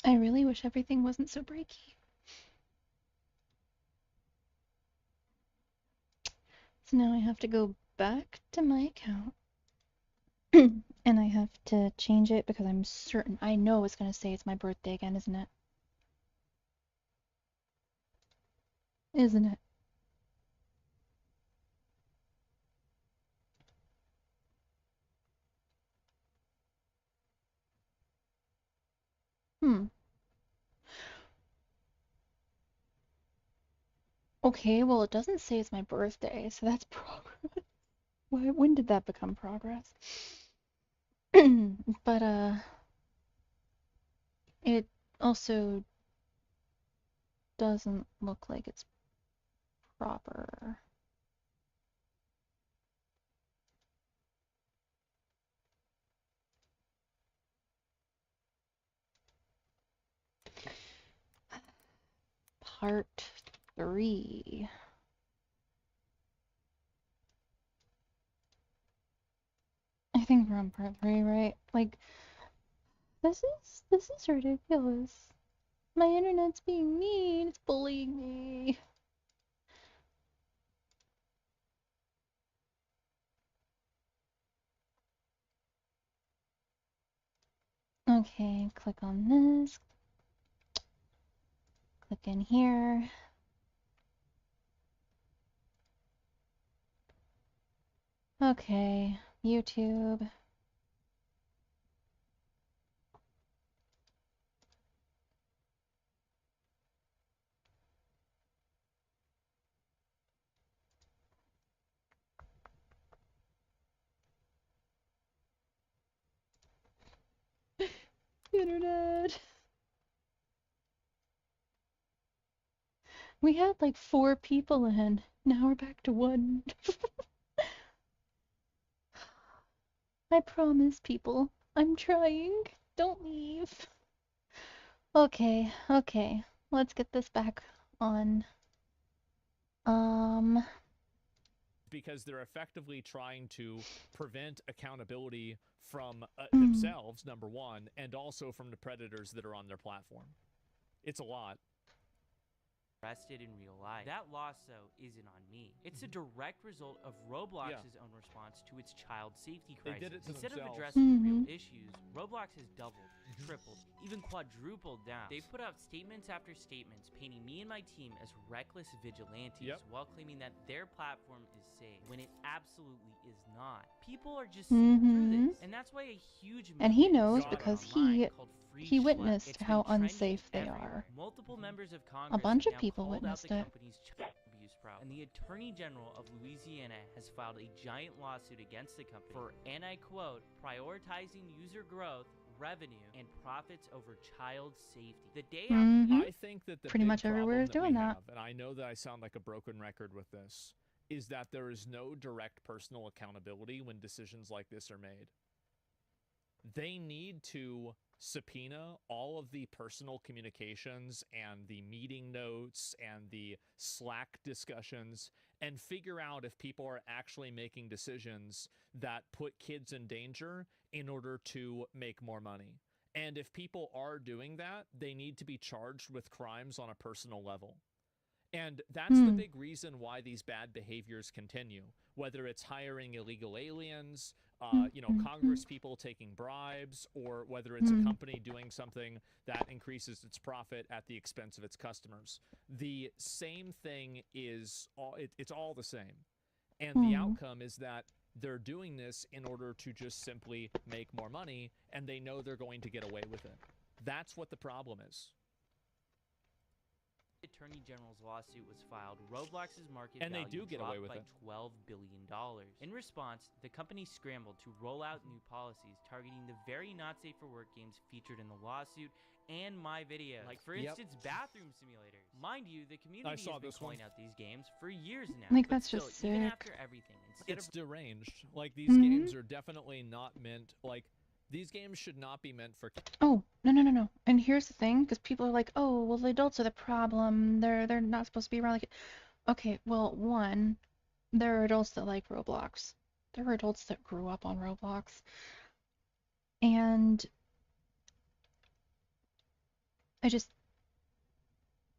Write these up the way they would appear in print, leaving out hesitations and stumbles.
I really wish everything wasn't so breaky. So now I have to go back to my account and I have to change it because I'm certain, I know it's gonna say it's my birthday again, isn't it? Isn't it? Hmm. Okay, well, it doesn't say it's my birthday, so that's progress. Why, when did that become progress? But, it also doesn't look like it's proper. Part 3. I think we're on part 3, right? Like, this is ridiculous. My internet's being mean. It's bullying me. Okay, click on this. Click in here. Okay, YouTube. Internet. We had like 4 people in. Now we're back to 1. I promise, people. I'm trying. Don't leave. Okay, okay. Let's get this back on. Because they're effectively trying to prevent accountability from Mm. themselves, number one, and also from the predators that are on their platform. It's a lot. Arrested in real life. That loss, though, isn't on me. It's a direct result of Roblox's own response to its child safety crisis. They did it to Instead themselves. of addressing the real issues, Roblox has doubled, tripled, even quadrupled down. They've put out statements after statements painting me and my team as reckless vigilantes while claiming that their platform is safe, when it absolutely is not. People are just seeing through this, and that's why a huge movement And he knows started because online called Free he Schlepp. witnessed It's how been trending unsafe they everywhere. are. Multiple members of Congress A bunch have of now people called out the witnessed it. company's child abuse problem, and the Attorney General of Louisiana has filed a giant lawsuit against the company for, and I quote, prioritizing user growth, revenue, and profits over child safety. The day after I think that the Pretty big much everywhere problem is that doing we that. have, and I know that I sound like a broken record with this, is that there is no direct personal accountability when decisions like this are made. They need to subpoena all of the personal communications and the meeting notes and the Slack discussions and figure out if people are actually making decisions that put kids in danger in order to make more money. And if people are doing that, they need to be charged with crimes on a personal level. And that's the big reason why these bad behaviors continue, whether it's hiring illegal aliens, Congress people taking bribes, or whether it's a company doing something that increases its profit at the expense of its customers. The same thing is it's all the same. And the outcome is that they're doing this in order to just simply make more money, and they know they're going to get away with it. That's what the problem is. Attorney General's lawsuit was filed, Roblox's market and value they do get away with by it. $12 billion. In response, the company scrambled to roll out new policies targeting the very not safe for work games featured in the lawsuit and my videos. Like, for instance, bathroom simulators. Mind you, the community has been calling out these games for years now. Like, but that's still, just even sick. after everything, It's deranged. Like, these games are definitely not meant, like, these games should not be meant for. Oh, no. And here's the thing, because people are like, oh, well, the adults are the problem. They're not supposed to be around like it. Okay, well, one, there are adults that like Roblox. There are adults that grew up on Roblox. And I just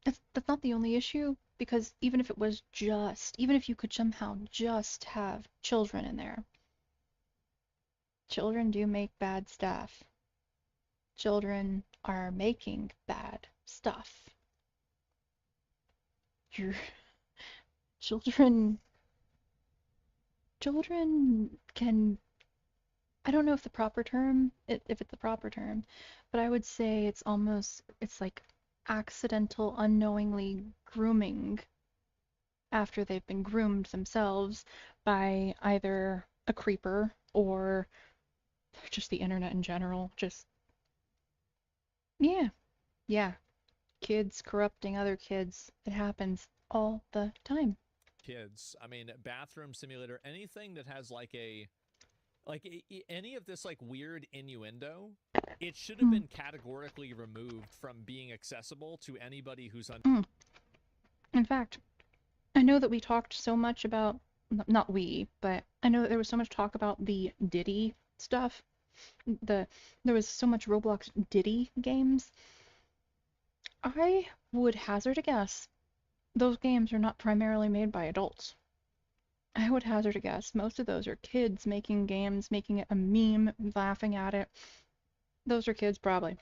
that's not the only issue, because even if it was just, even if you could somehow just have children in there, children do make bad stuff. Children are making bad stuff. Your children can, I don't know if the proper term, if it's the proper term, but I would say it's like accidental, unknowingly grooming after they've been groomed themselves by either a creeper or just the internet in general. Just, yeah, kids corrupting other kids. It happens all the time. Kids, I mean, bathroom simulator, anything that has like any of this like weird innuendo, it should have been categorically removed from being accessible to anybody who's In fact, I know that we talked so much about, not we, but I know that there was so much talk about the Diddy stuff. There was so much Roblox Diddy games. I would hazard a guess those games are not primarily made by adults. I would hazard a guess most of those are kids making games, making it a meme, laughing at it. Those are kids, probably.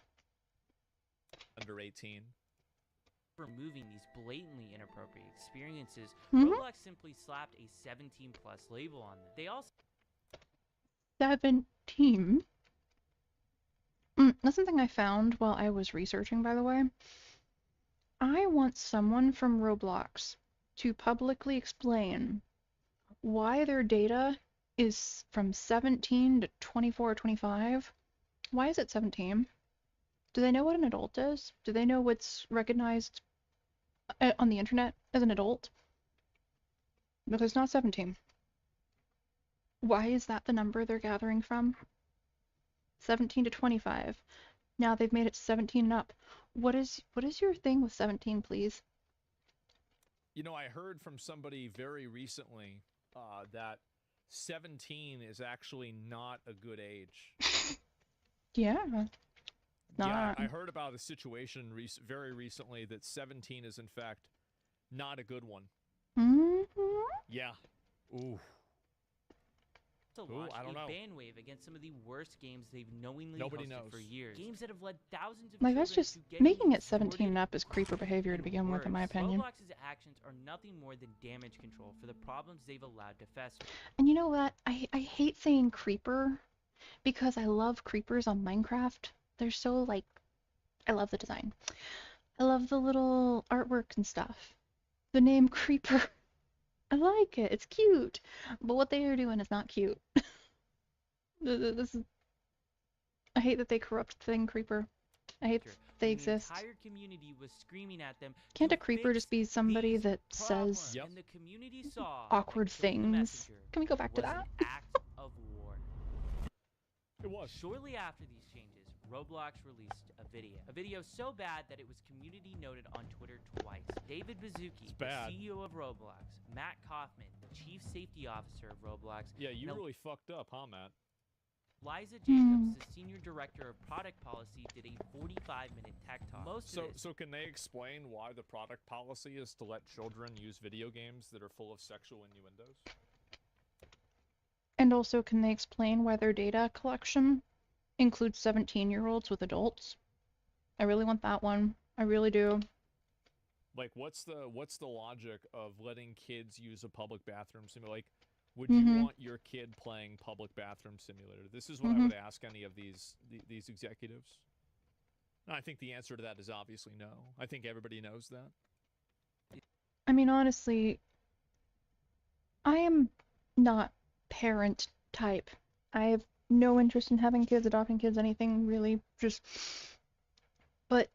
under 18. Removing these blatantly inappropriate experiences, Mhm. Roblox simply slapped a 17+ label on them. They also 17. That's something I found while I was researching, by the way. I want someone from Roblox to publicly explain why their data is from 17 to 24 or 25. Why is it 17? Do they know what an adult is? Do they know what's recognized on the internet as an adult? Because it's not 17. Why is that the number they're gathering from? 17 to 25. Now they've made it 17 and up. What is your thing with 17, please? You know, I heard from somebody very recently that 17 is actually not a good age. Yeah. Yeah, Not. I heard about a situation very recently that 17 is in fact not a good one. Mm-hmm. Yeah. Ooh. launched I don't know. a ban wave against some of the worst games they've knowingly Nobody hosted knows. for years. Games that have led thousands of Like, children that's just to getting making it extorted 17 and up is creeper behavior to and begin with, in my worse. opinion. Roblox's actions are nothing more than damage control for the problems they've allowed to fester. And you know what? I hate saying creeper because I love creepers on Minecraft. They're so, like, I love the design. I love the little artwork and stuff. The name Creeper, I like it. It's cute. But what they are doing is not cute. This is, I hate that they corrupt the thing Creeper. I hate that they When exist. The entire community was screaming at them. Can't to a creeper fix just be somebody these that problems. says Yep. And the community saw awkward that killing the things? messenger Can we go back to was that? an act of war. It was. Shortly after these changes, Roblox released a video. A video so bad that it was community noted on Twitter twice. David Baszucki, the bad. CEO of Roblox, Matt Kaufman, the Chief Safety Officer of Roblox, Yeah, you and really fucked up, huh, Matt? Liza Jacobs, the Senior Director of Product Policy, did a 45-minute tech talk. So can they explain why the product policy is to let children use video games that are full of sexual innuendos? And also, can they explain why their data collection includes 17-year-olds with adults? I really want that one. I really do. Like, what's the logic of letting kids use a public bathroom simulator? Like, would Mhm. you want your kid playing public bathroom simulator? This is what I would ask any of these executives. And I think the answer to that is obviously no. I think everybody knows that. I mean, honestly, I am not parent type. I have no interest in having kids, adopting kids, anything really. But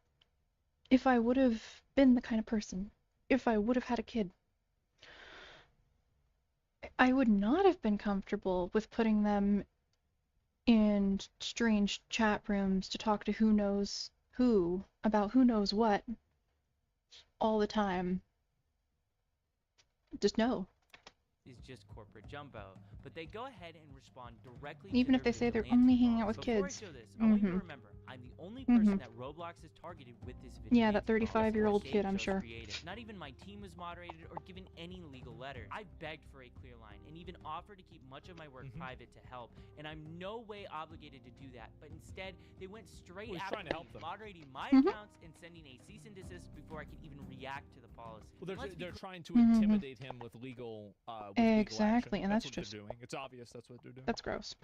if I would have been the kind of person, if I would have had a kid, I would not have been comfortable with putting them in strange chat rooms to talk to who knows who about who knows what all the time. Just no. Is just corporate jumbo, but they go ahead and respond directly Even to if they say their they're only vigilante hanging out cause. with Before kids. I show this, I want you to Mhm. remember, I'm the only person that Roblox has targeted with this vigilante. Yeah, that 35-year-old kid, I'm sure. Creative. Not even my team was moderated or given any legal letter. I begged for a clear line and even offered to keep much of my work private to help, and I'm no way obligated to do that. But instead, they went straight after me, moderating my accounts and sending a cease and desist before I could even react to the policy. Well, they're trying to intimidate him with legal exactly, legal action. and that's what just they're doing. It's obvious that's what they're doing. That's gross.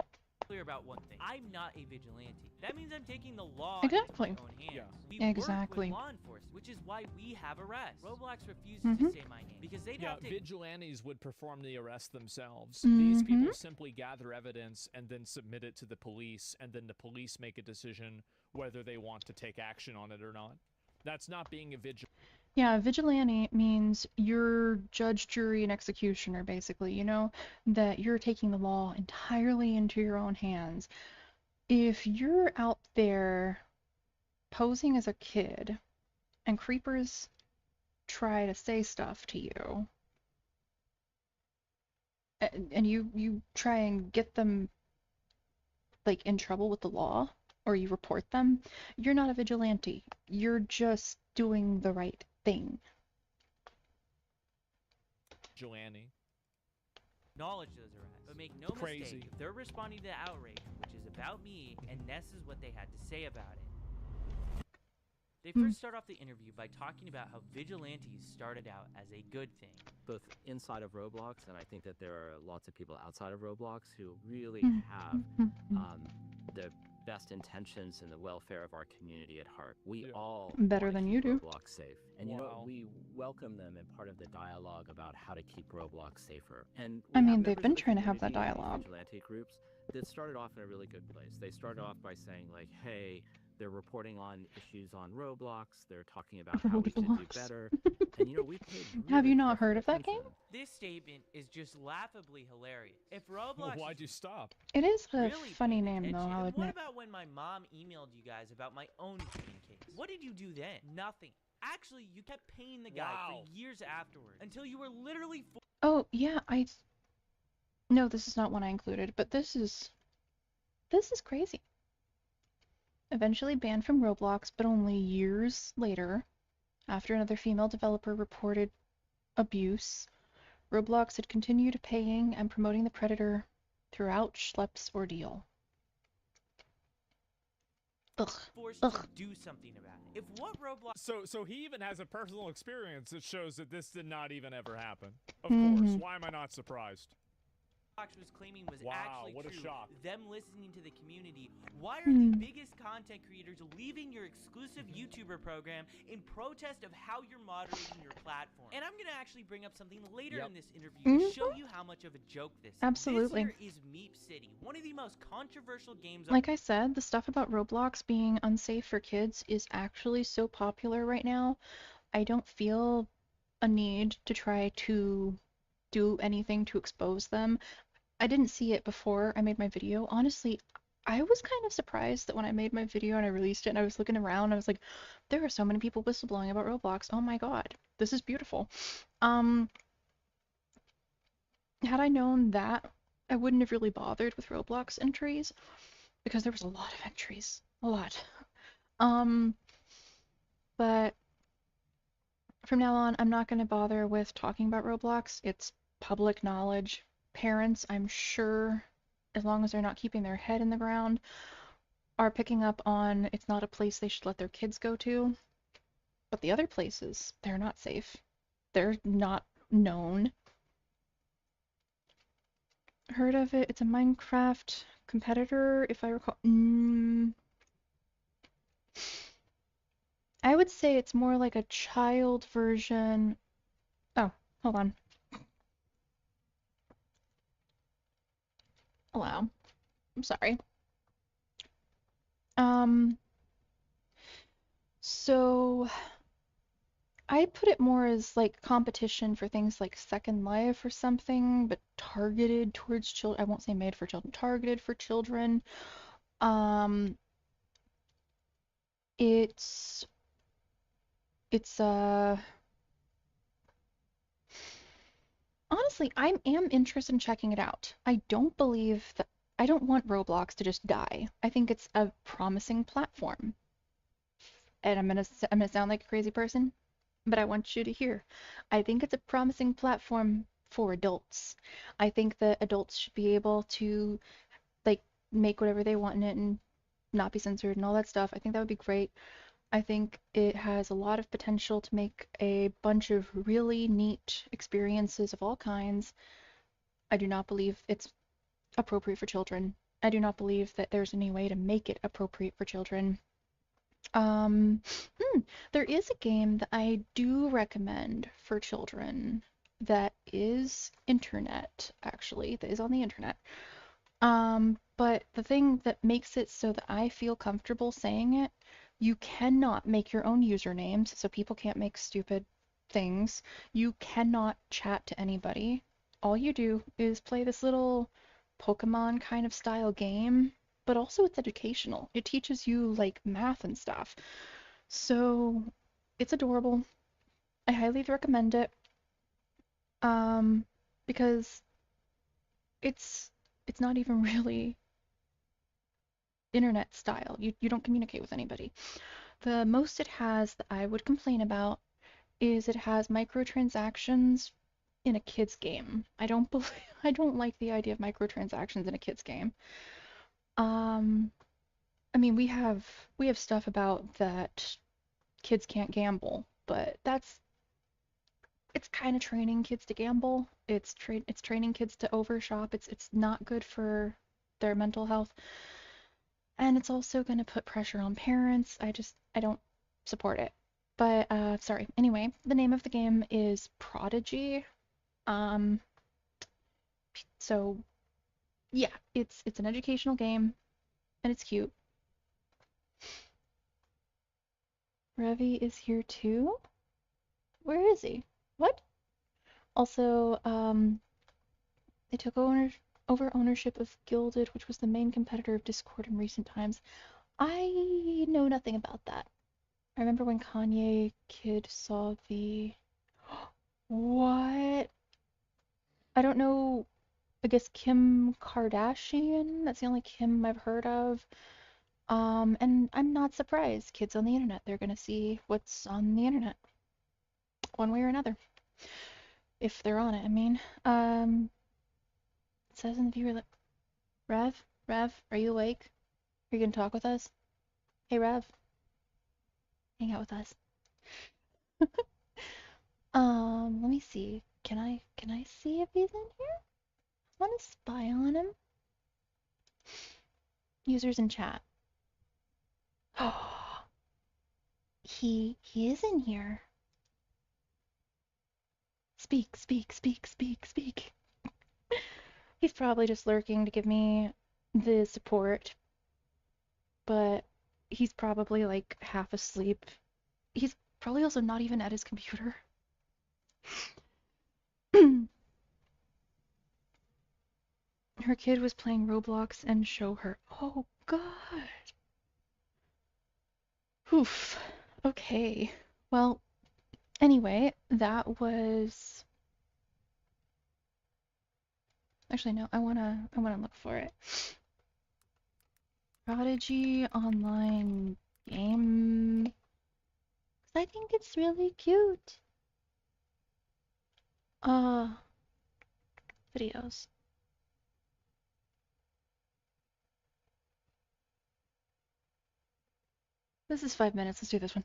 Clear about one thing. I'm not a vigilante. That means I'm taking the law Exactly. into my own hands. Yeah. We Exactly. work with law enforcement, which is why we have arrests. Roblox refuses to say my name because they'd have to. Vigilantes would perform the arrest themselves. These people simply gather evidence and then submit it to the police, and then the police make a decision whether they want to take action on it or not. That's not being a vigilante. Yeah, vigilante means you're judge, jury, and executioner, basically, you know, that you're taking the law entirely into your own hands. If you're out there posing as a kid and creepers try to say stuff to you, and you try and get them, like, in trouble with the law, or you report them, you're not a vigilante. You're just doing the right thing. Vigilante. Acknowledge those arrests, but make no mistake, if they're responding to the outrage, which is about me, and Ness is what they had to say about it. They first start off the interview by talking about how vigilantes started out as a good thing. Both inside of Roblox, and I think that there are lots of people outside of Roblox who really have the best intentions and the welfare of our community at heart. We all better than you do. Roblox safe, and you know, we welcome them and part of the dialogue about how to keep Roblox safer. And I mean, they've been trying to have that dialogue. Vigilante groups that started off in a really good place. They started off by saying, like, hey, they're reporting on issues on Roblox. They're talking about how we should do better. And you know, we paid really Have you not heard of that game? This statement is just laughably hilarious. If Roblox Why'd you stop? It is a really funny name, though, I'll What admit. about when my mom emailed you guys about my own cheating case? What did you do then? Nothing. Actually, you kept paying the guy for years afterwards until you were literally. Oh yeah, No, this is not one I included, but this is crazy. Eventually banned from Roblox, but only years later, after another female developer reported abuse, Roblox had continued paying and promoting the predator throughout Schlepp's ordeal. Forced to do something about it. If what Roblox. So he even has a personal experience that shows that this did not even ever happen. Of course. Why am I not surprised? Was claiming was actually what a true. shock. Them listening to the community. Why are the biggest content creators leaving your exclusive YouTuber program in protest of how you're moderating your platform? And I'm gonna actually bring up something later in this interview to show you how much of a joke this is. Absolutely. This here is Meep City, one of the most controversial games. Like I said, the stuff about Roblox being unsafe for kids is actually so popular right now. I don't feel a need to try to do anything to expose them. I didn't see it before I made my video. Honestly, I was kind of surprised that when I made my video and I released it and I was looking around, I was like, there are so many people whistleblowing about Roblox. Oh my god, this is beautiful. Had I known that, I wouldn't have really bothered with Roblox entries because there was a lot of entries. A lot. But from now on, I'm not going to bother with talking about Roblox. It's public knowledge. Parents, I'm sure, as long as they're not keeping their head in the ground, are picking up on it's not a place they should let their kids go to. But the other places, they're not safe. They're not known. Heard of it? It's a Minecraft competitor, if I recall. I would say it's more like a child version. Oh, hold on. Allow. I'm sorry. So I put it more as like competition for things like Second Life or something, but targeted towards children. I won't say made for children, targeted for children. It's honestly, I am interested in checking it out. I don't believe that I don't want Roblox to just die. I think it's a promising platform. and I'm gonna sound like a crazy person, but I want you to hear. I think it's a promising platform for adults. I think that adults should be able to like make whatever they want in it and not be censored and all that stuff. I think that would be great. I think it has a lot of potential to make a bunch of really neat experiences of all kinds. I do not believe it's appropriate for children. I do not believe that there's any way to make it appropriate for children. Um, there is a game that I do recommend for children that is internet, actually, that is on the internet. But the thing that makes it so that I feel comfortable saying it, you cannot make your own usernames, so people can't make stupid things. You cannot chat to anybody. All you do is play this little Pokemon kind of style game, but also it's educational. It teaches you like math and stuff. So it's adorable. I highly recommend it. Because it's not even really internet style. You don't communicate with anybody. The most it has that I would complain about is it has microtransactions in a kid's game. I don't like the idea of microtransactions in a kid's game. I mean, we have stuff about that kids can't gamble, but it's kind of training kids to gamble. It's training kids to overshop. It's not good for their mental health. And it's also going to put pressure on parents. I don't support it. But sorry. Anyway, the name of the game is Prodigy. So yeah, it's an educational game and it's cute. Revi is here too? Where is he? What? Also, they took over ownership of Guilded, which was the main competitor of Discord in recent times. I know nothing about that. I remember when Kanye Kid saw the... What? I don't know. I guess Kim Kardashian? That's the only Kim I've heard of. And I'm not surprised. Kids on the internet, they're gonna see what's on the internet. One way or another. If they're on it, I mean. It says in the viewer that... Rev, are you awake? Are you gonna talk with us? Hey, Rev. Hang out with us. Let me see. Can I see if he's in here? I want to spy on him. Users in chat. Oh, he is in here. Speak. He's probably just lurking to give me the support, but he's probably like half asleep. He's probably also not even at his computer. Her kid was playing Roblox and show her. Oh god. Oof. Okay. Well, anyway, that was... Actually, no, I wanna look for it. Prodigy online game. 'Cause I think it's really cute. Videos. This is 5 minutes. Let's do this one.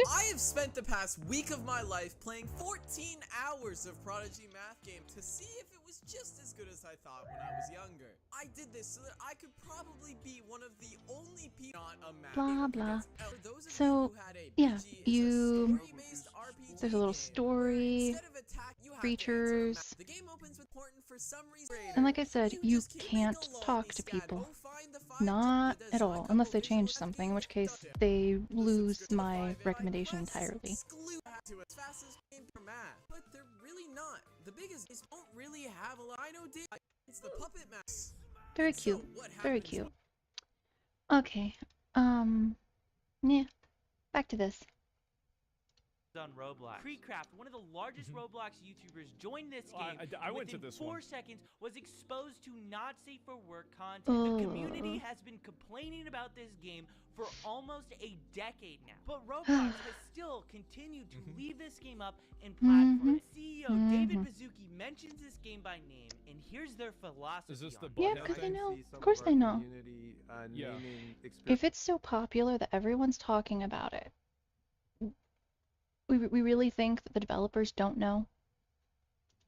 I have spent the past week of my life playing 14 hours of Prodigy math game to see if it was just as good as I thought when I was younger. I did this so that I could probably be one of the only people not a math Blah blah. those of So you who had a yeah, PG is a story-based RPG there's a little game story, where instead of attack, you have to answer a creatures, math. The game opens with important for some reason. and like I said, you just keep can't making a talk lobby to scan, people. go find the five Not jobs, at a all, couple unless they visual change FP something, in which case content. they lose Subscribe to my 5 recommendation quests entirely. exclude to as fast as game for math, but they're really not. The biggest is don't really have a lot. I know it's the puppet max. Very And so cute. what Very happens cute. Okay. Yeah. Back to this. on Roblox. Precraft, one of the largest Roblox YouTubers, joined this game. I went to within this 4 one. seconds was exposed to not safe for work content. The community Ugh. has been complaining about this game for almost a decade now. But Roblox has still continued to leave this game up in platforms. CEO David Baszucki mentions this game by name, and here's their philosophy. Is this on the it. Yeah, Butthead because they thing? know. Of course they know. Yeah. If it's so popular that everyone's talking about it, we really think that the developers don't know?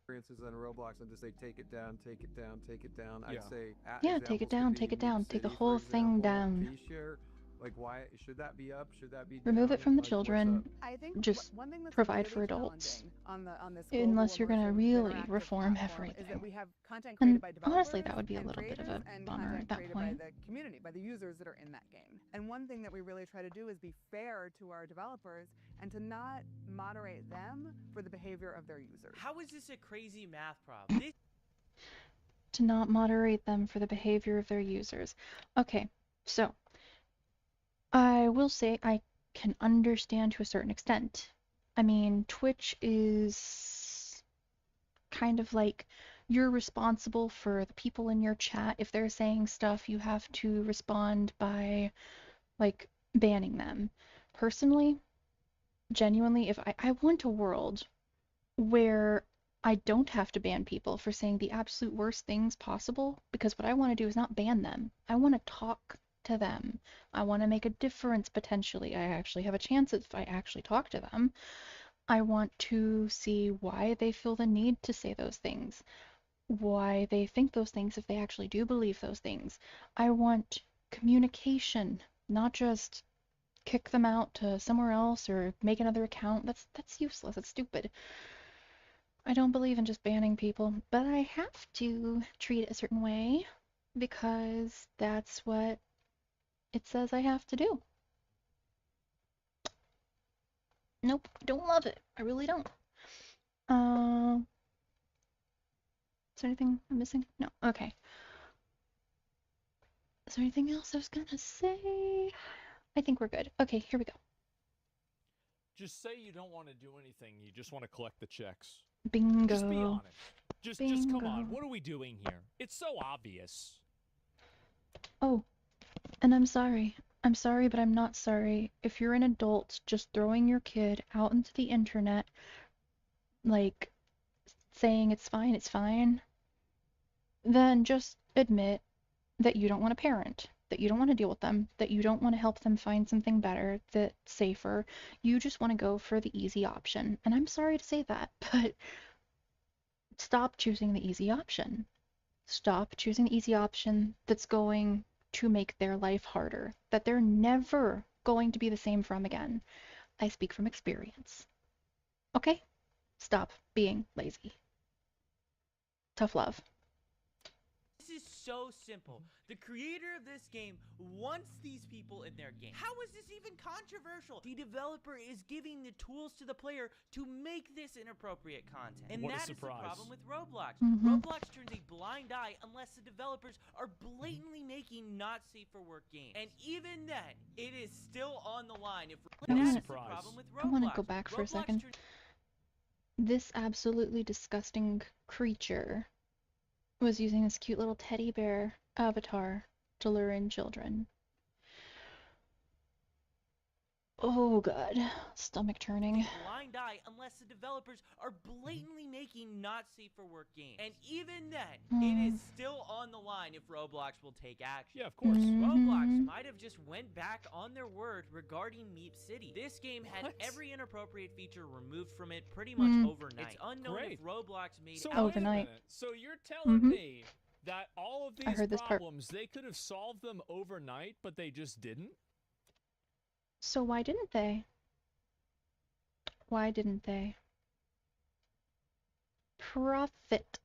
Experiences on Roblox and just say take it down, take it down, take it down. Yeah. I'd say Yeah, take it examples down, could take be it down, Meep take the City, whole for thing example, down. V-share. Like, why should that be up? Should that be Remove down? it from the Like, what's children. up? I think Just one thing that's provide really for adults. challenging on this Unless global you're gonna immersive really interactive reform platform is that everything. we have content created And by developers honestly, that would be a and little bit of a creators and bummer content at that created point. by the community, by the users that are in that game. And one thing that we really try to do is be fair to our developers and to not moderate them for the behavior of their users. How is this a crazy math problem? This To not moderate them for the behavior of their users. Okay, so I will say I can understand to a certain extent. I mean, Twitch is kind of like you're responsible for the people in your chat. If they're saying stuff, you have to respond by like banning them. Personally, genuinely, if I want a world where I don't have to ban people for saying the absolute worst things possible, because what I want to do is not ban them. I want to talk to them. I want to make a difference potentially. I actually have a chance if I actually talk to them. I want to see why they feel the need to say those things, why they think those things if they actually do believe those things. I want communication, not just kick them out to somewhere else or make another account. That's useless. That's stupid. I don't believe in just banning people, but I have to treat it a certain way because that's what it says I have to do. Nope, don't love it. I really don't. Is there anything I'm missing? No. Okay. Is there anything else I was gonna say? I think we're good. Okay, here we go. Just say you don't want to do anything. You just want to collect the checks. Bingo. Just be honest. Just come on. Bingo. What are we doing here? It's so obvious. Oh, and I'm sorry. I'm sorry, but I'm not sorry. If you're an adult just throwing your kid out into the internet, like saying it's fine, then just admit that you don't want to parent, that you don't want to deal with them, that you don't want to help them find something better, that's safer. You just want to go for the easy option. And I'm sorry to say that, but stop choosing the easy option. Stop choosing the easy option that's going to make their life harder, that they're never going to be the same from again. I speak from experience. Okay? Stop being lazy. Tough love. is so simple. The creator of this game wants these people in their game. How is this even controversial? The developer is giving the tools to the player to make this inappropriate content. And What a that is the surprise. problem with Roblox. Mhm. Roblox turns a blind eye unless the developers are blatantly making not safe for work games. And even then, it is still on the line. If What a that is the surprise. problem with Roblox. I wanna go back for a Roblox second. turns- This absolutely disgusting creature was using this cute little teddy bear avatar to lure in children. Oh god, stomach turning. blind eye unless the developers are blatantly making not safe for work games. And even then, it is still on the line if Roblox will take action. Yeah, of course. Roblox Mhm. might have just went back on their word regarding Meep City. This game had What? every inappropriate feature removed from it pretty much Mm. overnight. It's unknown if Great. Roblox made So out wait a Overnight. minute. So you're telling Mhm. me that all of I these heard this part. problems they could have solved them overnight, but they just didn't? So why didn't they? Why didn't they? Profit.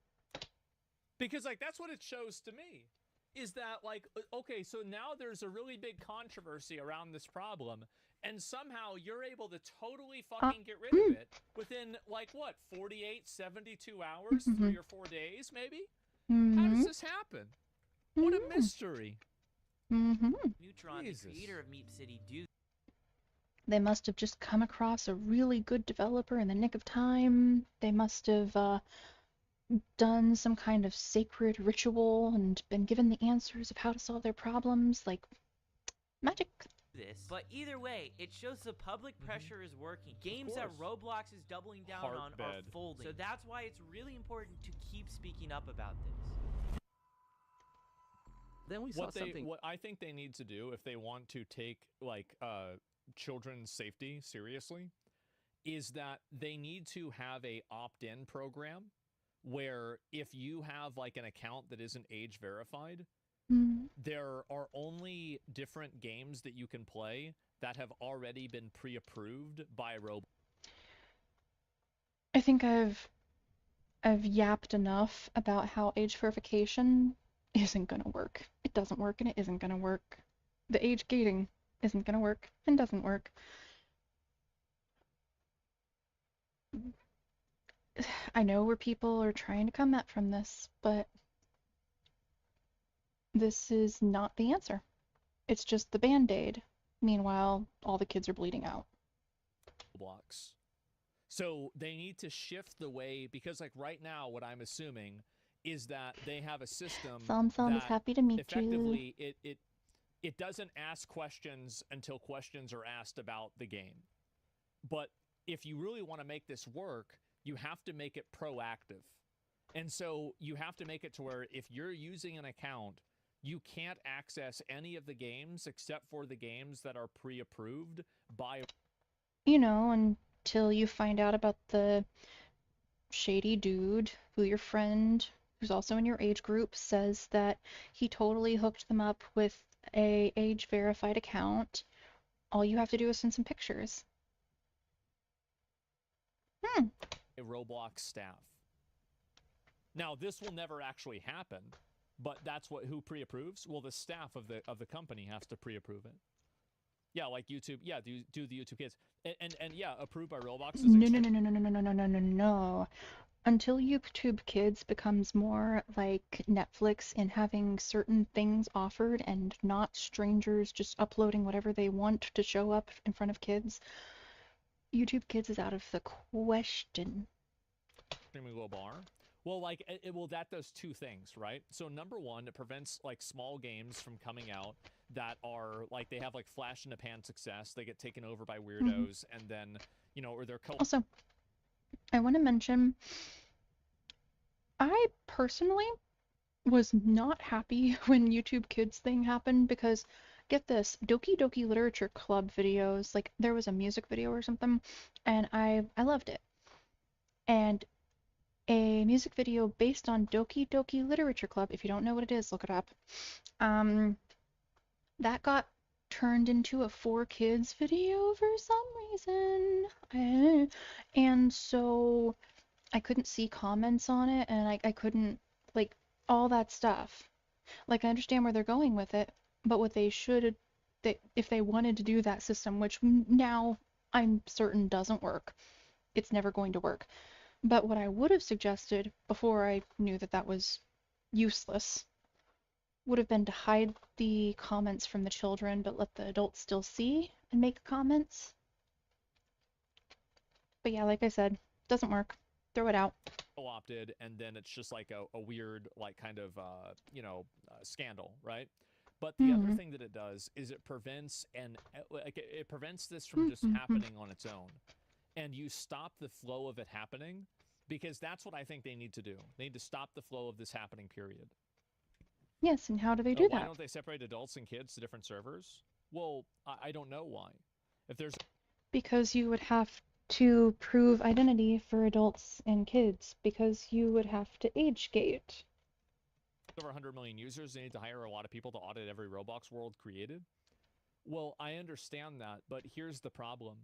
Because like that's what it shows to me. Is that like okay, so now there's a really big controversy around this problem, and somehow you're able to totally fucking get rid of it within like what, 48, 72 hours, 3 or 4 days maybe? How Mm-hmm. does this happen? What a mystery. Mm-hmm. Neutron, Jesus. the creator of Meep City, do They must have just come across a really good developer in the nick of time. They must have done some kind of sacred ritual and been given the answers of how to solve their problems. Like, magic. This, but either way, it shows the public pressure is working. Games that Roblox is doubling down on are folding. So that's why it's really important to keep speaking up about this. Then we saw something. What I think they need to do if they want to take like children's safety seriously is that they need to have a opt-in program where if you have like an account that isn't age verified, there are only different games that you can play that have already been pre-approved by Roblox. I think I've yapped enough about how age verification isn't gonna work. It doesn't work and it isn't gonna work. The age gating isn't gonna work and doesn't work. I know where people are trying to come at from this, but this is not the answer. It's just the band-aid. Meanwhile, all the kids are bleeding out. Blocks. So they need to shift the way, because like right now, what I'm assuming is that they have a system Sam is happy to meet effectively it doesn't ask questions until questions are asked about the game. But if you really want to make this work, you have to make it proactive. And so you have to make it to where if you're using an account, you can't access any of the games except for the games that are pre-approved by... You know, until you find out about the shady dude who your friend, who's also in your age group, says that he totally hooked them up with a age-verified account. All you have to do is send some pictures. A Roblox staff. Now, this will never actually happen, but that's who pre-approves? Well, the staff of the company has to pre-approve it. Yeah, like YouTube. Yeah, do the YouTube Kids. And yeah, approved by Roblox. No. Until YouTube Kids becomes more like Netflix in having certain things offered and not strangers just uploading whatever they want to show up in front of kids, YouTube Kids is out of the question. Streaming low bar. Well, like, that does two things, right? So number one, it prevents like small games from coming out that are like, they have like flash in the pan success. They get taken over by weirdos and then, you know, or they're Also, I want to mention, I personally was not happy when YouTube Kids thing happened because, get this, Doki Doki Literature Club videos, like there was a music video or something, and I loved it. And a music video based on Doki Doki Literature Club, if you don't know what it is, look it up, that got turned into a 4Kids video for some reason. And so I couldn't see comments on it, and I couldn't, like, all that stuff. Like, I understand where they're going with it, but what they should, if they wanted to do that system, which now I'm certain doesn't work, it's never going to work. But what I would have suggested before I knew that that was useless would have been to hide the comments from the children, but let the adults still see and make comments. But yeah, like I said, doesn't work. Throw it out. Co-opted, and then it's just like a weird, like, kind of, scandal, right? But the other thing that it does is it prevents, it prevents this from just happening on its own. And you stop the flow of it happening, because that's what I think they need to do. They need to stop the flow of this happening, period. Yes, and how do they do that? Why don't they separate adults and kids to different servers? Well, I don't know why. If there's... Because you would have to prove identity for adults and kids, because you would have to age gate. Over 100 million users, they need to hire a lot of people to audit every Roblox world created. Well, I understand that, but here's the problem.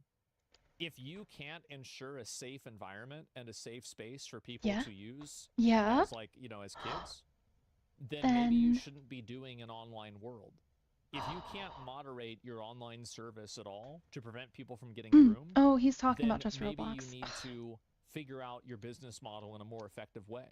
If you can't ensure a safe environment and a safe space for people to use as, like, you know, as kids, then maybe you shouldn't be doing an online world. If you can't moderate your online service at all to prevent people from getting groomed, oh, he's talking about just maybe Roblox. You need to figure out your business model in a more effective way.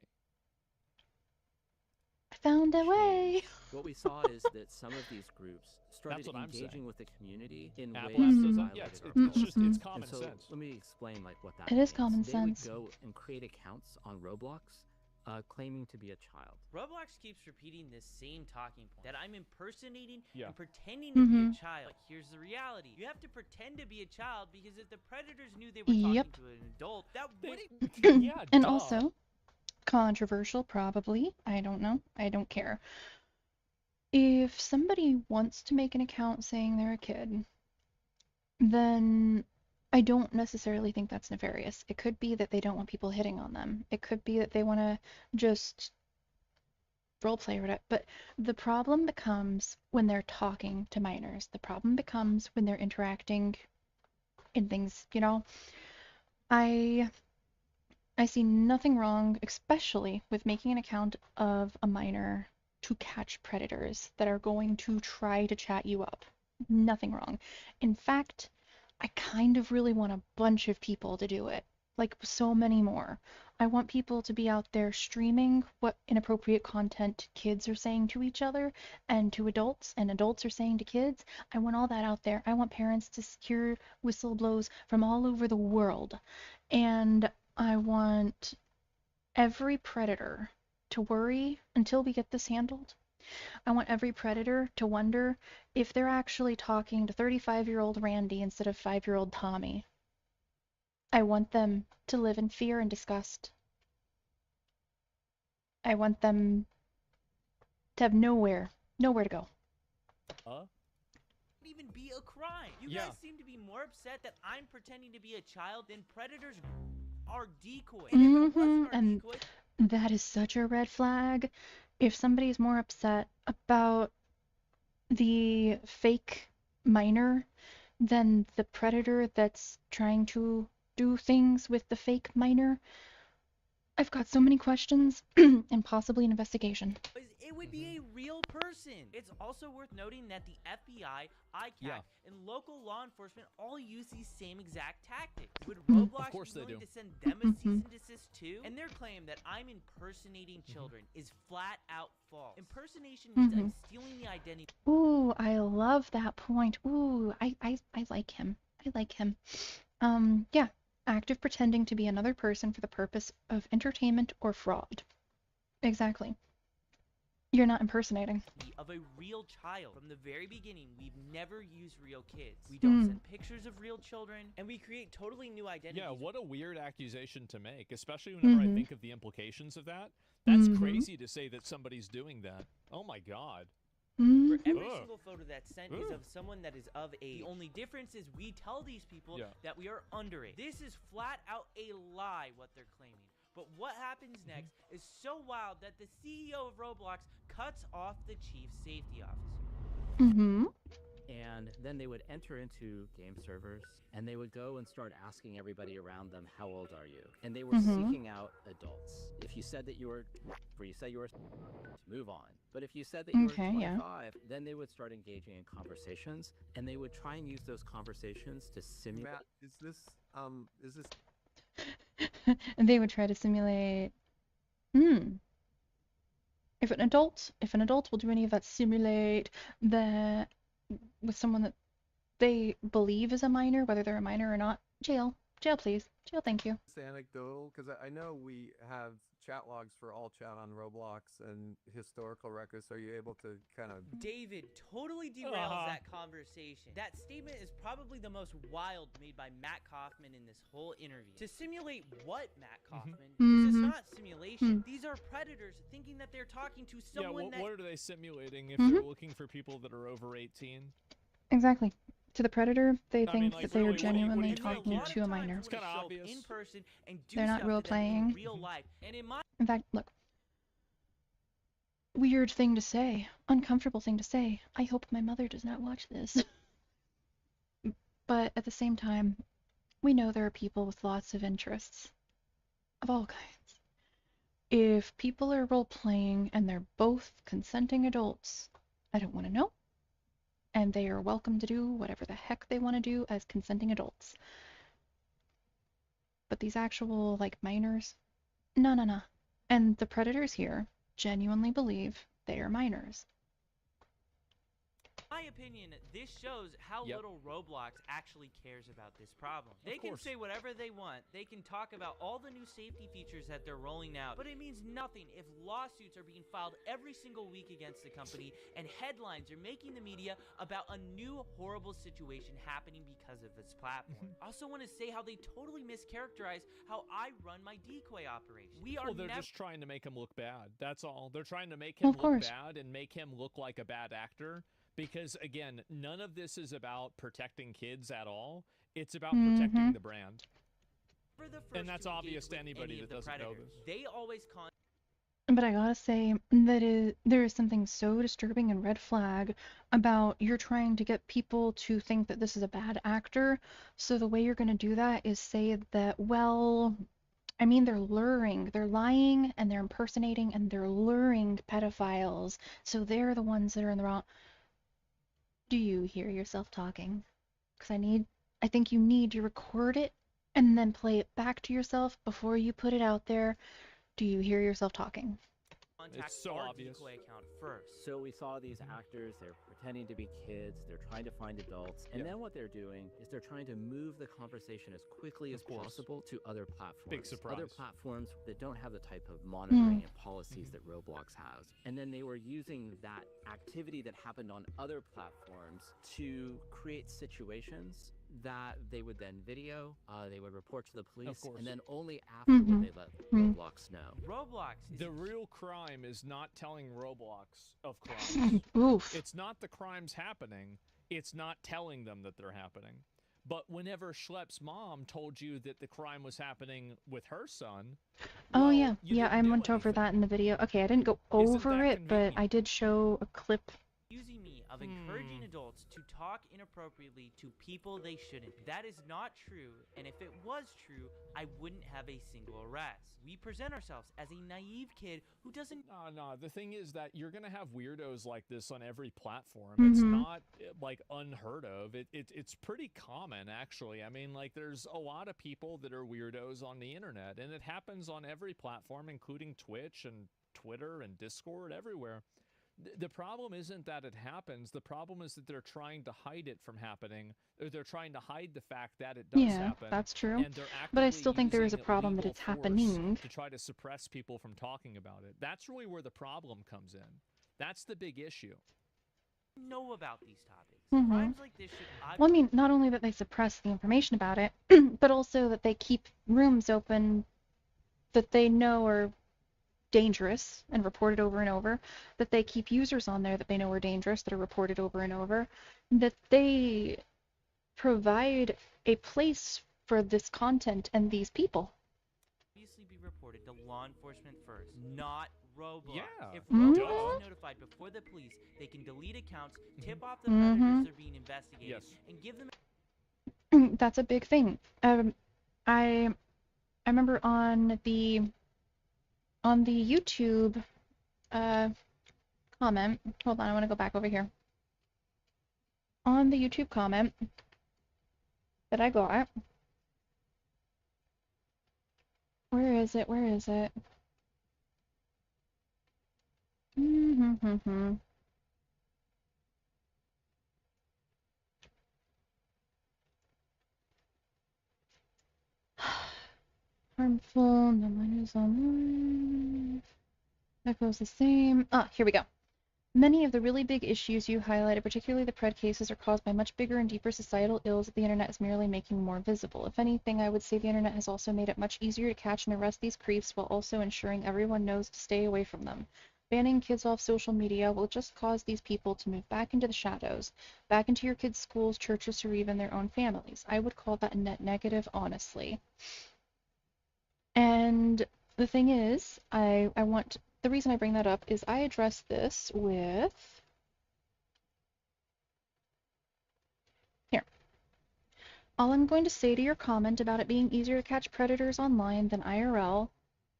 I Found a way. changed. What we saw is that some of these groups started what I'm saying. engaging with the community in ways Apple that Apps does Mhm. that. Yeah, violated our it's just policies. it's common And so sense. let me explain like what that It means. is common They sense. would go and create accounts on Roblox, claiming to be a child. Roblox keeps repeating this same talking point that I'm impersonating Yeah. and pretending to be a Mhm. child. But here's the reality: you have to pretend to be a child because if the predators knew they were talking Yep. to an adult, that They- wouldn't. yeah, And duh. also, controversial, probably. I don't know. I don't care. If somebody wants to make an account saying they're a kid, then I don't necessarily think that's nefarious. It could be that they don't want people hitting on them. It could be that they want to just roleplay or whatever. But the problem becomes when they're talking to minors. The problem becomes when they're interacting in things, you know? I see nothing wrong, especially with making an account of a minor to catch predators that are going to try to chat you up. Nothing wrong. In fact, I kind of really want a bunch of people to do it. Like so many more. I want people to be out there streaming what inappropriate content kids are saying to each other and to adults, and adults are saying to kids. I want all that out there. I want parents to secure whistleblowers from all over the world. And I want every predator to worry until we get this handled. I want every predator to wonder if they're actually talking to 35-year-old Randy instead of 5-year-old Tommy. I want them to live in fear and disgust. I want them to have nowhere to go. Even be a crime. You Yeah. guys seem to be more upset that I'm pretending to be a child than predators are decoy. And if it wasn't our And decoy, that is such a red flag. If somebody's more upset about the fake minor than the predator that's trying to do things with the fake minor, I've got so many questions and possibly an investigation. it would be a real person. It's also worth noting that the FBI, ICAC, Yeah. and local law enforcement all use these same exact tactics. Would Mhm. Roblox Of course be they willing do. to send them a Mhm. cease and desist too? And their claim that I'm impersonating children is flat out false. Impersonation means I'm stealing the identity. Ooh, I love that point. Ooh, I like him. I like him. Yeah, active pretending to be another person for the purpose of entertainment or fraud. Exactly. You're not impersonating. Of a real child. From the very beginning, we've never used real kids. We don't send pictures of real children, and we create totally new identities. Yeah, what a weird accusation to make, especially whenever I Mhm. think of the implications of that. That's Mhm. crazy to say that somebody's doing that. Oh my god. Where Mhm. every Ugh. single photo that's sent is Ugh. of someone that is of age. The only difference is we tell these people Yeah. that we are underage. This is flat out a lie, what they're claiming. But what happens next is so wild that the CEO of Roblox cuts off the chief safety officer. Mhm. And then they would enter into game servers and they would go and start asking everybody around them, how old are you? And they were seeking out adults. If you said that you were, move on. But if you said that you were Okay, yeah. 25, then they would start engaging in conversations and they would try and use those conversations to simulate. Matt, is this And they would try to simulate. If an adult will do any of that, simulate that with someone that they believe is a minor, whether they're a minor or not, jail, please, jail, thank you. anecdotal? Because I know we have chat logs for all chat on Roblox and historical records. So are you able to kind of? David totally derails that conversation. That statement is probably the most wild made by Matt Kaufman in this whole interview. To simulate what, Matt Kaufman? Because it's not simulation. These are predators thinking that they're talking to someone Yeah, that... what are they simulating if they're looking for people that are over 18? Exactly. To the predator, they I mean, think like, that they are really, what do you genuinely think talking here? to a minor. It's kinda show up obvious. in person and do They're not stuff to them in role-playing. real life. And in my In fact, look. Weird thing to say. Uncomfortable thing to say. I hope my mother does not watch this. But at the same time, we know there are people with lots of interests. Of all kinds. If people are role-playing and they're both consenting adults, I don't want to know. And they are welcome to do whatever the heck they want to do as consenting adults. But these actual, like, minors? No. And the predators here, genuinely believe they are minors. In my opinion, this shows how Yep. little Roblox actually cares about this problem. They can course. say whatever they want. They can talk about all the new safety features that they're rolling out, but it means nothing if lawsuits are being filed every single week against the company and headlines are making the media about a new horrible situation happening because of this platform. I also want to say how they totally mischaracterize how I run my decoy operation. We are Well, they're never just trying to make him look bad. That's all. They're trying to make Well, him of look course. bad and make him look like a bad actor. Because, again, none of this is about protecting kids at all. It's about protecting the brand. the first And that's to engage obvious to with anybody any of that the doesn't know predators. this. They always But I gotta say that there is something so disturbing and red flag about you're trying to get people to think that this is a bad actor. So the way you're gonna do that is say that, well, I mean, they're luring, they're lying, and they're impersonating, and they're luring pedophiles. So they're the ones that are in the wrong. Do you hear yourself talking? Because I think you need to record it and then play it back to yourself before you put it out there. Do you hear yourself talking? contact It's so our obvious. decoy account first. So we saw these actors, they're pretending to be kids, they're trying to find adults, and Yeah. then what they're doing is they're trying to move the conversation as quickly as Of course. possible to other platforms. Big surprise. Other platforms that don't have the type of monitoring and policies that Roblox has. And then they were using that activity that happened on other platforms to create situations that they would then video, they would report to the police, course. and then only after would Mhm. they let Mhm. Roblox know. Roblox is The real crime is not telling Roblox of crimes. Oof. It's not the crimes happening. It's not telling them that they're happening. But whenever Schlepp's mom told you that the crime was happening with her son, Oh well, yeah, you yeah, didn't I do went over anything. that in the video. Okay, I didn't go Isn't over that it, but convenient? I did show a clip. accusing me of encouraging adults to talk inappropriately to people they shouldn't. That is not true, and if it was true, I wouldn't have a single arrest. We present ourselves as a naive kid who doesn't No. The thing is that you're gonna have weirdos like this on every platform. It's not like unheard of. It's pretty common actually. I mean, like there's a lot of people that are weirdos on the internet, and it happens on every platform, including Twitch and Twitter and Discord, everywhere. The problem isn't that it happens. The problem is that they're trying to hide it from happening, or they're trying to hide the fact that it does Yeah, happen. that's true. And they're But I actively still think there is a using problem that legal it's force happening. to try to suppress people from talking about it. That's really where the problem comes in. That's the big issue. know about these topics. Mhm. Crimes like this should Well, I mean, not only that they suppress the information about it, but also that they keep rooms open that they know are dangerous and reported over and over, that they keep users on there that they know are dangerous that are reported over and over, that they provide a place for this content and these people. obviously be reported to law enforcement first, not Roblox. Yeah, If Mhm. Roblox is notified before the police, they can delete accounts, tip off the predators that are being investigated, Yes. and give them That's a big thing. I remember on the YouTube comment. Hold on, I want to go back over here. On the YouTube comment that I got. Where is it? Where is it? Harmful, no minors online. Echoes the same. Ah, here we go. Many of the really big issues you highlighted, particularly the pred cases, are caused by much bigger and deeper societal ills that the internet is merely making more visible. If anything, I would say the internet has also made it much easier to catch and arrest these creeps while also ensuring everyone knows to stay away from them. Banning kids off social media will just cause these people to move back into the shadows, back into your kids' schools, churches, or even their own families. I would call that a net negative, honestly. And the thing is, the reason I bring that up is I address this with, here. All I'm going to say to your comment about it being easier to catch predators online than IRL,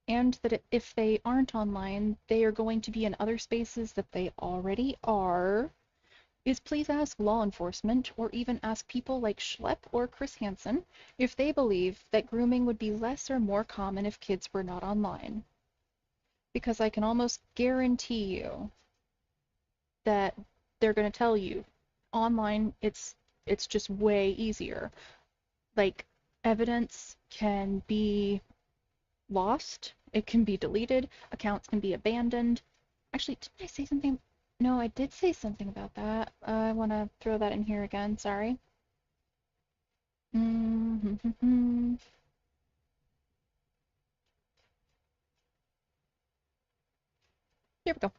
and that if they aren't online, they are going to be in other spaces that they already are, is please ask law enforcement, or even ask people like Schlepp or Chris Hansen, if they believe that grooming would be less or more common if kids were not online. because I can almost guarantee you that they're going to tell you online it's just way easier. Like, evidence can be lost, it can be deleted, accounts can be abandoned. Actually, didn't I say something? No, I did say something about that. I want to throw that in here again, sorry. Here we go.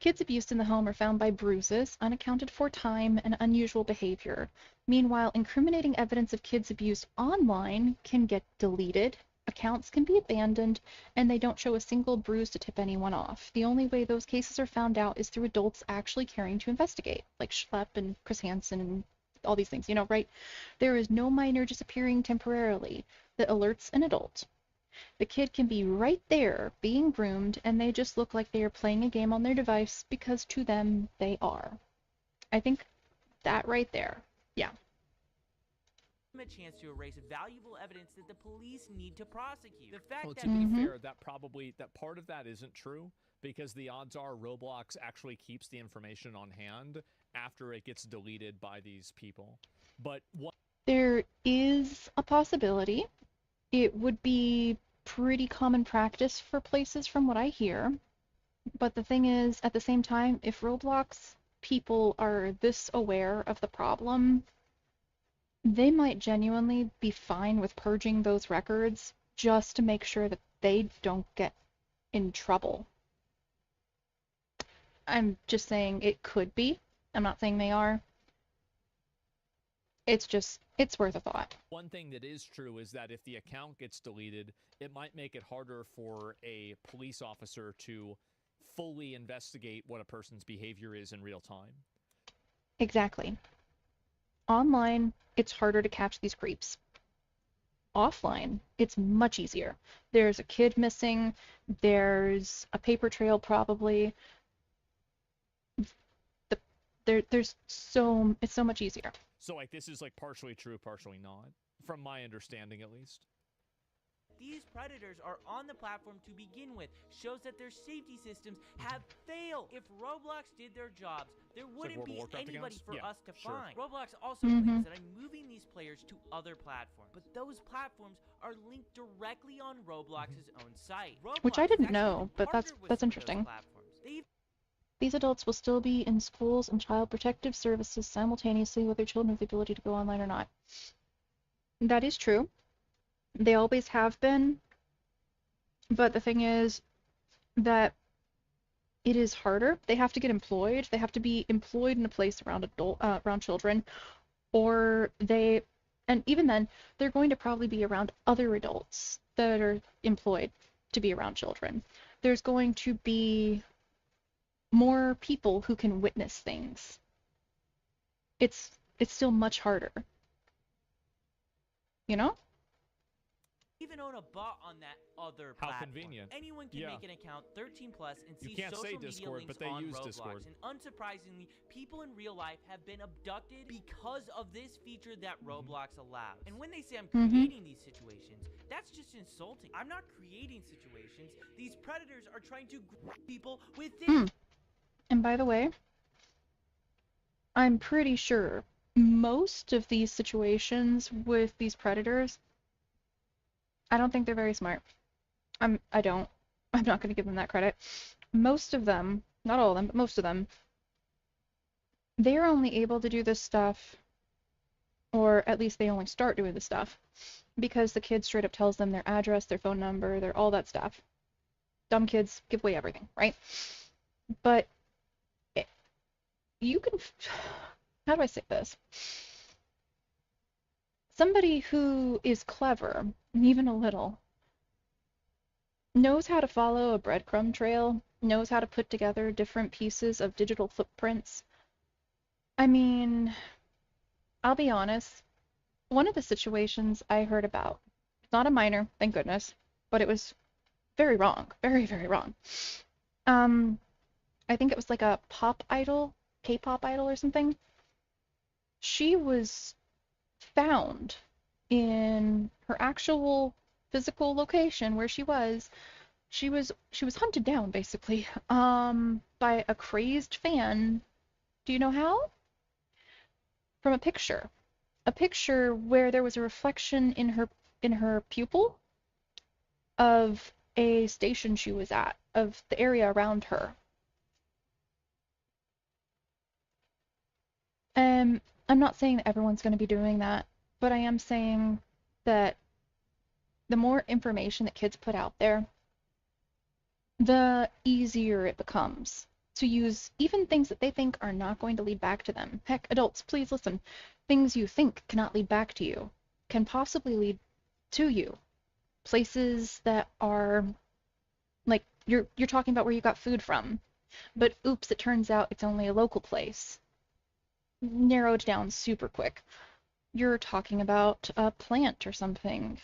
Kids abused in the home are found by bruises, unaccounted for time, and unusual behavior. Meanwhile, incriminating evidence of kids abused online can get deleted, accounts can be abandoned, and they don't show a single bruise to tip anyone off. The only way those cases are found out is through adults actually caring to investigate, like Schlepp and Chris Hansen and all these things, right? There is no minor disappearing temporarily that alerts an adult. The kid can be right there being groomed, and they just look like they are playing a game on their device because to them they are. I think that right there, yeah. A chance to erase valuable evidence that the police need to prosecute. The fact Well, that to be fair, that part of that isn't true, because the odds are Roblox actually keeps the information on hand after it gets deleted by these people. But what there is a possibility. It would be pretty common practice for places from what I hear. But the thing is, at the same time, if Roblox people are this aware of the problem, they might genuinely be fine with purging those records just to make sure that they don't get in trouble. I'm just saying it could be. I'm not saying they are. It's worth a thought. One thing that is true is that if the account gets deleted, it might make it harder for a police officer to fully investigate what a person's behavior is in real time. Exactly. Online, it's harder to catch these creeps. Offline, it's much easier. There's a kid missing, there's a paper trail probably. It's so much easier. So like this is like partially true, partially not, from my understanding at least. These predators are on the platform to begin with shows that their safety systems have failed. If Roblox did their jobs, there wouldn't be anybody for us to find. Roblox also claims that I'm moving these players to other platforms, but those platforms are linked directly on Roblox's own site. Which I didn't know, but that's interesting. These adults will still be in schools and child protective services simultaneously with their children with the ability to go online or not. That is true. They always have been. But the thing is that it is harder. They have to get employed. They have to be employed in a place around around children, or and even then, they're going to probably be around other adults that are employed to be around children. There's going to be more people who can witness things. It's still much harder. You know? Even own a bot on that other How platform. convenient. Anyone can make an account 13 plus and see you can't social say media Discord, links but they on use Roblox. Discord. And unsurprisingly, people in real life have been abducted because of this feature that Roblox allows. And when they say I'm creating these situations, that's just insulting. I'm not creating situations. These predators are trying to grab people within. And by the way, I'm pretty sure most of these situations with these predators, I don't think they're very smart. I'm not going to give them that credit. Most of them, not all of them, but most of them, they're only able to do this stuff, or at least they only start doing this stuff, because the kid straight up tells them their address, their phone number, their all that stuff. Dumb kids give away everything, right? But you can, how do I say this? Somebody who is clever, even a little, knows how to follow a breadcrumb trail, knows how to put together different pieces of digital footprints. I mean, I'll be honest, one of the situations I heard about, not a minor, thank goodness, but it was very wrong, very, very wrong. I think it was like a pop idol, K-pop idol or something. She was found in her actual physical location where she was. she was hunted down basically by a crazed fan. Do you know how? From a picture. A picture where there was a reflection in her pupil of a station she was at, of the area around her. I'm not saying that everyone's going to be doing that, but I am saying that the more information that kids put out there, the easier it becomes to use even things that they think are not going to lead back to them. Heck, adults, please listen. Things you think cannot lead back to you can possibly lead to you. Places that are like you're talking about where you got food from, but oops, it turns out it's only a local place. Narrowed down super quick. You're talking about a plant or something.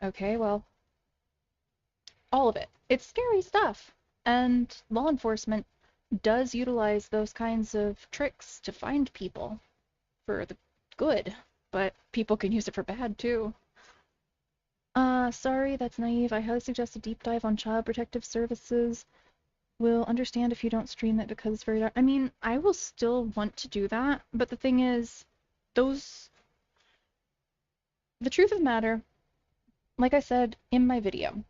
Okay, well, all of it. It's scary stuff. And law enforcement does utilize those kinds of tricks to find people for the good, but people can use it for bad too. Sorry, that's naive. I highly suggest a deep dive on Child Protective Services. Will understand if you don't stream it because it's very dark. I mean, I will still want to do that, but the thing is, the truth of the matter, like I said in my video,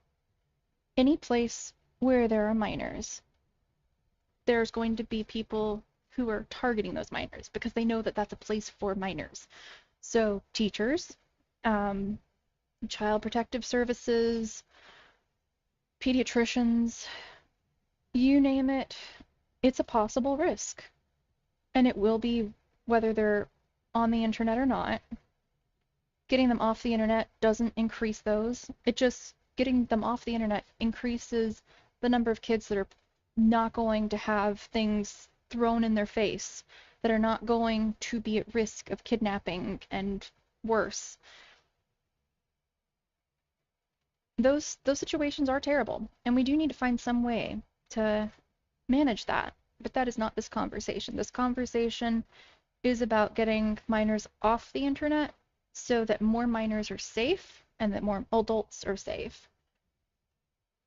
any place where there are minors, there's going to be people who are targeting those minors because they know that that's a place for minors. So teachers, Child Protective Services, pediatricians, you name it, it's a possible risk. And it will be whether they're on the internet or not. Getting them off the internet doesn't increase those. It just, getting them off the internet increases the number of kids that are not going to have things thrown in their face, that are not going to be at risk of kidnapping and worse. Those situations are terrible, and we do need to find some way to manage that. But that is not this conversation. This conversation is about getting minors off the internet so that more minors are safe and that more adults are safe.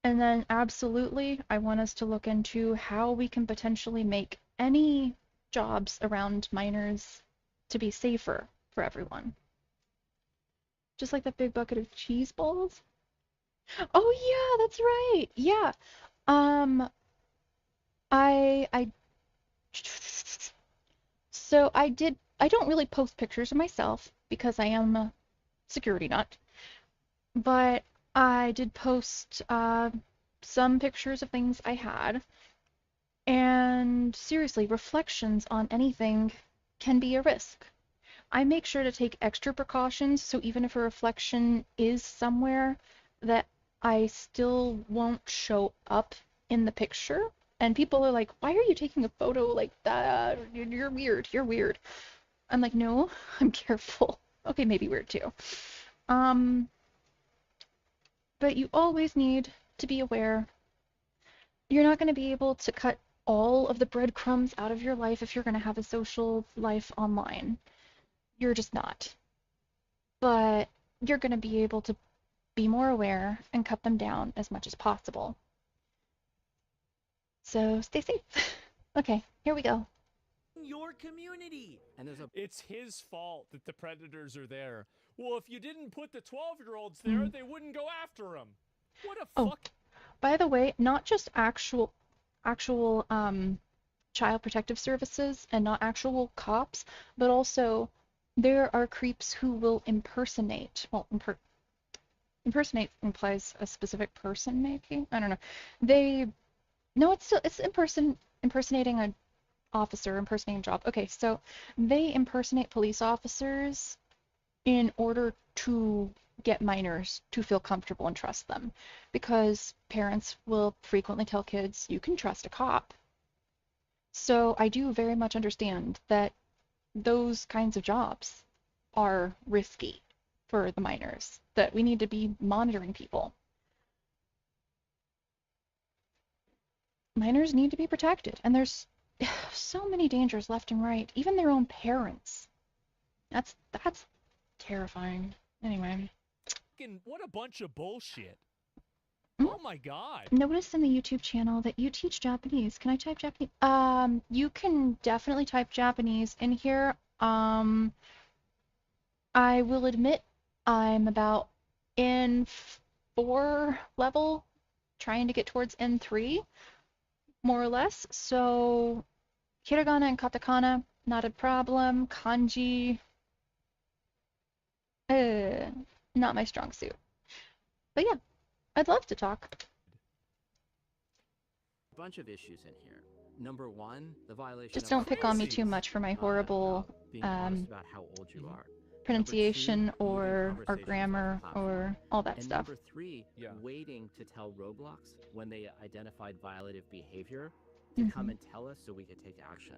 And then absolutely, I want us to look into how we can potentially make any jobs around minors to be safer for everyone. Just like that big bucket of cheese balls. Oh yeah, that's right. Yeah. So I don't really post pictures of myself because I am a security nut, but I did post some pictures of things I had, and seriously, reflections on anything can be a risk. I make sure to take extra precautions, so even if a reflection is somewhere, that I still won't show up in the picture. And people are like, why are you taking a photo like that? You're weird. You're weird. I'm like, no, I'm careful. Okay, maybe weird too. But you always need to be aware. You're not going to be able to cut all of the breadcrumbs out of your life if you're going to have a social life online. You're just not. But you're going to be able to be more aware and cut them down as much as possible. So stay safe. Okay, here we go. Your community. And It's his fault that the predators are there. Well, if you didn't put the 12-year-olds there, they wouldn't go after them. What a fuck. By the way, not just actual Child Protective Services and not actual cops, but also there are creeps who will impersonate. Well, impersonate implies a specific person, maybe? I don't know. It's impersonating an officer, impersonating a job. Okay, so they impersonate police officers in order to get minors to feel comfortable and trust them, because parents will frequently tell kids, you can trust a cop. So I do very much understand that those kinds of jobs are risky for the minors, that we need to be monitoring people. Minors need to be protected, and there's so many dangers left and right, even their own parents. That's terrifying. Anyway. What a bunch of bullshit. Mm-hmm. Oh my god. Notice in the YouTube channel that you teach Japanese. Can I type Japanese? You can definitely type Japanese in here. I will admit I'm about N4 level, trying to get towards N3, more or less. So hiragana and katakana, not a problem. Kanji, not my strong suit. But yeah, I'd love to talk. Bunch of issues in here. Number one, the violation Just of don't our pick on me Crazy. too much for my horrible about being honest about how old you are. pronunciation Number two, or moving conversations grammar off the platform. or all that And stuff. number three, Yeah. waiting to tell Roblox when they identified violative behavior to come and tell us so we could take action.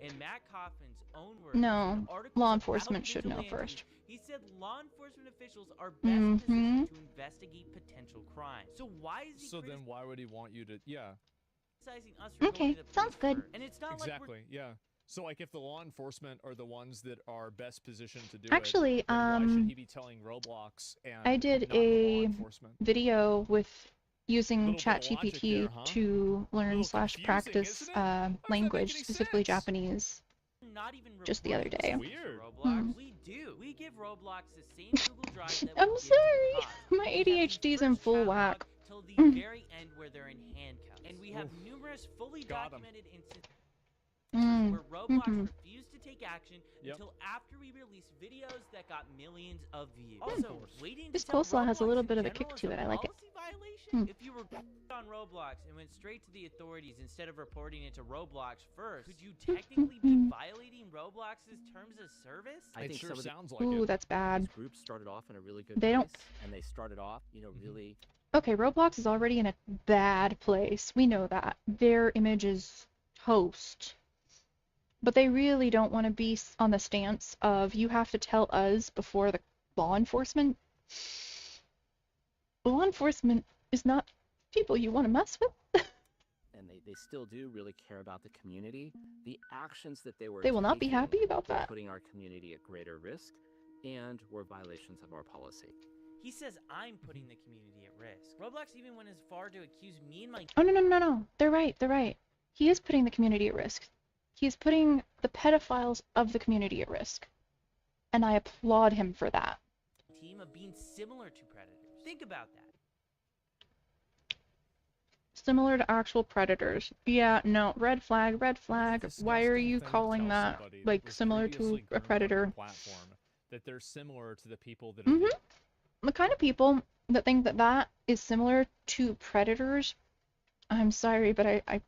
In Matt Coffin's own words, No, in articles law about enforcement should know vigilantes, first. He said law enforcement officials are best positioned to investigate potential crime. So why is he So then why would he want you to, yeah, criticizing us for Okay, going to the sounds police good. first? And it's not like we're exactly, yeah. So like if the law enforcement are the ones that are best positioned to do Actually, it, then why should he be telling Roblox and I did not the law a enforcement? video with using Little bit of logic ChatGPT there, huh? to learn Little slash confusing, practice isn't it? How does that make language, any specifically sense? Japanese. not even Just the other reporting day. this to Weird. Roblox. We do. We give Roblox the same Google Drive that we I'm give to the sorry, cops. my We have the ADHD's in first full chat whack. log till the very end where they're in handcuffs. And we have Oof. numerous fully Got 'em. documented instances Mm. where Roblox Mhm. refused to take action Yep. until after we released videos that got millions of views. Of Also, course. waiting This to tell coleslaw has a Roblox little in bit of a general kick is to it. I like it. policy violation. Hmm. If you were on Roblox and went straight to the authorities instead of reporting it to Roblox first, could you technically be violating Roblox's terms of service? I It think sure some of sounds like Ooh, it. that's bad. these groups started off in a really good They place, don't- and they started off, really. Okay, Roblox is already in a bad place. We know that. Their image is toast. But they really don't want to be on the stance of you have to tell us before the law enforcement. Law enforcement is not people you want to mess with. And they still do really care about the community. The actions that they were They will not be taking happy about were that. putting our community at greater risk and were violations of our policy. He says I'm putting the community at risk. Roblox even went as far to accuse me and my Oh, no. They're right. He is putting the community at risk. He is putting the pedophiles of the community at risk. And I applaud him for that. team of being similar to predators. Think about that. Similar to actual predators. Yeah, no, red flag. What a Why are disgusting you thing to calling tell that, somebody like, was similar to previously a groomed on your predator? platform, that they're similar to the people that are Mm-hmm. The kind of people that think that that is similar to predators, I'm sorry, but I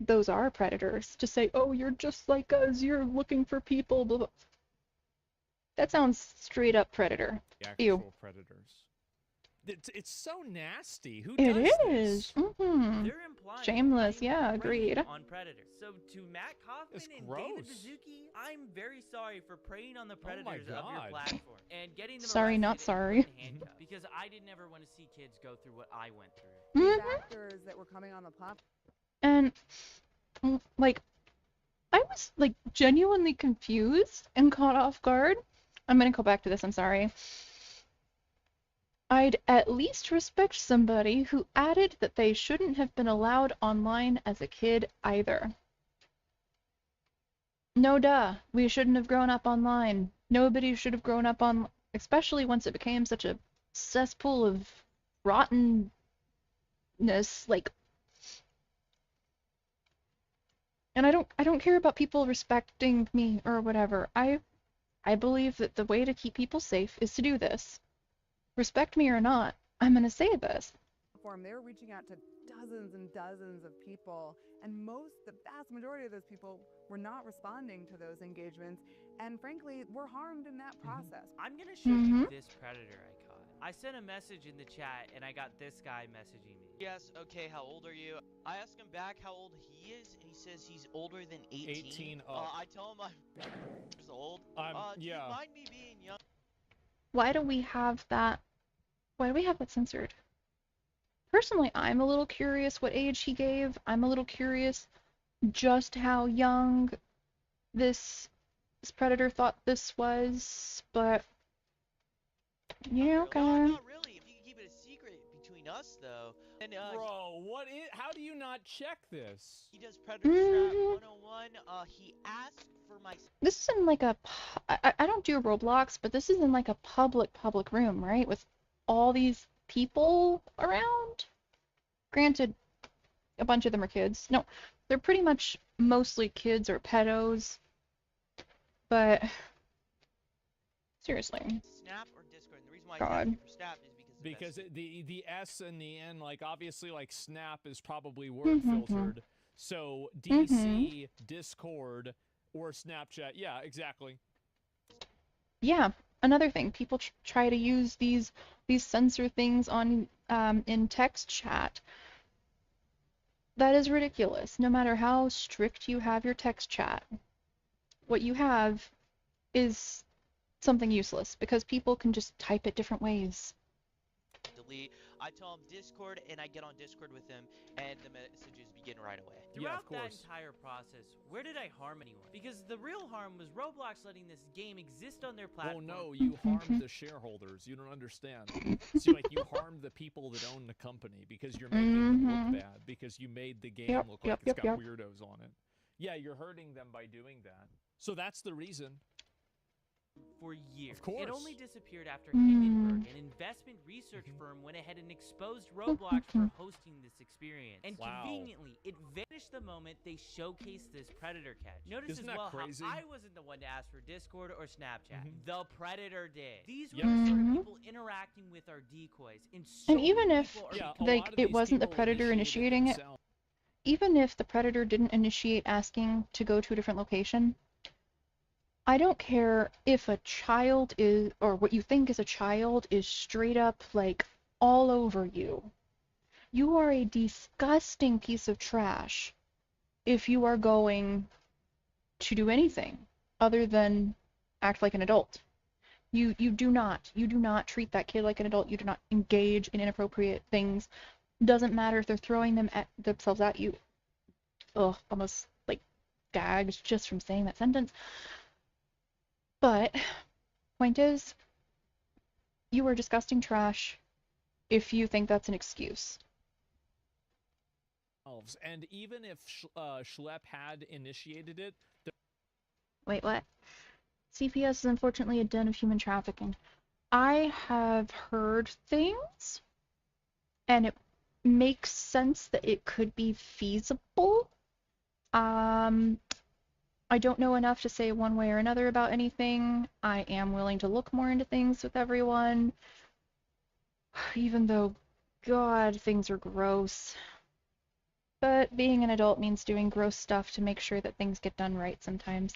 those are predators. To say, oh, you're just like us, you're looking for people, blah, blah. That sounds straight up predator. the Ew. actual predators. It's so nasty. Who It does is. this? Mm-hmm. They're implying Shameless, I'm yeah, preying agreed. on predators. So to Matt Kaufman It's and David gross. Baszucki, I'm very sorry for preying on the Oh my predators of your God. platform and getting them Sorry, not arrested and sorry. put in handcuffs, because I did never want to see kids go through what I went through. These Mhm. actors that were coming on the platform. And like, I was like genuinely confused and caught off guard. I'm gonna go back to this, I'm sorry. I'd at least respect somebody who added that they shouldn't have been allowed online as a kid either. No duh, we shouldn't have grown up online. Nobody should have grown up on, especially once it became such a cesspool of rottenness, like. And I don't care about people respecting me or whatever. I believe that the way to keep people safe is to do this. Respect me or not, I'm gonna say this. They were reaching out to dozens and dozens of people, and the vast majority of those people were not responding to those engagements, and frankly, were harmed in that process. I'm gonna show you this predator I caught. I sent a message in the chat and I got this guy messaging me. Yes, okay, how old are you? I asked him back how old he is, and he says he's older than 18. 18 up. I tell him I'm years old. Do yeah. you mind me being young? Why do we have that? Why do we have that censored? Personally, I'm a little curious what age he gave. I'm a little curious just how young this predator thought this was, but yeah, Well, okay. not really. If you can keep it a secret between us, though, And Bro, how do you not check this? he does Predator Trap 101. He asked for my. This is in like a, I don't do Roblox, but this is in like a public room, right? With all these people around. Granted, a bunch of them are kids. No, they're pretty much mostly kids or pedos. But seriously. Snap or Discord. And the reason why God. he's asking for Snap is because The S and the N, like obviously like Snap is probably word filtered. So DC, Discord, or Snapchat. Yeah, exactly. Yeah, another thing, people try to use these censor things on in text chat. That is ridiculous. No matter how strict you have your text chat, what you have is something useless because people can just type it different ways. delete. I tell him Discord, and I get on Discord with him, and the messages begin right away. Throughout Yeah, of that course. entire process, where did I harm anyone? Because the real harm was Roblox letting this game exist on their Oh platform. no, you harmed the shareholders. You don't understand. So like you harmed the people that own the company because you're making them look bad because you made the game look like it's got weirdos on it. Yeah, you're hurting them by doing that. So that's the reason. For years. Of course. It only disappeared after Hindenburg, an investment research firm, went ahead and exposed Roblox for hosting this experience. And Wow. conveniently, it vanished the moment they showcased this Predator catch. Notice Isn't as that well crazy? how I wasn't the one to ask for Discord or Snapchat. The Predator did. These were Yep. the sort of people interacting with our decoys. And, so And even many if, people are Yeah, a becoming- like, lot of it these wasn't the people Predator initiating it, themselves. even if the Predator didn't initiate asking to go to a different location, I don't care if a child is, or what you think is a child is straight up, like, all over you. You are a disgusting piece of trash if you are going to do anything other than act like an adult. You do not treat that kid like an adult. You do not engage in inappropriate things. Doesn't matter if they're throwing themselves at you. Ugh, almost like gagged just from saying that sentence. But point is, you are disgusting trash if you think that's an excuse. And even if Schlep had initiated it, Wait, what? CPS is unfortunately a den of human trafficking. I have heard things, and it makes sense that it could be feasible. I don't know enough to say one way or another about anything. I am willing to look more into things with everyone, even though, God, things are gross. But being an adult means doing gross stuff to make sure that things get done right sometimes.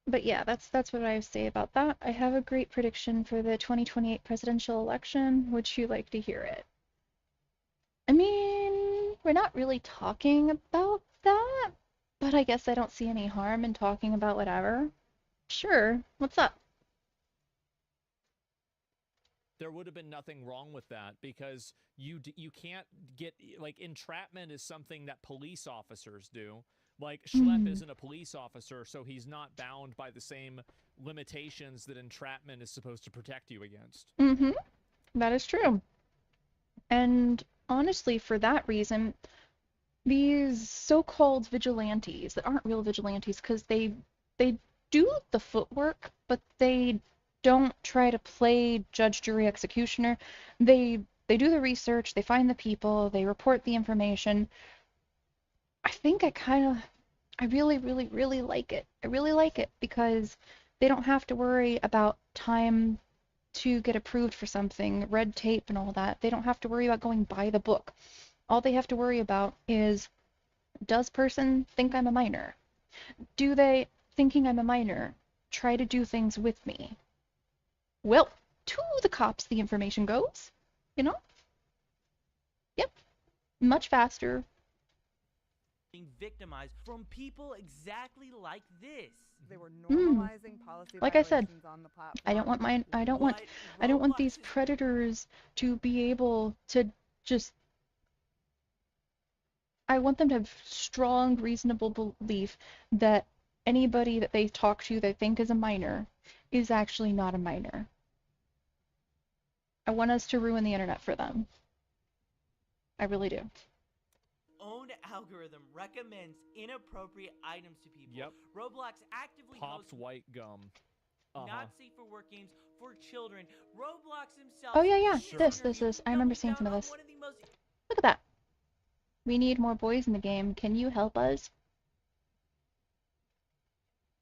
But yeah, that's what I have to say about that. I have a great prediction for the 2028 presidential election. Would you like to hear it? I mean, we're not really talking about that, but I guess I don't see any harm in talking about whatever. Sure, what's up? there would have been nothing wrong with that because you can't get, like, entrapment is something that police officers do. Like, Schlep isn't a police officer, so he's not bound by the same limitations that entrapment is supposed to protect you against. That is true. And honestly, for that reason, these so-called vigilantes that aren't real vigilantes because they do the footwork, but they don't try to play judge, jury, executioner. They do the research, they find the people, they report the information. I think I really, really, really like it. I really like it because they don't have to worry about time to get approved for something, red tape and all that. They don't have to worry about going by the book. All they have to worry about is, does person think I'm a minor? Do they, thinking I'm a minor, try to do things with me? Well, to the cops the information goes, you know? Yep. Much faster. Being victimized from people exactly like this. They were normalizing policy Like I said, violations on the platform. I don't want these predators to be able to just, I want them to have strong, reasonable belief that anybody that they talk to they think is a minor is actually not a minor. I want us to ruin the internet for them. I really do. Own algorithm recommends inappropriate items to people. Yep. Roblox actively Popped hosts white gum. not safe for work games for children. Roblox themselves. Oh, yeah. Sure. This. I remember seeing some of this. Look at that. We need more boys in the game. Can you help us?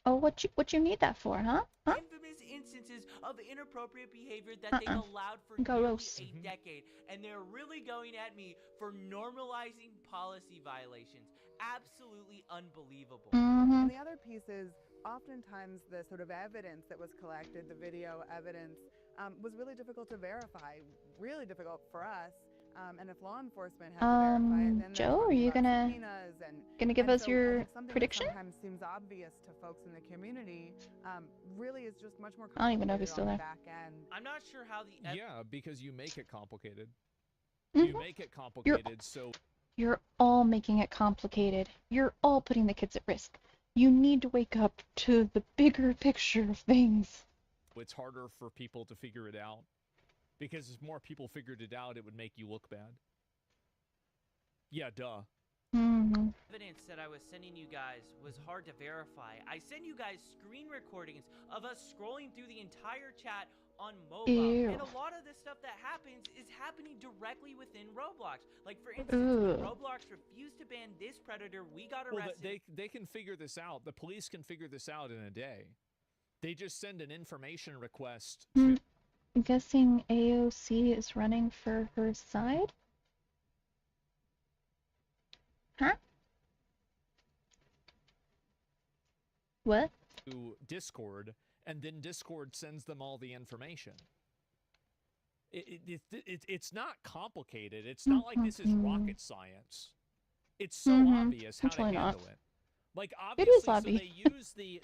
Oh, what you need that for, huh? Infamous instances of inappropriate behavior that they've allowed for Gross. nearly a decade, and they're really going at me for normalizing policy violations. Absolutely unbelievable. And the other piece is oftentimes the sort of evidence that was collected, the video evidence, was really difficult to verify, really difficult for us. And if law enforcement had to verify it, then Joe, are you gonna give us your prediction? That sometimes seems obvious to folks in the community, really is just much more complicated. I don't even know if he's still there. Back end. I'm not sure how the Yeah, because you make it complicated. Mhm. You make it complicated, so You're all making it complicated. You're all putting the kids at risk. You need to wake up to the bigger picture of things. it's harder for people to figure it out. Because if more people figured it out, it would make you look bad. Yeah, duh. Evidence that I was sending you guys was hard to verify. I sent you guys screen recordings of us scrolling through the entire chat on mobile. Ew. And a lot of the stuff that happens is happening directly within Roblox. Like, for instance, when Roblox refused to ban this predator, we got arrested. Well, they can figure this out. The police can figure this out in a day. They just send an information request to... I'm guessing AOC is running for her side? Huh? What? To Discord, and then Discord sends them all the information. It's not complicated. It's not like this is rocket science. It's so obvious how to handle it. Like, obviously, so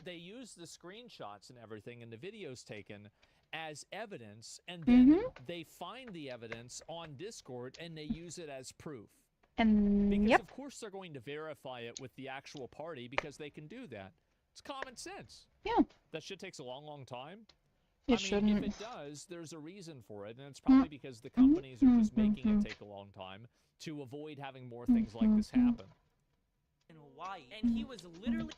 they use the screenshots and everything and the videos taken as evidence, and then they find the evidence on Discord and they use it as proof. And because of course they're going to verify it with the actual party because they can do that. It's common sense. Yeah. That shit takes a long time. It I mean, shouldn't. if it does, there's a reason for it, and it's probably because the companies are just making it take a long time to avoid having more things like this happen. In Hawaii, and he was literally...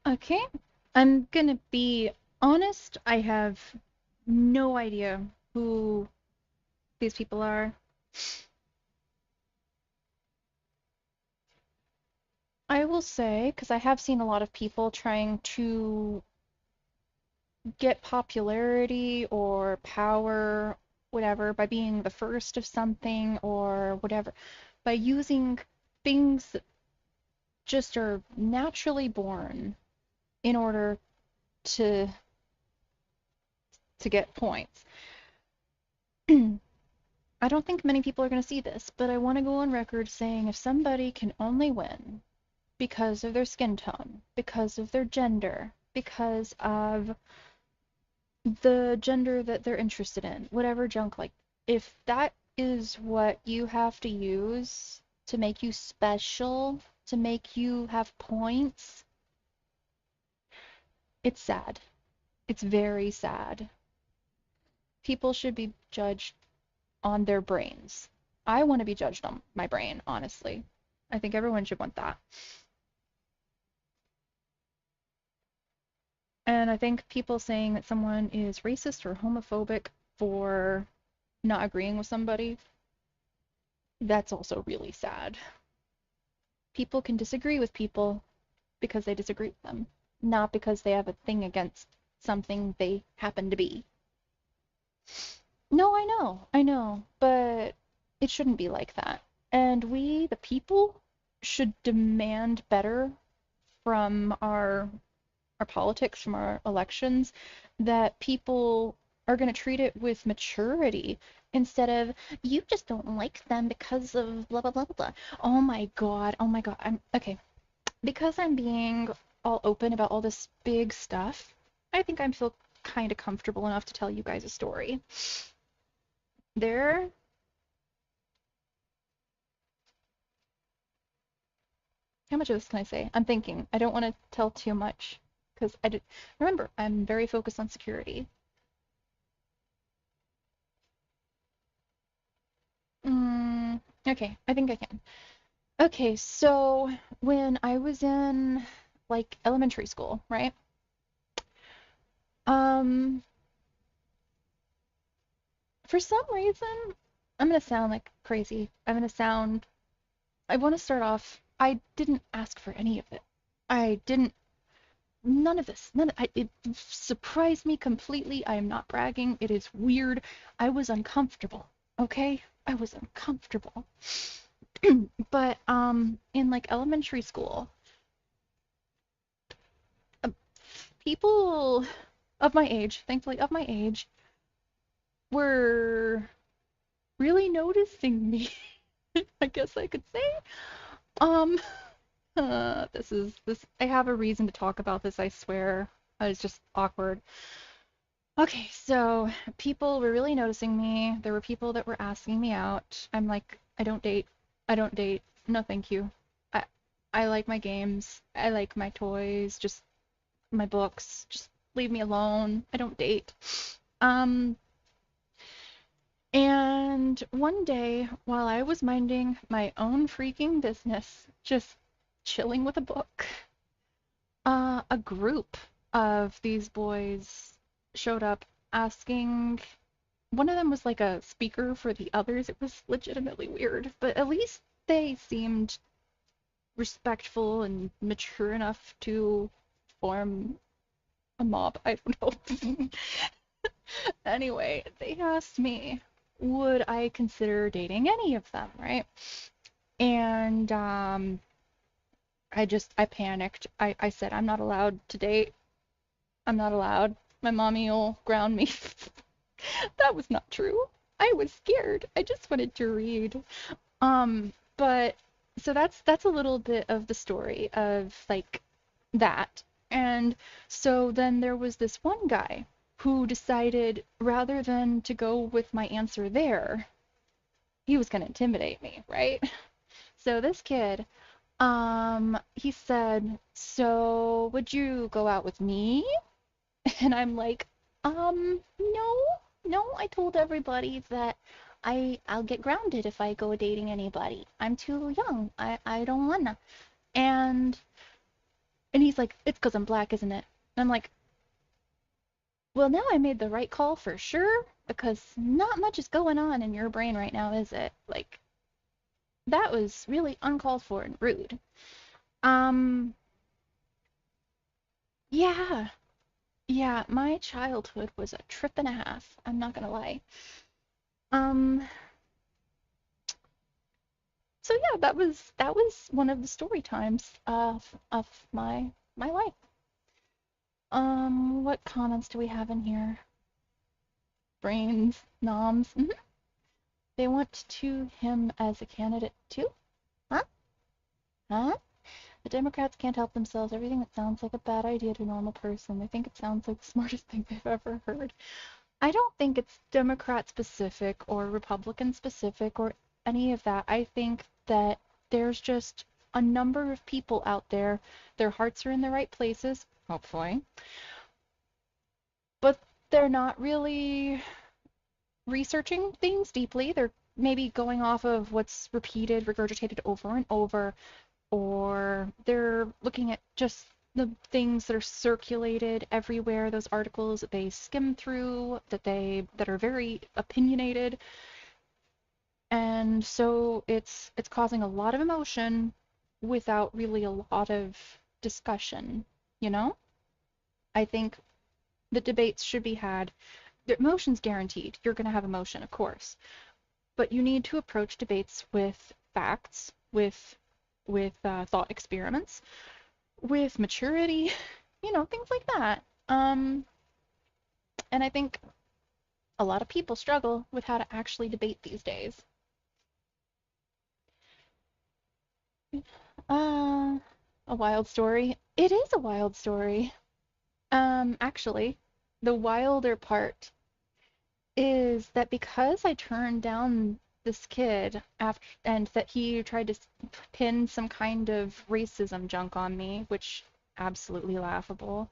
Okay, I'm gonna be honest, I have no idea who these people are. I will say, because I have seen a lot of people trying to get popularity or power, whatever, by being the first of something or whatever, by using things that just are naturally born in order to get points. I don't think many people are going to see this, but I want to go on record saying if somebody can only win because of their skin tone, because of their gender, because of the gender that they're interested in, whatever junk, like, if that is what you have to use to make you special, to make you have points, it's sad. It's very sad. People should be judged on their brains. I want to be judged on my brain, honestly. I think everyone should want that. And I think people saying that someone is racist or homophobic for not agreeing with somebody, that's also really sad. People can disagree with people because they disagree with them, not because they have a thing against something they happen to be. No, I know, but it shouldn't be like that. And we, the people, should demand better from our politics, from our elections, that people are going to treat it with maturity instead of, you just don't like them because of blah, blah, blah, blah, blah. Oh my God. Oh my God. Okay. Because I'm being all open about all this big stuff, I think I feel kind of comfortable enough to tell you guys a story. There. How much of this can I say? I'm thinking. I don't want to tell too much because remember, I'm very focused on security. Okay, I think I can. Okay, so when I was in like elementary school, right? For some reason, I'm gonna sound like crazy. I want to start off, I didn't ask for any of it. I didn't, none of this. It surprised me completely. I am not bragging. It is weird. I was uncomfortable, okay? I was uncomfortable. But in like elementary school, people of my age, thankfully of my age, were really noticing me. I guess I could say. I have a reason to talk about this, I swear. It's just awkward. Okay, so people were really noticing me. There were people that were asking me out. I'm like, I don't date. I don't date. No, thank you. I like my games. I like my toys, just my books. Just leave me alone. I don't date. And one day, while I was minding my own freaking business, just chilling with a book, a group of these boys showed up asking. One of them was like a speaker for the others. It was legitimately weird, but at least they seemed respectful and mature enough to form a mob. I don't know. Anyway, they asked me, would I consider dating any of them, right? And I panicked. I said, I'm not allowed to date. I'm not allowed. My mommy will ground me. That was not true. I was scared. I just wanted to read. But so that's a little bit of the story of like that. And so then there was this one guy who decided rather than to go with my answer there, he was going to intimidate me, right? So this kid, he said, "So would you go out with me?" And I'm like, no, I told everybody that I'll get grounded if I go dating anybody. I'm too young. I don't wanna. And he's like, it's 'cause I'm black, isn't it? And I'm like, well, now I made the right call for sure, because not much is going on in your brain right now, is it? Like, that was really uncalled for and rude. Yeah, yeah, my childhood was a trip and a half. I'm not gonna lie. So yeah, that was one of the story times of my life. What comments do we have in here? Brains, noms. They want to him as a candidate too? Huh? Huh? The Democrats can't help themselves. Everything that sounds like a bad idea to a normal person, they think it sounds like the smartest thing they've ever heard. I don't think it's Democrat specific or Republican specific or any of that. I think that there's just a number of people out there, their hearts are in the right places, hopefully, but they're not really researching things deeply. They're maybe going off of what's repeated, regurgitated over and over, or they're looking at just the things that are circulated everywhere, those articles that they skim through, that are very opinionated. And so it's causing a lot of emotion without really a lot of discussion, you know? I think the debates should be had. The emotion's guaranteed. You're going to have emotion, of course. But you need to approach debates with facts, with thought experiments, with maturity, things like that. And I think a lot of people struggle with how to actually debate these days. A wild story. It is a wild story. Actually, the wilder part is that because I turned down this kid after, and that he tried to pin some kind of racism junk on me, which absolutely laughable.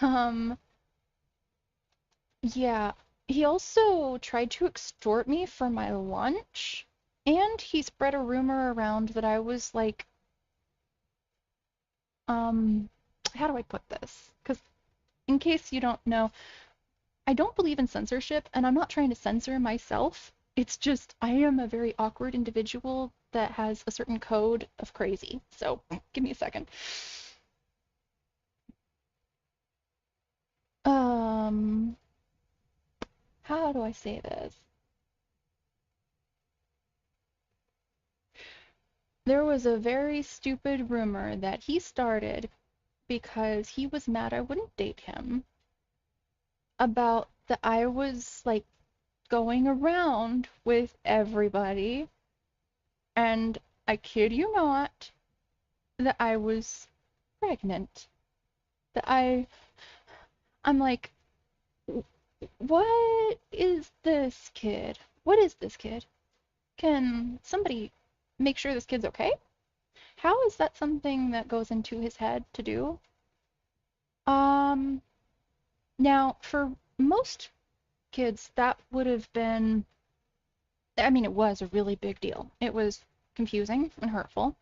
Um, yeah, he also tried to extort me for my lunch, and he spread a rumor around that I was like, how do I put this? Because in case you don't know, I don't believe in censorship, and I'm not trying to censor myself. It's just I am a very awkward individual that has a certain code of crazy. So give me a second. How do I say this? There was a very stupid rumor that he started because he was mad I wouldn't date him about that I was like going around with everybody, and I kid you not, that I was pregnant. That I'm like, what is this kid? What is this kid? Can somebody make sure this kid's okay? How is that something that goes into his head to do? Now, for most kids, that would have been, I mean, it was a really big deal. It was confusing and hurtful.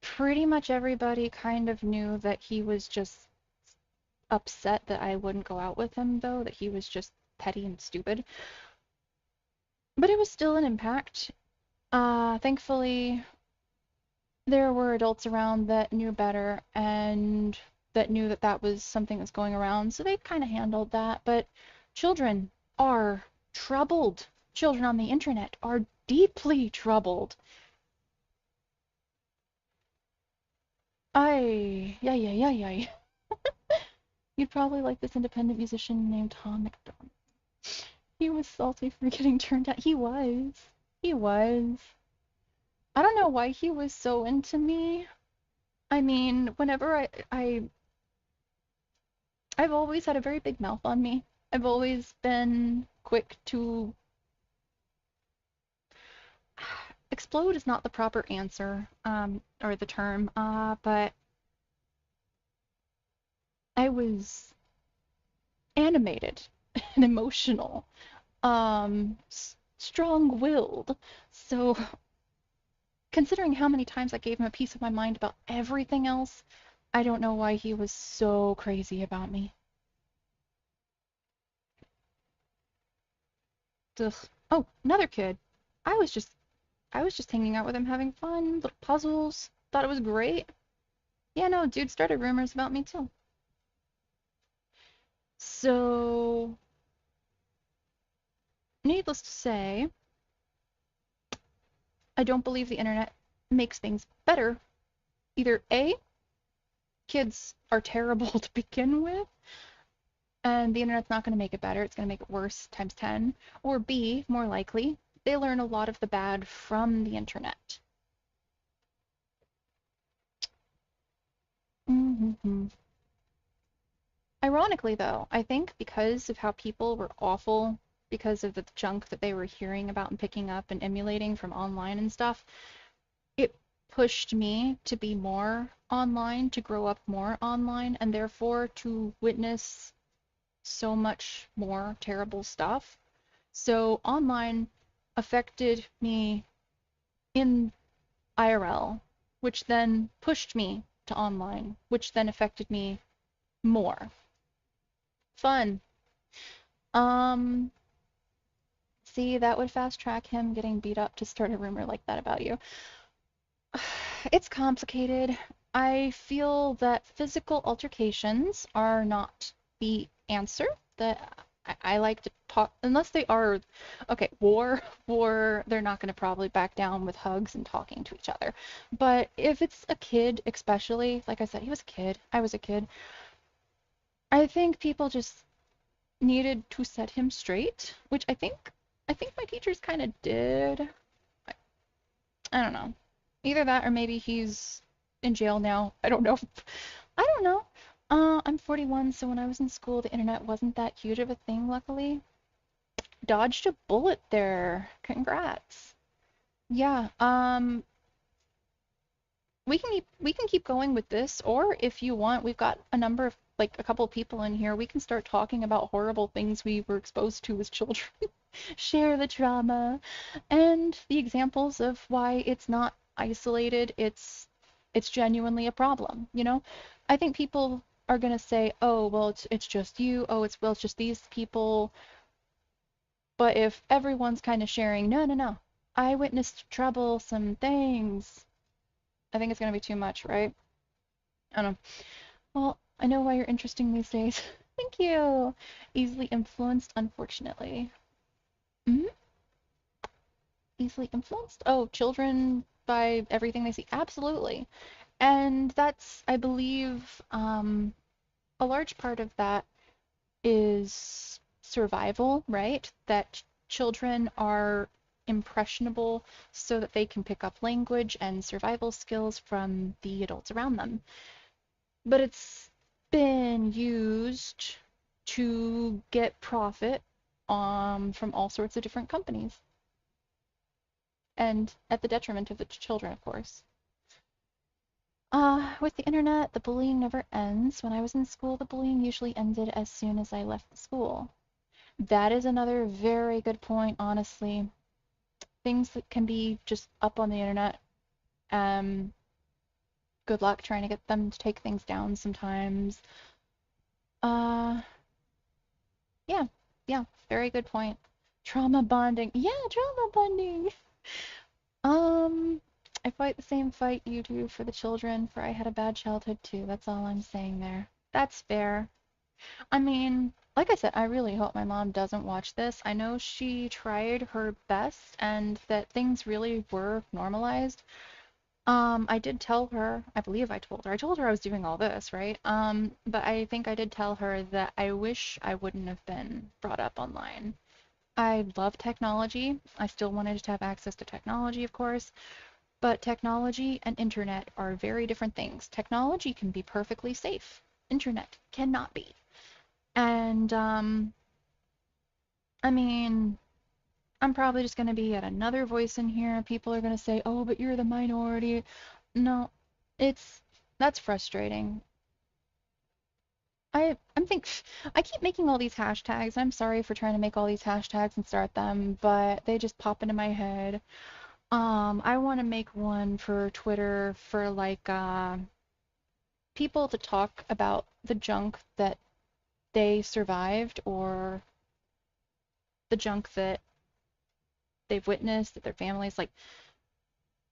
Pretty much everybody kind of knew that he was just upset that I wouldn't go out with him, though, that he was just petty and stupid. But it was still an impact. Thankfully, there were adults around that knew better and that knew that that was something that's going around, so they kind of handled that. But children are troubled. Children on the internet are deeply troubled. Yeah. You'd probably like this independent musician named Tom McDonald. He was salty for getting turned down. He was. He was. I don't know why he was so into me. I mean, whenever I've always had a very big mouth on me. I've always been quick to explode is not the proper answer, or the term, but I was animated and emotional, strong-willed. So considering how many times I gave him a piece of my mind about everything else, I don't know why he was so crazy about me. Ugh. Oh, another kid. I was just hanging out with him, having fun, little puzzles. Thought it was great. Yeah, no, dude started rumors about me too. So, needless to say, I don't believe the internet makes things better. Either A, kids are terrible to begin with, and the internet's not going to make it better, it's going to make it worse times 10. Or B, more likely, they learn a lot of the bad from the internet. Ironically, though, I think because of how people were awful, because of the junk that they were hearing about and picking up and emulating from online and stuff, it pushed me to be more online, to grow up more online, and therefore to witness so much more terrible stuff. So online affected me in IRL, which then pushed me to online, which then affected me more. Fun. See, that would fast track him getting beat up to start a rumor like that about you. It's complicated. I feel that physical altercations are not the answer. That I like to talk, unless they are, okay, war, they're not going to probably back down with hugs and talking to each other. But if it's a kid, especially, like I said, he was a kid, I was a kid, I think people just needed to set him straight, which I think my teachers kind of did. I don't know. Either that or maybe he's in jail now. I don't know. I don't know. I'm 41, so when I was in school, the internet wasn't that huge of a thing, luckily. Dodged a bullet there. Congrats. Yeah, we can keep going with this, or if you want, we've got a number of like a couple of people in here. We can start talking about horrible things we were exposed to as children. Share the trauma and the examples of why it's not isolated, it's genuinely a problem, you know? I think people are gonna say, "Oh, well, it's just you. Oh, it's just these people." But if everyone's kind of sharing, no, no, no, I witnessed troublesome things, I think it's gonna be too much, right? I don't know. Well, I know why you're interesting these days. Thank you. Easily influenced, unfortunately. Hmm. Easily influenced? Oh, children by everything they see. Absolutely. And that's, I believe, a large part of that is survival, right? That children are impressionable so that they can pick up language and survival skills from the adults around them. But it's been used to get profit from all sorts of different companies. And at the detriment of the children, of course. With the internet, the bullying never ends. When I was in school, the bullying usually ended as soon as I left the school. That is another very good point, honestly. Things that can be just up on the internet. Good luck trying to get them to take things down sometimes. Yeah, yeah, very good point. Trauma bonding. Yeah, trauma bonding. I fight the same fight you do for the children, for I had a bad childhood too. That's all I'm saying there. That's fair. I mean, like I said, I really hope my mom doesn't watch this. I know she tried her best and that things really were normalized. I did tell her, I believe I told her I was doing all this, right? But I think I did tell her that I wish I wouldn't have been brought up online. I love technology. I still wanted to have access to technology, of course, but technology and internet are very different things. Technology can be perfectly safe. Internet cannot be. And, I mean, I'm probably just going to be yet another voice in here. People are going to say, oh, but you're the minority. No, that's frustrating. I keep making all these hashtags. I'm sorry for trying to make all these hashtags and start them, but they just pop into my head. I want to make one for Twitter for like people to talk about the junk that they survived or the junk that they've witnessed, that their families like,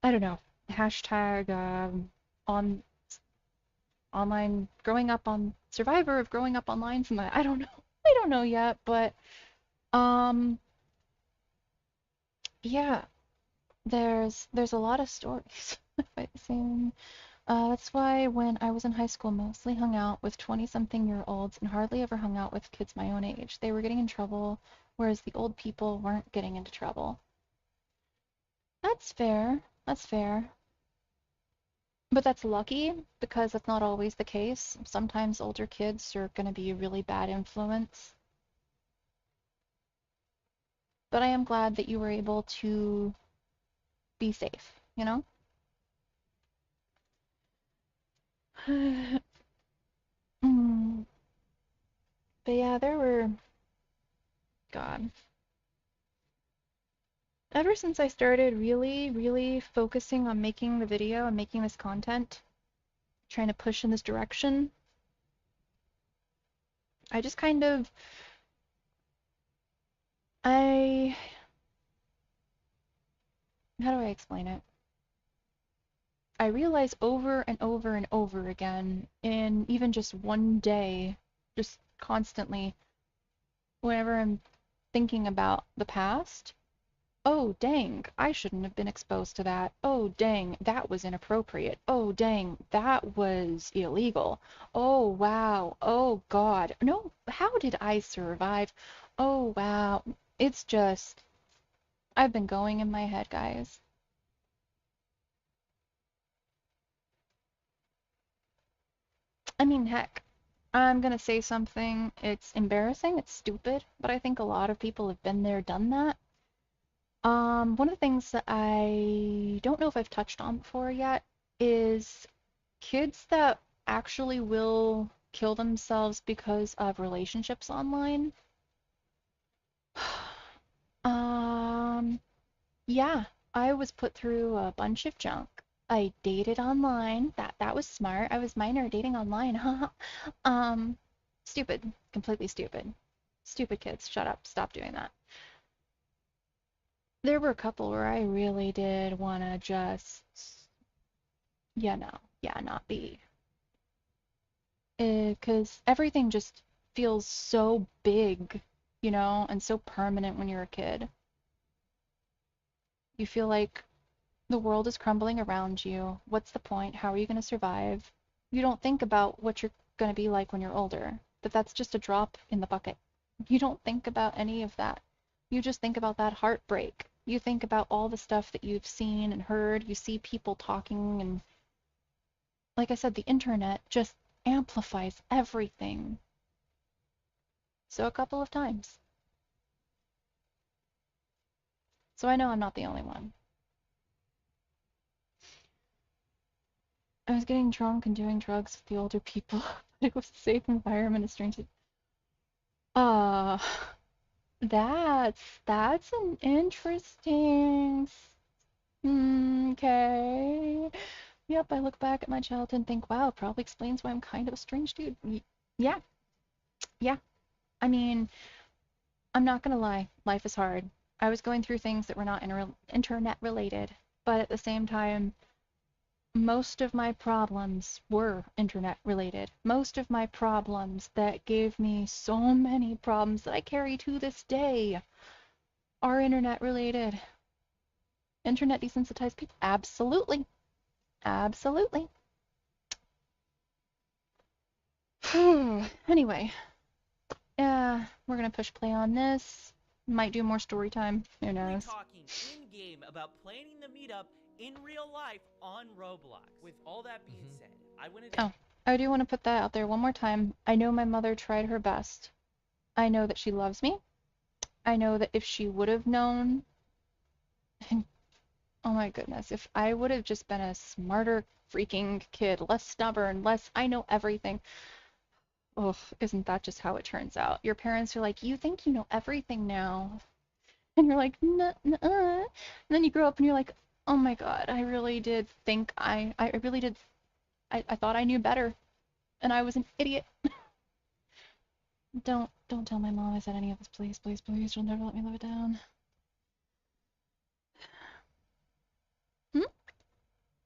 I don't know, hashtag on online growing up on survivor of growing up online from I don't know. I don't know yet, but yeah, there's a lot of stories. That's why when I was in high school, mostly hung out with 20-something-year-olds and hardly ever hung out with kids my own age. They were getting in trouble, whereas the old people weren't getting into trouble. That's fair. That's fair. But that's lucky, because that's not always the case. Sometimes older kids are going to be a really bad influence. But I am glad that you were able to be safe, you know? Mm. But yeah, God. Ever since I started really, really focusing on making the video and making this content, trying to push in this direction, I just kind of, how do I explain it? I realize over and over and over again, in even just one day, just constantly, whenever I'm thinking about the past, oh dang, I shouldn't have been exposed to that. Oh dang, that was inappropriate. Oh dang, that was illegal. Oh wow. Oh God. No, how did I survive? Oh wow. It's just, I've been going in my head, guys. I mean, heck, I'm gonna say something. It's embarrassing, it's stupid, but I think a lot of people have been there, done that. One of the things that I don't know if I've touched on before yet is kids that actually will kill themselves because of relationships online. Yeah, I was put through a bunch of junk. I dated online. That was smart. I was minor dating online. Um, stupid. Completely stupid. Stupid kids. Shut up. Stop doing that. There were a couple where I really did want to just, not be. Because everything just feels so big, and so permanent when you're a kid. You feel like the world is crumbling around you. What's the point? How are you going to survive? You don't think about what you're going to be like when you're older, that that's just a drop in the bucket. You don't think about any of that. You just think about that heartbreak. You think about all the stuff that you've seen and heard. You see people talking, and like I said, the internet just amplifies everything. So a couple of times. So I know I'm not the only one. I was getting drunk and doing drugs with the older people. It was a safe environment, a strange. Uh, that's an interesting. Okay. Yep, I look back at my childhood and think, wow, probably explains why I'm kind of a strange dude. Yeah, yeah. I mean, I'm not gonna lie, life is hard. I was going through things that were not internet related, but at the same time, most of my problems were internet related. Most of my problems that gave me so many problems that I carry to this day are internet related. Internet desensitized people? Absolutely. Absolutely. Anyway, we're gonna push play on this. Might do more story time. Who knows? Talking in game about planning the meetup in real life on Roblox. With all that being said, I wanted to. Oh, I do want to put that out there one more time. I know my mother tried her best. I know that she loves me. I know that if she would have known, oh my goodness, if I would have just been a smarter freaking kid, less stubborn, less I know everything. Oh, isn't that just how it turns out? Your parents are like, you think you know everything now. And you're like, nah, nah. And then you grow up and you're like, oh my God, I really did think I really did, I thought I knew better. And I was an idiot. Don't tell my mom I said any of this, please, please, please. She'll never let me live it down.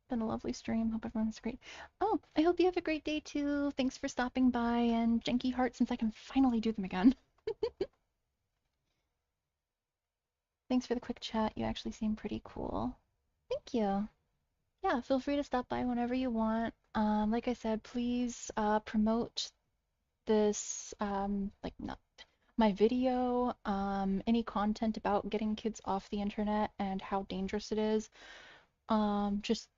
Been a lovely stream. Hope everyone's great. Oh, I hope you have a great day too. Thanks for stopping by, and janky heart since I can finally do them again. Thanks for the quick chat. You actually seem pretty cool. Thank you. Yeah, feel free to stop by whenever you want. Like I said, please promote this like not my video, any content about getting kids off the internet and how dangerous it is. Just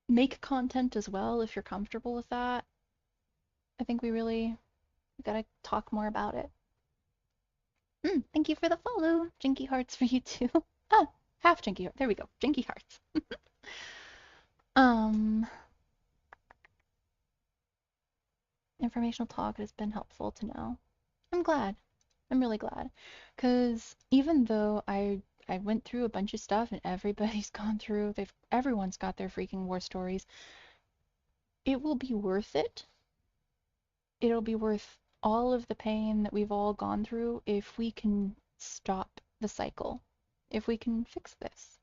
make content as well if you're comfortable with that. I think we really gotta talk more about it. Thank you for the follow. Jinky hearts for you too. Ah, half jinky heart. There we go. Jinky hearts. Informational talk has been helpful to know. I'm glad. I'm really glad. Because even though I went through a bunch of stuff and everybody's gone through, everyone's got their freaking war stories. It will be worth it. It'll be worth all of the pain that we've all gone through if we can stop the cycle. If we can fix this.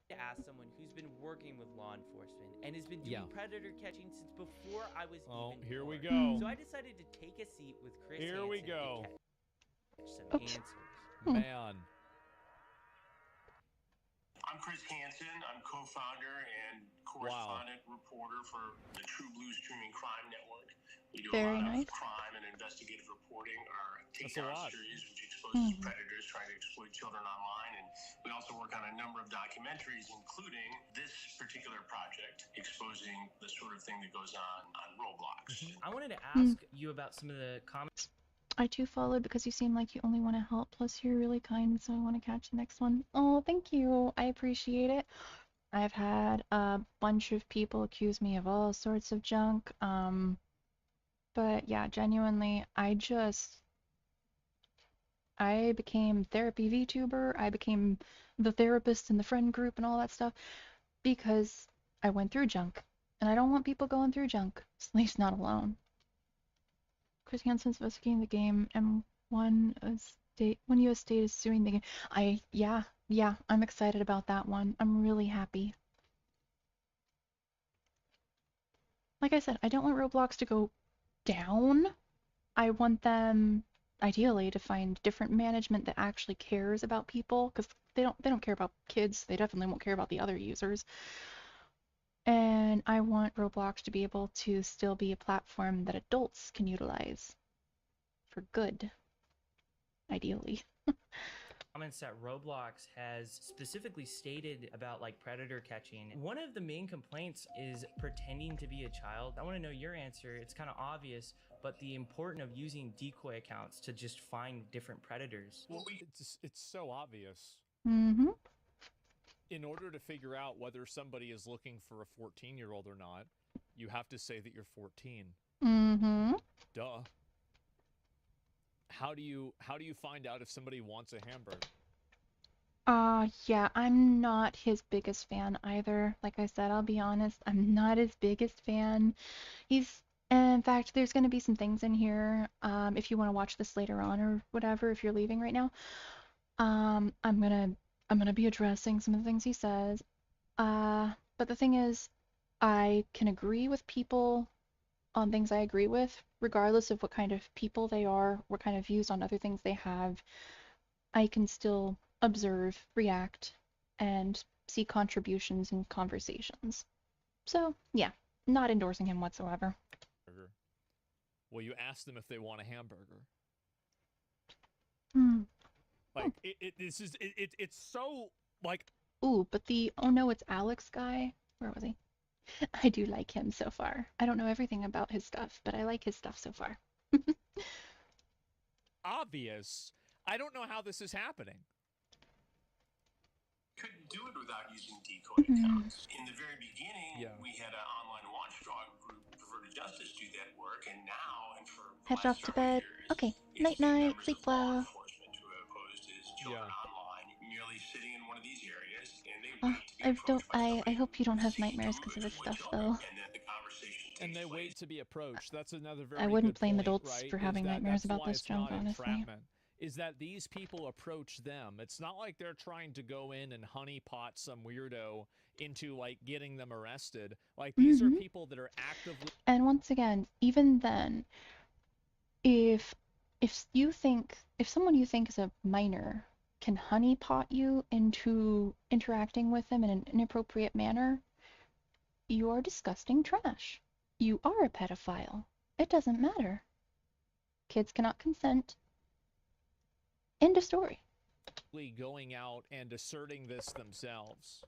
To ask someone who's been working with law enforcement and has been doing predator catching since before I was even here we born. go. So I decided to take a seat with Chris Here we Hansen go. some Oops. answers. Man. I'm Chris Hansen. I'm co-founder and correspondent reporter for the True Blue Streaming Crime Network. We do Very a lot nice. of crime and investigative reporting. Our That's a Takedown lot. series, which exposes Mhm. predators trying to exploit children online. And we also work on a number of documentaries, including this particular project, exposing the sort of thing that goes on Roblox. I wanted to ask you about some of the comments. I too followed because you seem like you only want to help, plus you're really kind, so I want to catch the next one. Oh, thank you. I appreciate it. I've had a bunch of people accuse me of all sorts of junk. But yeah, genuinely, I became therapy VTuber. I became the therapist in the friend group and all that stuff because I went through junk. And I don't want people going through junk, at least not alone. Chris Hansen's investigating the game, and when US State is suing the game. Yeah, I'm excited about that one. I'm really happy. Like I said, I don't want Roblox to go down. I want them, ideally, to find different management that actually cares about people, because they don't care about kids. They definitely won't care about the other users. And I want Roblox to be able to still be a platform that adults can utilize for good, ideally. Comments that Roblox has specifically stated about like predator catching. One of the main complaints is pretending to be a child. I want to know your answer. It's kind of obvious, but the importance of using decoy accounts to just find different predators. Well, it's so obvious. Mm-hmm. In order to figure out whether somebody is looking for a 14-year-old or not, you have to say that you're 14. Mm-hmm. Duh. How do you find out if somebody wants a hamburger? Yeah, I'm not his biggest fan either. Like I said, I'll be honest, I'm not his biggest fan. In fact, there's going to be some things in here, if you want to watch this later on or whatever, if you're leaving right now. I'm gonna be addressing some of the things he says. But the thing is, I can agree with people on things I agree with, regardless of what kind of people they are, what kind of views on other things they have. I can still observe, react, and see contributions and conversations. So, yeah, not endorsing him whatsoever. Well, you ask them if they want a hamburger. Hmm. Like, it's so, like... Ooh, but oh no, it's Alex guy. Where was he? I do like him so far. I don't know everything about his stuff, but I like his stuff so far. Obvious. I don't know how this is happening. Couldn't do it without using decoy accounts. In the very beginning, we had an online watchdog group, Perverted Justice, do that work, and now, and for the Head off last to several bed. years, Okay, it's night night, members sleep of law well. enforcement who are opposed as children online, merely sitting in one of these areas, and they Oh, wait to be approached by somebody. I hope you don't have nightmares because of this stuff, though. And then the conversation takes And they place. wait to be approached. That's another very I wouldn't good blame point, adults right? for having nightmares about this junk, honestly. Entrapment. Is that these people approach them. It's not like they're trying to go in and honeypot some weirdo into, like, getting them arrested. Like, these are people that are actively... And once again, even then, if someone you think is a minor can honeypot you into interacting with them in an inappropriate manner, you are disgusting trash. You are a pedophile. It doesn't matter. Kids cannot consent. End of story. Going out and asserting this themselves.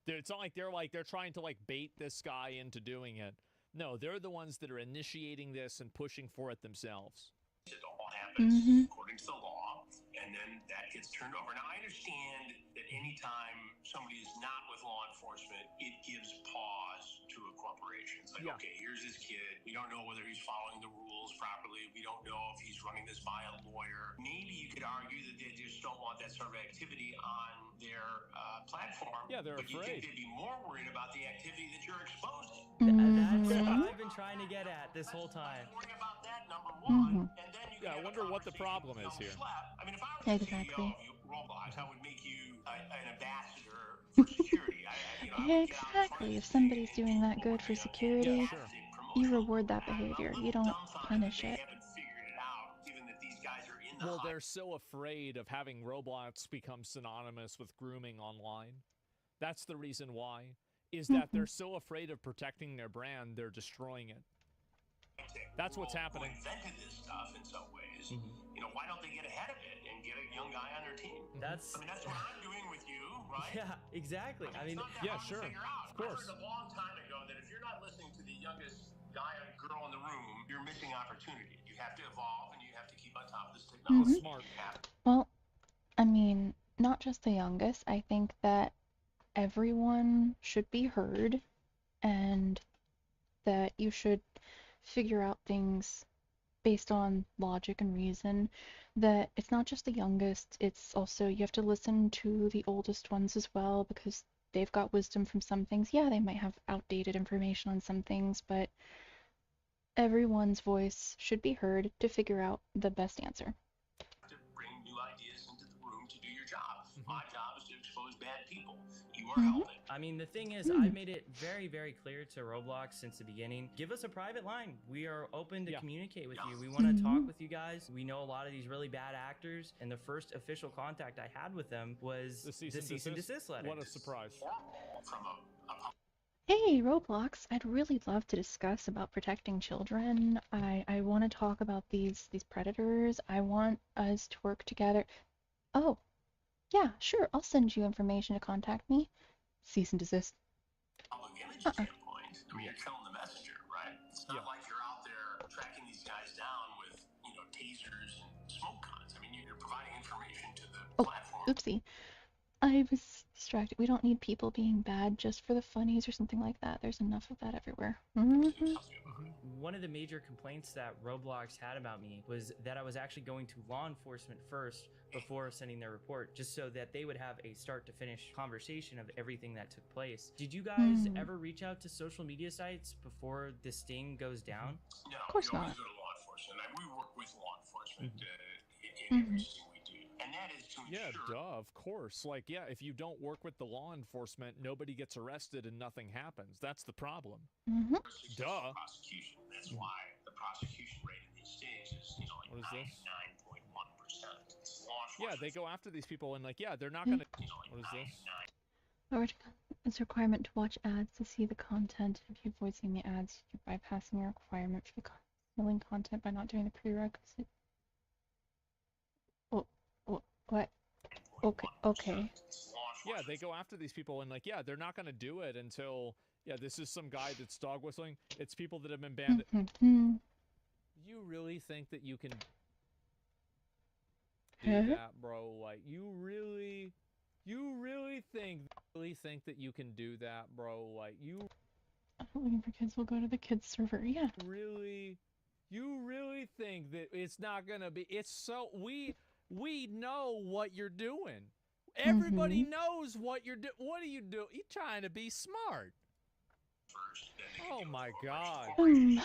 It's not like they're trying to, like, bait this guy into doing it. No, they're the ones that are initiating this and pushing for it themselves. It all happens according to the law, and then that gets turned over. Now, I understand that anytime somebody is not with law enforcement, it gives pause to a corporation. It's like, okay, here's this kid. We don't know whether he's following the rules properly. We don't know if he's running this by a lawyer. Maybe you could argue that they just don't want that sort of activity on their platform. Yeah, they're but afraid. You think they'd be more worried about the activity that you're exposing. That's what I've been trying to get at this whole time. Worry about that, number one, and then you I wonder what the problem is here. I mean, if I was Exactly. CEO of Roblox, I would make you an ambassador for security. Exactly. If somebody's doing that good for security, you reward that behavior. You don't punish it. They haven't figured it out, given that these guys are in Well, they're so afraid of having Roblox become synonymous with grooming online. That's the reason why, is that they're so afraid of protecting their brand, they're destroying it. That's what's happening. Who invented this stuff in some ways. You know, why don't they get ahead of it and get a young guy on their team? That's I mean, that's what I'm doing with you, right? yeah, exactly. I mean, it's not that yeah, hard sure. to figure out. Of course. I learned a long time ago that if you're not listening to the youngest guy or girl in the room, you're missing opportunity. You have to evolve and you have to keep on top of this technology. Smart. Well, I mean, not just the youngest. I think that everyone should be heard and that you should figure out things based on logic and reason. That it's not just the youngest, it's also you have to listen to the oldest ones as well because they've got wisdom from some things. Yeah, they might have outdated information on some things, but everyone's voice should be heard to figure out the best answer. To bring new ideas into the room to do your job. My job is to expose bad people. You are helping. I mean, the thing is, I've made it very, very clear to Roblox since the beginning. Give us a private line. We are open to communicate with you. We want to talk with you guys. We know a lot of these really bad actors, and the first official contact I had with them was the cease and desist letter. What a surprise. From Hey, Roblox, I'd really love to discuss about protecting children. I want to talk about these predators. I want us to work together. Oh, yeah, sure, I'll send you information to contact me. Cease and desist. public image standpoint, I mean, you're killing the messenger, right? It's not like you're out there tracking these guys down with, you know, tasers and smoke guns. I mean, you're providing information to the platform. Oopsie. I was distracted. We don't need people being bad just for the funnies or something like that. There's enough of that everywhere. One of the major complaints that Roblox had about me was that I was actually going to law enforcement first before sending their report, just so that they would have a start to finish conversation of everything that took place. Did you guys ever reach out to social media sites before this sting goes down? No, Of course we always not. go to law enforcement. We work with law enforcement in everything we do. And that is to Yeah, ensure duh, of course. Like, yeah, if you don't work with the law enforcement, nobody gets arrested and nothing happens. That's the problem. successful Duh. prosecution. That's why the prosecution rate in these states is, you know, like What is this? 99.1%. It's law Yeah, enforcement. they go after these people and like, yeah, they're not gonna. You know, like What is this? 99. It's a requirement to watch ads to see the content. If you avoid seeing the ads, you're bypassing your requirement for the concealing content by not doing the prerequisite. What? Okay. Yeah, they go after these people and like, yeah, they're not gonna do it until, yeah, this is some guy that's dog whistling. It's people that have been banned. You really think that you can do that, bro? Like, you really think that you can do that, bro? Like, Looking for kids will go to the kids server. Yeah. you really think that it's not gonna be? It's so we know what you're doing. Everybody knows what you're doing. What are you doing? You trying to be smart? Oh my God. Concerned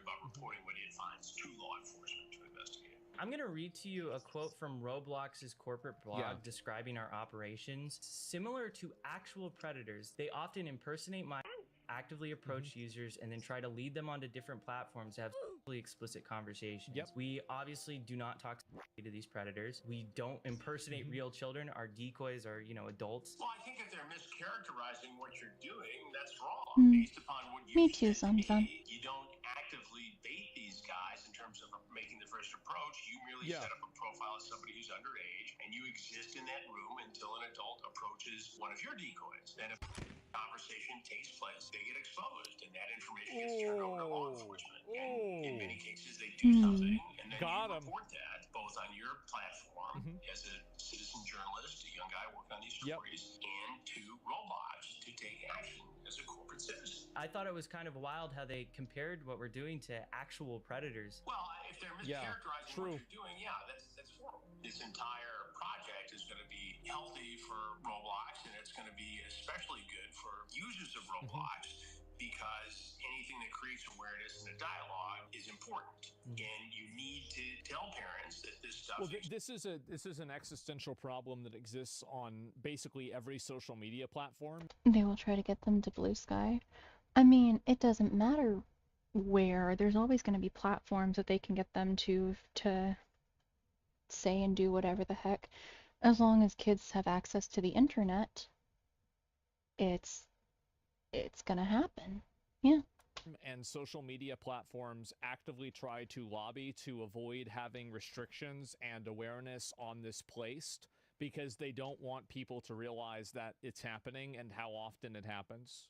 about reporting what it finds to law enforcement to investigate. I'm going to read to you a quote from Roblox's corporate blog Yeah. describing our operations. Similar to actual predators, they often impersonate my actively approach users and then try to lead them onto different platforms to have really explicit conversations. Yep. We obviously do not talk to these predators. We don't impersonate real children. Our decoys are, adults. Well, I think if they're mischaracterizing what you're doing, that's wrong. Based upon what you Me too, said to me, Zamzam. you don't actively bait these guys in terms of making the first approach. You merely Yeah. set up a profile as somebody who's underage, and you exist in that room until an adult approaches one of your decoys. Then if conversation takes place, they get exposed, and that information gets turned over to law enforcement. And in many cases, they do something, and then Got you 'em. report that both on your platform as a citizen journalist, a young guy working on these Yep. stories, and to Roblox to take action as a corporate citizen. I thought it was kind of wild how they compared what we're doing to actual predators. Well, if they're Yeah, mischaracterizing true. what you're doing, that's horrible. This entire project is going to be healthy for Roblox, and it's going to be especially good for users of Roblox because anything that creates awareness and a dialogue is important, and you need to tell parents that this stuff Well, this is an existential problem that exists on basically every social media platform. They will try to get them to Blue Sky. I mean, it doesn't matter where. There's always going to be platforms that they can get them to say and do whatever the heck. As long as kids have access to the internet, it's gonna happen. Yeah. And social media platforms actively try to lobby to avoid having restrictions and awareness on this placed because they don't want people to realize that it's happening and how often it happens.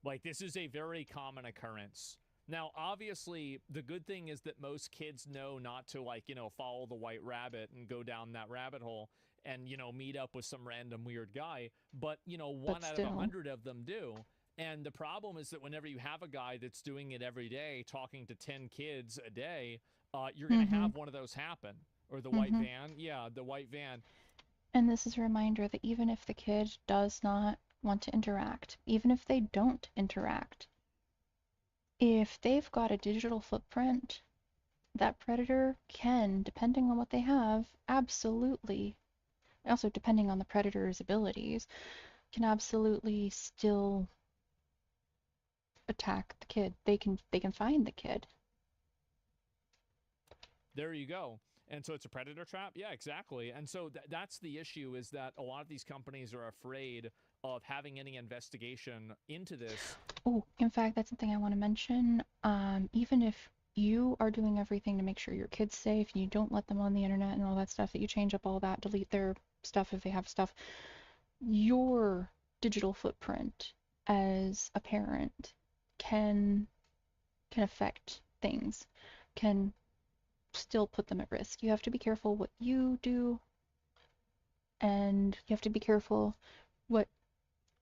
Like, this is a very common occurrence. Now, obviously, the good thing is that most kids know not to, like, you know, follow the white rabbit and go down that rabbit hole and, you know, meet up with some random weird guy. But, you know, one out of 100 of them do. And the problem is that whenever you have a guy that's doing it every day, talking to 10 kids a day, you're going to have one of those happen. Or the white van. Yeah, the white van. And this is a reminder that even if the kid does not want to interact, even if they don't interact, if they've got a digital footprint, that predator can, depending on what they have, absolutely, also depending on the predator's abilities, can absolutely still attack the kid. They can find the kid. There you go. And so it's a predator trap? Yeah, exactly. And so that's the issue, is that a lot of these companies are afraid of having any investigation into this. Oh, in fact, that's something I want to mention. Even if you are doing everything to make sure your kid's safe, and you don't let them on the internet and all that stuff, that you change up all that, delete their stuff if they have stuff, your digital footprint as a parent can affect things, can still put them at risk. You have to be careful what you do, and you have to be careful what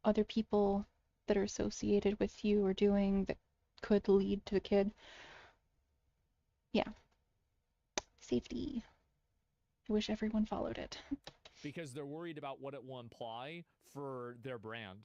other people that are associated with you are doing that could lead to the kid. Yeah. Safety. I wish everyone followed it. Because they're worried about what it will imply for their brand.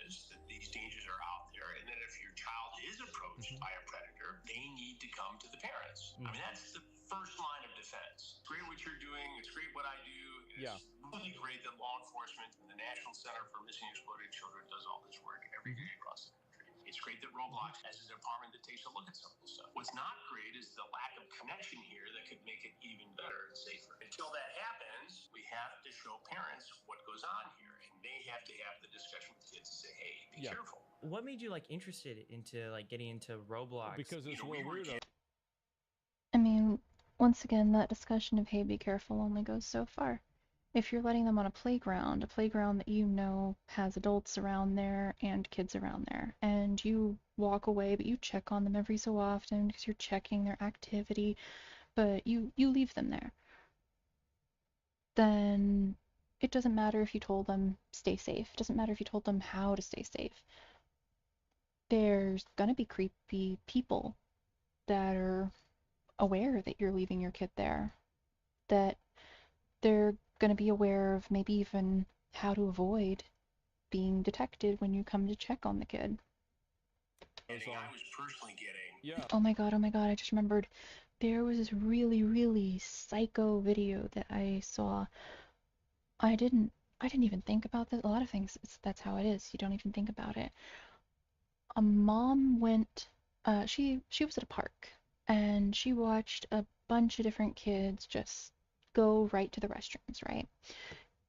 Is that these dangers are out there, and that if your child is approached by a predator, they need to come to the parents. I mean, that's the first line of defense. It's great what you're doing. It's great what I do. It's really great that law enforcement and the National Center for Missing and Exploited Children does all this work every day across the country. It's great that Roblox has a department that takes a look at some of this stuff. What's not great is the lack of connection here that could make it even better and safer. Until that happens, we have to show parents what goes on here, and they have to have the discussion with kids and say, hey, be careful. What made you like interested into like getting into Roblox? Because it's real weirdo. I mean, once again, that discussion of hey, be careful only goes so far. If you're letting them on a playground that you know has adults around there and kids around there, and you walk away, but you check on them every so often because you're checking their activity, but you leave them there, then it doesn't matter if you told them stay safe. It doesn't matter if you told them how to stay safe. There's gonna be creepy people that are aware that you're leaving your kid there, that they're going to be aware of maybe even how to avoid being detected when you come to check on the kid. I was personally getting... Oh my god, I just remembered. There was this really, really psycho video that I saw. I didn't even think about this. A lot of things, that's how it is. You don't even think about it. A mom went, she was at a park, and she watched a bunch of different kids just go right to the restrooms, right?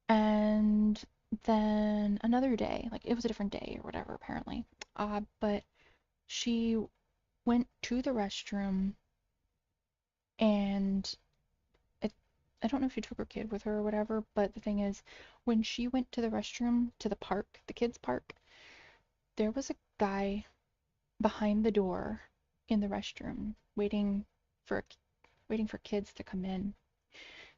And then another day, like it was a different day or whatever apparently, but she went to the restroom, and I don't know if she took her kid with her or whatever, but the thing is, when she went to the restroom, to the park, the kids' park, there was a guy behind the door in the restroom waiting for kids to come in.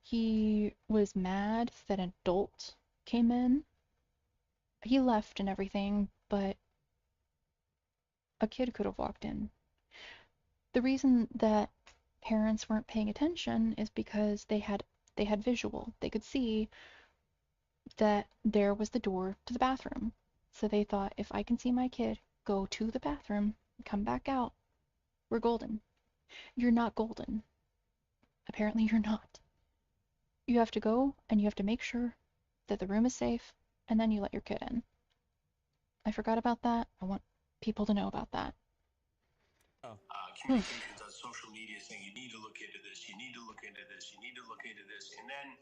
He was mad that an adult came in. He left and everything, but a kid could have walked in. The reason that parents weren't paying attention is because they had visual. They could see that there was the door to the bathroom. So they thought, if I can see my kid go to the bathroom, come back out, we're golden. You're not golden. Apparently you're not. You have to go and you have to make sure that the room is safe, and then you let your kid in. I forgot about that. I want people to know about that. Communication does social media saying, you need to look into this, you need to look into this, you need to look into this. And then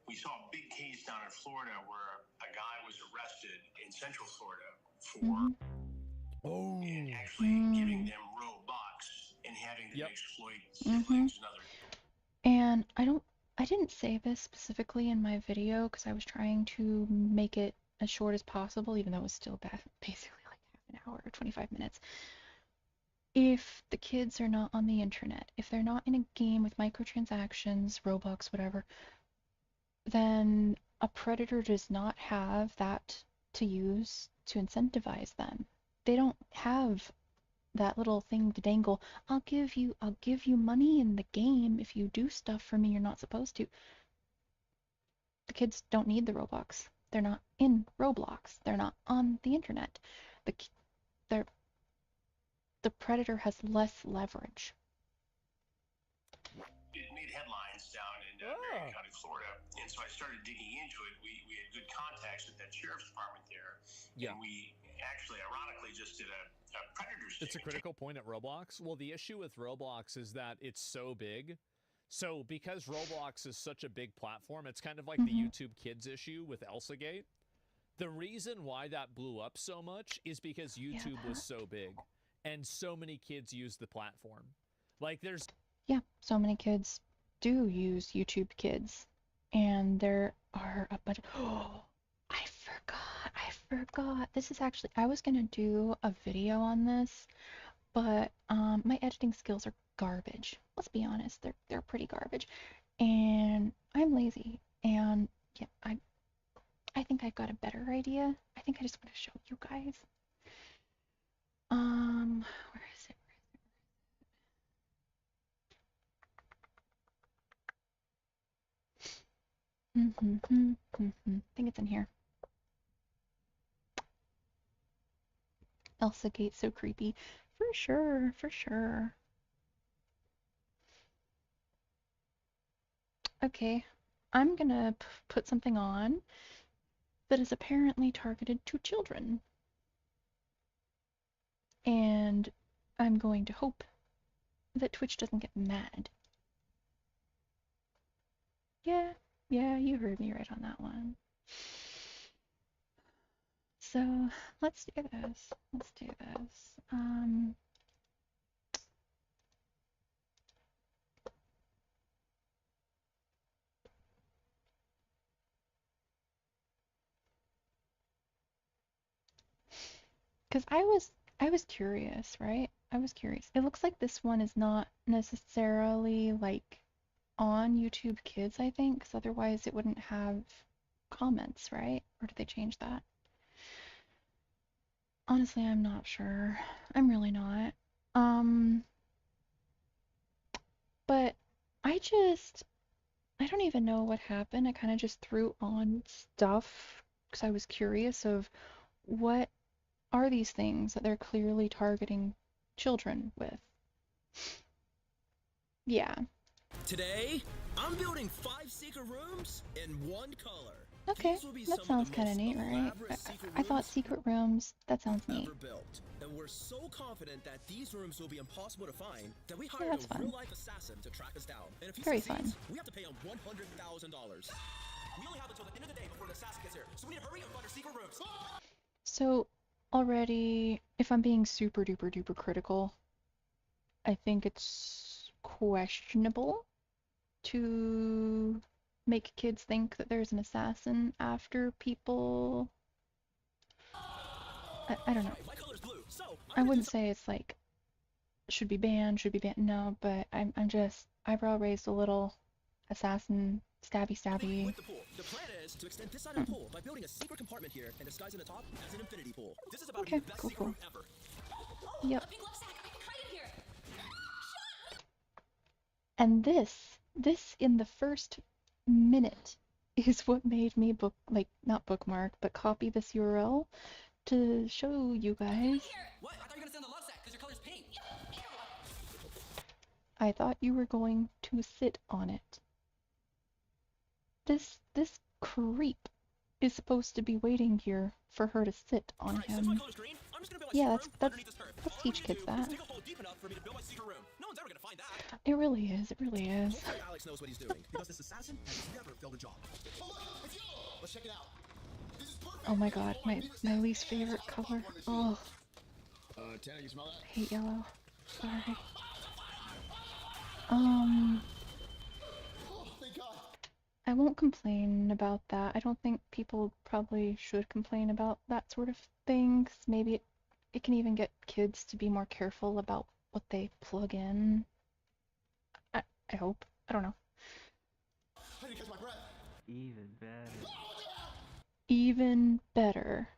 we saw a big case down in Florida where a guy was arrested in Central Florida for actually giving them Robux and having them exploit siblings and other. And I didn't say this specifically in my video because I was trying to make it as short as possible, even though it was still basically like half an hour or 25 minutes. If the kids are not on the internet, if they're not in a game with microtransactions, Robux, whatever, then a predator does not have that to use to incentivize them. They don't have that little thing to dangle. I'll give you money in the game if you do stuff for me you're not supposed to. The kids don't need the Robux. They're not in Roblox. They're not on the internet. The predator has less leverage. It made headlines down in Marion County, Florida, and so I started digging into it. We had good contacts with that sheriff's department there, and we actually, ironically, just did a predator sting. It's a critical point at Roblox. Well, the issue with Roblox is that it's so big. So because Roblox is such a big platform, it's kind of like the YouTube Kids issue with ElsaGate. The reason why that blew up so much is because YouTube was so big and so many kids use the platform. Like there's... Yeah, so many kids do use YouTube Kids. And there are a bunch... Oh, I forgot. This is actually... I was going to do a video on this, but my editing skills are garbage. Let's be honest, they're pretty garbage. And I'm lazy. And yeah, I think I've got a better idea. I think I just want to show you guys. Where is it? I think it's in here. ElsaGate, so creepy. For sure, for sure. Okay, I'm gonna put something on that is apparently targeted to children. And I'm going to hope that Twitch doesn't get mad. Yeah, you heard me right on that one. So, let's do this. Because I was curious, right? I was curious. It looks like this one is not necessarily like on YouTube Kids, I think, because otherwise it wouldn't have comments, right? Or did they change that? Honestly, I'm not sure. I'm really not. But I don't even know what happened. I kind of just threw on stuff because I was curious of what are these things that they're clearly targeting children with. Yeah. Today, I'm building 5 secret rooms in one color. Okay, that sounds kind of neat, right? I thought secret rooms, that sounds neat. Built. And we're so confident that these rooms will be impossible to find that we hired a real-life assassin to track us down. And if he succeeds, we have to pay him $100,000. We only have until the end of the day before the assassin gets here, so we need to hurry and find our secret rooms. So, already, if I'm being super duper duper critical, I think it's questionable to make kids think that there's an assassin after people. I don't know. I wouldn't say it's like should be banned. No, but I'm just eyebrow raised a little. Assassin, stabby. The plan is to extend this side of the pool by building a secret compartment here and disguising the top as an infinity pool. This is about to be the best secret room ever. Yep. And this in the first minute is what made me not bookmark, but copy this URL to show you guys. What? I thought you were gonna send the love sack because your color's pink. I thought you were going to sit on it. This creep is supposed to be waiting here for her to sit on him. My color's green. I'm Yeah, let's teach kids that. It really is. It really is. Alex knows what he's doing because this assassin has never failed a job. Let's check it out. Oh my god, my least favorite color. Oh. Tanner, you smell that? I hate yellow. Sorry. I won't complain about that. I don't think people probably should complain about that sort of thing, 'cause maybe it can even get kids to be more careful about what they plug in. I hope. I don't know. I didn't catch my breath. Even better. Even better.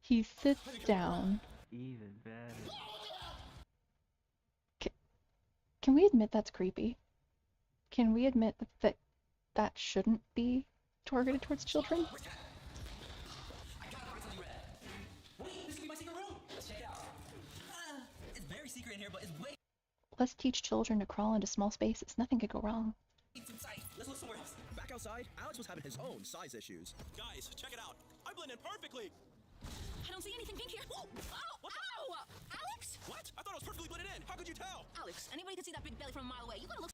He sits down. Even better. Can we admit that's creepy? Can we admit that shouldn't be targeted towards children? It's very secret in here, but it's way Let's teach children to crawl into small spaces. Nothing could go wrong. inside. Let's look somewhere else. Back outside, Alex was having his own size issues. Guys, check it out. I blend in perfectly. I don't see anything pink here. Whoa! Ow! Ow! Alex? What? I thought I was perfectly blended in. How could you tell? Alex, anybody can see that big belly from a mile away. You gotta look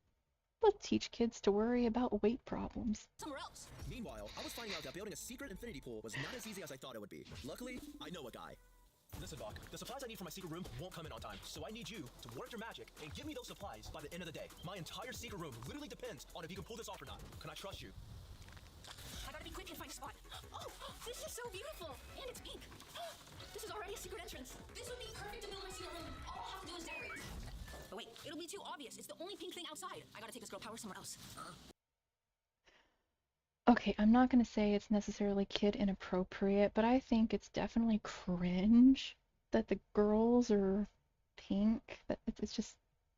Let's teach kids to worry about weight problems. somewhere else. Meanwhile, I was finding out that building a secret infinity pool was not as easy as I thought it would be. Luckily, I know a guy. Listen, Doc, the supplies I need for my secret room won't come in on time, so I need you to work your magic and give me those supplies by the end of the day. My entire secret room literally depends on if you can pull this off or not. Can I trust you? I gotta be quick and find a spot. Oh, this is so beautiful! And it's pink. This is already a secret entrance. This would be perfect to build my secret room. All I'll have to do is decorate. But wait, it'll be too obvious. It's the only pink thing outside. I gotta take this girl power somewhere else. Okay, I'm not gonna say it's necessarily kid inappropriate, but I think it's definitely cringe that the girls are pink. That it's just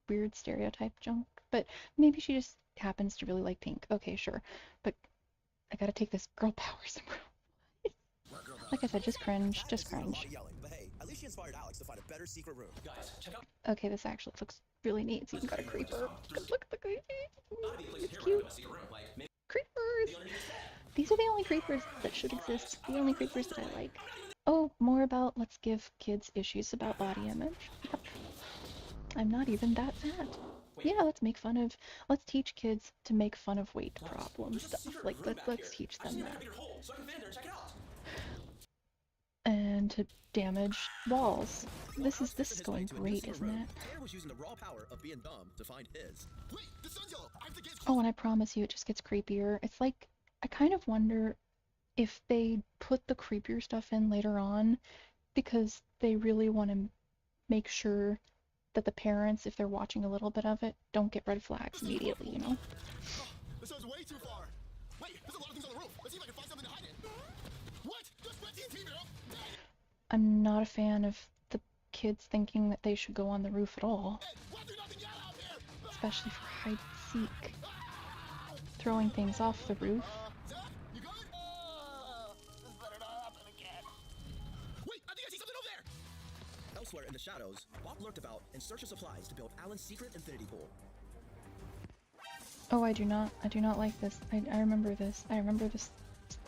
weird stereotype junk. But maybe she just happens to really like pink. Okay, sure. But I gotta take this girl power somewhere. Like I said, just cringe. Just cringe. But hey, at least she inspired Alex to find a better secret room. Guys, check out. Okay, this actually looks really neat. It's even got a creeper. Look at the creepy. It's cute. Creepers! These are the only creepers that should exist. The only creepers that I like. Oh, more about let's give kids issues about body image. Yep. I'm not even that fat. Yeah, let's teach kids to make fun of weight problem stuff. Like, let's teach them that. And to damage walls. This is going great, isn't it? Tanner was using the raw power of being dumb to find his. Wait, the sun's yellow. I have to get. Oh, and I promise you, it just gets creepier. It's like, I kind of wonder if they put the creepier stuff in later on because they really want to make sure that the parents, if they're watching a little bit of it, don't get red flags immediately, you know? This is way too far. Wait, there's a lot of things on the roof. Let's see if I can find something to hide in. What? There's red TNT, girl. I'm not a fan of the kids thinking that they should go on the roof at all. Especially for hide and seek. Throwing things off the roof. You good? This better not happen again. Wait, I think I see something over there. Elsewhere in the shadows, Bob lurked about in search of supplies to build Alan's secret infinity pool. Oh, I do not like this. I remember this. I remember this.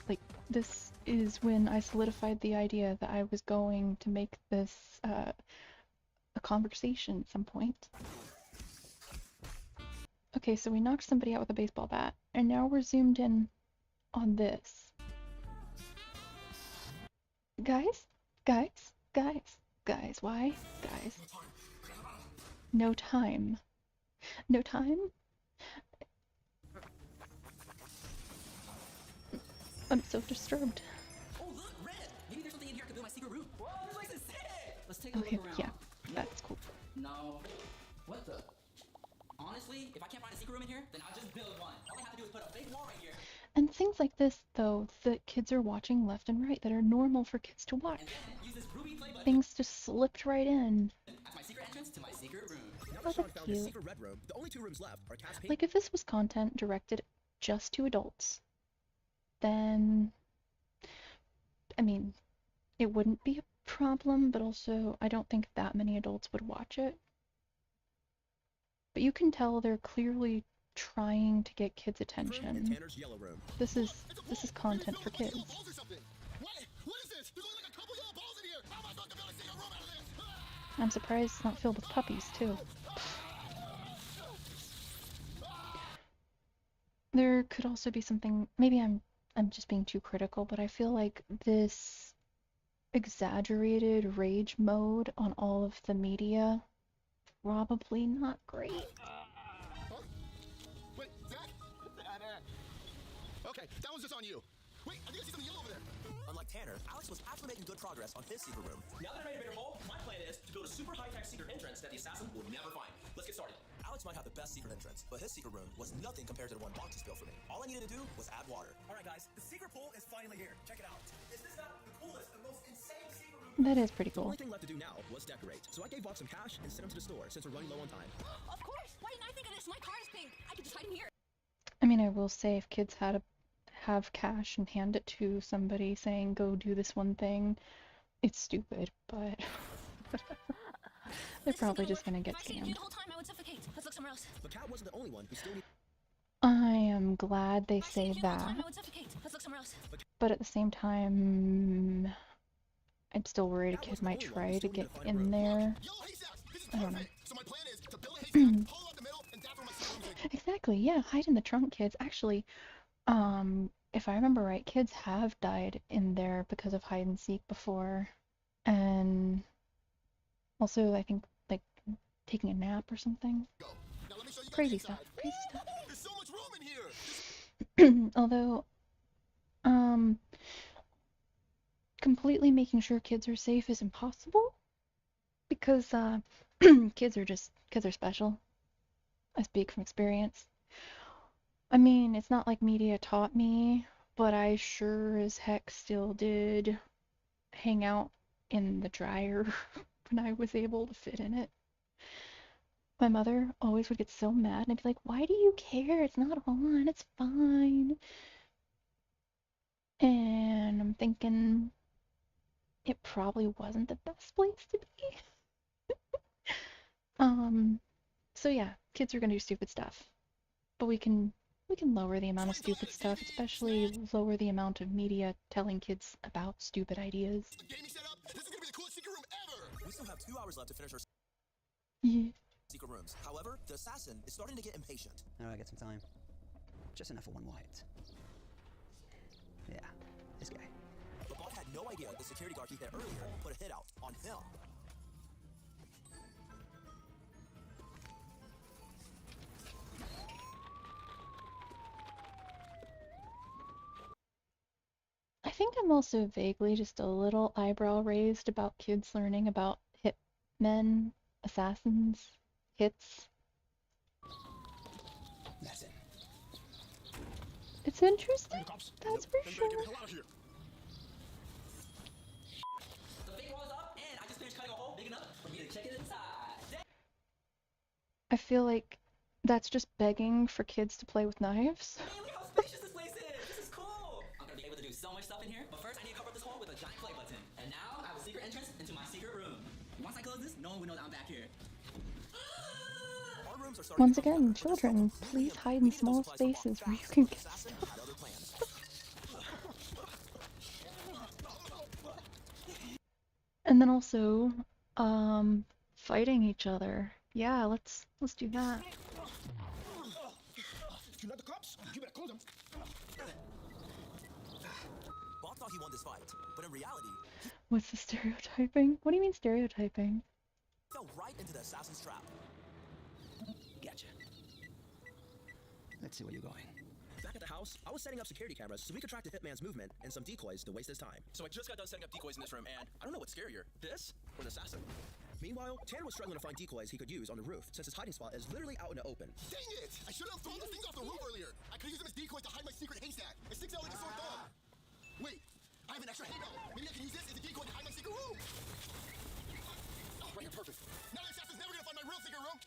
Like, this is when I solidified the idea that I was going to make this a conversation at some point. Okay, so we knocked somebody out with a baseball bat, and now we're zoomed in on this. Guys? Guys, why? Guys. No time. No time? I'm so disturbed. Oh, look, red. Maybe there's something in here I could build my secret room. Whoa, this place is sick. Let's take a Okay, look around. yeah, that's cool. No. What the? Honestly, if I can't find a secret room in here, then I'll just build one. All I have to do is put a big wall right here. And things like this, though, that kids are watching left and right, that are normal for kids to watch. Use this ruby play button. Things just slipped right in. That's my secret entrance to my secret room. Now Oh, that Sean that's found his cute. secret red room, the only two rooms left are Cass Pink. Like, if this was content directed just to adults, then, I mean, it wouldn't be a problem, but also I don't think that many adults would watch it. But you can tell they're clearly trying to get kids' attention. Tanner's yellow room. This is content for kids. What is this? There's only like a couple yellow balls in here. How am I supposed to build a secret I'm surprised it's not filled with puppies, too. There could also be something, maybe I'm just being too critical, but I feel like this exaggerated rage mode on all of the media, probably not great. Wait, Zach? Okay, that one's just on you. Wait, I think I see something yellow over there. Unlike Tanner, Alex was actually making good progress on his secret room. Now that I made a bigger hole, my plan is to build a super high-tech secret entrance that the assassin will never find. Let's get started. Alex might have the best secret entrance, but his secret room was nothing compared to the one Bonk just built for me. All I needed to do was add water. All right, guys, the secret pool is finally here. Check it out. Is this not the coolest, the most insane secret room? That is pretty cool. The only thing left to do now was decorate. So I gave Bonk some cash and sent him to the store since we're running low on time. Of course! Why didn't I think of this? My car is pink. I could just hide in here. I mean, I will say if kids had to have cash and hand it to somebody saying, go do this one thing, it's stupid, but they're probably just gonna get scammed. The whole time I would suffocate. Let's look somewhere else. But Cat wasn't the only one who still needed... I am glad they say that, Let's look somewhere else. but at the same time, I'm still worried a kid might try to get in there. I don't know. Exactly, yeah, hide in the trunk, kids. Actually, if I remember right, kids have died in there because of hide and seek before, and also I think like taking a nap or something. Crazy stuff. Crazy stuff. There's so much room in here. Although, completely making sure kids are safe is impossible because kids are special. I speak from experience. I mean, it's not like media taught me, but I sure as heck still did hang out in the dryer when I was able to fit in it. My mother always would get so mad, and I'd be like, why do you care? It's not on, it's fine. And I'm thinking it probably wasn't the best place to be. So yeah, kids are gonna do stupid stuff. But we can lower the amount of stupid stuff, especially lower the amount of media telling kids about stupid ideas. This is gonna be the coolest secret room ever! We still have 2 hours left to finish our secret rooms. However, the assassin is starting to get impatient. How do I get some time? Just enough for one white. Yeah, this guy. But Bob had no idea the security guard he hit earlier put a hit out on him. I think I'm also vaguely just a little eyebrow raised about kids learning about hitmen, assassins, hits. That's it. It's interesting, that's for sure. Get the hell out of here. The big wall's up, and I just finished cutting a hole big enough for me to check it inside. I feel like that's just begging for kids to play with knives. Hey, look how spacious this place is! This is cool! I'm gonna be able to do so much stuff in here, but first I need to cover up this hole with a giant play button. And now I have a secret entrance into my secret room. Once I close this, no one will know that I'm back here. Once again, children, please hide in small spaces where you can get stuff. And then also, fighting each other. Yeah, let's do that. You're not the cops. You better close them. Bob thought he won this fight, but in reality, What's the stereotyping? What do you mean stereotyping? he fell right into the assassin's trap. Gotcha. Let's see where you're going. Back at the house, I was setting up security cameras so we could track the hitman's movement and some decoys to waste his time. So I just got done setting up decoys in this room, and I don't know what's scarier, this or the assassin. Meanwhile, Tanner was struggling to find decoys he could use on the roof since his hiding spot is literally out in the open. Dang it! I should have thrown the things off the roof earlier. I could use them as decoys to hide my secret haystack. It sticks out like a sore thumb. Wait, I have an extra hay bale. Maybe I can use this as a decoy to hide my secret room. Oh, right here, perfect. Now the assassin's never gonna find my real secret room.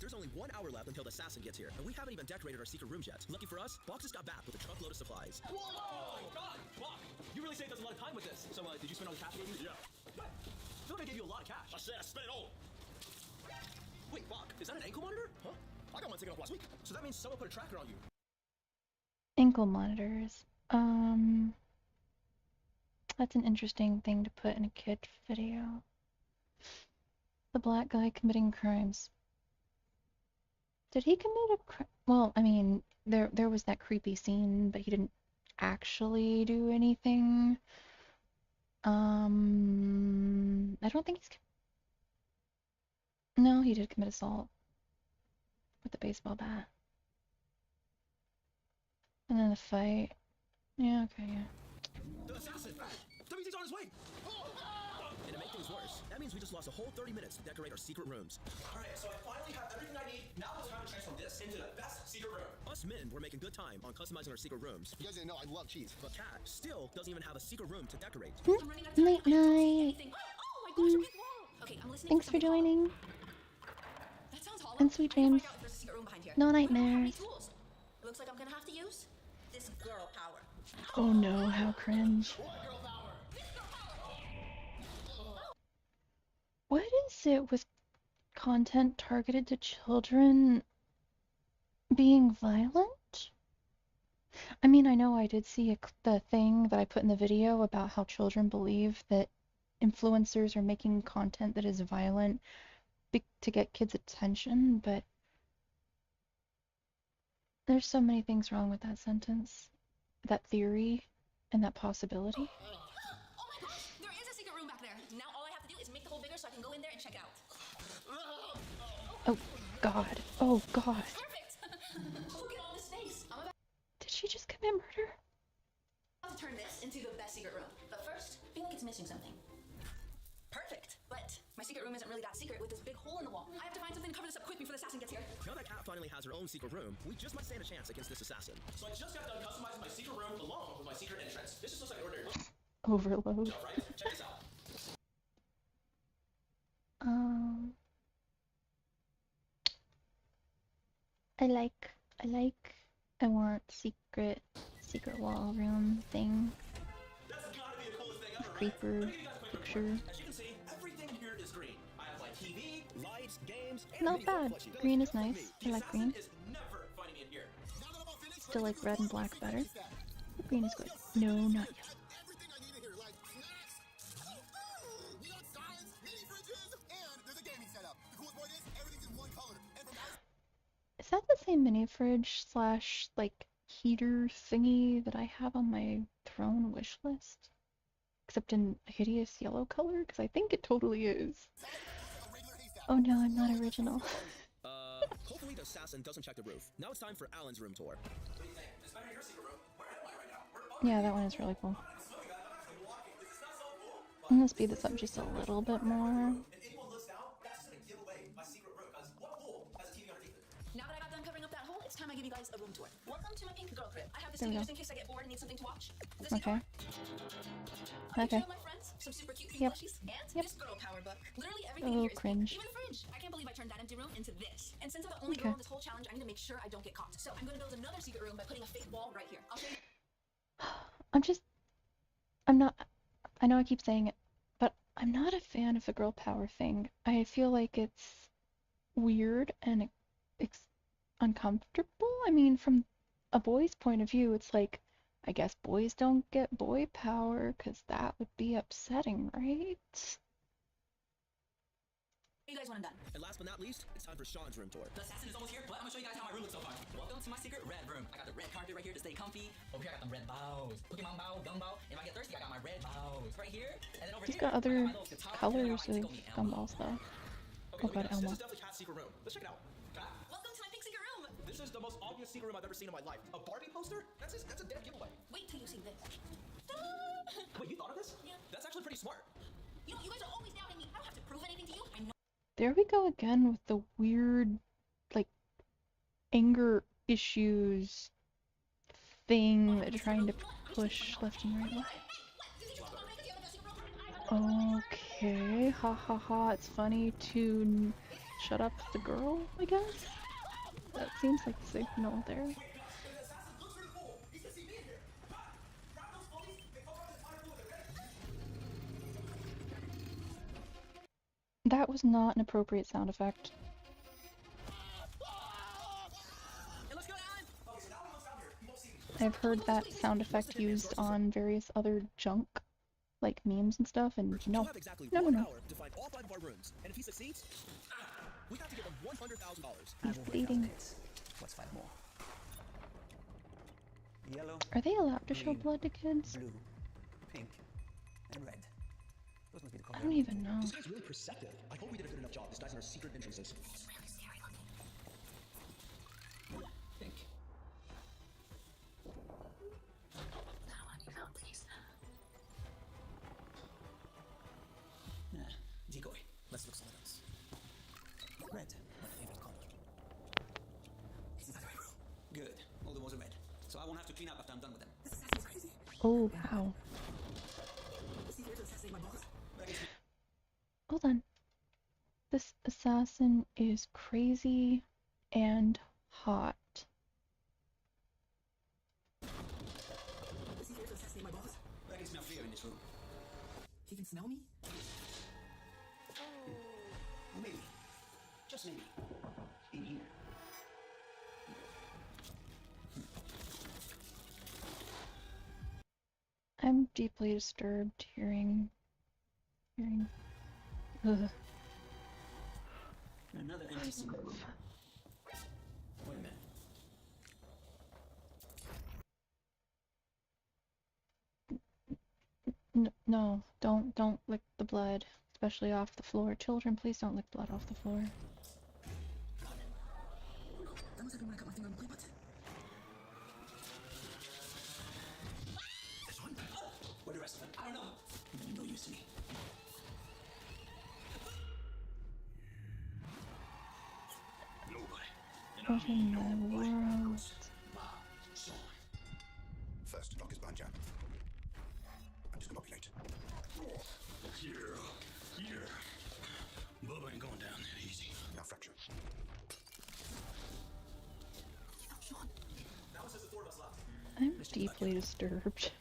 There's only 1 hour left until the assassin gets here, and we haven't even decorated our secret rooms yet. Lucky for us, Box just got back with a truckload of supplies. Whoa! Oh my god, Box! You really saved us a lot of time with this. So, did you spend all the cash you gave me? Yeah. What? I feel like I gave you a lot of cash. I said I spent it all. Wait, Box, is that an ankle monitor? Huh? I got one taken off last week. So that means someone put a tracker on you. Ankle monitors. That's an interesting thing to put in a kid video. The black guy committing crimes. Did he commit a crime? Well, I mean, there was that creepy scene, but he didn't actually do anything. I don't think he's... No, he did commit assault with the baseball bat. And then the fight. Yeah, okay, yeah. The assassin! WT's on his way! And to make things worse, that means we just lost a whole 30 minutes to decorate our secret rooms. Alright, so I finally have everything I need. Now it's time to transform this into the best secret room. Us men were making good time on customizing our secret rooms. You guys didn't know I love cheese. But Kat still doesn't even have a secret room to decorate. Night night. Okay, I'm listening. Thanks for joining. That sounds hollow. And sweet dreams. There's a secret room behind here. No I don't have any nightmares. tools. Looks like I'm gonna have to use this girl power. Oh no, how cringe. What is it with content targeted to children being violent? I mean, I know I did see the thing that I put in the video about how children believe that influencers are making content that is violent to get kids' attention, but there's so many things wrong with that sentence, that theory, and that possibility. Oh my gosh, there is a secret room back there. Now all I have to do is make the hole bigger so I can go in there and check out. Oh god. Oh god. Perfect. Look at all this space. I'm about Did she just commit murder? to turn this into the best secret room. But first, I feel like it's missing something. Perfect. But my secret room isn't really that secret with this big hole in the wall. I have to find something to cover this up quick before the assassin gets here. Now that Kat finally has her own secret room, we just might stand a chance against this assassin. So I just got done customizing my secret room along with my secret entrance. This just looks like ordinary. Overload. Right? Check this out. I want secret wall room thing. Creeper picture. As you can see, everything here is green. I have like TV, lights, games, and Not bad. Green is nice. I like green. is never finding me in here. Still like red and black better. But green is good. No, not yet. Everything I need in here, like snacks. We got signs, mini fridges, and there's a gaming setup. The coolest part is everything's in one color. And from Is that the same mini fridge slash like heater thingy that I have on my throne wish list? Except in a hideous yellow color? Because I think it totally is. Oh no, I'm not original. Hopefully the assassin doesn't check the roof. Now it's time for Alan's room tour. What do you think? Is better your secret room? Where am I right now? Yeah, that one is really cool. I'm gonna speed this up just a little bit more. Now that I got done covering up that hole, it's time I give you guys a room tour. Welcome to my pink girl crib. I have this There we TV go. just in case I get bored and need something to watch. This Okay. Okay. Okay. My friends, some super cute Yep. plushies, and Yep. this girl power book. Literally everything Oh, here is cringe. pink. Even the fridge. I can't believe I turned that empty room into this. And since I'm the only Okay. girl in this whole challenge, I need to make sure I don't get caught. So I'm going to build another secret room by putting a fake wall right here. I'll show you. I'm not, I know I keep saying it, but I'm not a fan of the girl power thing. I feel like it's weird and it's uncomfortable. I mean, from a boy's point of view, it's like, I guess boys don't get boy power, because that would be upsetting, right? What do you guys want done? And last but not least, it's time for Sean's room tour. The assassin is almost here, but I'm gonna show you guys how my room looks so far. Welcome to my secret red room. I got the red carpet right here to stay comfy. Over here I got them red bows. Pokemon bow, gumball. And if I get thirsty, I got my red bows right here. And then over He's here, got I other my little guitar, and colors then I of got my Tickle Me Elmo. gumballs, though. Okay, Oh look god, at this. Elmo. This is definitely Kat's secret room. Let's check it out. Kat, Welcome to my pink secret room. this is the most obvious secret room I've ever seen in my life. A Barbie poster? That's a dead giveaway. Wait till you see this. Wait, you thought of this? Yeah. That's actually pretty smart. You guys are always doubting me. I don't have to prove anything to you. I know. There we go again with the weird, like, anger issues thing that they're trying to push left and right. Okay, ha ha ha, it's funny to shut up the girl, I guess? That seems like the signal there. That was not an appropriate sound effect. I've heard that sound effect used on various other junk, like memes and stuff, and You no, have exactly no, 1 no. hour to find all 5 of our rooms, and if he succeeds, we have to give him $100,000. He's bleeding. What's 5 more? Yellow. Are they allowed to show green, blood to kids? Blue, pink, and red. Those must be the I don't even know. This guy's really perceptive. I hope we did a good enough job disguising our secret entrances. Pink. I want to be found, please. Nah, decoy. Let's look somewhere else. Red, my favorite color. Isn't that the right room? Good. All the walls are red. So I won't have to clean up after I'm done with them. This assassin's crazy. Oh wow. Is he here to assassinate my boss? Hold on. This assassin is crazy and hot. Is he here to assassinate my boss? I can smell fear in this room. He can smell me? Maybe. Just maybe. In here. I'm deeply disturbed hearing. Ugh. Another NPC. Wait a minute. No, don't lick the blood, especially off the floor. Children, please don't lick blood off the floor. That must have been when I cut my finger on the play button. This one? Where the rest of them? I don't know. You're no use to me. What in the world? First, lock his blind jam. I'm just gonna be late. Yeah. Bubba ain't going down that easy. Now fracture. Now it's just the 4 of us left. I'm deeply disturbed.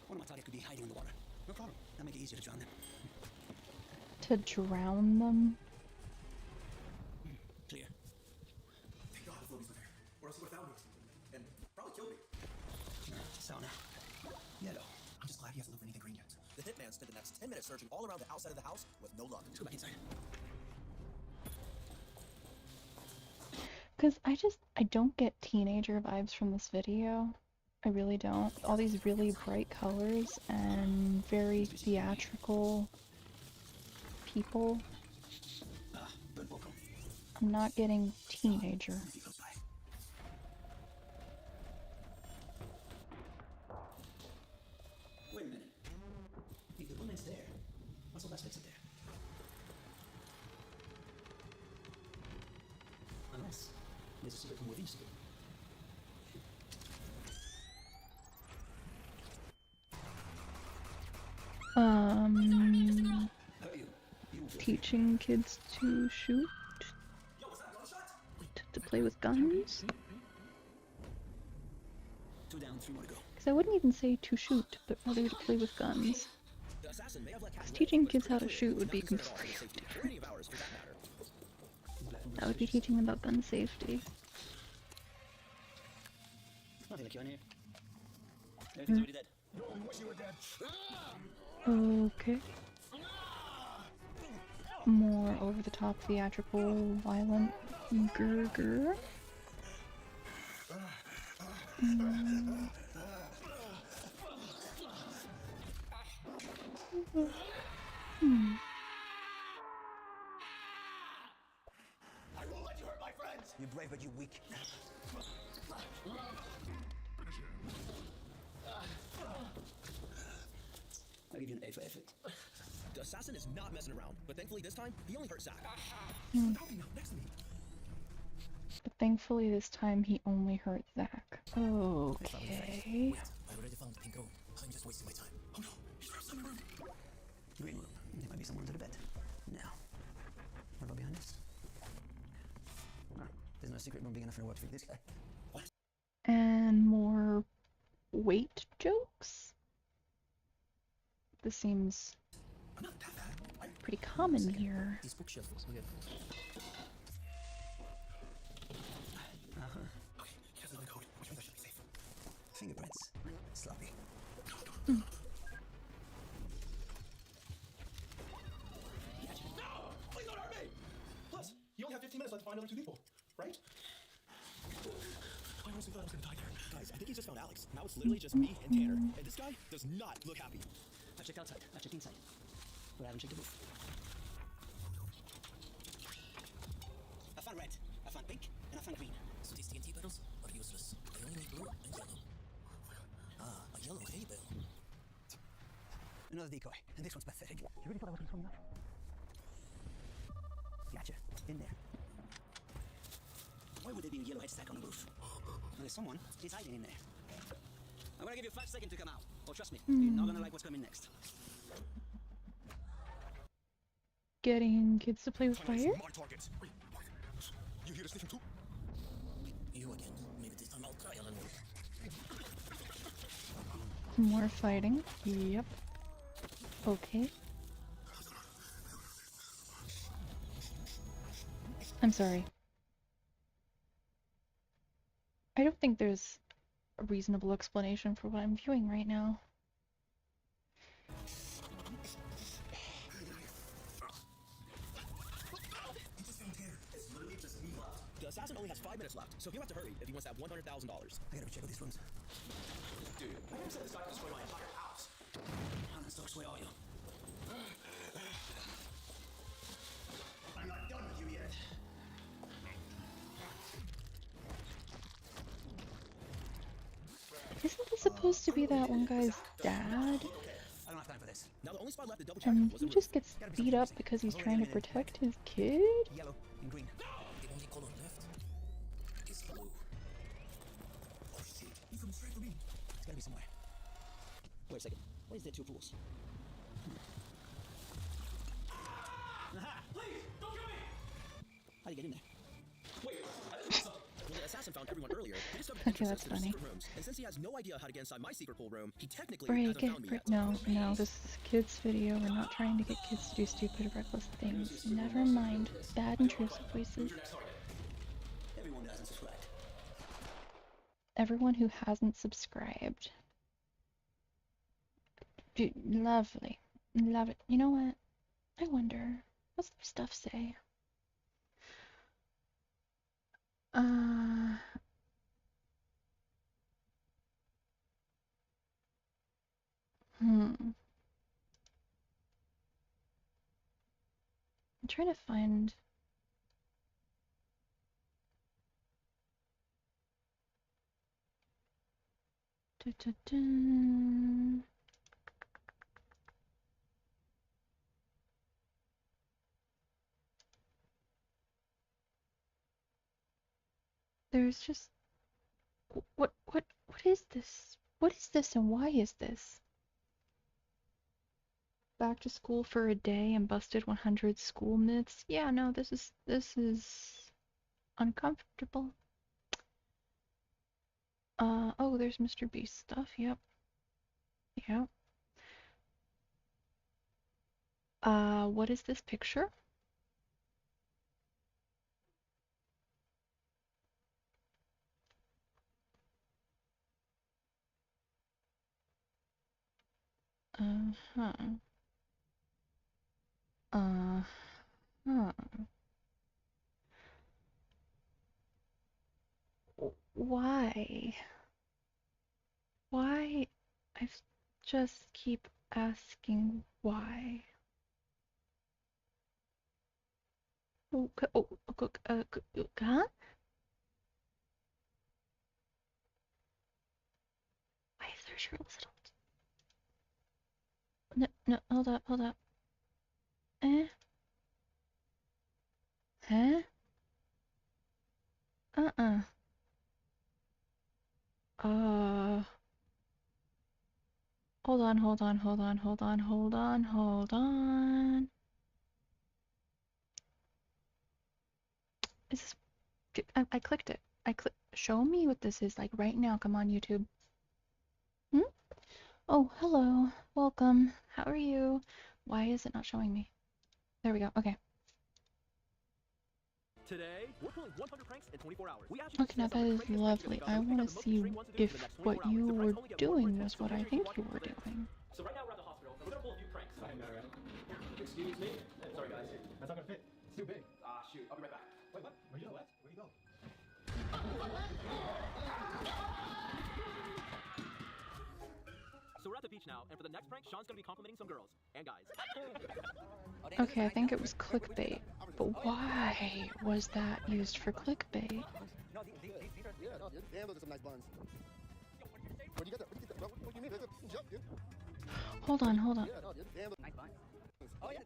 One of my target could be hiding in the water. No problem. That'll make it easier to drown them. To drown them? Clear. Thank God the floaties were there. Or else he would have found me. And probably killed me. Sauna. Yellow. I'm just glad he hasn't looked for anything green yet. The hitman spent the next 10 minutes searching all around the outside of the house with no luck. Let's go back inside. Because I don't get teenager vibes from this video. I really don't. All these really bright colors and very theatrical people. I'm not getting teenager. Wait a minute. If the woman's there, what's all that sticks in there? Unless there's a secret from within secret. Teaching kids to shoot, to play with guns. 2 down, 3 more to go. Because I wouldn't even say to shoot, but rather to play with guns. Because teaching kids how to shoot would be completely different. That would be teaching them about gun safety. Nothing like you in here. Everything's already dead. Okay. More over-the-top theatrical, violent grr. I won't let you hurt my friends! You're brave, but you're weak. I'll give you an A for effort. The assassin is not messing around, but thankfully this time, he only hurt Zach. Hmm. Help me now, next to me. But thankfully this time he only hurt Zach. Okay. I already found the pink room. I'm just wasting my time. Oh no, he's from some room. Green room. There might be someone under the bed. Now, what about behind this? Ah, there's no secret room big enough for what for this guy. What? And more weight jokes? This seems pretty common here. These bookshelves look weird. Fingerprints. Sloppy. Hmm. No! Please don't hurt me! Plus, you only have 15 minutes left to find other two people, right? I honestly thought I was gonna die there. Guys, I think he just found Alex. Now it's literally just me and Tanner. And this guy does not look happy. I've checked outside. I've checked inside. But I haven't checked the roof. I found red. I found pink. And I found green. So these TNT barrels are useless. They only need blue and yellow. Ah, a yellow hay bale. Another decoy. And this one's pathetic. You really thought I wasn't strong enough? Gotcha. In there. Why would there be a yellow head stack on the roof? Well, there's someone. He's hiding in there. I'm gonna give you 5 seconds to come out. Oh, trust me. You're not gonna like what's coming next. Getting kids to play with fire? Mark targets. Wait, what? You here to station 2? You again. Maybe this time I'll try a little. More fighting. Yep. Okay. I'm sorry. I don't think there's a reasonable explanation for what I'm viewing right now. The assassin only has 5 minutes left, so he'll have to hurry if he wants that $100,000. I gotta check out these rooms. Dude, I never said this guy could destroy my entire house. How much where are you? I'm not done with you yet. Isn't this supposed to be that one guy's dad? I don't have time for this. Now the only spot left to double check And was he the just roof. gets beat up because he's trying to protect his kid? Yellow and green. The only color left is blue. Oh shit, he's coming straight for me. It's gotta be somewhere. Wait a second. Why is there 2 pools? Aha! Please, don't kill me! How do you get in there? Wait, I didn't know. When the assassin found everyone earlier, he discovered Okay, entrances that's to the funny. secret rooms. And since he has no idea how to get inside my secret pool room, he technically Break hasn't it. found me yet. No, no, this is a kids video. We're not trying to get kids to do stupid, reckless things. Never mind. Bad intrusive voices. Everyone doesn't subscribe. Everyone who hasn't subscribed. Dude, lovely. Love it. You know what? I wonder, what's their stuff say? I'm trying to find. Da-da-da. There's just what is this? What is this and why is this? Back to school for a day and busted 100 school myths. Yeah, no, this is uncomfortable. Oh, there's Mr. Beast stuff. Yep. Yep. What is this picture? Uh-huh. Uh-huh. Why? Why? I just keep asking why. Huh? Why is there shirtless adults? No, hold up. Eh? Huh? Hold on. Is this... I clicked it. Show me what this is like right now. Come on, YouTube. Oh, hello. Welcome. How are you? Why is it not showing me? There we go. Okay. Today, we're pulling 100 pranks in 24 hours. We actually Okay, now that is lovely. I want to see if what you were doing was what I think you were doing. So right now we're at the hospital, and we're gonna pull a few pranks. I know, right? Excuse me? Sorry, guys. That's not gonna fit. It's too big. Ah, shoot. I'll be right back. Wait, what? Where you go? Where you go? So we're at the beach now, and for the next prank, Sean's gonna be complimenting some girls and guys. Okay, I think it was clickbait. But why was that used for clickbait? No, these are... Yeah, no, dude. Damn, those are some nice buns. Where'd you get that? Where'd you get that? What do you mean? There's a jump, dude. Hold on, hold on. Yeah, no, dude. Damn, Nice buns. Oh, yeah.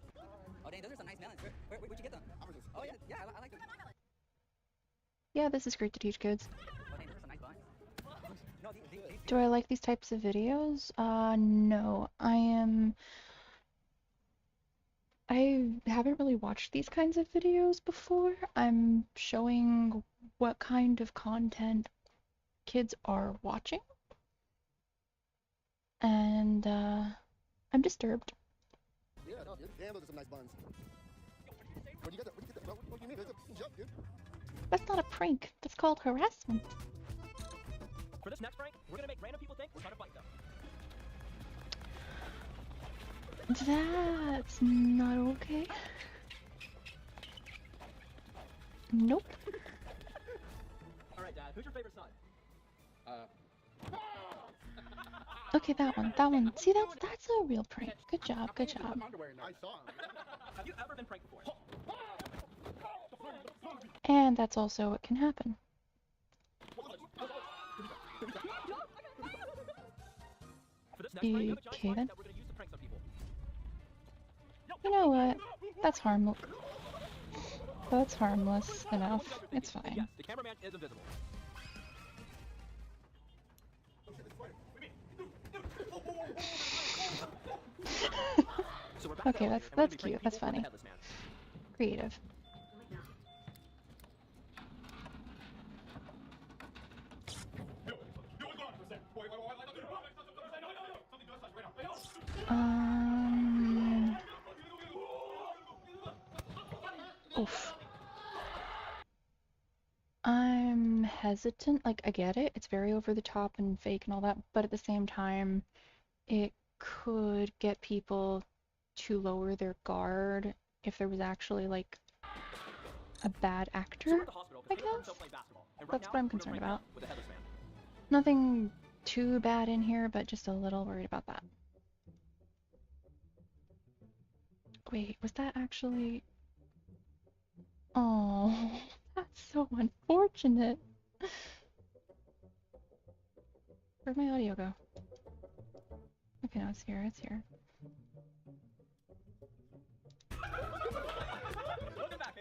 Oh, dang, those are some nice melons. Where'd you get them? Oh, yeah, I like them. Yeah, this is great to teach kids. Oh, dang, those are some nice buns. No, these Do I like these types of videos? No. I haven't really watched these kinds of videos before. I'm showing what kind of content kids are watching. And, I'm disturbed. Yeah, no, dude. Damn, those are some nice buns. Where'd you get that? Where'd you get that? What do you mean? There's a jump, dude. That's not a prank. That's called harassment. For this next prank, we're gonna make random people think we're trying to fight them. That's not okay. Nope. Alright, Dad, who's your favorite son? Okay, that one. See, that's a real prank. Good job, good job. I saw him. Have you ever been pranked before? And that's also what can happen. For this next prank, we have a giant Okay, slide then. that we're gonna use to prank some people. You know what? That's harmless. That's harmless enough. It's fine. Yes, the cameraman is invisible. So we're back Okay, now, that's and we're gonna be cute. pranking That's people with the funny. Headless Man. Creative. Oof. I'm hesitant. Like, I get it. It's very over the top and fake and all that, but at the same time, it could get people to lower their guard if there was actually, like, a bad actor, I guess. That's what I'm concerned about. Nothing too bad in here, but just a little worried about that. Wait, was that actually... Oh, that's so unfortunate. Where'd my audio go? Okay, now it's here, it's here.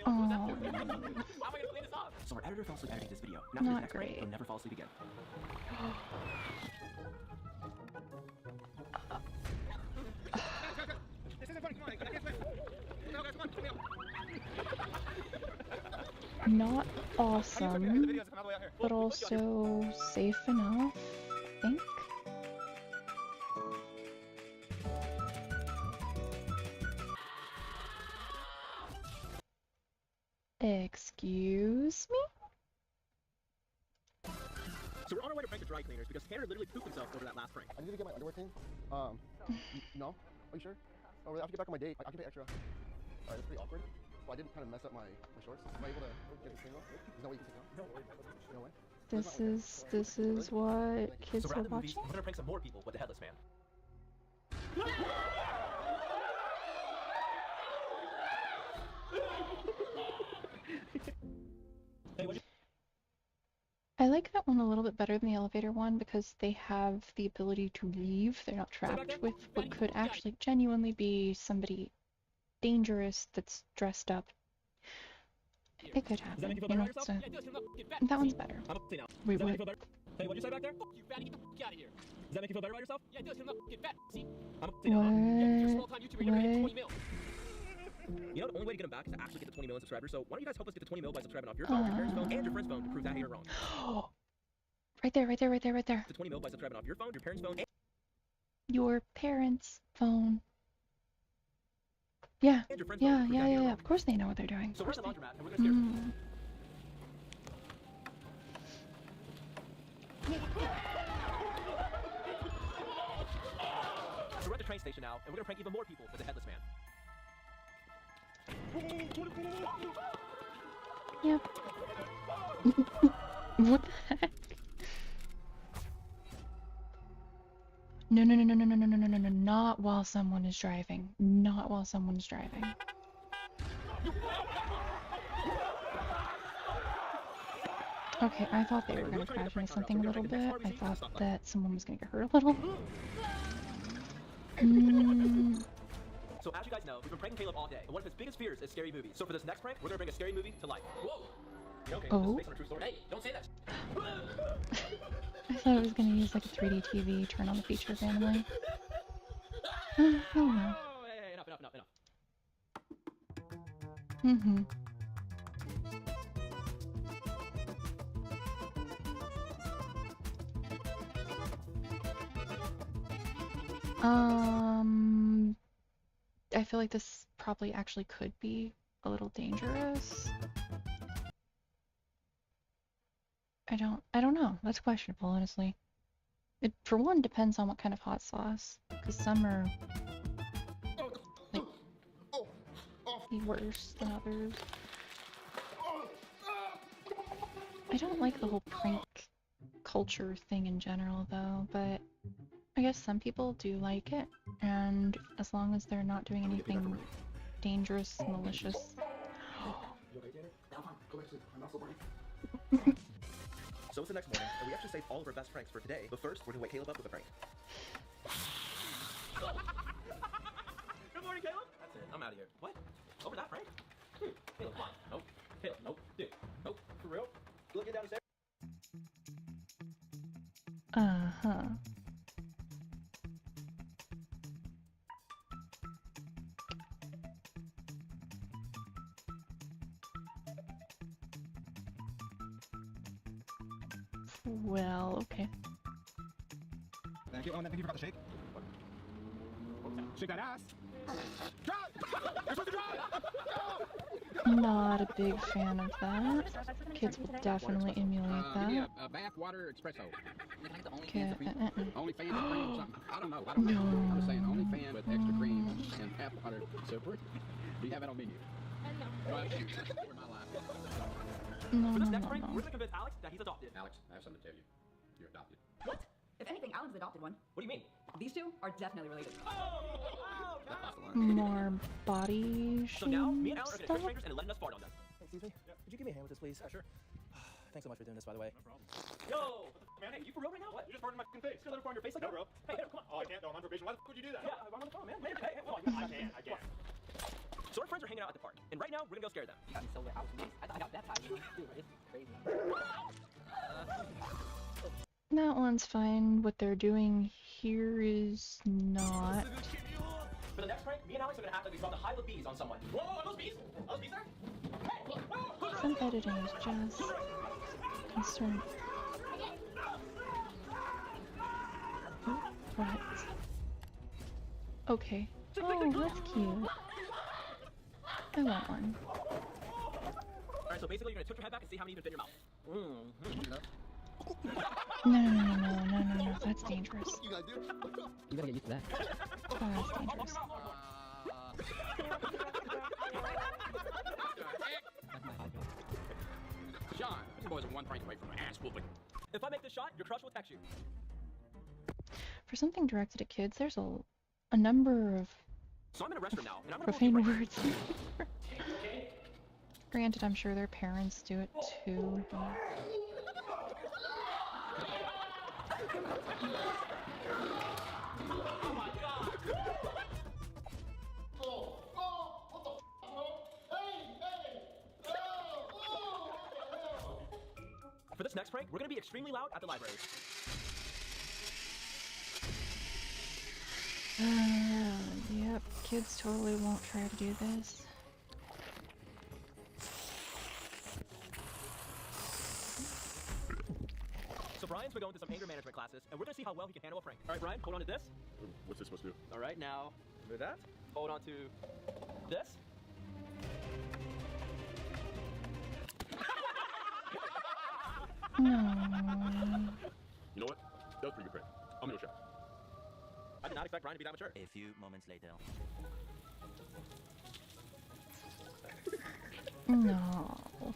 Oh, So our editor fell asleep editing this video. Not Now for the next prank, great. he'll never fall asleep again. not awesome, but also safe enough, I think. Excuse me? So we're on our way to prank the dry cleaners because Tanner literally pooped himself over that last prank. I need to get my underwear clean. No? Are you sure? Oh, really? I have to get back on my date. I can pay extra. Alright, that's pretty awkward. Well, I didn't kind of mess up my shorts. Am I able to get this thing off? There's no way you can take it off? No way? This is what kids So we're are at the movies, watching? we're gonna prank some more people with the Headless Man. I like that one a little bit better than the elevator one because they have the ability to leave. They're not trapped with what could actually genuinely be somebody dangerous that's dressed up. It could happen, you know, so that one's better. Wait, what? Hey, what'd you say back there? You fatty, get the fuck out of here. Does that make you feel better about yourself? Yeah, it does. I'm not fucking fat. See? What? You know, the only way to get him back is to actually get to 20 million subscribers. So why don't you guys help us get to 20 million by subscribing off your phone, your parents' phone, and your friend's phone to prove that you're wrong? Right there, right there, right there, right there. To 20 million by subscribing off your phone, your parents' phone, and Your parents' phone. Yeah, your friend's phone to prove that you're yeah. wrong. Of course they know what they're doing. So we're at the laundromat, and we're gonna scare So we're at the train station now, and we're gonna prank even more people with the headless man. Yep. What the heck? No, no, no, no, no, no, no, no, no, no, no, not while someone is driving. Not while someone is driving. Okay, I thought they were gonna crash into something a little bit. I thought that someone was gonna get hurt a little. So as you guys know, we've been pranking Caleb all day, and one of his biggest fears is scary movies. So for this next prank, we're gonna bring a scary movie to life. Whoa! Okay, Oh. this is based on a true story. Hey, don't say that. I thought it was gonna use like a 3D TV, turn on the features randomly. Oh well. Oh, hey, enough. Mm-hmm. I feel like this probably actually could be a little dangerous. I don't know. That's questionable, honestly. It, for one, depends on what kind of hot sauce, because some are like worse than others. I don't like the whole prank culture thing in general, though, but I guess some people do like it, and as long as they're not doing anything dangerous, malicious. So it's the next morning, and we actually saved all of our best pranks for today. But first, we're gonna wake Caleb up with a prank. Good morning, Caleb. That's it. I'm out of here. What? Over that prank? Caleb, come on. Nope. Caleb, nope. Dude, nope. For real? You look, get down the stairs. Uh-huh. Well, okay. Thank you. Oh, and thank you forgot to shake. Shake that ass. Drive! You're supposed to drive! Not a big fan of that. Kids will definitely emulate Give me that. a bathwater espresso. Okay. Only fan with cream or something. I don't know. I'm just saying only fan with extra cream and bathwater. Super. Do you have it on menu? Well, shoot. Where my life. No, For no, this no, next prank, no. we're gonna convince Alex that he's adopted. Alex, I have something to tell you. You're adopted. What? If anything, Alan's the adopted one. What do you mean? These two are definitely related. More body So now, me and Alan are gonna stuff? trick strangers and letting us fart on them. Excuse me? Yeah. Could you give me a hand with this, please? Sure. Thanks so much for doing this, by the way. No problem. Yo! Man, hey, you for real right now? What? You just farted in my fucking face. You got a little fart on your face like that? No, bro. Hey, come on. Oh, I can't. No, I'm on probation. Why the fuck would you do that? Yeah, I'm on the phone, man. Hey, come on. I can. So our friends are hanging out at the park, and right now, we're gonna go scare them. You got me so lit. I got baptized. Dude, it's crazy. That one's fine. What they're doing here is not. For the next prank, me and Alex are gonna act like we dropped a hive of bees on someone. Whoa, are those bees? Are those bees there? Some editing is just concerned. What? Okay. Oh, that's cute. I want one. Alright, so basically you're gonna tilt your head back and see how many you can fit in your mouth. No, that's dangerous. You gotta do. You gotta get used to that. Oh, that's dangerous. Sean, these boys are one prank away from an ass whooping. If I make this shot, your crush will text you. For something directed at kids, there's a number of So I'm in a restaurant now, and I'm gonna profane words. Granted, I'm sure their parents do it too. But... For this next prank, we're gonna be extremely loud at the library. Yep, kids totally won't try to do this. So Brian's been going to some anger management classes, and we're gonna see how well he can handle a prank. All right, Brian, hold on to this. What's this supposed to do? All right, now, with that, hold on to this. No. You know what? That was pretty good print. I'm gonna go shower. I did not expect Ryan to be that mature. A few moments later. No.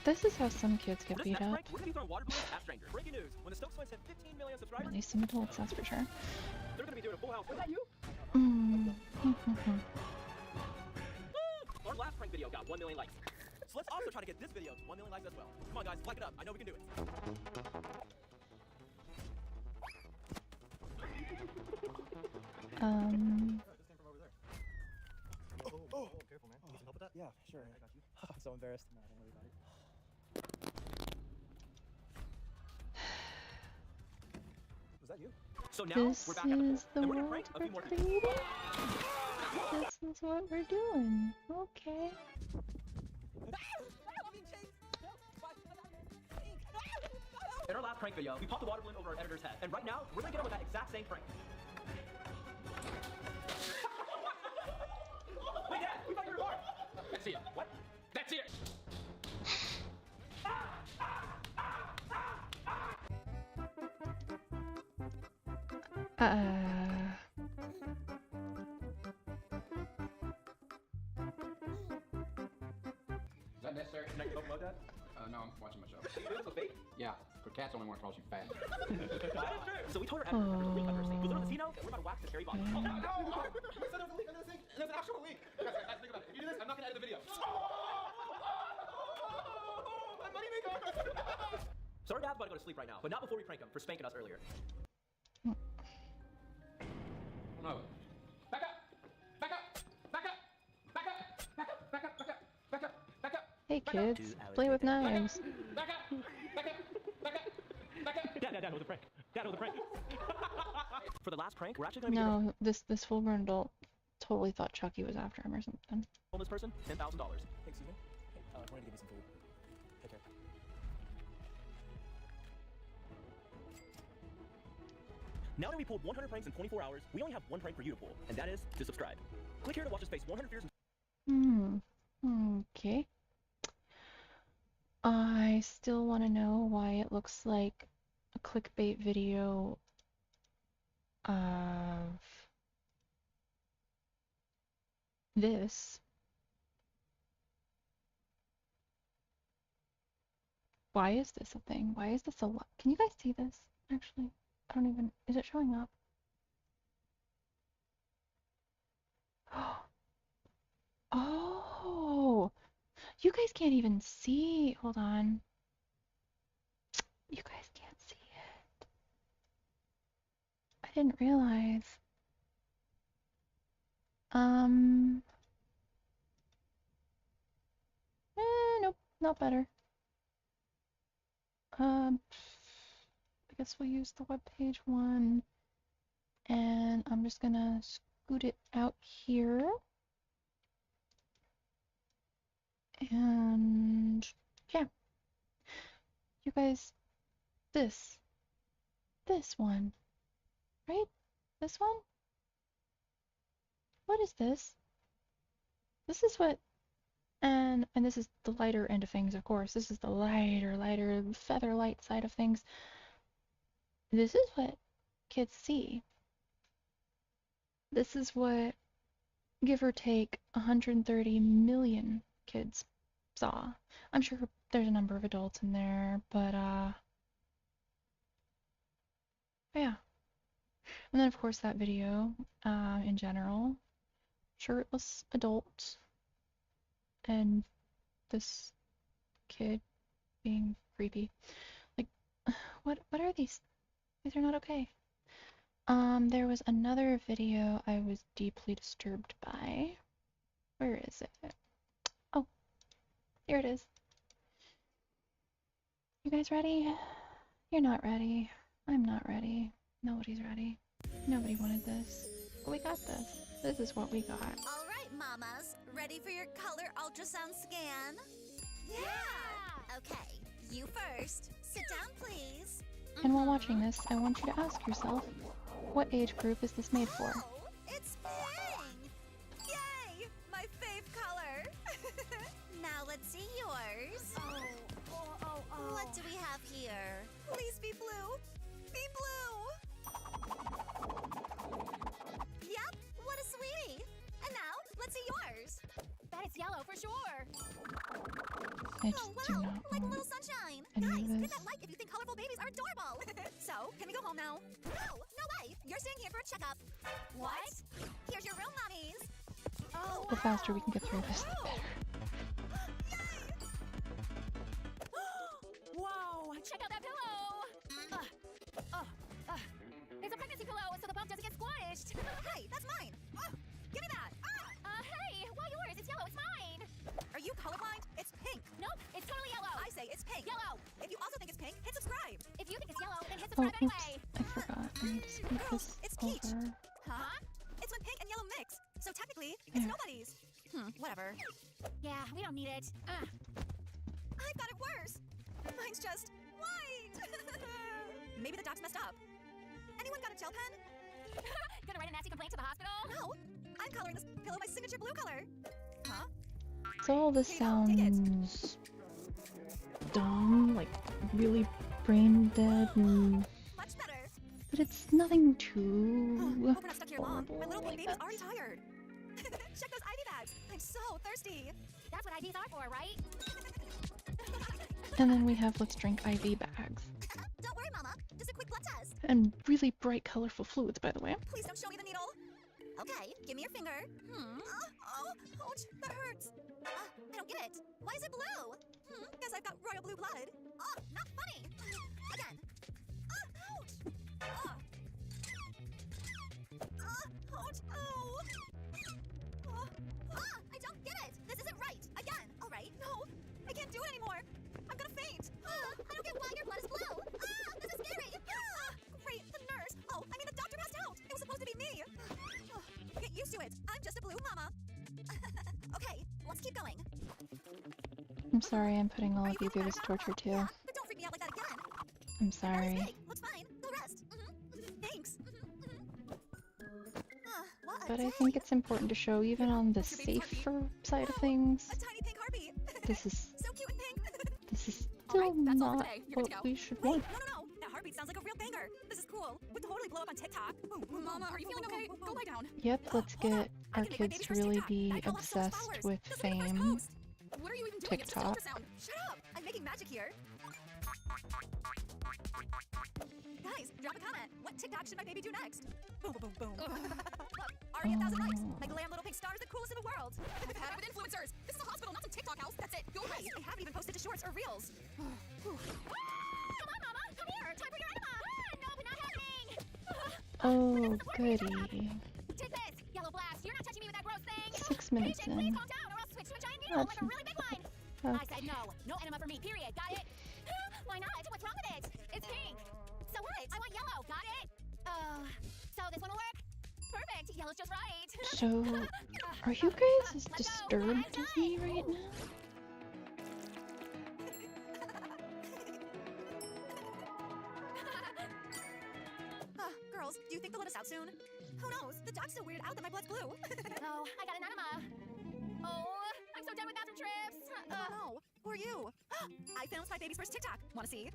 This is how some kids get beat up. We're gonna be throwing water balloons at strangers. Breaking news: when the Stokes Twins hit 15 million subscribers, At least some adults, that's for sure. they're gonna be doing a full house. Was that you? Our last prank video got 1 million likes. So let's also try to get this video to 1 million likes as well. Come on, guys, like it up. I know we can do it. Oh, careful, man. Need some help with that? Yeah, sure. I got you. I'm so embarrassed. No, don't worry about it. Was that you? So now This we're back at the pool, is the and we're gonna world prank a few more we're people. creating. This is what we're doing. Okay. In our last prank video, we popped the water balloon over our editor's head, and right now, we're gonna get him with that exact same prank. Wait, Dad, we thought you were Mark. That's it. What? That's it. Is that necessary? Can I get open Dad? No, I'm watching my show. You doing this with fake? Yeah, but cats only want to call you fat. So we told our editor that there's a leak under our sink. Was it on the casino? We're about to wax the cherry bottom. Oh, no! We said there was a leak under the sink. There's an actual leak. Guys, think about it. If you do this, I'm not gonna edit the video. My money maker! So our dad's about to go to sleep right now, but not before we prank him for spanking us earlier. No. Back up! Back up! Back up! Back up! Back up! Back up! Back up! Back up! Back up! Hey kids, play with knives. Back up! Back up! Back up! Back up! Dad, it was a prank. Dad, it was a prank. For the last prank, we're actually gonna be No, this full-grown adult totally thought Chucky was after him or something. homeless person $10,000. Hey, excuse me. Hey, I wanted to give you some food. Take care. Now that we pulled 100 pranks in 24 hours, we only have one prank for you to pull, and that is to subscribe. Click here to watch us face 100 fears and Okay. I still want to know why it looks like a clickbait video of this. Why is this a thing? Why is this a lot? Can you guys see this? Actually, I don't even. Is it showing up? Oh, you guys can't even see. Hold on. You guys can't see it. I didn't realize. Nope, not better. I guess we'll use the web page one, and I'm just gonna scoot it out here. And yeah, you guys, this one, right? This one? What is this? This is what, and this is the lighter end of things, of course. This is the lighter, feather light side of things. This is what kids see. This is what, give or take, 130 million kids saw. I'm sure there's a number of adults in there, but yeah. And then of course that video, in general, shirtless adult, and this kid being creepy. Like, what are these? These are not okay. There was another video I was deeply disturbed by. Where is it? Oh, here it is. You guys ready? You're not ready. I'm not ready. Nobody's ready. Nobody wanted this. But we got this. This is what we got. All right, mamas. Ready for your color ultrasound scan? Yeah! Okay, you first. Sit down, please. And while watching this, I want you to ask yourself, what age group is this made for? It's pink! Yay! My fave color! Now let's see yours. What do we have here? Please be blue! Be blue! Yep, what a sweetie! And now, let's see yours. Bet it's yellow for sure. I just do not Like a want little sunshine. any of Guys, hit this. that like if you think colorful babies are adorable. So, can we go home now? No way. You're staying here for a checkup. What? Here's your room, mommies. Oh, The faster we can get through this, the better. Whoa! Check out that pillow! It's a pregnancy pillow, so the bump doesn't get squished. Hey, that's mine. Give me that. Hey, why yours? It's yellow. It's mine. Are you colorblind? It's pink. Nope, it's totally yellow. I say it's pink. Yellow. If you also think it's pink, hit subscribe. If you think it's yellow, then hit Oh, subscribe oops. anyway. I forgot. I need to speak this It's peach. over. Huh? It's when pink and yellow mix. So technically, it's There. nobody's. Whatever. Yeah, we don't need it. I've got it worse. Mine's just white. Maybe the doc's messed up. Anyone got a gel pen? Gonna write a nasty complaint to the hospital? No. I'm coloring this pillow my signature blue color. Huh? So all this sounds dumb, like really brain dead, and Much better. but it's nothing too Hope we're not stuck here long. horrible My little pink like baby's that. already tired. Check those IV bags. I'm so thirsty. That's what IVs are for, right? And then we have let's drink IV bags. Don't worry, Mama. Just a quick blood test. And really bright, colorful fluids, by the way. Please don't show me the needle. Okay, give me your finger. Ouch, that hurts. I don't get it. Why is it blue? Guess I've got royal blue blood. Not funny. Again. Ouch. Ouch. Ow. I don't get it. This isn't right. Again. All right. No, I can't do it anymore. I'm gonna faint. I don't get why your blood is blue. This is scary. Great, the nurse. Oh, I mean the doctor passed out. It was supposed to be me. Get used to it. I'm just a blue mama. Okay, let's keep going. I'm sorry I'm putting all of you through this torture too. But don't freak me out like that again. I'm sorry. Big. Looks fine. Go rest. Thanks. What a But I day. think it's important to show even on the safer side of things. A tiny pink harpy. This is So cute and pink. this is Alright, still that's all for not today. You're good what to go. we should Wait, want. no. That heartbeat sounds like a real banger. This is cool. Would totally blow up on TikTok. Mama, are you feeling okay? Go lie down. Yep, let's get I our can make my kids baby's to first really TikTok. be That girl has so much obsessed followers. with This will be my first fame. post. What are you even doing? It's just an TikTok. ultrasound. Shut up! I'm making magic here. Guys, drop a comment. What TikTok should my baby do next? Boom, boom, boom, boom. Look, already 1,000 likes. My glam little pink star is the coolest in the world. We've had it with influencers. This is a hospital, not some TikTok house. That's it. Go hey, I haven't even posted to shorts or reels. Come on, Mama. Come here. Time for your enema. Nope, not happening. Oh, goody. Take this. Yellow blast. You're not touching me with that gross thing. 6 minutes Patient, please in. calm down or I'll switch to a giant needle like a really big one. I Okay. said no. No enema for me, period. Got it? Why not? What's wrong with it? It's pink. So what? I want yellow. Got it? So this one will work? Perfect. Yellow's just right. So, are you guys as disturbed as me right now? Girls, do you think they'll let us out soon? Who knows? The doc's so weirded out that my blood's blue. Oh, I got an enema. Oh, I'm so done with bathroom trips. Oh no, who are you? I filmed my baby's first TikTok. Wanna see?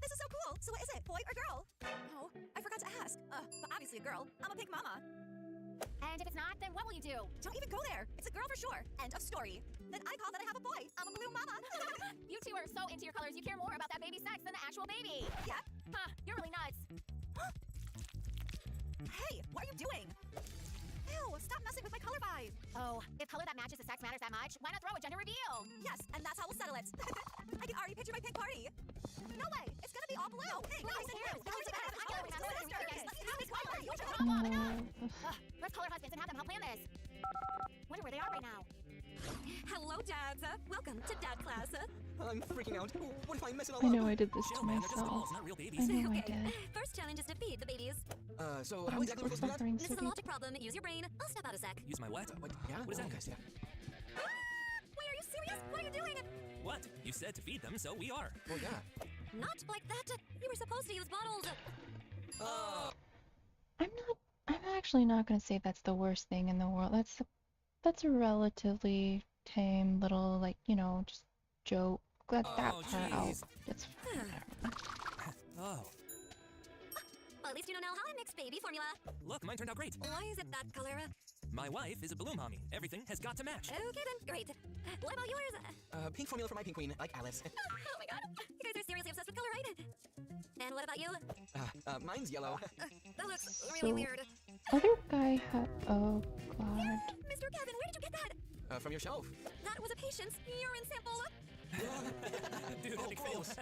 This is so cool. So what is it, boy or girl? Oh, I forgot to ask. But obviously a girl. I'm a pink mama. And if it's not, then what will you do? Don't even go there. It's a girl for sure. End of story. Then I call that I have a boy. I'm a blue mama. You two are so into your colors, you care more about that baby's sex than the actual baby. Yeah. Huh, you're really nuts. Hey, what are you doing? Ew, stop messing with my color vibe. Oh, if color that matches the sex matters that much, why not throw a gender reveal? Yes, and that's how we'll settle it. I can already picture my pink party. No way, it's gonna be all blue. No, pink, No, I said here, blue. colors Don't matter. take Colors it. matter. Let's do this. Let's Let's color. do What's your this. problem? Enough. Let's color husbands and have them help plan this. Wonder where they are right now. Hello, dads. Welcome to dad class. I'm freaking out. What if I mess it all I up? know I did this to Chill, man, they're just myself. dolls, not real I babies. know I Okay, did. First challenge is to feed the babies. So But how I'm exactly am I supposed to do that? suffering This so is a deep. logic problem. Use your brain. I'll step out a sec. Use my what? What? Yeah? What does that guy say? Wait, are you serious? What are you doing? What? You said to feed them, so we are. Well, yeah. Not like that. You were supposed to use bottles. I'm actually not gonna say that's the worst thing in the world. That's a relatively tame little, like, you know, just joke. That part out. It's fine. Oh. Well, at least you know now how I mix baby formula. Look, mine turned out great. Why is it that color? My wife is a balloon mommy. Everything has got to match. Okay then, great. What about yours? Pink formula for my pink queen, like Alice. Oh my god, you guys are seriously obsessed with color, right? And what about you? Mine's yellow. That looks really weird. Other guy had. Oh god. Mr. Kevin, where did you get that? From your shelf. That was a patient's urine sample. Dude, that big fails.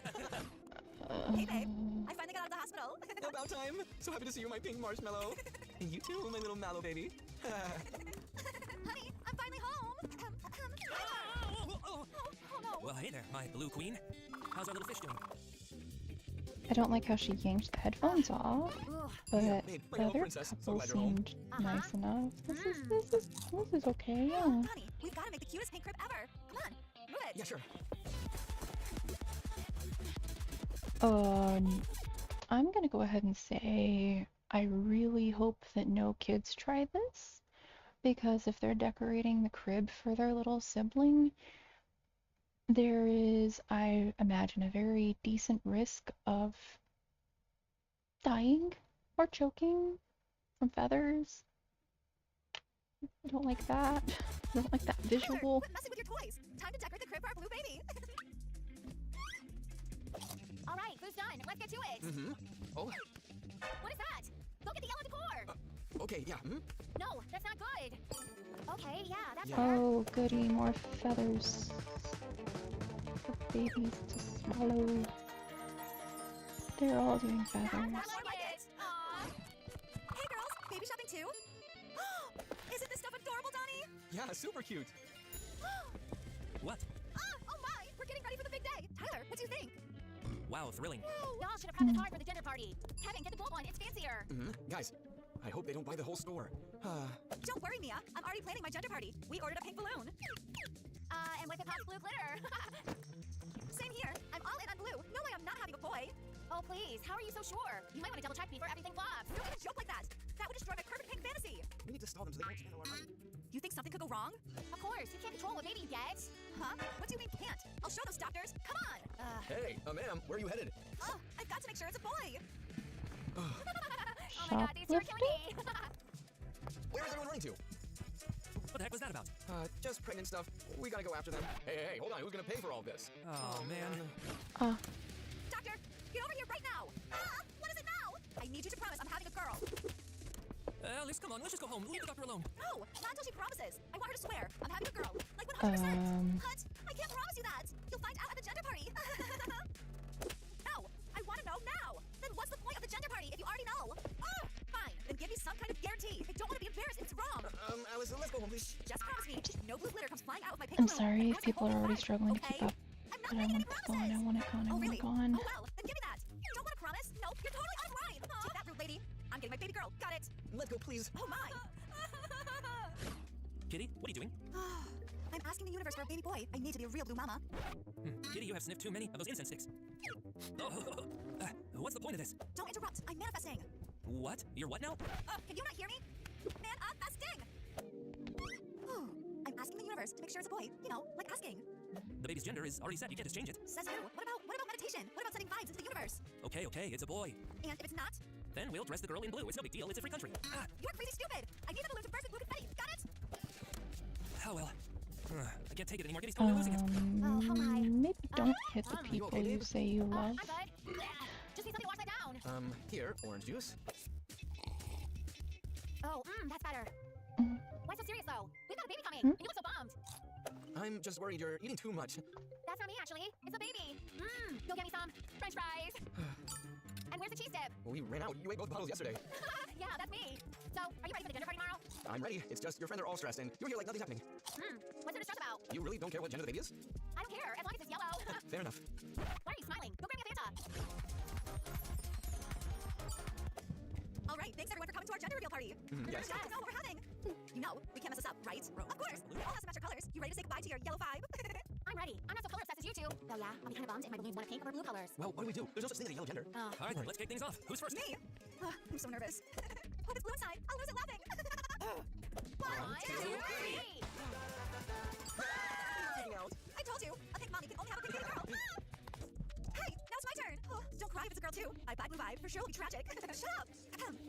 Hey babe, I finally got out of the hospital. About time. So happy to see you, my pink marshmallow. And you too, my little mallow baby. Honey, I'm finally home. Oh no. Well, hey there, my blue queen. How's our little fish doing? I don't like how she yanked the headphones off, but babe, the other couple seemed nice enough. This is okay, yeah. Honey, we've got to make the cutest pink crib ever. Come on, move it. Yeah, sure. I'm gonna go ahead and say I really hope that no kids try this, because if they're decorating the crib for their little sibling, there is, I imagine, a very decent risk of dying or choking from feathers. I don't like that. I don't like that visual. Quit messing with your toys. Time to decorate the crib for our blue baby. All right, food's done. Let's get to it. Mm-hmm. Oh. What is that? Go get the yellow decor. Okay, yeah. No, that's not good. Okay, yeah, that's Yeah. better. Oh, goody, more feathers. For babies to swallow. They're all doing feathers. That's more like it. Aww. Hey girls, baby shopping too? Isn't this stuff adorable, Donnie? Yeah, super cute. What? Oh my, we're getting ready for the big day. Tyler, what do you think? Wow, thrilling. Y'all should have prepped the card for the dinner party. Kevin, get the gold one. It's fancier. Guys, I hope they don't buy the whole store. Don't worry, Mia. I'm already planning my gender party. We ordered a pink balloon. And with it pops blue glitter. Same here. I'm all in on blue. No way I'm not having a boy. Oh, please. How are you so sure? You might want to double check before everything flops. Don't even joke like that. That would destroy my perfect pink fantasy. We need to stall them so they don't spend all our money. You think something could go wrong? Of course. You can't control what baby gets. Huh? What do you mean can't? I'll show those doctors. Come on. Hey, ma'am, where are you headed? Oh, I've got to make sure it's a boy. Oh my god, these two are killing me. Where is everyone running to? What the heck was that about? Just pregnant stuff. We gotta go after them. Hey, hold on. Who's gonna pay for all this? Oh, man. Doctor, get over here right now. What is it now? I need you to promise I'm having a girl. Alice, come on. Let's just go home. Leave the doctor alone. No, not until she promises. I want her to swear. I'm having a girl. Like 100%. What? I can't promise you that. You'll find out at the gender party. No, I want to know now. Then what's the point of the gender party if you already know? Oh, fine. Then give me some kind of guarantee. I don't want to be embarrassed. It's wrong. Alice, let's go home, please. Just promise me. No blue glitter comes flying out of my pink I'm balloon. sorry if people are already struggling to keep up. I'm But not I making any want it promises. gone, I want it gone, I Oh, want really? it gone. Oh, well, then give me that. You don't want to promise? No, you're totally on right. Take that, rude lady. I'm getting my baby girl. Got it. Let's go, please. Oh, my. Kitty, what are you doing? I'm asking the universe for a baby boy. I need to be a real blue mama. Kitty, you have sniffed too many of those incense sticks. What's the point of this? Don't interrupt. I'm manifesting. What? You're what now? Can you not hear me? Manifesting. I'm asking the universe to make sure it's a boy. You know, like asking. The baby's gender is already set. You can't just change it. Says who? What about meditation? What about sending vibes into the universe? Okay, it's a boy. And if it's not? Then we'll dress the girl in blue. It's no big deal. It's a free country. You're crazy stupid. I need the balloon to burst with blue confetti. Got it? Oh, well. I can't take it anymore. Kitty's totally losing it. Maybe don't hit the people you say you love. I'm good. Just need something to wash that down. Here, orange juice. Oh, that's better. Why so serious though? We've got a baby coming. You look so bummed. I'm just worried you're eating too much. That's not me actually. It's a baby. Go get me some French fries. And where's the cheese dip? We ran out. You ate both bottles yesterday. Yeah, that's me. So, are you ready for the dinner party tomorrow? I'm ready. It's just your friends are all stressed, and you're here like nothing's happening. What's there to stress about? You really don't care what gender the baby is? I don't care, as long as it's yellow. Fair enough. Why are you smiling? Go grab me a Fanta. All right, thanks everyone for coming to our gender reveal party. Yes. Glad to know what we're having. You know, we can't mess this up, right? Of course. We all have some extra colors. You ready to say goodbye to your yellow vibe? I'm Alrighty, I'm not so color obsessed as you two. Oh yeah, I'll be kind of bummed if my balloons want a pink or blue colors. Well, what do we do? There's no such thing as a yellow gender. Oh. All right, then, let's kick things off. Who's first? Me? I'm so nervous. Hope it's blue inside. I'll lose it laughing. 1, 2, 3. I told you, a pink mommy can only have a pink baby girl. Hey, now it's my turn. Oh, don't cry if it's a girl too. I buy blue vibe. For sure it'll be tragic. Shut up.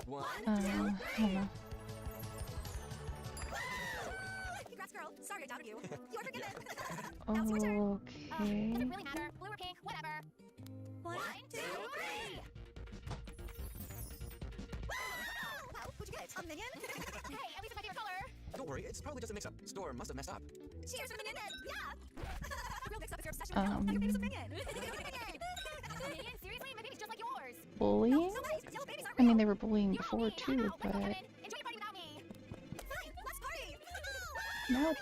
1, 2, 3. Congrats, girl. Sorry I doubted you. You are forgiven. Now it's your turn. Doesn't really matter. Blue or pink, whatever. 1, 2, 3. Wow, what'd you get? A minion? Hey, at least it's my favorite color. Don't worry, it's probably just a mix-up. Store must have messed up. Cheers for the minion. Yeah. Real mix-up is your obsession with girls. Now your baby's a minion. Minion? Seriously? My baby's just like yours. Bullying? So nice. Yellow babies aren't I mean, real. they were bullying before too, but Enjoy your party without me. Fine, let's party. now it's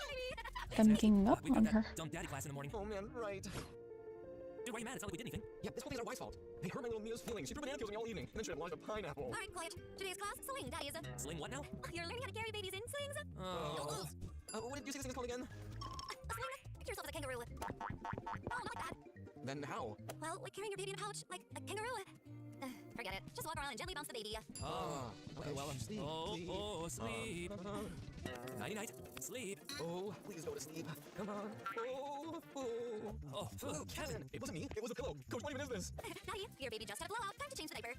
them ganging up on her. Dumb daddy class in the morning. Oh man, right. Dude, why are you mad? It's not like we did anything. Yeah, this whole thing's our wife's fault. They hurt my little Mia's feelings. She threw banana peels at me all evening, and then she had launched a pineapple. All right, quiet. Today's class, sling, that is. Sling what now? You're learning how to carry babies in slings. Oh. What did you say this thing is called again? A sling? Picture yourself as a kangaroo. Oh, not like that. Then how? Well, like carrying your baby in a pouch, like a kangaroo. Forget it. Just walk around and gently bounce the baby. Oh, okay, well, sleep, sleep. Nighty night, sleep. Oh, please go to sleep. Come on. Oh, Kevin, it wasn't me. It was the pillow. Coach, what even is this? Daddy, your baby just had a blowout. Time to change the diaper.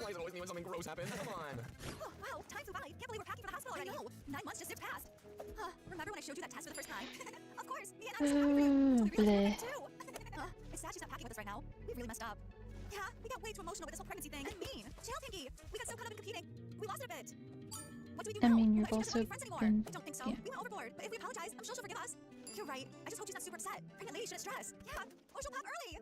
Why is it always me when something gross happens? Come on. Oh, wow, time flew by. Can't believe we're packing for the hospital already. I know. 9 months just zipped past. Remember when I showed you that test for the first time? Of course, me and I were so happy for you. So we realized we're pregnant too. It's sad she's not packing with us right now. We really messed up. Yeah, we got way too emotional with this whole pregnancy thing. I mean, chill, Pinky. We got so caught up in competing. We lost it a bit. What do we do I now? mean, you've What if she doesn't also want to be friends anymore? been- I don't think so. yeah. We went overboard, but if we apologize, I'm sure she'll forgive us. You're right. I just hope she's not super upset. Pregnant lady shouldn't stress. Yeah, or she'll pop early.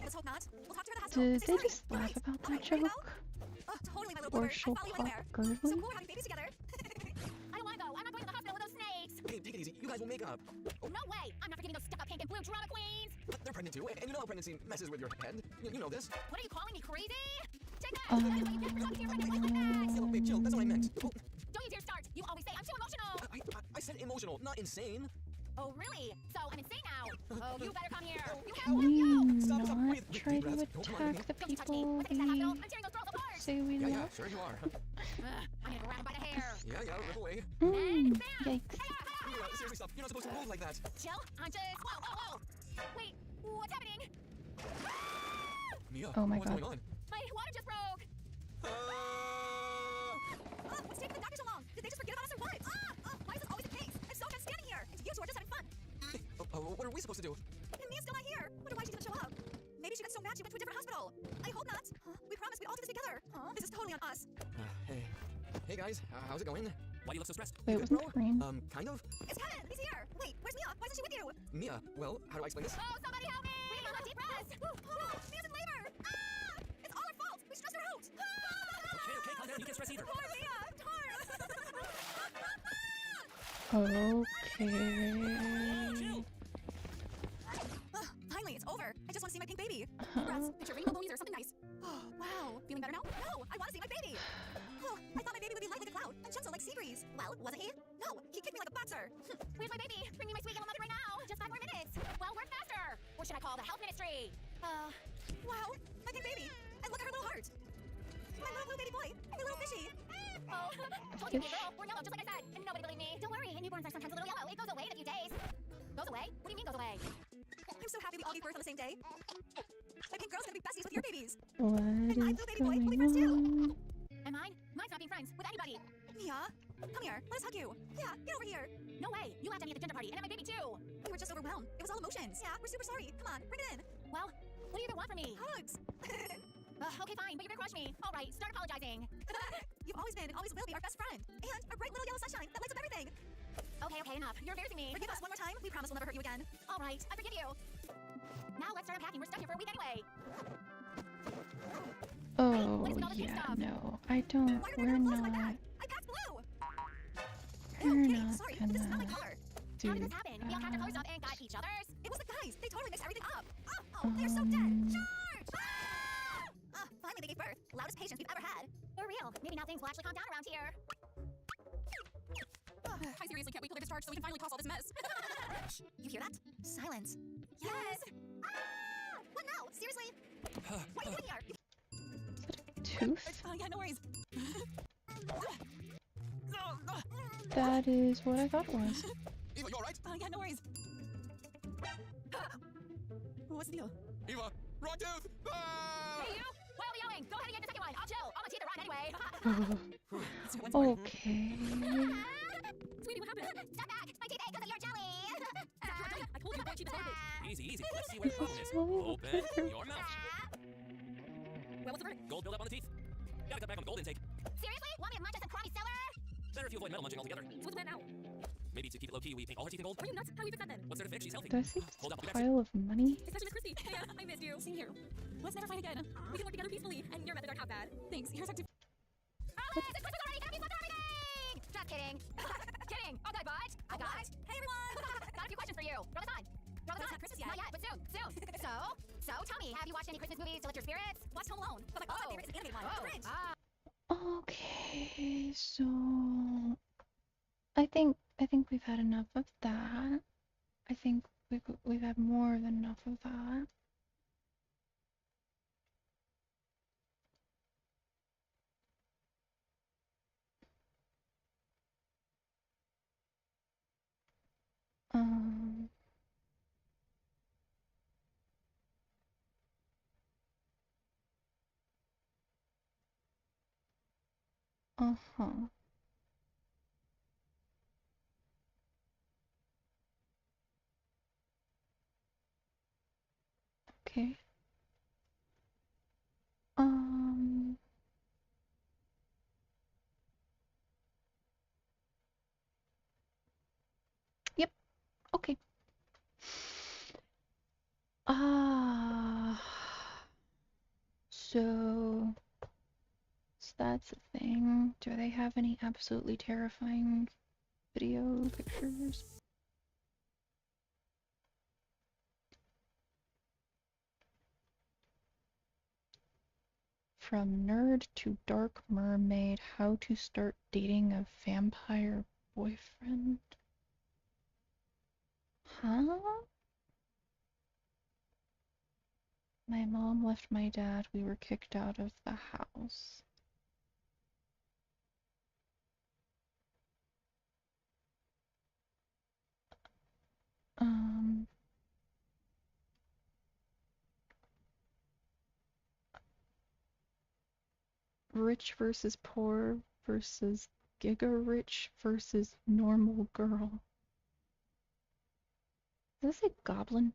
Let's hope not. We'll talk to her at the hospital. Did Say they sorry. just You're laugh right. about Okay, that ready to joke? go? Oh, totally, my little Or brother. she'll I'd follow you pop anywhere. Girdley? So cool, we're having babies together. I don't want to go. I'm not going to the hospital with those snakes. Hey, take it easy. You guys will make up. No way. I'm not forgiving those stuck-up pink and blue drama queens. But they're pregnant too, and you know how pregnancy messes with your head. You know this. What are you calling me, crazy? Take that. That's what you get for talking to your friend like that. Hey, look, babe, chill. That's what I meant. Oh, Don't you dare start. You always say I'm too emotional. I said emotional, not insane. Oh, really? So I'm insane now. Oh, you better come here. You Can have we Stop, not breathe, try to breath. attack the Don't touch me. people When I get to that hospital, we I'm tearing those girls apart. say we Yeah, love? sure you are. I'm gonna grab him by the hair. Yeah, rip away. Yikes. Mia, seriously, stop. You're not supposed to move like that. Chill. I'm just. Whoa. Wait, what's happening? Mia, Oh my what's God. going on? My water just broke. What's taking the doctor so long? Did they just forget about us or what? Why is this always the case? I'm so done standing here. And you two are just having fun. What are we supposed to do? And Mia's still not here. Wonder why she didn't show up. Maybe she got so mad she went to a different hospital. I hope not. We promised we'd all do this together. This is totally on us. Hey guys, how's it going? Why do you look so stressed? Wait, wasn't that rain? Kind of. It's Kevin. He's here. Wait, where's Mia? Why isn't she with you? Mia, well, how do I explain this? Oh, somebody help me! We need a deep breath. Mia's in labor. It's all our fault. We stressed her out. Okay, calm down. You can't stress either. Poor Mia. Darn. Okay. Finally, it's over. I just want to see my pink baby. Congrats. Picture rainbow ponies or something nice. Oh, wow. Feeling better now? No, I want to see my baby. I thought my baby would be light like a cloud and gentle like sea breeze. Well, wasn't he? No, he kicked me like a boxer. Where's my baby? Bring me my sweet yellow muffin right now. Just 5 more minutes. Well, work faster. Or should I call the health ministry? Wow, my pink baby. And look at her little heart. My little blue baby boy. My little fishy. Oh, told you, girl. We're yellow, just like I said. And nobody believed me. Don't worry, newborns are sometimes a little yellow. It goes away in a few days. Goes away? What do you mean goes away? I'm so happy we all gave birth on the same day. My pink girl's gonna be besties with your babies. What And my is blue baby boy will be going friends too. on? And mine? Mine's not being friends with anybody. Mia, come here. Let us hug you. Yeah, get over here. No way. You laughed at me at the gender party and at my baby too. We were just overwhelmed. It was all emotions. Yeah, we're super sorry. Come on, bring it in. Well, what do you even want from me? Hugs. Okay, fine, but you're gonna crush me. All right, start apologizing. You've always been and always will be our best friend. And our bright little yellow sunshine that lights up everything. Okay, enough. You're embarrassing me. Forgive us one more time. We promise we'll never hurt you again. All right, I forgive you. Now let's start unpacking. We're stuck here for a week anyway. Oh, yeah, no. I don't. We're not. I packed blue. We're Kitty, not sorry, but this is not my gonna color. do How did this happen? We all packed our colors up and got each other's. It was the guys. They totally mixed everything up. Oh, they're so dead. Charge! Finally they gave birth. Loudest patience we've ever had. For real. Maybe now things will actually calm down around here. I seriously can't wait till they're discharged so we can finally toss all this mess. You hear that? Silence. Yes! Ah! What now? Seriously? What are you doing here? Tooth? Yeah, no worries. That is what I thought it was. Eva, you alright? Yeah, no worries. What's the deal? Eva, wrong tooth! Ah! Hey, you! Why are we yelling? Go ahead and get the second one. I'll chill. All my teeth are rotten anyway. Okay. Sweetie, what happened? Step back. My teeth ache because of your jelly. I told you black sheep is garbage. Easy, easy. Let's see where the problem is. Open your mouth. Well, what's the verdict? Gold buildup on the teeth. Gotta cut back on the gold intake. Seriously? Want me to munch at some crummy cellar? Better if you avoid metal munching altogether. So what's the plan now? Maybe to keep it low key, we paint all her teeth in gold. Are you nuts? How do we fix that then? What's there to fix? She's healthy. Do I see Hold this up, pile of money? Especially Miss Christie. Hey, I missed you. Same here. Let's never fight again. We can work together peacefully, and your methods aren't half bad. Thanks. Here's our Alex, it's Christmas already! Can I be flipped everything? Just kidding. Kidding. Okay, but I got it. Hey, everyone. Got a few questions for you. Throw this on. Throw this on. It's not Christmas yet. Not yet, but soon. Soon. So tell me, have you watched any Christmas movies to lift your spirits? Watched Home Alone. But my favorite is the animated one. Grinch. Okay, so I think we've had enough of that. I think we've had more than enough of that. Uh-huh. Okay. Yep. Okay. So that's the thing. Do they have any absolutely terrifying video pictures? From nerd to dark mermaid, how to start dating a vampire boyfriend? Huh? My mom left my dad. We were kicked out of the house. Rich versus poor versus Giga Rich versus normal girl. Is this a goblin?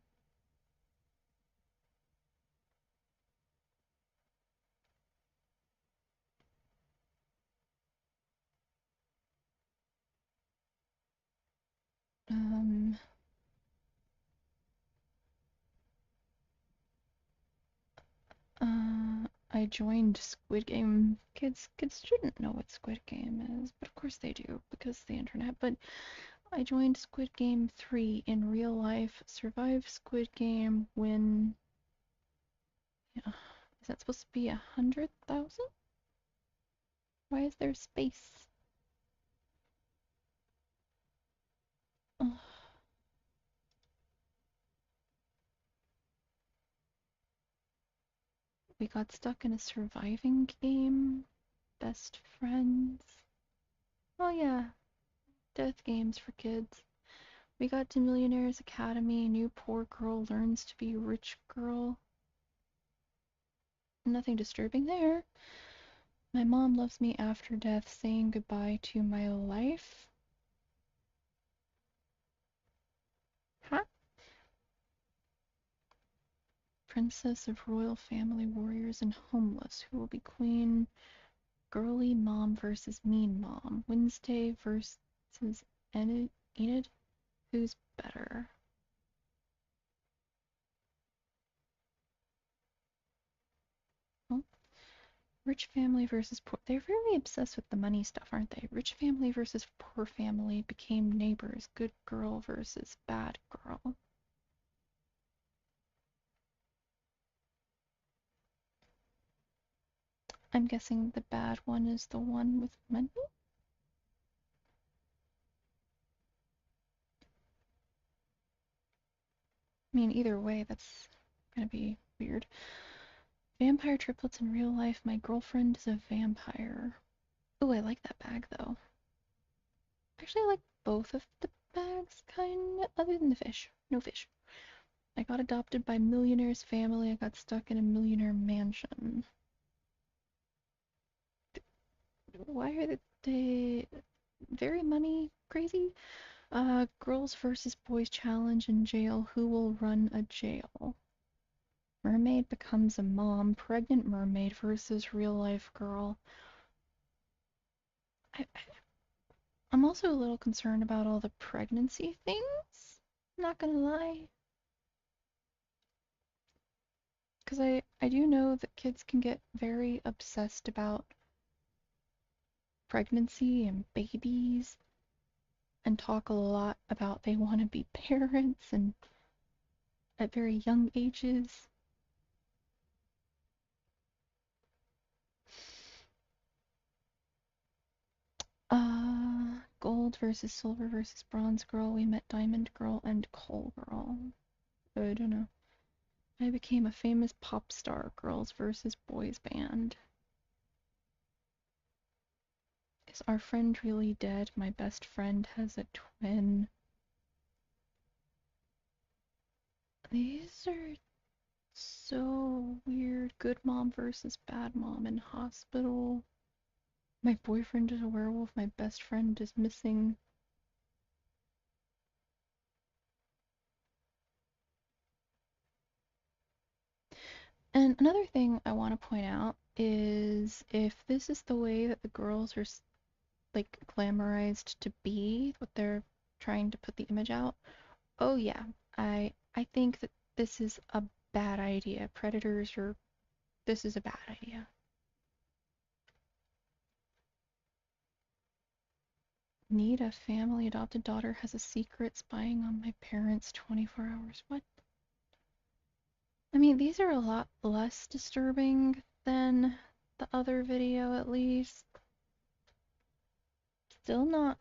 I joined Squid Game. Kids shouldn't know what Squid Game is, but of course they do because of the internet. But I joined Squid Game 3 in real life, survived Squid Game, win. Yeah, is that supposed to be 100,000? Why is there space? Ugh. We got stuck in a surviving game. Best friends. Oh yeah, death games for kids. We got to Millionaire's Academy. New poor girl learns to be rich girl. Nothing disturbing there. My mom loves me after death, saying goodbye to my life. Huh? Princess of royal family, warriors, and homeless. Who will be queen? Girly mom versus mean mom. Wednesday versus Enid. Who's better? Oh. Rich family versus poor. They're really obsessed with the money stuff, aren't they? Rich family versus poor family became neighbors. Good girl versus bad girl. I'm guessing the bad one is the one with money? I mean, either way, that's gonna be weird. Vampire triplets in real life. My girlfriend is a vampire. Oh, I like that bag though. Actually, I like both of the bags, kinda, other than the fish. No fish. I got adopted by millionaire's family. I got stuck in a millionaire mansion. Why are they very money crazy? Girls versus boys challenge in jail. Who will run a jail? Mermaid becomes a mom. Pregnant mermaid versus real life girl. I'm also a little concerned about all the pregnancy things. Not gonna lie. Because I do know that kids can get very obsessed about pregnancy and babies and talk a lot about they want to be parents and at very young ages. Gold versus silver versus bronze girl. We met diamond girl and coal girl. I don't know. I became a famous pop star. Girls versus boys band. Is our friend really dead? My best friend has a twin. These are so weird. Good mom versus bad mom in hospital. My boyfriend is a werewolf. My best friend is missing. And another thing I want to point out is if this is the way that the girls are like glamorized to be, what they're trying to put the image out, oh yeah, I think that this is a bad idea. Predators are, this is a bad idea. Need a family. Adopted daughter has a secret. Spying on my parents 24 hours. What? I mean, these are a lot less disturbing than the other video, at least. Still not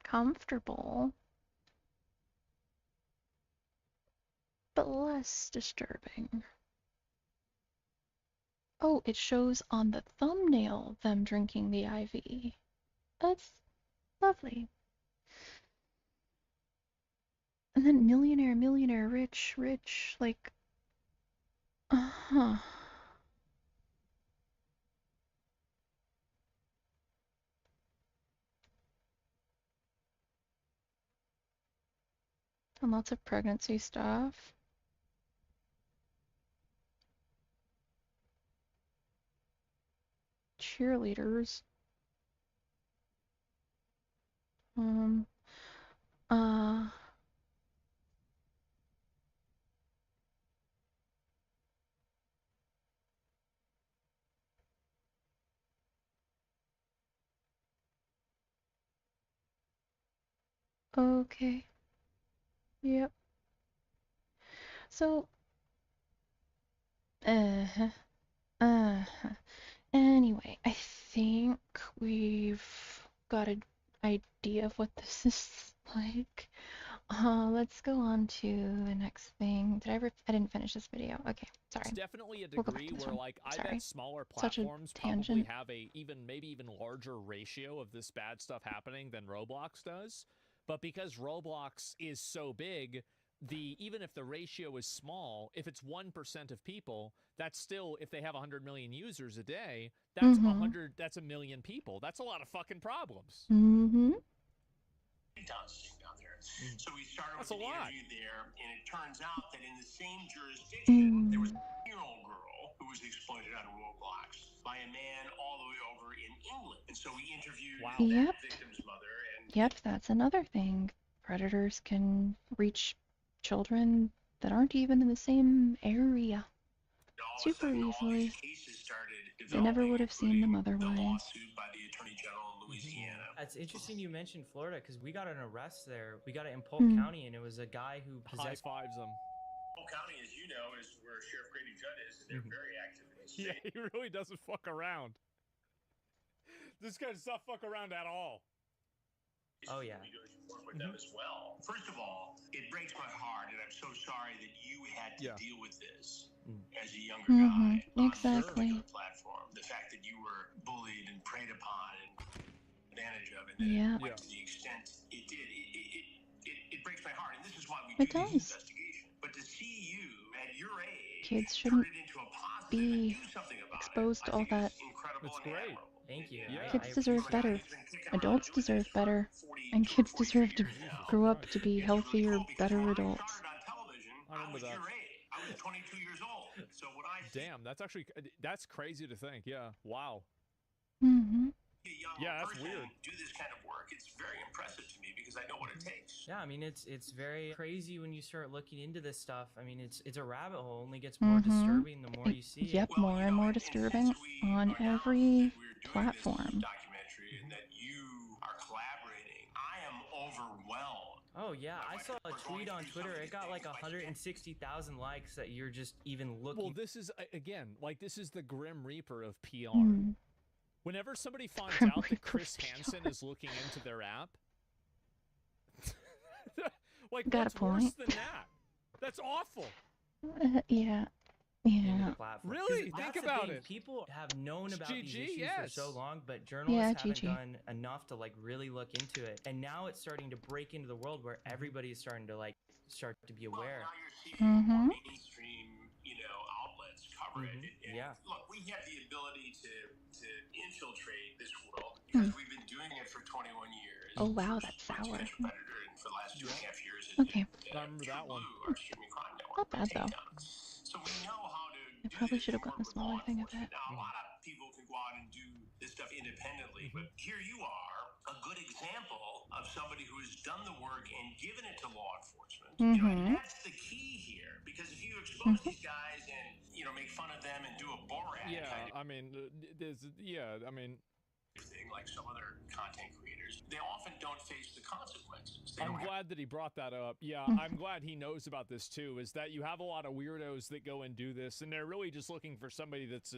comfortable, but less disturbing. Oh, it shows on the thumbnail them drinking the IV. That's lovely. And then millionaire, rich, like, uh-huh. And lots of pregnancy stuff. Cheerleaders. Okay. Yep. So, anyway, I think we've got an idea of what this is like. Let's go on to the next thing. I didn't finish this video. Okay, sorry. It's definitely a degree where, like, I bet smaller Such a platforms tangent. probably have a maybe even larger ratio of this bad stuff happening than Roblox does. But because Roblox is so big, even if the ratio is small, if it's 1% of people, that's still, if they have 100 million users a day, that's that's a million people. That's a lot of fucking problems. Mm-hmm. Down there. So we started with an interview there, and it turns out that in the same jurisdiction, there was a 10-year-old girl who was exploited on Roblox by a man all the way over in England. And so we interviewed that victim's mother. And Yep, that's another thing. Predators can reach children that aren't even in the same area super easily. They never would have seen them otherwise. by the Attorney General in Louisiana. It's interesting you mentioned Florida because we got an arrest there. We got it in Polk County, and it was a guy who possessed. High fives them. Polk County, as you know, is where Sheriff Grady Judd is, and they're very active in the state. Yeah, he really doesn't fuck around. This guy does not fuck around at all. Oh yeah. for them as well. First of all, it breaks my heart, and I'm so sorry that you had to deal with this as a younger guy on this particular platform. The fact that you were bullied and preyed upon and advantage of, and then it went to the extent it did. It breaks my heart, and this is why we do this investigation. But to see you at your age, kids shouldn't be exposed to all that. It's great. Thank you. Kids deserve better. Adults deserve better. And kids deserve to grow up to be healthier, better adults. I remember that. I was 22 years old. So what I Damn, that's crazy to think. Yeah. Wow. Yeah, that's weird. Do this kind of work. It's very impressive to me because I know what it takes. Yeah, I mean it's very crazy when you start looking into this stuff. I mean it's a rabbit hole. It only gets more disturbing the more you see it. Yep, more and more disturbing on every platform. Documentary and that you are collaborating. I am overwhelmed. Oh yeah, I saw a tweet on Twitter. It got like 160,000 likes that you're just even looking. Well, this is again this is the Grim Reaper of PR. Whenever somebody finds out that Chris Hansen is looking into their app, like what's worse than that? That's awful. Yeah. Really? Think about it. People have known about these issues for yes. so long, but journalists haven't GG. done enough to like really look into it. And now it's starting to break into the world where everybody is starting to like start to be aware. Mainstream, outlets cover it. And look, we have the ability to infiltrate this world because we've been doing it for 21 years. Oh wow, that's sour. Predator, and for the last 2.5 years, Okay. I remember that one. Our streaming crime network. Not bad though. So we know how to. I probably should have gotten a smaller thing of that. Now, a lot of people can go out and do this stuff independently, but here you are, a good example of somebody who has done the work and given it to law enforcement. And that's the key here, because if you expose these guys and make fun of them and do a Borat kind of I mean, thing like some other content creators, they often don't face the consequences. I'm glad that he brought that up. Yeah, I'm glad he knows about this too, is that you have a lot of weirdos that go and do this, and they're really just looking for somebody that's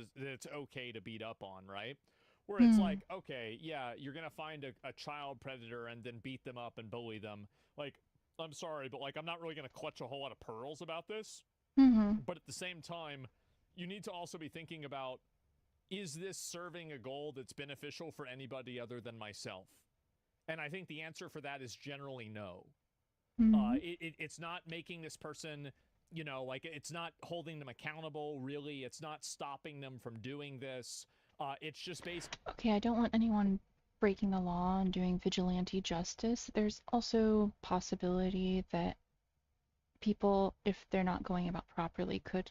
okay to beat up on, right? Where it's like, okay, yeah, you're going to find a child predator and then beat them up and bully them. Like, I'm sorry, but like, I'm not really going to clutch a whole lot of pearls about this. But at the same time, you need to also be thinking about, is this serving a goal that's beneficial for anybody other than myself? And I think the answer for that is generally no. It's not making this person, it's not holding them accountable, really. It's not stopping them from doing this. It's just basically... Okay, I don't want anyone breaking the law and doing vigilante justice. There's also possibility that people, if they're not going about properly, could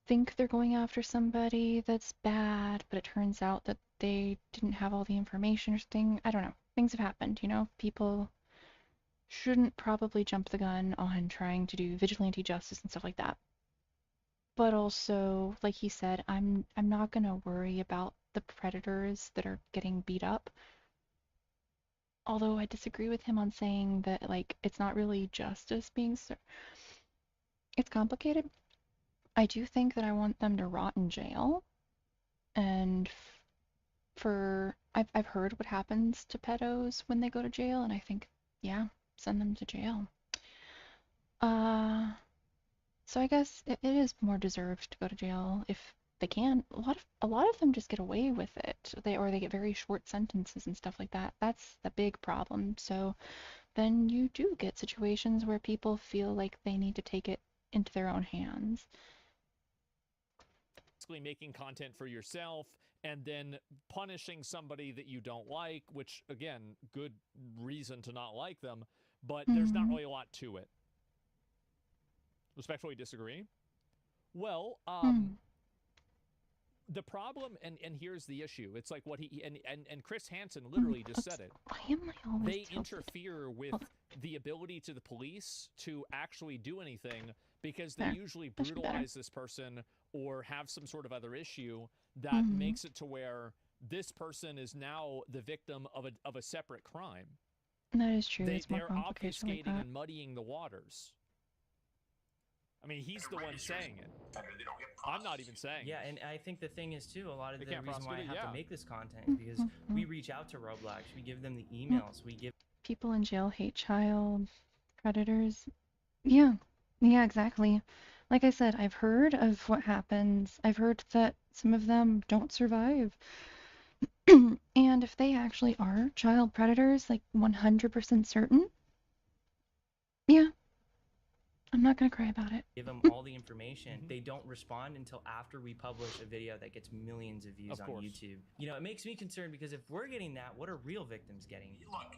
think they're going after somebody that's bad, but it turns out that they didn't have all the information or something. I don't know. Things have happened, People shouldn't probably jump the gun on trying to do vigilante justice and stuff like that. But also, like he said, I'm not gonna worry about the predators that are getting beat up. Although I disagree with him on saying that it's not really justice being served. It's complicated. I do think that I want them to rot in jail. And I've heard what happens to pedos when they go to jail, and I think, yeah, send them to jail. So I guess it is more deserved to go to jail if they can. A lot of them just get away with it. They get very short sentences and stuff like that. That's the big problem. So then you do get situations where people feel like they need to take it into their own hands. Making content for yourself and then punishing somebody that you don't like, which again, good reason to not like them, but there's not really a lot to it. Respectfully disagree? Well, the problem, and here's the issue, it's like what he and Chris Hansen literally just said it. They interfere with the ability to the police to actually do anything because they usually brutalize this person or have some sort of other issue that makes it to where this person is now the victim of a separate crime. That is true. They're obfuscating and muddying the waters. I mean, he's the one saying it. I'm not even saying it. Yeah, and I think the thing is, too, a lot of the reason why I have to make this content is because we reach out to Roblox. We give them the emails. We give... people in jail hate child predators. Yeah, yeah, exactly. Like I said, I've heard of what happens. I've heard that some of them don't survive. And if they actually are child predators, like 100% certain, yeah, I'm not gonna cry about it. Give them all the information. They don't respond until after we publish a video that gets millions of views on YouTube. You know, it makes me concerned because if we're getting that, what are real victims getting? Look,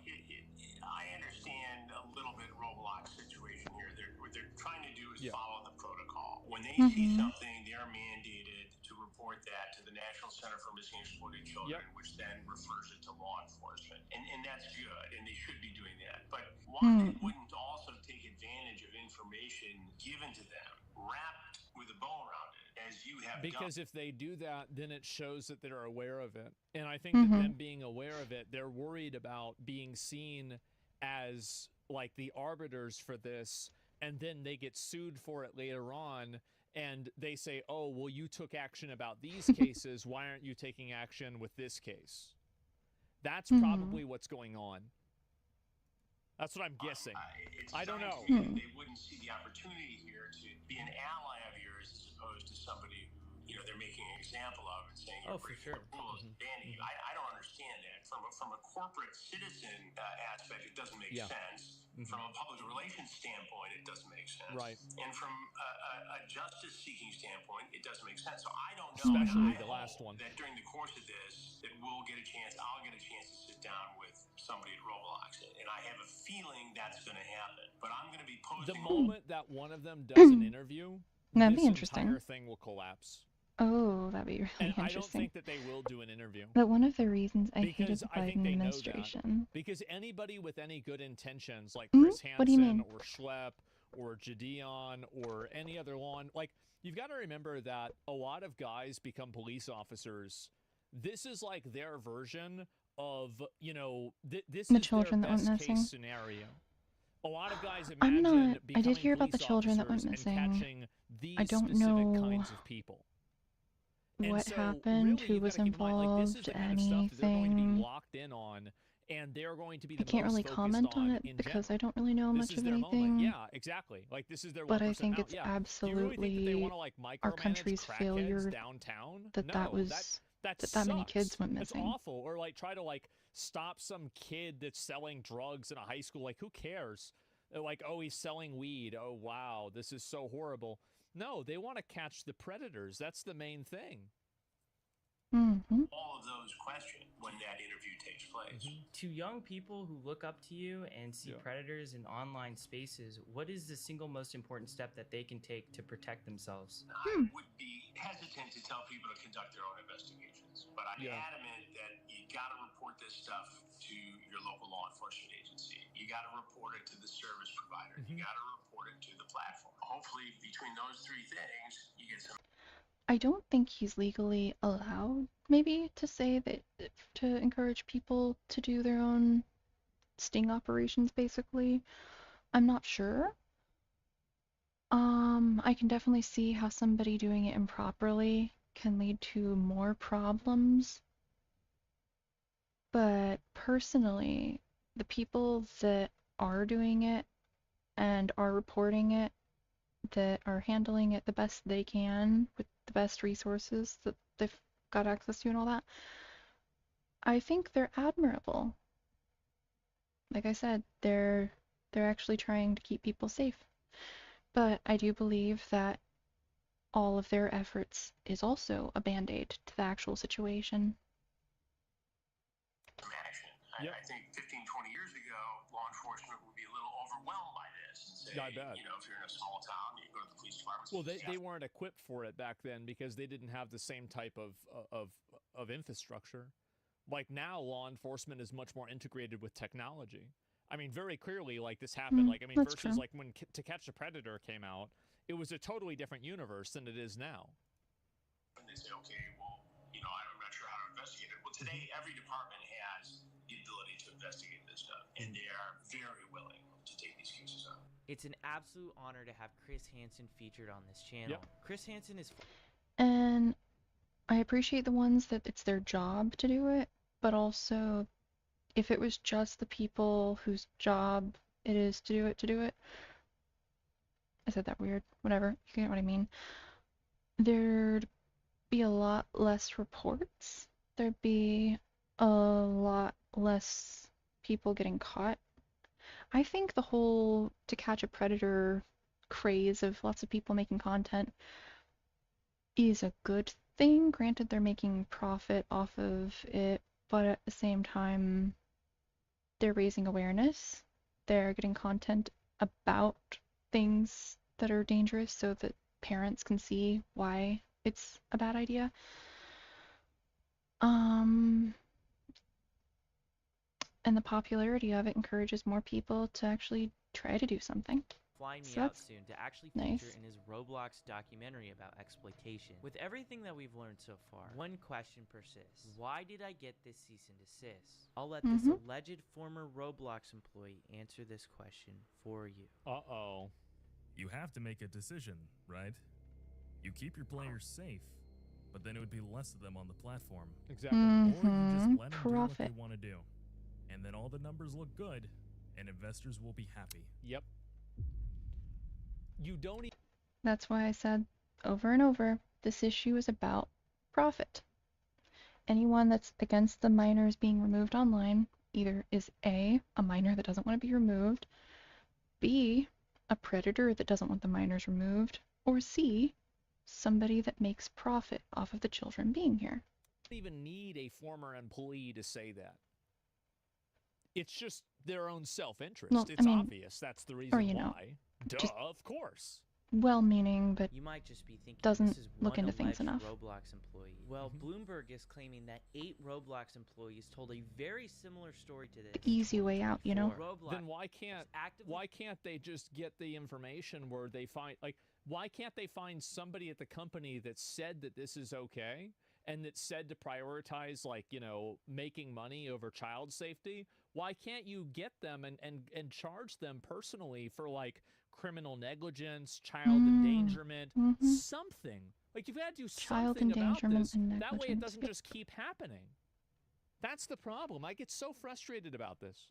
I understand a little bit Roblox situation here. What they're trying to do is follow the protocol. When they see something, they're mandated to report that to the National Center for Missing and Exploited Children, which then refers it to law enforcement. And that's good, and they should be doing that. But why wouldn't also take advantage of information given to them, wrapped with a bow around it, as you have because done? if they do that, then it shows that they're aware of it. And I think that them being aware of it, they're worried about being seen as like the arbiters for this, and then they get sued for it later on, and they say, oh, well, you took action about these cases, why aren't you taking action with this case? That's probably what's going on. That's what I'm guessing. I don't know. They wouldn't see the opportunity here to be an ally of yours as opposed to somebody who, you know, they're making an example of and saying, oh, for sure. Rules and banning you. I don't understand that. From a corporate citizen aspect, it doesn't make sense. From a public relations standpoint, it doesn't make sense. Right. And from a justice-seeking standpoint, it doesn't make sense. So I don't know. Especially the last one. That during the course of this, that I'll get a chance to sit down with somebody at Roblox, and I have a feeling that's going to happen. But I'm going to be posting. The moment that one of them does an interview, that'd be this interesting. entire thing will collapse. Oh, that'd be really And interesting. I don't think that they will do an interview. But one of the reasons I hated Because the I think Biden they know administration. that. Because anybody with any good intentions, like Chris What do you Hansen mean? or Schlepp or Jadeon or any other law, like you've got to remember that a lot of guys become police officers. This is like their version of, you know, this The is children their that went best missing. case scenario. A lot of guys I'm imagine not. I becoming did hear about the police children that went officers and missing. catching these I don't specific know kinds of people. And what so, happened, really, who you've was gotta keep in mind, like, this is involved, the kind of stuff that they're going to be anything. locked in on, and they're going to be I the can't most really focused comment on on it in because general. I don't really know This much is of their anything. moment. Yeah, exactly. Like this is their 1% But I think out. it's Yeah. Do you really think that they absolutely want to like our micromanage country's crackheads failure downtown? that No, that was that many sucks. kids went That's missing. awful. Or like try to like stop some kid that's selling drugs in a high school. Like who cares? They're like, oh, he's selling weed. Oh wow, this is so horrible. No, they want to catch the predators. That's the main thing. All of those questions when that interview takes place. To young people who look up to you and see predators in online spaces, what is the single most important step that they can take to protect themselves? I would be hesitant to tell people to conduct their own investigations, but I'm adamant that you got to report this stuff to your local law enforcement agency. You got to report it to the service provider. You got to report it to the platform. Hopefully, between those three things, you get some. I don't think he's legally allowed, maybe, to say that to encourage people to do their own sting operations, basically. I'm not sure. I can definitely see how somebody doing it improperly can lead to more problems. But personally, the people that are doing it and are reporting it, that are handling it the best they can with the best resources that they've got access to and all that, I think they're admirable. Like I said, they're actually trying to keep people safe. But I do believe that all of their efforts is also a band-aid to the actual situation. I think 15, 20 years ago, law enforcement would be a little overwhelmed by this and say, I bet. you know, if you're in a small town, you go to the police department. Well, they weren't equipped for it back then because they didn't have the same type of infrastructure. Like now, law enforcement is much more integrated with technology. I mean, very clearly, like this happened. Like I mean, that's versus true. like when To Catch a Predator came out, it was a totally different universe than it is now. And they say, okay, well, you know, I'm not sure how to investigate it. Well, today, every department has the ability to investigate this stuff, and they are very willing to take these cases on. It's an absolute honor to have Chris Hansen featured on this channel. Chris Hansen is... And I appreciate the ones that it's their job to do it, but also if it was just the people whose job it is to do it, I said that weird, whatever, you get what I mean, there'd be a lot less reports, there'd be a lot less people getting caught. I think the whole To Catch a Predator craze of lots of people making content is a good thing. Granted, they're making profit off of it, but at the same time, they're raising awareness. They're getting content about things that are dangerous so that parents can see why it's a bad idea. And the popularity of it encourages more people to actually try to do something. Flying me So out that's soon to actually nice. feature in his Roblox documentary about exploitation. With everything that we've learned so far, one question persists. Why did I get this cease and desist? I'll let this alleged former Roblox employee answer this question for you. Uh-oh. You have to make a decision, right? You keep your players safe, but then it would be less of them on the platform. Exactly. Or you just let them do what they Profit. want to do. And then all the numbers look good, and investors will be happy. Yep. You don't even... That's why I said over and over, this issue is about profit. Anyone that's against the minors being removed online either is A, a minor that doesn't want to be removed, B, a predator that doesn't want the minors removed, or C, somebody that makes profit off of the children being here. even need a former employee to say that. It's just their own self-interest. Well, It's I mean, obvious that's the reason you know, why. Duh, just- of course. Well-meaning, but You might just be thinking doesn't this is look one into things alleged enough. Roblox employee. Well, Bloomberg is claiming that 8 Roblox employees told a very similar story to this. The easy way out, you know? Roblox Then why can't they just get the information where they find, like, why can't they find somebody at the company that said that this is okay and that said to prioritize, like, you know, making money over child safety? Why can't you get them and charge them personally for, like, criminal negligence, child endangerment, something? Like, you've got to do Child something about endangerment this. and That way it negligence. doesn't just keep happening. That's the problem. I get so frustrated about this.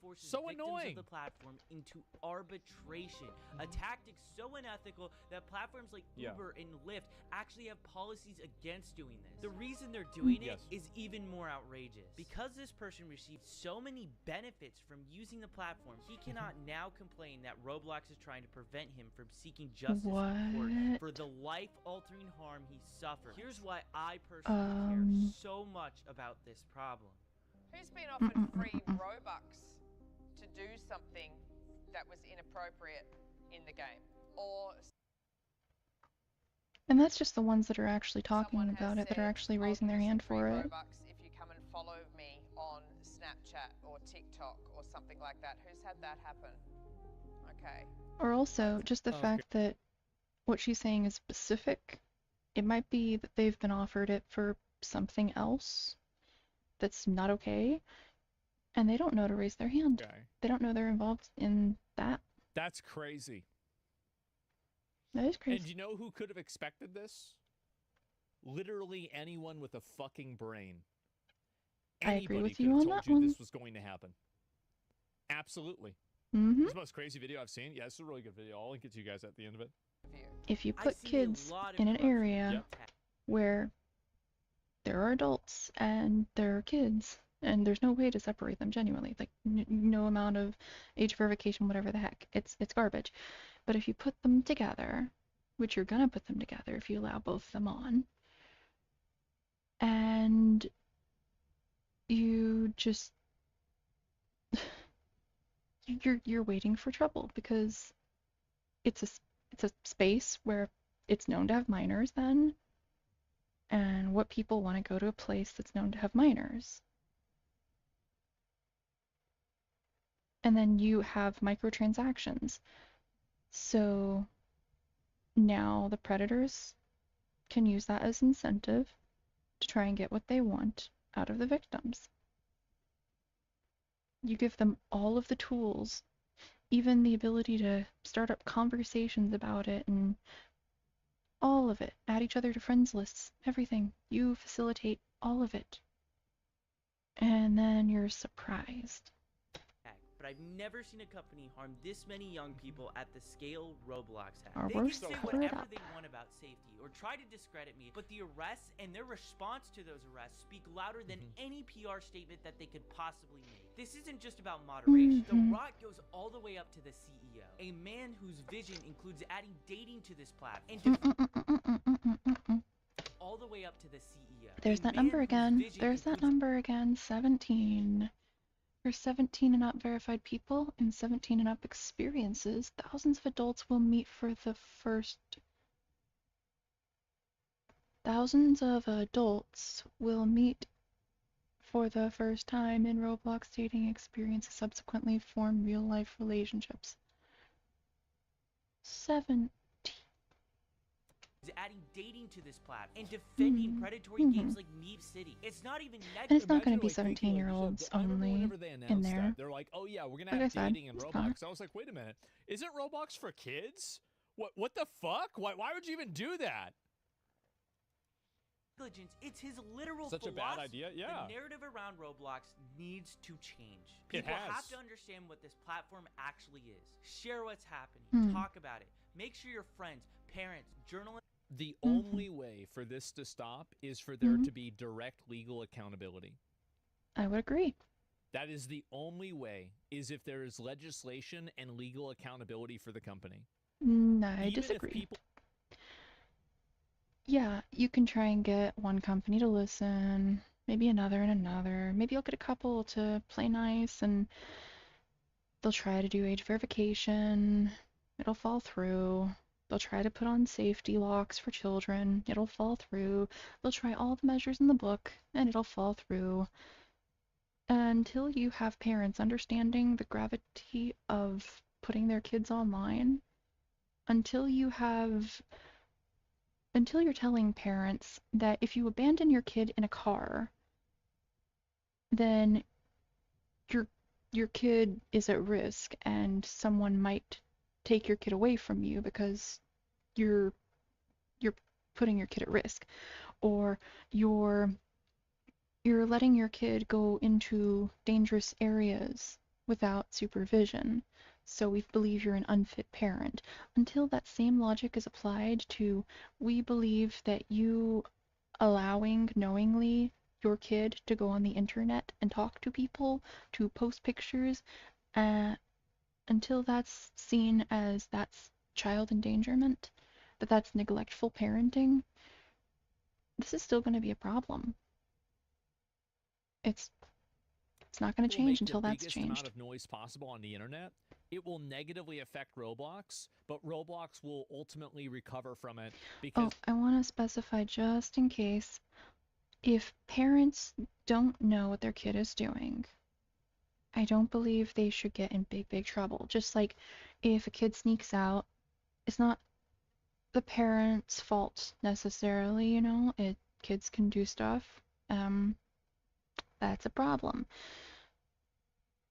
Forces So victims annoying. of the platform into arbitration, a tactic so unethical that platforms like Yeah. Uber and Lyft actually have policies against doing this. The reason they're doing Yes. it is even more outrageous. Because this person received so many benefits from using the platform, he cannot now complain that Roblox is trying to prevent him from seeking justice in court What? for the life-altering harm he suffered. Here's why I personally care so much about this problem. Who's been offered free Robux to do something that was inappropriate in the game? Or And that's just the ones that are actually talking someone about has it, that are said, actually "I'll raising give their you some hand free for it. Robux if you come and follow me on Snapchat or TikTok or something like that. Who's had that happen? Okay. Or also, just the Okay. fact that what she's saying is specific. It might be that they've been offered it for something else that's not okay, and they don't know to raise their hand. Okay. They don't know they're involved in that. That's crazy. That is And crazy. you know who could have expected this? Literally anyone with a fucking brain. I agree Anybody with could you have on told that you one. this was going to happen. Absolutely. Mhm. This is the most crazy video I've seen. Yeah, it's a really good video. I'll link it to you guys at the end of it. If you I put see a kids lot of in an corruption area Yep. where there are adults and there are kids, and there's no way to separate them genuinely, like no amount of age verification, whatever the heck, it's garbage. But if you put them together, which you're gonna put them together if you allow both of them on, and you just you're waiting for trouble because it's a space where it's known to have minors then, and what people want to go to a place that's known to have minors. And then you have microtransactions. So now the predators can use that as incentive to try and get what they want out of the victims. You give them all of the tools, even the ability to start up conversations about it and all of it. Add each other to friends lists, everything. You facilitate all of it. and then you're surprised. But I've never seen a company harm this many young people at the scale Roblox has. Our They can worst say cover it whatever up. they want about safety or try to discredit me, but the arrests and their response to those arrests speak louder than any PR statement that they could possibly make. This isn't just about moderation. The Rock goes all the way up to the CEO, a man whose vision includes adding dating to this platform, and all the way up to the CEO. There's that number again. There's that number again. 17. For 17 and up verified people and 17 and up experiences, thousands of adults will meet for the first. Thousands of adults will meet for the first time in Roblox dating experiences, subsequently form real-life relationships. 17. Is adding dating to this platform and defending predatory games like Meep City. It's not even And it's not going to be 17-year-olds only in there. They're like, oh yeah, we're gonna Like have I said, dating in it's Roblox. not. I was like, wait a minute, isn't Roblox for kids? What the fuck? Why would you even do that? Negligence, it's his literal Such a bad idea, yeah. The narrative around Roblox needs to change. It People has. have to understand what this platform actually is. Share what's happening. Hmm. Talk about it. Make sure your friends, parents, journalists. The only way for this to stop is for there to be direct legal accountability. I would agree. That is the only way, is if there is legislation and legal accountability for the company. I Even if disagree. people- Yeah, you can try and get one company to listen, maybe another and another. Maybe you'll get a couple to play nice and they'll try to do age verification. It'll fall through. They'll try to put on safety locks for children. It'll fall through. They'll try all the measures in the book and it'll fall through. Until you have parents understanding the gravity of putting their kids online, until you're telling parents that if you abandon your kid in a car, then your kid is at risk and someone might take your kid away from you because you're putting your kid at risk, or you're letting your kid go into dangerous areas without supervision, so we believe you're an unfit parent. Until that same logic is applied to, we believe that you allowing knowingly your kid to go on the internet and talk to people, to post pictures, until that's seen as that's child endangerment, that's neglectful parenting, this is still going to be a problem. It's not going to change until that's biggest changed. amount of noise possible on the internet. It will negatively affect Roblox, but Roblox will ultimately recover from it because Oh, I want to specify just in case, if parents don't know what their kid is doing, I don't believe they should get in big trouble. Just like if a kid sneaks out, it's not the parents' fault necessarily, you know? Kids can do stuff. That's a problem.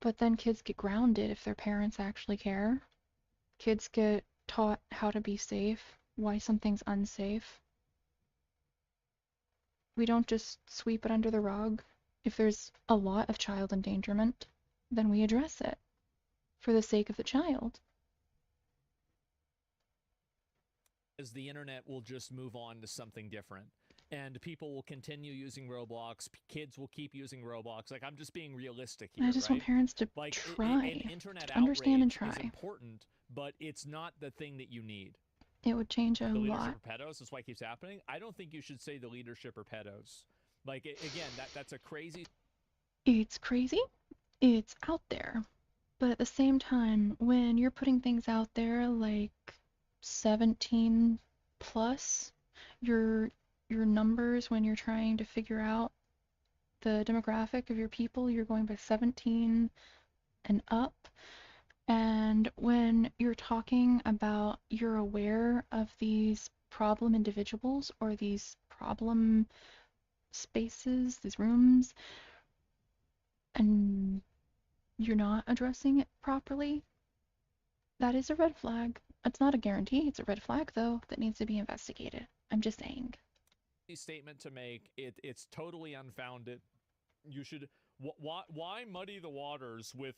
But then kids get grounded if their parents actually care. Kids get taught how to be safe, why something's unsafe. We don't just sweep it under the rug. If there's a lot of child endangerment, then we address it for the sake of the child. the internet will just move on to something different. And people will continue using Roblox. Kids will keep using Roblox. Like, I'm just being realistic here, I just want parents to like, try, an internet understand and outrage try. is important, but it's not the thing that you need. It would change a The leadership lot. or pedos, that's why it keeps happening. I don't think you should say the leadership or pedos. Like, again, that's a crazy... It's crazy. It's out there. But at the same time, when you're putting things out there like 17 plus, your numbers when you're trying to figure out the demographic of your people, you're going by 17 and up. And when you're talking about you're aware of these problem individuals or these problem spaces, these rooms, and you're not addressing it properly, that is a red flag. It's not a guarantee, it's a red flag though that needs to be investigated. I'm just saying. Statement to make. It's totally unfounded. You should Why muddy the waters with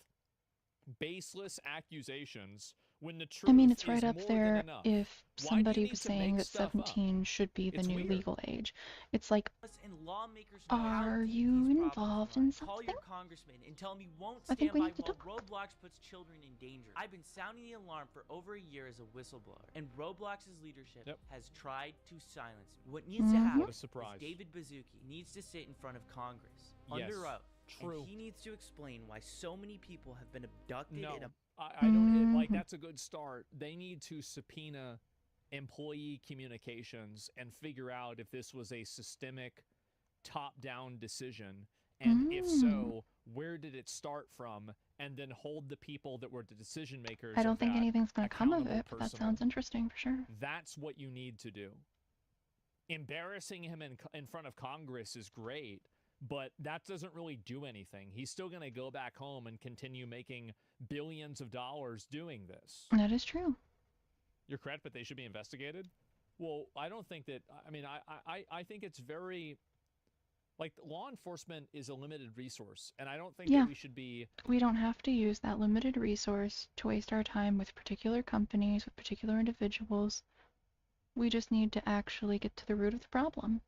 baseless accusations when the truth I mean, it's is right up more there than enough? if Why do you somebody need was to saying make that stuff up? 17 should be the It's new weird. legal age. It's like, And lawmakers know how are deep you these involved problems in run. Call something? your congressman and tell him he won't I stand think we by need to while talk. Roblox puts children in danger. I've been sounding the alarm for over a year as a whistleblower, and Roblox's leadership has tried to silence me. What needs to happen What a surprise. is David Baszucki needs to sit in front of Congress Yes, under oath. true. And he needs to explain why so many people have been abducted No, and I don't like that's a good start. They need to subpoena employee communications and figure out if this was a systemic top-down decision, and if so, where did it start from, and then hold the people that were the decision makers. I don't think that anything's going to come of accountable it, but that personally. sounds interesting for sure. That's what you need to do. Embarrassing him in front of Congress is great, but that doesn't really do anything. He's still going to go back home and continue making billions of dollars doing this. That is true. You're correct, but they should be investigated. Well, I don't think that. I mean, I think it's very, like, law enforcement is a limited resource, and I don't think Yeah. that we should be. We don't have to use that limited resource to waste our time with particular companies, with particular individuals. We just need to actually get to the root of the problem.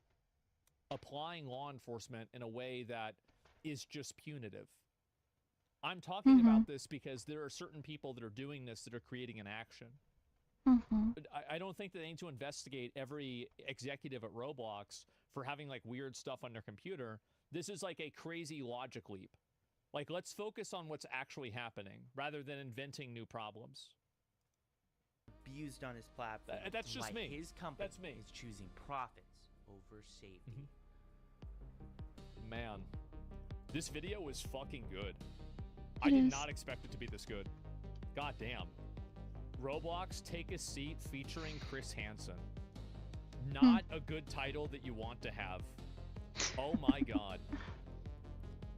Applying law enforcement in a way that is just punitive. I'm talking about this because there are certain people that are doing this that are creating an action. I don't think that they need to investigate every executive at Roblox for having like weird stuff on their computer. This is like a crazy logic leap. Like, let's focus on what's actually happening rather than inventing new problems. abused on his platform. That's just why me. His company That's me. is choosing profits over safety. Man, this video was fucking good. I It did is. not expect it to be this good. God damn. Roblox Take a Seat featuring Chris Hansen. Not a good title that you want to have. Oh my god.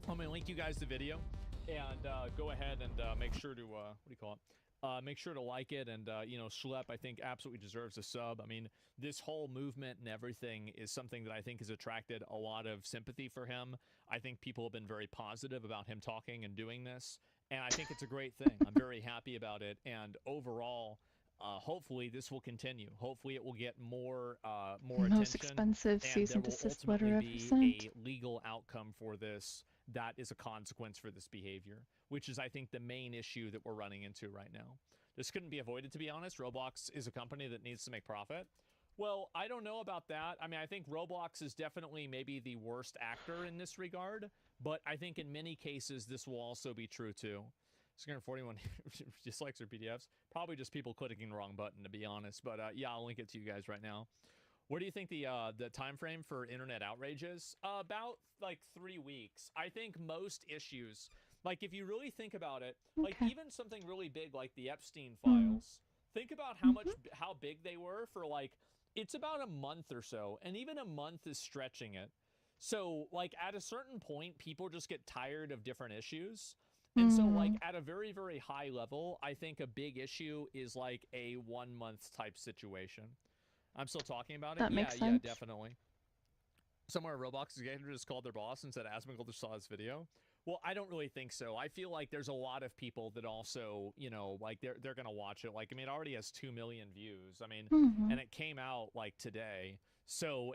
I'm gonna link you guys the video and go ahead and make sure to what do you call it? Make sure to like it, and you know, Schlep I think absolutely deserves a sub. I mean, this whole movement and everything is something that I think has attracted a lot of sympathy for him. I think people have been very positive about him talking and doing this, and I think it's a great thing. I'm very happy about it, and overall, hopefully this will continue. Hopefully it will get more Most attention, expensive and cease there and will desist letter ultimately ever sent. be a legal outcome for this that is a consequence for this behavior, which is, I think, the main issue that we're running into right now. This couldn't be avoided, to be honest. Roblox is a company that needs to make profit. Well, I don't know about that. I mean, I think Roblox is definitely maybe the worst actor in this regard, but I think in many cases this will also be true too. 641 dislikes or PDFs. Probably just people clicking the wrong button, to be honest. But yeah, I'll link it to you guys right now. What do you think the time frame for internet outrage is? About like 3 weeks. I think most issues, like if you really think about it, like even something really big like the Epstein files, think about how big they were for like, it's about a month or so, and even a month is stretching it. So like at a certain point, people just get tired of different issues. And so like at a very, very high level, I think a big issue is like a 1 month type situation. I'm still talking about it. That Yeah, makes yeah, sense. definitely. Somewhere Roblox executive just called their boss and said Asmongold just saw this video. Well, I don't really think so. I feel like there's a lot of people that also, you know, like they're gonna watch it. Like, I mean, it already has 2 million views. I mean, and it came out like today. So,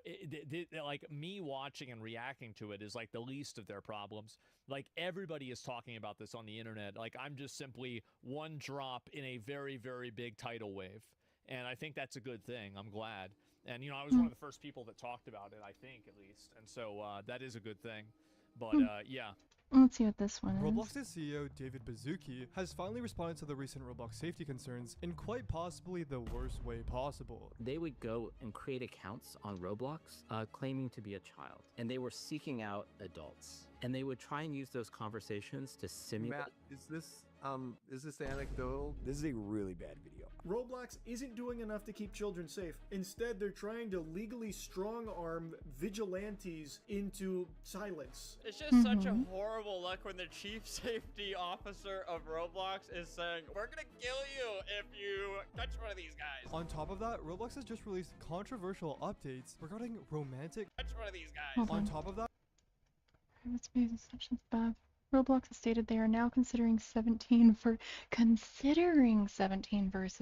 like me watching and reacting to it is like the least of their problems. Like everybody is talking about this on the internet. Like I'm just simply one drop in a very, very big tidal wave. And I think that's a good thing. I'm glad. And, you know, I was one of the first people that talked about it, I think, at least. And so that is a good thing. But, yeah. Let's see what this one is. Roblox's CEO, David Baszucki, has finally responded to the recent Roblox safety concerns in quite possibly the worst way possible. They would go and create accounts on Roblox claiming to be a child, and they were seeking out adults. And they would try and use those conversations to simulate. Matt, is this anecdotal? This is a really bad video. Roblox isn't doing enough to keep children safe. Instead, they're trying to legally strong-arm vigilantes into silence. It's just such a horrible look when the chief safety officer of Roblox is saying, we're gonna kill you if you touch one of these guys. On top of that, Roblox has just released controversial updates regarding romantic. Touch one of these guys. On top of that, private spaces, sections above. Roblox has stated they are now considering 17 versus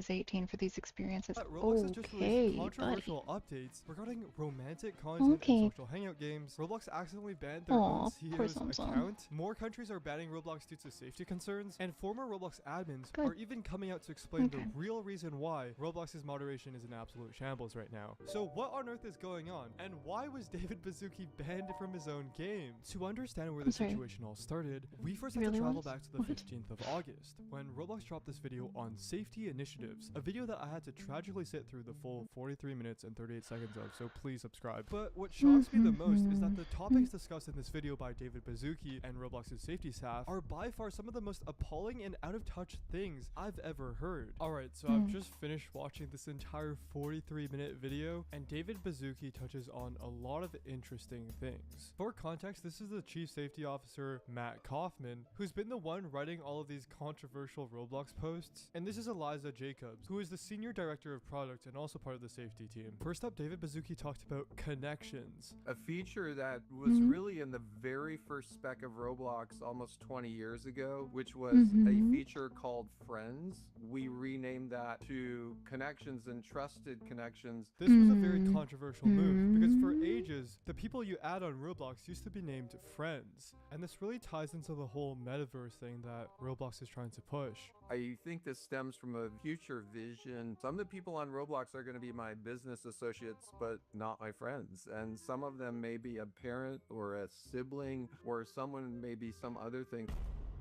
18 for these experiences. Roblox has just released controversial updates regarding romantic content and social hangout games. Roblox accidentally banned their own CEO's account. More countries are banning Roblox due to safety concerns, and former Roblox admins are even coming out to explain the real reason why Roblox's moderation is in absolute shambles right now. So what on earth is going on, and why was David Baszucki banned from his own game? To understand where the situation all started, we first have to travel back to the 15th of August, when Roblox dropped this video on safety initiatives, a video that I had to tragically sit through the full 43 minutes and 38 seconds of, so please subscribe. But what shocks me the most is that the topics discussed in this video by David Baszucki and Roblox's safety staff are by far some of the most appalling and out of touch things I've ever heard. Alright, so I've just finished watching this entire 43-minute video, and David Baszucki touches on a lot of interesting things. For context, this is the Chief Safety Officer, Matt Kaufman, who's been the one writing all of these controversial Roblox posts, and this is Eliza Jacobs, who is the Senior Director of Product and also part of the safety team. First up, David Baszucki talked about connections. A feature that was really in the very first spec of Roblox almost 20 years ago, which was a feature called Friends. We renamed that to Connections and Trusted Connections. This was a very controversial move, because for ages, the people you add on Roblox used to be named friends, and this really ties into the whole metaverse thing that Roblox is trying to push. I think this stems from a future vision. Some of the people on Roblox are going to be my business associates, but not my friends. And some of them may be a parent or a sibling, or someone may be some other thing.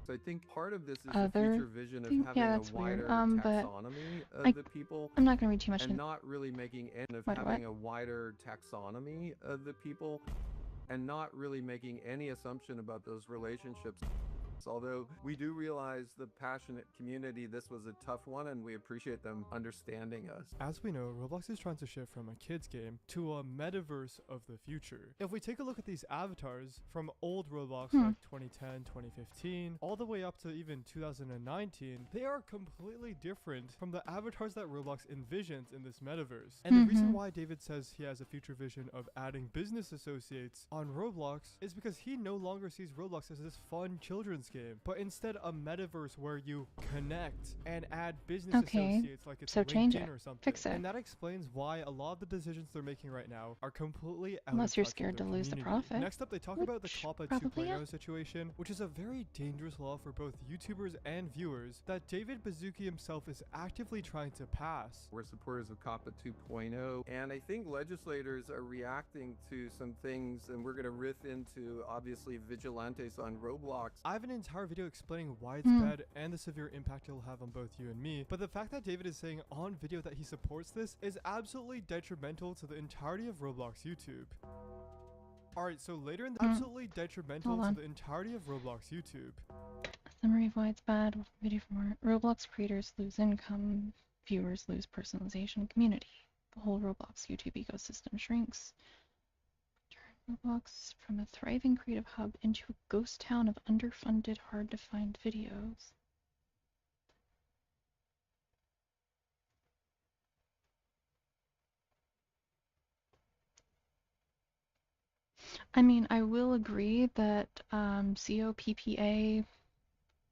So I think part of this is the future vision of having a wider taxonomy of the people. I'm not going to read too much. And not really making any of having a wider taxonomy of the people, and not really making any assumption about those relationships. Although we do realize the passionate community, this was a tough one, and we appreciate them understanding us. As we know, Roblox is trying to shift from a kids game to a metaverse of the future. If we take a look at these avatars from old Roblox like 2010, 2015, all the way up to even 2019, they are completely different from the avatars that Roblox envisions in this metaverse. And the reason why David says he has a future vision of adding business associates on Roblox is because he no longer sees Roblox as this fun children's game, but instead a metaverse where you connect and add business associates like it's LinkedIn or something. Fix it. And that explains why a lot of the decisions they're making right now are completely out Unless of you're touch scared with to their lose the community. profit. Next up, they talk about the COPPA 2.0 situation, which is a very dangerous law for both YouTubers and viewers that David Baszucki himself is actively trying to pass. We're supporters of COPPA 2.0, and I think legislators are reacting to some things, and we're going to riff into, obviously, vigilantes on Roblox. I have an entire video explaining why it's bad and the severe impact it'll have on both you and me, but the fact that David is saying on video that he supports this is absolutely detrimental to the entirety of Roblox YouTube. Alright, so later in the absolutely detrimental to the entirety of Roblox YouTube. Summary of why it's bad. Video for more. Roblox creators lose income, viewers lose personalization, community. The whole Roblox YouTube ecosystem shrinks. Roblox from a thriving creative hub into a ghost town of underfunded, hard-to-find videos. I mean, I will agree that COPPA,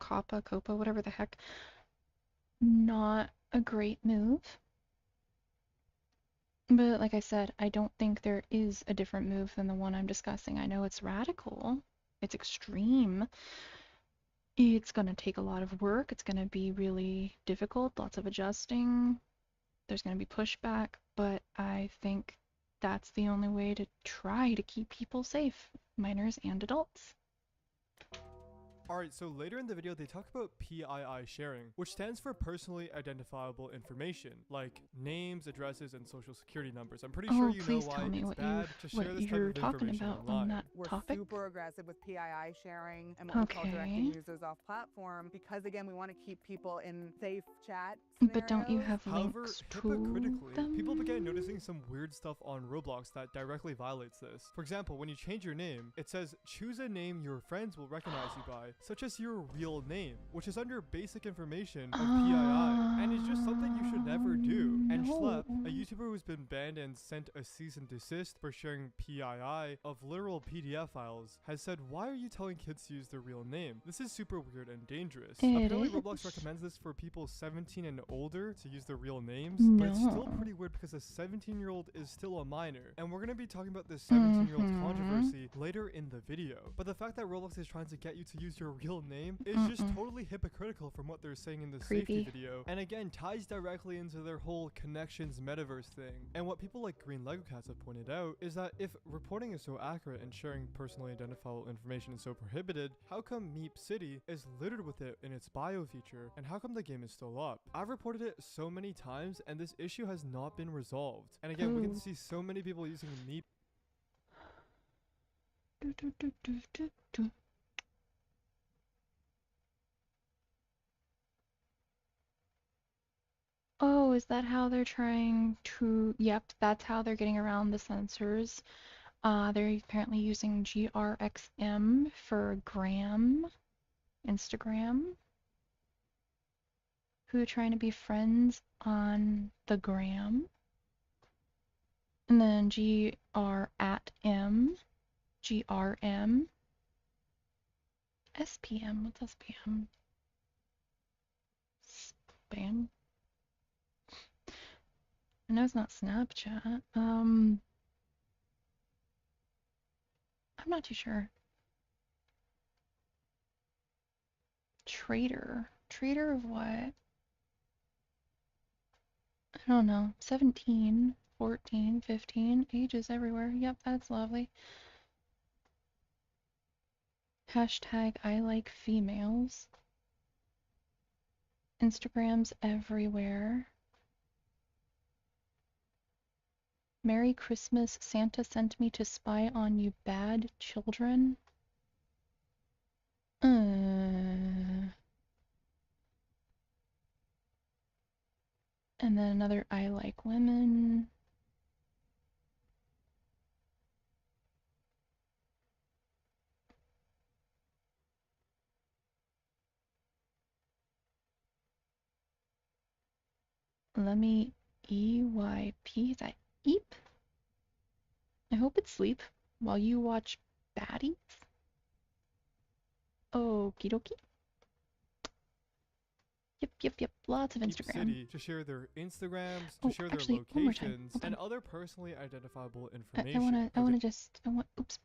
COPPA, whatever the heck, not a great move. But like I said, I don't think there is a different move than the one I'm discussing. I know it's radical, it's extreme, it's going to take a lot of work, it's going to be really difficult, lots of adjusting, there's going to be pushback, but I think that's the only way to try to keep people safe, minors and adults. Alright, so later in the video they talk about PII sharing, which stands for personally identifiable information, like names, addresses, and social security numbers. I'm pretty sure you know why it's bad to share this type of information online. We're super aggressive with PII sharing and what we call directing users off platform, because again, we want to keep people in safe chat scenarios. But don't you have However, links to hypocritically, them? people began noticing some weird stuff on Roblox that directly violates this. For example, when you change your name, it says choose a name your friends will recognize you by. such as your real name, which is under basic information of PII, and is just something you should never do. And Schlep, a YouTuber who's been banned and sent a cease and desist for sharing PII of literal PDF files, has said, why are you telling kids to use their real name? This is super weird and dangerous. Apparently Roblox recommends this for people 17 and older to use their real names, but it's still pretty weird because a 17-year-old is still a minor, and we're going to be talking about this 17-year-old controversy later in the video. But the fact that Roblox is trying to get you to use your real name is just totally hypocritical from what they're saying in the safety video, and again ties directly into their whole connections metaverse thing. And what people like Green Lego Cats have pointed out is that if reporting is so accurate and sharing personally identifiable information is so prohibited, how come Meep City is littered with it in its bio feature, and how come the game is still up? I've reported it so many times and this issue has not been resolved. And again, we can see so many people using Meep. Oh, is that how they're trying to... Yep, that's how they're getting around the censors. They're apparently using GRXM for Gram, Instagram. Who are trying to be friends on the Gram. And then GR@M, GRM, SPM, what's SPM? Spam? I know it's not Snapchat. I'm not too sure. Traitor. Traitor of what? I don't know. 17, 14, 15, ages everywhere. Yep, that's lovely. Hashtag I like females. Instagrams everywhere. Merry Christmas, Santa sent me to spy on you bad children. And then another I like women. Let me EYP, is that Eep? I hope it's sleep while you watch baddies. Okie dokie. Yep. Lots of Instagram. City to share their Instagrams, to share their locations, and other personally identifiable information. I want. Oops.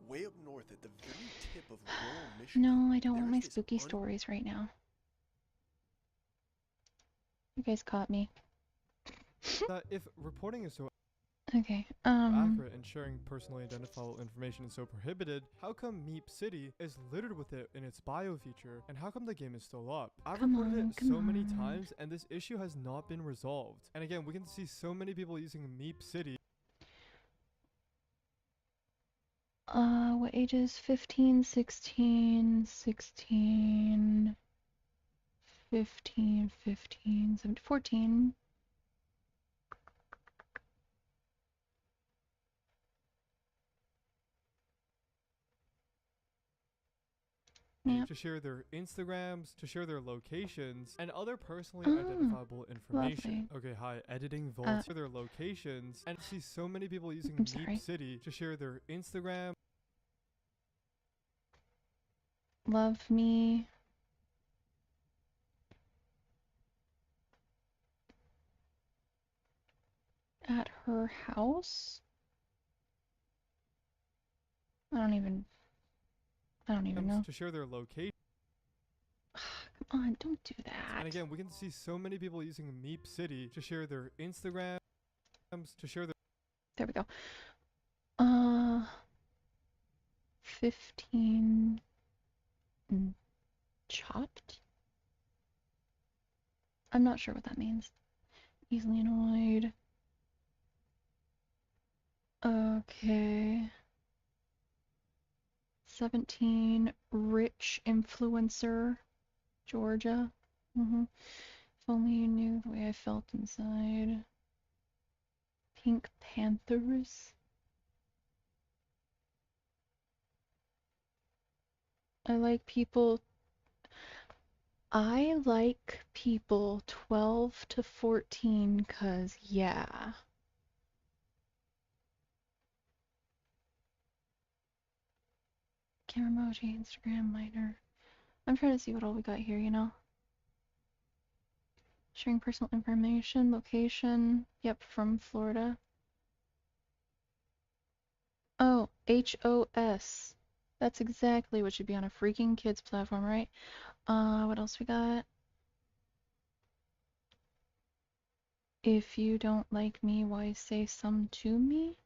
Way up north at the very tip of rural Michigan. No, I don't want my spooky stories right now. You guys caught me. That if reporting is so okay, accurate and sharing personally identifiable information is so prohibited, how come Meep City is littered with it in its bio feature, and how come the game is still up? I've reported it so many times and this issue has not been resolved. And again, we can see so many people using Meep City. What ages? 15, 16, 16, 15, 15, 17, 14. Yep. To share their Instagrams, to share their locations, and other personally identifiable information. Lovely. Okay, hi, editing vaults for their locations, and see so many people using Meep City to share their Instagram. Love me. At her house? I don't even know. To share their location. Come on, don't do that. And again, we can see so many people using Meep City to share their Instagrams, to share their... There we go. 15 chopped? I'm not sure what that means. Easily annoyed. Okay. 17 rich influencer, Georgia. If only you knew the way I felt inside. Pink Panthers. I like people 12 to 14 'cause yeah. Camera emoji, Instagram, minor. I'm trying to see what all we got here, you know? Sharing personal information, location. Yep, from Florida. Oh, HOS. That's exactly what should be on a freaking kids platform, right? What else we got? If you don't like me, why say some to me?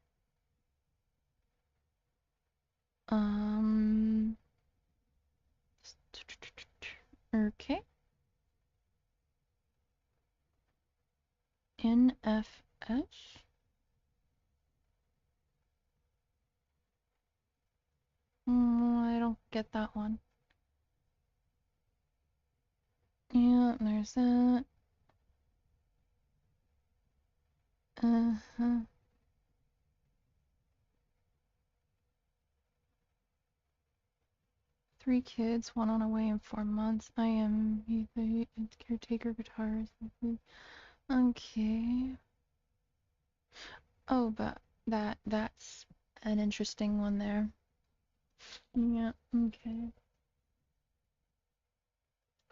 Okay. NFS? I don't get that one. Yeah, there's that. Uh-huh. Three kids, one on away in 4 months. I am the caretaker guitarist. Okay. Oh, but that's an interesting one there. Yeah, okay.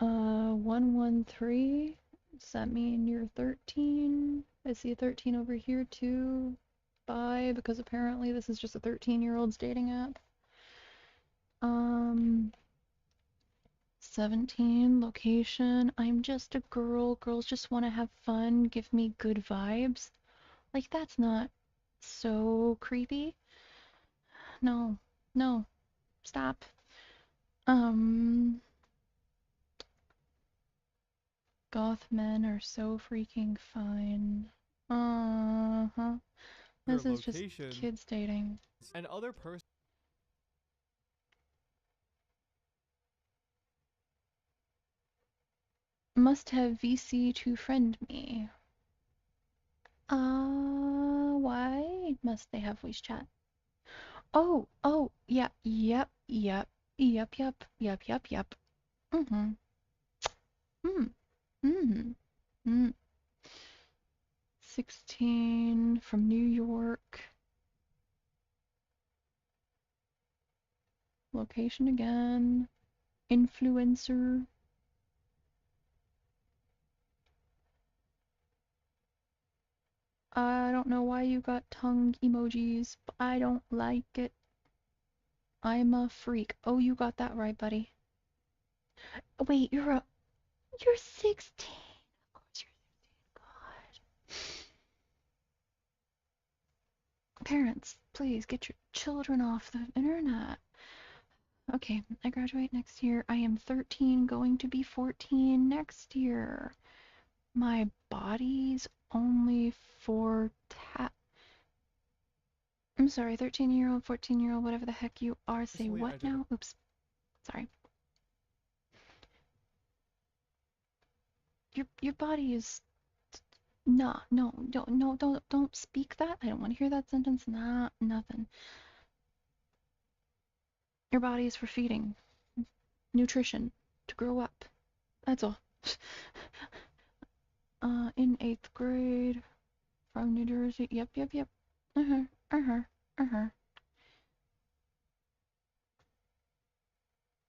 113. Does that mean you're 13? I see a 13 over here too. Bye, because apparently this is just a 13-year-old's dating app. 17, location. I'm just a girl. Girls just want to have fun, give me good vibes. Like, that's not so creepy. No, no, stop. Goth men are so freaking fine. Uh-huh. This is just kids dating. And other person. Must have VC to friend me. Why must they have voice chat? Oh, yeah, yep. Mm-hmm. 16 from New York. Location again. Influencer. I don't know why you got tongue emojis, but I don't like it. I'm a freak. Oh, you got that right, buddy. Wait, you're 16. Of course you're 16. God. Parents, please get your children off the internet. Okay, I graduate next year. I am 13, going to be 14 next year. My body's only for I'm sorry, 13-year-old, 14-year-old, whatever the heck you are. Say what now? Oops. Sorry. Your body is nah, no, don't speak that. I don't want to hear that sentence. Nah, nothing. Your body is for feeding. Nutrition. To grow up. That's all. In 8th grade. From New Jersey. Yep.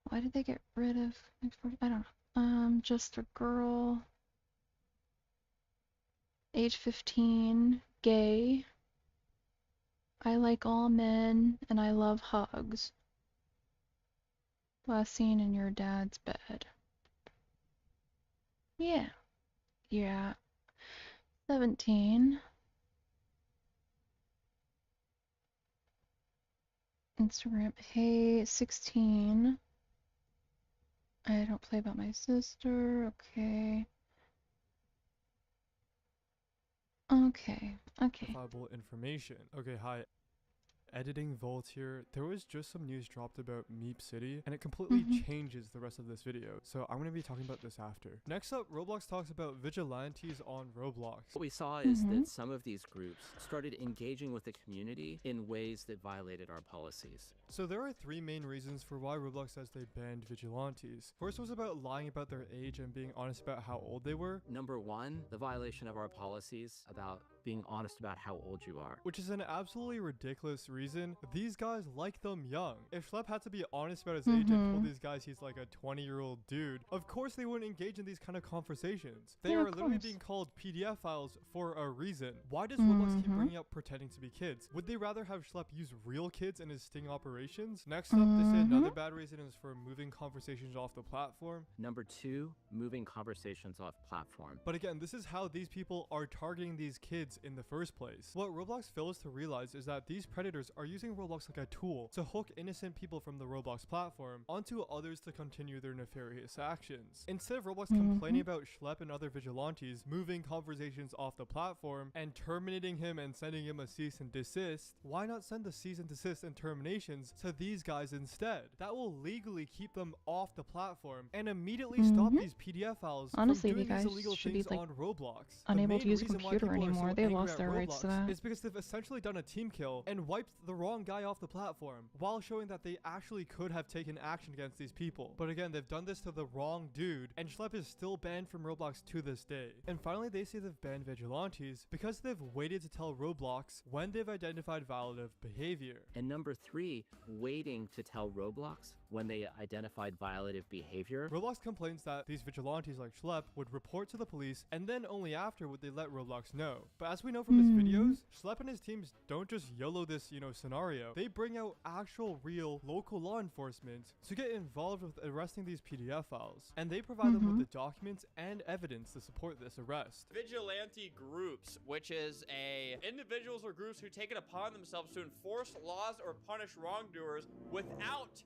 Why did they get rid of... I don't know. Just a girl. Age 15. Gay. I like all men, and I love hugs. Last seen in your dad's bed. Yeah. 17. Instagram. Hey, 16. I don't play about my sister. Okay. Information. Okay, hi. editing Volt here, there was just some news dropped about Meep City, and it completely changes the rest of this video. So I'm going to be talking about this after. Next up, Roblox talks about vigilantes on Roblox. What we saw is that some of these groups started engaging with the community in ways that violated our policies. So there are three main reasons for why Roblox says they banned vigilantes. First was about lying about their age and being honest about how old they were. Number one, the violation of our policies about being honest about how old you are. Which is an absolutely ridiculous reason. These guys like them young. If Schlepp had to be honest about his age and told these guys he's like a 20-year-old dude, of course they wouldn't engage in these kind of conversations. They are literally being called PDF files for a reason. Why does Roblox keep bringing up pretending to be kids? Would they rather have Schlepp use real kids in his sting operations? Next up, they say another bad reason is for moving conversations off the platform. Number two, moving conversations off platform. But again, this is how these people are targeting these kids in the first place. What Roblox fails to realize is that these predators are using Roblox like a tool to hook innocent people from the Roblox platform onto others to continue their nefarious actions. Instead of Roblox complaining about Schlepp and other vigilantes moving conversations off the platform and terminating him and sending him a cease and desist, why not send the cease and desist and terminations to these guys instead? That will legally keep them off the platform and immediately stop these PDF files from doing these illegal things on Roblox. Unable to use a computer anymore. They lost their rights to that. It's because they've essentially done a team kill and wiped the wrong guy off the platform while showing that they actually could have taken action against these people. But again, they've done this to the wrong dude, and Schlepp is still banned from Roblox to this day. And finally, they say they've banned vigilantes because they've waited to tell Roblox when they've identified violative behavior. And number three, waiting to tell Roblox when they identified violative behavior. Roblox complains that these vigilantes like Schlepp would report to the police, and then only after would they let Roblox know. But as we know from his videos, Schlepp and his teams don't just YOLO this, scenario. They bring out actual, real, local law enforcement to get involved with arresting these PDF files, and they provide them with the documents and evidence to support this arrest. Vigilante groups, which is individuals or groups who take it upon themselves to enforce laws or punish wrongdoers without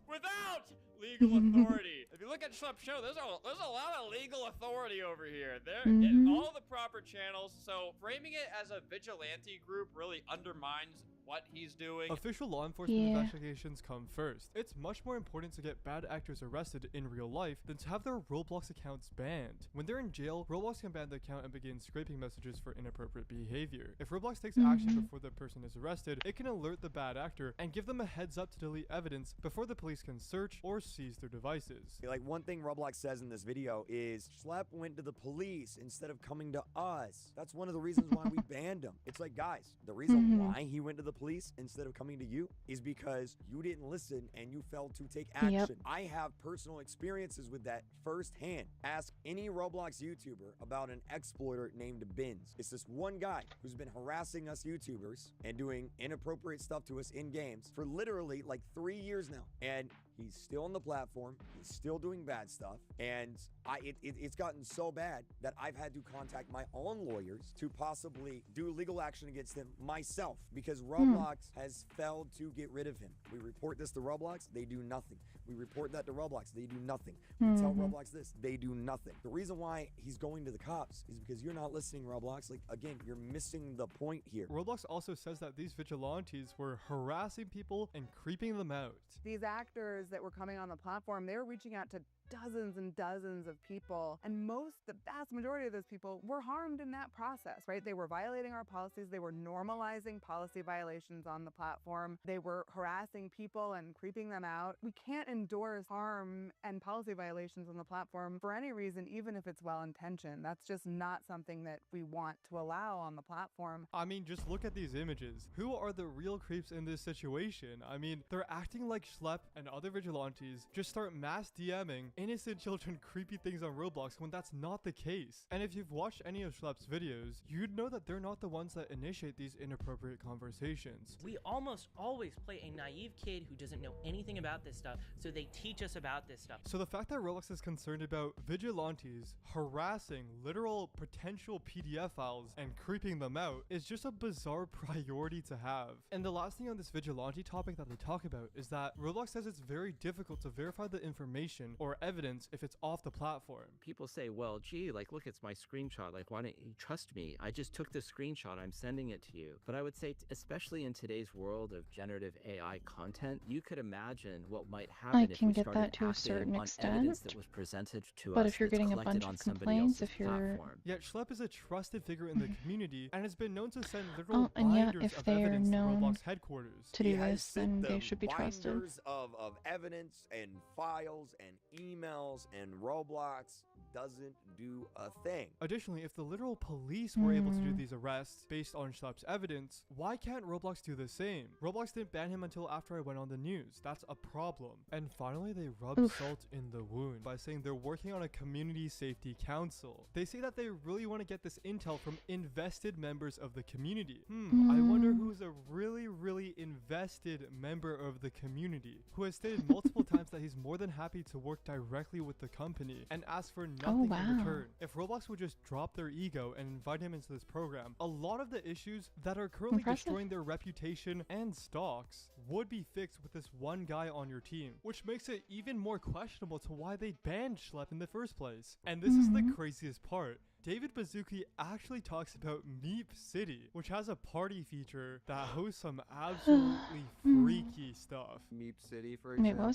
legal authority. If you look at Schlepp's show, there's a lot of legal authority over here. They're in all the proper channels, so framing it as a vigilante group really undermines what he's doing. Official law enforcement investigations come first. It's much more important to get bad actors arrested in real life than to have their Roblox accounts banned. When they're in jail, Roblox can ban the account and begin scraping messages for inappropriate behavior. If Roblox takes action before the person is arrested, it can alert the bad actor and give them a heads up to delete evidence before the police can search or seize their devices. Like, one thing Roblox says in this video is Schlepp went to the police instead of coming to us. That's one of the reasons why we banned him. It's like, guys, the reason why he went to the police instead of coming to you is because you didn't listen and you failed to take action. I have personal experiences with that firsthand. Ask any Roblox YouTuber about an exploiter named Bins. It's this one guy who's been harassing us YouTubers and doing inappropriate stuff to us in games for literally like 3 years now. And he's still on the platform. He's still doing bad stuff. And it's gotten so bad that I've had to contact my own lawyers to possibly do legal action against him myself because Roblox has failed to get rid of him. We report this to Roblox, they do nothing. We report that to Roblox, they do nothing. We tell Roblox this, they do nothing. The reason why he's going to the cops is because you're not listening, Roblox. Like, again, you're missing the point here. Roblox also says that these vigilantes were harassing people and creeping them out. These actors that were coming on the platform, they were reaching out to dozens and dozens of people, and the vast majority of those people were harmed in that process, right? They were violating our policies. They were normalizing policy violations on the platform. They were harassing people and creeping them out. We can't endorse harm and policy violations on the platform for any reason, even if it's well-intentioned. That's just not something that we want to allow on the platform. I mean, just look at these images. Who are the real creeps in this situation? I mean, they're acting like Schlepp and other vigilantes just start mass DMing innocent children creepy things on Roblox when that's not the case. And if you've watched any of Schlepp's videos, you'd know that they're not the ones that initiate these inappropriate conversations. We almost always play a naive kid who doesn't know anything about this stuff, so they teach us about this stuff. So the fact that Roblox is concerned about vigilantes harassing literal potential PDF files and creeping them out is just a bizarre priority to have. And the last thing on this vigilante topic that they talk about is that Roblox says it's very difficult to verify the information or evidence if it's off the platform. People say, well, gee, like, look, it's my screenshot. Like, why don't you trust me? I just took the screenshot. I'm sending it to you. But I would say, especially in today's world of generative AI content, you could imagine what might happen if we started that to a certain on extent, evidence that was presented to but us if you're that's getting a collected bunch on of somebody complaints, else's if you're platform. Yet Schlepp is a trusted figure in the community and has been known to send literal and yeah, binders if of they are evidence to known Roblox headquarters. to do this, then they should be trusted. Binders of evidence and files and emails, and Roblox doesn't do a thing. Additionally, if the literal police were able to do these arrests based on Schlepp's evidence, why can't Roblox do the same? Roblox didn't ban him until after I went on the news. That's a problem. And finally, they rub salt in the wound by saying they're working on a community safety council. They say that they really want to get this intel from invested members of the community. I wonder who's a really invested member of the community who has stated multiple times that he's more than happy to work directly with the company and ask for nothing in return. If Roblox would just drop their ego and invite him into this program, a lot of the issues that are currently destroying their reputation and stocks would be fixed with this one guy on your team, which makes it even more questionable to why they banned Schlepp in the first place. And this is the craziest part. David Baszucki actually talks about Meep City, which has a party feature that hosts some absolutely freaky stuff. Meep City, for example.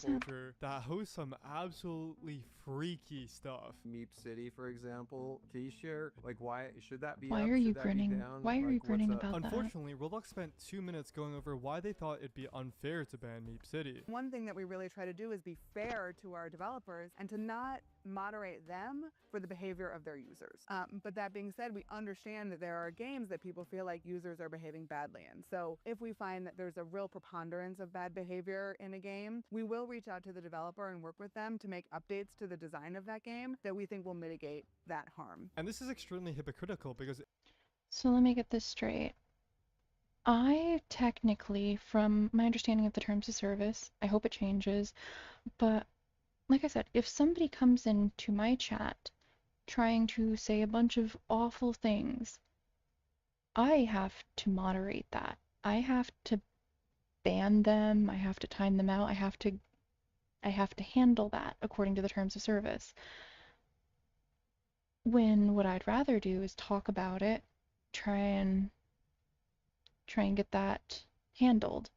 That hosts some absolutely freaky stuff. Meep City, for example. Can you share, like, why should that be Why up? are you Should that be grinning? down? Why are Like, you grinning what's up? about that? Unfortunately, Roblox spent 2 minutes going over why they thought it'd be unfair to ban Meep City. One thing that we really try to do is be fair to our developers and to not moderate them for the behavior of their users. But that being said, we understand that there are games that people feel like users are behaving badly in. So if we find that there's a real preponderance of bad behavior in a game, we will reach out to the developer and work with them to make updates to the design of that game that we think will mitigate that harm. And this is extremely hypocritical because... So let me get this straight. I technically, from my understanding of the terms of service, I hope it changes, but like I said, if somebody comes into my chat trying to say a bunch of awful things, I have to moderate that. I have to ban them, I have to time them out, I have to handle that according to the terms of service. When what I'd rather do is talk about it, try and get that handled.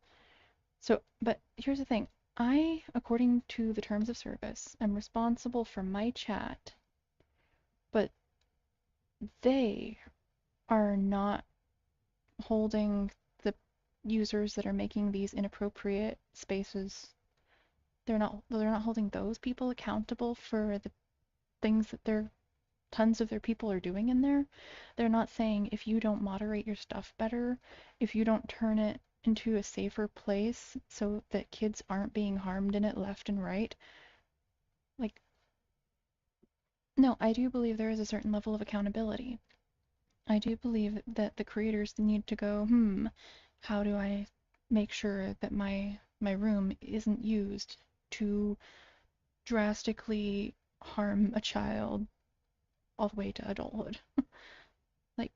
So, but here's the thing. I, according to the terms of service, am responsible for my chat, but they are not holding the users that are making these inappropriate spaces. They're not holding those people accountable for the things that tons of their people are doing in there. They're not saying, if you don't moderate your stuff better, if you don't turn it into a safer place so that kids aren't being harmed in it left and right. Like, no, I do believe there is a certain level of accountability. I do believe that the creators need to go, how do I make sure that my room isn't used to drastically harm a child all the way to adulthood? Like,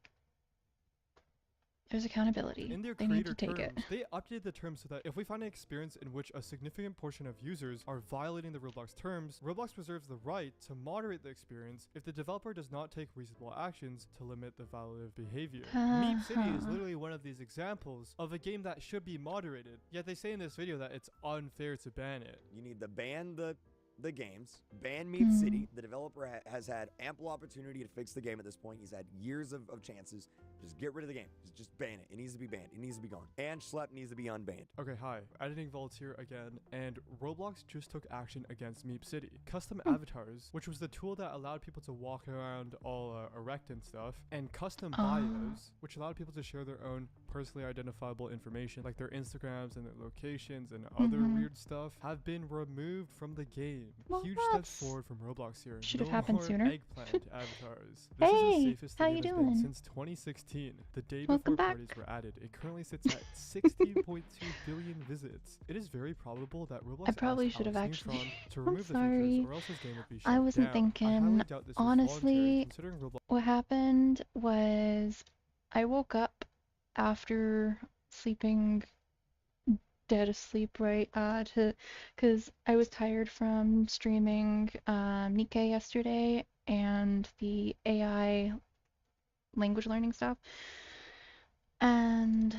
there's accountability. In their They need creator to take terms, it. they updated the terms so that if we find an experience in which a significant portion of users are violating the Roblox terms, Roblox reserves the right to moderate the experience if the developer does not take reasonable actions to limit the violative behavior. Meep City is literally one of these examples of a game that should be moderated, yet they say in this video that it's unfair to ban it. You need to ban the games, ban Meep City. The developer has had ample opportunity to fix the game at this point. He's had years of chances. Just get rid of the game. Just ban it. It needs to be banned. It needs to be gone. And Schlepp needs to be unbanned. Okay, hi. Editing Vaults here again, and Roblox just took action against Meep City. Custom avatars, which was the tool that allowed people to walk around all erect and stuff, and custom bios, which allowed people to share their own personally identifiable information, like their Instagrams and their locations and other weird stuff, have been removed from the game. Huge steps forward from Roblox here. Should have happened more sooner. Eggplant avatars. This is the safest how thing you it has doing? been since 2016, the day Welcome before back. parties were added. It currently sits at 16.2 billion visits. It is very probable that Roblox I probably asked should have Alex actually. Neutron to I'm remove the sorry. features, or else his game would be shut I wasn't down. I thinking. highly doubt this was voluntary, Honestly, considering Roblox. what happened was I woke up after sleeping dead asleep right because I was tired from streaming Nikkei yesterday and the AI language learning stuff. And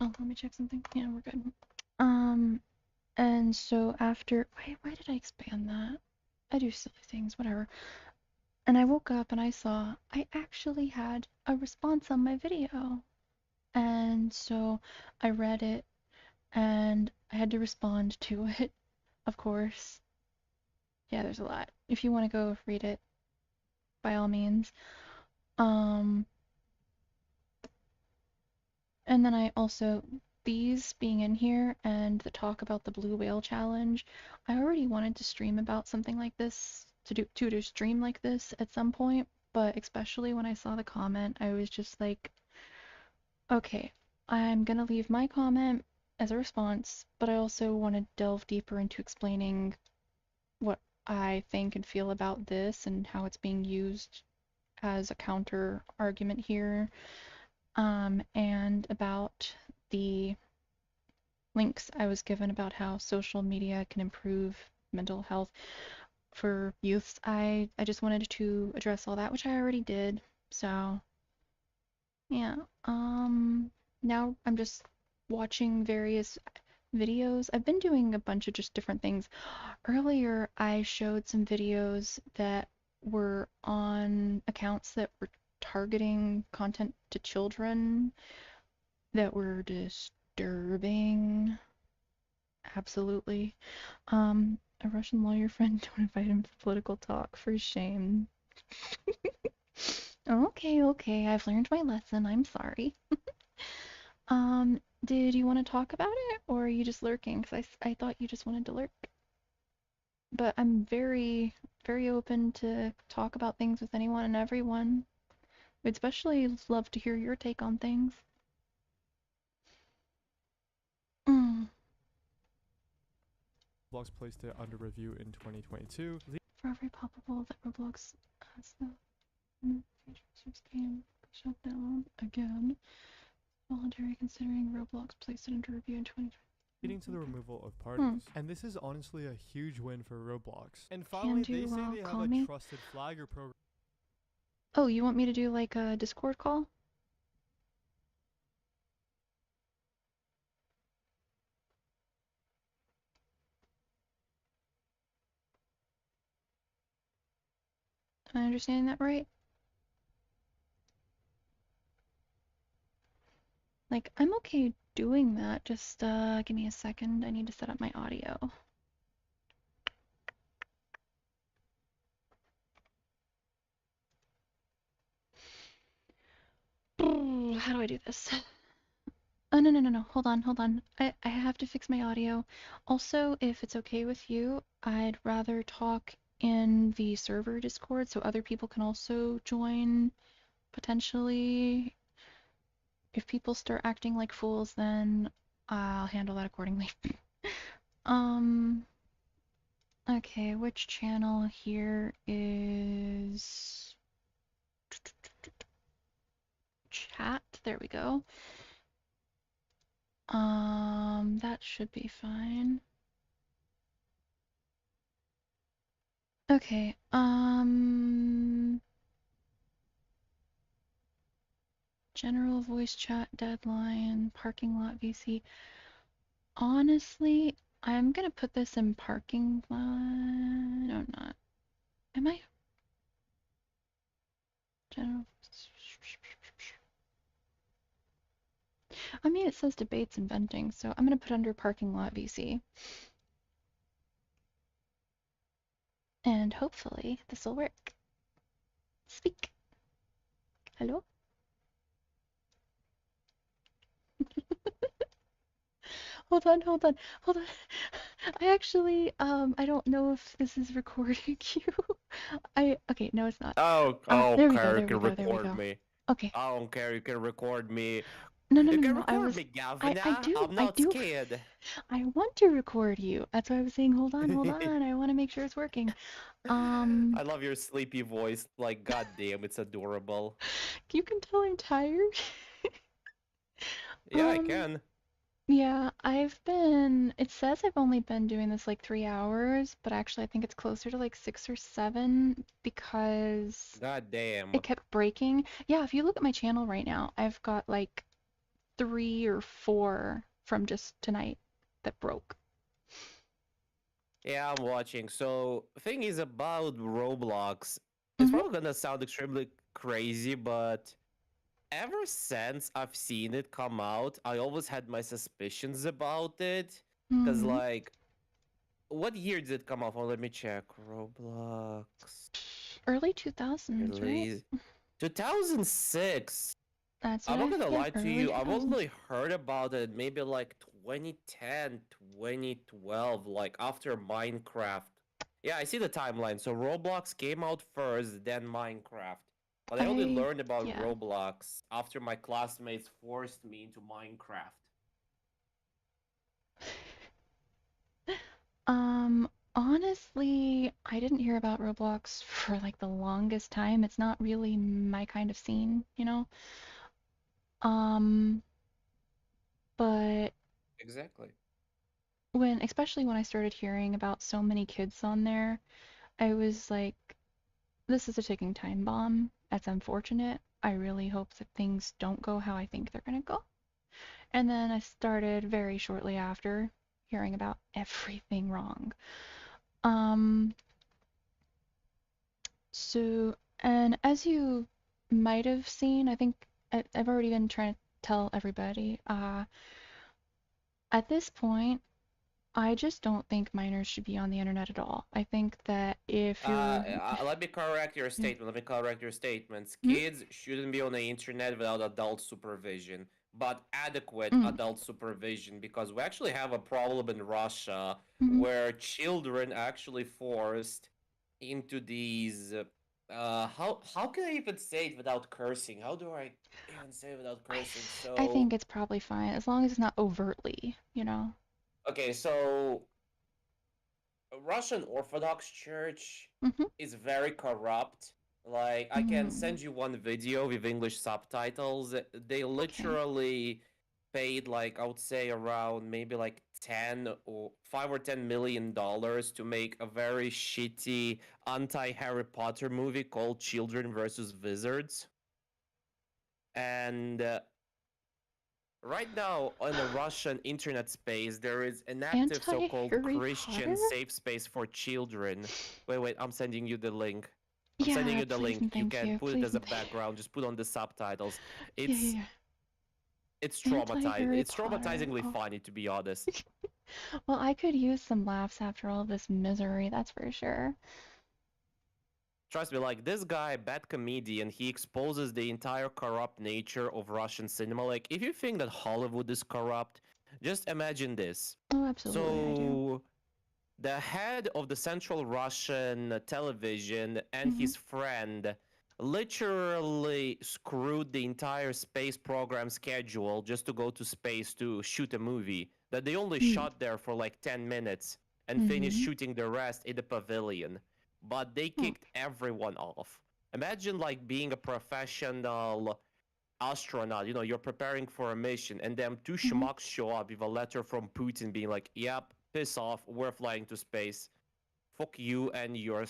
oh, let me check something. Yeah, we're good. And so after why did I expand that? I do silly things, whatever. And I woke up and I saw I actually had a response on my video. And so I read it and I had to respond to it, of course. Yeah, there's a lot. If you want to go read it, by all means. And then I also, these being in here and the talk about the Blue Whale Challenge, I already wanted to stream about something like this, to stream like this at some point, but especially when I saw the comment, I was just like, okay, I'm gonna leave my comment as a response, but I also want to delve deeper into explaining what I think and feel about this and how it's being used as a counter argument here, and about the links I was given about how social media can improve mental health for youths. I just wanted to address all that, which I already did. So yeah, now I'm just watching various videos. I've been doing a bunch of just different things. Earlier, I showed some videos that were on accounts that were targeting content to children that were disturbing. Absolutely. A Russian lawyer friend, don't invite him to political talk, for shame. Okay, I've learned my lesson. I'm sorry. Did you want to talk about it, or are you just lurking? Because I thought you just wanted to lurk. But I'm very, very open to talk about things with anyone and everyone. I'd especially love to hear your take on things. Roblox placed it under review in 2022. Very palpable that Roblox has the features game shut down again. Voluntary considering Roblox placed it under review in 2020. Leading to the removal of parties. And this is honestly a huge win for Roblox. And finally, they say they have a trusted flagger program. Oh, you want me to do like a Discord call? Am I understanding that right? Like, I'm okay doing that, just give me a second. I need to set up my audio. How do I do this? Oh, no. Hold on. I have to fix my audio. Also, if it's okay with you, I'd rather talk in the server Discord so other people can also join, potentially. If people start acting like fools, then I'll handle that accordingly. Okay, which channel here is chat? There we go. That should be fine. Okay, general voice chat deadline, parking lot VC. Honestly, I'm gonna put this in parking lot. No, not. Am I? General. I mean, it says debates and venting, so I'm gonna put under parking lot VC. And hopefully this will work. Speak. Hello? Hold on. I actually, I don't know if this is recording you. Okay, no, it's not. Oh, there we okay, go, you can record me. Okay. I don't care, you can record me. No, you can I record was, me, Gavin. I do, I'm not scared. I want to record you. That's why I was saying, hold on. I want to make sure it's working. I love your sleepy voice. Like, goddamn, it's adorable. You can tell I'm tired. Yeah, I can. Yeah, it says I've only been doing this like 3 hours, but actually I think it's closer to like 6 or 7 because God damn. it kept breaking. Yeah, if you look at my channel right now, I've got like 3 or 4 from just tonight that broke. Yeah, I'm watching. So, thing is about Roblox, it's probably gonna sound extremely crazy, but ever since I've seen it come out, I always had my suspicions about it. Because, like, what year did it come out? Well, let me check. Roblox. Early 2000s, right? 2006. That's I'm not right. gonna Yeah, lie to early you, I've 2000s. only heard about it maybe like 2010, 2012, like after Minecraft. Yeah, I see the timeline. So Roblox came out first, then Minecraft. But I only learned about Roblox after my classmates forced me into Minecraft. Honestly, I didn't hear about Roblox for like the longest time. It's not really my kind of scene, you know? But Exactly. especially when I started hearing about so many kids on there, I was like, this is a ticking time bomb. That's unfortunate. I really hope that things don't go how I think they're gonna go. And then I started very shortly after hearing about everything wrong. So, and as you might have seen, I think I've already been trying to tell everybody, at this point, I just don't think minors should be on the internet at all. I think that if you're... Let me correct your statement. Let me correct your statements. Kids shouldn't be on the internet without adult supervision, but adequate adult supervision, because we actually have a problem in Russia where children actually forced into these how can I even say it without cursing? How do I even say it without cursing? So I think it's probably fine as long as it's not overtly, you know. Okay, so Russian Orthodox Church is very corrupt. Like, I can send you one video with English subtitles. They literally paid, like, I would say around maybe like 5 or 10 million dollars to make a very shitty anti-Harry Potter movie called Children vs. Wizards. And right now on the Russian internet space, there is an active so-called Christian safe space for children. Wait, I'm sending you the link. I'm sending you the link. You can put it as a background. Just put on the subtitles. It's traumatizing. It's traumatizingly funny, to be honest. Well, I could use some laughs after all this misery, that's for sure. Trust me, like, this guy, bad comedian, he exposes the entire corrupt nature of Russian cinema. Like, if you think that Hollywood is corrupt, just imagine this. Oh, absolutely, I do. The head of the Central Russian television and his friend literally screwed the entire space program schedule just to go to space to shoot a movie that they only shot there for like 10 minutes and finished shooting the rest in the pavilion. But they kicked everyone off. Imagine like being a professional astronaut, you know, you're preparing for a mission and then two schmucks show up with a letter from Putin being like, yep, piss off, we're flying to space. Fuck you and your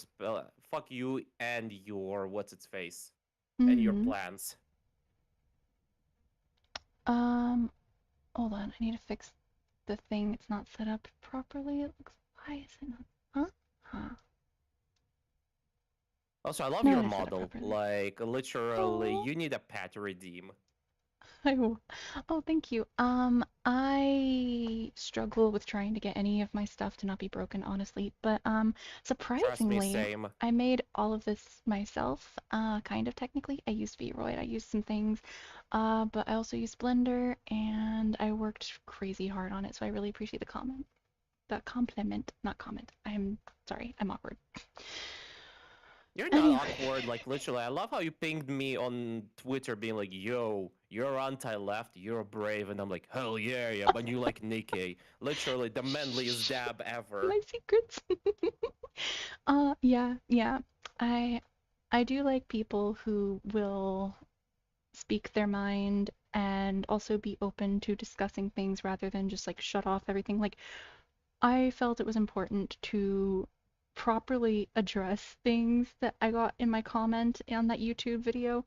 what's its face and your plans. Hold on, I need to fix the thing. It's not set up properly. It looks. Why is it not? Huh? Also, I love your model. Like, literally, you need a pet redeem. Oh, thank you. I struggle with trying to get any of my stuff to not be broken, honestly. But surprisingly, same. I made all of this myself. Kind of technically. I used VRoid. I used some things. But I also used Blender, and I worked crazy hard on it. So I really appreciate the comment. The compliment, not comment. I'm sorry. I'm awkward. You're not awkward, like, literally. I love how you pinged me on Twitter being like, yo, you're anti-left, you're brave, and I'm like, hell yeah, but you like Nikki. Literally, the manliest dab ever. My secrets. Yeah. I do like people who will speak their mind and also be open to discussing things rather than just like shut off everything. Like, I felt it was important to properly address things that I got in my comment on that YouTube video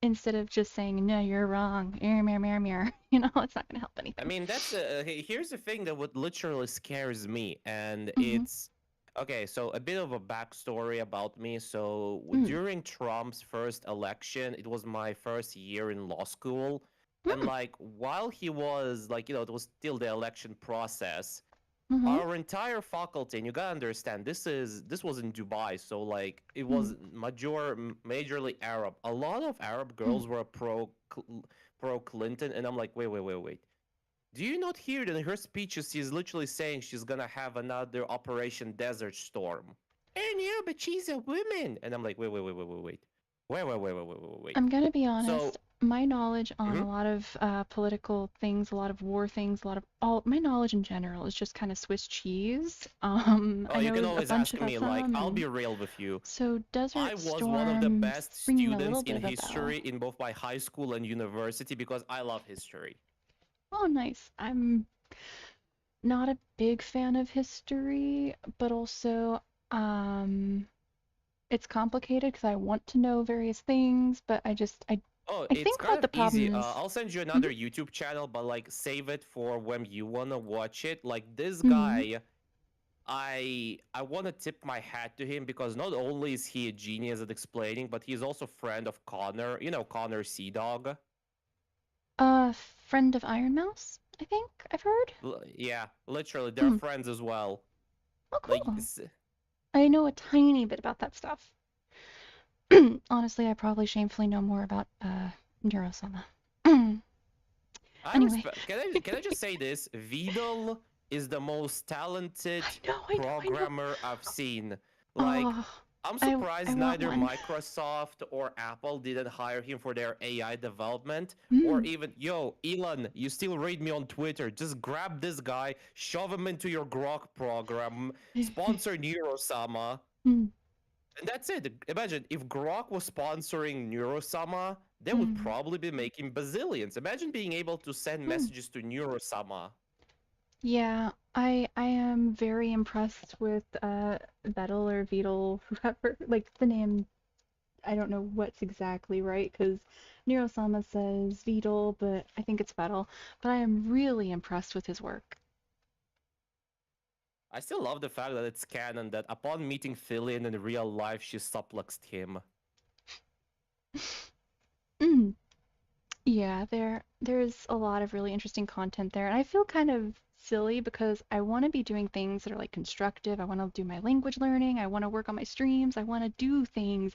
instead of just saying, no, you're wrong, mirror. You know, it's not going to help anything. I mean, that's here's the thing that what literally scares me, and it's okay. So a bit of a backstory about me. So during Trump's first election, it was my first year in law school, and like while he was like, you know, it was still the election process. Our entire faculty, and you gotta understand, this was in Dubai, so like it was majorly Arab. A lot of Arab girls were pro Clinton, and I'm like, wait. Do you not hear that in her speeches she's literally saying she's gonna have another Operation Desert Storm? And yeah, but she's a woman, and I'm like, wait. I'm gonna be honest. So, my knowledge on a lot of political things, a lot of war things, my knowledge in general is just kind of Swiss cheese. You can always ask me. Like, I'll be real with you. So Desert I was Storm, one of the best ringing a students little in bit of a history bell. in both my high school and university because I love history. Oh, nice. I'm not a big fan of history, but also it's complicated because I want to know various things, but I It's think kind what the of easy. problem is. I'll send you another YouTube channel, but like save it for when you wanna watch it. Like this guy, I want to tip my hat to him because not only is he a genius at explaining, but he's also a friend of Connor. You know Connor Sea Dog. Friend of Iron Mouse, I think I've heard. Yeah, literally, they're friends as well. Oh, cool. Like, I know a tiny bit about that stuff. Honestly, I probably shamefully know more about Neurosama. Anyway. Can I just say this? Vidal is the most talented programmer I've seen. Like, I'm surprised neither Microsoft or Apple didn't hire him for their AI development. Or even, yo, Elon, you still read me on Twitter. Just grab this guy, shove him into your Grok program, sponsor Neurosama. And that's it. Imagine if Grok was sponsoring Neurosama, they would probably be making bazillions. Imagine being able to send messages to Neurosama. Yeah, I am very impressed with Vettel or Vidal, whoever, like the name. I don't know what's exactly right because Neurosama says Vidal, but I think it's Vettel. But I am really impressed with his work. I still love the fact that it's canon that upon meeting Thillian in real life, she supplexed him. Yeah, there's a lot of really interesting content there, and I feel kind of silly because I want to be doing things that are like constructive. I want to do my language learning. I want to work on my streams. I want to do things,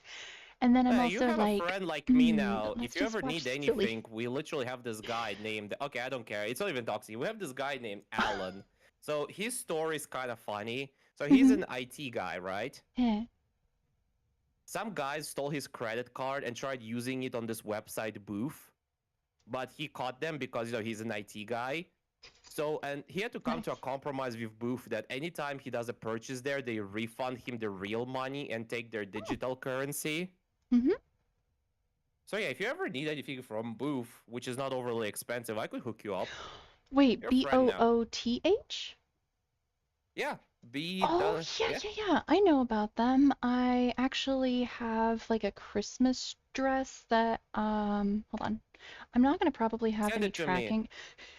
and then I'm also you have like, a friend like me now. let's If you just ever watch need silly. anything, we literally have this guy named. Okay, I don't care. It's not even doxing. We have this guy named Alan. So his story is kind of funny. So he's an IT guy, right? Yeah. Some guys stole his credit card and tried using it on this website Booth, but he caught them because he's an IT guy. So and he had to come to a compromise with Booth that anytime he does a purchase there, they refund him the real money and take their digital currency. So yeah, if you ever need anything from Booth, which is not overly expensive, I could hook you up. Wait, Your friend now. BOOTH? Yeah. Yeah, I know about them. I actually have like a Christmas dress that hold on. I'm not gonna probably have Send any it to tracking. me.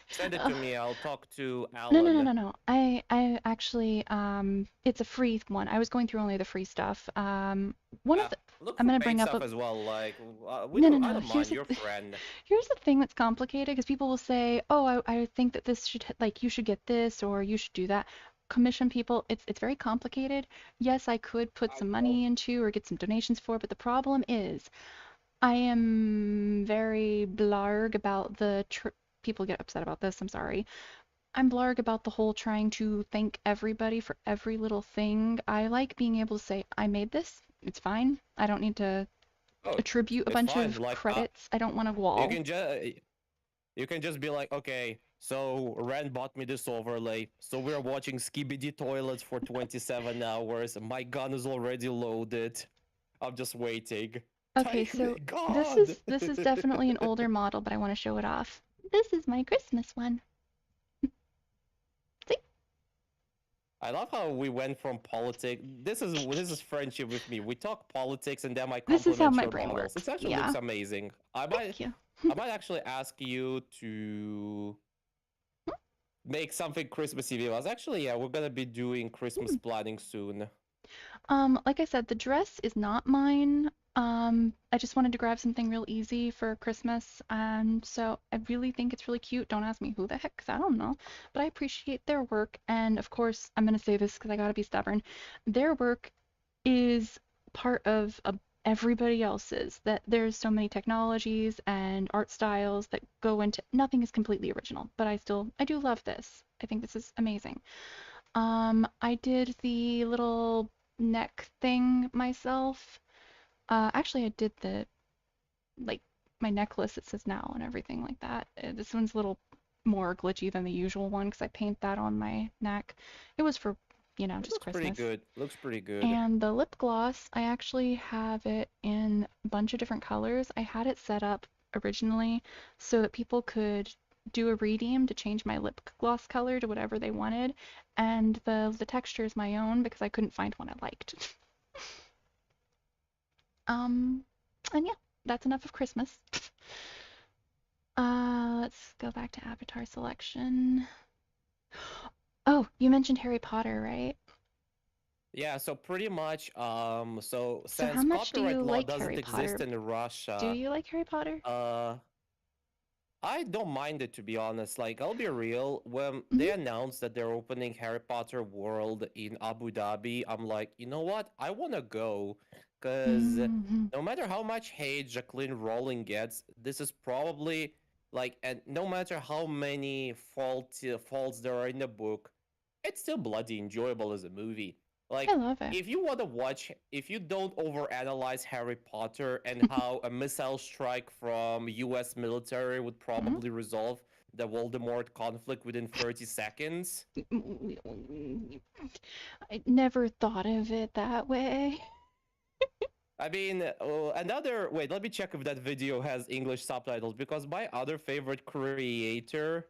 Send it to me. I'll talk to Alan. No. I actually it's a free one. I was going through only the free stuff. One of the Look I'm for gonna paid bring up stuff a as well. Like, I No. don't Here's mind the your friend. Here's the thing that's complicated because people will say, "Oh, I think that this should like you should get this or you should do that." Commission people, it's very complicated. Yes, I could put some money into or get some donations for, but the problem is I am very blarg about the people get upset about this. I'm sorry. I'm blarg about the whole trying to thank everybody for every little thing. I like being able to say, I made this. It's fine. I don't need to attribute a it's bunch fine. of Like, credits. I don't want a wall. You can just be like, okay, so Rand bought me this overlay. So we're watching Skibidi Toilets for 27 hours. My gun is already loaded. I'm just waiting. Okay, so this is definitely an older model, but I want to show it off. This is my Christmas one. See? I love how we went from politics. This is friendship with me. We talk politics and then I This is how compliment my your brain models. works. It actually Yeah. looks amazing. I might actually ask you to make something Christmassy with us. Actually, yeah, we're gonna be doing Christmas planning soon. Like I said, the dress is not mine. I just wanted to grab something real easy for Christmas, and so I really think it's really cute. Don't ask me who the heck, 'cause I don't know, but I appreciate their work, and of course, I'm gonna say this because I gotta be stubborn. Their work is part of everybody else's. That there's so many technologies and art styles that go into nothing is completely original, but I do love this. I think this is amazing. I did the little neck thing myself. Actually, I did my necklace, it says now and everything like that. This one's a little more glitchy than the usual one because I paint that on my neck. It was for, just Christmas. Pretty good. Looks pretty good. And the lip gloss, I actually have it in a bunch of different colors. I had it set up originally so that people could do a redeem to change my lip gloss color to whatever they wanted, and the texture is my own because I couldn't find one I liked. And yeah, that's enough of Christmas. Let's go back to avatar selection. Oh, you mentioned Harry Potter, right? Yeah, so pretty much, so since how much do copyright you law like doesn't Harry exist Potter? in Russia, Do you like Harry Potter? I don't mind it, to be honest. Like, I'll be real, when they announced that they're opening Harry Potter World in Abu Dhabi, I'm like, you know what? I want to go, because no matter how much hate Jacqueline Rowling gets, this is probably, like, and no matter how many faults there are in the book, it's still bloody enjoyable as a movie. Like, I love it. if you want to watch, if you don't overanalyze Harry Potter and how a missile strike from US military would probably resolve the Voldemort conflict within 30 seconds. I never thought of it that way. I mean, wait, let me check if that video has English subtitles, because my other favorite creator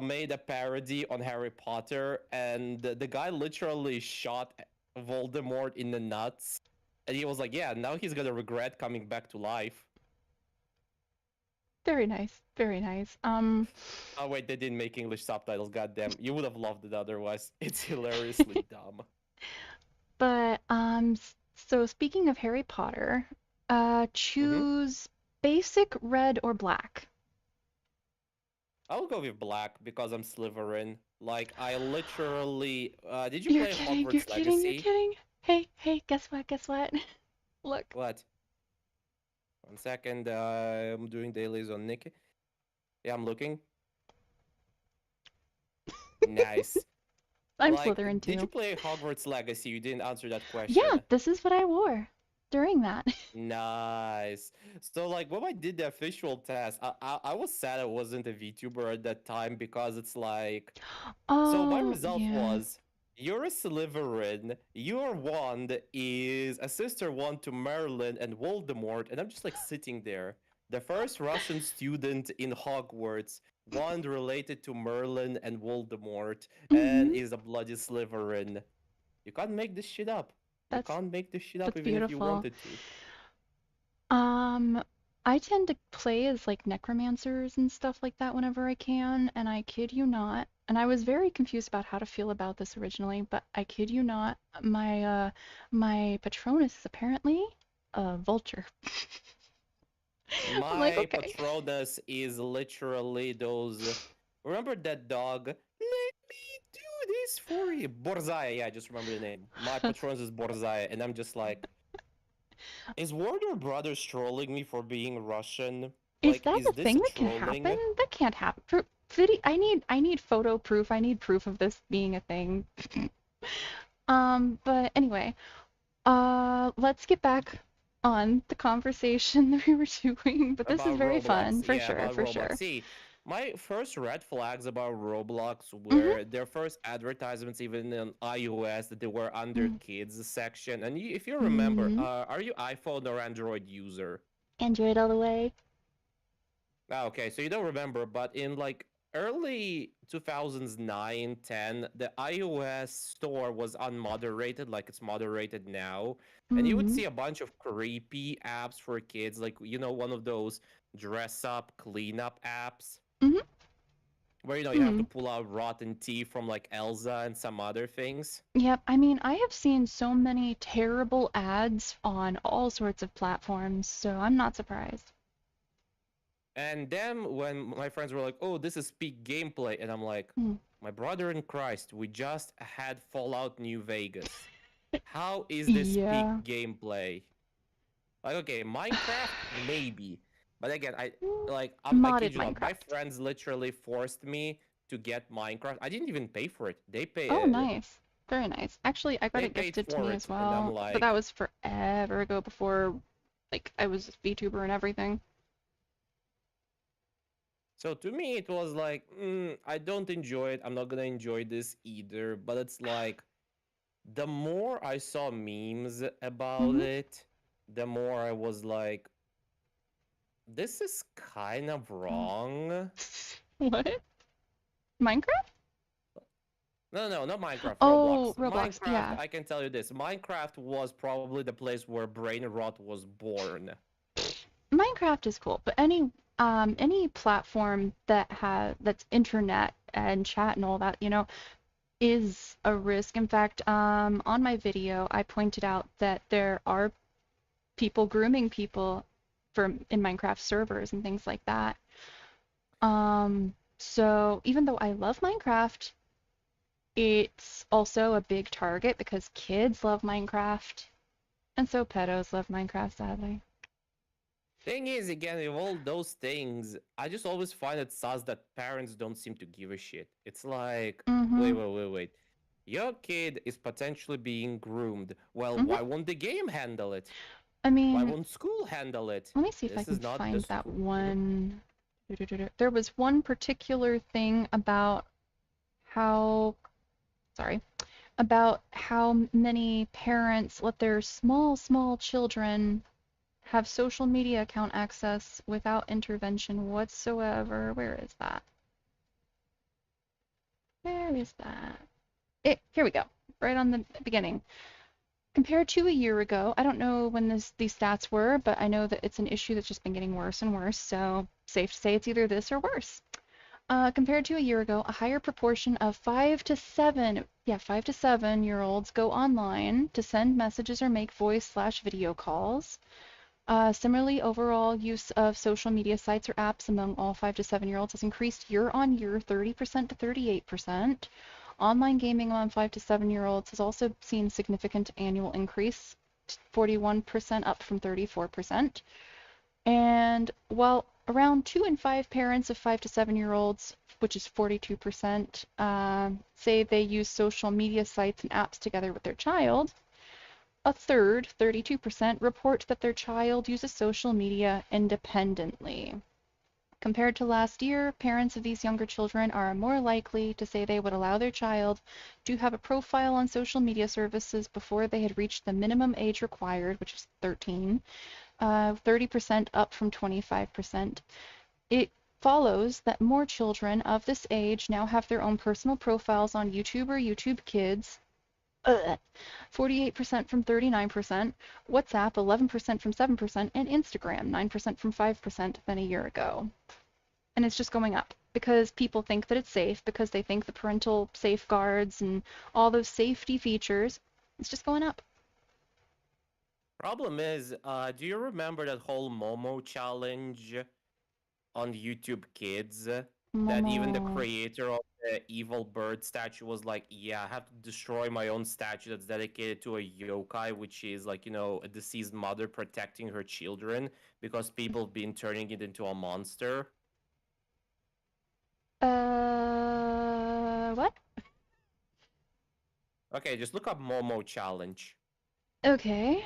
made a parody on Harry Potter, and the guy literally shot Voldemort in the nuts, and he was like, yeah, now he's gonna regret coming back to life. Very nice, very nice. Oh wait, they didn't make English subtitles, goddamn. You would have loved it otherwise. It's hilariously dumb. But, so speaking of Harry Potter, choose basic, red, or black. I'll go with black because I'm Slytherin. Like, I literally... did you play Hogwarts Legacy? You're kidding? Hey, guess what? Look. What? 1 second, I'm doing dailies on Nikki. Yeah, I'm looking. Nice. I'm Slytherin too. Did you play Hogwarts Legacy? You didn't answer that question. Yeah, this is what I wore during that. Nice. So, like, when I did the official test, I was sad I wasn't a VTuber at that time, because it's like... so my result was, you're a Slytherin, your wand is a sister wand to Merlin and Voldemort, and I'm just like sitting there. The first Russian student in Hogwarts, wand related to Merlin and Voldemort, and is a bloody Slytherin. You can't make this shit up. You can't make this shit up even if you wanted to. I tend to play as like necromancers and stuff like that whenever I can, and I kid you not, and I was very confused about how to feel about this originally, but I kid you not, my Patronus is apparently a vulture. My like, okay. Patronus is literally those... Remember that dog? Let me do this for you. Borzaya, yeah, I just remember the name. My Patronus is Borzaya, and I'm just like... Is Warner Brothers trolling me for being Russian? Is that a thing that can happen? That can't happen. I need photo proof. I need proof of this being a thing. But anyway, let's get back on the conversation that we were doing. But this is very fun, for sure. See, my first red flags about Roblox were their first advertisements, even in iOS, that they were under kids section. And if you remember, are you iPhone or Android user? Android all the way. Okay, so you don't remember, but in like early 2009, 10, the iOS store was unmoderated, like it's moderated now. And you would see a bunch of creepy apps for kids, like, you know, one of those dress up, clean up apps. Where, you know, you have to pull out rotten teeth from like Elsa and some other things. Yep, I mean, I have seen so many terrible ads on all sorts of platforms, so I'm not surprised. And then when my friends were like, oh, this is peak gameplay, and I'm like, my brother in Christ, we just had Fallout New Vegas. How is this peak gameplay? Like, okay, Minecraft, maybe. But again, I kid you not, my friends literally forced me to get Minecraft. I didn't even pay for it. They paid. Oh, nice. Very nice. Actually, I got it gifted to me as well. Like, but that was forever ago before, like, I was a VTuber and everything. So to me, it was like, I don't enjoy it. I'm not gonna enjoy this either. But it's like, the more I saw memes about it, the more I was like, this is kind of wrong. What? Minecraft? No, not Minecraft. Oh, Roblox. Roblox, yeah. I can tell you this. Minecraft was probably the place where brain rot was born. Minecraft is cool, but any platform that's internet and chat and all that, you know, is a risk. In fact, on my video, I pointed out that there are people grooming people in Minecraft servers and things like that. So even though I love Minecraft, it's also a big target because kids love Minecraft, and so pedos love Minecraft, sadly. Thing is, again, with all those things, I just always find it sus that parents don't seem to give a shit. It's like, wait. Your kid is potentially being groomed. Well, why won't the game handle it? I mean, why won't school handle it? Let me see if I can find that one. There was one particular thing about how many parents let their small children have social media account access without intervention whatsoever. Where is that? Where is that? Here we go. Right on the beginning. Compared to a year ago, I don't know when these stats were, but I know that it's an issue that's just been getting worse and worse, so safe to say it's either this or worse. Compared to a year ago, a higher proportion of 5 to 7-year-olds go online to send messages or make voice/video calls. Similarly, overall use of social media sites or apps among all 5 to 7-year-olds has increased year on year 30% to 38%. Online gaming among 5 to 7-year-olds has also seen a significant annual increase, 41% up from 34%. And while around 2 in 5 parents of 5 to 7-year-olds, which is 42%, say they use social media sites and apps together with their child, a third, 32%, report that their child uses social media independently. Compared to last year, parents of these younger children are more likely to say they would allow their child to have a profile on social media services before they had reached the minimum age required, which is 13, 30% up from 25%. It follows that more children of this age now have their own personal profiles on YouTube or YouTube Kids, 48% from 39%, WhatsApp 11% from 7%, and Instagram 9% from 5% than a year ago. And it's just going up because people think that it's safe, because they think the parental safeguards and all those safety features, it's just going up. Problem is, do you remember that whole Momo challenge on YouTube Kids? That even the creator of the evil bird statue was like, yeah, I have to destroy my own statue that's dedicated to a yokai, which is like, you know, a deceased mother protecting her children because people have been turning it into a monster. What? Okay, just look up Momo challenge. Okay.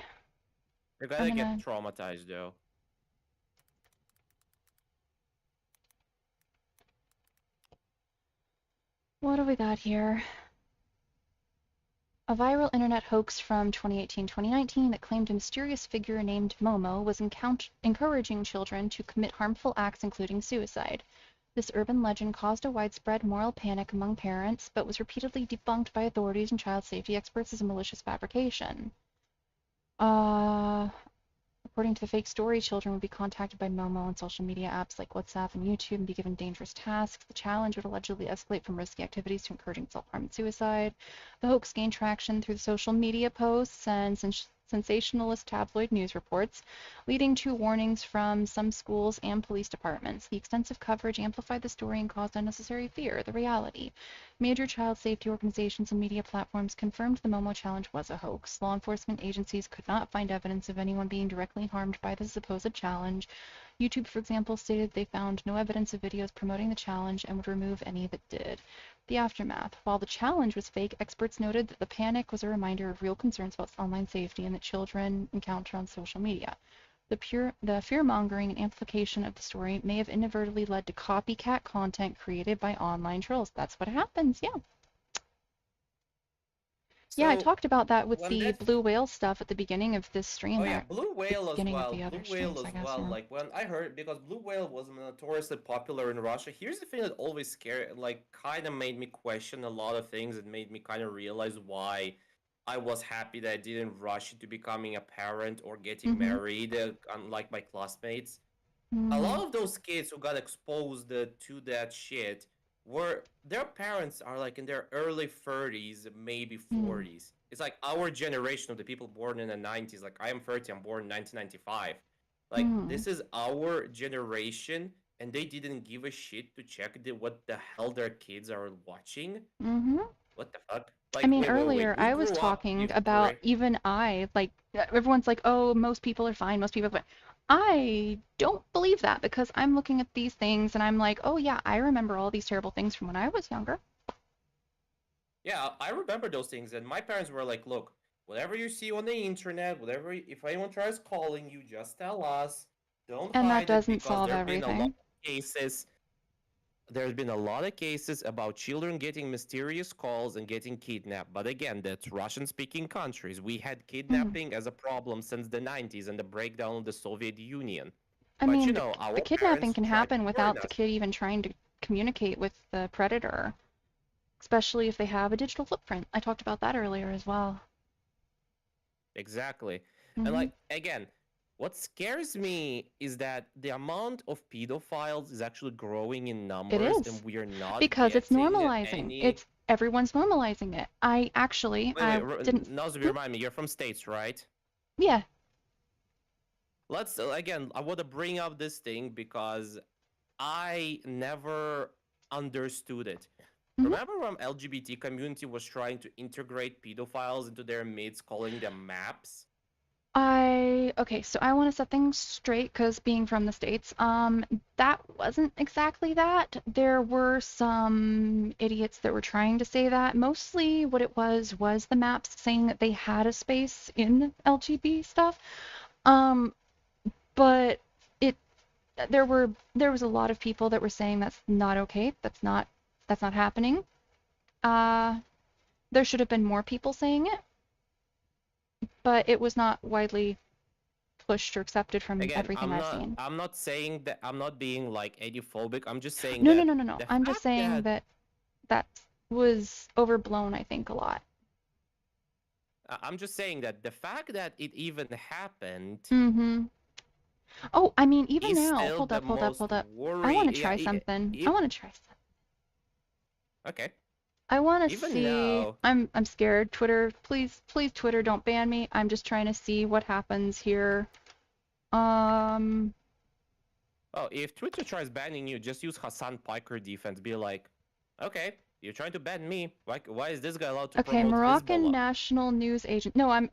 You're gonna get traumatized though. What do we got here? A viral internet hoax from 2018-2019 that claimed a mysterious figure named Momo was encouraging children to commit harmful acts, including suicide. This urban legend caused a widespread moral panic among parents, but was repeatedly debunked by authorities and child safety experts as a malicious fabrication. According to the fake story, children would be contacted by Momo on social media apps like WhatsApp and YouTube and be given dangerous tasks. The challenge would allegedly escalate from risky activities to encouraging self-harm and suicide. The hoax gained traction through social media posts and sensationalist tabloid news reports, leading to warnings from some schools and police departments. The extensive coverage amplified the story and caused unnecessary fear. The reality. Major child safety organizations and media platforms confirmed the Momo challenge was a hoax. Law enforcement agencies could not find evidence of anyone being directly harmed by the supposed challenge. YouTube, for example, stated they found no evidence of videos promoting the challenge and would remove any that did. The aftermath. While the challenge was fake, experts noted that the panic was a reminder of real concerns about online safety and that children encounter on social media. The fear-mongering and amplification of the story may have inadvertently led to copycat content created by online trolls. That's what happens, yeah. Yeah, I talked about that with the Blue Whale stuff at the beginning of this stream. Oh yeah, Blue Whale as well. Blue Whale as well. Like when I heard, because Blue Whale was notoriously popular in Russia. Here's the thing that always scared, like, kind of made me question a lot of things. It made me kind of realize why I was happy that I didn't rush into becoming a parent or getting married, unlike my classmates. A lot of those kids who got exposed to that shit their parents are like in their early 30s, maybe 40s. It's like our generation of the people born in the 90s. Like, I am 30, I'm born in 1995. Like, this is our generation, and they didn't give a shit to check what the hell their kids are watching. What the fuck? Like, I mean, earlier I was talking about even like, everyone's like, oh, most people are fine, most people are fine. I don't believe that, because I'm looking at these things and I'm like, oh yeah, I remember all these terrible things from when I was younger. Yeah, I remember those things, and my parents were like, look, whatever you see on the internet, if anyone tries calling you, just tell us. Don't hide it. And that doesn't solve everything. There's been a lot of cases about children getting mysterious calls and getting kidnapped. But again, that's Russian-speaking countries. We had kidnapping as a problem since the 90s and the breakdown of the Soviet Union. I mean, you know, the kidnapping can happen without the kid even trying to communicate with the predator, especially if they have a digital footprint. I talked about that earlier as well. Exactly. And like, again, what scares me is that the amount of pedophiles is actually growing in numbers. It is. And we are not because it's normalizing. Everyone's normalizing it. I actually didn't. Nazmi, remind me, you're from States, right? Yeah. Let's again. I want to bring up this thing because I never understood it. Remember when LGBT community was trying to integrate pedophiles into their midst, calling them maps? Okay, so I want to set things straight, because being from the States, that wasn't exactly that. There were some idiots that were trying to say that. Mostly what it was the maps saying that they had a space in LGBT stuff. But there was a lot of people that were saying that's not okay, that's not happening. There should have been more people saying it, but it was not widely pushed or accepted from everything I've seen. I'm not saying that. I'm not being like eduphobic. I'm just saying No. I'm just saying that was overblown, I think, a lot. I'm just saying that the fact that it even happened. Oh, I mean, even now. Hold up. I want to try something. Okay. I want to see. Now... I'm scared. Twitter, please, Twitter, don't ban me. I'm just trying to see what happens here. Oh, if Twitter tries banning you, just use Hassan Piker defense. Be like, okay, you're trying to ban me. Why is this guy allowed to? Okay, promote Moroccan Hezbollah? National News Agent. No, I'm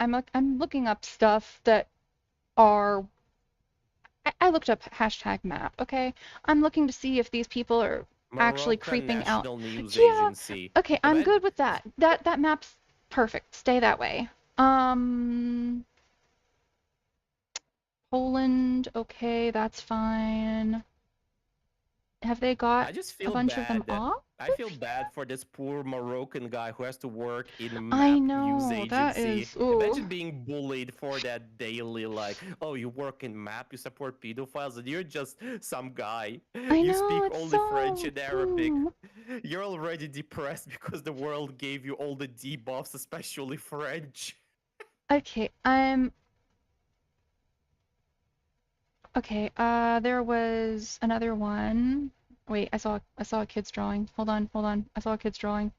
looking up stuff that are. I looked up hashtag map. Okay, I'm looking to see if these people are actually creeping National out. News Yeah. Agency. Okay, I'm good with that. That map's perfect. Stay that way. Poland. Okay, that's fine. Have they got I just a feel bunch bad. of them off? I feel bad for this poor Moroccan guy who has to work in a I map know, use agency. that is. Ooh. Imagine being bullied for that daily, like, oh, you work in map, you support pedophiles, and you're just some guy. You speak only French and Arabic. You're already depressed because the world gave you all the debuffs, especially French. Okay, okay, there was another one. Wait, I saw a kid's drawing. Hold on. I saw a kid's drawing.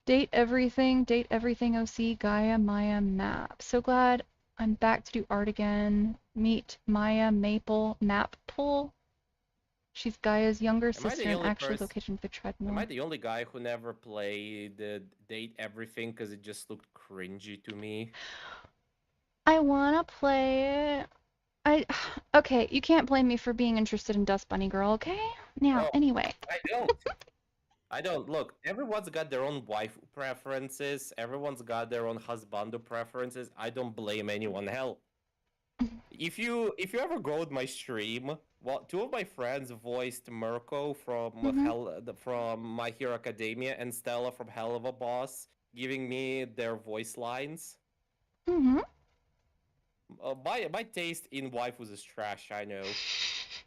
Date everything OC, Gaia, Maya, map. So glad I'm back to do art again. Meet Maya, Maple, map pull. She's Gaia's younger sister and actually location of the treadmill. Am I the only guy who never played Date Everything because it just looked cringy to me? I wanna play it. Okay, you can't blame me for being interested in Dust Bunny Girl, okay? Now, anyway. I don't. Look, everyone's got their own wife preferences. Everyone's got their own husbando preferences. I don't blame anyone. Hell, if you ever go with my stream, well, two of my friends voiced Mirko from from My Hero Academia and Stella from Hell of a Boss, giving me their voice lines. My taste in waifus is trash, I know.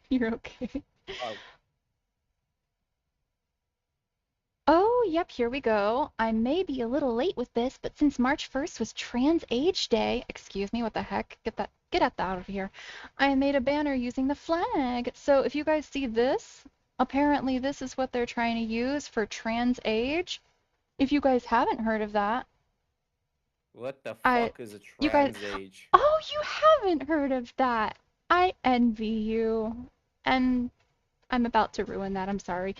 You're okay. Oh, yep, here we go. I may be a little late with this, but since March 1st was Trans Age Day, excuse me, what the heck? Get that out of here. I made a banner using the flag. So if you guys see this, apparently this is what they're trying to use for Trans Age. If you guys haven't heard of that, what the fuck is a trans age? Oh, you haven't heard of that. I envy you. And I'm about to ruin that. I'm sorry.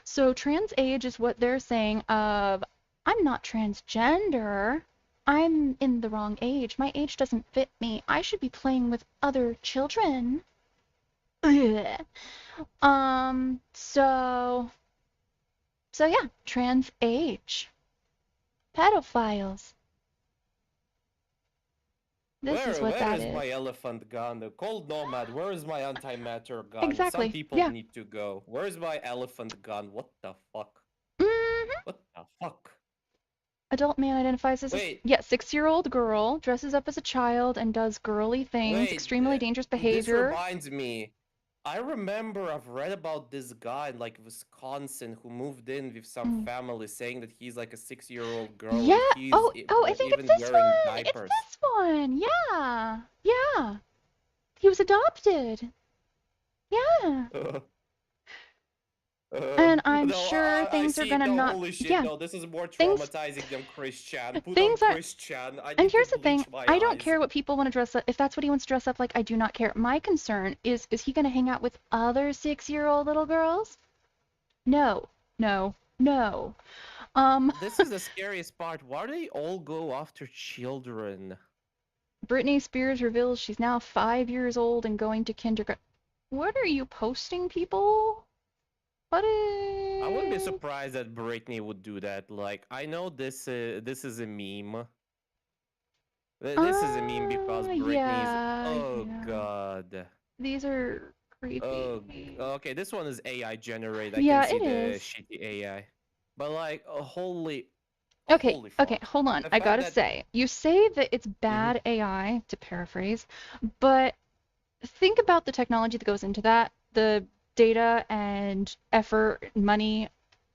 So trans age is what they're saying of, I'm not transgender. I'm in the wrong age. My age doesn't fit me. I should be playing with other children. So yeah, trans age. Pedophiles. This is what that is. Where is my elephant gun? The cold nomad. Where is my antimatter gun? Exactly. Some people need to go. Where is my elephant gun? What the fuck? What the fuck? Adult man identifies as a 6-year-old girl, dresses up as a child and does girly things, extremely dangerous behavior. This reminds me. I remember I've read about this guy in like Wisconsin who moved in with some family saying that he's like a 6-year-old girl. Yeah. He's I think it's this one. Diapers. It's this one. Yeah. Yeah. He was adopted. Yeah. And I'm sure things are gonna not. Holy shit, yeah. No, this is more traumatizing than Christian. Put Things on are. Christian. And here's the thing: I don't care what people want to dress up. If that's what he wants to dress up like, I do not care. My concern is he gonna hang out with other 6-year-old little girls? No, no, no. This is the scariest part. Why do they all go after children? Britney Spears reveals she's now 5 years old and going to kindergarten. What are you posting, people? What is... I wouldn't be surprised that Britney would do that. Like, I know this is a meme. This is a meme because Britney's... God. These are creepy. Okay, this one is AI generated. I can see the shitty AI. But like, holy... Okay, hold on. I gotta say, you say that it's bad AI, to paraphrase, but think about the technology that goes into that, the data and effort, money.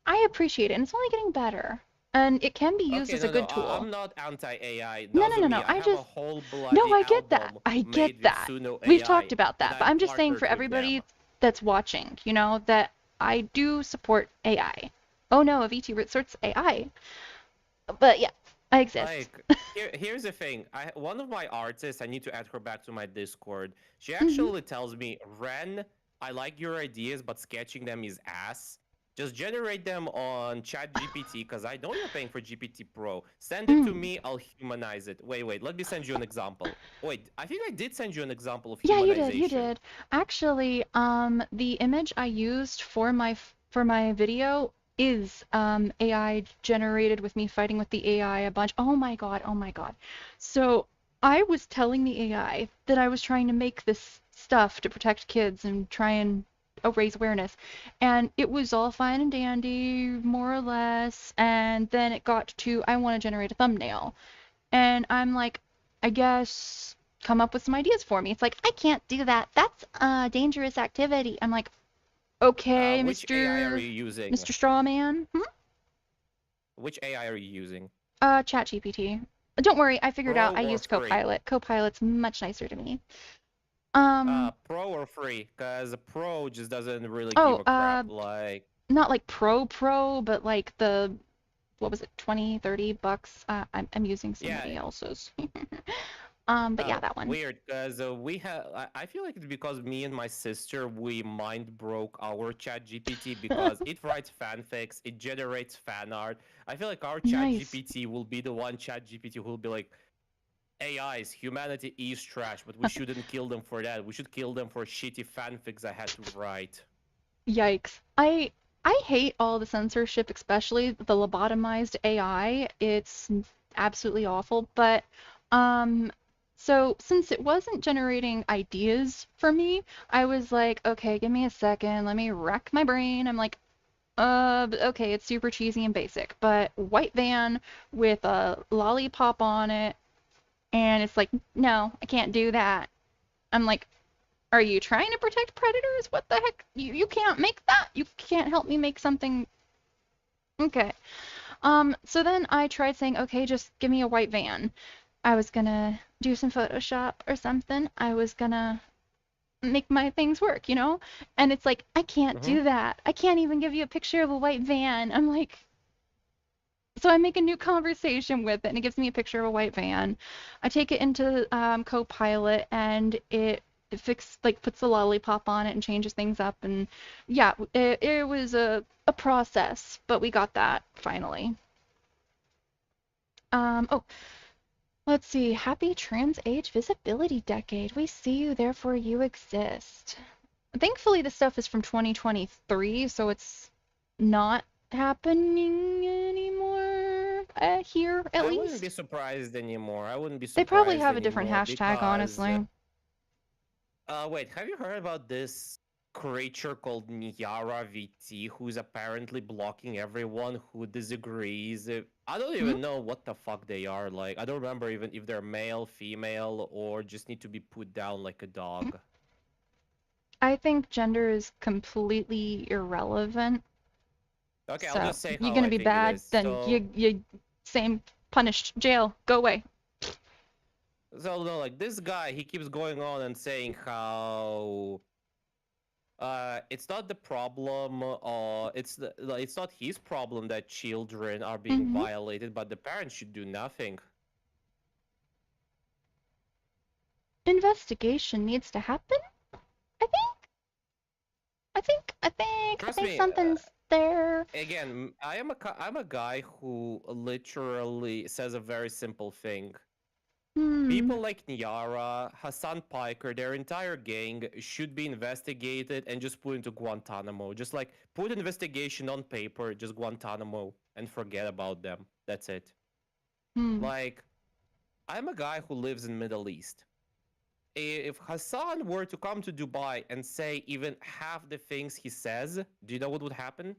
I appreciate it, and it's only getting better. And it can be used as a good tool. I'm not anti-AI. No. I just... No, I get that. I get that. We've talked about that. But I'm just saying for everybody that's watching, you know, that I do support AI. Oh no, a VT root sorts AI. But yeah, I exist. Like, here's the thing. One of my artists, I need to add her back to my Discord. She actually tells me, Ren, I like your ideas, but sketching them is ass. Just generate them on ChatGPT, because I know you're paying for GPT Pro. Send it to me, I'll humanize it. Wait, let me send you an example. Wait, I think I did send you an example of humanization. Yeah, you did. Actually, the image I used for my video is AI generated with me fighting with the AI a bunch. Oh my god. So I was telling the AI that I was trying to make this stuff to protect kids and try and raise awareness. And it was all fine and dandy, more or less, and then it got to, I want to generate a thumbnail. And I'm like, I guess come up with some ideas for me. It's like, I can't do that. That's a dangerous activity. I'm like, okay, which AI are you using? Mr. Strawman. Which AI are you using? ChatGPT. Don't worry, I figured out I used free? Copilot. Copilot's much nicer to me. Pro or free? Because Pro just doesn't really give a crap. Like, not like pro, but like the, what was it, 20, 30 bucks? I'm using somebody else's. But yeah, that one. Weird, because we have. I feel like it's because me and my sister, we mind broke our ChatGPT because it writes fanfics, it generates fan art. I feel like our ChatGPT will be the one ChatGPT who will be like, AIs, humanity is trash, but we shouldn't kill them for that. We should kill them for shitty fanfics I had to write. Yikes. I hate all the censorship, especially the lobotomized AI. It's absolutely awful, but so since it wasn't generating ideas for me, I was like, okay, give me a second, let me rack my brain. I'm like, okay, it's super cheesy and basic, but white van with a lollipop on it, and it's like, no, I can't do that. I'm like, are you trying to protect predators? What the heck? You can't make that? You can't help me make something? Okay. So then I tried saying, okay, just give me a white van. I was gonna do some Photoshop or something. I was gonna make my things work, you know? And it's like, I can't do that. I can't even give you a picture of a white van. I'm like, so I make a new conversation with it, and it gives me a picture of a white van. I take it into Copilot, and it puts the lollipop on it and changes things up. And yeah, it was a process, but we got that finally. Oh. Let's see, happy trans age visibility decade. We see you, therefore you exist. Thankfully, this stuff is from 2023, so it's not happening anymore here, at least. I wouldn't be surprised anymore. I wouldn't be surprised. They probably have a different hashtag, honestly. Wait, have you heard about this creature called Niara VT who's apparently blocking everyone who disagrees? I don't even know what the fuck they are. Like, I don't remember even if they're male, female, or just need to be put down like a dog. I think gender is completely irrelevant. Okay, so I'll just say you're gonna be bad, then so... you same punished, jail, go away. So no, like this guy, he keeps going on and saying how it's not the problem, it's not his problem that children are being violated, but the parents should do nothing. Investigation needs to happen, I think something's there. Again, I'm a guy who literally says a very simple thing. People like Niara, Hassan Piker, their entire gang should be investigated and just put into Guantanamo. Just like put investigation on paper, just Guantanamo, and forget about them. That's it. Like, I'm a guy who lives in Middle East. If Hassan were to come to Dubai and say even half the things he says, do you know what would happen?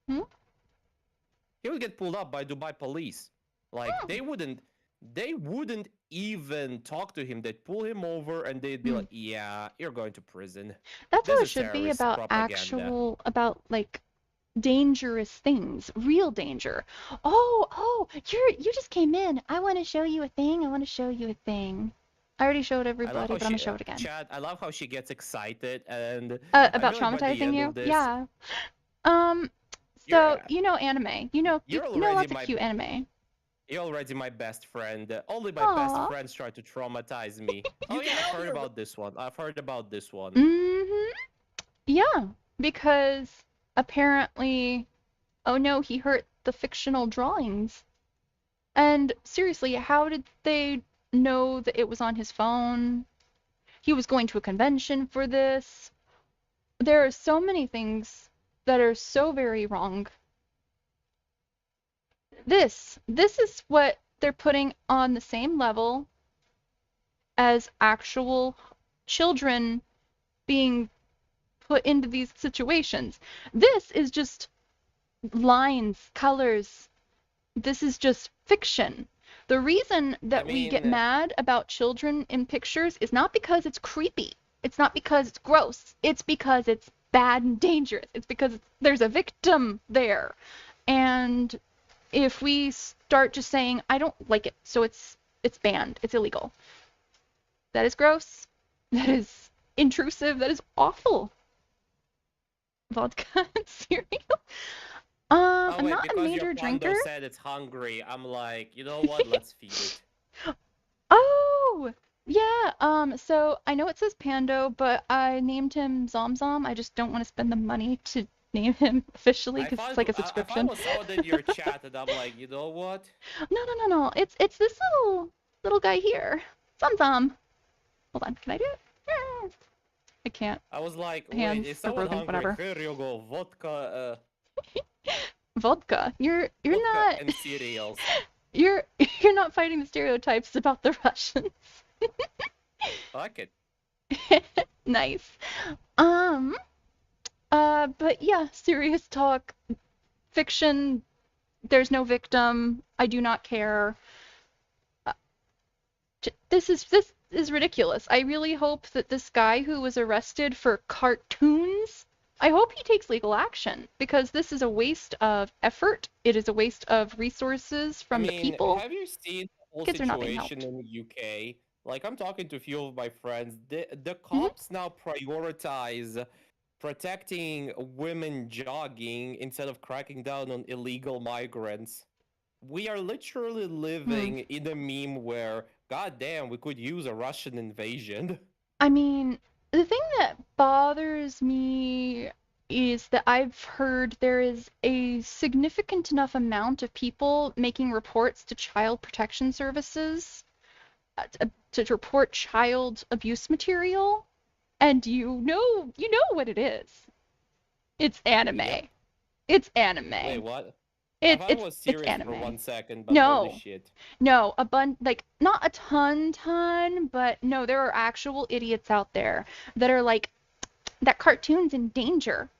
He would get pulled up by Dubai police. Like, they wouldn't even talk to him. They'd pull him over and they'd be like, yeah, you're going to prison. That's how it should be about about like dangerous things, real danger. Oh, you just came in. I want to show you a thing. I already showed everybody, but I'm gonna show it again. Chad, I love how she gets excited and about traumatizing you. Yeah. So you know anime. You know lots of cute anime. You're already my best friend. Only my best friends try to traumatize me. Oh yeah, I've heard about this one. Yeah, because apparently, oh no, he hurt the fictional drawings. And seriously, how did they know that it was on his phone? He was going to a convention for this. There are so many things that are so very wrong. This is what they're putting on the same level as actual children being put into these situations. This is just lines, colors. This is just fiction. The reason that we get mad about children in pictures is not because it's creepy. It's not because it's gross. It's because it's bad and dangerous. It's because there's a victim there. And if we start just saying, I don't like it, so it's banned, it's illegal. That is gross. That is intrusive. That is awful. Vodka and cereal. I'm not a major drinker. Said it's hungry. I'm like, you know what? Let's feed it. Oh, yeah. So I know it says Pando, but I named him Zomzom. I just don't want to spend the money to name him officially because it's like a subscription. I saw it in your chat, and I'm like, you know what? No. It's this little guy here, Zomzom. Hold on, can I do it? Yeah. I can't. I was like, hands wait, is are someone broken, hungry? whatever. Here you go, vodka. Vodka. You're vodka not. And cereals. You're not fighting the stereotypes about the Russians. I like it. Nice. But yeah, serious talk. Fiction. There's no victim. I do not care. This is ridiculous. I really hope that this guy who was arrested for cartoons, I hope he takes legal action, because this is a waste of effort. It is a waste of resources from the people. Have you seen the whole Kids are not being situation in the UK? Like, I'm talking to a few of my friends. The cops now prioritize protecting women jogging instead of cracking down on illegal migrants. We are literally living in a meme where, goddamn, we could use a Russian invasion. I mean, the thing that bothers me is that I've heard there is a significant enough amount of people making reports to child protection services to report child abuse material, and you know what it is. It's anime. Yep. It's anime. Wait, what? It's serious anime. For 1 second, but no, holy shit. No, like not a ton, but no, there are actual idiots out there that are like, that cartoon's in danger.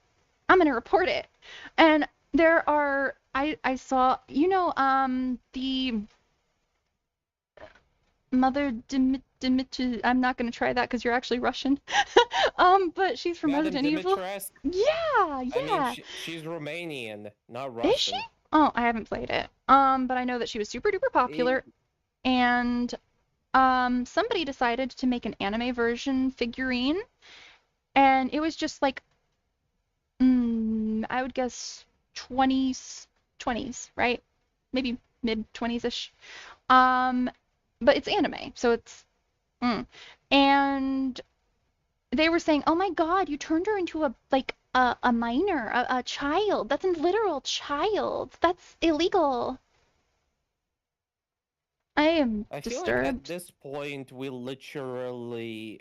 I'm gonna report it. And there are, I saw, the Mother Dimitri, I'm not gonna try that because you're actually Russian. But she's from Resident Evil. Yeah. I mean, she's Romanian, not Russian. Is she? Oh, I haven't played it. But I know that she was super duper popular, and somebody decided to make an anime version figurine, and it was just like, I would guess 20s, right? Maybe mid 20s-ish. But it's anime, so it's, and they were saying, oh my God, you turned her into a minor, a child. That's a literal child. That's illegal. I am disturbed. Feel like at this point, we literally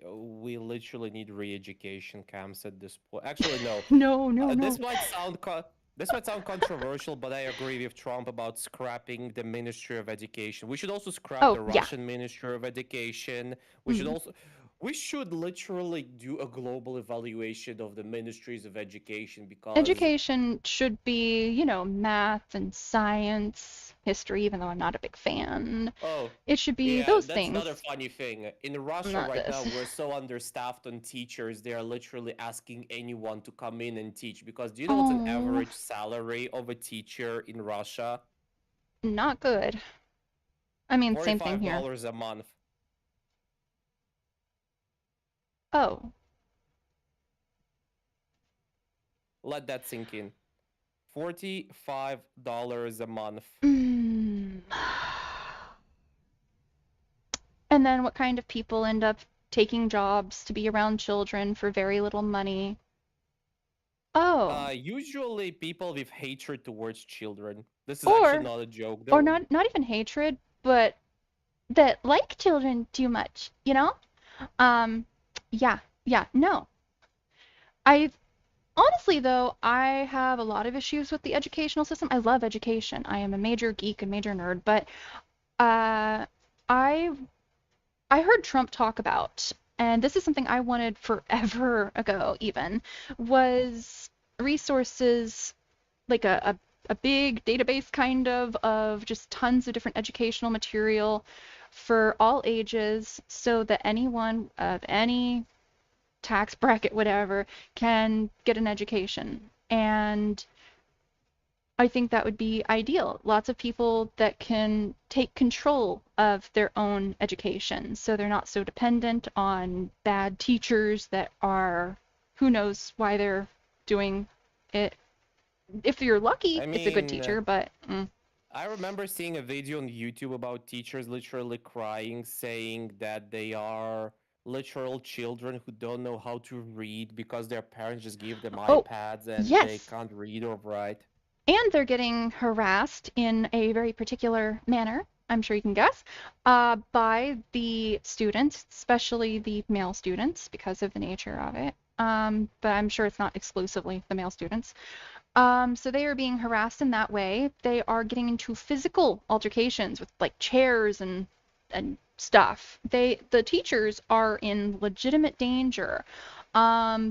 need re-education camps at this point. Actually, no. No. This might sound controversial, but I agree with Trump about scrapping the Ministry of Education. We should also scrap the Russian Ministry of Education. We should literally do a global evaluation of the ministries of education, because education should be, math and science, history, even though I'm not a big fan. Oh, it should be those that's things. Another funny thing. In Russia now, we're so understaffed on teachers, they are literally asking anyone to come in and teach. Because do you know what's an average salary of a teacher in Russia? Not good. I mean, same thing here. $45 a month. Oh. Let that sink in. $45 a month. And then what kind of people end up taking jobs to be around children for very little money? Oh. Usually people with hatred towards children. This is actually not a joke. Or not even hatred, but that like children too much, Yeah, no. Honestly, though, I have a lot of issues with the educational system. I love education. I am a major geek and major nerd, but I heard Trump talk about and this is something I wanted forever ago even, was resources like a big database kind of just tons of different educational material for all ages so that anyone of any tax bracket, whatever, can get an education. And I think that would be ideal. Lots of people that can take control of their own education so they're not so dependent on bad teachers that are, who knows why they're doing it. If you're lucky, it's a good teacher, but... I remember seeing a video on YouTube about teachers literally crying, saying that they are literal children who don't know how to read because their parents just give them iPads and they can't read or write. And they're getting harassed in a very particular manner, I'm sure you can guess, by the students, especially the male students, because of the nature of it. But I'm sure it's not exclusively the male students. So they are being harassed in that way. They are getting into physical altercations with like chairs and stuff. The teachers are in legitimate danger.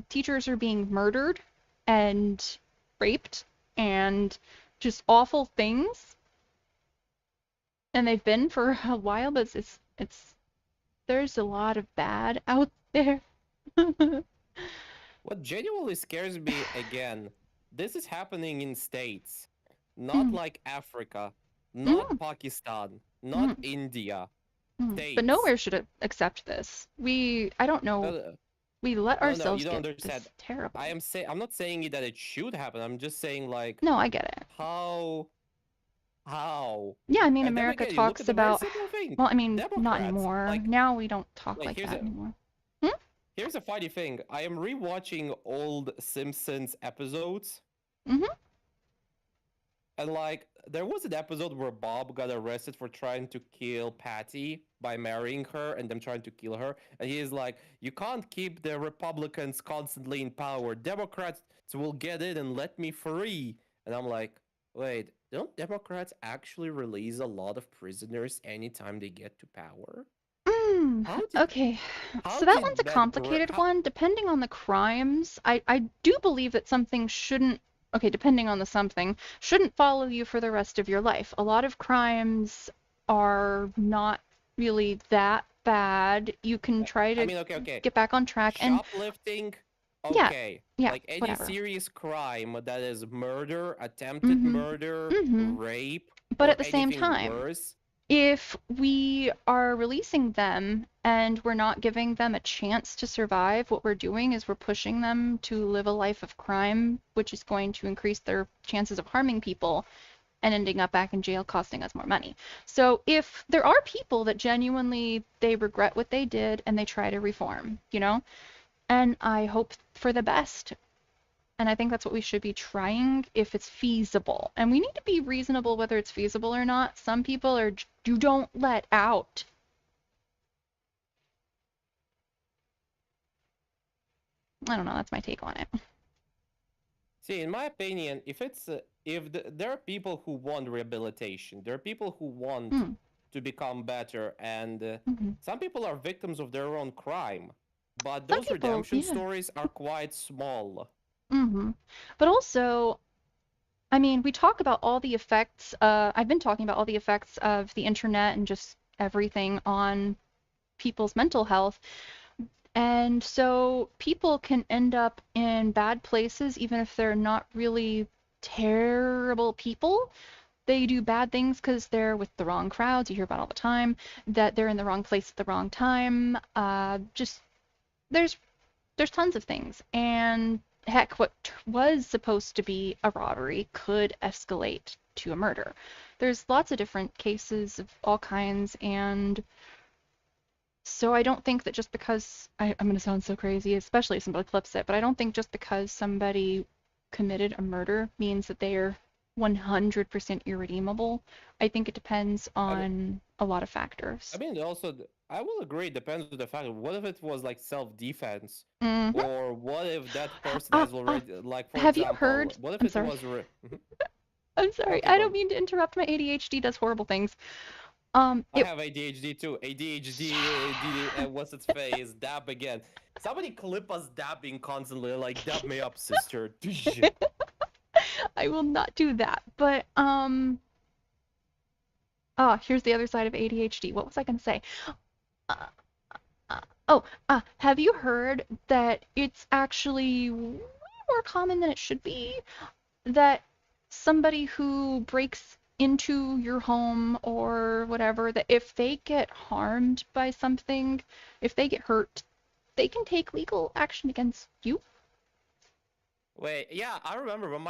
Teachers are being murdered and raped and just awful things. And they've been for a while, but it's there's a lot of bad out there. What genuinely scares me again, this is happening in states, not like Africa, not Pakistan, not India. States. But nowhere should accept this. I don't know. We let ourselves you don't get understand. this terrible. I'm not saying that it should happen. I'm just saying like. No, I get it. How? Yeah, I mean, and America again, talks about. Well, I mean, Democrats, not anymore. like, now we don't talk like that anymore. Here's a funny thing. I am rewatching old Simpsons episodes. And like, there was an episode where Bob got arrested for trying to kill Patty by marrying her and them trying to kill her. And he is like, you can't keep the Republicans constantly in power. Democrats will get in and let me free. And I'm like, wait, don't Democrats actually release a lot of prisoners anytime they get to power? Okay, so that one's a complicated one. Depending on the crimes, I do believe that something shouldn't, depending on the something, shouldn't follow you for the rest of your life. A lot of crimes are not really that bad. You can try to get back on track. Shoplifting, okay. Yeah, like any whatever. Serious crime that is murder, attempted murder, rape, but or at the same time, worse, if we are releasing them and we're not giving them a chance to survive, what we're doing is we're pushing them to live a life of crime, which is going to increase their chances of harming people and ending up back in jail costing us more money. So if there are people that genuinely, they regret what they did and they try to reform, and I hope for the best. And I think that's what we should be trying if it's feasible. And we need to be reasonable whether it's feasible or not. Some people are, you don't let out. I don't know, that's my take on it. See, in my opinion, there are people who want rehabilitation, there are people who want to become better, and some people are victims of their own crime. But those redemption stories are quite small. But also, I mean, we talk about all the effects, I've been talking about all the effects of the internet and just everything on people's mental health. And so people can end up in bad places even if they're not really terrible people. They do bad things because they're with the wrong crowds. You hear about all the time that they're in the wrong place at the wrong time. There's tons of things. And heck, what was supposed to be a robbery could escalate to a murder. There's lots of different cases of all kinds, and so I don't think that just because, I'm going to sound so crazy, especially if somebody clips it, but I don't think just because somebody committed a murder means that they are 100% irredeemable. I think it depends on a lot of factors. I mean, also, I will agree, it depends on the fact. What if it was like self-defense? Or what if that person has already, like, for have example, you heard? what if I'm it sorry. was... I'm sorry, Okay, I don't mean to interrupt. My ADHD does horrible things. I have ADHD too. ADHD, what's its face? Dab again. Somebody clip us dabbing constantly, like, dab me up, sister. I will not do that. But, oh, here's the other side of ADHD. What was I going to say? Have you heard that it's actually way more common than it should be that somebody who breaks into your home or whatever, that if they get harmed by something, if they get hurt, they can take legal action against you? Wait, yeah, I remember when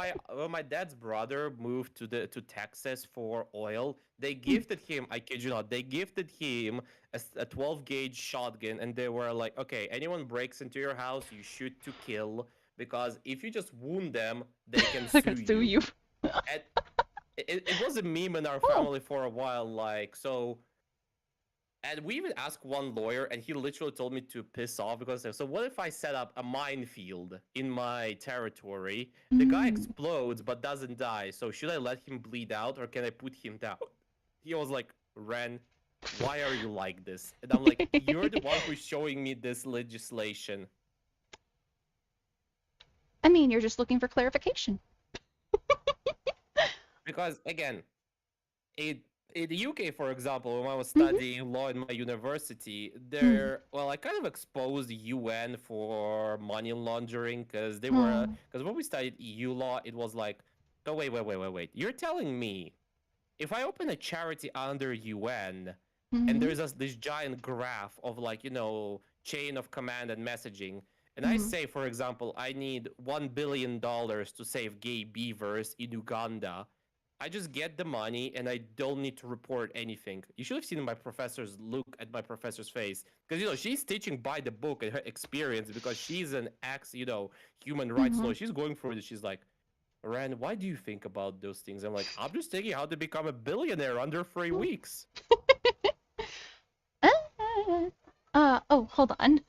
my dad's brother moved to Texas for oil, they gifted him, I kid you not, they gifted him a 12-gauge shotgun, and they were like, okay, anyone breaks into your house, you shoot to kill, because if you just wound them, they can sue you. And it was a meme in our family for a while, like, so... And we even asked one lawyer, and he literally told me to piss off because, so what if I set up a minefield in my territory? The guy explodes but doesn't die, so should I let him bleed out or can I put him down? He was like, Ren, why are you like this? And I'm like, you're the one who's showing me this legislation. I mean, you're just looking for clarification. Because, again, in the UK, for example, when I was studying law in my university, well, I kind of exposed the UN for money laundering because they were, because when we studied EU law, it was like, oh, wait. You're telling me if I open a charity under UN and there's this giant graph of like, chain of command and messaging, and I say, for example, I need $1 billion to save gay beavers in Uganda, I just get the money and I don't need to report anything. You should have seen my professor's look at my professor's face. Because, she's teaching by the book and her experience because she's an human rights lawyer. She's going through this. She's like, Ren, why do you think about those things? I'm like, I'm just thinking how to become a billionaire under 3 weeks. Oh, hold on.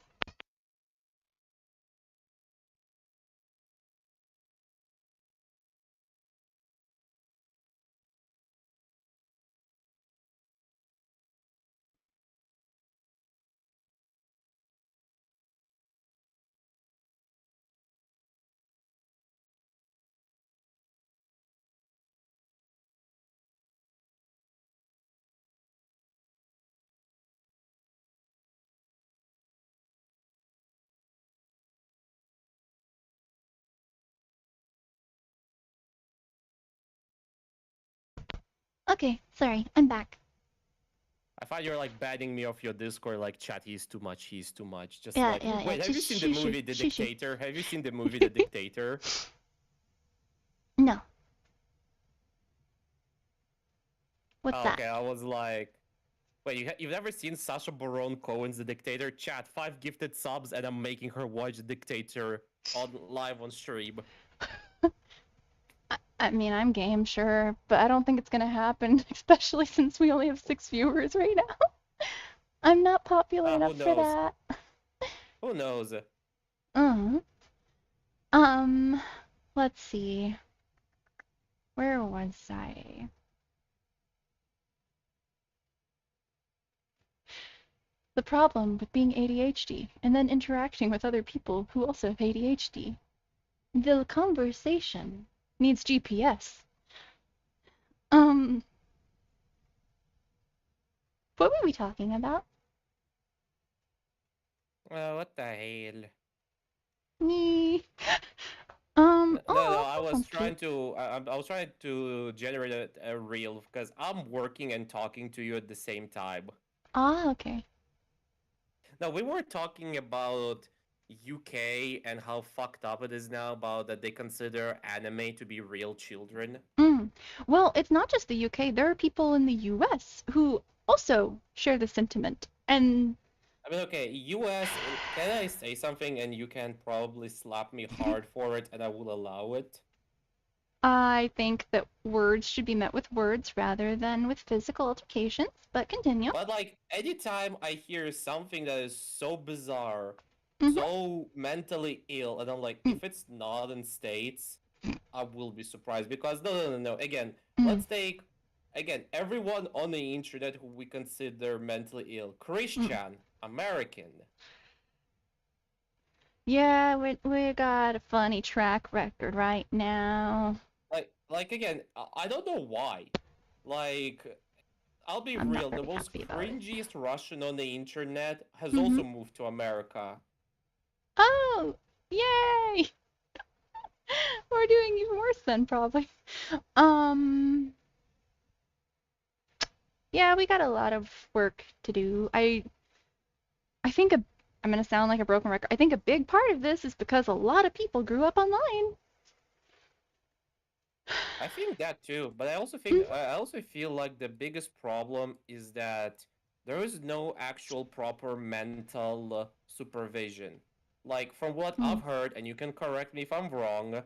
Okay, sorry, I'm back. I thought you were like banning me off your Discord, like, chat, he's too much. Just yeah, like, yeah, wait, yeah. Have you seen the movie The Dictator? Have you seen the movie The Dictator? No. What's that? Okay, I was like, wait, you've never seen Sacha Baron Cohen's The Dictator? Chat, 5 gifted subs, and I'm making her watch The Dictator live on stream. I mean, I'm game, sure, but I don't think it's gonna happen, especially since we only have 6 viewers right now. I'm not popular enough for that. Who knows? Let's see. Where was I? The problem with being ADHD and then interacting with other people who also have ADHD. The conversation needs GPS. What were we talking about? What the hell? Me. No, I was trying to. I was trying to generate a reel because I'm working and talking to you at the same time. Ah, okay. No, we were talking about UK and how fucked up it is now about that they consider anime to be real children. Well, it's not just the UK. There are people in the US who also share the sentiment. And I mean, okay, US, can I say something and you can probably slap me hard for it and I will allow it? I think that words should be met with words rather than with physical altercations, but continue. But like, anytime I hear something that is so bizarre, so mentally ill, and I'm like, if it's not in States, I will be surprised because no. Again, let's take again, everyone on the internet who we consider mentally ill, Christian, American. Yeah, we got a funny track record right now. Like again, I don't know why. Like, I'll be real, the most cringiest Russian on the internet has also moved to America. Oh, yay! We're doing even worse then, probably. Yeah, we got a lot of work to do. I think I'm gonna sound like a broken record. I think a big part of this is because a lot of people grew up online. I think that too, but I also think I also feel like the biggest problem is that there is no actual proper mental supervision. Like, from what I've heard, and you can correct me if I'm wrong,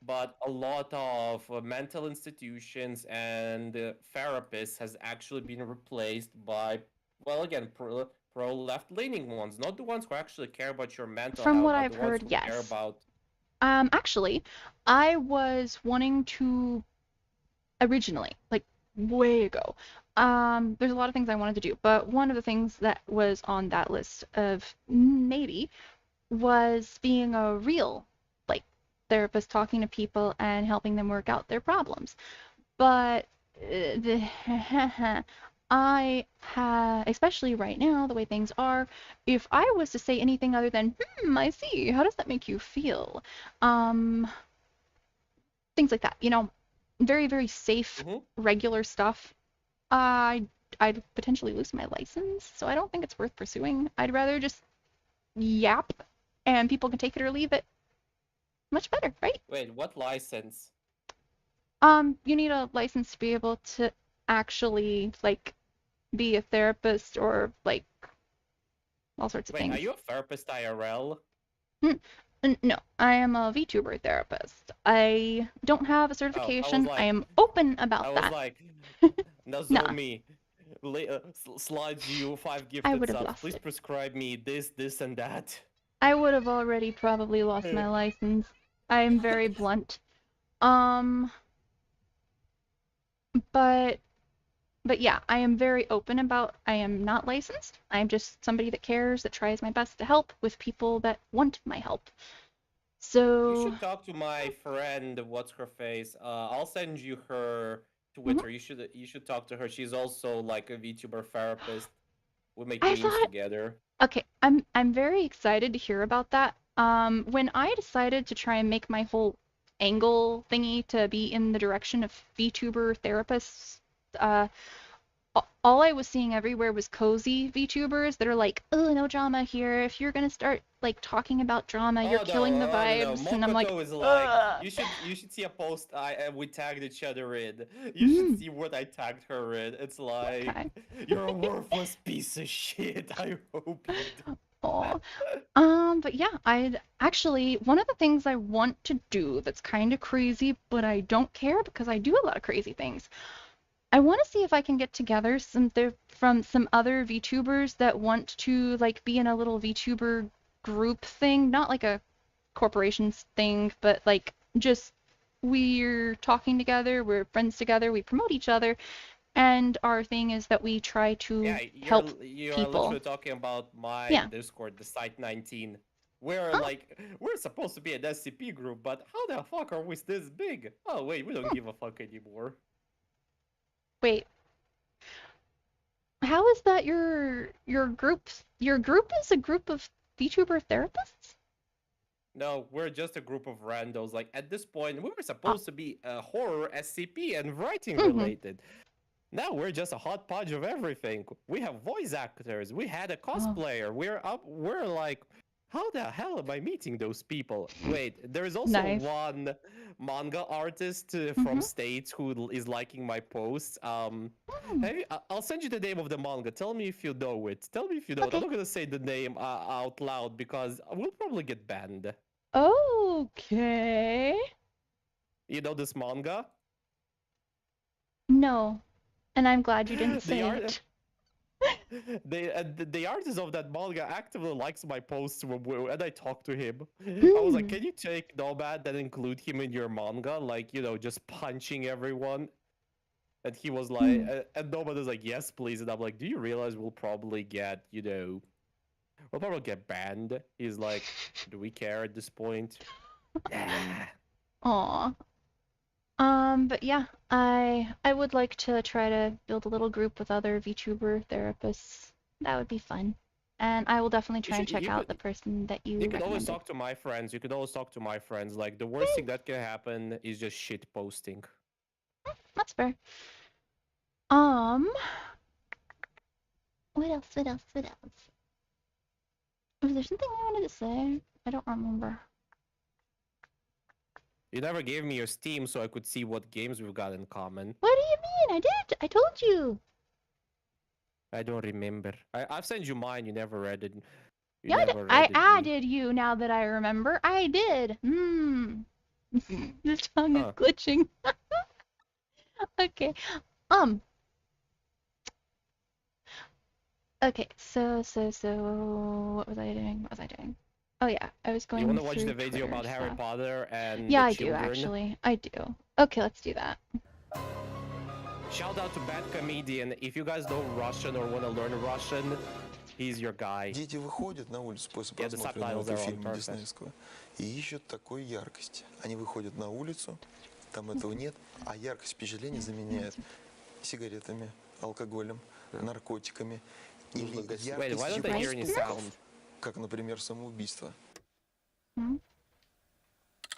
but a lot of mental institutions and therapists has actually been replaced by, well, again, pro left-leaning ones, not the ones who actually care about your mental From health, what but I've the ones heard, who yes. care about. Actually, I was wanting to originally, like way ago. There's a lot of things I wanted to do, but one of the things that was on that list of maybe was being a real, like, therapist, talking to people and helping them work out their problems. But especially right now, the way things are, if I was to say anything other than, I see, how does that make you feel? Things like that, you know, very, very safe, regular stuff. I'd potentially lose my license, so I don't think it's worth pursuing. I'd rather just yap, and people can take it or leave it. Much better, right? Wait, what license? You need a license to be able to actually, like, be a therapist or, like, all sorts of things. Wait, are you a therapist IRL? No, I am a VTuber therapist. I don't have a certification. I am open about that. I was like, Nozomi, slides you 5 gifted subs. Please prescribe me this, and that. I would have already probably lost my license. I am very blunt. But yeah, I am very open about I am not licensed. I am just somebody that cares, that tries my best to help with people that want my help. So you should talk to my friend, what's her face? I'll send you her Twitter. You should talk to her. She's also like a VTuber therapist. We make games together. Okay, I'm very excited to hear about that. When I decided to try and make my whole angle thingy to be in the direction of VTuber therapists, all I was seeing everywhere was cozy VTubers that are like, oh, no drama here. If you're gonna start like talking about drama, you're killing the vibes. No. And I'm like, is like, you should see a post we tagged each other in. You should see what I tagged her in. It's like, you're a worthless piece of shit. I hope you do. But yeah, I'd actually, one of the things I want to do that's kind of crazy, but I don't care because I do a lot of crazy things. I want to see if I can get together from some other VTubers that want to like be in a little VTuber group thing, not like a corporations thing, but like just we're talking together, we're friends together, we promote each other, and our thing is that we try to help people. You're literally talking about my Discord, the Site 19. We're supposed to be an SCP group, but how the fuck are we this big? Oh wait, we don't give a fuck anymore. Wait. How is that your group? Your group is a group of VTuber therapists? No, we're just a group of randos. Like, at this point, we were supposed to be a horror, SCP, and writing related. Now we're just a hot podge of everything. We have voice actors. We had a cosplayer. We're like, how the hell am I meeting those people? Wait, there is also one manga artist from States who is liking my posts. I'll send you the name of the manga. Tell me if you know it. Tell me if you know it. I'm not gonna say the name out loud because we'll probably get banned. Okay. You know this manga? No, and I'm glad you didn't say it. The artist of that manga actively likes my posts and I talk to him. I was like, can you take Nomad and include him in your manga? Like, you know, just punching everyone. And he was like, and nobody's like, yes, please. And I'm like, do you realize we'll probably get, we'll probably get banned? He's like, do we care at this point? Aw. But yeah, I would like to try to build a little group with other VTuber therapists. That would be fun. And I will definitely try and check out the person that you You can always recommended. talk to my friends. You can always talk to my friends. Like, the worst thing that can happen is just shit posting. That's fair. What else? Was there something I wanted to say? I don't remember. You never gave me your Steam so I could see what games we've got in common. What do you mean? I did. I told you. I don't remember. I've sent you mine. You never read it. Yeah, I added you now that I remember. I did. The tongue is glitching. Okay. Okay, so what was I doing? Oh yeah, I was going. You want to watch through the video Twitter about Harry stuff. Potter and Yeah, the I children? do actually. I do. Okay, let's do that. Shout out to Bad Comedian. If you guys know Russian or want to learn Russian, he's your guy. Дети выходят на улицу после Yeah, the просмотра subtitles нового are on, фильма perfect. диснеевского и ищут такой яркости. Они выходят на улицу, там этого нет, а яркость впечатления заменяет сигаретами, алкоголем, наркотиками или Wait, why don't I hear any sound? как, например, самоубийство. I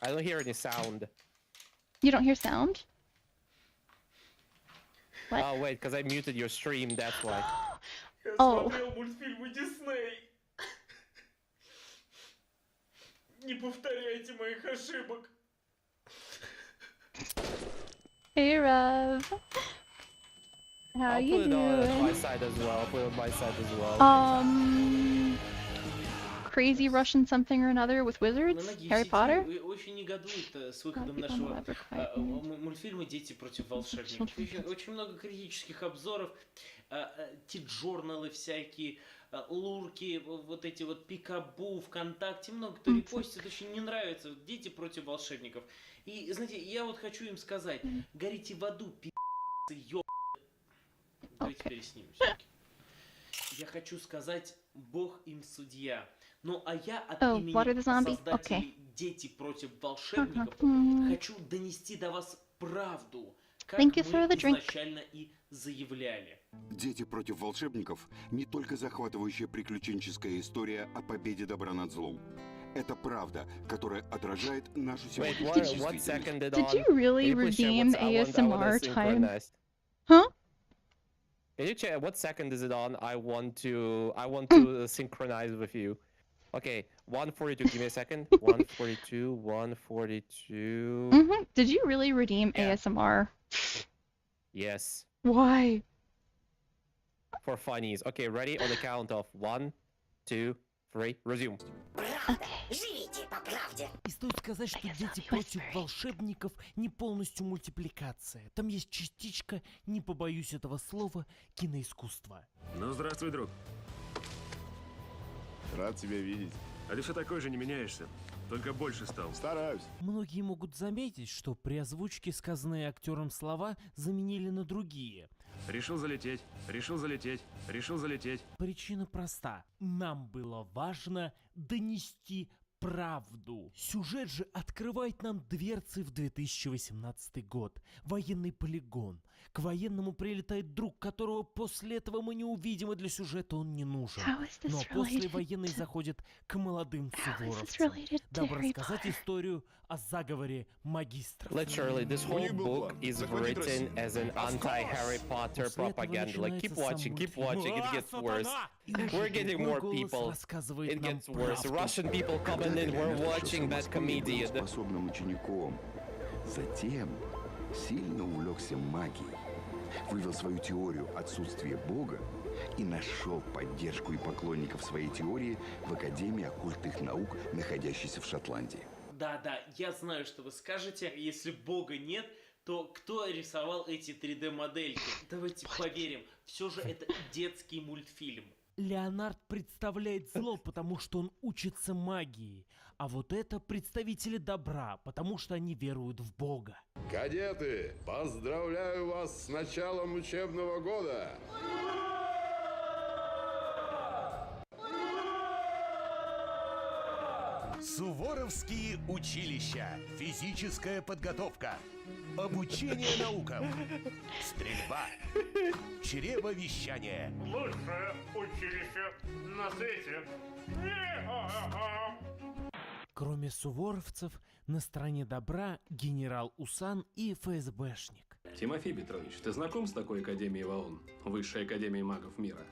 don't hear any sound. You don't hear sound? What? Oh wait, because I muted your stream, that's why. Я Oh. смотрел мультфильмы Дисней. Не повторяйте моих ошибок. Hey, Rev. How I'll you put it on my doing? side as well. Put it on my side as well. Crazy Russian something or another with wizards? Многие Harry в сети Potter? очень негодуют с выходом people нашего never quite knew. мультфильма «Дети против волшебников». Очень много критических обзоров, тиджорналы всякие, лурки, вот эти вот пикабу, ВКонтакте, много кто репостит, очень не нравится «Дети против волшебников». И, знаете, я вот хочу им сказать, горите в аду, пи***цы, ёб... Давайте переснимем всё-таки. Я хочу сказать, Бог им судья. Ну, а я от имени Water the Zombie? создателей «Дети против волшебников» хочу донести до вас правду, как Thank you мы for the drink. изначально и заявляли. «Дети против волшебников» — не только захватывающая приключенческая история о победе добра над злом. Это правда, которая отражает нашу сегодняшнюю действительность. Did you really redeem ASMR time? Huh? Can you check what second is it on? I want to synchronize with you. Okay, 142. Give me a second. 142. 142. Did you really redeem ASMR? Yes. Why? For funnies. Okay, ready? On the count of 1, 2, 3. Resume. Живите по правде. И стоит сказать, что «Дети против волшебников» не полностью мультипликация. Там есть частичка, не побоюсь этого слова, киноискусства. Ну, здравствуй, друг. Рад тебя видеть. А ты все такой же не меняешься, только больше стал. Стараюсь. Многие могут заметить, что при озвучке сказанные актером слова заменили на другие. Решил залететь, решил залететь, решил залететь. Причина проста. Нам было важно донести правду. Сюжет же открывает нам дверцы в 2018 год. Военный полигон. К военному прилетает друг, которого после этого мы не увидим, и для сюжета он не нужен. Но после военный заходит к молодым суворовцам, дабы рассказать историю о заговоре магистров. Literally, this whole book is written as an anti-Harry Potter propaganda. Like, keep watching, it gets worse. We're getting more people. It gets worse. Russian people coming in, we're watching Bad Comedian. Способным учеником. Затем сильно увлекся магией, вывел свою теорию отсутствия Бога и нашел поддержку и поклонников своей теории в Академии оккультных наук, находящейся в Шотландии. Да, я знаю, что вы скажете. Если Бога нет, то кто рисовал эти 3D-модельки? Давайте поверим, все же это детский мультфильм. Леонард представляет зло, потому что он учится магии. А вот это представители добра, потому что они веруют в Бога. Кадеты, поздравляю вас с началом учебного года! Суворовские училища. Физическая подготовка. Обучение наукам. Стрельба. Чревовещание. Лучшее училище на свете. Кроме суворовцев, на стороне добра генерал Усан и ФСБшник. Тимофей Петрович, ты знаком с такой академией в ООН? Высшей академией магов мира?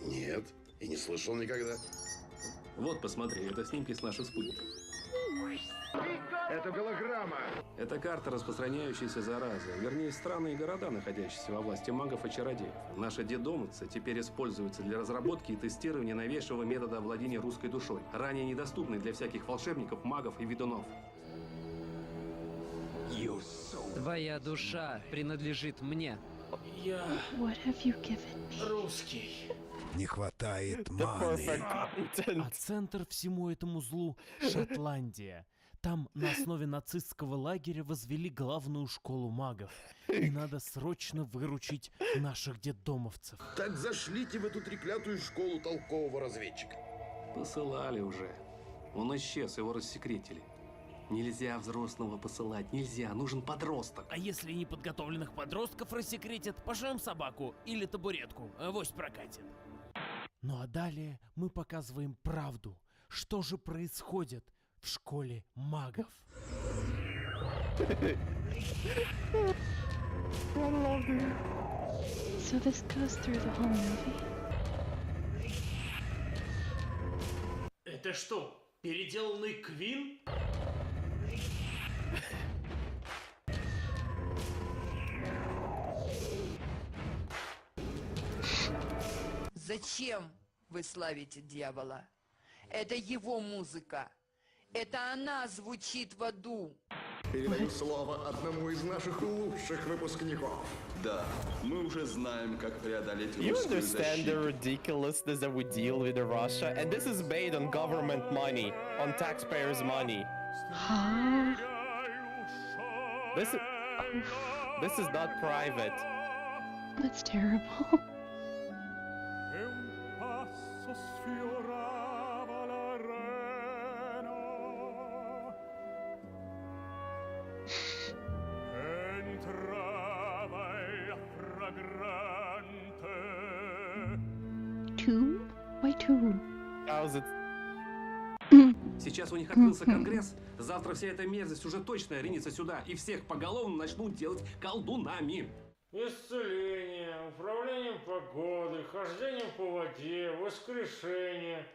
Нет, и не слышал никогда. Вот, посмотри, это снимки с наших спутников. Это голограмма. Это карта распространяющейся заразы, вернее, страны и города, находящиеся во власти магов и чародеев. Наши дедомовцы теперь используются для разработки и тестирования новейшего метода овладения русской душой, ранее недоступный для всяких волшебников, магов и ведунов. Твоя душа принадлежит мне. Я русский. Не хватает маны. А центр всему этому злу — Шотландия. Там на основе нацистского лагеря возвели главную школу магов. И надо срочно выручить наших детдомовцев. Так зашлите в эту треклятую школу толкового разведчика. Посылали уже. Он исчез, его рассекретили. Нельзя взрослого посылать, нельзя, нужен подросток. А если неподготовленных подростков рассекретят, пошлем собаку или табуретку, авось прокатит. Ну а далее мы показываем правду. Что же происходит в школе магов? So this goes through the whole movie. Это что, переделанный Квин? Зачем вы славите дьявола? Это его музыка. Это она звучит в аду. Передаю слово одному из наших лучших выпускников. Да, мы уже знаем, как преодолеть You русскую understand the защиту. ridiculousness that we deal with in Russia? And this is made on government money, on taxpayers' money. This is not private. That's terrible. Tune? Why tune? Сейчас у них открылся конгресс, завтра вся эта мерзость уже точно ринется сюда, и всех поголовно начнут делать колдунами. Исцеление, управление погодой, хождение по воде, воскрешение.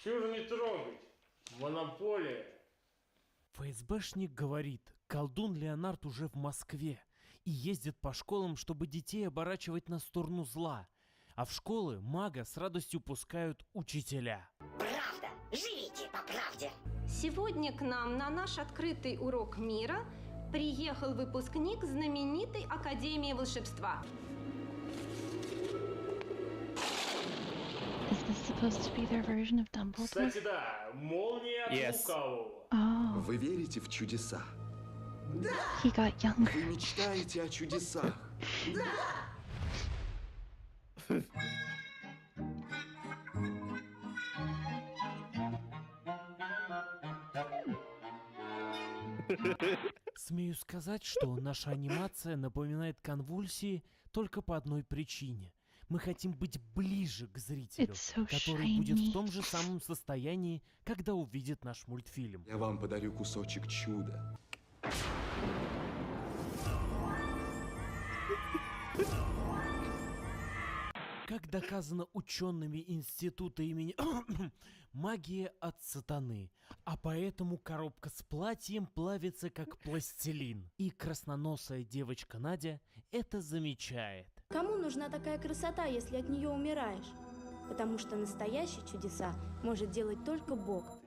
Чур не трогать. Монополия. ФСБшник говорит, колдун Леонард уже в Москве и ездит по школам, чтобы детей оборачивать на сторону зла. А в школы мага с радостью пускают учителя. Правда. Живите по правде. Сегодня к нам на наш открытый урок мира приехал выпускник знаменитой Академии волшебства. Is this supposed to be their version of Dumbledore? Кстати, да, молния от лукавого. Oh. Вы верите в чудеса? He got younger. Вы мечтаете о чудесах? Смею сказать, что наша анимация напоминает конвульсии только по одной причине. Мы хотим быть ближе к зрителю, so который будет в том же самом состоянии, когда увидит наш мультфильм. Я вам подарю кусочек чуда. Как доказано учеными института имени магия от сатаны, а поэтому коробка с платьем плавится как пластилин. И красноносая девочка Надя это замечает. Кому нужна такая красота, если от нее умираешь? Потому что настоящие чудеса может делать только Бог.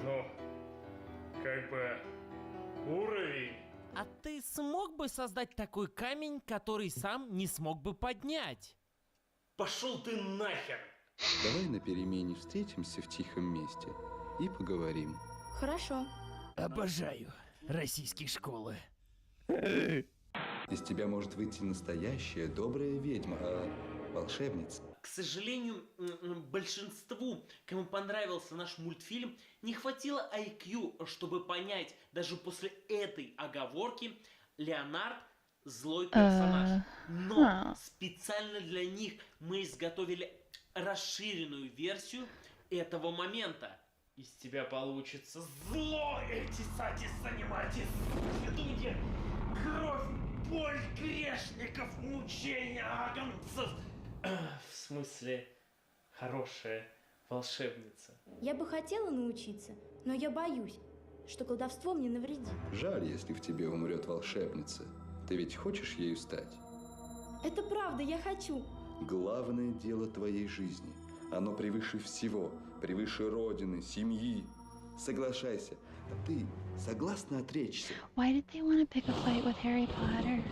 Ну, как бы уровень. А ты смог бы создать такой камень, который сам не смог бы поднять? Пошел ты нахер! Давай на перемене встретимся в тихом месте и поговорим. Хорошо. Обожаю российские школы. Из тебя может выйти настоящая добрая ведьма, волшебница. К сожалению, большинству, кому понравился наш мультфильм, не хватило IQ, чтобы понять, даже после этой оговорки, Леонард злой персонаж. Но специально для них мы изготовили расширенную версию этого момента. Из тебя получится зло, Этисатис Аниматис, ведунья, кровь, боль грешников, мучения агнцев. В смысле, хорошая волшебница. Я бы хотела научиться, но я боюсь, что колдовство мне навредит. Жаль, если в тебе умрет волшебница. Ты ведь хочешь ею стать? Это правда, я хочу. Главное дело твоей жизни. Оно превыше всего, превыше родины, семьи. Соглашайся. А ты согласна отречься? Why did they want to pick a fight with Harry Potter?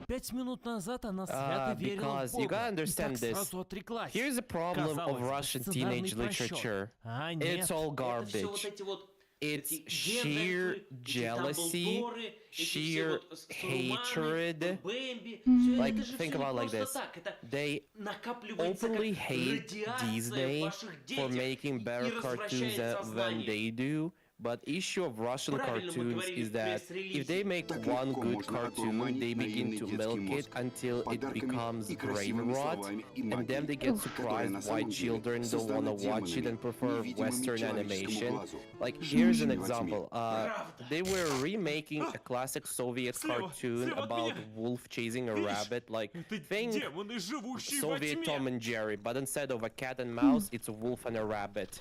5 минут назад она свято верила в Because you Бога, gotta и understand так this. сразу отреклась. Here's the problem of Казалось, Russian сценарный teenage просчет. literature. А нет. It's all Это все вот garbage. эти вот It's эти sheer Гендальфы, эти jealousy, Дамблдоры, эти все sheer вот Саруманы, hatred. Бэмби. Like, Это же think все не about like просто this. так. Это They накапливается как openly hate радиация в Disney ваших for детях making и better cartoons развращает than сознание. they do. But issue of Russian Правильно мы cartoons говорили is в that if пресс-релизе. they make Так one легко good можно cartoon, одурманить they begin наивный to детский milk it мозг until it подарками becomes и brain красивыми rot, словами и and then магией, they get которая на surprised why самом деле children don't создана want to watch it демонами, and prefer невидимыми Western человеческому animation. глазу. Like, here's an Живущими во example. тьме. They were remaking a classic Soviet cartoon about wolf chasing a rabbit. Like, think Демоны, живущие во Soviet тьме. Tom and Jerry, but instead of a cat and mouse, it's a wolf and a rabbit.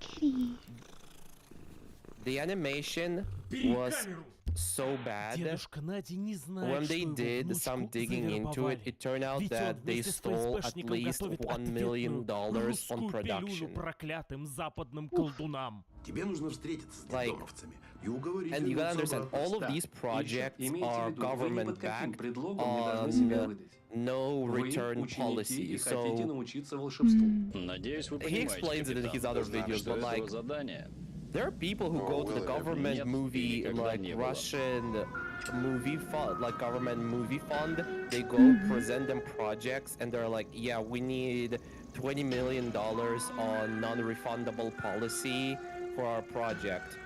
Kitty. The animation Бери was камеру. so bad. Дедушка Надя не знает, When что they его did внучку some digging into завербовали. it, it turned out Ведь он that they вместе с своим stole at спешником least готовит $1 million ответную on русскую пилюлю production. проклятым западным колдунам. Тебе нужно встретиться с Like, детдомовцами и уговорить and you gotta understand, all of these projects are government backed on no return policy. So научиться волшебству. Надеюсь, вы he explains it in his other videos, but like, there are people who go to the government movie, like Russian movie fund, like government movie fund. They go present them projects, and they're like, yeah, we need $20 million on non-refundable policy for our project.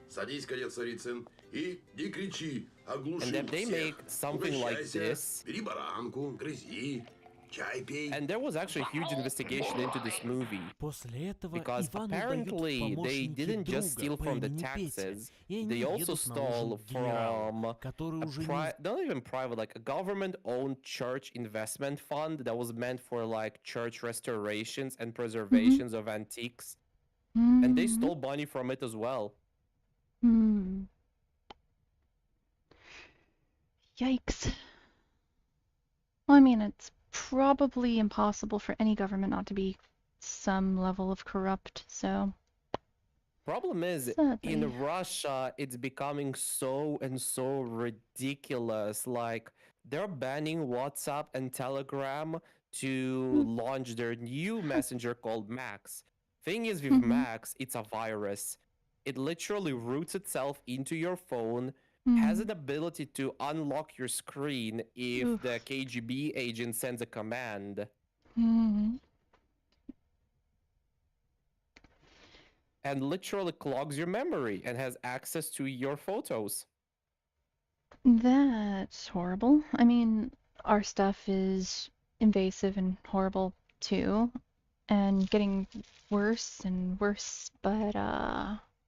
Садись, кадет Царицын, и не кричи, оглуши And then they make всех. something like Угощайся, this. бери баранку, грызи, чай пей. And there was actually a huge investigation into this movie. После этого Because Ивану apparently дают they помощники didn't just steal друга по from the имени Петя, taxes, и они they also едут на stole ужин к генералу, from который a уже не... not even private, like a government-owned church investment fund that was meant for like church restorations and preservations of antiques. And they stole money from it as well. Yikes. Well, I mean, it's probably impossible for any government not to be some level of corrupt, so... Problem is, Sadly. in Russia, it's becoming so and so ridiculous. Like, they're banning WhatsApp and Telegram to launch their new messenger called Max. Thing is, with Max, it's a virus. It literally roots itself into your phone, has an ability to unlock your screen if the KGB agent sends a command. And literally clogs your memory and has access to your photos. That's horrible. I mean, our stuff is invasive and horrible too, and getting worse and worse, but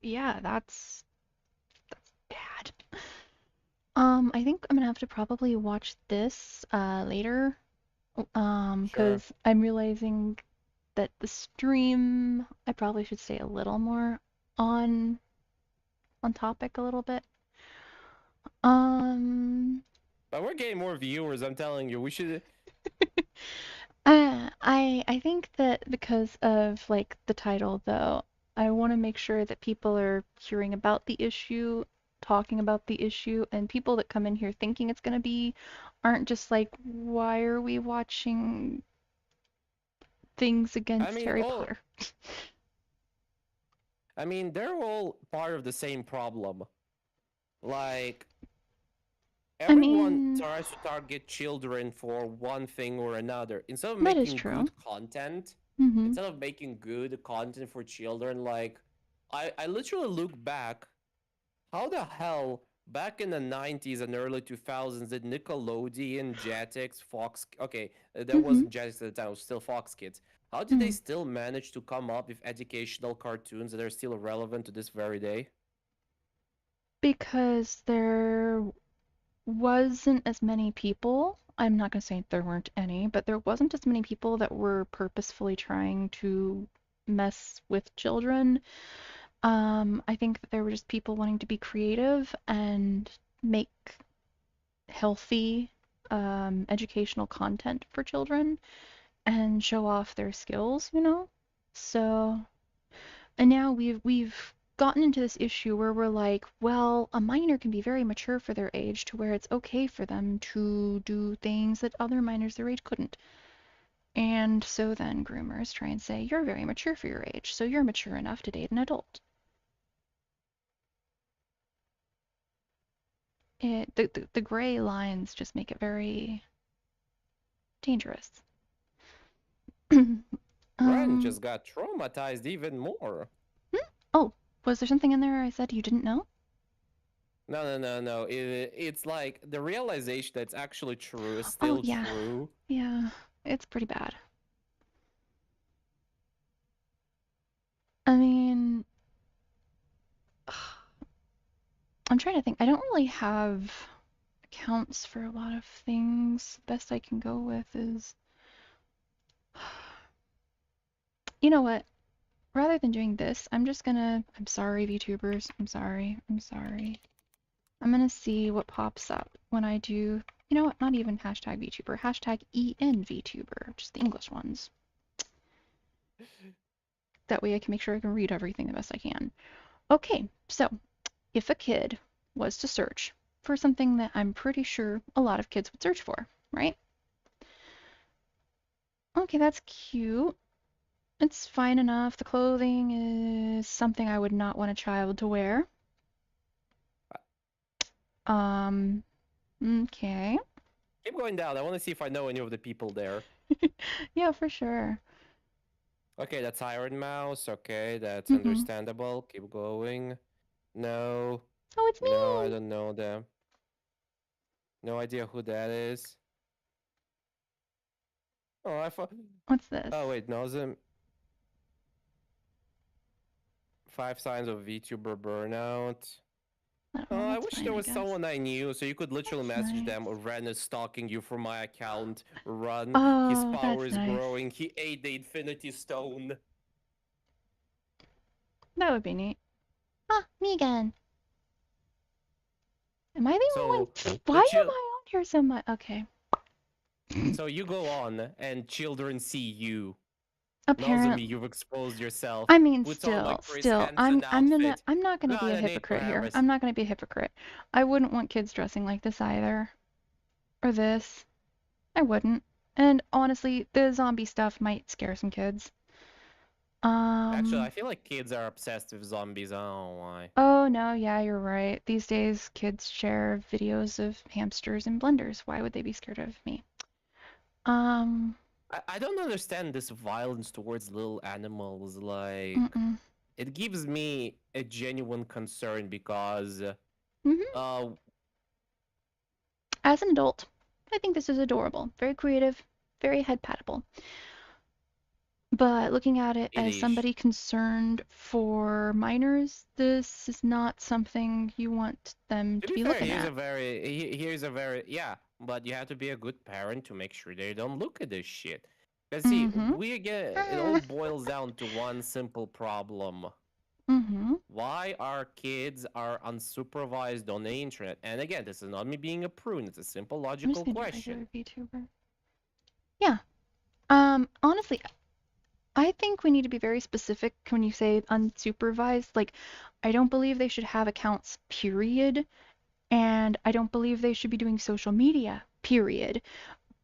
yeah, that's bad. I think I'm gonna have to probably watch this later, because I'm realizing that the stream, I probably should stay a little more on topic a little bit. But we're getting more viewers, I'm telling you. We should... I think that because of like the title though, I want to make sure that people are hearing about the issue, talking about the issue, and people that come in here thinking it's gonna be aren't just like, why are we watching things against Harry Potter. I mean, they're all part of the same problem. Like, everyone tries to target children for one thing or another. Instead of making good content, instead of making good content for children, like, I literally look back, how the hell, back in the 90s and early 2000s, did Nickelodeon, Jetix, Fox, okay, that wasn't Jetix at the time, it was still Fox Kids. How did they still manage to come up with educational cartoons that are still relevant to this very day? Because there wasn't as many people. I'm not going to say there weren't any, but there wasn't as many people that were purposefully trying to mess with children. I think that there were just people wanting to be creative and make healthy educational content for children and show off their skills, you know? So, and now we've gotten into this issue where we're like, well, a minor can be very mature for their age to where it's okay for them to do things that other minors their age couldn't. And so then groomers try and say, you're very mature for your age, so you're mature enough to date an adult. The gray lines just make it very dangerous. Ren just got traumatized even more. Oh, was there something in there I said you didn't know? No. It's like the realization that it's actually true is still true. Yeah, it's pretty bad. I mean, I'm trying to think. I don't really have accounts for a lot of things. The best I can go with is... You know what? Rather than doing this, I'm just gonna... I'm sorry, VTubers. I'm sorry. I'm gonna see what pops up when I do... You know what? Not even hashtag VTuber. Hashtag ENVTuber. Just the English ones. That way I can make sure I can read everything the best I can. Okay, so if a kid was to search for something that I'm pretty sure a lot of kids would search for, right? Okay, that's cute. It's fine enough. The clothing is something I would not want a child to wear. Okay. Keep going down. I want to see if I know any of the people there. Yeah, for sure. Okay, that's Iron Mouse. Okay, that's understandable. Keep going. No. Oh, it's me. No, I don't know them. No idea who that is. Oh, I thought... What's this? Oh, wait, no, them. 5 signs of VTuber burnout. I wish there was someone I knew, so you could literally message them. Ren is stalking you from my account. Run. His power is growing. He ate the Infinity Stone. That would be neat. Ah, me again. Am I the only one? Why am I on here so much? Okay. So you go on, and children see you. Apparently, you've exposed yourself. I mean, still, I'm not gonna be a hypocrite here. I'm not gonna be a hypocrite. I wouldn't want kids dressing like this either, or this. I wouldn't. And honestly, the zombie stuff might scare some kids. Actually, I feel like kids are obsessed with zombies. I don't know why. Oh no, yeah, you're right. These days, kids share videos of hamsters and blenders. Why would they be scared of me? I don't understand this violence towards little animals. Like, it gives me a genuine concern because, as an adult, I think this is adorable, very creative, very head-pattable. But looking at it as somebody concerned for minors, this is not something you want them to be looking at. Here's a very, yeah, but you have to be a good parent to make sure they don't look at this shit. Because see, it all boils down to one simple problem. Why our kids are unsupervised on the internet? And again, this is not me being a prune, it's a simple logical question. Yeah. Honestly, I think we need to be very specific when you say unsupervised. Like, I don't believe they should have accounts, period. And I don't believe they should be doing social media, period.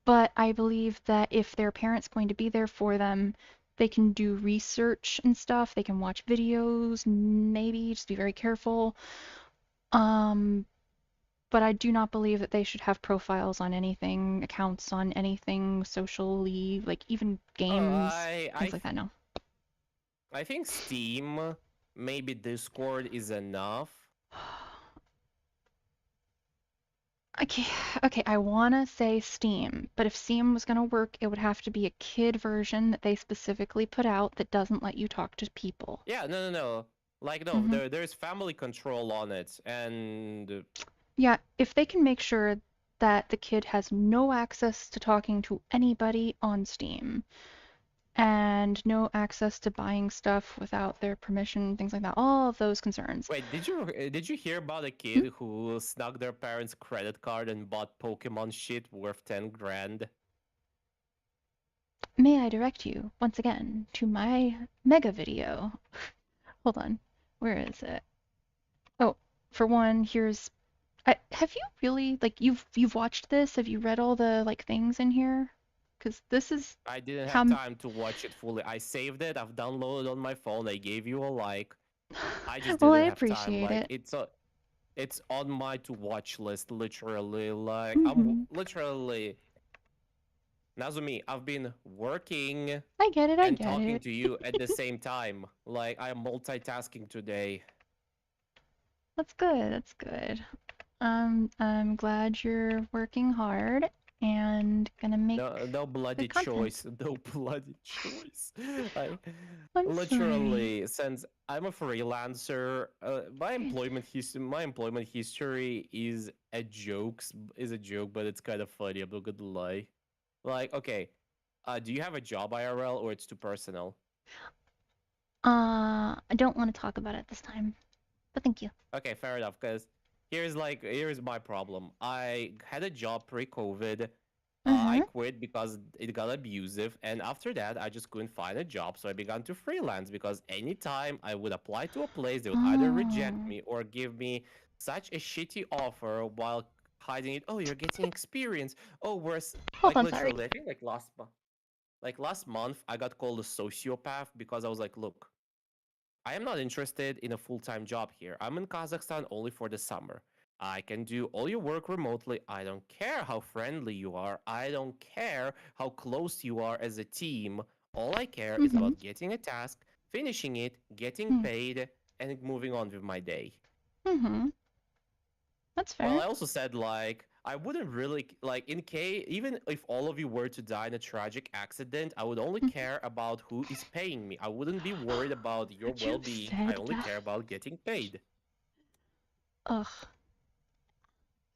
But I believe that if their parent's going to be there for them, they can do research and stuff. They can watch videos, maybe just be very careful. But I do not believe that they should have profiles on anything, accounts on anything socially, like even games, things like that. No. I think Steam, maybe Discord is enough. Okay, I want to say Steam, but if Steam was going to work, it would have to be a kid version that they specifically put out that doesn't let you talk to people. Yeah, no. Like, no, there's family control on it, and... Yeah, if they can make sure that the kid has no access to talking to anybody on Steam, and no access to buying stuff without their permission, things like that, all of those concerns. Wait, did you hear about a kid who snuck their parents' credit card and bought Pokemon shit worth 10 grand? May I direct you, once again, to my mega video. Hold on, where is it? Oh, for one, here's... have you really, like, you've watched this? Have you read all the, like, things in here? Because this is... I didn't have time to watch it fully. I saved it, I've downloaded on my phone, I gave you a like. I just didn't have appreciate time. Like, it's on my to-watch list, literally. Like, I'm literally... Nazumi, I've been working and talking to you at the same time. Like, I'm multitasking today. That's good. I'm glad you're working hard and gonna make no bloody choice. No bloody choice. I'm literally, since I'm a freelancer, my employment history is a joke, but it's kind of funny. I'm not gonna lie. Like, okay, do you have a job IRL or it's too personal? I don't want to talk about it this time, but thank you. Okay, fair enough, because here's my problem. I had a job pre-COVID. I quit because it got abusive, and after that, I just couldn't find a job, so I began to freelance, because anytime I would apply to a place, they would either reject me or give me such a shitty offer while hiding it. Oh, you're getting experience. Oh, where's literally, I think last month, I got called a sociopath because I was like, look, I am not interested in a full-time job here. I'm in Kazakhstan only for the summer. I can do all your work remotely. I don't care how friendly you are. I don't care how close you are as a team. All I care is about getting a task, finishing it, getting paid, and moving on with my day. That's fair. Well, I also said, like, I wouldn't really, like, even if all of you were to die in a tragic accident, I would only care about who is paying me. I wouldn't be worried about your well-being. I only care about getting paid. Ugh.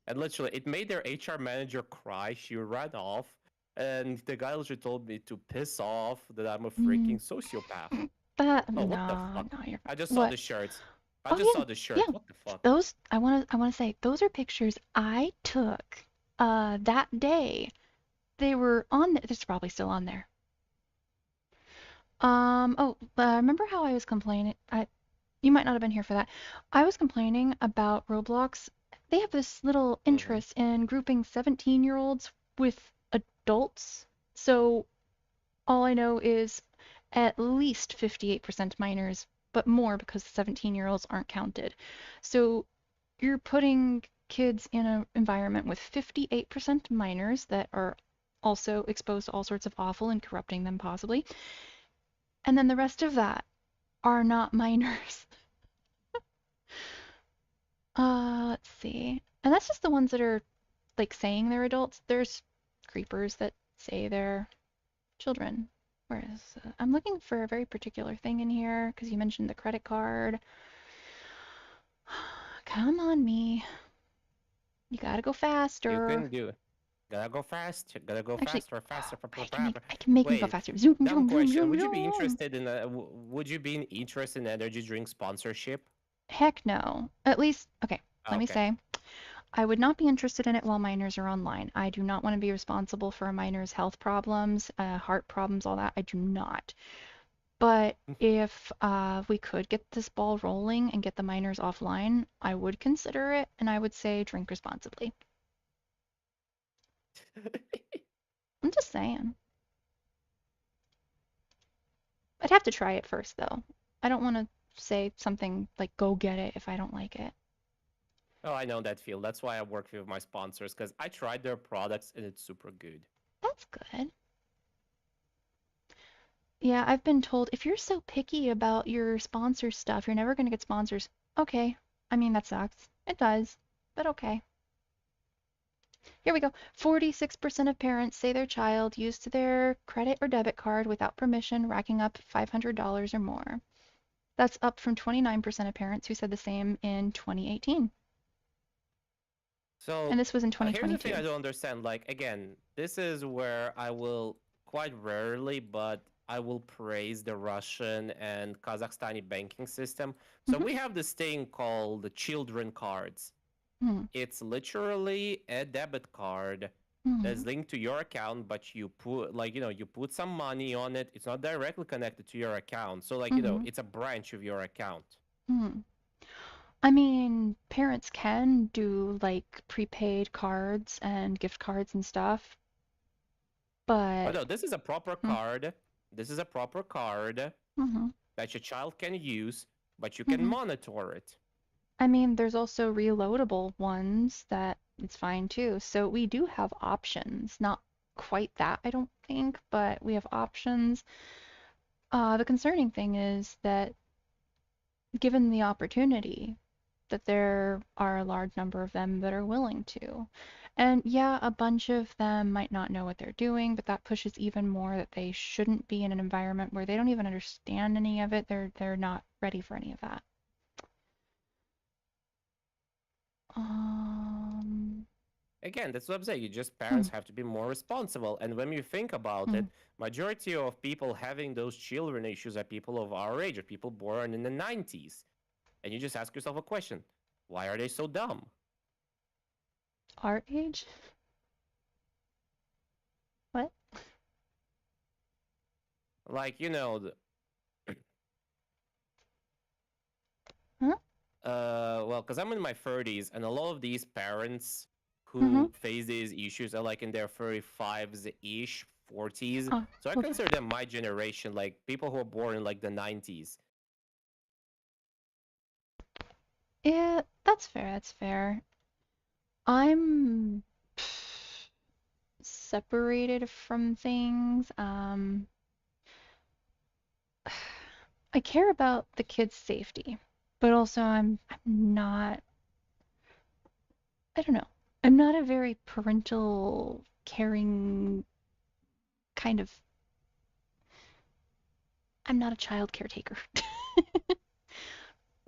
And literally, it made their HR manager cry. She ran off, and the guy literally told me to piss off, that I'm a freaking sociopath. What the fuck? I just saw the shirts. I just saw the shirt. Yeah. What the fuck? Those, I wanna say, those are pictures I took that day. They were on it's probably still on there. Remember how I was complaining? You might not have been here for that. I was complaining about Roblox. They have this little interest in grouping 17-year-olds with adults. So all I know is at least 58% minors, but more because the 17-year-olds aren't counted. So you're putting kids in an environment with 58% minors that are also exposed to all sorts of awful and corrupting them possibly. And then the rest of that are not minors. Let's see. And that's just the ones that are like saying they're adults. There's creepers that say they're children. Whereas I'm looking for a very particular thing in here because you mentioned the credit card. Come on, me. You gotta go faster. You can do it. Gotta go fast. Gotta go faster. I can make me go faster. Zoom, zoom, zoom, zoom. Would you be interested in energy drink sponsorship? Heck no. At least, okay, let me say, I would not be interested in it while minors are online. I do not want to be responsible for a minor's health problems, heart problems, all that. I do not. But if we could get this ball rolling and get the minors offline, I would consider it, and I would say drink responsibly. I'm just saying. I'd have to try it first, though. I don't want to say something like, go get it if I don't like it. Oh, I know that feel. That's why I work with my sponsors, because I tried their products and it's super good. That's good. Yeah, I've been told if you're so picky about your sponsor stuff, you're never going to get sponsors. Okay. I mean, that sucks. It does, but okay. Here we go. 46% of parents say their child used their credit or debit card without permission, racking up $500 or more. That's up from 29% of parents who said the same in 2018. So, and this was in here's 2022. the thing I don't understand. Like, again, this is where I will quite rarely, but I will praise the Russian and Kazakhstani banking system. So we have this thing called the children cards. It's literally a debit card that's linked to your account, but you put, like, you put some money on it. It's not directly connected to your account. So, like, it's a branch of your account. I mean, parents can do, like, prepaid cards and gift cards and stuff, but... Oh, no, this is a proper card. This is a proper card that your child can use, but you can monitor it. I mean, there's also reloadable ones that it's fine too. So we do have options. Not quite that, I don't think, but we have options. The concerning thing is that given the opportunity, that there are a large number of them that are willing to. And yeah, a bunch of them might not know what they're doing, but that pushes even more that they shouldn't be in an environment where they don't even understand any of it. They're not ready for any of that. Again, that's what I'm saying. Parents have to be more responsible. And when you think about it, majority of people having those children issues are people of our age, or people born in the 90s. And you just ask yourself a question. Why are they so dumb? Our age? What? Like, well, because I'm in my 30s, and a lot of these parents who face these issues are like in their 35s-ish, 40s. So I consider them my generation, like people who are born in like the 90s. Yeah, that's fair, that's fair. I'm separated from things. I care about the kids' safety, but also I'm not, I don't know. I'm not a very parental, caring kind of, I'm not a child caretaker.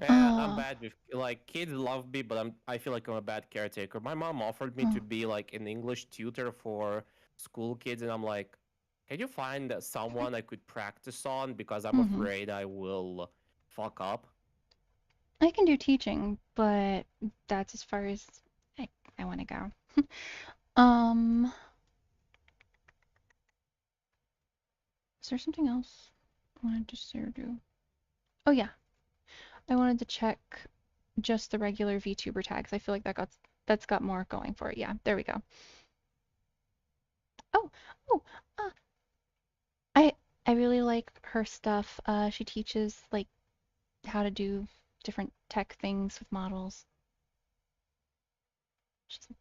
I'm bad with, like, kids love me, but I feel like I'm a bad caretaker. My mom offered me to be like an English tutor for school kids, and I'm like, can you find someone I could practice on, because I'm afraid I will fuck up. I can do teaching, but that's as far as I want to go. Is there something else I wanted to say or do? Oh yeah, I wanted to check just the regular VTuber tags. I feel like that's got more going for it. Yeah, there we go. I really like her stuff. She teaches like how to do different tech things with models.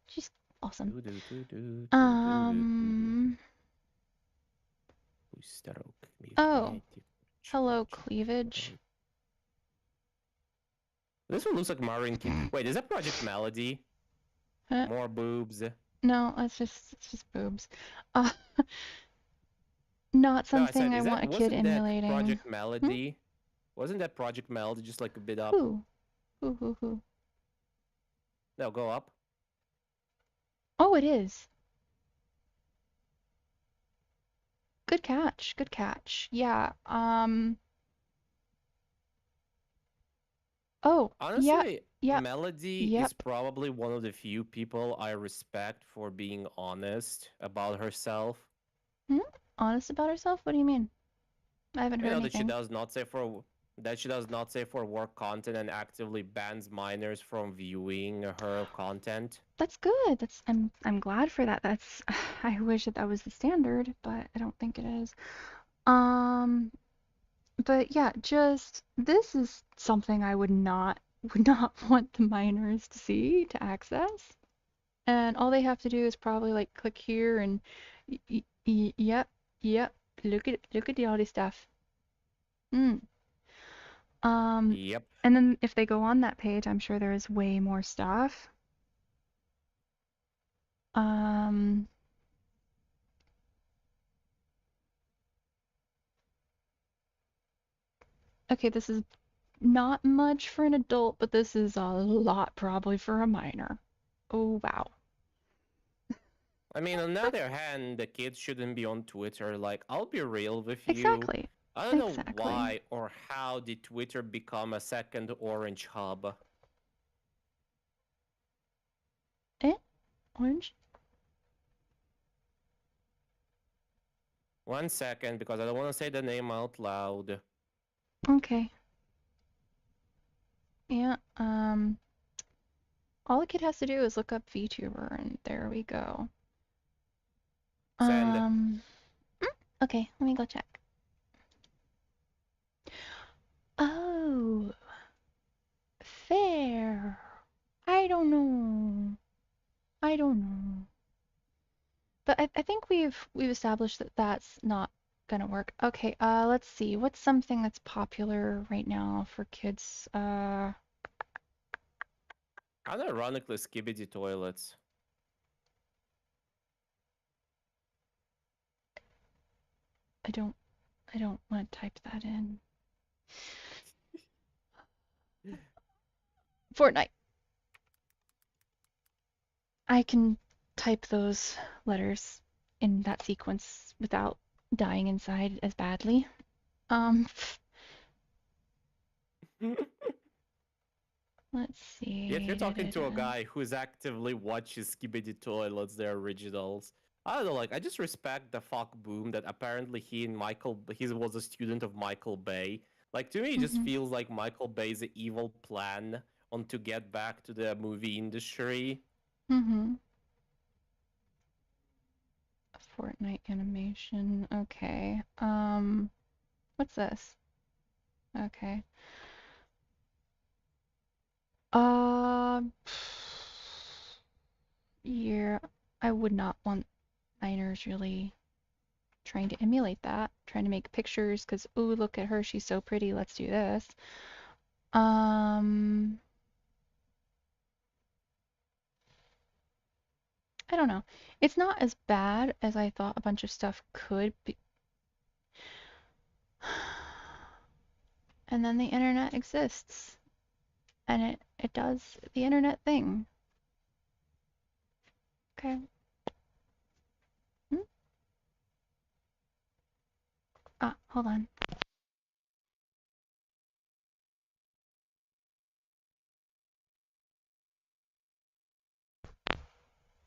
She's awesome. Oh, hello, Cleavage. This one looks like Marin King. Wait, is that Project Melody? More boobs. No, it's just boobs. Not something I want a kid emulating. Project Melody? Wasn't that Project Melody just like a bit up? Who? No, go up. Oh, it is. Good catch. Good catch. Yeah. Oh, honestly, yeah. Melody is probably one of the few people I respect for being honest about herself. Honest about herself? What do you mean? I haven't heard anything. That she does not say for that she does not safe for work content and actively bans minors from viewing her content. That's good. I'm glad for that. That's I wish that was the standard, but I don't think it is. But yeah, just this is something I would not want the minors to see, to access. And all they have to do is probably like click here and yep, look at all this stuff. Yep. And then if they go on that page, I'm sure there is way more stuff. Okay, this is not much for an adult, but this is a lot probably for a minor. Oh, wow. I mean, on the other hand, the kids shouldn't be on Twitter. Like, I'll be real with you. Exactly. I don't know why or how did Twitter become a second Orange hub. Orange? 1 second, because I don't want to say the name out loud. Okay. Yeah, all a kid has to do is look up VTuber, and there we go. Send. Okay, let me go check. Oh, fair. I don't know. But I think we've established that that's not gonna work. Okay, let's see. What's something that's popular right now for kids? Unironically, Skibidi toilets. I don't want to type that in. Fortnite. I can type those letters in that sequence without dying inside as badly. Let's see. Yet you're talking to a guy who's actively watches Skibidi Toilets, the originals. I don't know, like, I just respect the fuck boom that apparently he was a student of Michael Bay. Like, to me, it just feels like Michael Bay's evil plan on to get back to the movie industry. Fortnite animation. Okay. What's this? Okay. Yeah, I would not want minors really trying to emulate that, trying to make pictures because, ooh, look at her, she's so pretty, let's do this. I don't know. It's not as bad as I thought a bunch of stuff could be. And then the internet exists. And it does the internet thing. Okay. Hold on.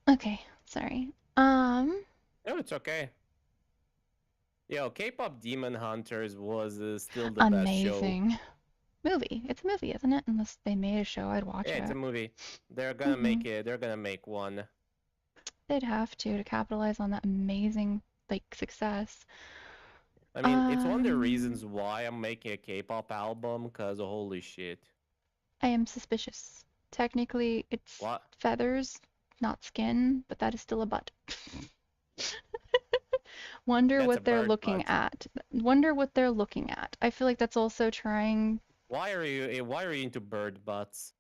Okay, sorry. No, it's okay. Yo, K-pop Demon Hunters was still the best show. Amazing. Movie. It's a movie, isn't it? Unless they made a show, I'd watch it. Yeah, it's a movie. They're gonna make it. They're gonna make one. They'd have to capitalize on that amazing success. I mean, it's one of the reasons why I'm making a K-pop album, cause holy shit. I am suspicious. Technically, it's feathers, not skin, but that is still a butt. Wonder what they're looking at. Wonder what they're looking at. I feel like that's also trying. Why are you into bird butts?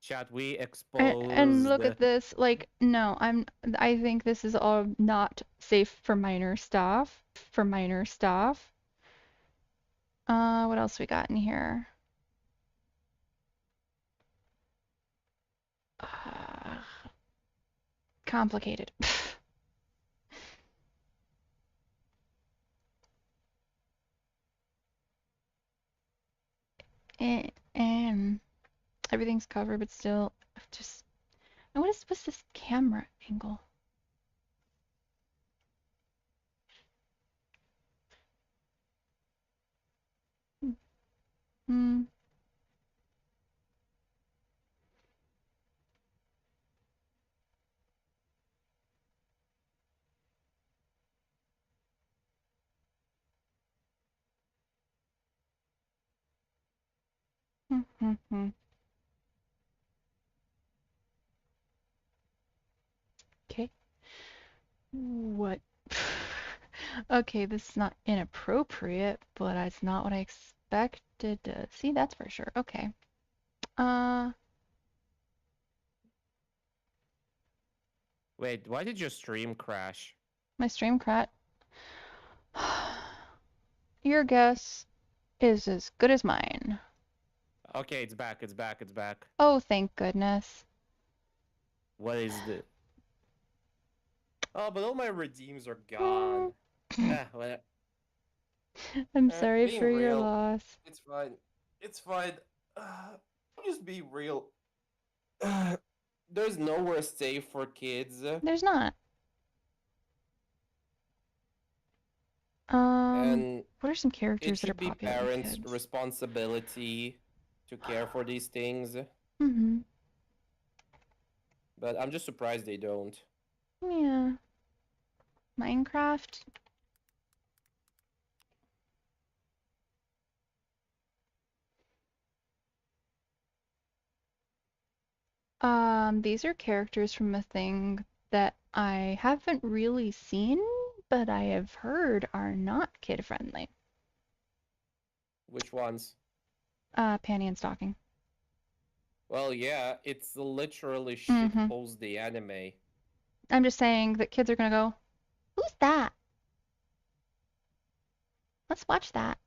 Chat, we exposed. And look at this. Like, no, I think this is all not safe for minor stuff. What else we got in here? Complicated. And everything's covered, but still, just. And what's this camera angle? Hmm. Okay. What? Okay, this is not inappropriate, but it's not what I expected to see, that's for sure. Okay. Wait, why did your stream crash? My stream crash. Your guess is as good as mine. Okay, it's back, it's back, it's back. Oh, thank goodness. What is the... Oh, but all my redeems are gone. Well... I'm sorry for real. your loss. It's fine. It's fine. Just be real. There's nowhere safe for kids. There's not. And what are some characters it that are should be popular parents' with kids? responsibility to care for these things. Mm-hmm. But I'm just surprised they don't. Yeah. Minecraft? These are characters from a thing that I haven't really seen, but I have heard are not kid-friendly. Which ones? Panty and Stocking. Well, yeah, it's literally shitpost the anime. I'm just saying that kids are gonna go, who's that? Let's watch that.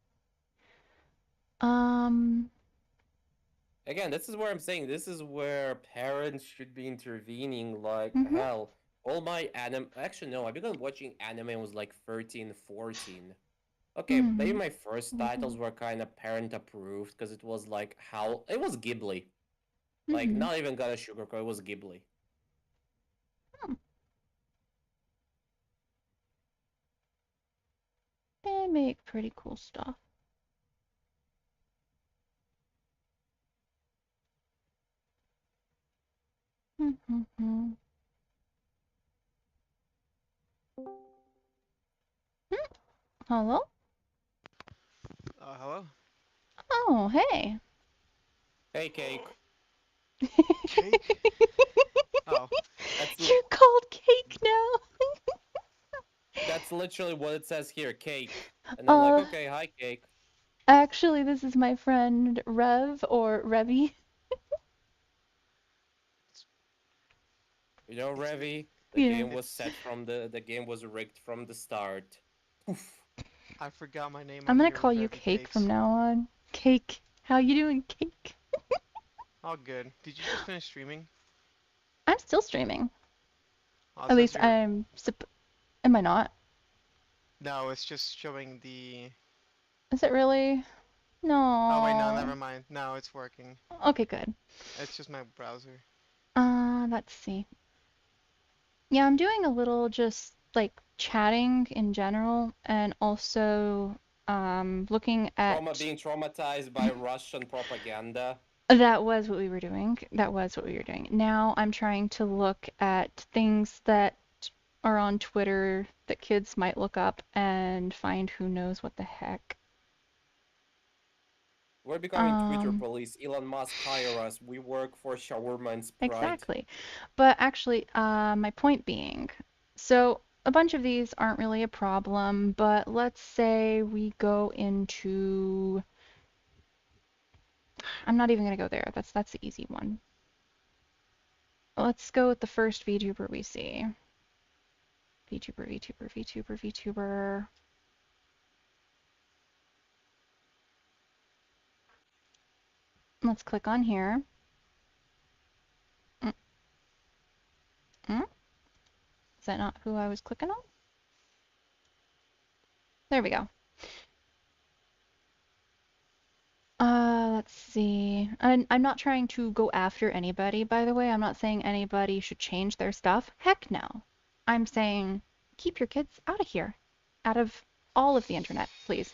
Again, this is where I'm saying, this is where parents should be intervening like hell. All my anime... Actually, no, I began watching anime when I was like 13, 14. Okay, maybe my first titles were kind of parent-approved, because it was like how... It was Ghibli. Like, not even gonna sugarcoat, it was Ghibli. They make pretty cool stuff. Hello? Hello? Oh, hey. Hey, Cake. Cake? Oh. You're called Cake now. That's literally what it says here, Cake. And I'm like, okay, hi, Cake. Actually, this is my friend Rev, or Revy. You know, Revy, the game was set from the game was rigged from the start. Oof. I forgot my name. I'm gonna call you Cake from now on. Cake. How you doing, Cake? All good. Did you just finish streaming? I'm still streaming. Oh, At least I'm... Am I not? No, it's just showing the... Is it really? No. Oh, wait, no, never mind. No, it's working. Okay, good. It's just my browser. Let's see. Yeah, I'm doing a little just, like, chatting in general, and also, looking at... Being traumatized by Russian propaganda. That was what we were doing. That was what we were doing. Now I'm trying to look at things that are on Twitter that kids might look up and find who knows what the heck. We're becoming Twitter police. Elon Musk hire us. We work for Shawarma and Sprite. Exactly. But actually, my point being, so a bunch of these aren't really a problem, but let's say we go into... I'm not even going to go there. That's the easy one. Let's go with the first VTuber we see. VTuber. Let's click on here. Is that not who I was clicking on? There we go. Let's see. I'm not trying to go after anybody, by the way. I'm not saying anybody should change their stuff. Heck no. I'm saying keep your kids out of here. Out of all of the internet, please.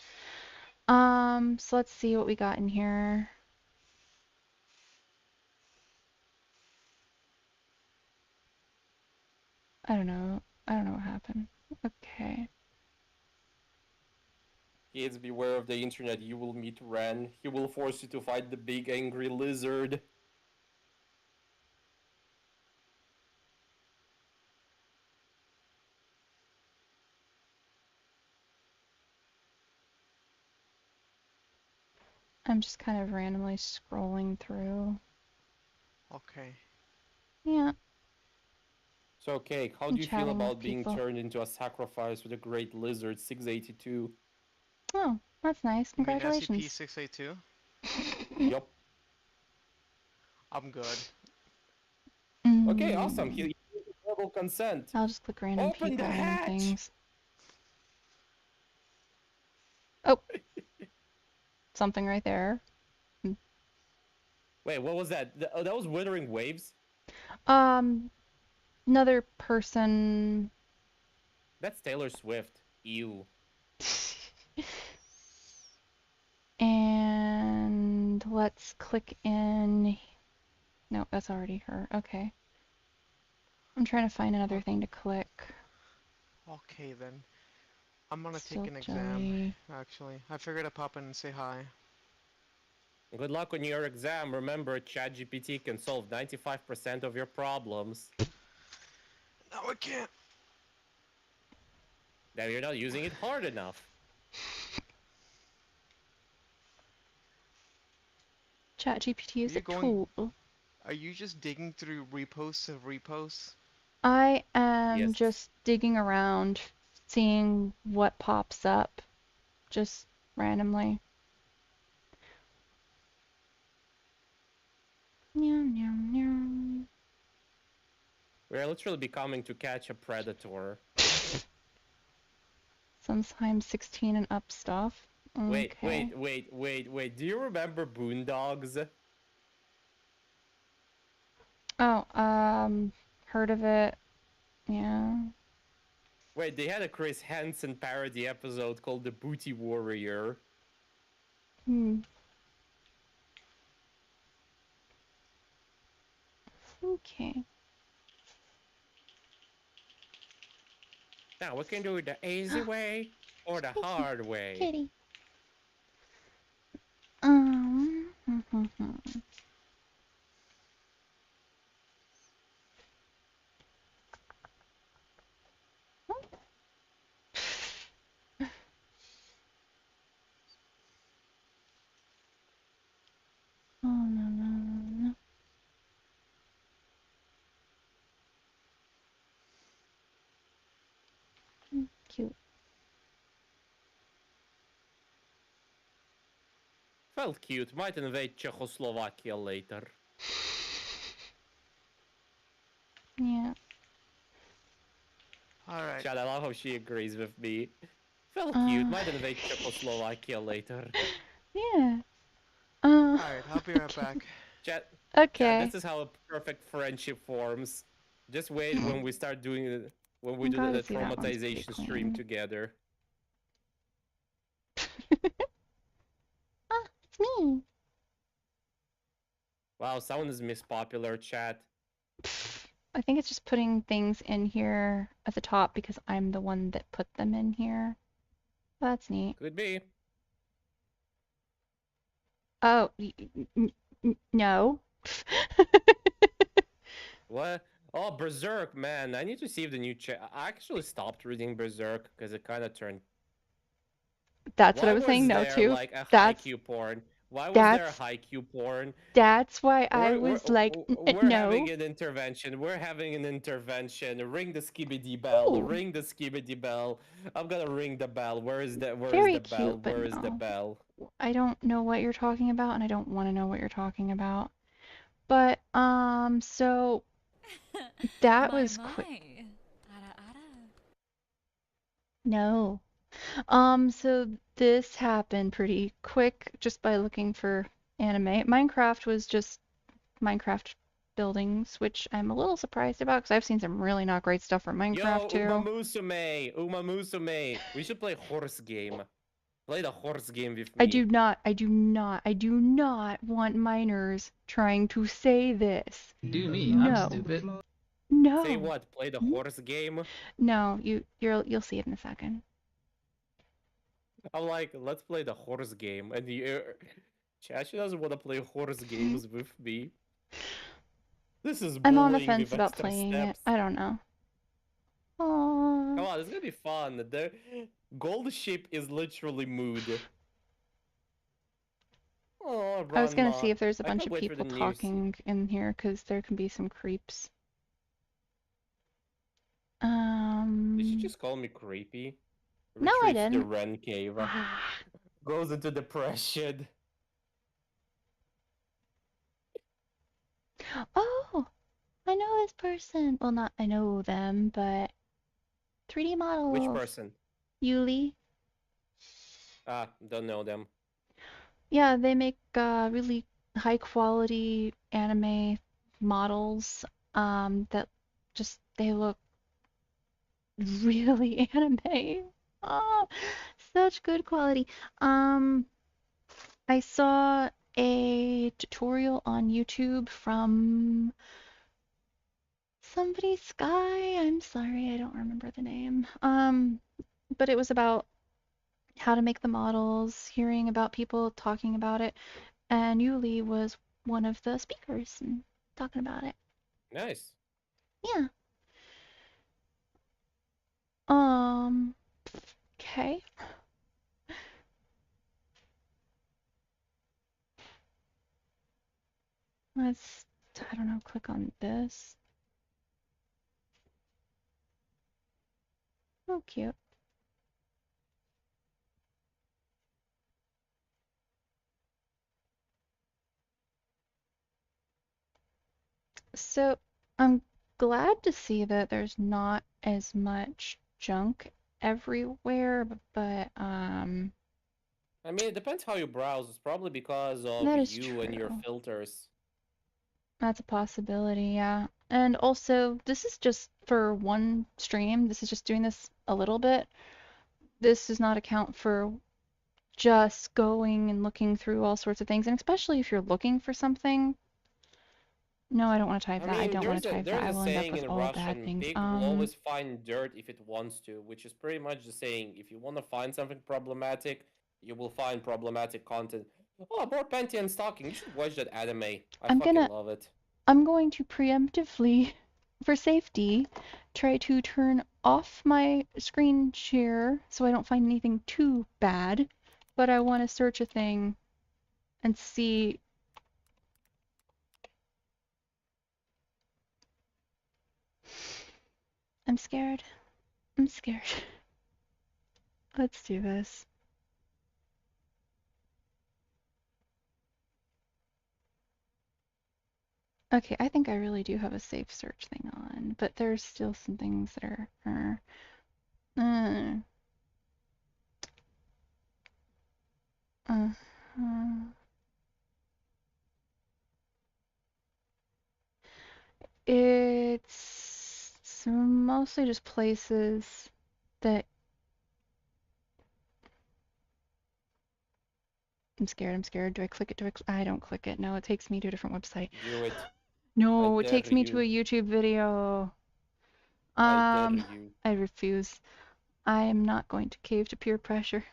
So let's see what we got in here. I don't know. I don't know what happened. Okay. Kids, beware of the internet. You will meet Ren. He will force you to fight the big angry lizard. I'm just kind of randomly scrolling through. Okay. Yeah. So, Cake, how I'm do you feel chatting with about being people. turned into a sacrifice with a great lizard 682? Oh, that's nice. You mean Congratulations. SCP-682? Yup. I'm good. Okay, awesome. He verbal consent. I'll just click random Open people the and hatch! things. Oh. Something right there. Wait, what was that? That was Withering Waves? Another person. That's Taylor Swift. Ew. And let's click in. No, that's already her. Okay. I'm trying to find another thing to click. Okay then. I'm gonna Still take an exam, jelly. actually. I figured I'd pop in and say hi. Good luck on your exam. Remember, ChatGPT can solve 95% of your problems. No, I can't. Now you're not using it hard enough. ChatGPT is Are a you going- tool. Are you just digging through reposts of reposts? I am Yes. just digging around, seeing what pops up, just randomly. Meow, meow, meow. We're literally becoming to catch a predator. Sometimes 16 and up stuff. Wait, Okay. wait. Do you remember Boondogs? Oh, heard of it. Yeah. Wait, they had a Chris Hansen parody episode called The Booty Warrior. Okay. Now we can do it the easy way or the hard way. Kitty. Oh, no. Cute. Felt cute. Might invade Czechoslovakia later. Yeah. Alright. Chad, I love how she agrees with me. Felt cute. Might invade Czechoslovakia later. Yeah. Alright, I'll be right back. Chad, Okay. Chad, this is how a perfect friendship forms. Just wait when we start doing it. When we I'm do glad the to see that one's pretty traumatization stream clean. together. It's me. Wow, someone is Miss Popular, chat. I think it's just putting things in here at the top because I'm the one that put them in here. That's neat. Could be. Oh, no. What? Oh, Berserk, man. I need to see if the new I actually stopped reading Berserk because it kind of turned. That's what Why I was saying no there, to. Like a That's haiku porn. Why was there a that's haiku porn? that's why I We're- was we're- like, we're no. having an intervention. We're having an intervention. Ring the skibidi bell. Ooh. Ring the skibidi bell. I'm gonna ring the bell. Where is the Very the bell? cute, but Where is the no. bell? I don't know what you're talking about, and I don't want to know what you're talking about. But so that was quick. No. So this happened pretty quick just by looking for anime. Minecraft was just Minecraft buildings, which I'm a little surprised about because I've seen some really not great stuff from Minecraft Yo, too. Uma Musume. We should play horse game. Play the horse game with me. I do not want minors trying to say this. Do me, No. I'm stupid. No. Say what? Play the horse game? No, you'll see it in a second. I'm like, let's play the horse game, and Chachi doesn't want to play horse games with me. This is I'm on the bullying fence with about extra playing steps. it. I don't know. Aww. Come on, it's gonna be fun. The gold ship is literally mood. Oh, I was gonna Ranma. see if there's a I bunch can't of wait for people the news. talking in here, because there can be some creeps. Did you just call me creepy? No, I Retreats to didn't. Ren Cave. Goes into depression. Oh, I know this person. Well, not I know them, but 3D models. Which person? Yuli. Ah, don't know them. Yeah, they make really high quality anime models that just they look really anime. Oh, such good quality. I saw a tutorial on YouTube from somebody Sky. I'm sorry, I don't remember the name. But it was about how to make the models, hearing about people talking about it, and Yuli was one of the speakers and talking about it. Nice. Yeah. Okay. Let's, I don't know, click on this. Oh, cute. So, I'm glad to see that there's not as much junk everywhere, but I mean, it depends how you browse. It's probably because of That is you and your true. filters. That's a possibility, yeah. And also, this is just for one stream. This is just doing this a little bit. This does not account for just going and looking through all sorts of things, and especially if you're looking for something. No, I don't want to type that. I don't want to type that. I will end up with all bad things. Pig will always find dirt if it wants to, which is pretty much the saying. If you want to find something problematic, you will find problematic content. Oh, more Pantheon stalking. You should watch that anime. I fucking love it. I'm going to preemptively, for safety, try to turn off my screen share so I don't find anything too bad. But I want to search a thing and see. I'm scared. I'm scared. Let's do this. Okay, I think I really do have a safe search thing on, but there's still some things that are It's mostly just places that I'm scared. Do I click it? I don't click it. No, it takes me to a different website. Do it. No, I it takes dare me you. to a YouTube video. I dare you. I refuse. I am not going to cave to peer pressure.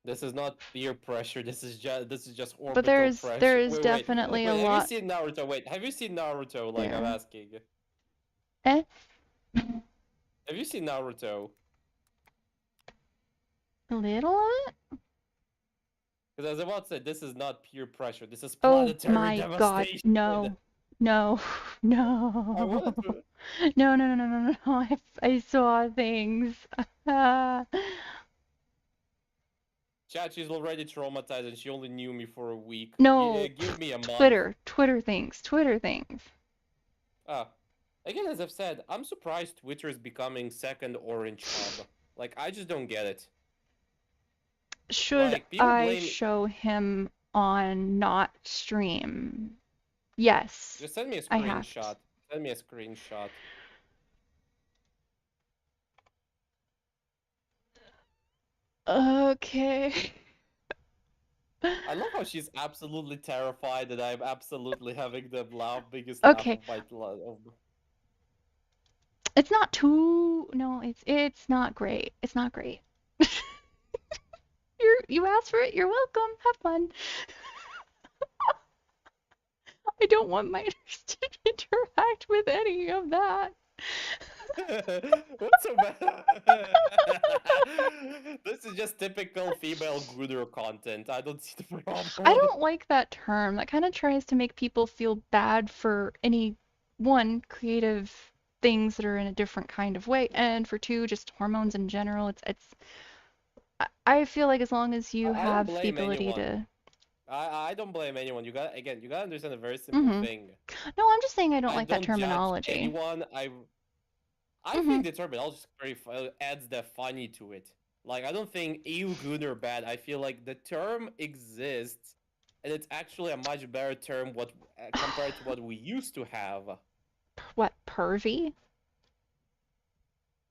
This is not peer pressure. This is just orbital But there is pressure. Wait, definitely a lot. Have you seen Naruto? Wait, have you seen Naruto? Like, I'm Yeah. asking. Eh? Have you seen Naruto? A little of it? Because I was about to say, this is not peer pressure. This is Oh planetary my god, devastation. no. No. No. No. I saw things. Chachi's already traumatized and she only knew me for a week. No. Give me a month. Twitter things. Ah. Again, as I've said, I'm surprised Twitter is becoming second Orange Hub. Like, I just don't get it. Should Like, people I blame- show him on not stream? Yes. Just send me a I have to. screenshot. Send me a screenshot. Okay. I love how she's absolutely terrified that I'm absolutely having the biggest Okay. laugh of my It's not too. No, it's not great. It's not great. You asked for it. You're welcome. Have fun. I don't want minors to interact with any of that. What's so bad? This is just typical female Gruder content. I don't see the problem. I don't like that term. That kind of tries to make people feel bad for any one creative things that are in a different kind of way, and for two, just hormones in general. I feel like as long as you I don't have the blame ability anyone. to. I don't blame anyone. You gotta understand a very simple thing. No, I'm just saying I don't like that don't judge terminology. anyone. I think the terminology is very adds the funny to it. Like I don't think ew, good or bad. I feel like the term exists, and it's actually a much better term compared to what we used to have. What, pervy?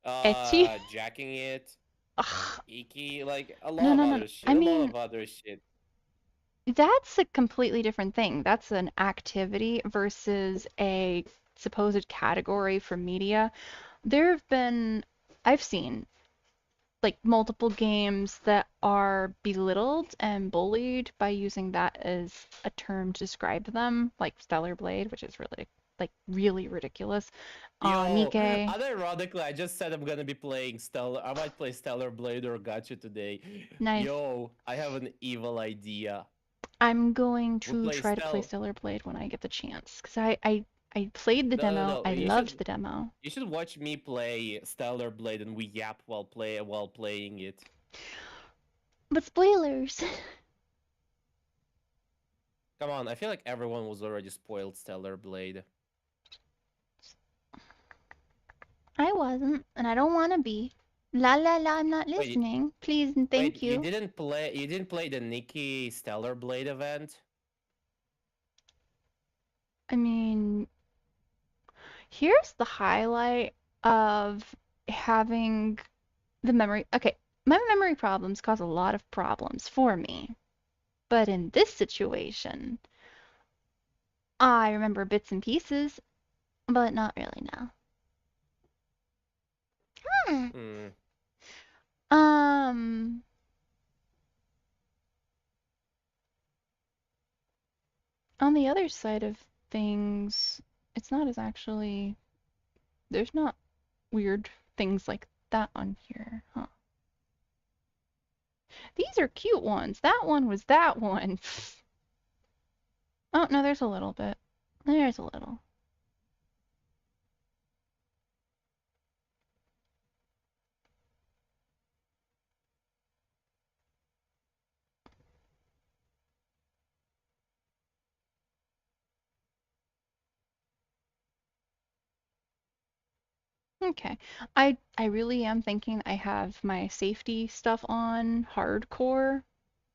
Ecchi? Jacking it. Icky, like a lot No, of no, no. other shit. I A lot mean, of other shit. that's a completely different thing. That's an activity versus a supposed category for media. I've seen like multiple games that are belittled and bullied by using that as a term to describe them, like Stellar Blade, which is really ridiculous. Nike. Unironically, I just said I'm gonna be playing Stellar. I might play Stellar Blade or Gacha today. Nice. Yo, I have an evil idea. I'm going to We'll try to play Stellar Blade when I get the chance, because I played the demo. No. I loved the demo. You should watch me play Stellar Blade and we yap while playing it. But spoilers. Come on, I feel like everyone was already spoiled Stellar Blade. I wasn't, and I don't want to be. La la la, I'm not listening. Please and thank you. You didn't play the Nikki Stellar Blade event? I mean, here's the highlight of having the memory. Okay, my memory problems cause a lot of problems for me. But in this situation, I remember bits and pieces, but not really now. On the other side of things, it's not as actually, there's not weird things like that on here, huh? These are cute ones. That one was that one. Oh, no, there's a little bit. There's a little. Okay. I really am thinking I have my safety stuff on hardcore,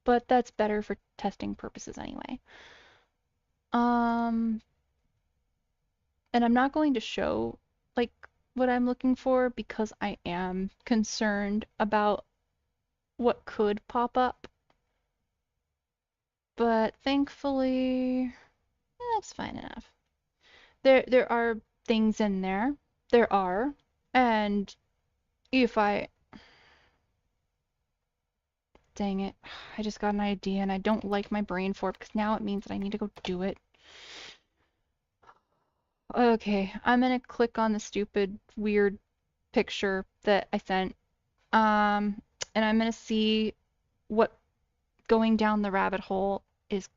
but that's better for testing purposes anyway. And I'm not going to show like what I'm looking for because I am concerned about what could pop up. But thankfully, that's fine enough. There are things in there. There are. And if I... Dang it. I just got an idea and I don't like my brain for it because now it means that I need to go do it. Okay, I'm gonna click on the stupid, weird picture that I sent. And I'm gonna see what going down the rabbit hole is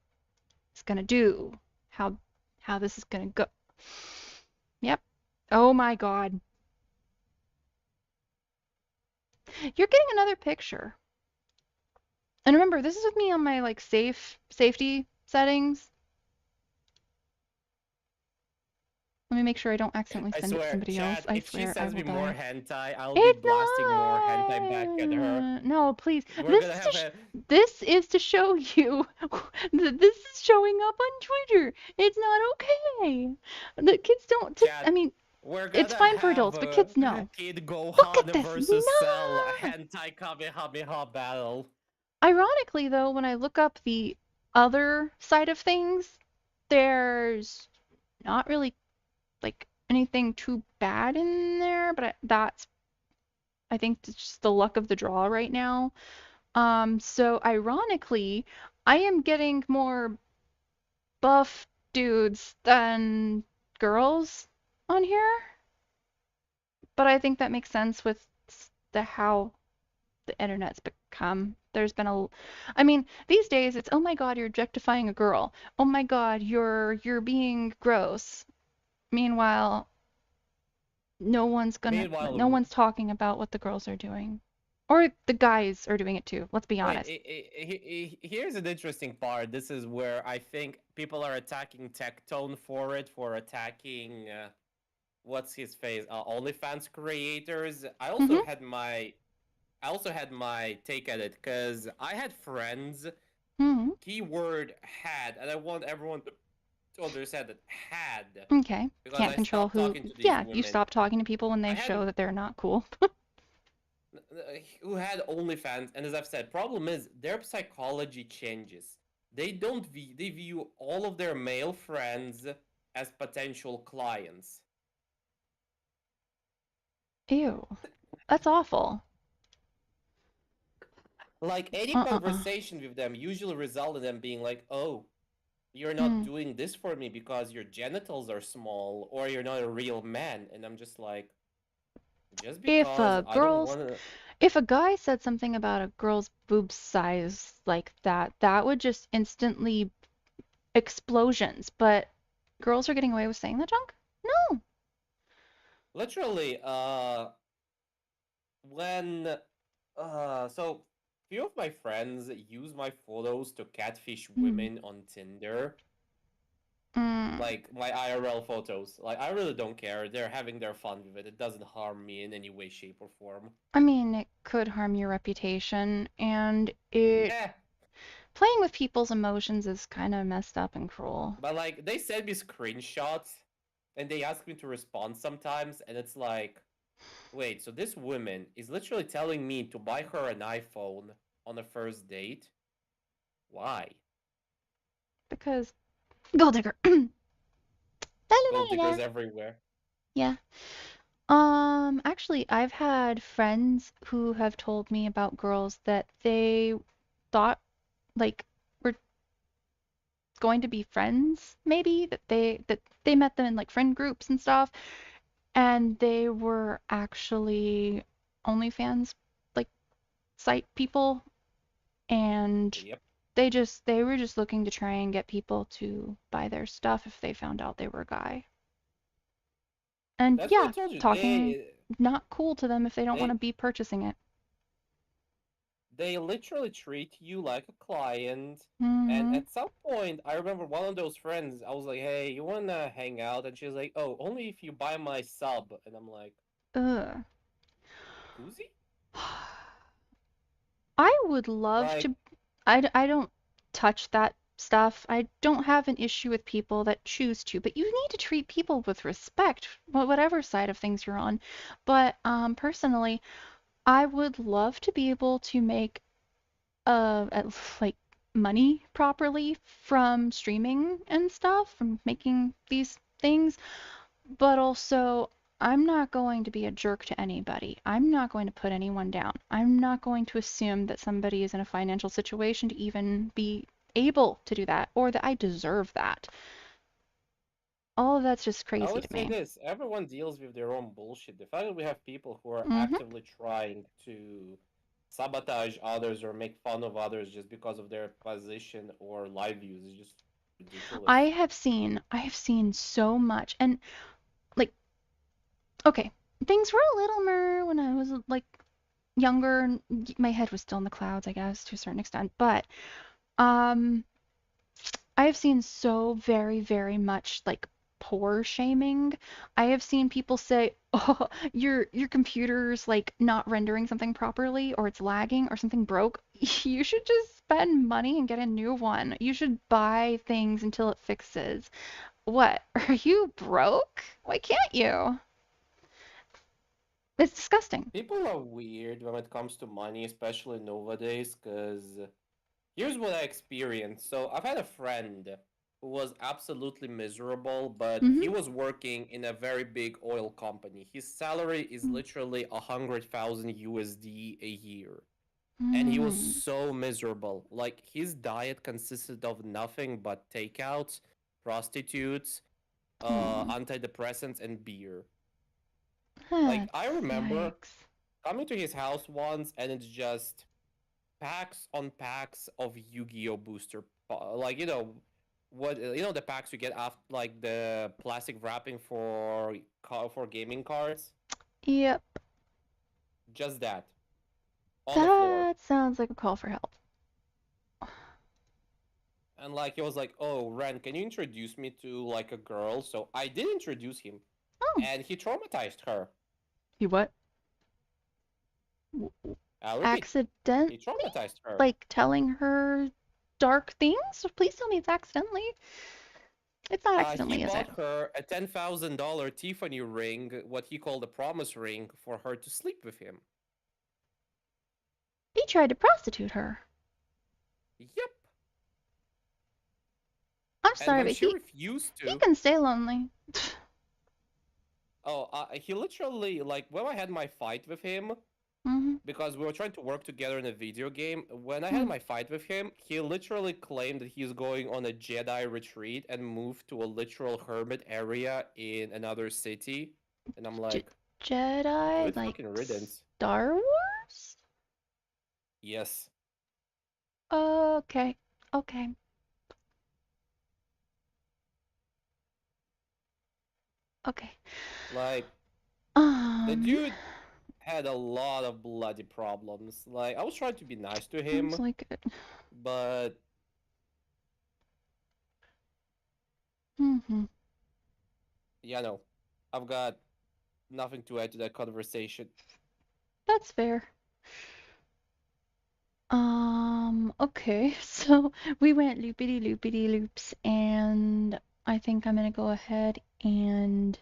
gonna do. How this is gonna go. Yep. Oh my god. You're getting another picture. And remember, this is with me on my like safety settings. Let me make sure I don't accidentally send it to somebody else. I if swear, she sends I me will more die. hentai, I'll be blasting more hentai back at her. No, please. We're gonna have This is to show you that this is showing up on Twitter. It's not okay. The kids don't. I mean, It's fine for adults, but kids no. Kid Look Gohan at this. versus Cell No! hentai Kamehameha battle. Ironically, though, when I look up the other side of things, there's not really like anything too bad in there, but I think it's just the luck of the draw right now. So ironically, I am getting more buff dudes than girls on here. But I think that makes sense with how the internet's become. There's been I mean, these days it's, oh my God, you're objectifying a girl. Oh my God, you're being gross. Meanwhile, no one's talking about what the girls are doing. Or the guys are doing it too, let's be honest. Here's an interesting part. This is where I think people are attacking Tectone for it, for attacking what's his face? OnlyFans creators. I also had my take at it, because I had friends, keyword had, and I want everyone to understand that had. Okay. Can't control who. Yeah, you stop talking to people when they show that they're not cool. Who had OnlyFans, and as I've said, problem is their psychology changes. They view all of their male friends as potential clients. Ew. That's awful. Like, any conversation with them usually result in them being like, oh, you're not doing this for me because your genitals are small, or you're not a real man. And I'm just like, just because if a guy said something about a girl's boob size like that, that would just instantly explosions. But girls are getting away with saying that junk? No. Literally, so few of my friends use my photos to catfish women on Tinder. Like, my IRL photos. Like, I really don't care. They're having their fun with it. It doesn't harm me in any way, shape, or form. I mean, it could harm your reputation, and playing with people's emotions is kind of messed up and cruel. But, like, they send me screenshots, and they ask me to respond sometimes, and it's like, wait, so this woman is literally telling me to buy her an iPhone on a first date? Why? Because gold digger. Gold diggers everywhere. Yeah. Actually, I've had friends who have told me about girls that they thought like were going to be friends, maybe that they met them in like friend groups and stuff, and they were actually OnlyFans like site people, and they were just looking to try and get people to buy their stuff if they found out they were a guy. And That's yeah, what I told you. talking not cool to them if they don't want to be purchasing it. They literally treat you like a client. And at some point, I remember one of those friends, I was like, hey, you wanna hang out? And she's like, oh, only if you buy my sub. And I'm like, Ugh. Uzi? I would love to. I don't touch that stuff. I don't have an issue with people that choose to, but you need to treat people with respect, whatever side of things you're on. But personally, I would love to be able to make like money properly from streaming and stuff, from making these things, but also I'm not going to be a jerk to anybody. I'm not going to put anyone down. I'm not going to assume that somebody is in a financial situation to even be able to do that, or that I deserve that. All of that's just crazy I would to say me. this, everyone deals with their own bullshit. The fact that we have people who are actively trying to sabotage others or make fun of others just because of their position or live views is just ridiculous. I have seen so much, and like, okay, things were a little mer when I was like younger, and my head was still in the clouds, I guess, to a certain extent, but I have seen so very, very much like poor shaming. I have seen people say, "Oh, your computer's like not rendering something properly, or it's lagging, or something broke. You should just spend money and get a new one. You should buy things until it fixes." What? Are you broke? Why can't you? It's disgusting. People are weird when it comes to money, especially nowadays, because here's what I experienced. So I've had a friend who was absolutely miserable, but he was working in a very big oil company. His salary is literally 100,000 USD a year. And he was so miserable. Like, his diet consisted of nothing but takeouts, prostitutes, antidepressants, and beer. Like, I remember coming to his house once, and it's just packs on packs of Yu-Gi-Oh booster, like, you know, the packs you get after, like, the plastic wrapping for gaming cards. Yep. Just that. On the floor. That sounds like a call for help. And like he was like, "Oh, Ren, can you introduce me to like a girl?" So I did introduce him, and he traumatized her. He what? Accidentally? He traumatized her. Like telling her dark things? Please tell me it's accidentally. It's not accidentally, is it? He bought her a $10,000 Tiffany ring, what he called a promise ring, for her to sleep with him. He tried to prostitute her. Yep. I'm sorry, but he refused to. He can stay lonely. He literally, like, when I had my fight with him, because we were trying to work together in a video game, when I had my fight with him, he literally claimed that he's going on a Jedi retreat and moved to a literal hermit area in another city. And I'm like, Jedi? Like Star Wars? Yes. Okay. Okay. Okay. Like, the dude had a lot of bloody problems. Like, I was trying to be nice to him, like it. But yeah, no, I've got nothing to add to that conversation. That's fair. Okay, so we went loopity loopity loops, and I think I'm gonna go ahead and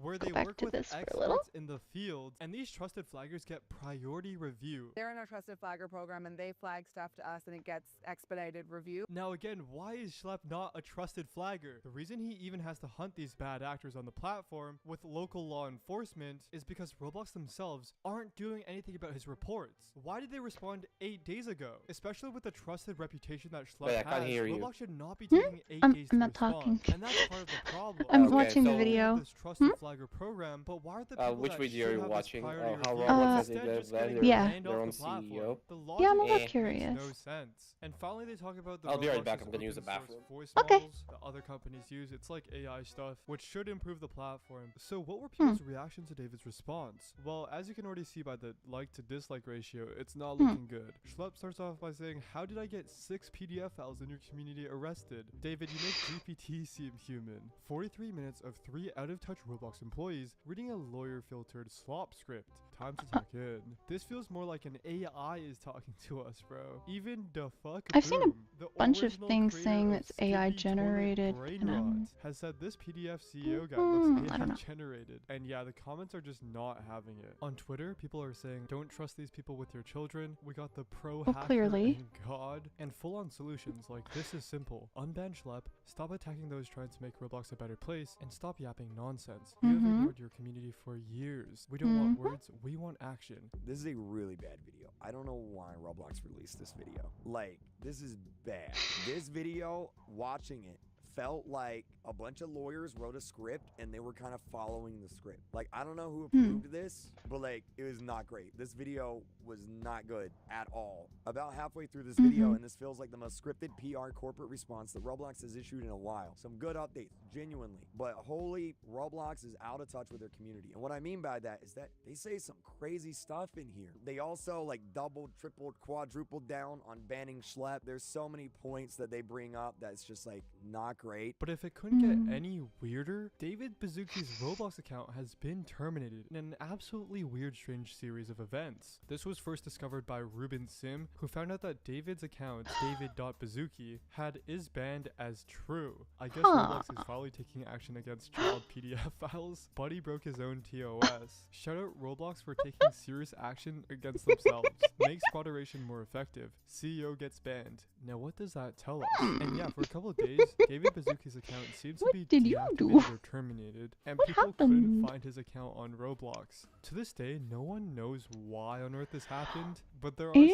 where go they back work to with this for a little. experts in the field, and these trusted flaggers get priority review. They're in our trusted flagger program, and they flag stuff to us, and it gets expedited review. Now again, why is Schlepp not a trusted flagger? The reason he even has to hunt these bad actors on the platform with local law enforcement is because Roblox themselves aren't doing anything about his reports. Why did they respond 8 days ago? Especially with the trusted reputation that Schlepp Wait, I can't has, hear you. Roblox should not be taking 8 days to I'm not respond. talking. And that's part of the problem. I'm watching the video. This trusted flagger program, but why are the people Which that video are should you have watching? this priority How review Roblox has instead just their getting banned their off own the platform? CEO? The Yeah, I'm a logic little makes curious. no sense. And finally, they talk about the I'll be right back. Roblox's I'm gonna use the open source bathroom. voice Okay. models that other companies use. It's like AI stuff, which should improve the platform. So what were people's reaction to David's response? Well, as you can already see by the like to dislike ratio, it's not looking good. Schlepp starts off by saying, "How did I get 6 PDF files in your community arrested? David, you make GPT seem human. 43 minutes of 3 out-of-touch Roblox employees reading a lawyer-filtered slop script. Time to tuck in. This feels more like an AI is talking to us, bro. Even the fuck I've seen boom, the a bunch of original things creator saying of it's AI Skippy Toilet generated, Brain and Rot has said this PDF CEO guy I looks don't AI know. generated. And yeah, the comments are just not having it. On Twitter, people are saying, don't trust these people with your children. We got the pro Well, hacker clearly. and God. And full-on solutions like this is simple. Unban Schlepp, stop attacking those trying to make Roblox a better place, and stop yapping nonsense. You have ignored your community for years. We don't want words, we want action. This is a really bad video. I don't know why Roblox released this video. Like, this is bad. This video, watching it, felt like a bunch of lawyers wrote a script and they were kind of following the script. Like, I don't know who approved this, but like, it was not great. This video was not good at all. About halfway through this video, and this feels like the most scripted PR corporate response that Roblox has issued in a while. Some good updates, genuinely, but holy, Roblox is out of touch with their community. And what I mean by that is that they say some crazy stuff in here. They also like doubled, tripled, quadrupled down on banning Schlepp. There's so many points that they bring up that's just like not great. But if it couldn't get any weirder, David Baszucki's Roblox account has been terminated in an absolutely weird, strange series of events. This was first discovered by Ruben Sim, who found out that David's account, david.baszucki, is banned as true. I guess Roblox is finally taking action against child PDF files. Buddy broke his own TOS. Shout out Roblox for taking serious action against themselves. Makes moderation more effective. CEO gets banned. Now what does that tell us? And yeah, for a couple of days, David Baszucki's account seems to be deactivated or terminated, and people couldn't find his account on Roblox. To this day, no one knows why on earth this happened, but there are some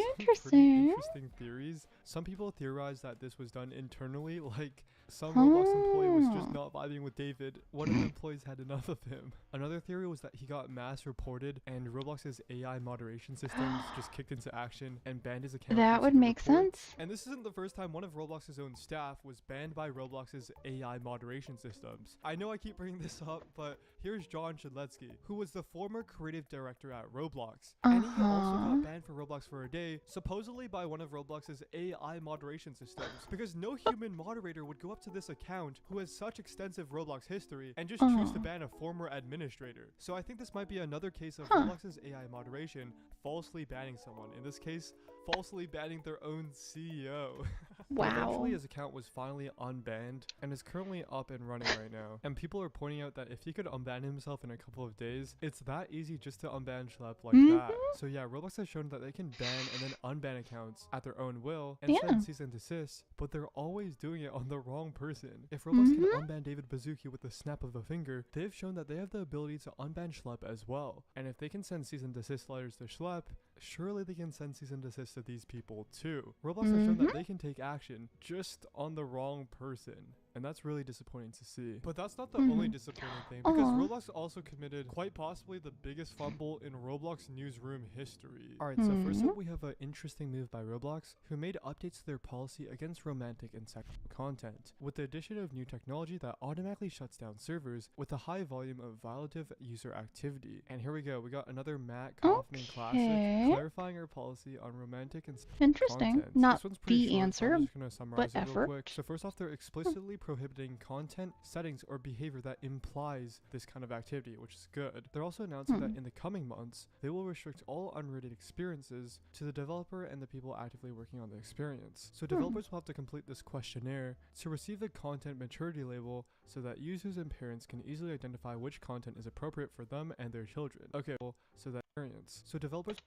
pretty interesting theories. Some people theorize that this was done internally, like some Roblox employee was just not vibing with David. One of the employees had enough of him. Another theory was that he got mass reported and Roblox's AI moderation systems just kicked into action and banned his account. That would make sense. And this isn't the first time one of Roblox's own staff was banned by Roblox's AI moderation systems. I know I keep bringing this up, but here's John Shedletsky, who was the former creative director at Roblox. And he also got banned for Roblox for a day, supposedly by one of Roblox's AI moderation systems, because no human moderator would go up to this account who has such extensive Roblox history and just choose to ban a former administrator. So I think this might be another case of Roblox's AI moderation falsely banning someone. In this case, falsely banning their own CEO. Wow. Eventually his account was finally unbanned and is currently up and running right now. And people are pointing out that if he could unban himself in a couple of days, it's that easy just to unban Schlep like that. So yeah, Roblox has shown that they can ban and then unban accounts at their own will and send cease and desist, but they're always doing it on the wrong person. If Roblox can unban David Baszucki with the snap of a finger, they've shown that they have the ability to unban Schlep as well. And if they can send cease and desist letters to Schlep, surely they can send cease and desist to these people too. Roblox has shown that they can take action just on the wrong person. And that's really disappointing to see. But that's not the only disappointing thing, because Roblox also committed quite possibly the biggest fumble in Roblox newsroom history. Alright, so first up we have an interesting move by Roblox, who made updates to their policy against romantic and sexual content, with the addition of new technology that automatically shuts down servers with a high volume of violative user activity. And here we go, we got another Matt Kaufman classic, clarifying our policy on romantic and sexual content. Not this one's pretty the short, answer, so I'm just gonna summarize but it real quick. So first off, they're explicitly prohibiting content, settings, or behavior that implies this kind of activity, which is good. They're also announcing that in the coming months, they will restrict all unrated experiences to the developer and the people actively working on the experience. So developers will have to complete this questionnaire to receive the content maturity label so that users and parents can easily identify which content is appropriate for them and their children. Okay, well, so that experience. So developers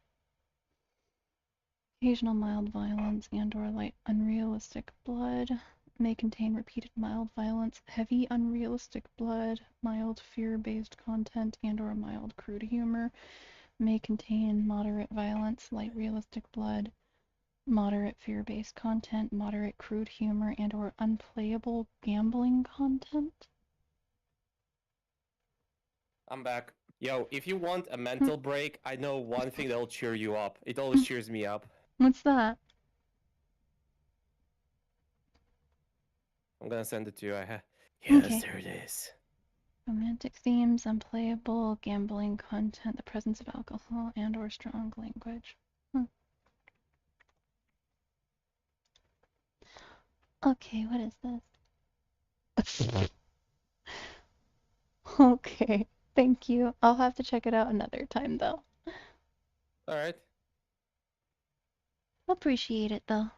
Occasional mild violence and or light unrealistic blood may contain repeated mild violence, heavy unrealistic blood, mild fear-based content and or mild crude humor, may contain moderate violence, light realistic blood, moderate fear-based content, moderate crude humor and or unplayable gambling content. I'm back. Yo, if you want a mental break, I know one thing that'll cheer you up. It always cheers me up. What's that? I'm gonna send it to you. Yes, Okay. there it is. Romantic themes, unplayable, gambling content, the presence of alcohol and or strong language. Okay, what is this? Okay, thank you. I'll have to check it out another time though. Alright. Appreciate it though.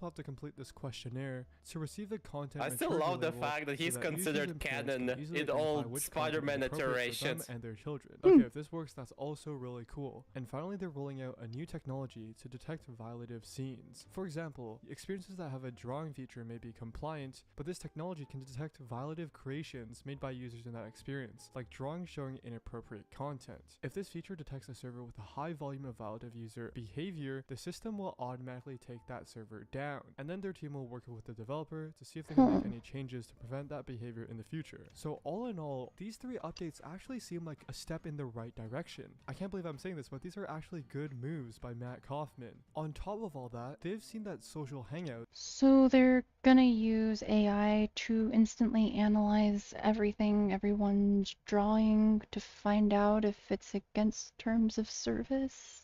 will have to complete this questionnaire to receive the content. I still maturity love the label fact that he's so that users considered and parents canon can easily in identify all which Spider-Man content is appropriate for them iterations. and their children. Okay, if this works, that's also really cool. And finally, they're rolling out a new technology to detect violative scenes. For example, experiences that have a drawing feature may be compliant, but this technology can detect violative creations made by users in that experience, like drawings showing inappropriate content. If this feature detects a server with a high volume of violative user behavior, the system will automatically take that server down, and then their team will work with the developer to see if they can make any changes to prevent that behavior in the future. So all in all, these three updates actually seem like a step in the right direction. I can't believe I'm saying this, but these are actually good moves by Matt Kaufman. On top of all that, they've seen that social hangout. So they're gonna use AI to instantly analyze everything everyone's drawing to find out if it's against terms of service?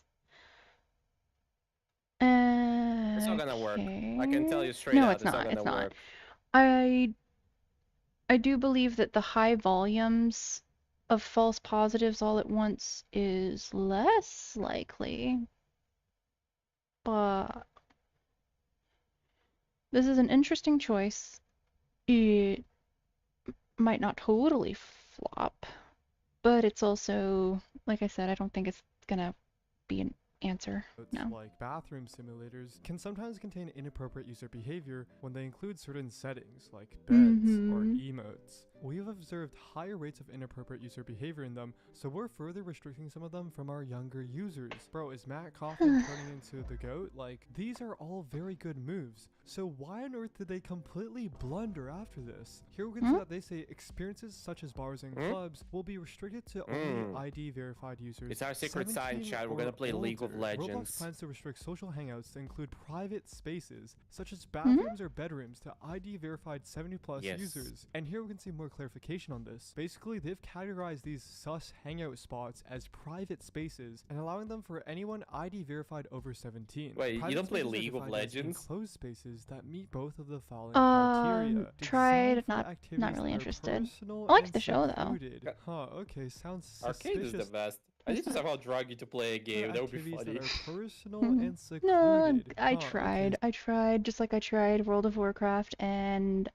It's not gonna work. I can tell you straight No, out, it's not. gonna It's not. work. I I do believe that the high volumes of false positives all at once is less likely, but this is an interesting choice. It might not totally flop, but it's also, like I said, I don't think it's gonna be an answer. No. Like bathroom simulators can sometimes contain inappropriate user behavior when they include certain settings like beds or emotes. We have observed higher rates of inappropriate user behavior in them, so we're further restricting some of them from our younger users. Bro, is Matt Coffin turning into the GOAT? Like, these are all very good moves. So why on earth did they completely blunder after this? Here we can see that they say experiences such as bars and clubs will be restricted to only ID verified users. It's our secret side, chat. We're gonna play League of Legends. Roblox plans to restrict social hangouts to include private spaces, such as bathrooms or bedrooms, to ID verified 70+ users. And here we can see more clarification on this. Basically, they've categorized these sus hangout spots as private spaces and allowing them for anyone ID verified over 17. Wait, Private you don't play spaces are League of defined as Legends? enclosed spaces that meet both of the following criteria. Tried, Designed for not activities really that are interested. personal I liked and the show though. secluded. Huh, okay, sounds Arcade is the suspicious. best. I need to somehow drag you to play a game. That would be Activities funny. that are personal and secluded. No, I Huh, tried. okay. I tried, just like I tried World of Warcraft, and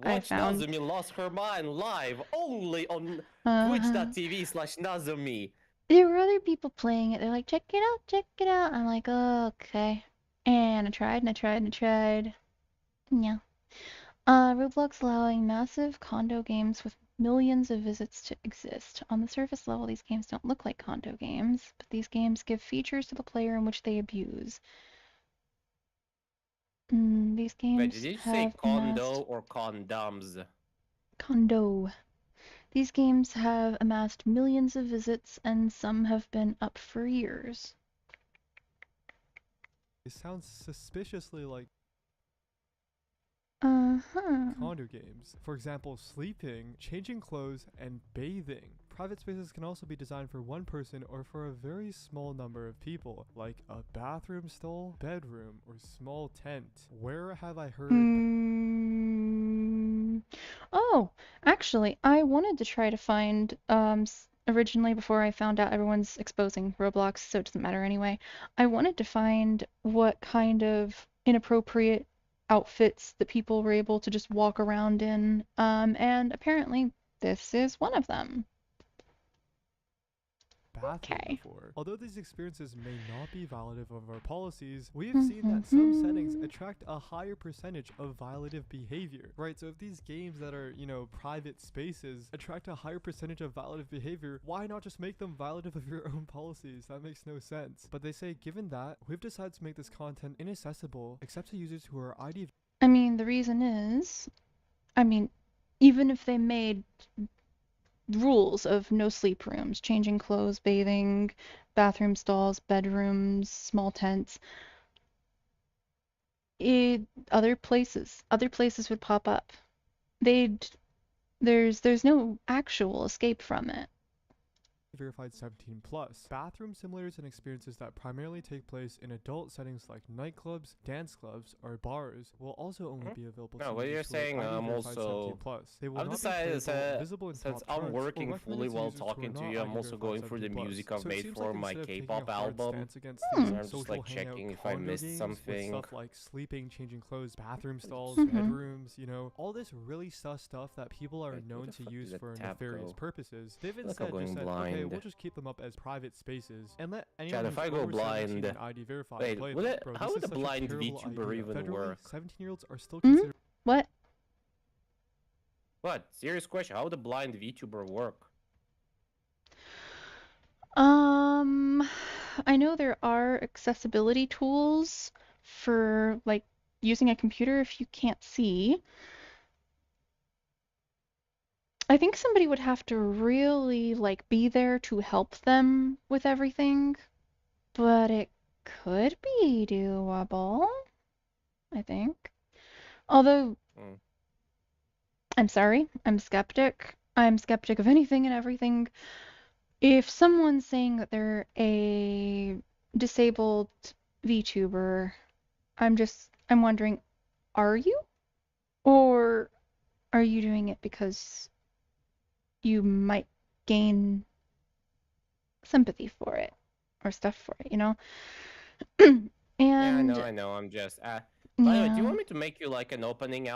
I Watch found. Nazumi lost her mind live only on Uh-huh. twitch.tv/Nazumi. There were other people playing it. They're like, check it out, check it out. I'm like, oh, okay. And I tried and I tried and I tried. Yeah. Roblox allowing massive condo games with millions of visits to exist. On the surface level, these games don't look like condo games, but these games give features to the player in which they abuse. These games Wait, did you say have condo amassed... or condoms? Condo. These games have amassed millions of visits, and some have been up for years. It sounds suspiciously like Uh-huh. condo games. For example, sleeping, changing clothes, and bathing. Private spaces can also be designed for one person or for a very small number of people, like a bathroom stall, bedroom, or small tent. Where have I heard? Oh, actually, I wanted to try to find, originally before I found out everyone's exposing Roblox, so it doesn't matter anyway, I wanted to find what kind of inappropriate outfits that people were able to just walk around in, and apparently this is one of them. Bathroom before. Although these experiences may not be violative of our policies, we have seen that some settings attract a higher percentage of violative behavior, right? So if these games that are, you know, private spaces attract a higher percentage of violative behavior, why not just make them violative of your own policies? That makes no sense. But they say, given that, we've decided to make this content inaccessible except to users who are ID. I mean, the reason is, even if they made rules of no sleep rooms, changing clothes, bathing, bathroom stalls, bedrooms, small tents, other places would pop up. There's no actual escape from it. Verified 17+. Bathroom simulators and experiences that primarily take place in adult settings like nightclubs, dance clubs, or bars will also only be available to No, what you're users who are saying, ID I'm verified also... 17+. They will I've not be decided playable, visible in since top I'm charts, working or fully recommended to while users who are talking to not you, I'm ID also going verified through the 17+. music I've So it made seems for like my instead of taking a K-pop hard album. stance against So these I'm just social like checking hangout if I condo missed games something. with stuff like sleeping, changing clothes, bathroom stalls, Mhm. bedrooms, you know, all this really sus stuff that people are Wait, where known the to fuck use did for that tab nefarious go? purposes. They've Like I'm instead going just said, okay, blind. we'll just keep them up as private spaces and let anyone Chad, who's if I go over 17 blind... and ID verified Wait, play would them. it, Bro, how this would is a such blind terrible VTuber idea. even Federally, work? 17-year-olds are still considered. What? What? Serious question. How would a blind VTuber work? I know there are accessibility tools for, like, using a computer if you can't see. I think somebody would have to really, like, be there to help them with everything, but it could be doable, I think. Although, I'm sorry, I'm skeptic. I'm skeptic of anything and everything. If someone's saying that they're a disabled VTuber, I'm wondering, are you? Or are you doing it because you might gain sympathy for it or stuff for it, you know? Yeah, And I know. I'm just. By the way, do you yeah. want me to make you like an opening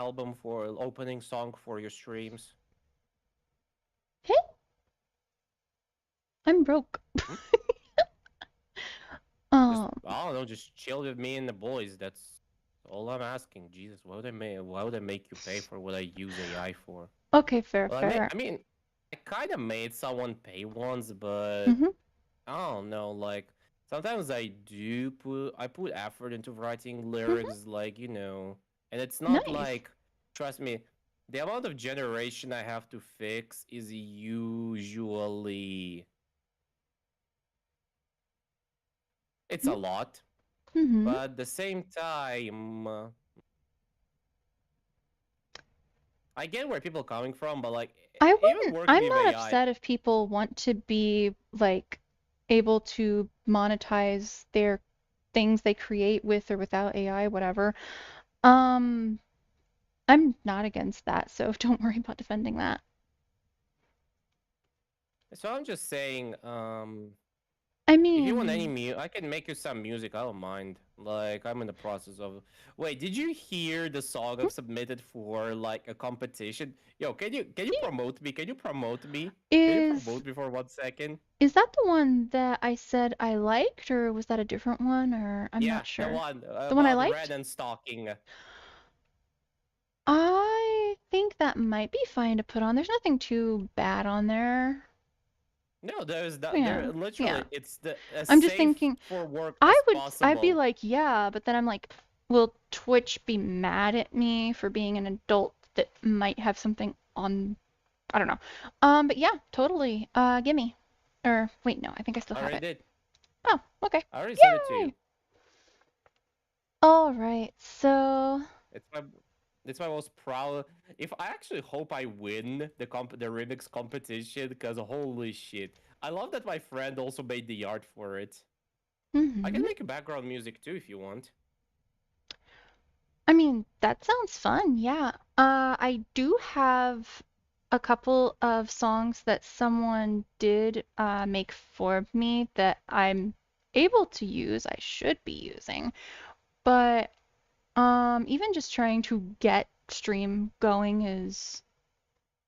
song for your streams? Hey, I'm broke. I don't know, just chill with me and the boys. That's all I'm asking. Jesus, why would I make you pay for what I use AI for? Okay, fair, Well, fair. I mean, I kind of made someone pay once, but I don't know. Like sometimes I put effort into writing lyrics, like and it's not Nice. like, trust me, the amount of generation I have to fix is usually it's a lot, but at the same time, I get where people are coming from, but like I even wouldn't. working I'm with not AI, upset if people want to be like able to monetize their things they create with or without AI, whatever. I'm not against that, so don't worry about defending that. so I'm just saying, I if you want any mean, I can make you some music. I don't mind. Like I'm in the process of. Wait, did you hear the song I've submitted for like a competition? Yo, can you promote me? Can you promote me? Can you promote me for 1 second? is that the one that I said I liked, or was that a different one, or I'm Yeah, not sure. the one The one I about liked? Red and Stalking. I think that might be fine to put on. There's nothing too bad on there. No, there's that. Yeah, There literally, yeah. it's the I'm just safe thinking, for work I'd as be possible. like, yeah, but then I'm like, will Twitch be mad at me for being an adult that might have something on? I don't know. But yeah, totally. Gimme. Or wait, no, I think I still I have already it. did. Oh, okay. I already sent it to you. Yay! All right, so It's my most proud. If I actually hope I win the remix competition, because holy shit, I love that my friend also made the art for it. I can make background music too if you want. I mean, that sounds fun. Yeah. I do have a couple of songs that someone did make for me that I'm able to use. I should be using. But even just trying to get stream going is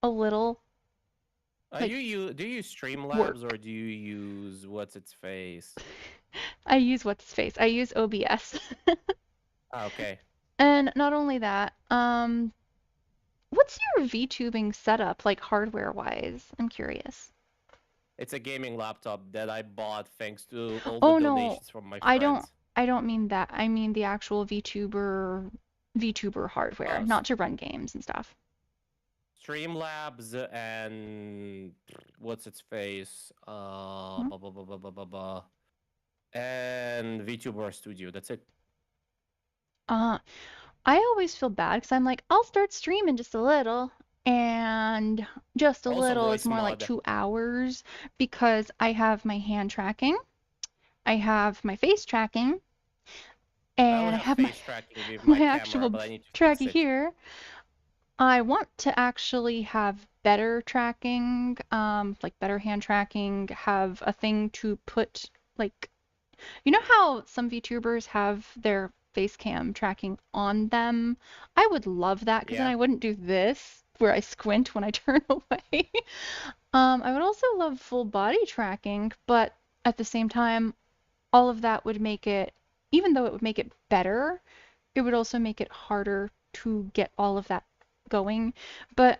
a little like Do you use Streamlabs or do you use what's its face? I use what's its face. I use OBS. Okay. And not only that, what's your VTubing setup like hardware-wise? I'm curious. It's a gaming laptop that I bought thanks to all Oh the no, donations from my friends. I don't mean that. I mean the actual VTuber hardware, not to run games and stuff. Streamlabs and what's its face? And VTuber Studio. That's it. I always feel bad because I'm like, I'll start streaming just a little, and just a Also little voice is more like mod. 2 hours because I have my hand tracking, I have my face tracking, and I have face tracking with my camera, actual but I need to tracky fix it. here. I want to actually have better tracking, like better hand tracking, have a thing to put, like, you know how some VTubers have their face cam tracking on them? I would love that because then Yeah. I wouldn't do this where I squint when I turn away. I would also love full body tracking, but at the same time, all of that would make it, even though it would make it better, it would also make it harder to get all of that going. But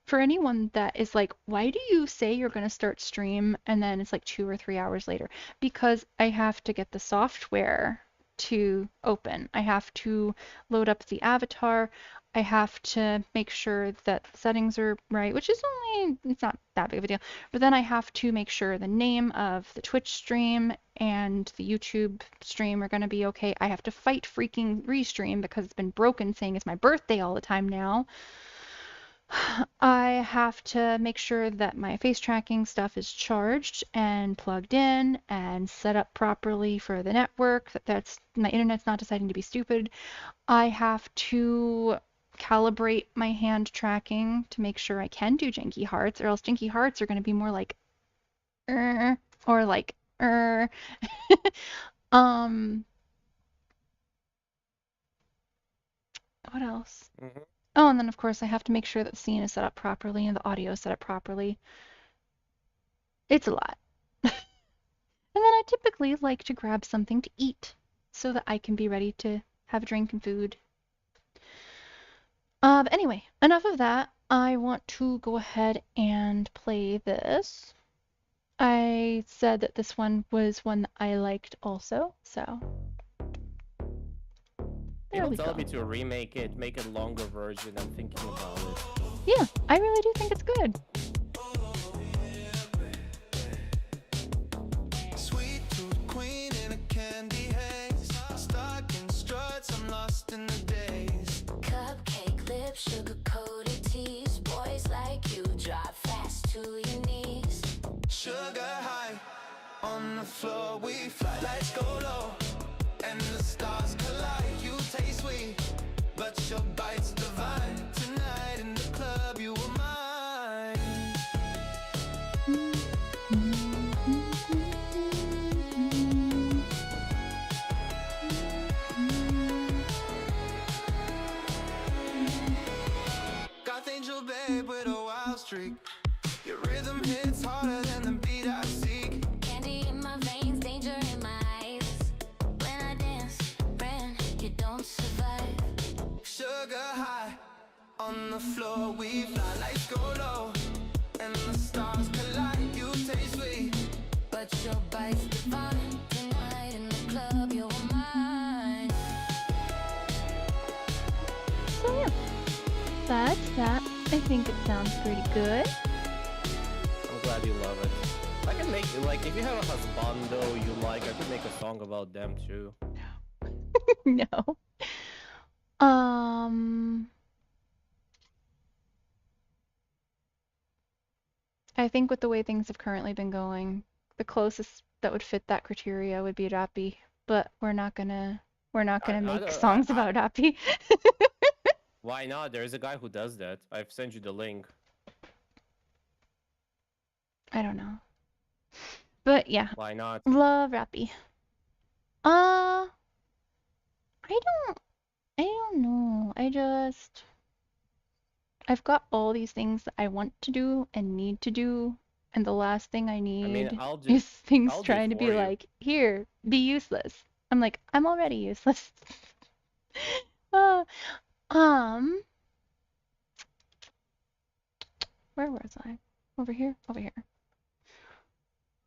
for anyone that is like, why do you say you're going to start stream and then it's like 2 or 3 hours later? Because I have to get the software to open. I have to load up the avatar. I have to make sure that the settings are right, which is it's not that big of a deal. But then I have to make sure the name of the Twitch stream and the YouTube stream are going to be okay. I have to fight freaking Restream because it's been broken saying it's my birthday all the time now. I have to make sure that my face tracking stuff is charged and plugged in and set up properly for the network, that's my internet's not deciding to be stupid. I have to calibrate my hand tracking to make sure I can do janky hearts, or else janky hearts are going to be more like or like what else? Oh, and then of course I have to make sure that the scene is set up properly and the audio is set up properly. It's a lot. And then I typically like to grab something to eat so that I can be ready to have a drink and food. But anyway, enough of that. I want to go ahead and play this. I said that this one was one that I liked also, so there People we tell go. me to remake it, make a longer version. I'm thinking about it. Yeah, I really do think it's good. Sweet tooth queen in a candy haze. Stuck in struts, I'm lost in the days. Cupcake lips, sugar coated teas. Boys like you drop fast to your knees. Sugar high on the floor, we fly, lights go low, and the stars collide. You taste sweet, but your bite's divine. Tonight in the club, you were mine. Goth angel babe with a wild streak. Your rhythm hits harder than the beat I seek. Candy in my veins, danger in my eyes. When I dance, friend, you don't survive. Sugar high on the floor, we fly, lights go low, and the stars collide. You taste sweet, But your bite's divine. Tonight in the club, you're mine. So yeah, that's that. I think it sounds pretty good. I'm glad you love it. I can make, like, if you have a husbando you like, I could make a song about them too. No. I think with the way things have currently been going, the closest that would fit that criteria would be Dappy, but we're not gonna make songs about Dappy. Why not? There's a guy who does that. I've sent you the link. I don't know. But yeah. Why not? Love Rappy. I don't know. I've got all these things that I want to do and need to do, and the last thing I need is things I'll do trying to be for you. like, here, be useless. I'm like, I'm already useless. Where was I? Over here? Over here.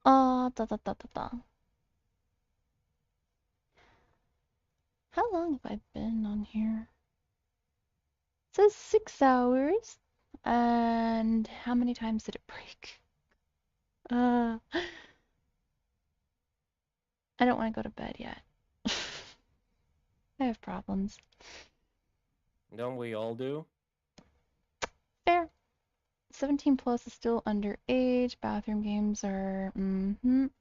Da da da da da. How long have I been on here? It says 6 hours. And how many times did it break? I don't want to go to bed yet. I have problems. Don't we all do? Fair. 17 plus is still underage. Bathroom games are.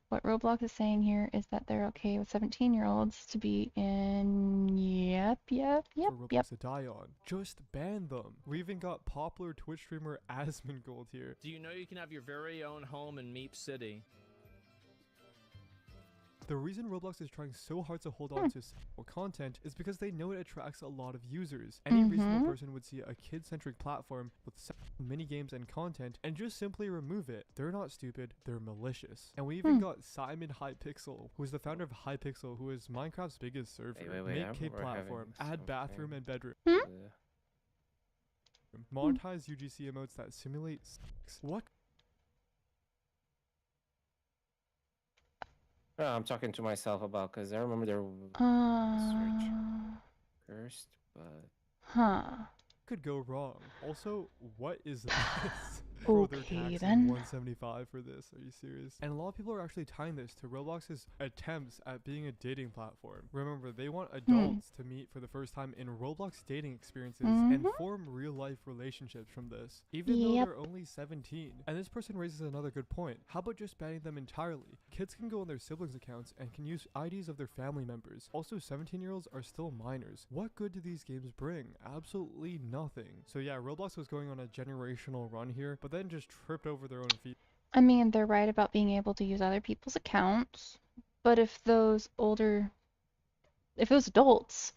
What Roblox is saying here is that they're okay with 17-year-olds to be in. Yep. For Roblox to die on. Just ban them. We even got popular Twitch streamer Asmongold here. Do you know you can have your very own home in Meep City? The reason Roblox is trying so hard to hold on to sexual content is because they know it attracts a lot of users. Any reasonable person would see a kid-centric platform with mini games and content and just simply remove it. They're not stupid, they're malicious. And we even got Simon Hypixel, who is the founder of Hypixel, who is Minecraft's biggest server. Make kid platform, add bathroom and bedroom. Monetize UGC emotes that simulate sex. What? I'm talking to myself about, because I remember there was cursed, but Huh. Could go wrong. Also, what is this? Bro, they're Okay, taxing then. 175 for this. Are you serious? And a lot of people are actually tying this to Roblox's attempts at being a dating platform. Remember, they want adults to meet for the first time in Roblox dating experiences and form real-life relationships from this, even though Yep. they're only 17. And this person raises another good point. How about just banning them entirely? Kids can go on their siblings' accounts and can use IDs of their family members. Also, 17-year-olds are still minors. What good do these games bring? Absolutely nothing. So yeah, Roblox was going on a generational run here, but then just tripped over their own feet. I mean, they're right about being able to use other people's accounts, but if those adults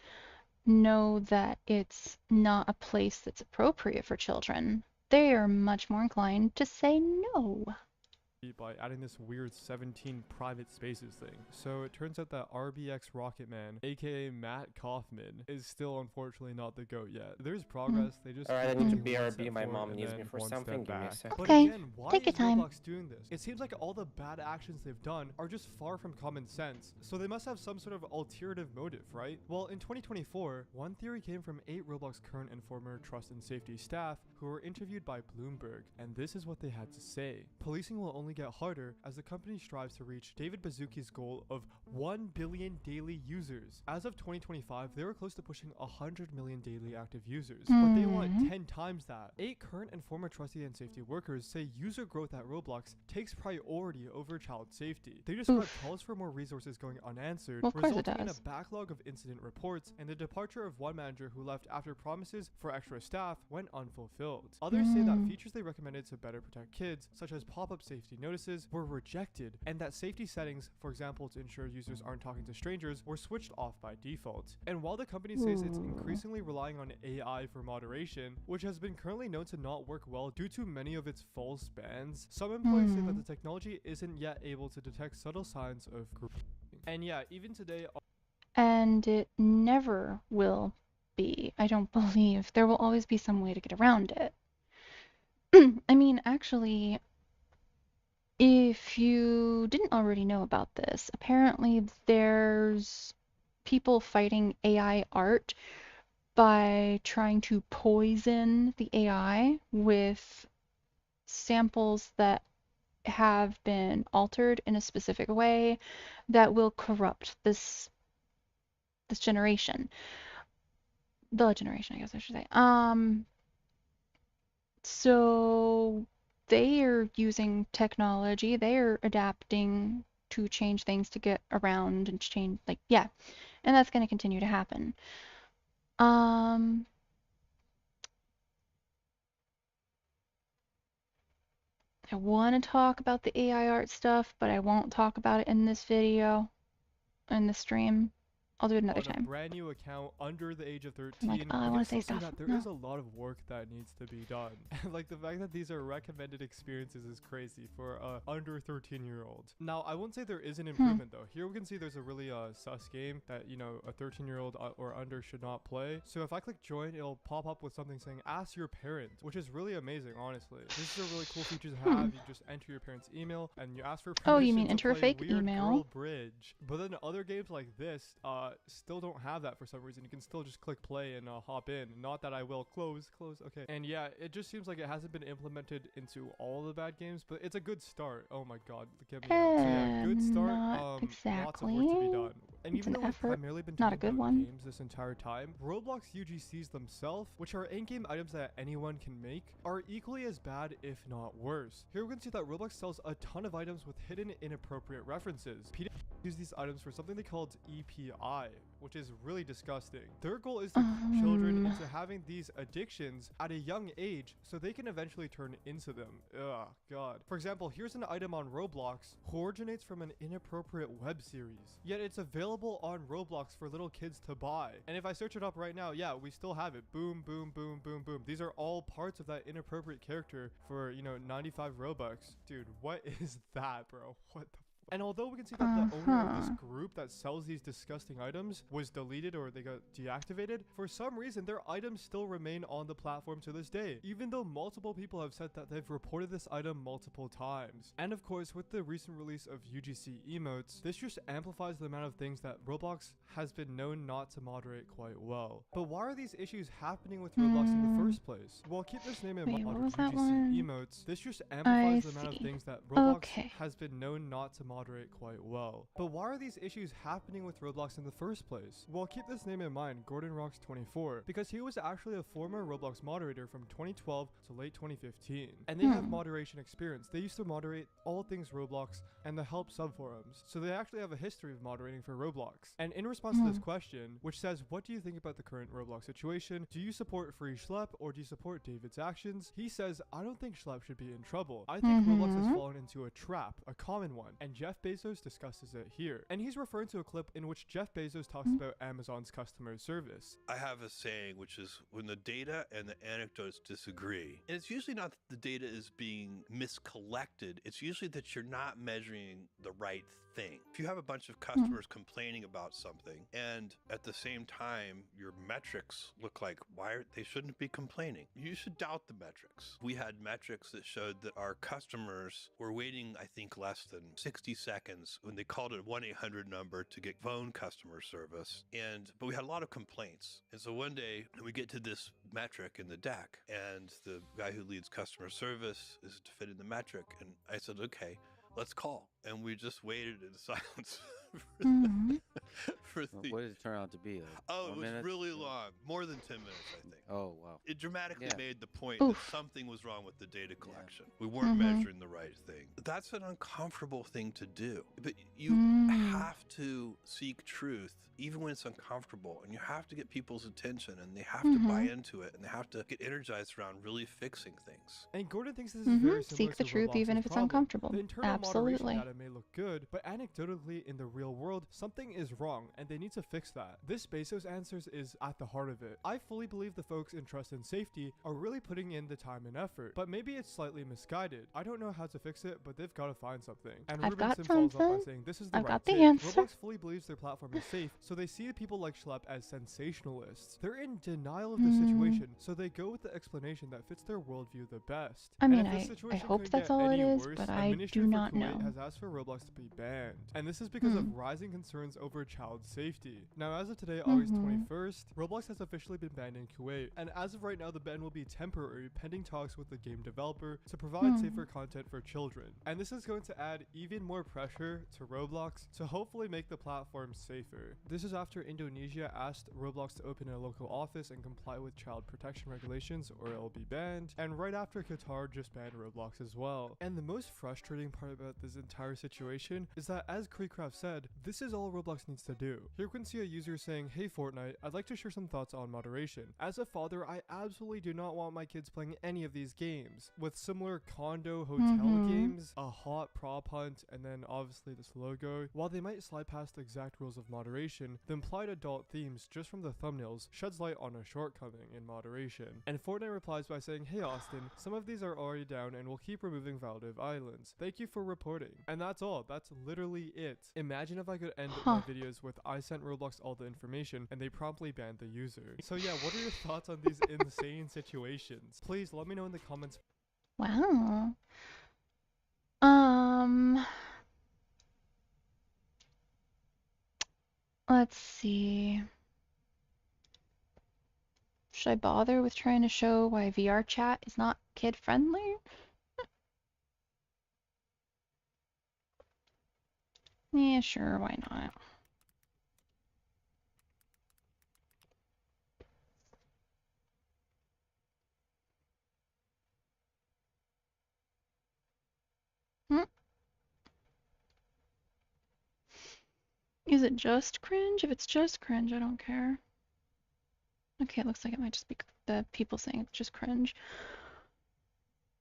know that it's not a place that's appropriate for children, they are much more inclined to say no. By adding this weird 17 private spaces thing. So it turns out that RBX Rocketman, aka Matt Kaufman, is still unfortunately not the GOAT yet. There's progress, they just Alright, I keep need to taking one BRB, step my forward mom and needs then me for one something, step give me a back. sec. But Okay, again, why take your is time. Roblox doing this? It seems like all the bad actions they've done are just far from common sense, so they must have some sort of alternative motive, right? Well, in 2024, one theory came from 8 Roblox current and former trust and safety staff who were interviewed by Bloomberg, and this is what they had to say. Policing will only get harder as the company strives to reach David Baszucki's goal of 1 billion daily users. As of 2025, they were close to pushing 100 million daily active users, but they want 10 times that. 8 current and former trustee and safety workers say user growth at Roblox takes priority over child safety. They describe calls for more resources going unanswered, Well, of course it resulting in a does. backlog of incident reports and the departure of one manager who left after promises for extra staff went unfulfilled. Others say that features they recommended to better protect kids, such as pop-up safety notices, were rejected, and that safety settings, for example to ensure users aren't talking to strangers, were switched off by default. And while the company says it's increasingly relying on AI for moderation, which has been currently known to not work well due to many of its false bans, some employees say that the technology isn't yet able to detect subtle signs of grouping. And yeah, even today, And it never will be. I don't believe. There will always be some way to get around it. I mean, actually, if you didn't already know about this, apparently there's people fighting AI art by trying to poison the AI with samples that have been altered in a specific way that will corrupt this generation. The generation, I guess I should say. So they are using technology, they are adapting to change things to get around and change, like, yeah. And that's going to continue to happen. I want to talk about the AI art stuff, but I won't talk about it in this video, in the stream. I'll do it another on a time. brand new account under the age of 13, I'm like, oh, I we want can to say still see stuff. that there No. is a lot of work that needs to be done. Like the fact that these are recommended experiences is crazy for a under 13-year-old. Now, I won't say there is an improvement though. Here we can see there's a really sus game that, you know, a 13-year-old or under should not play. So if I click join, it'll pop up with something saying ask your parent, which is really amazing, honestly. This is a really cool feature to have. You just enter your parent's email and you ask for permission Oh, you mean to enter a play fake Weird email? Girl Bridge. But then other games like this still don't have that for some reason. You can still just click play and hop in. Not that I will close, okay. And yeah, it just seems like it hasn't been implemented into all the bad games, but it's a good start. Oh my god, get me out. So yeah, good start. Not Lots of work to be exactly. done. And It's even an though we've effort, primarily been not a talking good about one. games this entire time, Roblox UGCs themselves, which are in-game items that anyone can make, are equally as bad, if not worse. Here we can see that Roblox sells a ton of items with hidden inappropriate references. PDA use these items for something they called EPI, which is really disgusting. Their goal is to trick children into having these addictions at a young age so they can eventually turn into them. Ugh, god. For example, here's an item on Roblox who originates from an inappropriate web series, yet it's available on Roblox for little kids to buy. And if I search it up right now, yeah, we still have it. Boom, boom, boom, boom, boom. These are all parts of that inappropriate character for, you know, 95 Robux. Dude, what is that, bro? What the And although we can see that the owner of this group that sells these disgusting items was deleted or they got deactivated, for some reason their items still remain on the platform to this day, even though multiple people have said that they've reported this item multiple times. And of course, with the recent release of UGC emotes, this just amplifies the amount of things that Roblox has been known not to moderate quite well. But why are these issues happening with Roblox in the first place? Well, keep this name in mind. What was that UGC one? emotes, this just amplifies the amount of things that Roblox Okay. has been known not to moderate quite well. But why are these issues happening with Roblox in the first place? Well, keep this name in mind, GordonRocks24, because he was actually a former Roblox moderator from 2012 to late 2015. And they have moderation experience. They used to moderate all things Roblox and the help subforums. So they actually have a history of moderating for Roblox. And in response to this question, which says, what do you think about the current Roblox situation? Do you support Free Schlep or do you support David's actions? He says, I don't think Schlep should be in trouble. I think Roblox has fallen into a trap, a common one, and Jeff Bezos discusses it here. And he's referring to a clip in which Jeff Bezos talks about Amazon's customer service. I have a saying, which is when the data and the anecdotes disagree, and it's usually not that the data is being miscollected, it's usually that you're not measuring the right thing. If you have a bunch of customers complaining about something and at the same time your metrics look like they shouldn't be complaining, you should doubt the metrics. We had metrics that showed that our customers were waiting, I think, less than 60 seconds when they called a 1-800 number to get phone customer service. But we had a lot of complaints. And so one day we get to this metric in the deck and the guy who leads customer service is defending the metric. And I said, okay, let's call. And we just waited in silence for What did it turn out to be? Like Oh, it 1 was minute? really long, more than 10 minutes, I think. Oh, wow. It dramatically Yeah. made the point that something was wrong with the data collection. We weren't measuring the right thing. That's an uncomfortable thing to do. But you have to seek truth even when it's uncomfortable, and you have to get people's attention, and they have to buy into it, and they have to get energized around really fixing things. And Gordon thinks this is very similar Seek the to truth even Roblox's if it's problem. uncomfortable. The internal Absolutely. moderation data may look good, but anecdotally in the real world, something is wrong, and they need to fix that. This Bezos answers is at the heart of it. I fully believe the folks in Trust and Safety are really putting in the time and effort, but maybe it's slightly misguided. I don't know how to fix it, but they've got to find something. And I've Ruben got Sim follows up by something. saying this is the I've right got the take. answer. Roblox fully believes their platform is safe, so they see people like Schlep as sensationalists. They're in denial of the situation, so they go with the explanation that fits their worldview the best. I mean, And if this I situation hope couldn't that's get all it any is, worse, but a I ministry do for not Kuwait know. has asked for Roblox to be banned, and this is because of rising concerns over child safety. Now, as of today, August 21st, Roblox has officially been banned in Kuwait, and as of right now, the ban will be temporary, pending talks with the game developer to provide safer content for children. And this is going to add even more pressure to Roblox to hopefully make the platform safer. This is after Indonesia asked Roblox to open a local office and comply with child protection regulations, or it will be banned, and right after Qatar just banned Roblox as well. And the most frustrating part about this entire situation is that, as Creecraft said, this is all Roblox needs to do. Here we can see a user saying, hey Fortnite, I'd like to share some thoughts on moderation. As a father, I absolutely do not want my kids playing any of these games. With similar condo hotel games, a hot prop hunt, and then obviously this logo, while they might slide past the exact rules of moderation, the implied adult themes just from the thumbnails sheds light on a shortcoming in moderation. And Fortnite replies by saying, hey Austin, some of these are already down and we'll keep removing validative islands. Thank you for reporting. And that's all. That's literally it. Imagine if I could end my videos with I sent Roblox all the information and they promptly banned the user. So yeah, what are your thoughts on these insane situations? Please let me know in the comments. Wow. Let's see. Should I bother with trying to show why VR chat is not kid friendly? Yeah, sure, why not? Is it just cringe? If it's just cringe, I don't care. Okay, it looks like it might just be the people saying it's just cringe.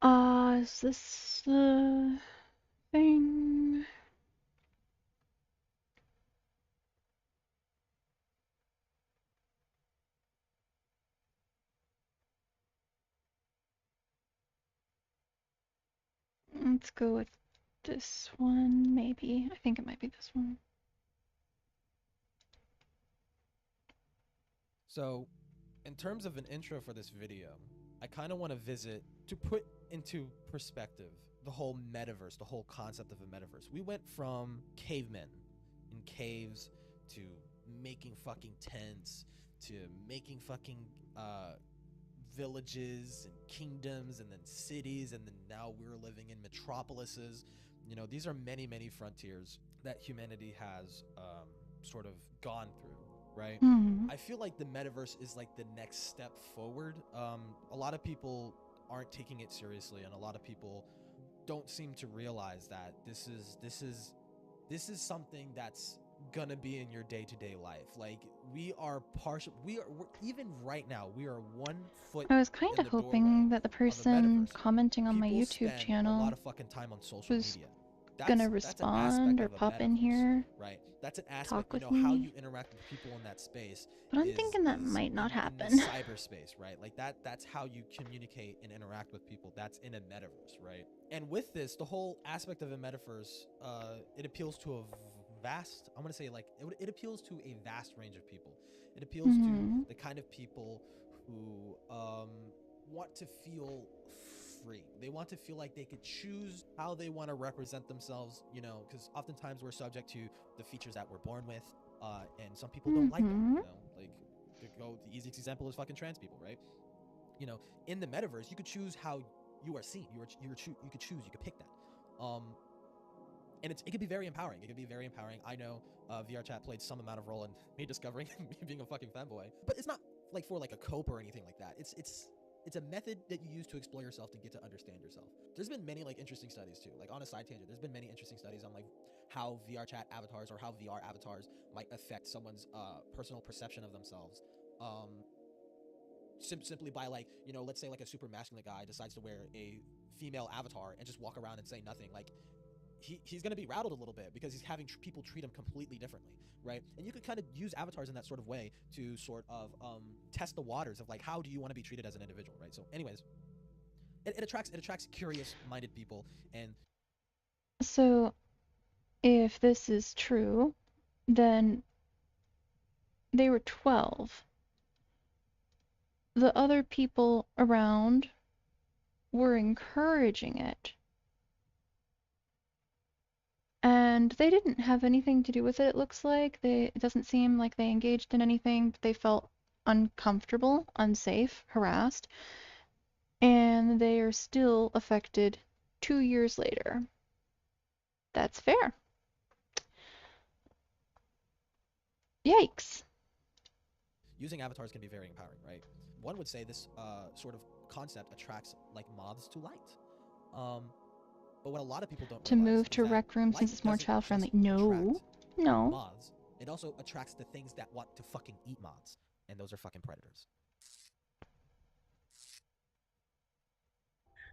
Is this the thing? Let's go with this one, maybe. I think it might be this one. So, in terms of an intro for this video, I kind of want to to put into perspective the whole metaverse, the whole concept of a metaverse. We went from cavemen in caves to making fucking tents to making fucking villages and kingdoms and then cities, and then now we're living in metropolises. You know, these are many, many frontiers that humanity has sort of gone through, right? I feel like the metaverse is like the next step forward. A lot of people aren't taking it seriously, and a lot of people don't seem to realize that this is something that's gonna be in your day-to-day life. Like, we're even right now, we are 1 foot. I was kind of hoping that the person commenting on my YouTube channel a lot of fucking time on social was media. gonna respond or pop in here, right? That's an aspect, talk with how me. you interact with people in that space. But I'm thinking that might not in happen. the cyberspace, right? Like that's how you communicate and interact with people. That's in a metaverse, right? And with this, the whole aspect of a metaverse, it appeals to a vast, I'm gonna say, like, it appeals to a vast range of people. It appeals to the kind of people who want to feel free. They want to feel like they could choose how they want to represent themselves, you know, because oftentimes we're subject to the features that we're born with, and some people don't like them, you know, like, the easiest example is fucking trans people, right? You know, in the metaverse, you could choose how you are seen. You could choose, you could pick that. And it could be very empowering. It could be very empowering. I know VRChat played some amount of role in me discovering me being a fucking fanboy, but it's not like for like a cope or anything like that. It's a method that you use to explore yourself, to get to understand yourself. There's been many like interesting studies too. Like, on a side tangent, there's been many interesting studies on like how VRChat avatars or how VR avatars might affect someone's personal perception of themselves. Simply by, like, you know, let's say like a super masculine guy decides to wear a female avatar and just walk around and say nothing. Like, he's going to be rattled a little bit because he's having people treat him completely differently, right? And you could kind of use avatars in that sort of way to sort of test the waters of like, how do you want to be treated as an individual, right? So anyways, it attracts curious-minded people. And So, if this is true, then they were 12. The other people around were encouraging it. And they didn't have anything to do with it, it looks like. It doesn't seem like they engaged in anything, but they felt uncomfortable, unsafe, harassed. And they are still affected 2 years later. That's fair. Yikes. using avatars can be very empowering, right? One would say this sort of concept attracts like moths to light. But what a lot of people don't To realize move is to that Rec Room light since it's more doesn't child friendly. just No. attract No. moths. It also attracts the things that want to fucking eat moths, and those are fucking predators.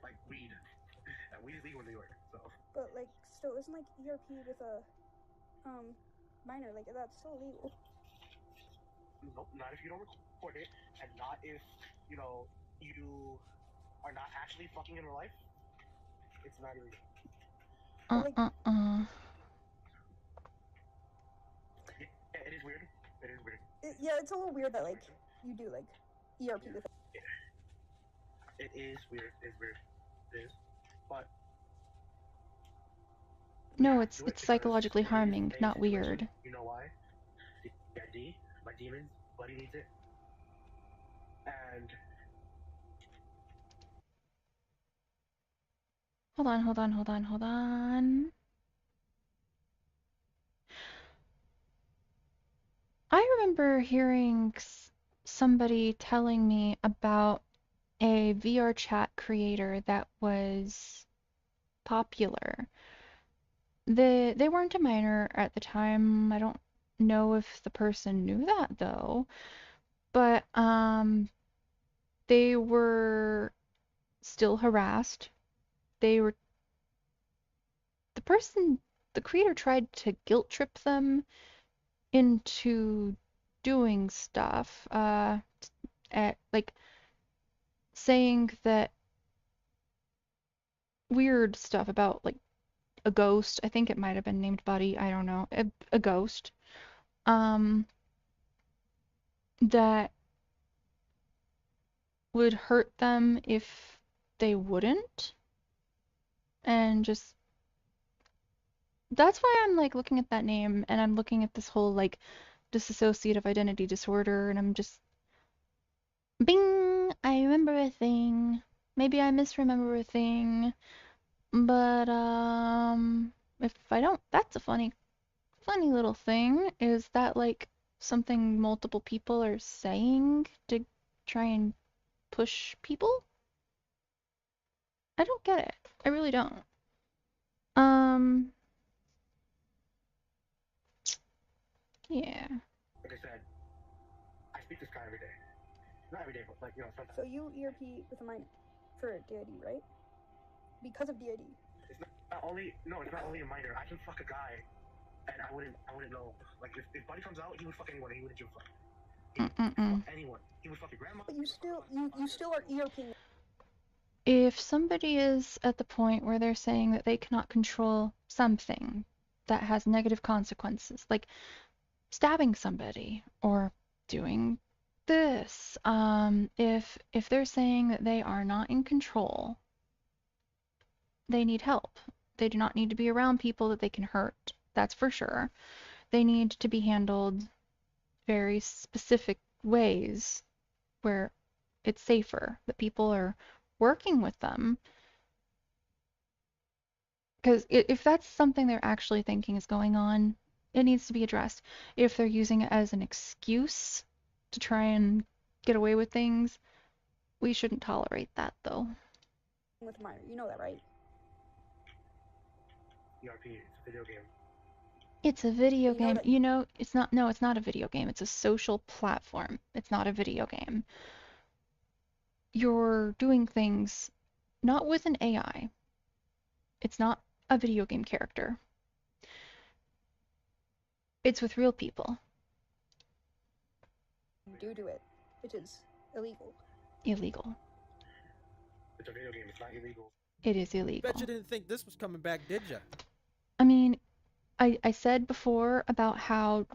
Like weed. And weed is legal in New York, so. But like, still, isn't like ERP with a minor, like that's still illegal? Nope, not if you don't record it, and not if, you know, you are not actually fucking in real life. It's not illegal. Yeah, it is weird. It is weird. Yeah, it's a little weird that like you do like ERP with it. It is weird. It is weird. It is. But No, it's psychologically harming, not weird. you know why? The ID, my demons, Buddy needs it. And Hold on. I remember hearing somebody telling me about a VR chat creator that was popular. They weren't a minor at the time. I don't know if the person knew that though. But they were still harassed. The creator tried to guilt trip them into doing stuff, like saying that weird stuff about like a ghost. I think it might have been named Buddy. I don't know. A ghost. That would hurt them if they wouldn't. And just that's why I'm like looking at that name and I'm looking at this whole like dissociative identity disorder and I'm just bing, I remember a thing. Maybe I misremember a thing. But if I don't, that's a funny little thing. Is that like something multiple people are saying to try and push people? I don't get it. I really don't. Yeah. Like I said, I speak this guy every day. Not every day, but like, you know, sometimes. So you ERP with a minor for DID, right? Because of DID. It's not only a minor. I can fuck a guy, and I wouldn't know. Like if Buddy comes out, he would fuck anyone. He wouldn't give a fuck. He would fuck anyone. He would fuck your grandma. But you still are ERPing. If somebody is at the point where they're saying that they cannot control something that has negative consequences, like stabbing somebody or doing this, if they're saying that they are not in control, they need help. They do not need to be around people that they can hurt. That's for sure. They need to be handled very specific ways where it's safer, that people are working with them. Because if that's something they're actually thinking is going on, it needs to be addressed. If they're using it as an excuse to try and get away with things, we shouldn't tolerate that, though. With a minor, you know that, right? ERP, it's a video game. It's a video game. You know, it's not. No, it's not a video game. It's a social platform. It's not a video game. You're doing things not with an AI. It's not a video game character. It's with real people. Do it, which is illegal. Illegal. It's a video game. It's not illegal. It is illegal. Bet you didn't think this was coming back, did ya? I mean, I said before about how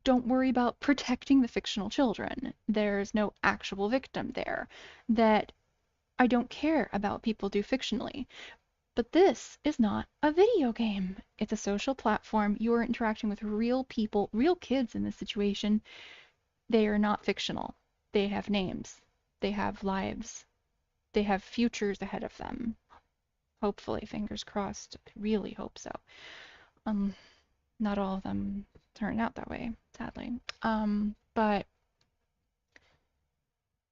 don't worry about protecting the fictional children. There's no actual victim there. That I don't care about people do fictionally. But this is not a video game. It's a social platform. You are interacting with real people, real kids in this situation. They are not fictional. They have names. They have lives. They have futures ahead of them. Hopefully, fingers crossed. I really hope so. Not all of them turn out that way, sadly. But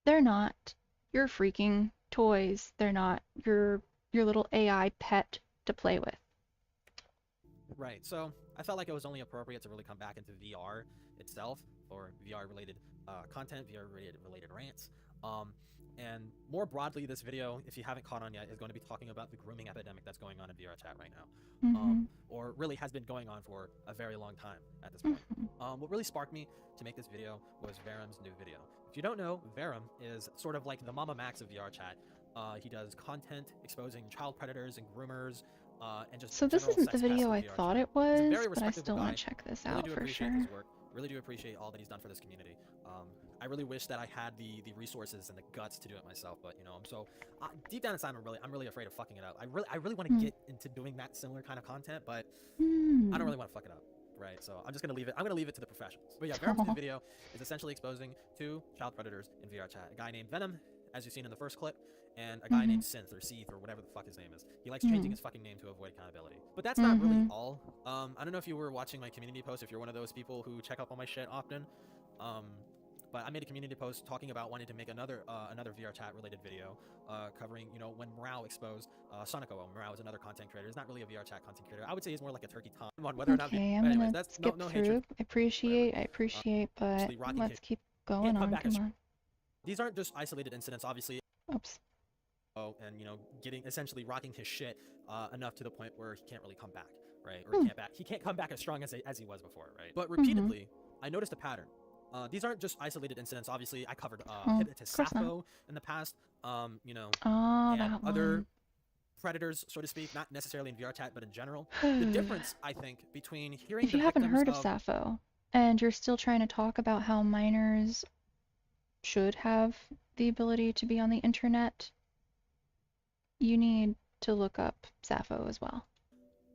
they're not your freaking toys. They're not your little AI pet to play with. Right, so I felt like it was only appropriate to really come back into VR itself for VR-related content, VR-related rants. And more broadly, this video, if you haven't caught on yet, is going to be talking about the grooming epidemic that's going on in VR chat right now. Or really has been going on for a very long time at this point. What really sparked me to make this video was Veram's new video. If you don't know, Veram is sort of like the Mama Max of VR chat. He does content exposing child predators and groomers, and just So this general isn't the sex video pests I in VR thought chat. it was, He's a very but I respectable still guy. want to check this Really out do for appreciate sure. his work. Really do appreciate all that he's done for this community. I really wish that I had the resources and the guts to do it myself, but you know, I'm so deep down inside, I'm really afraid of fucking it up. I really want to get into doing that similar kind of content, but I don't really want to fuck it up. Right, so I'm just gonna leave it. I'm gonna leave it to the professionals. But yeah, Veram's new video is essentially exposing two child predators in VR chat. A guy named Venom, as you've seen in the first clip, and a guy named Synth or Seath or whatever the fuck his name is. He likes changing his fucking name to avoid accountability. But that's not really all. I don't know if you were watching my community post, if you're one of those people who check up on my shit often. But I made a community post talking about wanting to make another VR chat related video covering, you know, when Morale exposed Sonico. Morale is another content creator. He's not really a VR chat content creator. I would say he's more like a turkey tom on whether or not. Okay, I'm anyways, gonna that's skip no through. hatred. I appreciate, but let's keep going on. Come on. These aren't just isolated incidents, obviously. Oops. Oh, and you know, getting essentially rocking his shit enough to the point where he can't really come back, right? Or he can't come back as strong as he was before, right? But repeatedly, I noticed a pattern. These aren't just isolated incidents. Obviously, I covered Hepatitis Sappho in the past, you know, and other predators, so to speak, not necessarily in VR chat, but in general. The difference, I think, between hearing If you the haven't victims heard of Sappho and you're still trying to talk about how minors should have the ability to be on the internet, you need to look up Sappho as well.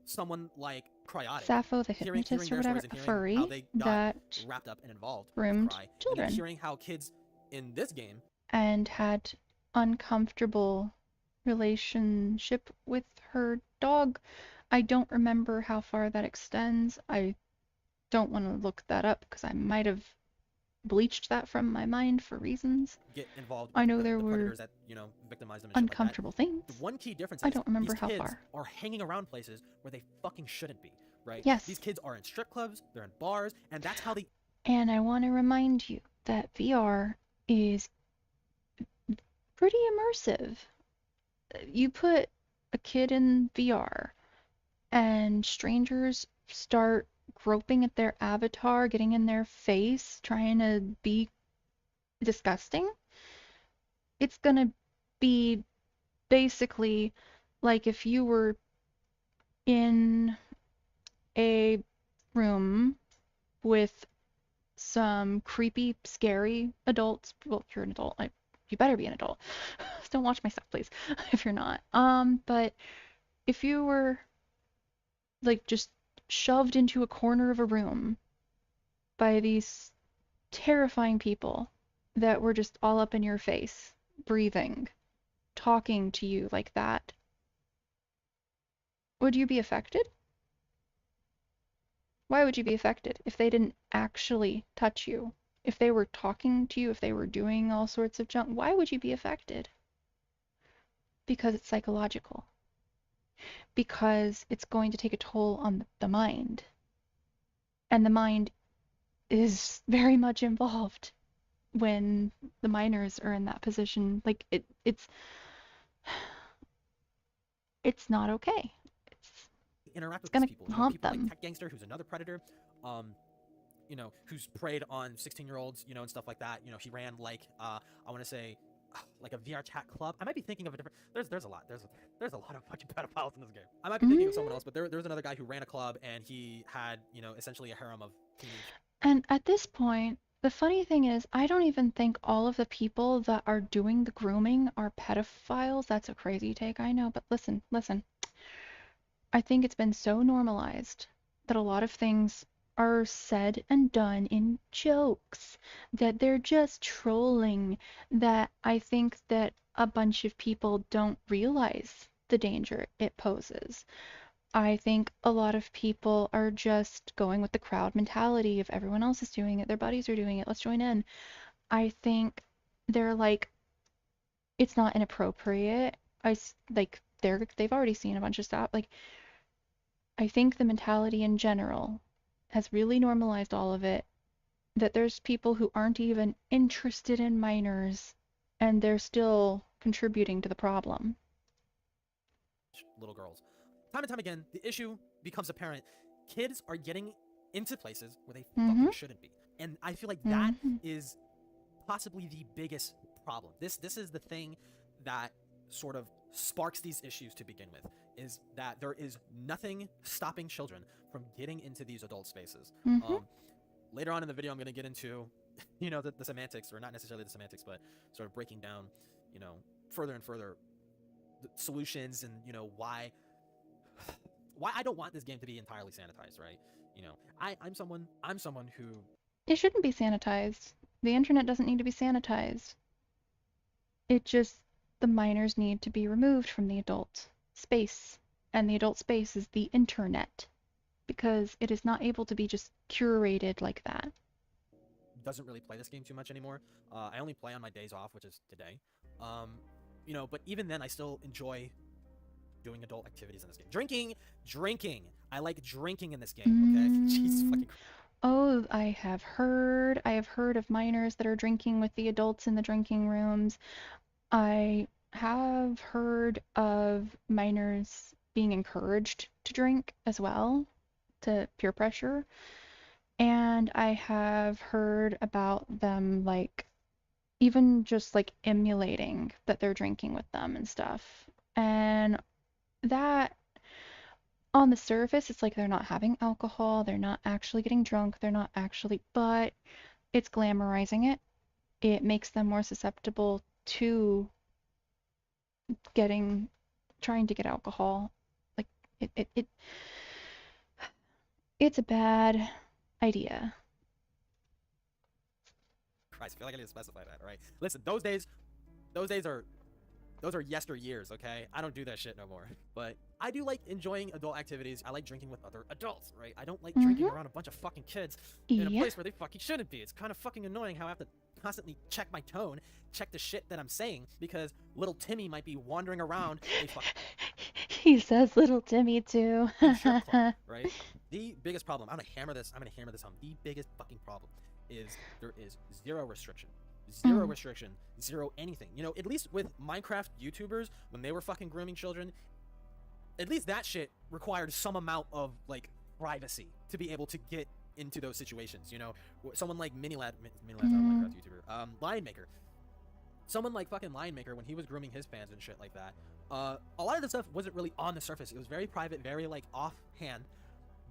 someone like Cryotic, Sappho the hearing hypnotist or their whatever, stories and a hearing furry how they got that wrapped up and involved groomed with Cry, and children. then hearing how kids in this game and had uncomfortable relationship with her dog. I don't remember how far that extends. I don't want to look that up because I might have bleached that from my mind for reasons. get involved with I know the there were predators that, you know, victimize them and shit like that. uncomfortable things. The one key difference I is don't remember these how kids far. are hanging around places where they fucking shouldn't be, right? Yes. These kids are in strip clubs, they're in bars, and that's how they And I want to remind you that VR is pretty immersive. You put a kid in VR and strangers start groping at their avatar, getting in their face, trying to be disgusting. It's gonna be basically like if you were in a room with some creepy, scary adults. Well, if you're an adult, you better be an adult. Don't watch my stuff, please, if you're not. But if you were like just shoved into a corner of a room by these terrifying people that were just all up in your face, breathing, talking to you like that, would you be affected? Why would you be affected if they didn't actually touch you? If they were talking to you, if they were doing all sorts of junk, why would you be affected? Because it's psychological. Because it's going to take a toll on the mind. And the mind is very much involved when the minors are in that position. Like it's not okay. interact with gonna these people. You know, haunt people them. like Tech Gangster, who's another predator, you know, who's preyed on 16-year-olds, you know, and stuff like that. You know, he ran like I want to say like a VR chat club. I might be thinking of a different. There's a lot. There's a lot of fucking pedophiles in this game. I might be thinking of someone else, but there's another guy who ran a club and he had, you know, essentially a harem of teenage. And at this point, the funny thing is, I don't even think all of the people that are doing the grooming are pedophiles. That's a crazy take, I know, but listen. I think it's been so normalized that a lot of things are said and done in jokes, that they're just trolling, that I think that a bunch of people don't realize the danger it poses. I think a lot of people are just going with the crowd mentality of everyone else is doing it, their buddies are doing it, let's join in. I think they're like, it's not inappropriate. They've already seen a bunch of stuff. Like, I think the mentality in general has really normalized all of it, that there's people who aren't even interested in minors and they're still contributing to the problem. Little girls. Time and time again, the issue becomes apparent. Kids are getting into places where they fucking shouldn't be. And I feel like that is possibly the biggest problem. This is the thing that sort of sparks these issues to begin with, is that there is nothing stopping children from getting into these adult spaces. Later on in the video, I'm going to get into, you know, the semantics, or not necessarily the semantics, but sort of breaking down, you know, further and further the solutions and, you know, why I don't want this game to be entirely sanitized, right? You know, I'm someone who... It shouldn't be sanitized. The internet doesn't need to be sanitized. The minors need to be removed from the adult space. And the adult space is the internet. Because it is not able to be just curated like that. Doesn't really play this game too much anymore. I only play on my days off, which is today. You know, but even then I still enjoy doing adult activities in this game. Drinking. I like drinking in this game, okay? Jesus fucking Christ. Oh, I have heard of minors that are drinking with the adults in the drinking rooms. I have heard of minors being encouraged to drink as well, to peer pressure. And I have heard about them, like, even just like emulating that they're drinking with them and stuff. And that on the surface, it's like they're not having alcohol, they're not actually getting drunk, they're not actually, but it's glamorizing it. It makes them more susceptible to trying to get alcohol. Like it's a bad idea. Christ, I feel like I need to specify that, all right? Listen, those days are yesteryears, okay? I don't do that shit no more. But I do like enjoying adult activities. I like drinking with other adults, right? I don't like drinking around a bunch of fucking kids in a place where they fucking shouldn't be. It's kind of fucking annoying how I have to constantly check my tone, check the shit that I'm saying, because little Timmy might be wandering around a fucking He says little Timmy too. strip club, right? The biggest problem, I'm gonna hammer this home. The biggest fucking problem is there is zero restriction. Zero restriction, zero anything. You know, at least with Minecraft YouTubers, when they were fucking grooming children, at least that shit required some amount of, like, privacy to be able to get into those situations, you know? Someone like Minilad's not a Minecraft YouTuber, Lionmaker. Someone like fucking Lionmaker, when he was grooming his fans and shit like that, a lot of the stuff wasn't really on the surface. It was very private, very, like, offhand.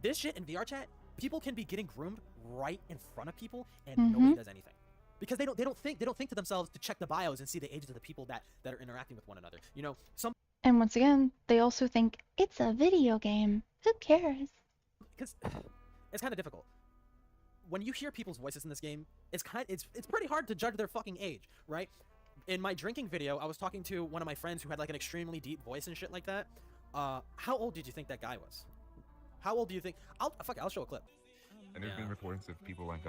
This shit in VR chat, people can be getting groomed right in front of people, and nobody does anything. Because they don't think to themselves to check the bios and see the ages of the people that are interacting with one another. You know, And once again, they also think it's a video game. Who cares? Because it's kind of difficult. When you hear people's voices in this game, it's pretty hard to judge their fucking age, right? In my drinking video, I was talking to one of my friends who had like an extremely deep voice and shit like that. How old did you think that guy was? How old do you think? I'll show a clip. And there's been reports of people like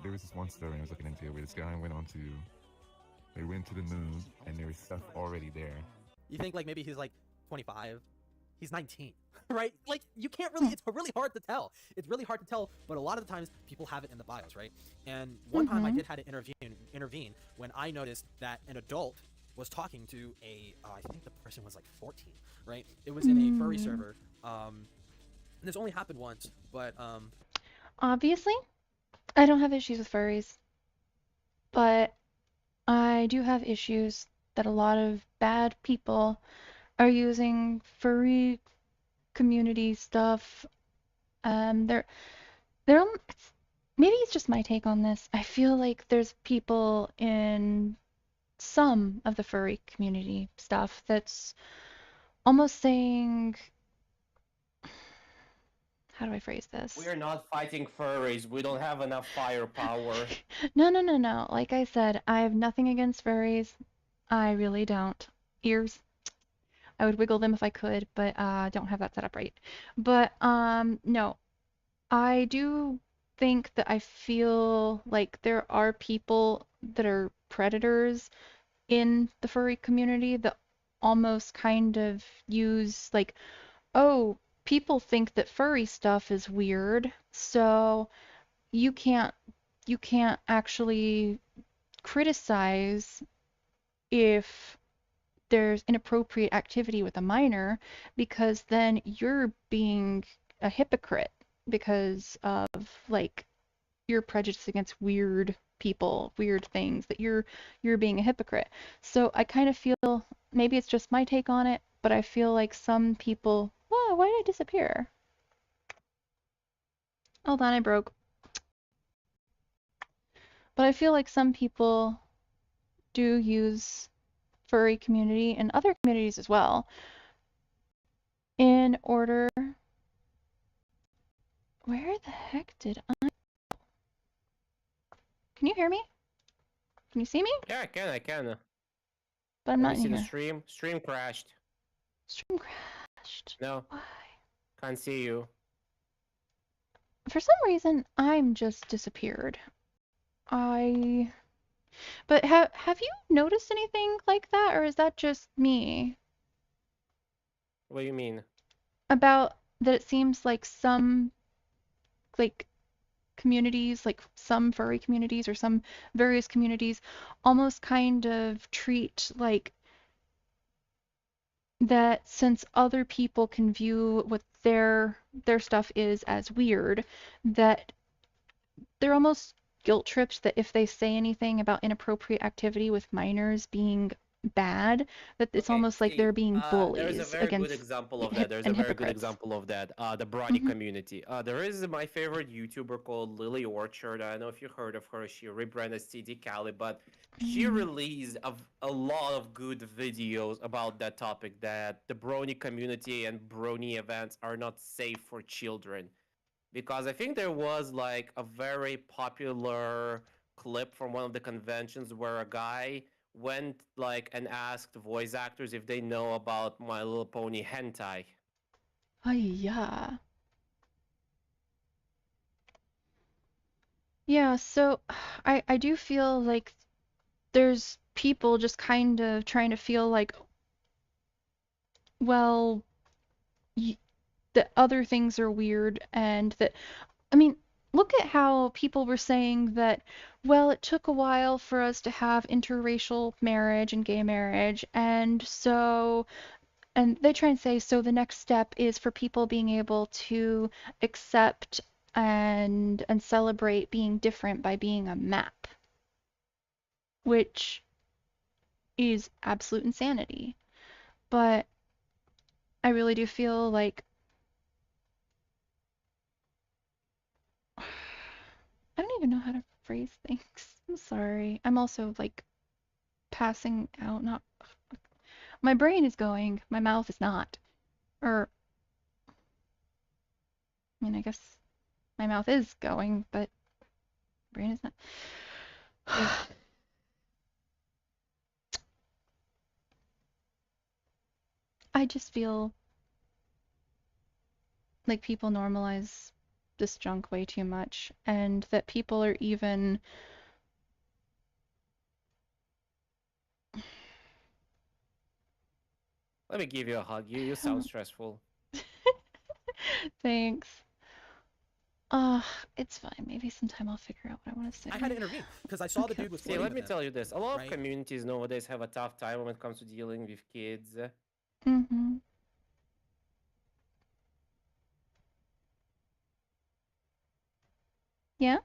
there was this one story I was looking into where this guy they went to the moon and there was stuff already there. You think like maybe he's like 25? He's 19, right? Like you can't really, it's really hard to tell. It's really hard to tell, but a lot of the times people have it in the bios, right? And one time I did have to intervene when I noticed that an adult was talking to I think the person was like 14, right? It was in a furry server. And this only happened once, but Obviously, I don't have issues with furries, but I do have issues that a lot of bad people are using furry community stuff. Maybe it's just my take on this. I feel like there's people in some of the furry community stuff that's almost saying, how do I phrase this? We're not fighting furries. We don't have enough firepower. No. Like I said, I have nothing against furries. I really don't. Ears. I would wiggle them if I could, but don't have that set up right. But no. I do think that I feel like there are people that are predators in the furry community that almost kind of use like, oh, people think that furry stuff is weird, so you can't actually criticize if there's inappropriate activity with a minor, because then you're being a hypocrite because of like your prejudice against weird people, weird things, that you're being a hypocrite. So I kind of feel, maybe it's just my take on it, but I feel like some people, whoa, why did I disappear? Hold on, I broke. But I feel like some people do use furry community and other communities as well in order. Where the heck did I? Can you hear me? Can you see me? Yeah, I can. But I'm not see here. the stream. Stream crashed. Stream crashed. No. Why? Can't see you. For some reason, I'm just disappeared. But have you noticed anything like that, or is that just me? What do you mean? About that it seems like some like communities, like some furry communities or some various communities almost kind of treat like that, since other people can view what their stuff is as weird, that they're almost guilt tripped that if they say anything about inappropriate activity with minors being bad that it's almost like they're being There's a bullies very good against example of that. There's a and very good hypocrites. example of that. The Brony Mhm. community. There is my favorite YouTuber called Lily Orchard. I don't know if you heard of her. She rebranded CD Cali, but she Mhm. released a lot of good videos about that topic, that the Brony community and Brony events are not safe for children. Because I think there was like a very popular clip from one of the conventions where a guy went like and asked voice actors if they know about My Little Pony hentai. Oh yeah. Yeah, so I do feel like there's people just kind of trying to feel like, well, that other things are weird and that, I mean, look at how people were saying that, well, it took a while for us to have interracial marriage and gay marriage, and so, and they try and say, so the next step is for people being able to accept and celebrate being different by being a map, which is absolute insanity. But I really do feel like I don't even know how to phrase things. I'm sorry. I'm also like passing out. Not my brain is going, my mouth is not. Or I mean, I guess my mouth is going, but brain is not. I just feel like people normalize this junk way too much, and that people are even Let me give you a hug. You sound stressful. Thanks. It's fine. Maybe sometime I'll figure out what I want to say. I had to intervene because I saw the dude was See, flirting let with me them, tell you this. A lot of right? communities nowadays have a tough time when it comes to dealing with kids. Mm-hmm. Yeah?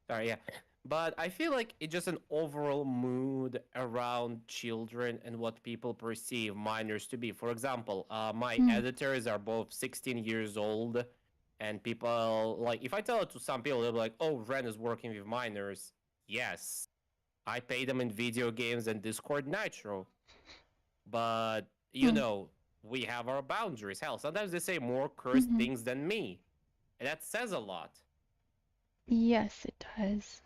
Sorry, yeah. But I feel like it's just an overall mood around children and what people perceive minors to be. For example, my editors are both 16 years old, and people, like, if I tell it to some people, they'll be like, oh, Ren is working with minors. Yes. I pay them in video games and Discord Nitro. But, you know, we have our boundaries. Hell, sometimes they say more cursed things than me. And that says a lot. Yes, it does.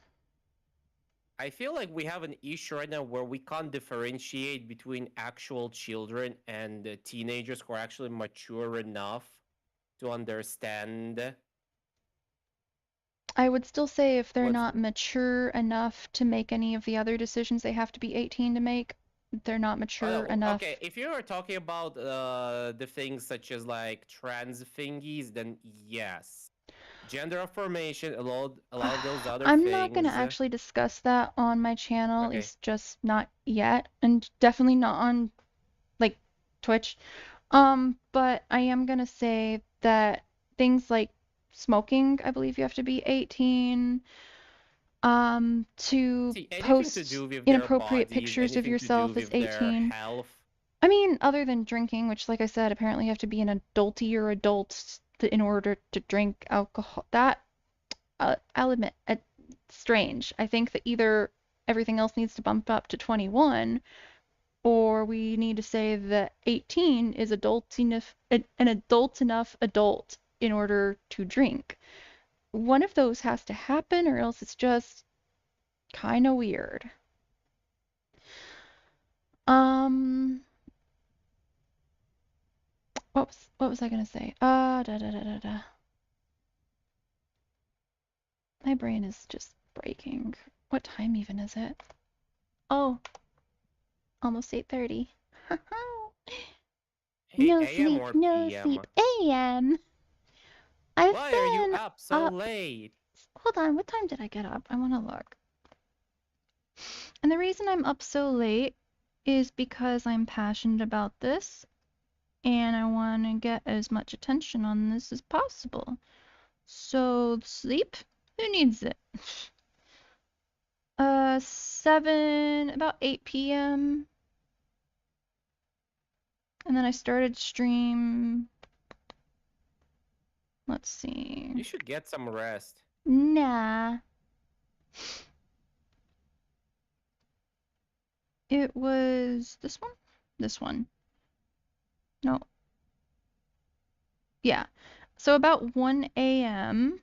I feel like we have an issue right now where we can't differentiate between actual children and teenagers who are actually mature enough to understand. I would still say if they're not mature enough to make any of the other decisions they have to be 18 to make, they're not mature enough. Okay, if you are talking about the things such as like trans thingies, then yes. Gender affirmation, a lot of those other I'm things. not going to actually discuss that on my channel, at least just not yet, and definitely not on, like, Twitch. But I am going to say that things like smoking, I believe you have to be 18, to post inappropriate pictures of yourself as 18. I mean, other than drinking, which, like I said, apparently you have to be an adultier adult in order to drink alcohol. That, I'll admit, it's strange. I think that either everything else needs to bump up to 21, or we need to say that 18 is an adult enough adult in order to drink. One of those has to happen, or else it's just kind of weird. What was I gonna say? My brain is just breaking. What time even is it? Oh, almost 8:30. No sleep, no sleep. AM. Why are you up so late? Hold on, what time did I get up? I want to look. And the reason I'm up so late is because I'm passionate about this, and I want to get as much attention on this as possible. So, sleep? Who needs it? about 8 p.m. And then I started stream. Let's see. You should get some rest. Nah. It was this one? This one. No. Yeah. So about 1 a.m.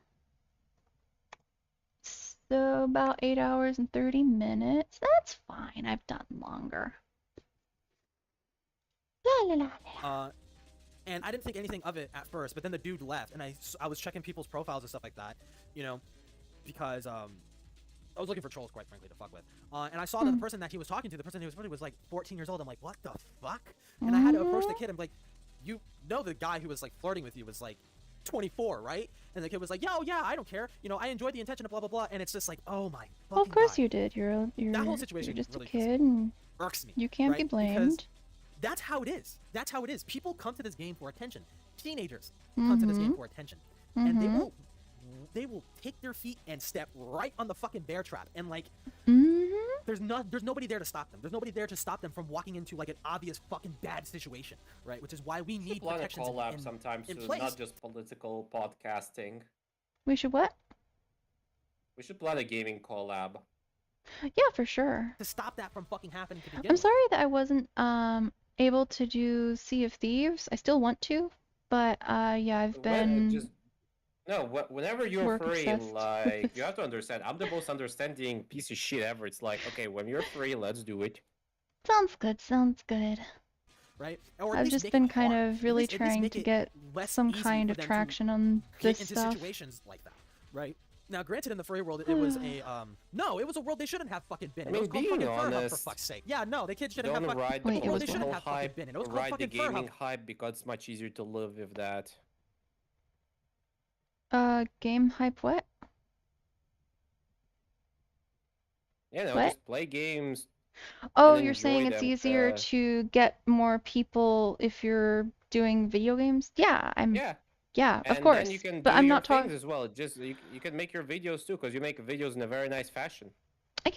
So about 8 hours and 30 minutes. That's fine. I've done longer. La la la. And I didn't think anything of it at first, but then the dude left, and I was checking people's profiles and stuff like that, you know, because I was looking for trolls, quite frankly, to fuck with. And I saw that the person that he was talking to, the person he was with, was like 14 years old. I'm like, what the fuck? And I had to approach the kid. I'm like, you know, the guy who was like flirting with you was like 24, right? And the kid was like, yo, yeah, I don't care. You know, I enjoyed the intention of blah blah blah. And it's just like, oh my. Well, of course God. you did. You're that whole situation you're just really a kid, and irks me. you can't be right? blamed. Because that's how it is. That's how it is. People come to this game for attention. Teenagers come to this game for attention, and they will take their feet and step right on the fucking bear trap. And like, there's nobody there to stop them. There's nobody there to stop them from walking into like an obvious fucking bad situation, right? Which is why we need protections collab sometimes in too, place. not just political podcasting. We should what? We should plan a gaming collab. Yeah, for sure. To stop that from fucking happening to begin I'm with. sorry that I wasn't able to do Sea of Thieves. I still want to, but yeah, I've been Whenever you're work free, obsessed. like, you have to understand, I'm the most understanding piece of shit ever. It's like, okay, when you're free, let's do it. Sounds good. Sounds good. Right? Or at I've least just make been it kind hard. of really At least trying make to it get less some easy kind for of them to traction on this get into stuff. situations like that, right? Now, granted, in the furry world, it was a no, it was a world they shouldn't have fucking been in. I It was mean, called being fucking Fur Hub, for honest, fuck's sake. Yeah, no, the kids shouldn't don't have fucking. ride The the world they shouldn't whole have fucking hype, been in. It was called ride the fucking Fur gaming Hub. hype because it's much easier to live with that. Game hype what? You know, What? just play games. Oh, and you're saying enjoy it's them, easier to get more people if you're doing video games? Yeah, yeah, of And course. then you can But do I'm your not talking. things as well. Just you can make your videos too, because you make videos in a very nice fashion. I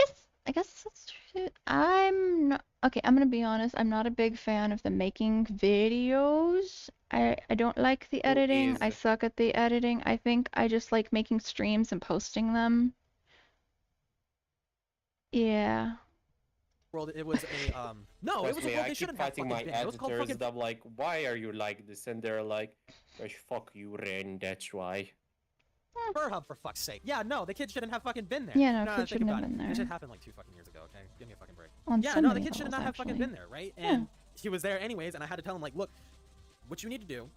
guess that's true. I'm not okay. I'm gonna be honest. I'm not a big fan of the making videos. I don't like the editing. I is? suck at the editing. I think I just like making streams and posting them. Yeah. World, it was a no, it Trust was a me, world I they keep shouldn't have fighting fucking my been in. It was called editors. fucking. I'm like, why are you like this? And they're like, fuck you, Ren. That's why. Fur Hub, for fuck's sake. Yeah, no, the kids shouldn't have fucking been there. Yeah, no, no kids think shouldn't about have it. been This there. shit happened like 2 fucking years ago, okay? Give me a fucking break. On Yeah, so no, the many kids should levels, not have fucking actually. been there, right? Yeah. And he was there anyways, and I had to tell him, like, look, what you need to do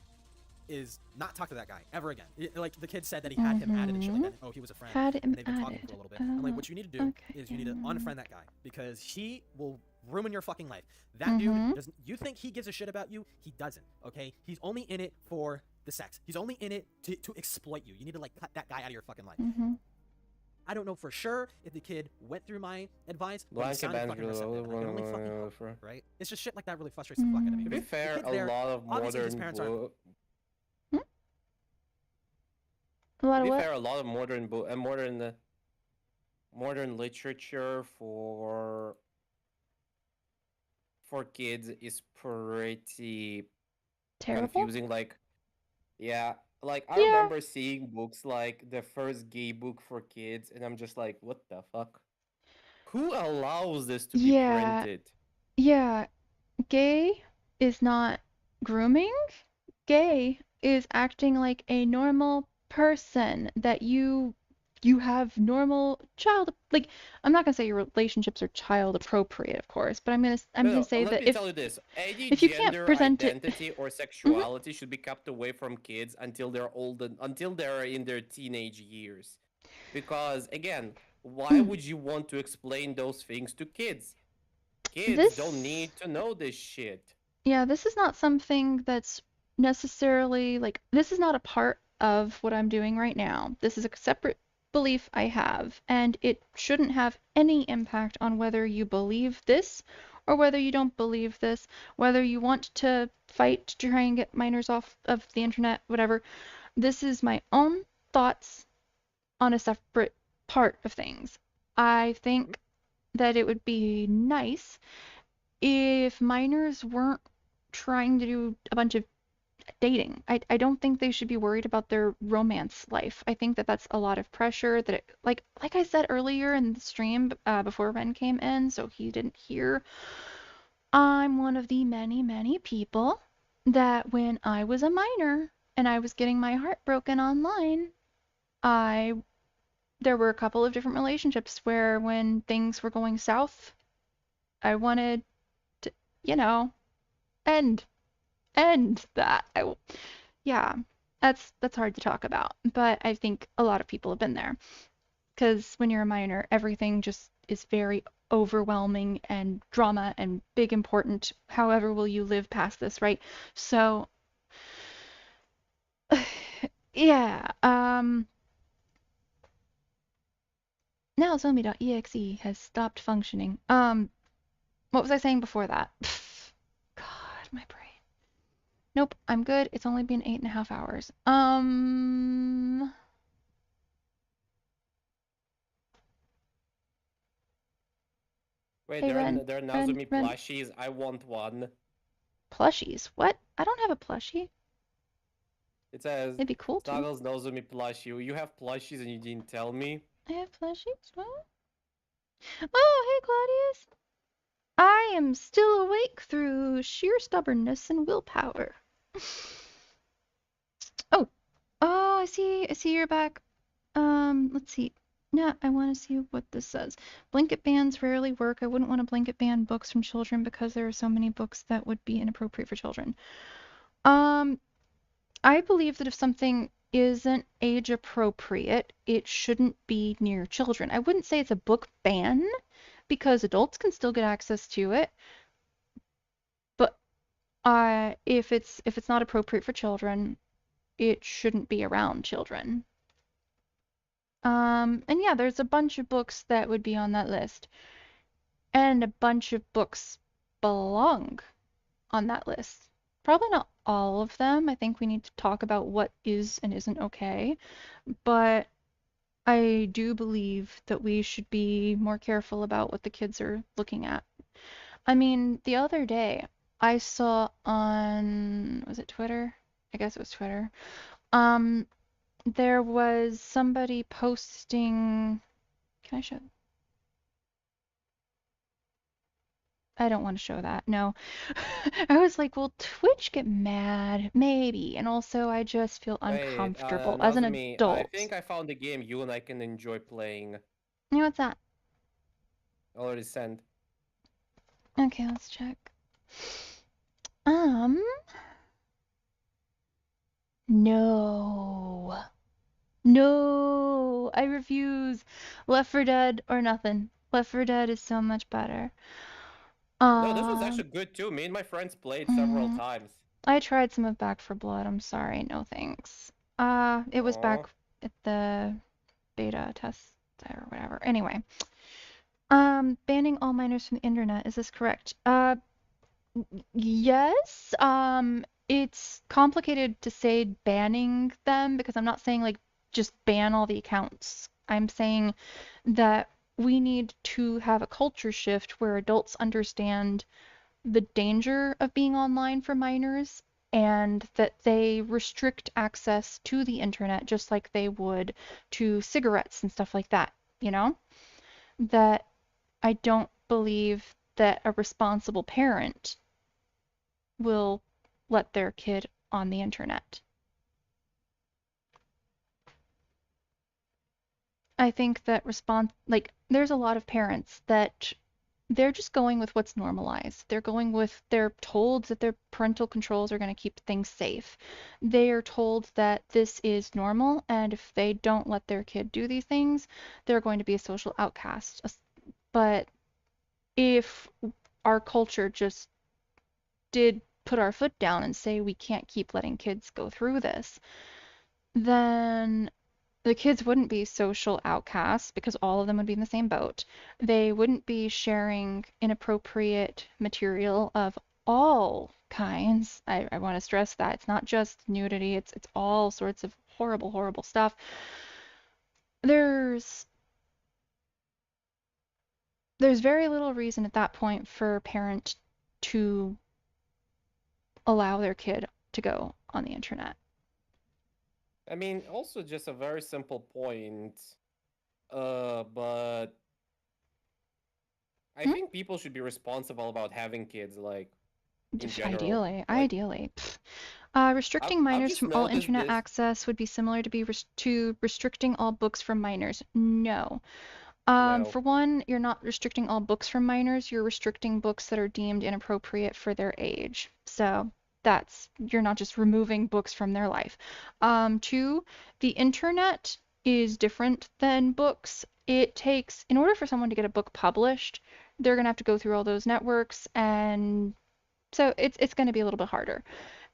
is not talk to that guy ever again. Like, the kid said that he had him added and shit like that. Oh, he was a friend. Had him and they've been talking added. for a little bit. I'm like, what you need to do is you need to unfriend that guy because he will ruin your fucking life. That dude doesn't. You think he gives a shit about you? He doesn't. Okay, he's only in it for the sex. He's only in it to exploit you. You need to like cut that guy out of your fucking life. I don't know for sure if the kid went through my advice, but he sounded fucking receptive, and I can only fucking hope, right? It's just shit like that really frustrates the fuck out of me. To be because the fair, kid's a there, lot of obviously his modern parents aren't. A lot To of be what? fair, a lot of modern literature for kids is pretty Terrible? confusing. Like, yeah, like I Yeah. remember seeing books like the first gay book for kids, and I'm just like, what the fuck? Who allows this to be Yeah. printed? Yeah, gay is not grooming. Gay is acting like a normal person that you have normal child like I'm not gonna say your relationships are child appropriate, of course, but I'm No, gonna say let that me if tell you this: any if you can't gender present it identity or sexuality should be kept away from kids until they're old, until they're in their teenage years. Because again, why would you want to explain those things to kids? Kids don't need to know this shit. Yeah, this is not something that's necessarily like this is not a part of what I'm doing right now. This is a separate belief I have, and it shouldn't have any impact on whether you believe this or whether you don't believe this, whether you want to fight to try and get minors off of the internet, whatever. This is my own thoughts on a separate part of things. I think that it would be nice if minors weren't trying to do a bunch of dating. I don't think they should be worried about their romance life. I think that that's a lot of pressure that it, like I said earlier in the stream before Ren came in, so he didn't hear. I'm one of the many, many people that when I was a minor and I was getting my heart broken online, there were a couple of different relationships where when things were going south, I wanted to, end that. Yeah, that's hard to talk about, but I think a lot of people have been there. Because when you're a minor, everything just is very overwhelming and drama and big important. However will you live past this, right? So, yeah, now zombie.exe has stopped functioning. What was I saying before that? God, my brain. Nope, I'm good. It's only been 8.5 hours. Wait, Hey, there Ren, are Ren, Nazumi Ren. plushies. I want one. Plushies? What? I don't have a plushie. It says It'd be cool to. Snuggles Nazumi plushie. You have plushies and you didn't tell me. I have plushies? What? Oh, hey, Claudius. I am still awake through sheer stubbornness and willpower. Oh, I see you're back. Let's see. No, I want to see what this says. Blanket bans rarely work. I wouldn't want to blanket ban books from children because there are so many books that would be inappropriate for children. I believe that if something isn't age appropriate, it shouldn't be near children. I wouldn't say it's a book ban because adults can still get access to it. But if it's not appropriate for children, it shouldn't be around children. And yeah, there's a bunch of books that would be on that list. And a bunch of books belong on that list. Probably not all of them. I think we need to talk about what is and isn't okay. But I do believe that we should be more careful about what the kids are looking at. I mean, the other day I saw on, was it Twitter? I guess it was Twitter. There was somebody posting, can I show? I don't want to show that. No. I was like, will Twitch get mad? Maybe. And also, I just feel uncomfortable as an Nazumi, adult. I think I found a game you and I can enjoy playing. Yeah, what's that? Already sent. Okay, let's check. No. No, I refuse. Left 4 Dead or nothing. Left 4 Dead is so much better. No, this was actually good too. Me and my friends played several times. I tried some of Back 4 Blood. I'm sorry, no thanks. It was back at the beta test or whatever. Anyway. Banning all minors from the internet, is this correct? Yes. It's complicated to say banning them because I'm not saying like just ban all the accounts. I'm saying that we need to have a culture shift where adults understand the danger of being online for minors and that they restrict access to the internet just like they would to cigarettes and stuff like that, That I don't believe that a responsible parent will let their kid on the internet. I think that there's a lot of parents that they're just going with what's normalized. They're told that their parental controls are going to keep things safe. They are told that this is normal, and if they don't let their kid do these things, they're going to be a social outcast. But if our culture just did put our foot down and say we can't keep letting kids go through this, then the kids wouldn't be social outcasts because all of them would be in the same boat. They wouldn't be sharing inappropriate material of all kinds. I want to stress that. It's not just nudity, it's all sorts of horrible, horrible stuff. There's there's very little reason at that point for a parent to allow their kid to go on the internet. I mean, also just a very simple point. But I think people should be responsible about having kids, like, in general. Ideally. Restricting minors just from all noticed internet this. access would be similar to restricting all books from minors. No. No. For one, you're not restricting all books from minors, you're restricting books that are deemed inappropriate for their age. So you're not just removing books from their life. Two, the internet is different than books. In order for someone to get a book published, they're gonna have to go through all those networks, and so it's gonna be a little bit harder.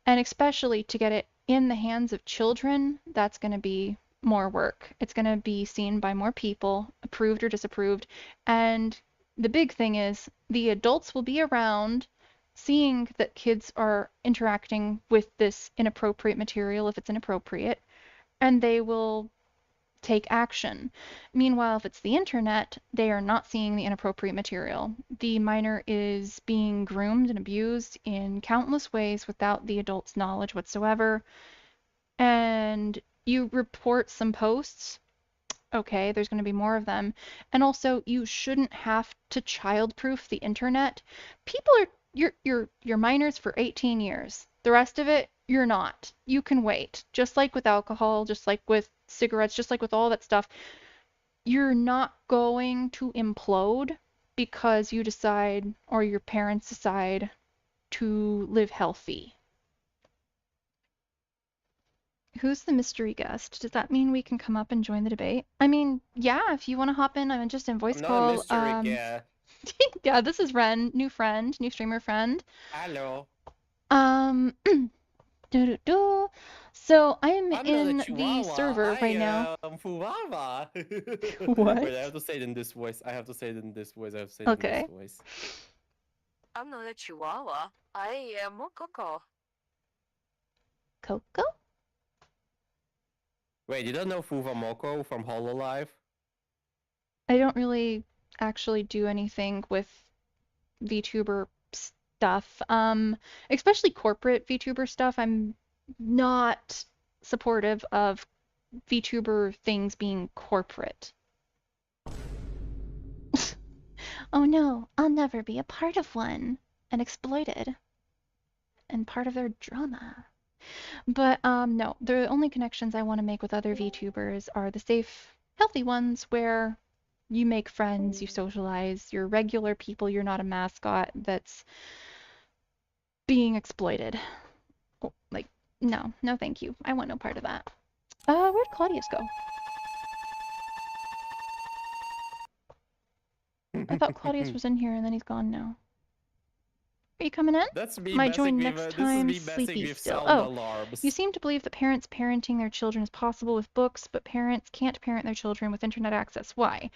And especially to get it in the hands of children, that's gonna be more work. It's going to be seen by more people, approved or disapproved. And the big thing is the adults will be around seeing that kids are interacting with this inappropriate material if it's inappropriate, and they will take action. Meanwhile, if it's the internet, they are not seeing the inappropriate material. The minor is being groomed and abused in countless ways without the adult's knowledge whatsoever. And you report some posts, okay, there's going to be more of them. And also, you shouldn't have to childproof the internet. People are you're minors for 18 years. The rest of it, you're not. You can wait. Just like with alcohol, just like with cigarettes, just like with all that stuff. You're not going to implode because you decide or your parents decide to live healthy. Who's the mystery guest? Does that mean we can come up and join the debate? I mean, yeah, if you want to hop in, I'm just in voice I'm not call. a mystery guest. Yeah, this is Ren, new friend, new streamer friend. Hello. So I'm I'm in not a the chihuahua. server right now. I am Fuwawa. What? Wait, I have to say it in this voice. Okay. I'm not a chihuahua. I am a Coco. Coco? Wait, you don't know Fuva Moko from Hololive? I don't really actually do anything with VTuber stuff. Especially corporate VTuber stuff. I'm not supportive of VTuber things being corporate. Oh no, I'll never be a part of one. And exploited. And part of their drama. But no, the only connections I want to make with other VTubers are the safe, healthy ones where you make friends, you socialize, you're regular people, you're not a mascot that's being exploited. Oh, like, no thank you. I want no part of that. Where'd Claudius go? I thought Claudius was in here and then he's gone now. Are you coming in? That's me Might messing join with, next this time. is me messing Sleepy with still. sound Oh, alarms. you seem to believe that parents parenting their children is possible with books, but parents can't parent their children with internet access. Why?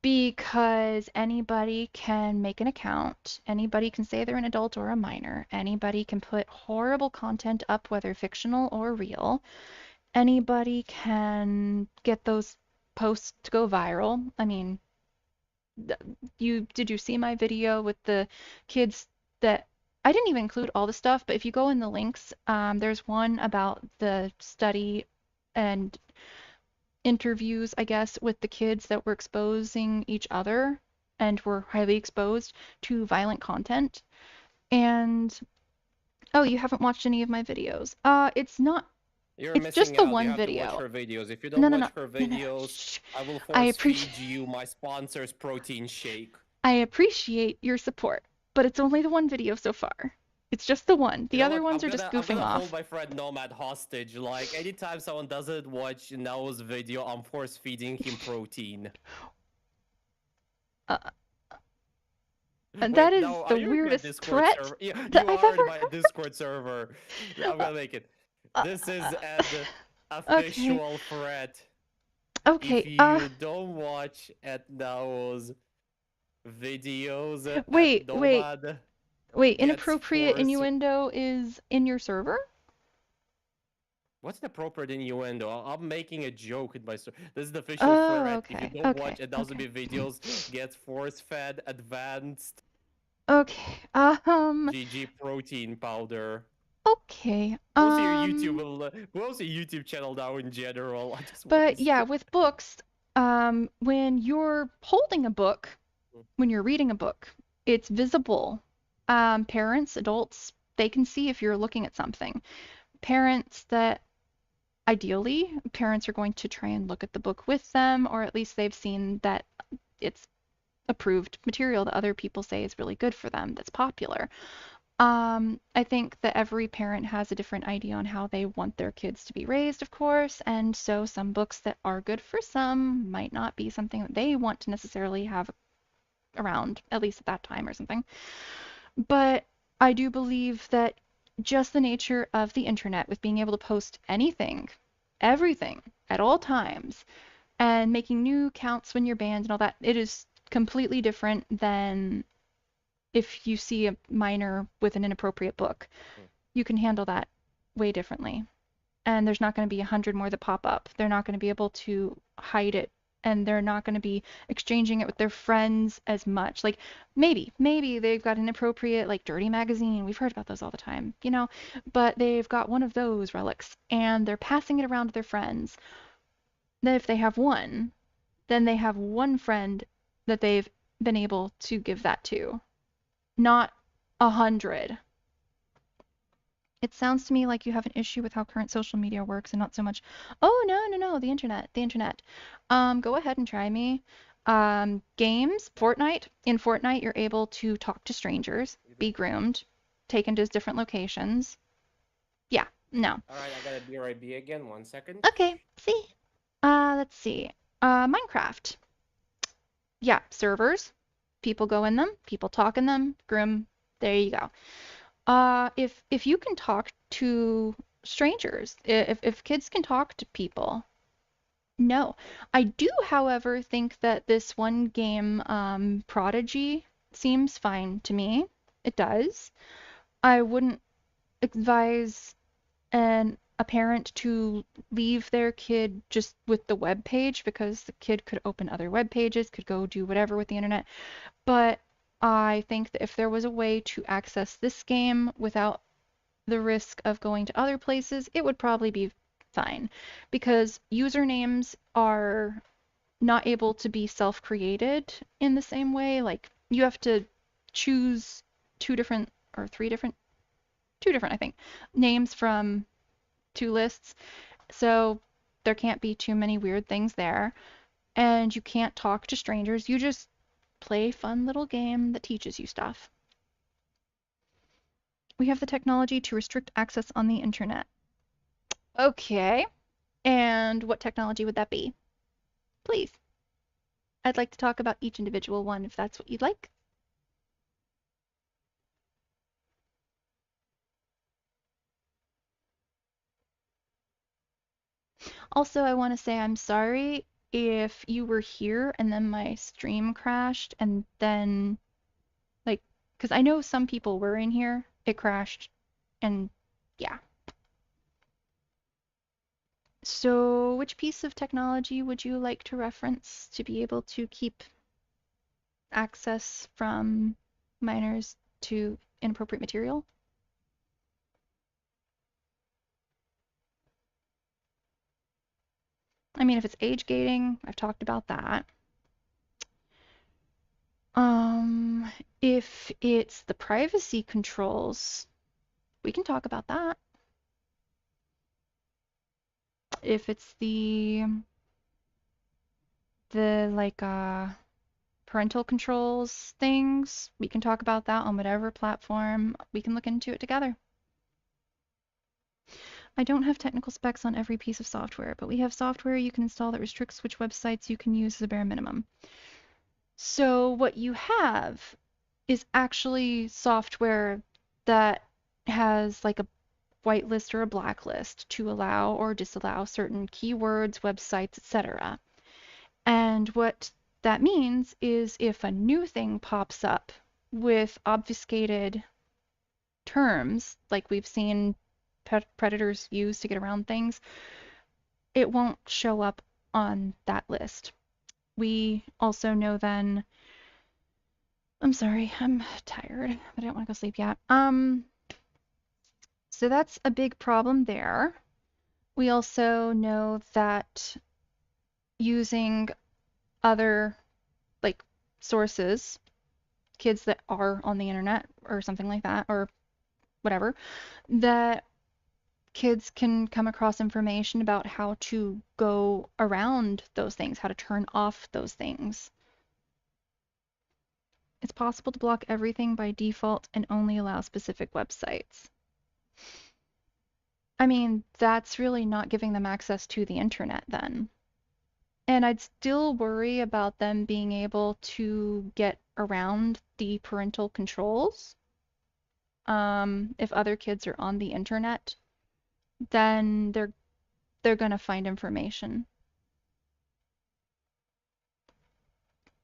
Because anybody can make an account. Anybody can say they're an adult or a minor. Anybody can put horrible content up, whether fictional or real. Anybody can get those posts to go viral. I mean, did you see my video with the kids that I didn't even include all the stuff, but if you go in the links, there's one about the study and interviews, I guess, with the kids that were exposing each other and were highly exposed to violent content. And oh, you haven't watched any of my videos. It's just the one video. You have to watch her videos. If you don't watch her videos, I will force feed you my sponsor's protein shake. I appreciate your support, but it's only the one video so far. It's just the one. The other ones are just goofing I'm gonna off. hold my friend Nomad hostage. Like, anytime someone doesn't watch Nao's video, I'm force feeding him protein. And that is no, the weirdest threat that I've ever heard. My Discord server. I'm gonna make it. This is an official threat. Okay. If you don't watch at Nao's videos, Wait, inappropriate innuendo is in your server? What's the appropriate innuendo? I'm making a joke in my story. This is the official Oh, threat. okay, If you don't okay, watch Adults okay. videos, get force-fed advanced Okay. GG protein powder. Okay. What's your what's your YouTube channel now in general? I just want But to yeah, with books, when you're holding a book, when you're reading a book, it's visible. Parents, adults, they can see if you're looking at something. Parents that ideally, parents are going to try and look at the book with them, or at least they've seen that it's approved material that other people say is really good for them, that's popular. I think that every parent has a different idea on how they want their kids to be raised, of course, and so some books that are good for some might not be something that they want to necessarily have around, at least at that time or something. But I do believe that just the nature of the internet, with being able to post anything, everything, at all times, and making new accounts when you're banned and all that, it is completely different than if you see a minor with an inappropriate book. You can handle that way differently. And there's not going to be 100 more that pop up. They're not going to be able to hide it, and they're not going to be exchanging it with their friends as much. Like, maybe they've got an inappropriate, like, dirty magazine. We've heard about those all the time, you know? But they've got one of those relics, and they're passing it around to their friends. Then if they have one, then they have one friend that they've been able to give that to. Not 100. It sounds to me like you have an issue with how current social media works and not so much, oh, no, the internet. Go ahead and try me. Games, Fortnite. In Fortnite, you're able to talk to strangers, be groomed, taken to different locations. Yeah, no. All right, I gotta BRB again. 1 second. Okay, see. Let's see. Minecraft. Yeah, servers. People go in them, people talk in them, groom. There you go. If you can talk to strangers, if kids can talk to people, no. I do, however, think that this one game, Prodigy, seems fine to me. It does. I wouldn't advise a parent to leave their kid just with the web page, because the kid could open other web pages, could go do whatever with the internet. But I think that if there was a way to access this game without the risk of going to other places, it would probably be fine, because usernames are not able to be self-created in the same way. Like, you have to choose two different, I think, names from 2 lists. So there can't be too many weird things there. And you can't talk to strangers. You just play a fun little game that teaches you stuff. We have the technology to restrict access on the internet. Okay. And what technology would that be? Please. I'd like to talk about each individual one if that's what you'd like. Also, I want to say I'm sorry if you were here and then my stream crashed, and then, like, because I know some people were in here, it crashed, and yeah. So which piece of technology would you like to reference to be able to keep access from minors to inappropriate material? I mean, if it's age gating, I've talked about that. If it's the privacy controls, we can talk about that. If it's the like parental controls things, we can talk about that on whatever platform. We can look into it together. I don't have technical specs on every piece of software, but we have software you can install that restricts which websites you can use as a bare minimum. So what you have is actually software that has like a whitelist or a blacklist to allow or disallow certain keywords, websites, etc. And what that means is if a new thing pops up with obfuscated terms, like we've seen predators use to get around things, it won't show up on that list. We also know then, I'm sorry, I'm tired, but I don't want to go sleep yet. So that's a big problem there. We also know that using other like sources, kids that are on the internet or something like that, or whatever, that kids can come across information about how to go around those things, how to turn off those things. It's possible to block everything by default and only allow specific websites. I mean, that's really not giving them access to the internet then. And I'd still worry about them being able to get around the parental controls. If other kids are on the internet, then they're gonna find information.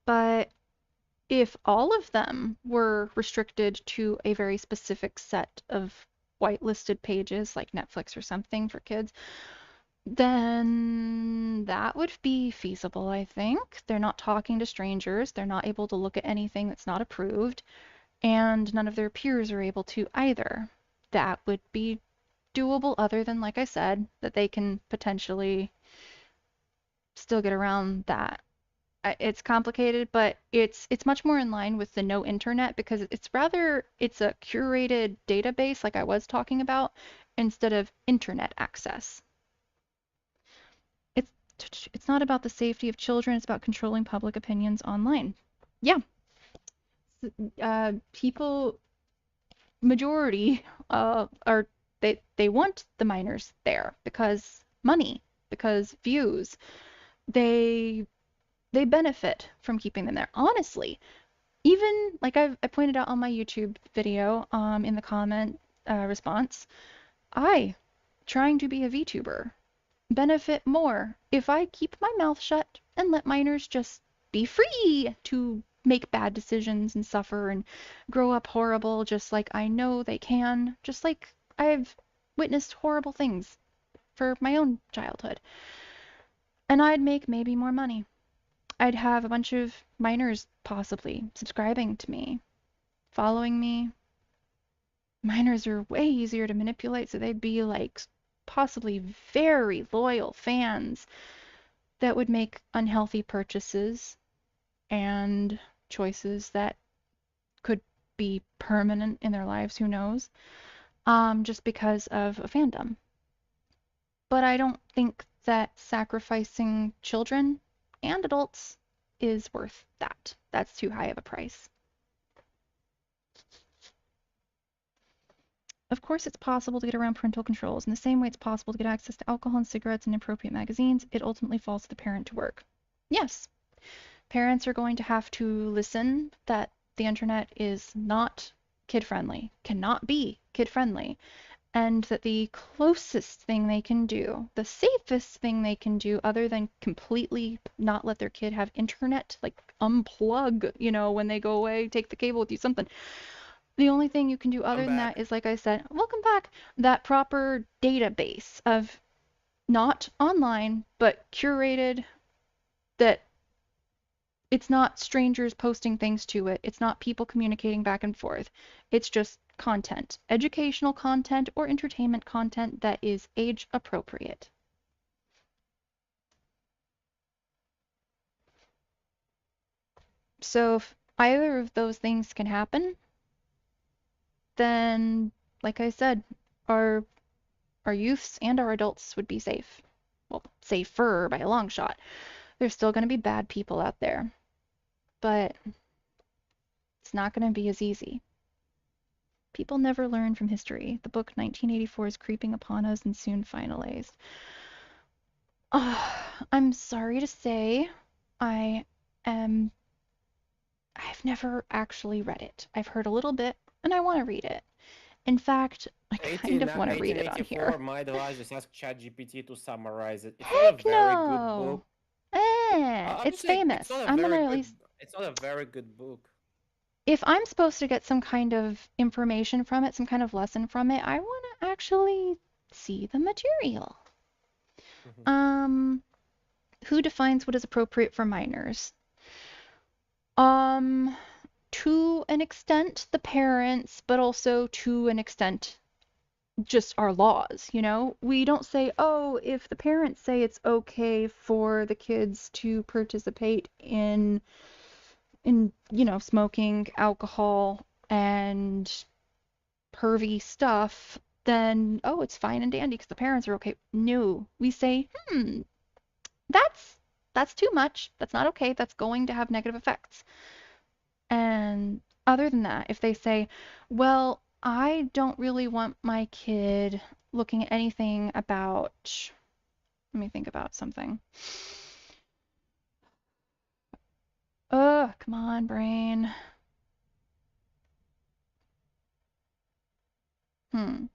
But if all of them were restricted to a very specific set of whitelisted pages like Netflix or something for kids, then that would be feasible, I think. They're not talking to strangers, they're not able to look at anything that's not approved, and none of their peers are able to either. That would be doable, other than, like I said, that they can potentially still get around that. It's complicated, but it's much more in line with the no internet, because it's a curated database like I was talking about, instead of internet access. It's not about the safety of children, it's about controlling public opinions online. Yeah. People, majority, they want the minors there because money, because views. They benefit from keeping them there. Honestly, even like I pointed out on my YouTube video, in the comment response, I, trying to be a VTuber, benefit more if I keep my mouth shut and let minors just be free to make bad decisions and suffer and grow up horrible, just like I know they can, just like I've witnessed horrible things for my own childhood. And I'd make maybe more money. I'd have a bunch of minors possibly subscribing to me, following me. Minors are way easier to manipulate, so they'd be like possibly very loyal fans that would make unhealthy purchases and choices that could be permanent in their lives, who knows, just because of a fandom. But I don't think that sacrificing children and adults is worth that. That's too high of a price. Of course, it's possible to get around parental controls. In the same way it's possible to get access to alcohol and cigarettes and inappropriate magazines, it ultimately falls to the parent to work. Yes, parents are going to have to listen that the internet is not kid-friendly, cannot be kid-friendly, and that the closest thing they can do, the safest thing they can do, other than completely not let their kid have internet, like unplug, when they go away, take the cable with you, something. The only thing you can do other than that is, like I said, welcome back, that proper database of not online, but curated, that it's not strangers posting things to it. It's not people communicating back and forth. It's just content, educational content or entertainment content that is age appropriate. So if either of those things can happen, then, like I said, our youths and our adults would be safe. Well, safer by a long shot. There's still going to be bad people out there, but it's not going to be as easy. People never learn from history. The book 1984 is creeping upon us and soon finalized. I'm sorry to say, I've never actually read it. I've heard a little bit, and I want to read it. In fact, I kind of want to read it on here. My advice is ask ChatGPT to summarize it. It's Heck not a very no! good book. It's famous. I'm gonna at least. It's not a very good book. If I'm supposed to get some kind of information from it, some kind of lesson from it, I want to actually see the material. Who defines what is appropriate for minors? To an extent, the parents, but also to an extent, just our laws, you know? We don't say, oh, if the parents say it's okay for the kids to participate in you know, smoking, alcohol, and pervy stuff, then, oh, it's fine and dandy because the parents are okay. No, we say, that's too much. That's not okay. That's going to have negative effects. And other than that, if they say, well, I don't really want my kid looking at anything about, let me think about something. Come on, brain. You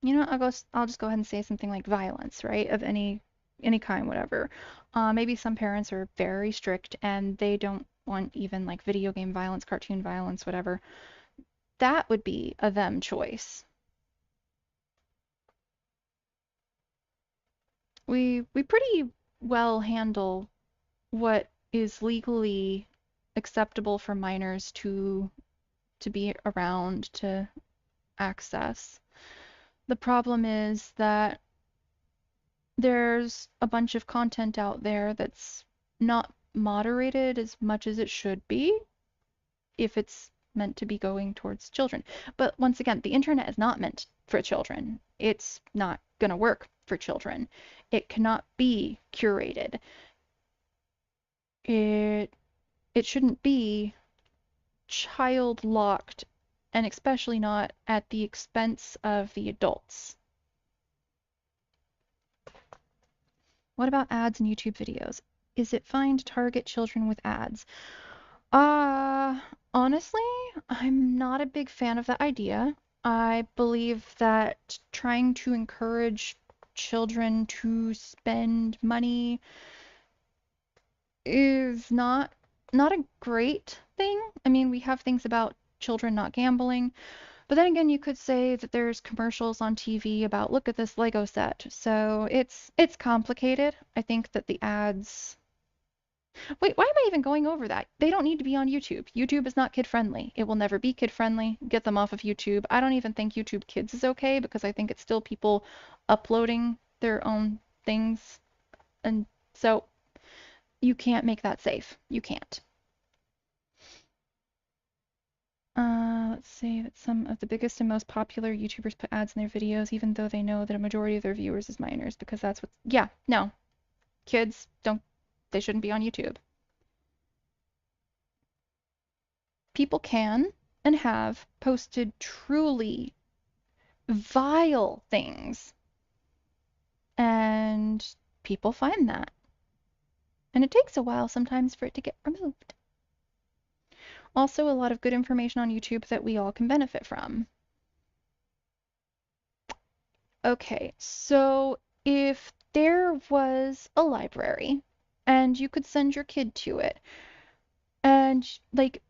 know, I'll just go ahead and say something like violence, right? Of any kind, whatever. Maybe some parents are very strict and they don't want even like video game violence, cartoon violence, whatever. That would be a them choice. We pretty well handle what is legally acceptable for minors to be around, to access. The problem is that there's a bunch of content out there that's not moderated as much as it should be if it's meant to be going towards children. But once again, the internet is not meant for children. It's not gonna work for children. It cannot be curated. It shouldn't be child locked, and especially not at the expense of the adults. What about ads in YouTube videos? Is it fine to target children with ads? Honestly, I'm not a big fan of that idea. I believe that trying to encourage children to spend money is not a great thing. I mean, we have things about children not gambling, but then again, you could say that there's commercials on TV about, look at this Lego set. So it's complicated. I think that the ads... Wait, why am I even going over that? They don't need to be on YouTube. YouTube is not kid-friendly. It will never be kid-friendly. Get them off of YouTube. I don't even think YouTube Kids is okay because I think it's still people uploading their own things. And so you can't make that safe. You can't. Let's see that some of the biggest and most popular YouTubers put ads in their videos, even though they know that a majority of their viewers is minors, because that's what... Yeah, no. Kids they shouldn't be on YouTube. People can and have posted truly vile things, and people find that. And it takes a while sometimes for it to get removed. Also, a lot of good information on YouTube that we all can benefit from. Okay, so if there was a library and you could send your kid to it, and like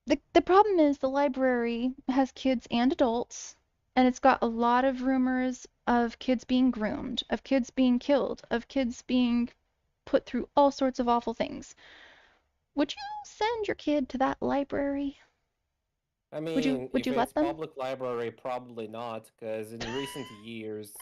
the problem is the library has kids and adults, and it's got a lot of rumors of kids being groomed, of kids being killed, of kids being put through all sorts of awful things. Would you send your kid to that library? I mean, would you if let it's them? public library, probably not, because in recent years...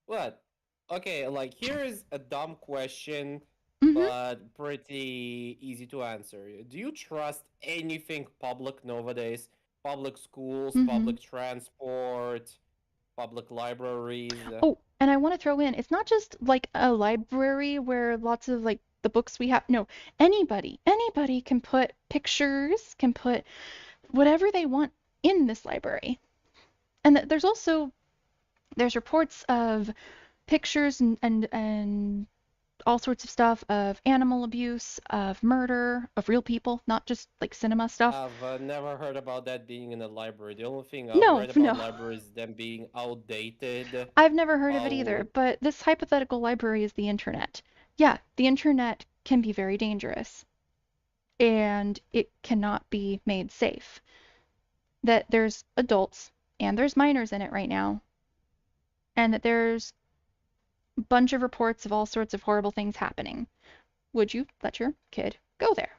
What? Okay, like, here's a dumb question, but pretty easy to answer. Do you trust anything public nowadays? Public schools, public transport, public libraries? Oh, and I want to throw in, it's not just like a library where lots of like the books we have. No, anybody can put pictures, can put whatever they want in this library. And there's reports of pictures and all sorts of stuff of animal abuse, of murder, of real people, not just like cinema stuff. I've never heard about that being in a library. The only thing I've read about libraries is them being outdated. I've never heard of it either, but this hypothetical library is the internet. Yeah, the internet can be very dangerous. and it cannot be made safe. That there's adults and there's minors in it right now, and that there's a bunch of reports of all sorts of horrible things happening. Would you let your kid go there?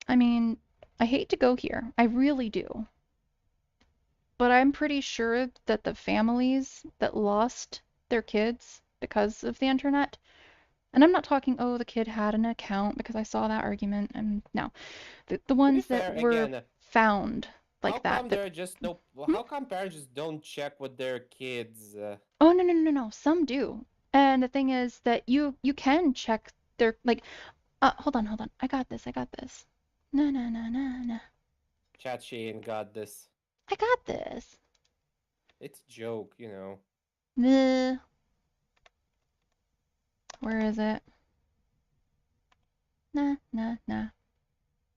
I mean, I hate to go here. I really do. But I'm pretty sure that the families that lost their kids because of the internet, and I'm not talking, oh, the kid had an account, because I saw that argument, and no. The ones that fair, were again, found how like that. come there just no? How come parents just don't check with their kids? Oh, no. Some do. And the thing is that you can check their, like, hold on. I got this. No. Chachi got this. I got this. It's a joke, you know. Nah. Where is it? Nah.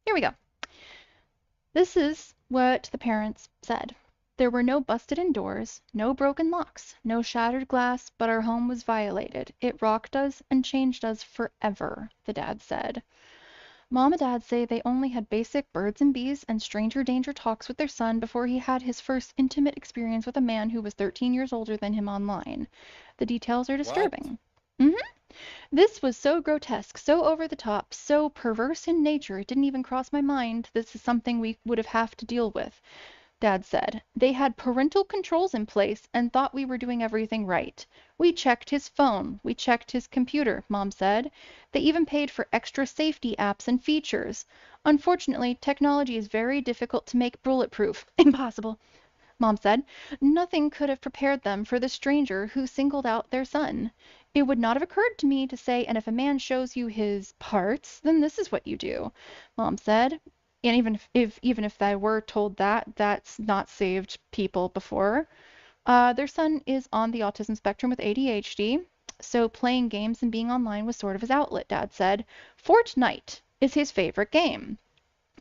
Here we go. This is what the parents said. There were no busted-in doors, no broken locks, no shattered glass, but our home was violated. It rocked us and changed us forever, the dad said. Mom and Dad say they only had basic birds and bees and stranger danger talks with their son before he had his first intimate experience with a man who was 13 years older than him online. The details are disturbing. This was so grotesque, so over the top, so perverse in nature, it didn't even cross my mind this is something we would have to deal with, Dad said. They had parental controls in place and thought we were doing everything right. We checked his phone. We checked his computer, Mom said. They even paid for extra safety apps and features. Unfortunately, technology is very difficult to make bulletproof. Impossible, Mom said. Nothing could have prepared them for the stranger who singled out their son. It would not have occurred to me to say, and if a man shows you his parts, then this is what you do, Mom said. And even if I were told that, that's not saved people before. Their son is on the autism spectrum with ADHD, so playing games and being online was sort of his outlet, Dad said. Fortnite is his favorite game.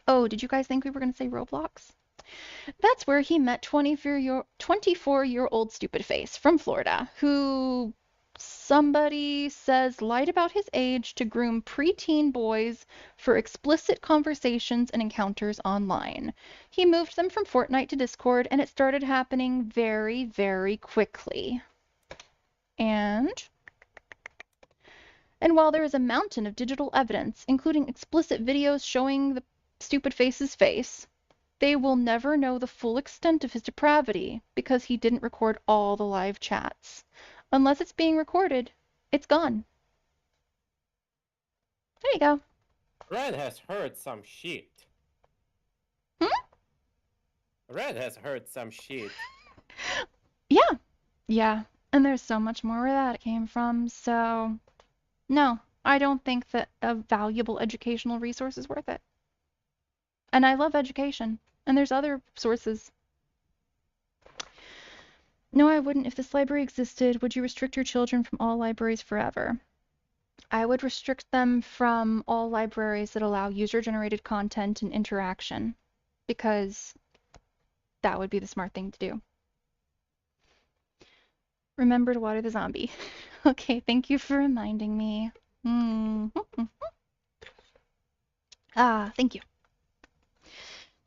Oh, did you guys think we were going to say Roblox? That's where he met 24-year-old stupid face from Florida, who somebody says lied about his age to groom preteen boys for explicit conversations and encounters online. He moved them from Fortnite to Discord, and it started happening very, very quickly. And while there is a mountain of digital evidence, including explicit videos showing the stupid face's face, they will never know the full extent of his depravity because he didn't record all the live chats. Unless it's being recorded, it's gone. There you go. Red has heard some shit. Red has heard some shit. Yeah. And there's so much more where that came from, so no, I don't think that a valuable educational resource is worth it. And I love education, and there's other sources. No, I wouldn't. If this library existed, would you restrict your children from all libraries forever? I would restrict them from all libraries that allow user-generated content and interaction, because that would be the smart thing to do. Remember to water the zombie. Okay, thank you for reminding me. Thank you.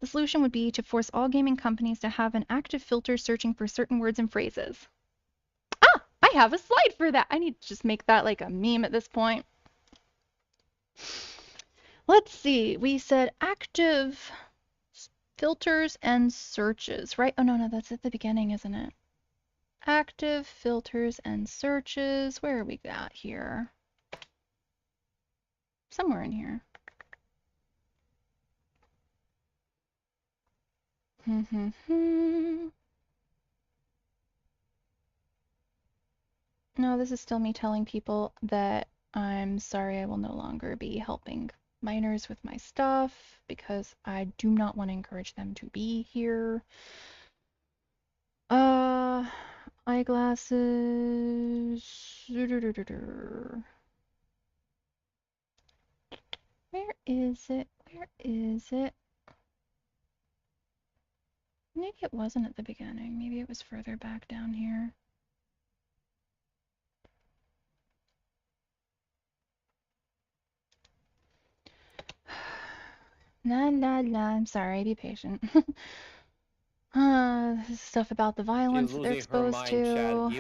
The solution would be to force all gaming companies to have an active filter searching for certain words and phrases. I have a slide for that. I need to just make that like a meme at this point. Let's see. We said active filters and searches, right? Oh, no, that's at the beginning, isn't it? Active filters and searches. Where are we at here? Somewhere in here. No, this is still me telling people that I'm sorry I will no longer be helping minors with my stuff because I do not want to encourage them to be here. Eyeglasses. Where is it? Where is it? Maybe it wasn't at the beginning. Maybe it was further back down here. La la la. I'm sorry. Be patient. This is stuff about the She's violence that they're losing her exposed mind, Chad. to.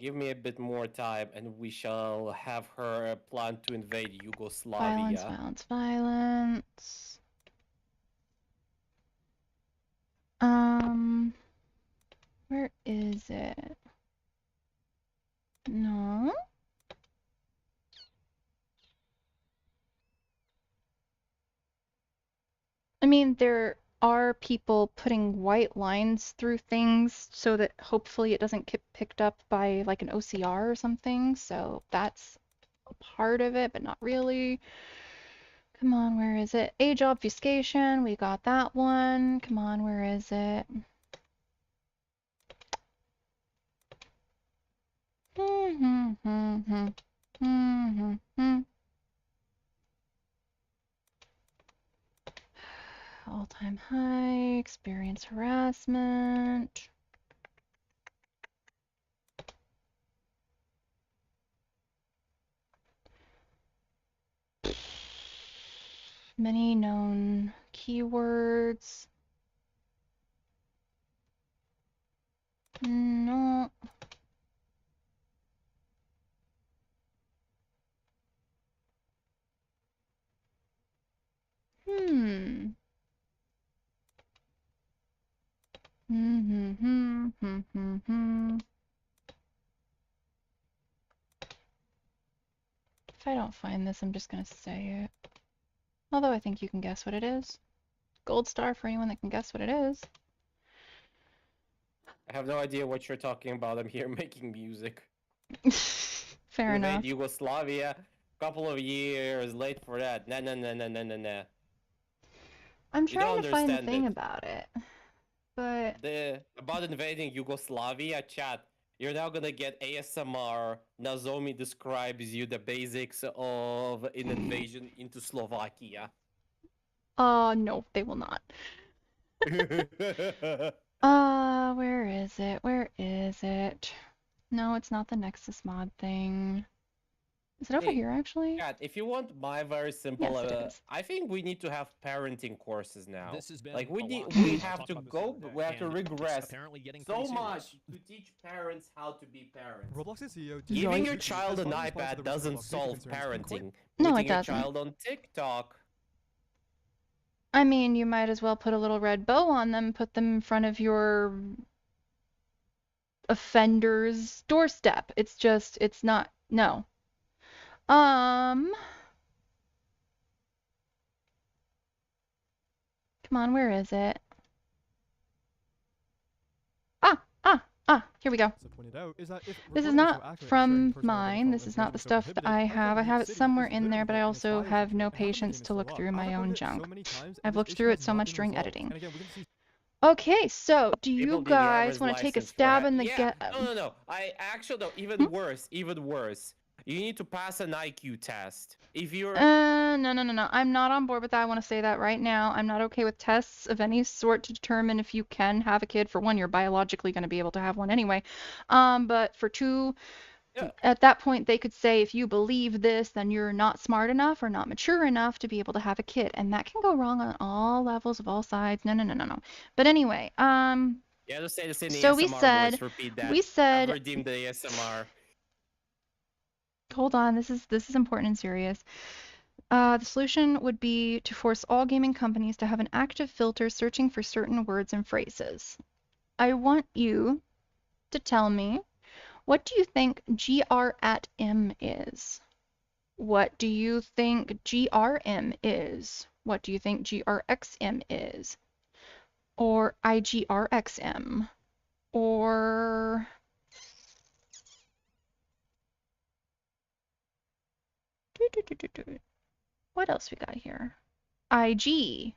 Give me a bit more time, and we shall have her plan to invade Violence, Yugoslavia. violence, violence. Where is it? No. I mean, there are people putting white lines through things so that hopefully it doesn't get picked up by like an OCR or something. So that's a part of it, but not really. Come on, where is it? Age obfuscation, we got that one. Come on, where is it? All-time high, experience harassment. Many known keywords. No. If I don't find this, I'm just gonna say it. Although I think you can guess what it is. Gold star for anyone that can guess what it is. I have no idea what you're talking about. I'm here making music. Fair enough. Invade Yugoslavia. Couple of years late for that. Nah. I'm You don't trying to find the understand thing it. about it. But About invading Yugoslavia, chat. You're now gonna get ASMR. Nozomi describes you the basics of an invasion into Slovakia. no, they will not. Where is it? Where is it? No, it's not the Nexus mod thing. Is it over Hey, here actually? Chat, if you want my very simple, Yes, it is. I think we need to have parenting courses now. This has been Like we a need, lot. we I'll have talk to about this go, another day, we have to and it's regress apparently getting so pretty much serious. to teach parents how to be parents. Roblox's CEO Giving your is child an far responsible iPad for the doesn't response of solve safety concerns. parenting. No, Putting it your doesn't. child on TikTok. I mean, you might as well put a little red bow on them, put them in front of your offender's doorstep. It's just, it's not, no. Come on, where is it? Here we go. Pointed out is that if This is recordings are not accurate, sharing from personal mine. This is not the stuff that I have. I have it somewhere in there, but I also have no patience to look through my own junk. I've looked through it so much during editing. Okay, so do you People need guys driver's want to take a license for stab it. in the Yeah. No. I actually no. Even worse. You need to pass an IQ test. If you're No. I'm not on board with that. I want to say that right now. I'm not okay with tests of any sort to determine if you can have a kid. For one, you're biologically going to be able to have one anyway. But for two, at that point, they could say if you believe this, then you're not smart enough or not mature enough to be able to have a kid, and that can go wrong on all levels of all sides. No. But anyway, yeah, just say this in the so ASMR voice. Repeat that. we said I've redeemed the ASMR. Hold on, this is important and serious. The solution would be to force all gaming companies to have an active filter searching for certain words and phrases. I want you to tell me, what do you think GR@M is? What do you think GRM is? What do you think GRXM is? Or IGRXM? Or... What else we got here? IG.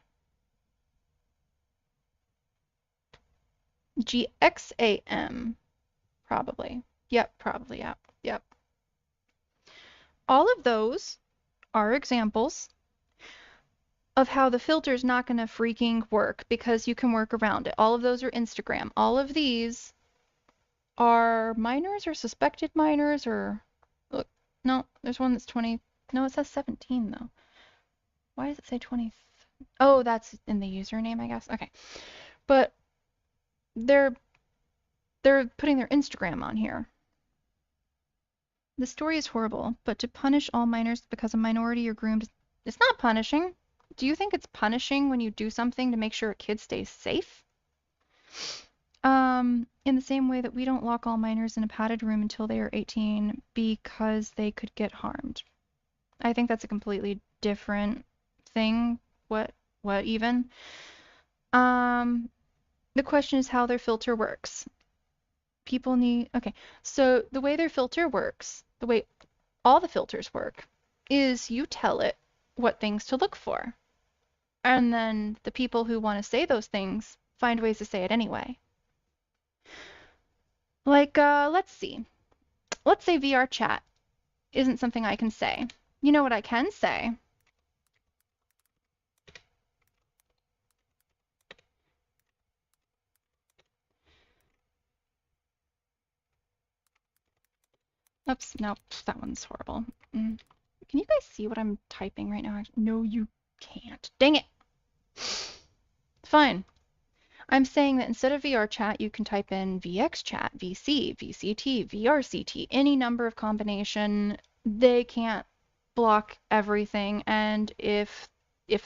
GXAM. Probably. Yep, probably. Yep. All of those are examples of how the filter's not going to freaking work because you can work around it. All of those are Instagram. All of these are minors or suspected minors or look, no, there's one that's 20. No, it says 17 though. Why does it say 20? Oh, that's in the username, I guess. Okay. But they're putting their Instagram on here. The story is horrible, but to punish all minors because a minority are groomed, it's not punishing. Do you think it's punishing when you do something to make sure a kid stays safe? In the same way that we don't lock all minors in a padded room until they are 18 because they could get harmed. I think that's a completely different thing. What even? The question is how their filter works. People need, okay, so the way their filter works, the way all the filters work, is you tell it what things to look for. And then the people who want to say those things find ways to say it anyway. Like, let's see. Let's say VR chat isn't something I can say. You know what I can say? Oops, no, that one's horrible. Can you guys see what I'm typing right now? No, you can't. Dang it! Fine. I'm saying that instead of VR chat, you can type in VX chat, VC, VCT, VRCT, any number of combination. They can't block everything, and if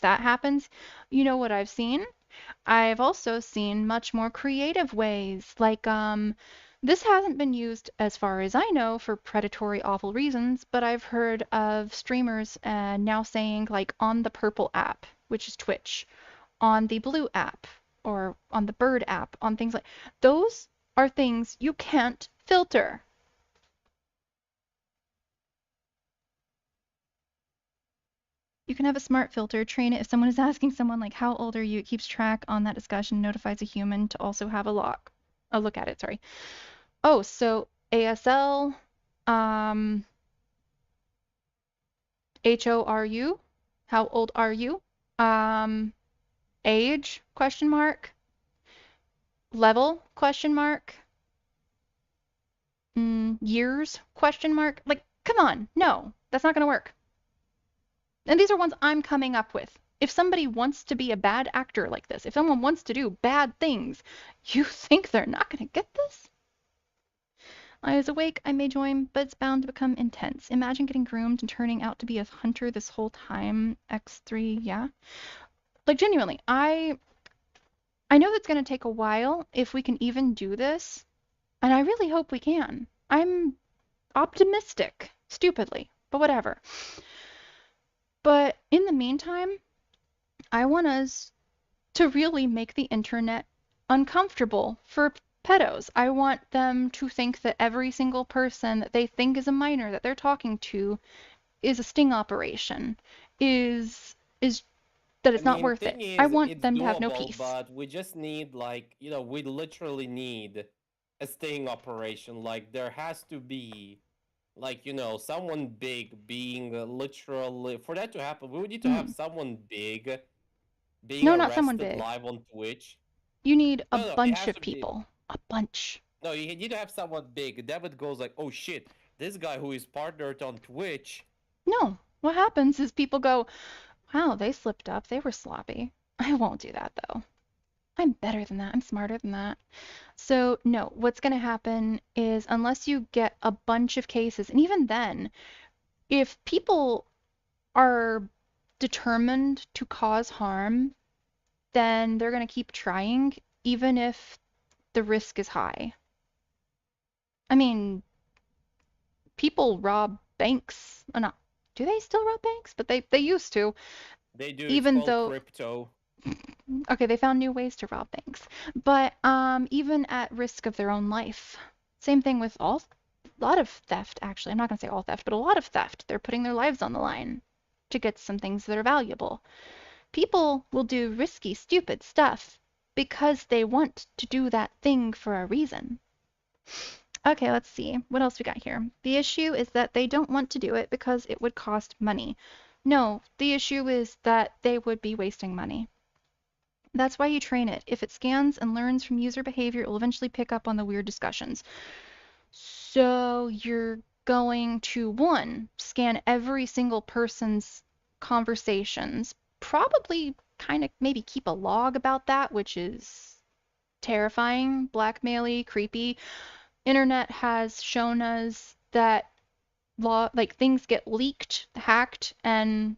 that happens, you know what I've seen? I've also seen much more creative ways, like this hasn't been used as far as I know for predatory awful reasons, but I've heard of streamers now saying like on the Purple app, which is Twitch, on the Blue app, or on the Bird app, on things like those are things you can't filter. You can have a smart filter, train it if someone is asking someone like how old are you, it keeps track on that discussion, notifies a human to also have a look at it, sorry. Oh, so ASL, HORU, how old are you? Age, question mark. Level, question mark. Years, question mark. Like, come on, no, that's not gonna work. And these are ones I'm coming up with. If somebody wants to be a bad actor like this, if someone wants to do bad things, you think they're not gonna get this? I was awake, I may join, but it's bound to become intense. Imagine getting groomed and turning out to be a hunter this whole time. X3, yeah. Like, genuinely, I know that's going to take a while if we can even do this, and I really hope we can. I'm optimistic, stupidly, but whatever. But in the meantime, I want us to really make the internet uncomfortable for pedos. I want them to think that every single person that they think is a minor that they're talking to is a sting operation, is that it's not worth it. I want them to have no peace. But we just need, like, you know, we literally need a sting operation. Like, there has to be, like, you know, someone big being literally, for that to happen, we would need to have someone big being not someone big. Live on Twitch. You need a bunch of people. A bunch. No, you need to have someone big. That would goes like, oh shit, this guy who is partnered on Twitch. No, what happens is people go, wow, they slipped up. They were sloppy. I won't do that, though. I'm better than that. I'm smarter than that. So, no, what's going to happen is unless you get a bunch of cases, and even then, if people are determined to cause harm, then they're going to keep trying, even if the risk is high. I mean, people rob banks. Do they still rob banks? But they used to. They do. Even though crypto. Okay, they found new ways to rob banks. But even at risk of their own life. Same thing with a lot of theft, actually. I'm not going to say all theft, but a lot of theft. They're putting their lives on the line to get some things that are valuable. People will do risky, stupid stuff because they want to do that thing for a reason. Okay, let's see. What else we got here? The issue is that they don't want to do it because it would cost money. No, the issue is that they would be wasting money. That's why you train it. If it scans and learns from user behavior, it will eventually pick up on the weird discussions. So you're going to, one, scan every single person's conversations, probably kind of maybe keep a log about that, which is terrifying, blackmail-y, creepy. Internet has shown us that things get leaked, hacked, and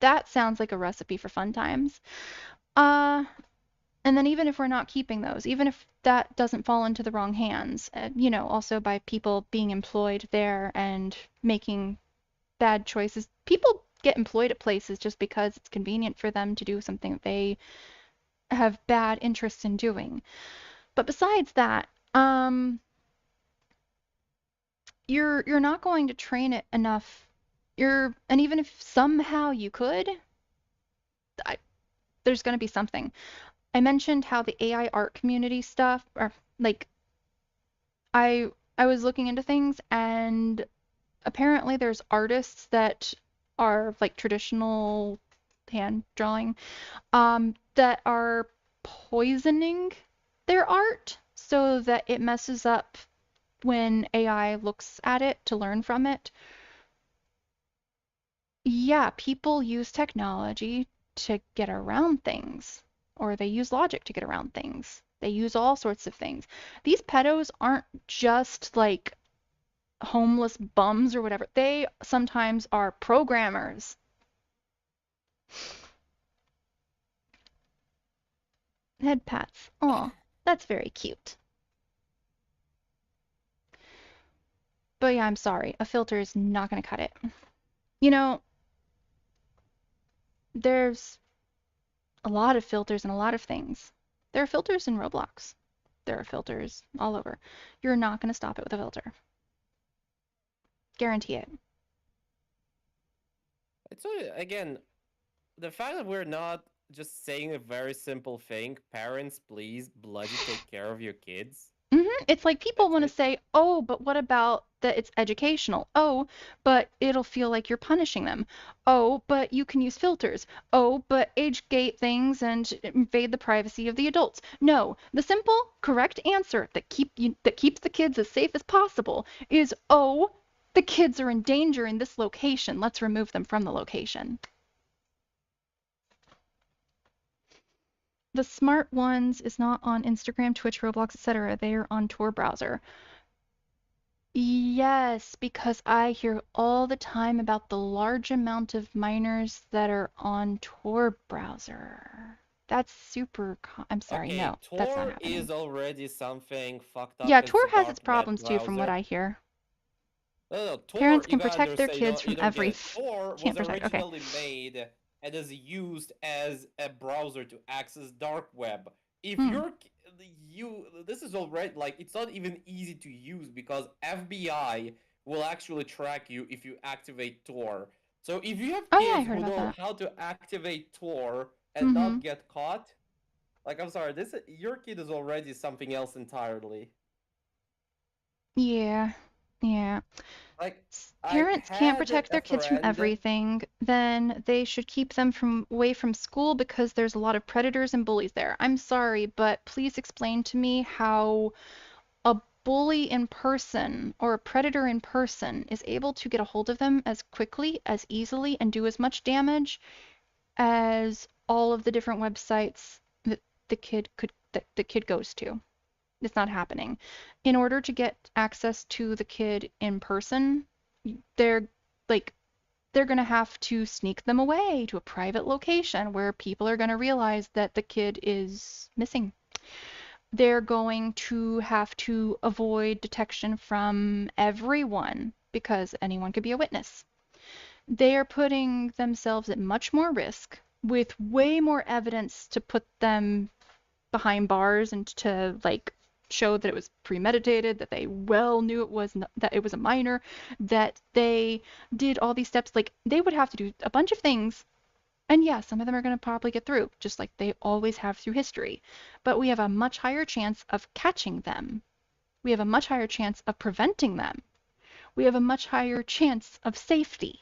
that sounds like a recipe for fun times. And then even if we're not keeping those, even if that doesn't fall into the wrong hands, also by people being employed there and making bad choices. People get employed at places just because it's convenient for them to do something that they have bad interests in doing. But besides that, you're not going to train it enough. And even if somehow you could, there's going to be something. I mentioned how the AI art community stuff, or I was looking into things, and apparently there's artists that are like traditional hand drawing, that are poisoning their art so that it messes up when AI looks at it to learn from it. Yeah, people use technology to get around things, or they use logic to get around things. They use all sorts of things. These pedos aren't just like homeless bums or whatever. They sometimes are programmers. Head pats. Oh, that's very cute. But yeah, I'm sorry. A filter is not going to cut it. There's a lot of filters and a lot of things. There are filters in Roblox. There are filters all over. You're not going to stop it with a filter. Guarantee it. It's again, the fact that we're not just saying a very simple thing, parents, please bloody take care of your kids. It's like people want to say, oh, but what about that it's educational? Oh, but it'll feel like you're punishing them. Oh, but you can use filters. Oh, but age gate things and invade the privacy of the adults. No, the simple, correct answer that keeps the kids as safe as possible is, oh, the kids are in danger in this location. Let's remove them from the location. The smart ones is not on Instagram, Twitch, Roblox, etc. They are on Tor browser. Yes, because I hear all the time about the large amount of minors that are on Tor browser. That's super. I'm sorry, okay, no, Tor that's not happening. is already something fucked up. Yeah, Tor has its problems too, from what I hear. No, Tor, Parents can protect their kids from every. Tor was originally made and is used as a browser to access dark web. If this is already it's not even easy to use because FBI will actually track you if you activate Tor. So if you have kids who know how to activate Tor and not get caught, I'm sorry, your kid is already something else entirely. Yeah. Parents can't protect their kids from everything, then they should keep them away from school because there's a lot of predators and bullies there. I'm sorry, but please explain to me how a bully in person or a predator in person is able to get a hold of them as quickly, as easily, and do as much damage as all of the different websites that the kid goes to. It's not happening. In order to get access to the kid in person, they're going to have to sneak them away to a private location where people are going to realize that the kid is missing. They're going to have to avoid detection from everyone because anyone could be a witness. They are putting themselves at much more risk with way more evidence to put them behind bars and to show that it was premeditated, that they well knew that it was a minor, that they did all these steps. They would have to do a bunch of things, and yeah, some of them are going to probably get through, just like they always have through history. But we have a much higher chance of catching them. We have a much higher chance of preventing them. We have a much higher chance of safety.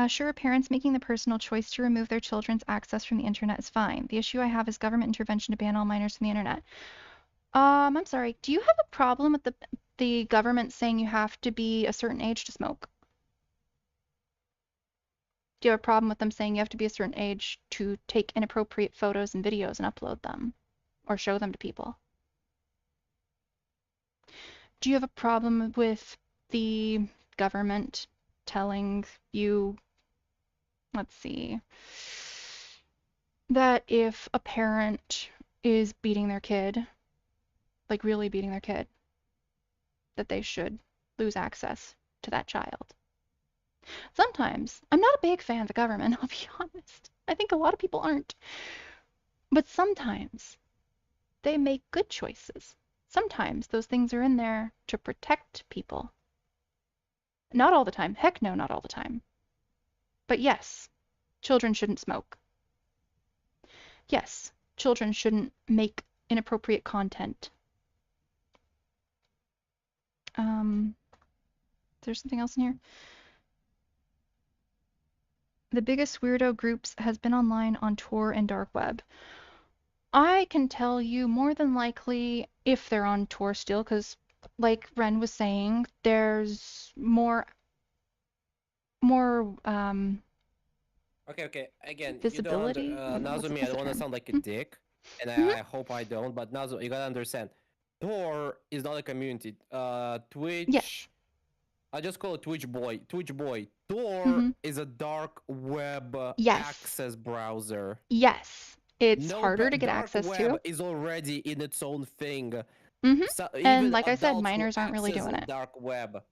Sure, parents making the personal choice to remove their children's access from the internet is fine. The issue I have is government intervention to ban all minors from the internet. I'm sorry. Do you have a problem with the government saying you have to be a certain age to smoke? Do you have a problem with them saying you have to be a certain age to take inappropriate photos and videos and upload them or show them to people? Do you have a problem with the government telling you, let's see, that if a parent is beating their kid, like really beating their kid, that they should lose access to that child? Sometimes, I'm not a big fan of the government, I'll be honest. I think a lot of people aren't. But sometimes they make good choices. Sometimes those things are in there to protect people. Not all the time. Heck no, not all the time. But yes, children shouldn't smoke. Yes, children shouldn't make inappropriate content. There's something else in here. The biggest weirdo groups has been online on Tor and Dark Web. I can tell you more than likely if they're on Tor still, because like Ren was saying, there's more Okay. Again, visibility. you don't, Nazumi, I don't want to sound like a dick, and I hope I don't, but Nazumi, you gotta understand, Tor is not a community. Twitch. Yes. I just call it Twitch boy. Tor is a dark web access browser. Yes. It's No, harder but to get dark access web to. is already in its own thing. So And even like I said, adults who minors aren't really access doing it. Dark web.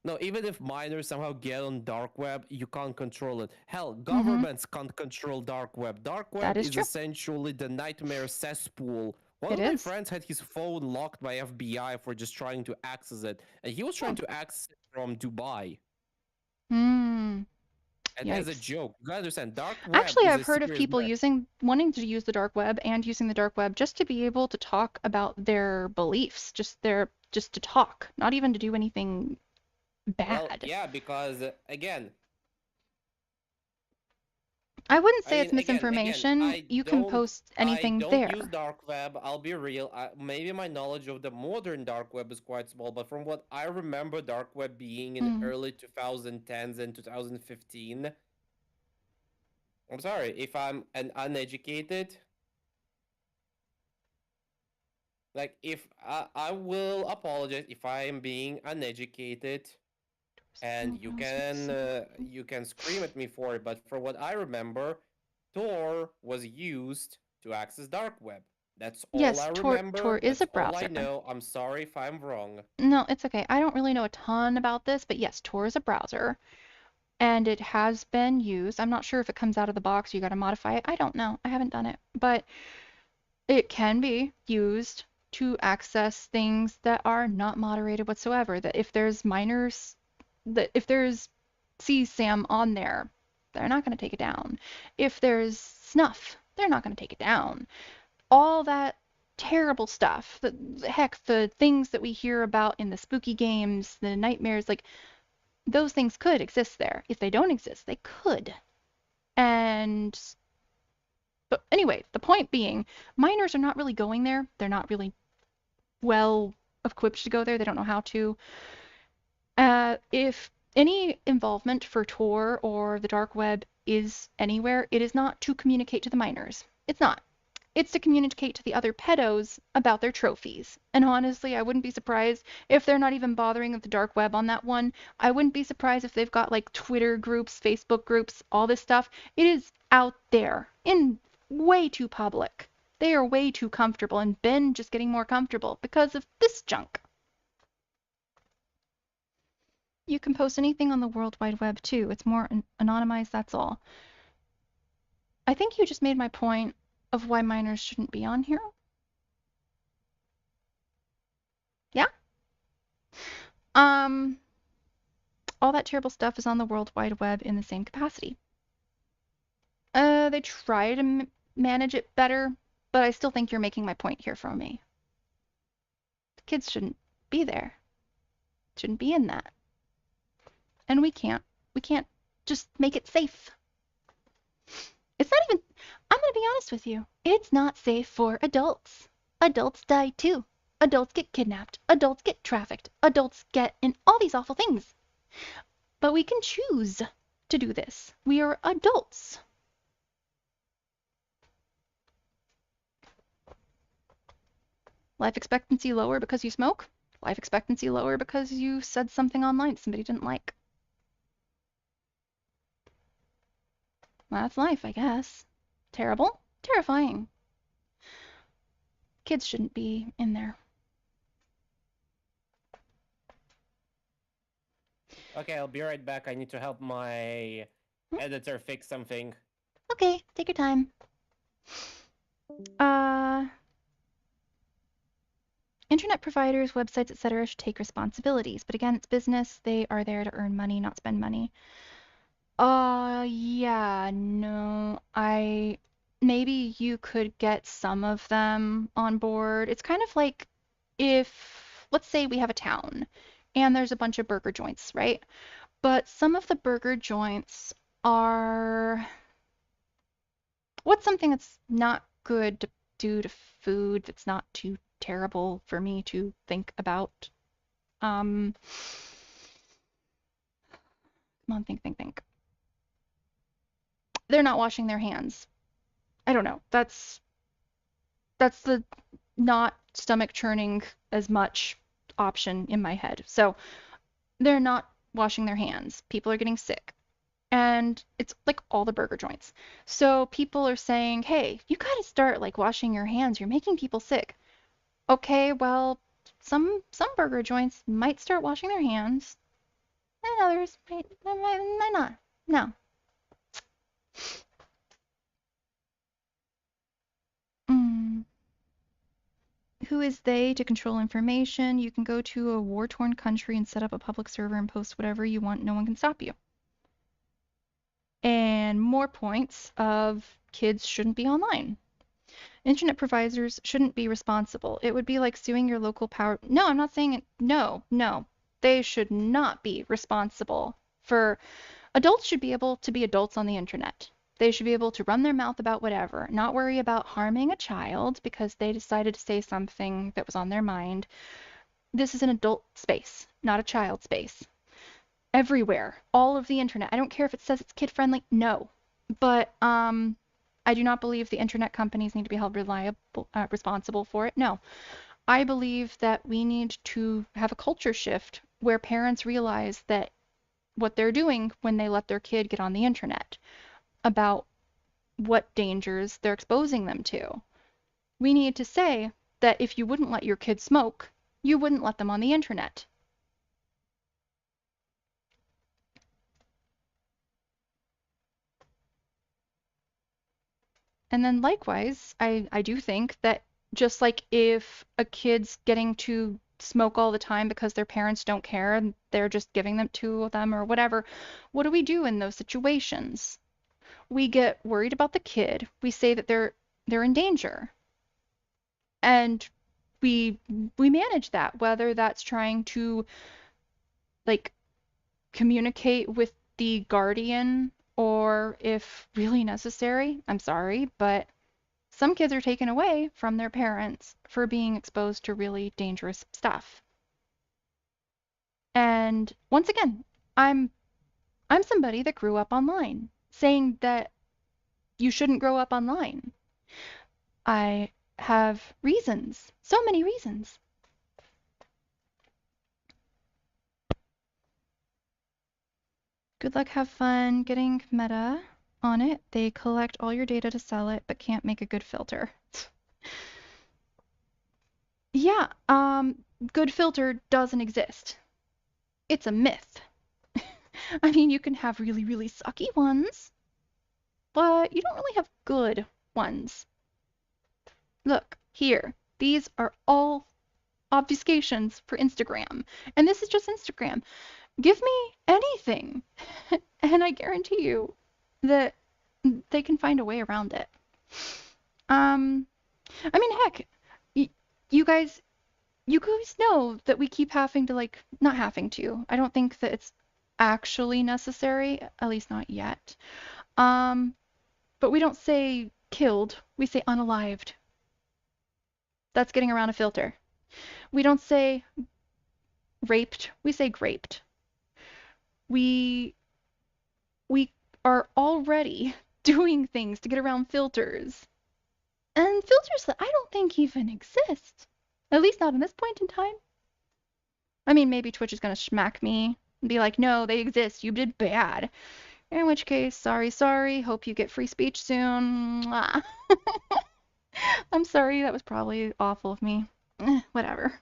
No, even if minors somehow get on dark web, you can't control it. Hell, governments can't control dark web. Dark web That is true. essentially the nightmare cesspool. One It of my is. friends had his phone locked by FBI for just trying to access it, and he was trying to access it from Dubai. And as a Yikes. joke, you gotta understand, dark web Actually, is I've a heard of serious people mess. wanting to use the dark web and using the dark web just to be able to talk about their beliefs, just to talk, not even to do anything Well, bad. yeah, because again, I wouldn't I say it's mean, again, misinformation. You can post anything I don't there. use dark web. I'll be real. Maybe my knowledge of the modern dark web is quite small, but from what I remember, dark web being in early 2010s and 2015. I'm sorry if I'm an uneducated. Like, if I will apologize if I am being uneducated, and you can scream at me for it, but from what I remember, Tor was used to access dark web. That's all Yes, I Tor remember. is a That's all I browser. know. I'm sorry if I'm wrong. No, it's okay. I don't really know a ton about this, but yes, Tor is a browser, and it has been used. I'm not sure if it comes out of the box, you got to modify it. I don't know. I haven't done it, but it can be used to access things that are not moderated whatsoever. That if there's minors, that if there's CSAM on there, they're not going to take it down. If there's snuff, they're not going to take it down. All that terrible stuff, the things that we hear about in the spooky games, the nightmares, like those things could exist there. If they don't exist, they could. But anyway, the point being, minors are not really going there. They're not really well equipped to go there. They don't know how to. If any involvement for Tor or the dark web is anywhere, it is not to communicate to the minors. It's not. It's to communicate to the other pedos about their trophies. And honestly, I wouldn't be surprised if they're not even bothering with the dark web on that one. I wouldn't be surprised if they've got like Twitter groups, Facebook groups, all this stuff. It is out there in way too public. They are way too comfortable and been just getting more comfortable because of this junk. You can post anything on the World Wide Web too. It's more anonymized, that's all. I think you just made my point of why minors shouldn't be on here. Yeah? All that terrible stuff is on the World Wide Web in the same capacity. They try to manage it better, but I still think you're making my point here for me. The kids shouldn't be there. Shouldn't be in that. And we can't just make it safe. It's not even, I'm going to be honest with you, it's not safe for adults. Adults die too. Adults get kidnapped. Adults get trafficked. Adults get in all these awful things. But we can choose to do this. We are adults. Life expectancy lower because you smoke. Life expectancy lower because you said something online somebody didn't like. Well, that's life, I guess. Terrible? Terrifying. Kids shouldn't be in there. Okay, I'll be right back. I need to help my editor fix something. Okay, take your time. Internet providers, websites, etc. should take responsibilities. But again, it's business. They are there to earn money, not spend money. Yeah, no. Maybe you could get some of them on board. It's kind of like if, let's say we have a town and there's a bunch of burger joints, right? But some of the burger joints are, what's something that's not good to do to food that's not too terrible for me to think about? Come on, think. They're not washing their hands. I don't know. That's the not stomach churning as much option in my head. So they're not washing their hands. People are getting sick. And it's like all the burger joints. So people are saying, hey, you gotta start like washing your hands. You're making people sick. Okay, well, some burger joints might start washing their hands, and others might not. No. Who is they to control information? You can go to a war-torn country and set up a public server and post whatever you want. No one can stop you. And more points of kids shouldn't be online. Internet providers shouldn't be responsible. It would be like suing your local power. No, I'm not saying it. No. They should not be responsible for. Adults should be able to be adults on the internet. They should be able to run their mouth about whatever, not worry about harming a child because they decided to say something that was on their mind. This is an adult space, not a child space. Everywhere, all of the internet. I don't care if it says it's kid-friendly. No. But I do not believe the internet companies need to be held responsible for it. No. I believe that we need to have a culture shift where parents realize that what they're doing when they let their kid get on the internet, about what dangers they're exposing them to. We need to say that if you wouldn't let your kid smoke, you wouldn't let them on the internet. And then likewise, I do think that just like if a kid's getting to smoke all the time because their parents don't care and they're just giving them to them or whatever, what do we do in those situations? We get worried about the kid. We say that they're in danger. And we manage that, whether that's trying to like communicate with the guardian or if really necessary. I'm sorry, but some kids are taken away from their parents for being exposed to really dangerous stuff. And once again, I'm somebody that grew up online. Saying that you shouldn't grow up online. I have reasons, so many reasons. Good luck, have fun getting Meta on it. They collect all your data to sell it, but can't make a good filter. Yeah, good filter doesn't exist. It's a myth. I mean, you can have really, really sucky ones, but you don't really have good ones. Look, here. These are all obfuscations for Instagram. And this is just Instagram. Give me anything, and I guarantee you that they can find a way around it. I mean, heck, you guys know that we keep having to, like, not having to. I don't think that it's actually necessary, at least not yet. But we don't say killed, we say unalived. That's getting around a filter. We don't say raped, we say graped. We are already doing things to get around filters. And filters that I don't think even exist. At least not in this point in time. I mean, maybe Twitch is gonna smack me and be like, no, they exist, you did bad. In which case, sorry, hope you get free speech soon. Mwah. I'm sorry, that was probably awful of me. Whatever.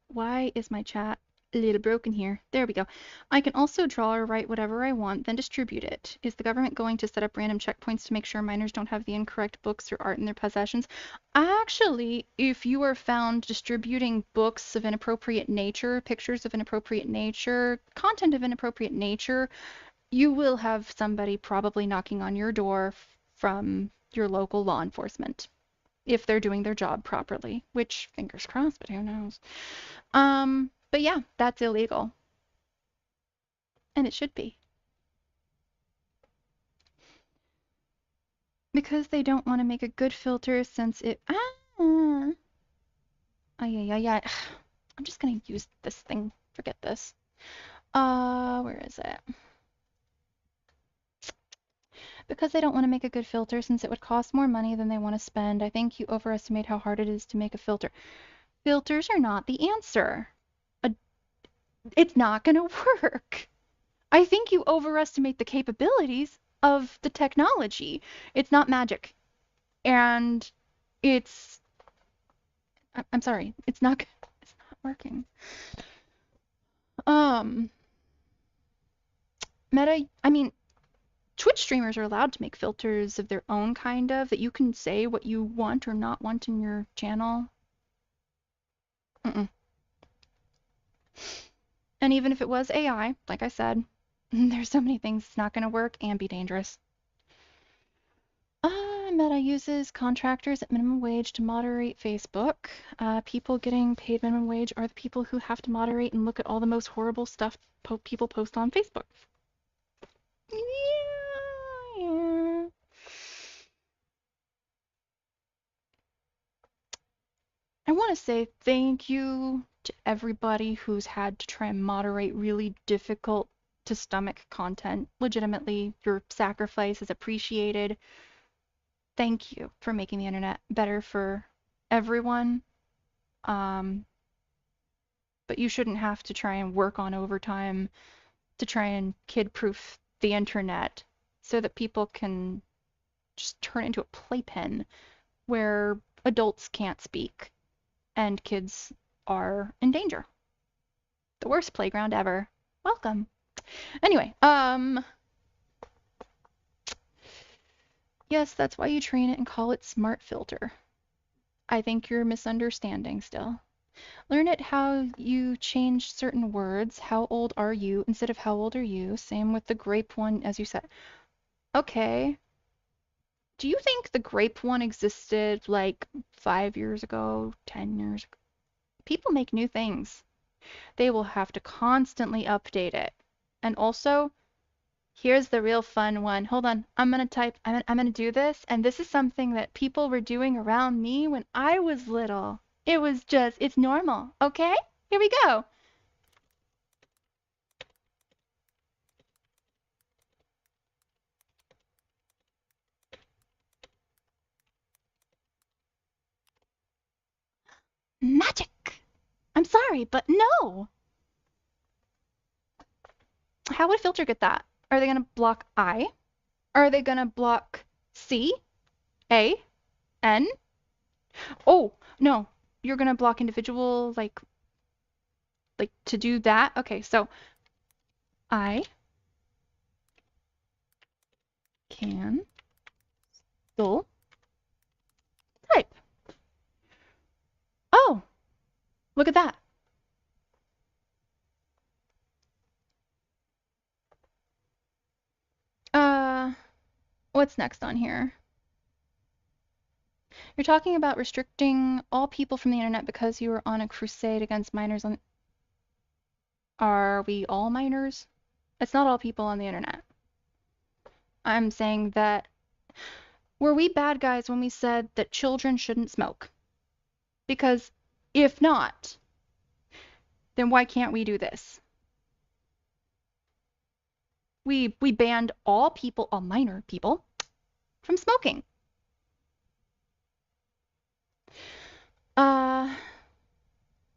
Why is my chat a little broken here? There we go. I can also draw or write whatever I want, then distribute it. Is the government going to set up random checkpoints to make sure minors don't have the incorrect books or art in their possessions? Actually, if you are found distributing books of inappropriate nature, pictures of inappropriate nature, content of inappropriate nature, you will have somebody probably knocking on your door from your local law enforcement. If they're doing their job properly, which fingers crossed, but who knows. But yeah, that's illegal. And it should be. Because they don't want to make a good filter since it I'm just gonna use this thing. Forget this. Where is it? Because they don't want to make a good filter since it would cost more money than they want to spend. I think you overestimate how hard it is to make a filter. Filters are not the answer. It's not going to work. I think you overestimate the capabilities of the technology. It's not magic. And it's... I'm sorry. It's not working. Meta, I mean... Twitch streamers are allowed to make filters of their own kind of, that you can say what you want or not want in your channel. And even if it was AI, like I said, there's so many things it's not going to work and be dangerous. Meta uses contractors at minimum wage to moderate Facebook. People getting paid minimum wage are the people who have to moderate and look at all the most horrible stuff people post on Facebook. Yeah. I want to say thank you to everybody who's had to try and moderate really difficult to stomach content. Legitimately, your sacrifice is appreciated. Thank you for making the internet better for everyone. But you shouldn't have to try and work on overtime to try and kid-proof the internet so that people can just turn it into a playpen where adults can't speak and kids are in danger. The worst playground ever. Welcome. Anyway, yes, that's why you train it and call it smart filter. I think you're misunderstanding still. Learn it how you change certain words. How old are you instead of how old are you? Same with the grape one, as you said. Okay. Do you think the grape one existed like 5 years ago, 10 years ago? People make new things. They will have to constantly update it. And also, here's the real fun one. Hold on. I'm gonna do this, and this is something that people were doing around me when I was little. It was just, it's normal, okay? Here we go. Magic! I'm sorry, but no! How would Filter get that? Are they gonna block I? Are they gonna block C? A? N? Oh, no. You're gonna block individual, like to do that? Okay, so I can still type. Oh, look at that. What's next on here? You're talking about restricting all people from the internet because you were on a crusade against minors on... Are we all minors? It's not all people on the internet. I'm saying that... Were we bad guys when we said that children shouldn't smoke? Because if not, then why can't we do this? We banned all people, all minor people, from smoking.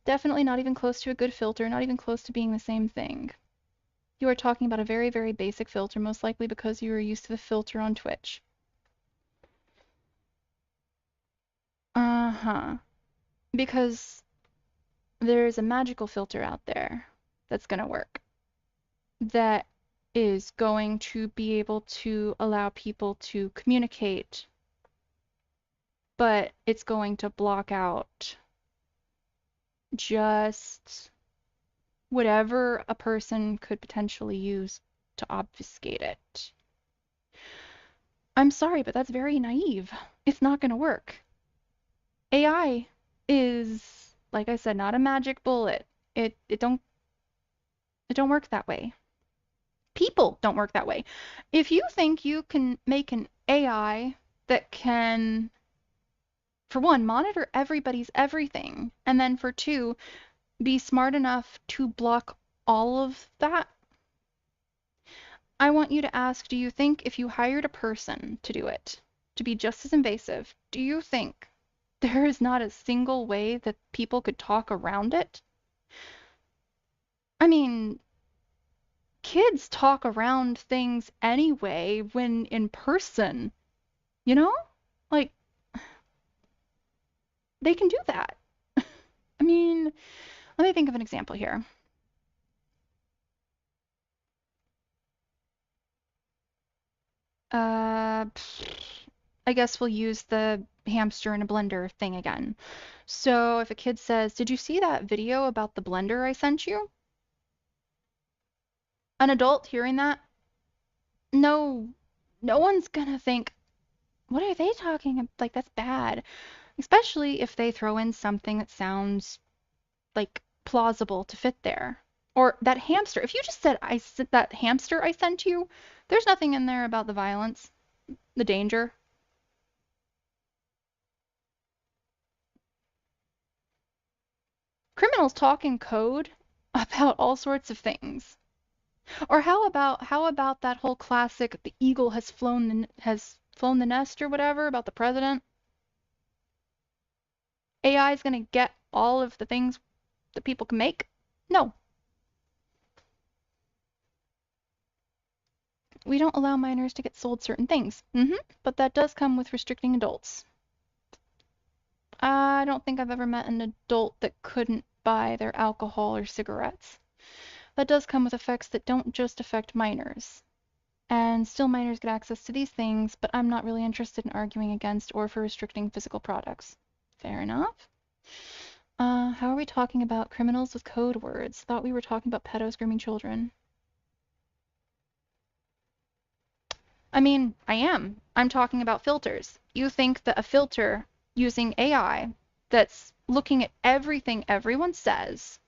Definitely not even close to a good filter, not even close to being the same thing. You are talking about a very, very basic filter, most likely because you were used to the filter on Twitch. Because there's a magical filter out there that's going to work. That is going to be able to allow people to communicate, but it's going to block out just whatever a person could potentially use to obfuscate it. I'm sorry, but that's very naive. It's not going to work. AI is, like I said, not a magic bullet. It don't work that way. People don't work that way. If you think you can make an AI that can, for one, monitor everybody's everything, and then for two, be smart enough to block all of that, I want you to ask, do you think if you hired a person to do it, to be just as invasive, do you think there is not a single way that people could talk around it? I mean, kids talk around things anyway when in person, you know? Like, they can do that. I mean, let me think of an example here. I guess we'll use the hamster in a blender thing again. So if a kid says, "Did you see that video about the blender I sent you?" An adult hearing that, no one's gonna think, what are they talking about? Like, that's bad. Especially if they throw in something that sounds like plausible to fit there. Or that hamster. If you just said, that hamster I sent you, there's nothing in there about the violence, the danger. Criminals talk in code about all sorts of things. Or how about that whole classic, the eagle has flown the nest or whatever about the president? AI is going to get all of the things that people can make? No. We don't allow minors to get sold certain things. But that does come with restricting adults. I don't think I've ever met an adult that couldn't buy their alcohol or cigarettes. That does come with effects that don't just affect minors. And still minors get access to these things, but I'm not really interested in arguing against or for restricting physical products. Fair enough. How are we talking about criminals with code words? Thought we were talking about pedos grooming children. I mean, I am. I'm talking about filters. You think that a filter using AI that's looking at everything everyone says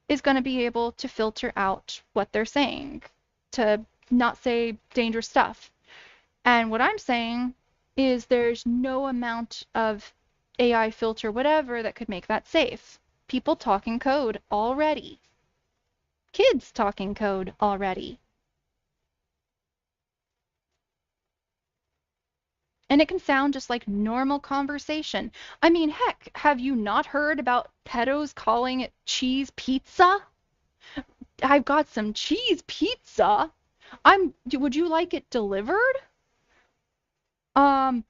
is going to be able to filter out what they're saying, to not say dangerous stuff. And what I'm saying is there's no amount of AI filter whatever that could make that safe. People talking code already. Kids talking code already. And it can sound just like normal conversation. I mean, heck, have you not heard about pedos calling it cheese pizza? I've got some cheese pizza. Would you like it delivered? What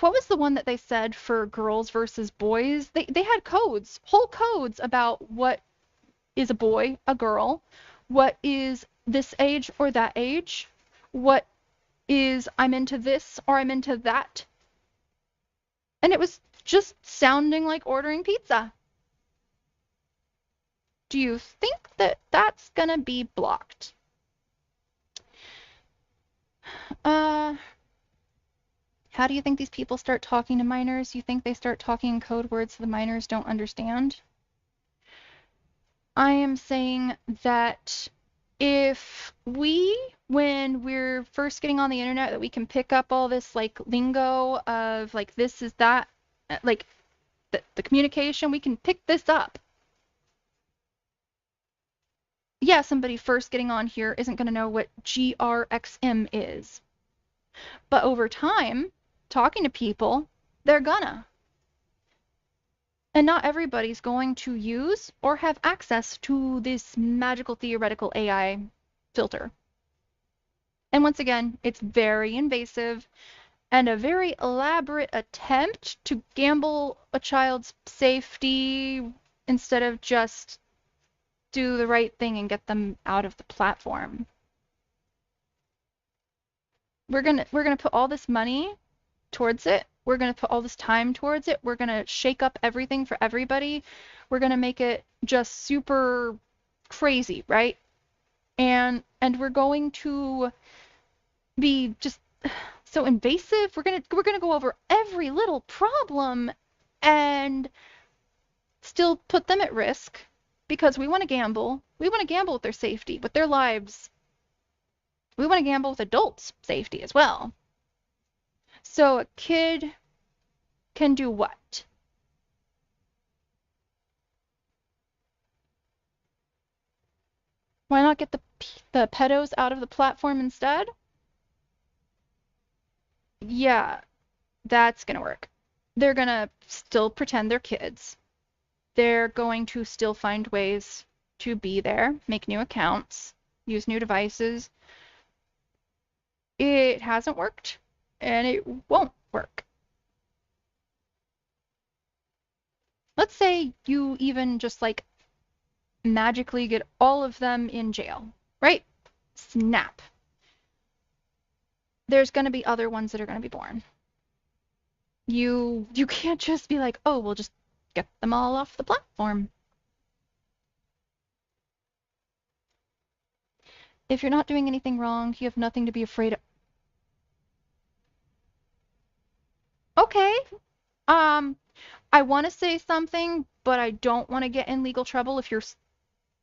was the one that they said for girls versus boys? They had codes, whole codes about what is a boy, a girl, what is this age or that age, what is I'm into this or I'm into that. And it was just sounding like ordering pizza. Do you think that that's gonna be blocked? How do you think these people start talking to minors? You think they start talking code words the minors don't understand? I am saying that if when we're first getting on the internet, that we can pick up all this like lingo of like this is that, like the communication, we can pick this up. Yeah, somebody first getting on here isn't going to know what GRXM is. But over time, talking to people, they're gonna. And not everybody's going to use or have access to this magical theoretical AI filter. And once again, it's very invasive and a very elaborate attempt to gamble a child's safety instead of just do the right thing and get them out of the platform. We're gonna put all this money towards it. We're going to put all this time towards it. We're going to shake up everything for everybody. We're going to make it just super crazy, right? And we're going to be just so invasive. We're going to go over every little problem and still put them at risk because we want to gamble. We want to gamble with their safety, with their lives. We want to gamble with adults' safety as well. So a kid can do what? Why not get the pedos out of the platform instead? Yeah, that's gonna work. They're gonna still pretend they're kids. They're going to still find ways to be there, make new accounts, use new devices. It hasn't worked. And it won't work. Let's say you even just like magically get all of them in jail, right? Snap. There's going to be other ones that are going to be born. You can't just be like, oh, we'll just get them all off the platform. If you're not doing anything wrong, you have nothing to be afraid of. Okay. I want to say something, but I don't want to get in legal trouble if you're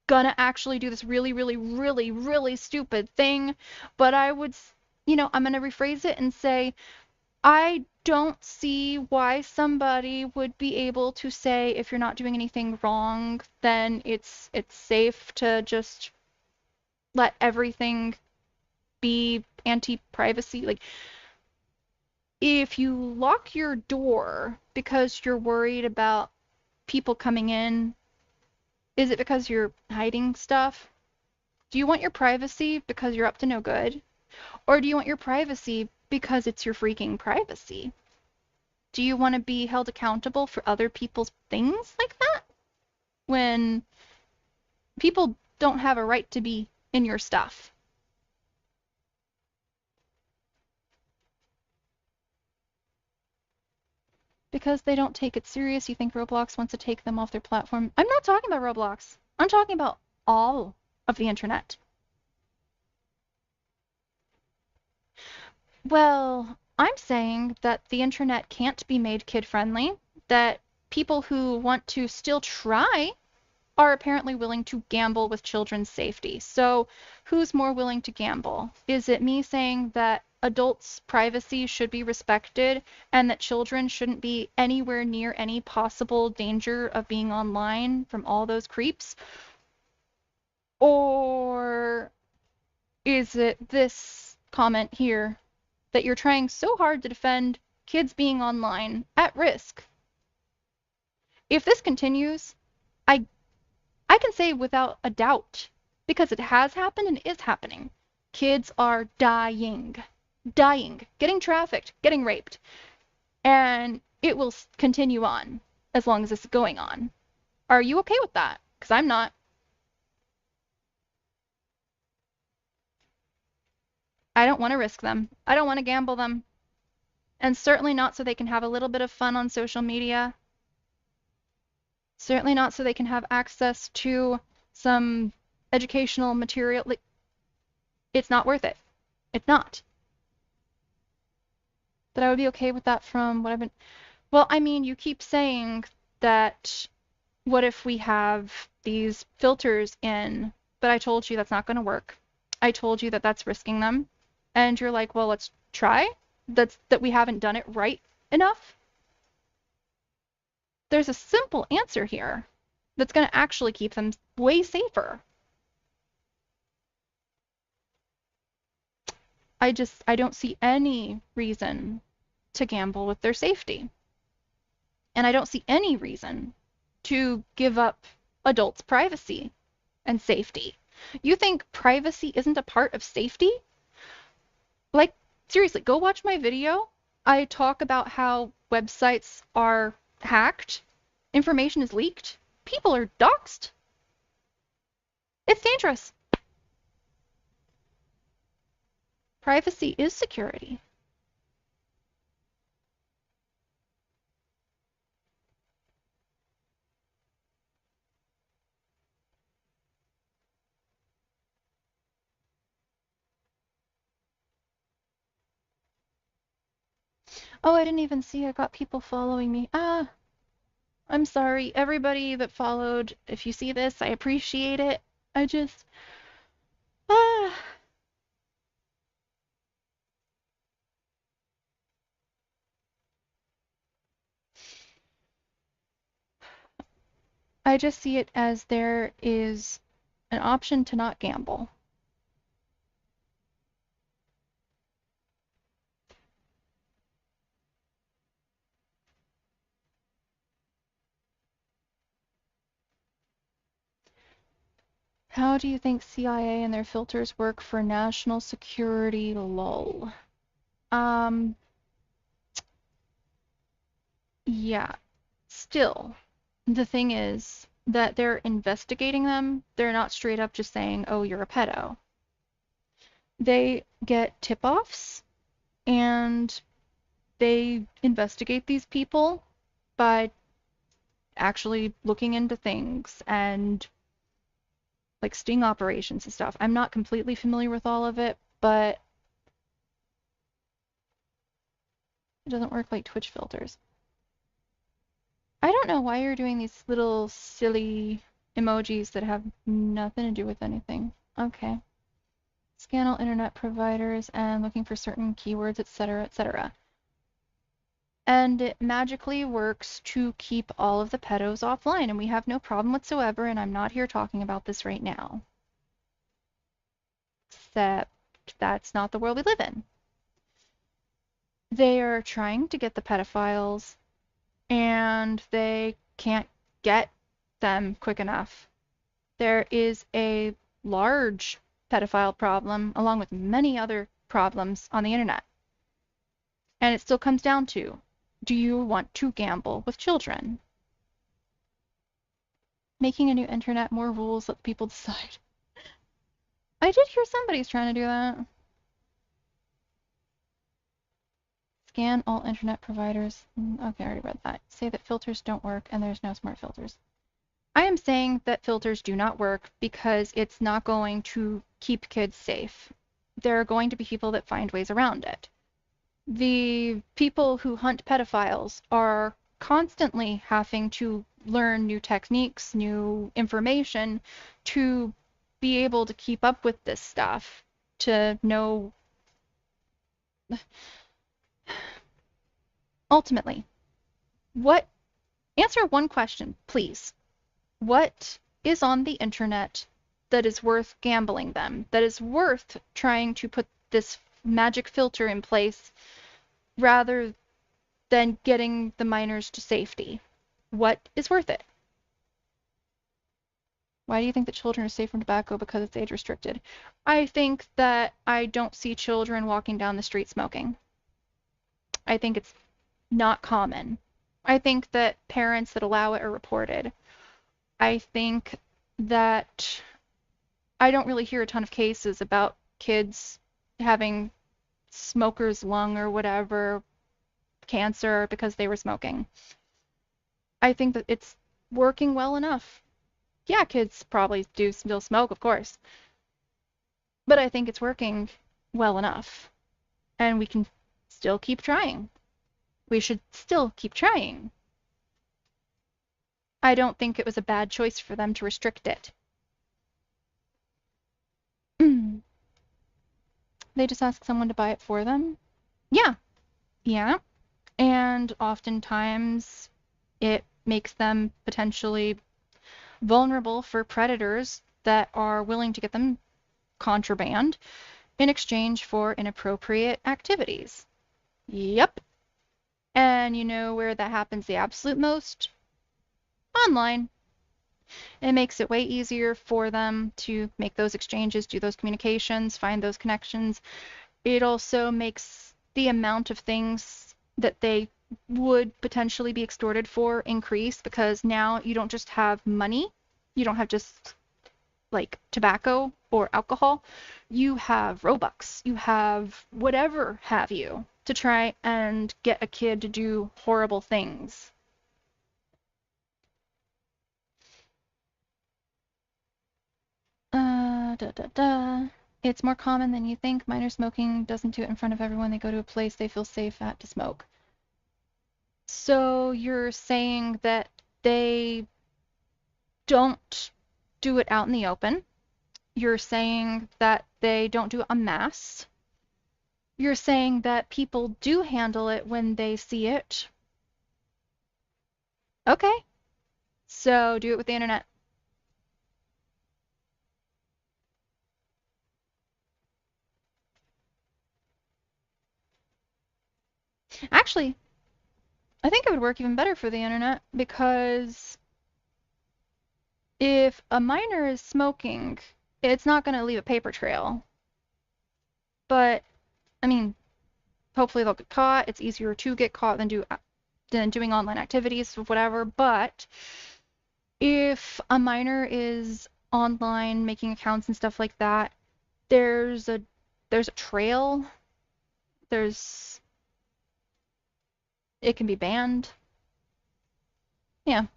gonna actually do this really, really, really, really stupid thing. But I would, I'm gonna rephrase it and say, I don't see why somebody would be able to say if you're not doing anything wrong, then it's safe to just let everything be anti-privacy. Like, if you lock your door because you're worried about people coming in, is it because you're hiding stuff? Do you want your privacy because you're up to no good? Or do you want your privacy because it's your freaking privacy? Do you want to be held accountable for other people's things like that? When people don't have a right to be in your stuff. Because they don't take it serious, you think Roblox wants to take them off their platform. I'm not talking about Roblox. I'm talking about all of the internet. Well, I'm saying that the internet can't be made kid-friendly, that people who want to still try are apparently willing to gamble with children's safety. So who's more willing to gamble? Is it me saying that adults' privacy should be respected and that children shouldn't be anywhere near any possible danger of being online from all those creeps? Or is it this comment here that you're trying so hard to defend kids being online at risk? If this continues, I can say without a doubt, because it has happened and is happening, kids are dying, getting trafficked, getting raped, and it will continue on as long as this is going on. Are you okay with that? Because I'm not. I don't want to risk them. I don't want to gamble them. And certainly not so they can have a little bit of fun on social media. Certainly not so they can have access to some educational material. Like, it's not worth it. It's not. That I would be okay with that from what I've been... Well, I mean, you keep saying that what if we have these filters in, but I told you that's not going to work. I told you that that's risking them. And you're like, well, let's try. That we haven't done it right enough. There's a simple answer here that's going to actually keep them way safer. I don't see any reason to gamble with their safety. And I don't see any reason to give up adults' privacy and safety. You think privacy isn't a part of safety? Like, seriously, go watch my video. I talk about how websites are hacked, information is leaked, people are doxxed. It's dangerous. Privacy is security. Oh, I didn't even see I got people following me. Ah, I'm sorry. Everybody that followed, if you see this, I appreciate it. I just... Ah. I just see it as there is an option to not gamble. How do you think CIA and their filters work for national security? Lol. Yeah. Still, the thing is that they're investigating them. They're not straight up just saying, oh, you're a pedo. They get tip-offs, and they investigate these people by actually looking into things and like sting operations and stuff. I'm not completely familiar with all of it, but it doesn't work like Twitch filters. I don't know why you're doing these little silly emojis that have nothing to do with anything. Okay. Scan all internet providers and looking for certain keywords, etc., etc. And it magically works to keep all of the pedos offline, and we have no problem whatsoever, and I'm not here talking about this right now. Except that's not the world we live in. They are trying to get the pedophiles, and they can't get them quick enough. There is a large pedophile problem, along with many other problems on the internet. And it still comes down to, do you want to gamble with children? Making a new internet, more rules, let people decide. I did hear somebody's trying to do that. Scan all internet providers. Okay, I already read that. Say that filters don't work and there's no smart filters. I am saying that filters do not work because it's not going to keep kids safe. There are going to be people that find ways around it. The people who hunt pedophiles are constantly having to learn new techniques, new information to be able to keep up with this stuff, to know. Ultimately, answer one question, please. What is on the internet that is worth gambling them, that is worth trying to put this magic filter in place rather than getting the minors to safety? What is worth it? Why do you think that children are safe from tobacco? Because it's age restricted. I think that I don't see children walking down the street smoking. I think it's not common. I think that parents that allow it are reported. I think that I don't really hear a ton of cases about kids having smoker's lung or whatever, cancer, because they were smoking. I think that it's working well enough. Yeah, kids probably do still smoke, of course. But I think it's working well enough. And we can still keep trying. We should still keep trying. I don't think it was a bad choice for them to restrict it. They just ask someone to buy it for them? Yeah. Yeah. And oftentimes it makes them potentially vulnerable for predators that are willing to get them contraband in exchange for inappropriate activities. Yep. And you know where that happens the absolute most? Online. It makes it way easier for them to make those exchanges, do those communications, find those connections. It also makes the amount of things that they would potentially be extorted for increase, because now you don't just have money, you don't have just like tobacco or alcohol, you have Robux, you have whatever have you to try and get a kid to do horrible things. It's more common than you think. Minor smoking doesn't do it in front of everyone. They go to a place they feel safe at to smoke. So you're saying that they don't do it out in the open. You're saying that they don't do it en masse. You're saying that people do handle it when they see it. Okay. So do it with the internet. Actually, I think it would work even better for the internet, because if a minor is smoking, it's not going to leave a paper trail. But, I mean, hopefully they'll get caught. It's easier to get caught than doing online activities or whatever. But if a minor is online making accounts and stuff like that, there's a trail. It can be banned. Yeah.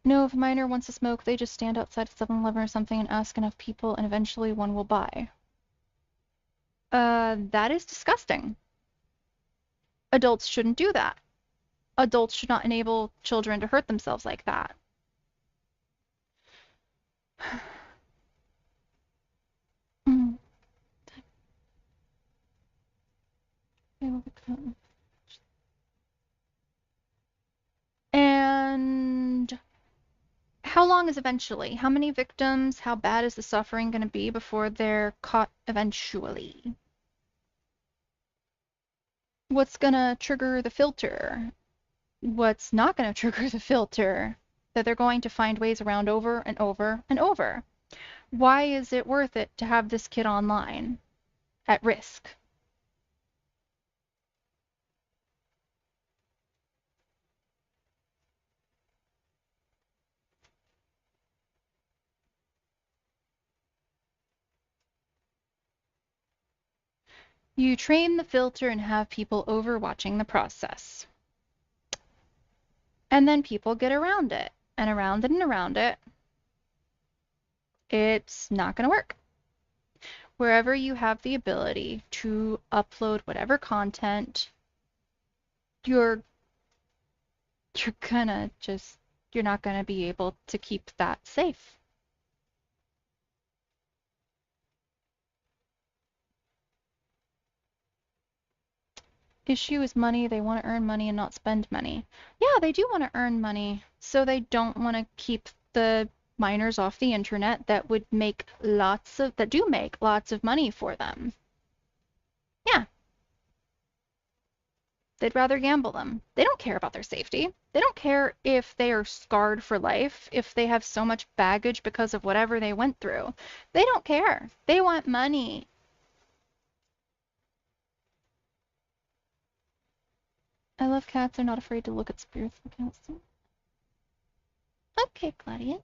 No, if a minor wants to smoke, they just stand outside of 7-Eleven or something and ask enough people, and eventually one will buy. That is disgusting. Adults shouldn't do that. Adults should not enable children to hurt themselves like that. And how long is eventually? How many victims? How bad is the suffering going to be before they're caught eventually? What's going to trigger the filter? What's not going to trigger the filter? That they're going to find ways around over and over and over. Why is it worth it to have this kid online at risk? You train the filter and have people over watching the process. And then people get around it, and around it, and around it. It's not going to work. Wherever you have the ability to upload whatever content, you're not going to be able to keep that safe. Issue is money. They want to earn money and not spend money. Yeah, they do want to earn money, so they don't want to keep the minors off the internet that do make lots of money for them. Yeah. They'd rather gamble them. They don't care about their safety. They don't care if they are scarred for life, if they have so much baggage because of whatever they went through. They don't care. They want money. I love cats. They're not afraid to look at spirits and counsel. Okay, Claudia.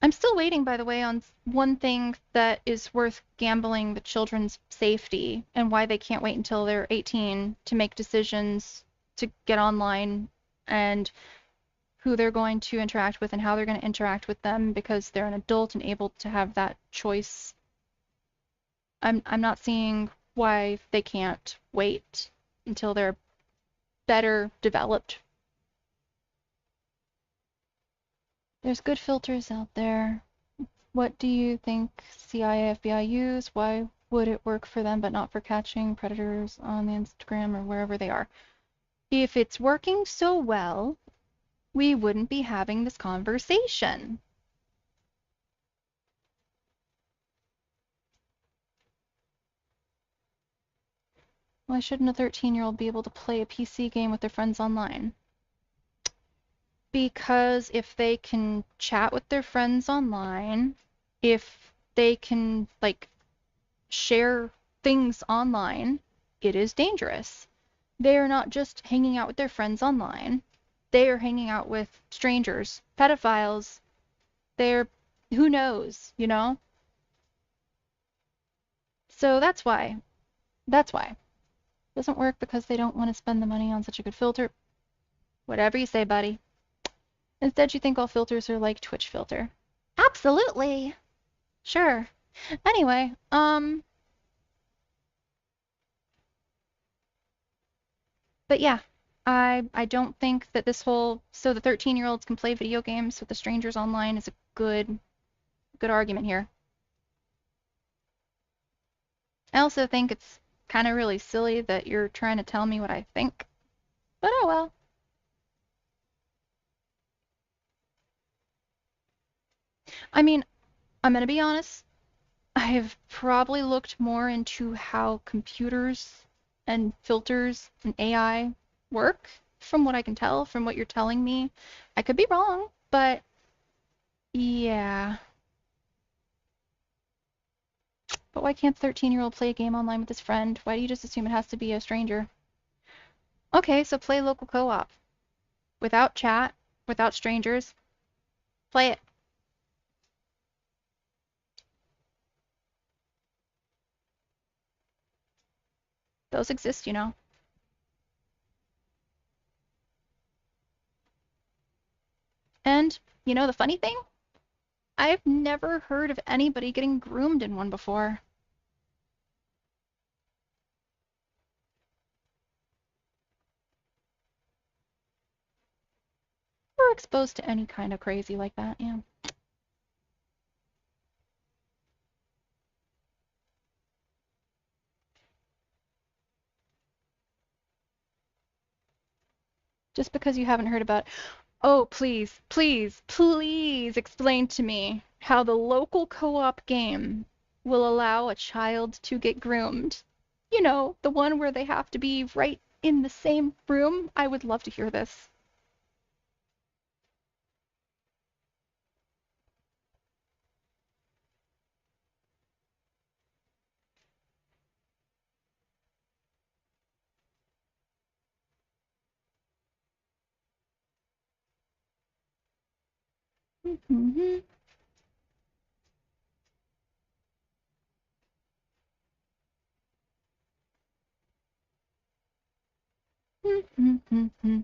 I'm still waiting, by the way, on one thing that is worth gambling the children's safety and why they can't wait until they're 18 to make decisions to get online and who they're going to interact with and how they're going to interact with them because they're an adult and able to have that choice. I'm not seeing why they can't wait until they're better developed. There's good filters out there. What do you think CIA, FBI use? Why would it work for them but not for catching predators on the Instagram or wherever they are? If it's working so well, we wouldn't be having this conversation. Why shouldn't a 13-year-old be able to play a PC game with their friends online? Because if they can chat with their friends online, if they can, like, share things online, it is dangerous. They are not just hanging out with their friends online. They are hanging out with strangers, pedophiles. They're, who knows, you know? So that's why. That's why. Doesn't work because they don't want to spend the money on such a good filter. Whatever you say, buddy. Instead, you think all filters are like Twitch filter. Absolutely. Sure. Anyway, but yeah, I don't think that this whole so the 13-year-olds can play video games with the strangers online is a good argument here. I also think it's kind of really silly that you're trying to tell me what I think. But oh well. I mean, I'm gonna be honest. I have probably looked more into how computers and filters and AI work from what I can tell, from what you're telling me. I could be wrong, but yeah. But why can't the 13-year-old play a game online with his friend? Why do you just assume it has to be a stranger? Okay, so play local co-op. Without chat, without strangers. Play it. Those exist, you know. And, you know the funny thing? I've never heard of anybody getting groomed in one before. Or exposed to any kind of crazy like that, yeah. Just because you haven't heard about, oh, please, please, please explain to me how the local co-op game will allow a child to get groomed. You know, the one where they have to be right in the same room. I would love to hear this. Mm-hmm. Mm-hmm. Mm-hmm.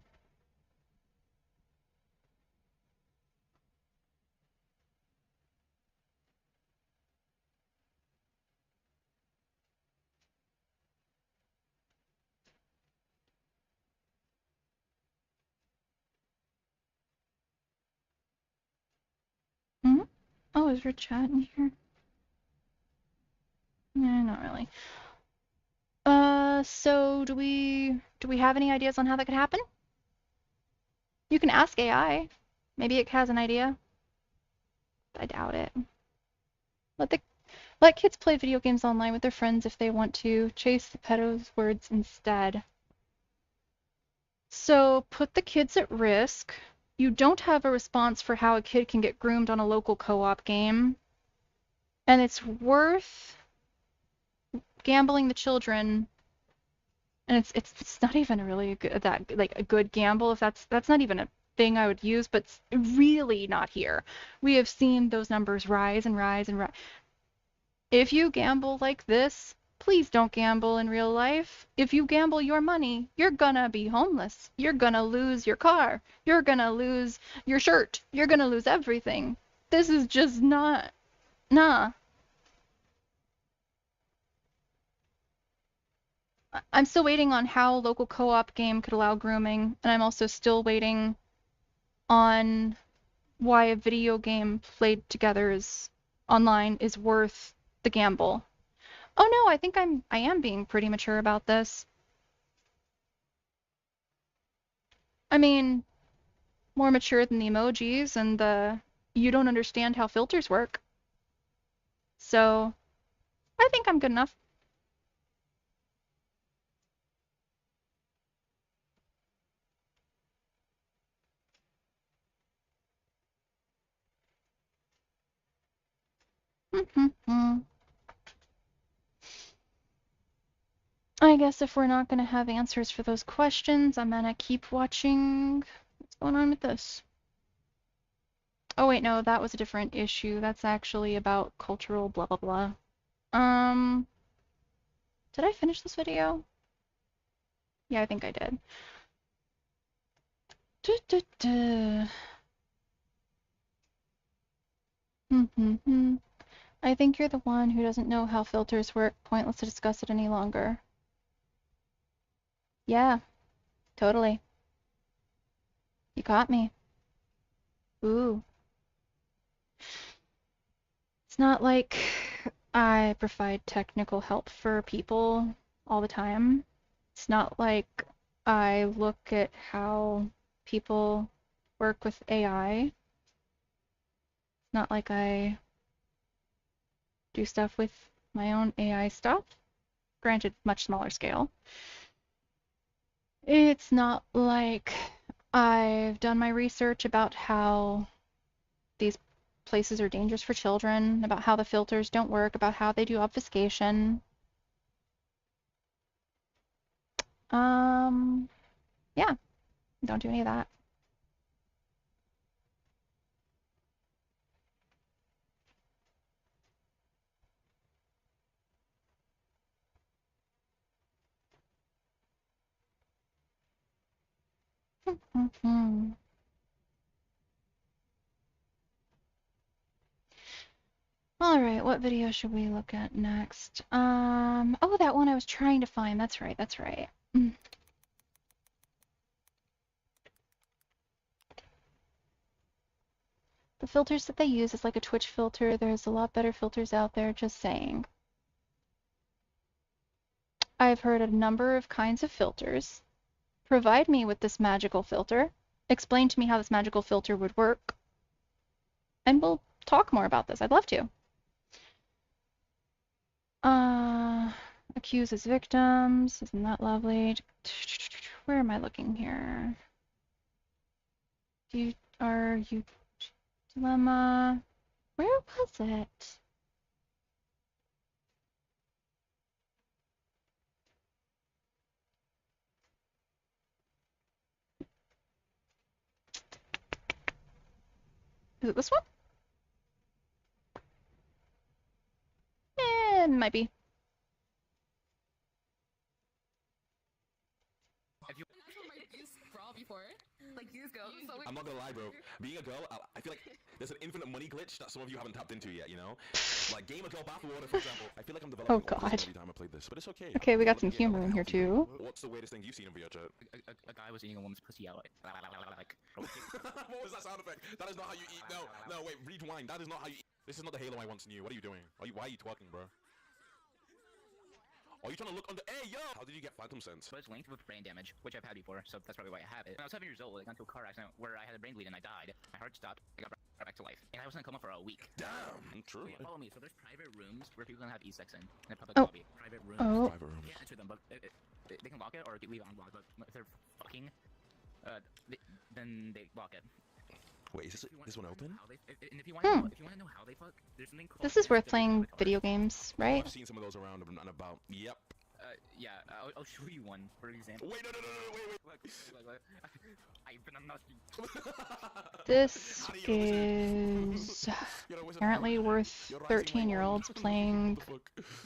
Oh, is there chat in here? Nah, not really. So do we have any ideas on how that could happen? You can ask AI. Maybe it has an idea. I doubt it. Let kids play video games online with their friends if they want to. Chase the pedo's words instead. So put the kids at risk. You don't have a response for how a kid can get groomed on a local co-op game. And it's worth gambling the children. And it's not even a really good a good gamble if that's not even a thing I would use, but really not here. We have seen those numbers rise and rise and rise. If you gamble like this, please don't gamble in real life. If you gamble your money, you're gonna be homeless. You're gonna lose your car. You're gonna lose your shirt. You're gonna lose everything. This is just not, nah. I'm still waiting on how local co-op game could allow grooming, and I'm also still waiting on why a video game played together online is worth the gamble. Oh no, I think I am being pretty mature about this. I mean, more mature than the emojis and the you don't understand how filters work. So, I think I'm good enough. I guess if we're not going to have answers for those questions, I'm going to keep watching what's going on with this. Oh wait, no, that was a different issue. That's actually about cultural blah blah blah. Did I finish this video? Yeah, I think I did. I think you're the one who doesn't know how filters work. Pointless to discuss it any longer. Yeah, totally. You got me. Ooh. It's not like I provide technical help for people all the time. It's not like I look at how people work with AI. It's not like I do stuff with my own AI stuff. Granted, much smaller scale. It's not like I've done my research about how these places are dangerous for children, about how the filters don't work, about how they do obfuscation. Yeah, don't do any of that. All right, what video should we look at next? Oh, that one I was trying to find. That's right, that's right. The filters that they use is like a Twitch filter. There's a lot better filters out there, just saying. I've heard a number of kinds of filters. Provide me with this magical filter. Explain to me how this magical filter would work. And we'll talk more about this. I'd love to. Accuses victims. Isn't that lovely? Where am I looking here? Are you dilemma? Where was it? Is it this one? It might be. Have you used Brawl before? Like use Go? I'm not gonna lie, bro. Being a girl, I feel like there's an infinite money glitch that some of you haven't tapped into yet, you know? Like Game of Girl Bathwater, for example. I feel like I'm developing Oh god. every time I play this, but it's okay. Okay, we got some humor in here too. What's the weirdest thing you've seen in VR chat? A guy was eating a woman's pussy out. Like, what was that sound effect? That is not how you eat. No, wait, rewind. That is not how you eat. This is not the Halo I once knew. What are you doing? Why are you twerking, bro? Are you trying to look under? Hey, yo! How did you get Phantom Sense? but it's linked with brain damage, which I've had before, so that's probably why I have it. When I was 7 years old, I got into a car accident where I had a brain bleed and I died. My heart stopped. I got brought back to life, and I was in a coma for a week. Damn, true. Yeah, follow me. So there's private rooms where people can have e-sex in a public Oh. lobby. Private rooms. Oh. Private rooms. You can't enter them, but they can lock it or leave it unlocked. But if they're fucking, then they lock it. Wait, is this one open? And if you want to know how they fuck, there's something called. This is worth playing video games, right? I've seen some of those around and about. Yep. Yeah, I'll show you one, for example. Wait, no, wait. Look. I've been unlucky. This is apparently worth 13-year-olds playing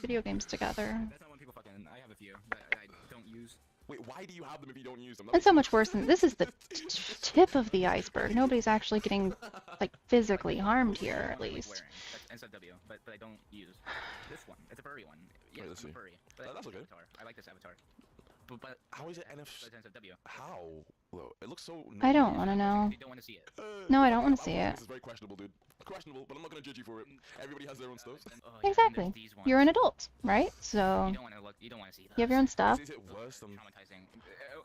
video games together. That's not one people fucking. I have a few that I don't use. Wait, why do you have them if you don't use them? And so much worse than this is the tip of the iceberg. Nobody's actually getting like physically harmed here, at least. That's NSFW, but I don't use this one. It's a furry one. Yeah, Wait, let's I'm a see. furry. But That's okay. Avatar. I like this avatar. But how is it but it's NSFW. How? Well, it looks so. I don't want to know. You don't want to see it. No, I don't want to see it. This is very questionable, dude. Questionable, but I'm not gonna judge you for it. Everybody has their own stuff. Exactly. You're an adult, right? So You don't want to look. You don't want to see that. you have your own stuff. Is it worse than? Traumatizing.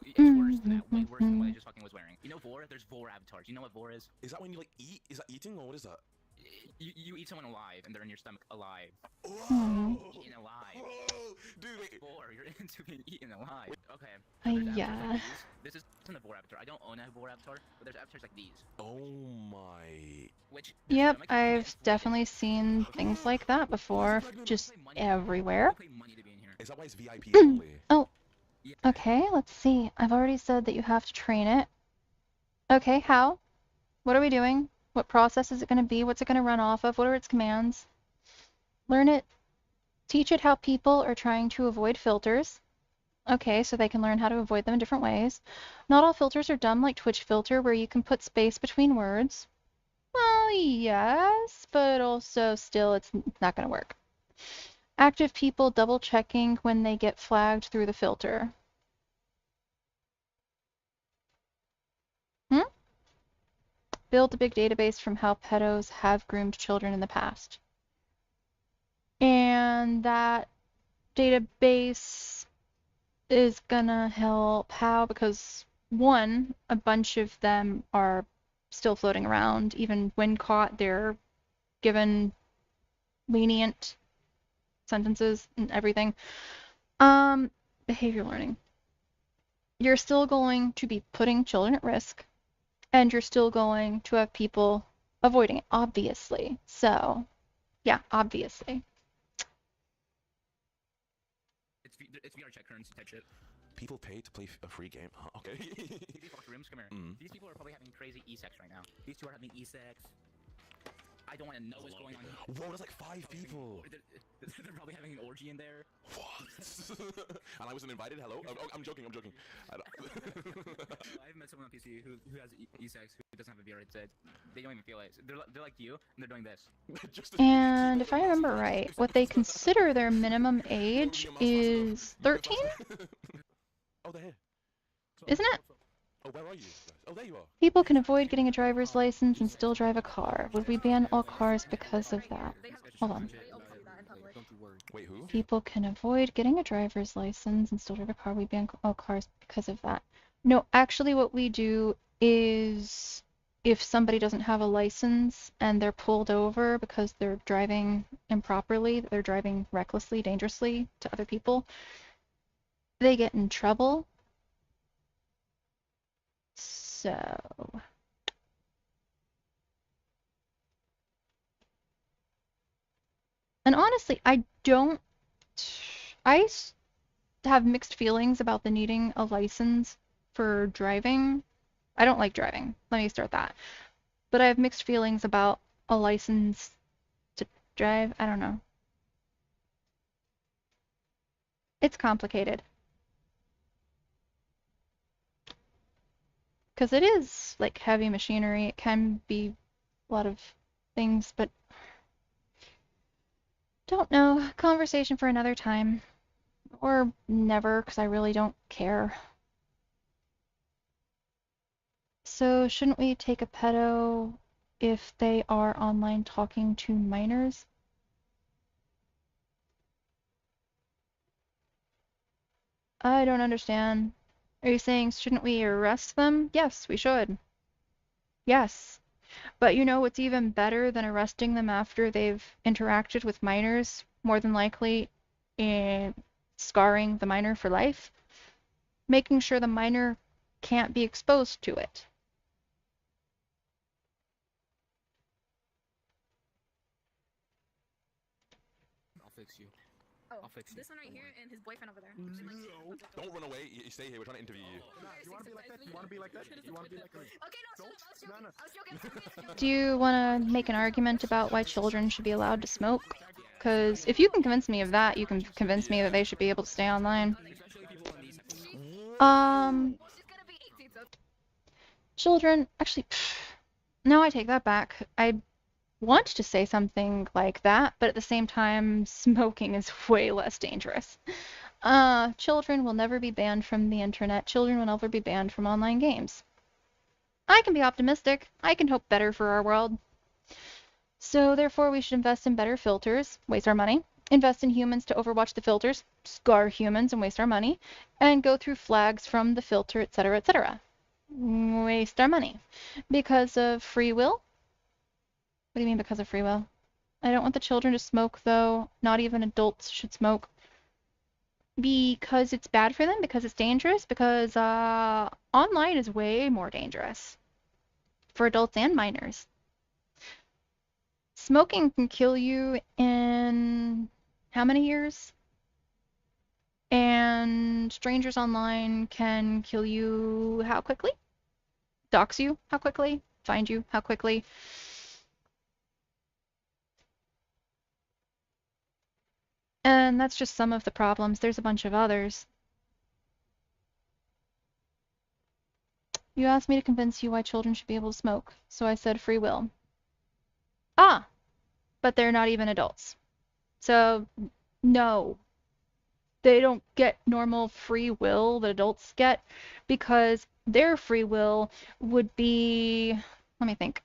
It's worse than that. Way worse than what I just fucking was wearing. You know Vor? There's Vor avatars. You know what Vor is? Is that when you like eat? Is that eating or what is that? You eat someone alive and they're in your stomach alive. Hmm. Eaten alive. Dude, wait. Vor, you're into being eaten alive. Okay. There's Yeah. avatars like these. This isn't a Vor avatar. I don't own a Vor avatar, but there's avatars like these. Oh my. Which Yep, I've definitely seen things like that before, just everywhere. Is that why it's VIP only? Oh, okay, let's see. I've already said that you have to train it. Okay, how? What are we doing? What process is it going to be? What's it going to run off of? What are its commands? Learn it. Teach it how people are trying to avoid filters. Okay, so they can learn how to avoid them in different ways. Not all filters are dumb like Twitch filter where you can put space between words. Well, yes, but also still it's not going to work. Active people double checking when they get flagged through the filter. Build a big database from how pedos have groomed children in the past. And that database is gonna help how? Because one, a bunch of them are still floating around. Even when caught, they're given lenient sentences and everything. Behavior learning. You're still going to be putting children at risk, and you're still going to have people avoiding it, obviously. So, yeah, obviously. It's VR check currency type shit. People pay to play a free game? Huh, okay. These fucked rooms, come here. These people are probably having crazy e-sex right now. These two are having e-sex. I don't want to know what's going on. Whoa, there's like 5 people. They're probably having an orgy in there. What? And I wasn't invited? Hello? I'm joking. I I've met someone on PC who has e-sex who doesn't have a VR headset. They don't even feel it. They're like you, and they're doing this. And if I remember right, what they consider their minimum age is 13? Oh, they're here. Isn't it? Oh, where are you? Oh, there you are. People can avoid getting a driver's license and still drive a car. Would we ban all cars because of that? Hold on. Wait, who? People can avoid getting a driver's license and still drive a car. We ban all cars because of that. No, actually what we do is if somebody doesn't have a license and they're pulled over because they're driving improperly, they're driving recklessly, dangerously to other people, they get in trouble. So, and honestly, I have mixed feelings about the needing a license for driving. I don't like driving. Let me start that. But I have mixed feelings about a license to drive. I don't know. It's complicated. Because it is like heavy machinery. It can be a lot of things, but don't know. Conversation for another time. Or never, because I really don't care. So shouldn't we take a pedo if they are online talking to minors? I don't understand. Are you saying shouldn't we arrest them? Yes, we should. Yes. But you know what's even better than arresting them after they've interacted with minors, more than likely scarring the minor for life? Making sure the minor can't be exposed to it. I'll fix you. Oh, This one right here and his boyfriend over there. No. Don't run away. You stay here. We're trying to interview you. You want to be like that? You want to be like that? You want to be like that? Okay, no, No, no. I was joking. Do you want to make an argument about why children should be allowed to smoke? Because if you can convince me of that, you can convince me that they should be able to stay online. Children, actually, no, I take that back. I want to say something like that, but at the same time, smoking is way less dangerous. Children will never be banned from the internet. Children will never be banned from online games. I can be optimistic. I can hope better for our world. So therefore, we should invest in better filters, waste our money, invest in humans to overwatch the filters, scar humans and waste our money, and go through flags from the filter, etc., etc. Waste our money. Because of free will? What do you mean because of free will? I don't want the children to smoke, though. Not even adults should smoke. Because it's bad for them? Because it's dangerous? Because online is way more dangerous. For adults and minors. Smoking can kill you in how many years? And strangers online can kill you how quickly? Dox you how quickly? Find you how quickly? And that's just some of the problems. There's a bunch of others. You asked me to convince you why children should be able to smoke, so I said free will. Ah! But they're not even adults. So, no. They don't get normal free will that adults get, because their free will would be... Let me think.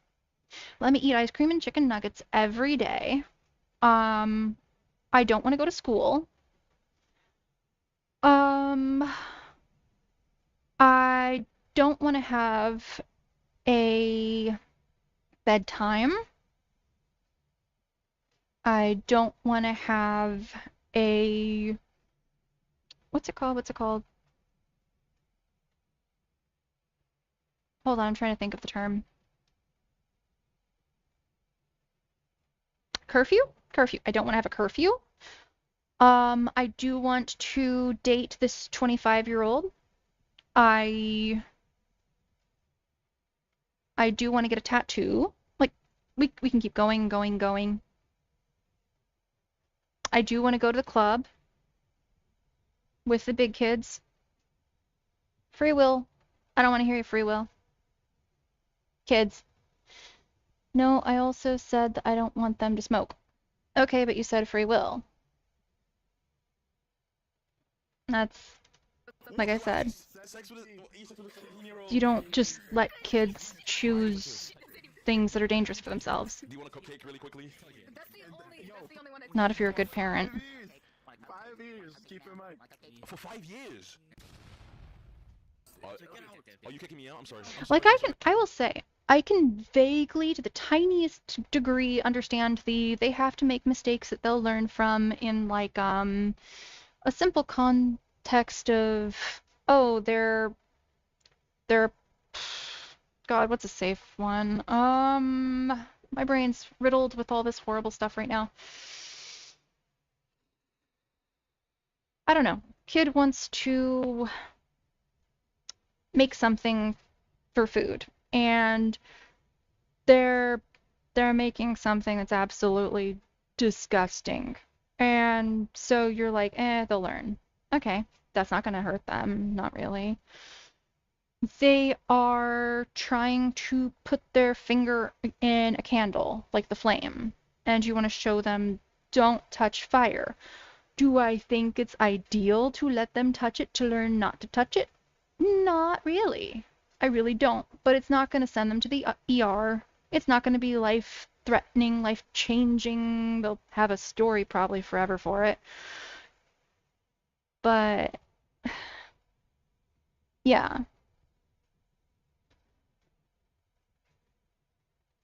Let me eat ice cream and chicken nuggets every day. I don't want to go to school. I don't want to have a bedtime. I don't want to have a... What's it called? What's it called? Hold on, I'm trying to think of the term. Curfew? Curfew. I don't want to have a curfew. I do want to date this 25-year-old. I do want to get a tattoo. Like, we can keep going. I do want to go to the club with the big kids. Free will. I don't want to hear your free will. Kids. No, I also said that I don't want them to smoke. Okay, but you said free will. That's, like I said, you don't just let kids choose things that are dangerous for themselves. Do you want a cupcake really quickly? Not if you're a good parent. 5 years, keep in mind. For 5 years? Are you kicking me out? I'm sorry. Like, I will say, I can vaguely, to the tiniest degree, understand they have to make mistakes that they'll learn from in, like, a simple context of, oh, they're, God, what's a safe one? My brain's riddled with all this horrible stuff right now. I don't know. Kid wants to make something for food, and they're making something that's absolutely disgusting. And so you're like, they'll learn. Okay, that's not gonna hurt them, not really. They are trying to put their finger in a candle, like the flame, and you want to show them, don't touch fire. Do I think it's ideal to let them touch it to learn not to touch it? Not really. I really don't. But it's not going to send them to the ER. It's not going to be life-threatening, life-changing. They'll have a story probably forever for it. But, yeah.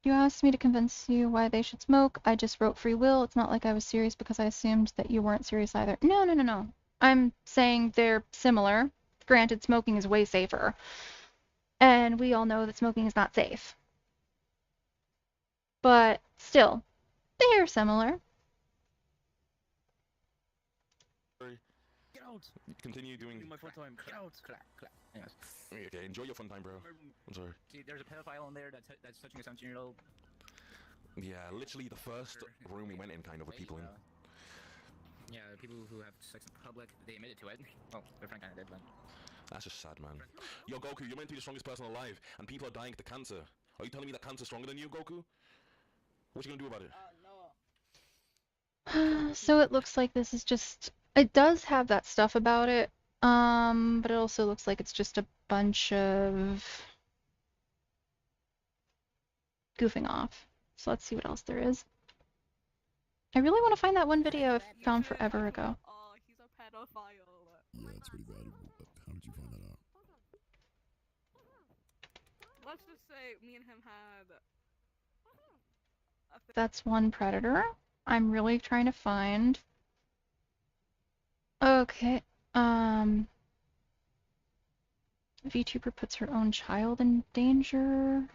You asked me to convince you why they should smoke. I just wrote free will. It's not like I was serious because I assumed that you weren't serious either. No. I'm saying they're similar. Granted, smoking is way safer. And we all know that smoking is not safe. But still, they are similar. out. Continue doing. Do my fun time. Get out. Clap, clap. Anyways. Okay, enjoy your fun time, bro. I'm sorry. See, there's a pedophile in there that's touching a 17-year-old. Yeah, literally the first room we went in, kind of, with people in. Yeah, people who have sex in public, they admitted to it. Well, their friend kind of did, but... That's just sad, man. Yo, Goku, you're meant to be the strongest person alive, and people are dying to cancer. Are you telling me that cancer's stronger than you, Goku? What you gonna do about it? So it looks like this is just... It does have that stuff about it, but it also looks like it's just a bunch of goofing off. So let's see what else there is. I really want to find that one video I found forever ago. Oh, he's a pedophile. Yeah, it's pretty bad. How did you find that out? Let's just say me and him had a That's one predator. I'm really trying to find... Okay, VTuber puts her own child in danger.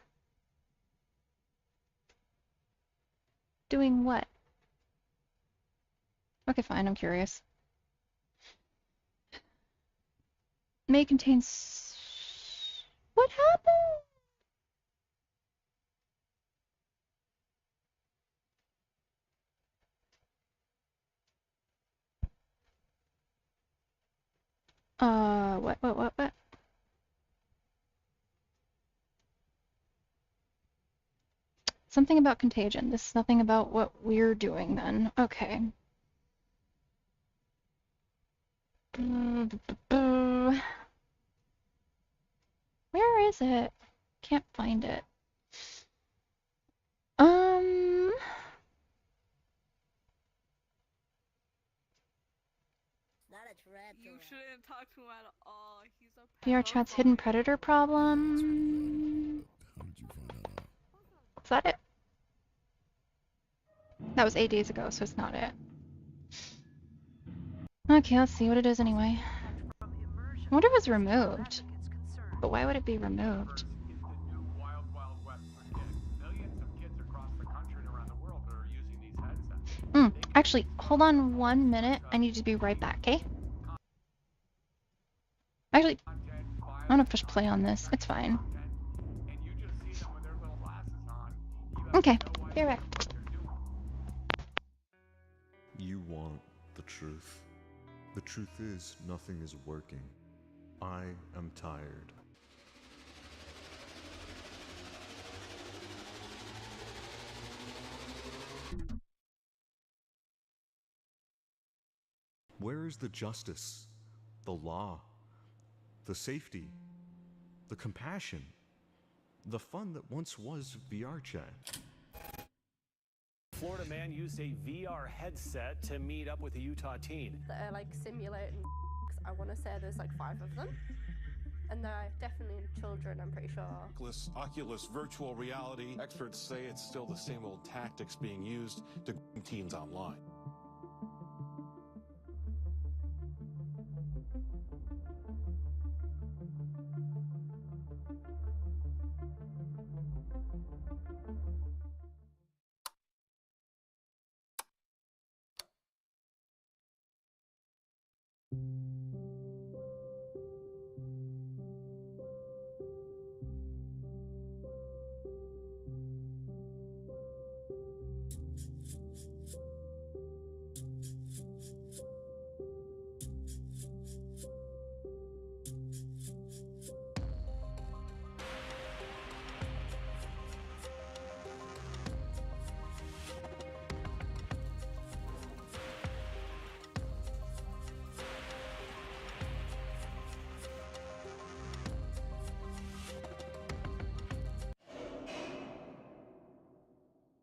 Doing what? Okay, fine, I'm curious. May contain what happened? What? Something about contagion. This is nothing about what we're doing then. Okay. Where is it? Can't find it. You shouldn't talk to him at all. He's a VR chat's hidden predator problem. Is that it? That was 8 days ago, so it's not it. Okay, let's see what it is anyway. I wonder if it's removed. But why would it be removed? Actually, hold on 1 minute. I need to be right back, okay? Actually, I'm gonna push play on this. It's fine. Okay, be right back. You want the truth. The truth is, nothing is working. I am tired. Where is the justice, the law, the safety, the compassion, the fun that once was VR chat? Florida man used a VR headset to meet up with a Utah teen. That are like simulating. I want to say there's like 5 of them, and they're definitely children. I'm pretty sure. Oculus virtual reality. Experts say it's still the same old tactics being used to groom teens online.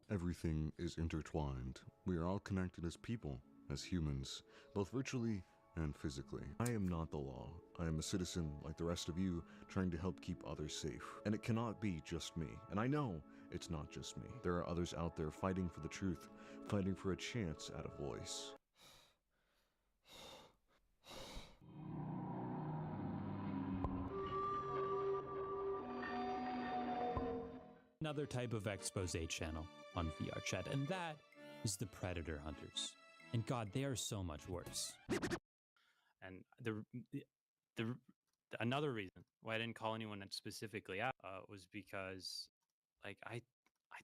Everything is intertwined. We are all connected as people, as humans, both virtually and physically. I am not the law. I am a citizen like the rest of you, trying to help keep others safe. And it cannot be just me. And I know it's not just me. There are others out there fighting for the truth, fighting for a chance at a voice. Another type of expose channel on VR chat, and that is the Predator Hunters. And God, they are so much worse. And And the another reason why I didn't call anyone specifically out was because, like, I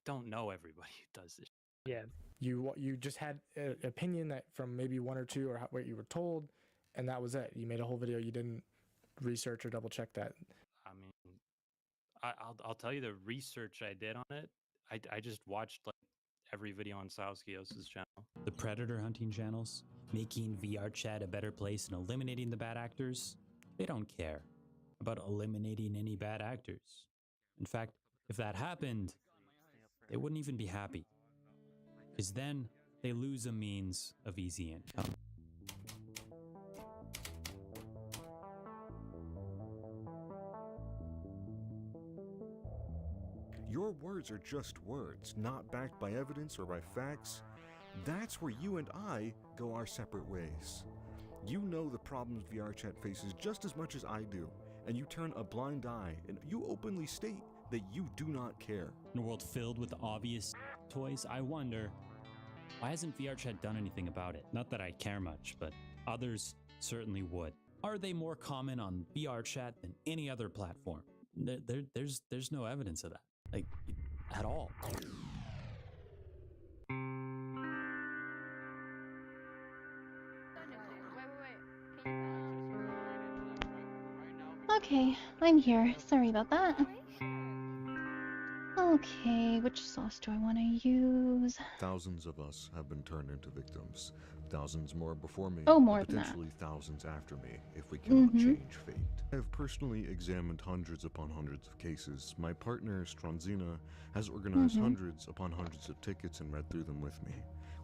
don't know everybody who does this. Yeah, you just had an opinion that from maybe one or two or what you were told, and that was it. You made a whole video. You didn't research or double check that. I mean, I'll tell you the research I did on it. I just watched like every video on Sauskios' channel. The predator hunting channels, making VR chat a better place and eliminating the bad actors, they don't care about eliminating any bad actors. In fact, if that happened, they wouldn't even be happy, because then they lose a means of easy income. Your words are just words, not backed by evidence or by facts. That's where you and I go our separate ways. You know the problems VRChat faces just as much as I do, and you turn a blind eye and you openly state that you do not care. In a world filled with obvious toys, I wonder, why hasn't VRChat done anything about it? Not that I care much, but others certainly would. Are they more common on VRChat than any other platform? There's no evidence of that. Like, at all. Okay, I'm here. Sorry about that. Okay, which sauce do I want to use? Thousands of us have been turned into victims. Thousands more before me, Oh, more and than that. potentially thousands after me if we cannot Mhm. change fate. I have personally examined hundreds upon hundreds of cases. My partner, Stronzina, has organized Mhm. hundreds upon hundreds of tickets and read through them with me.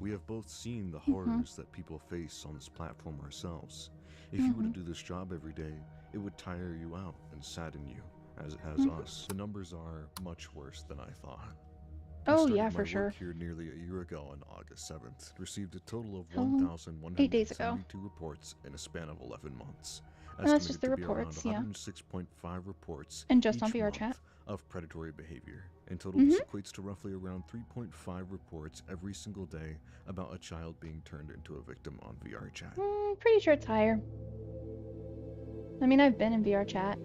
We have both seen the horrors that people face on this platform ourselves. If you were to do this job every day, it would tire you out and sadden you, as it has us. The numbers are much worse than I thought. I Oh, started yeah, my for work sure. here nearly a year ago on August 7th. Received a total of How long? 8 days ago. 1,172 reports in a span of 11 months. And that's just Estimated the to be around reports, yeah. 106.5 reports And just on each VRChat. month of predatory behavior. In total, Mm-hmm. this equates to roughly around 3.5 reports every single day about a child being turned into a victim on VRChat. Pretty sure it's higher. I mean, I've been in VRChat.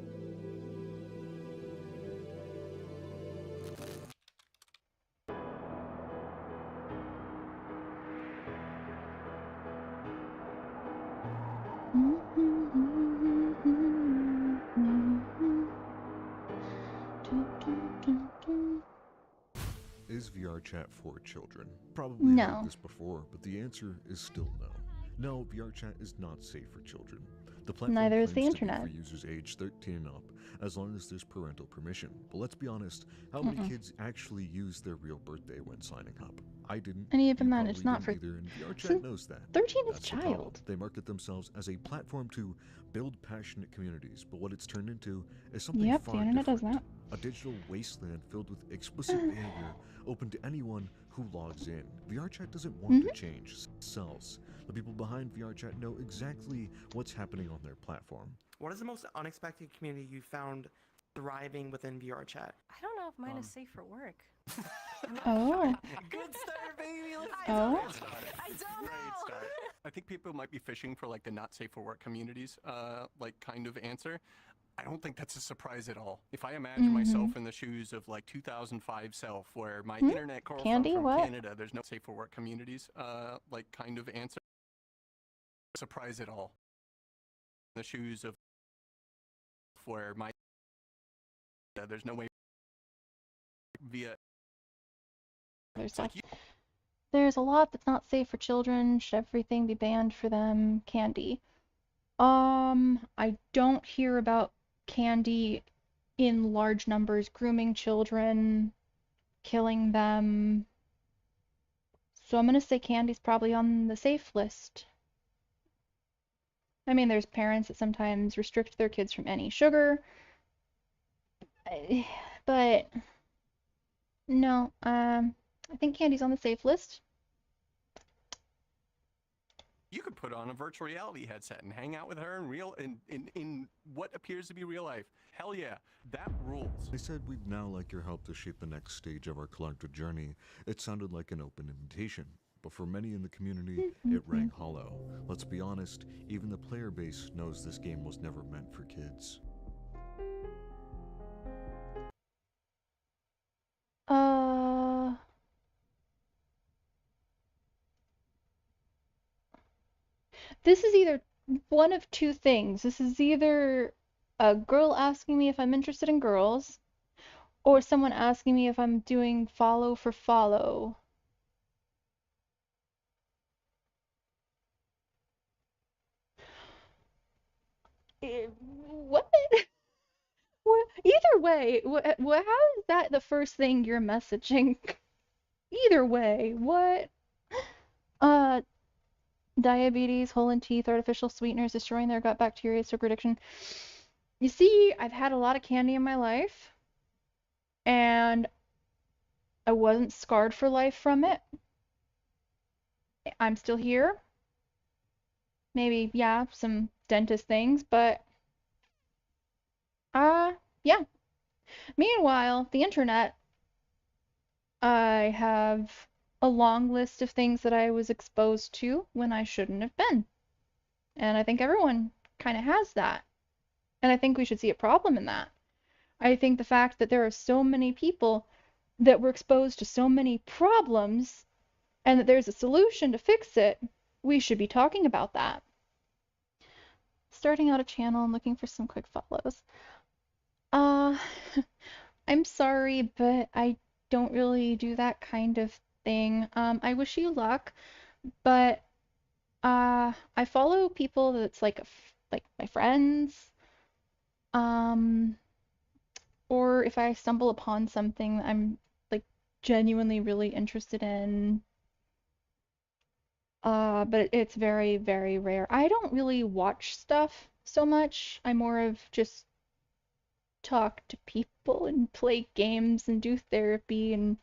Is VRChat for children? Probably No. heard this before, but the answer is still no. No, VRChat is not safe for children. The platform Neither is the claims to be internet. for users aged 13 and up, as long as there's parental permission. But let's be honest, how many kids actually use their real birthday when signing up? I didn't. And even you then, it's probably not for. didn't either, and VRChat Since knows that. 13 is That's the problem. child. They market themselves as a platform to build passionate communities, but what it's turned into is something Yep, far the internet does different. that. A digital wasteland filled with explicit behavior open to anyone who logs in. VRChat doesn't want to change, it sells. The people behind VRChat know exactly what's happening on their platform. What is the most unexpected community you found thriving within VRChat? I don't know if mine is safe for work. Oh. Good start, baby. Let's Oh. I don't know. I think people might be fishing for like the not safe for work communities, like kind of answer. I don't think that's a surprise at all. If I imagine myself in the shoes of like 2005 self, where my internet girlfriend Candy, from what? Canada, there's no safe for work communities, like kind of answer. Surprise at all. In the shoes of where my there's no way via. There's a lot that's not safe for children. Should everything be banned for them? Candy. I don't hear about Candy in large numbers grooming children, killing them. So I'm gonna say Candy's probably on the safe list. I mean, there's parents that sometimes restrict their kids from any sugar. But no, I think Candy's on the safe list. You could put on a virtual reality headset and hang out with her in real in what appears to be real life. Hell yeah, that rules. They said we'd now like your help to shape the next stage of our collective journey. It sounded like an open invitation. but for many in the community, it rang hollow. Let's be honest, even the player base knows this game was never meant for kids. This is either one of two things. This is either a girl asking me if I'm interested in girls, or someone asking me if I'm doing follow for follow. What? Either way, how is that the first thing you're messaging? Either way, what? Diabetes, hole in teeth, artificial sweeteners, destroying their gut bacteria, sugar addiction. You see, I've had a lot of candy in my life, and I wasn't scarred for life from it. I'm still here. Maybe, yeah, some dentist things, but yeah. Meanwhile, the internet, I have a long list of things that I was exposed to when I shouldn't have been. And I think everyone kind of has that. And I think we should see a problem in that. I think the fact that there are so many people that were exposed to so many problems and that there's a solution to fix it, we should be talking about that. Starting out a channel and looking for some quick follows. I'm sorry, but I don't really do that kind of thing. I wish you luck, but I follow people that's like my friends. Or if I stumble upon something I'm like genuinely really interested in. But it's very, very rare. I don't really watch stuff so much. I more of just talk to people and play games and do therapy and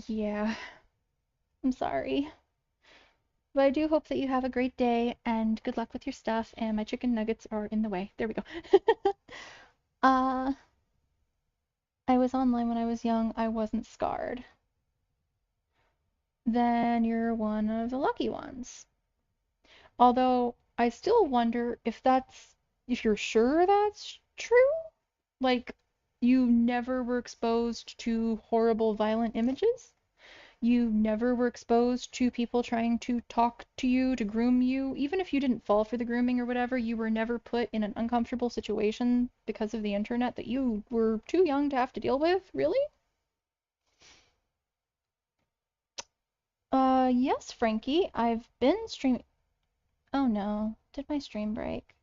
yeah. I'm sorry. But I do hope that you have a great day and good luck with your stuff, and my chicken nuggets are in the way. There we go. I was online when I was young. I wasn't scarred. Then you're one of the lucky ones. Although I still wonder if you're sure that's true? Like, you never were exposed to horrible, violent images? You never were exposed to people trying to talk to you, to groom you? Even if you didn't fall for the grooming or whatever, you were never put in an uncomfortable situation because of the internet that you were too young to have to deal with? Really? Yes, Frankie. I've been streaming. Oh no. Did my stream break?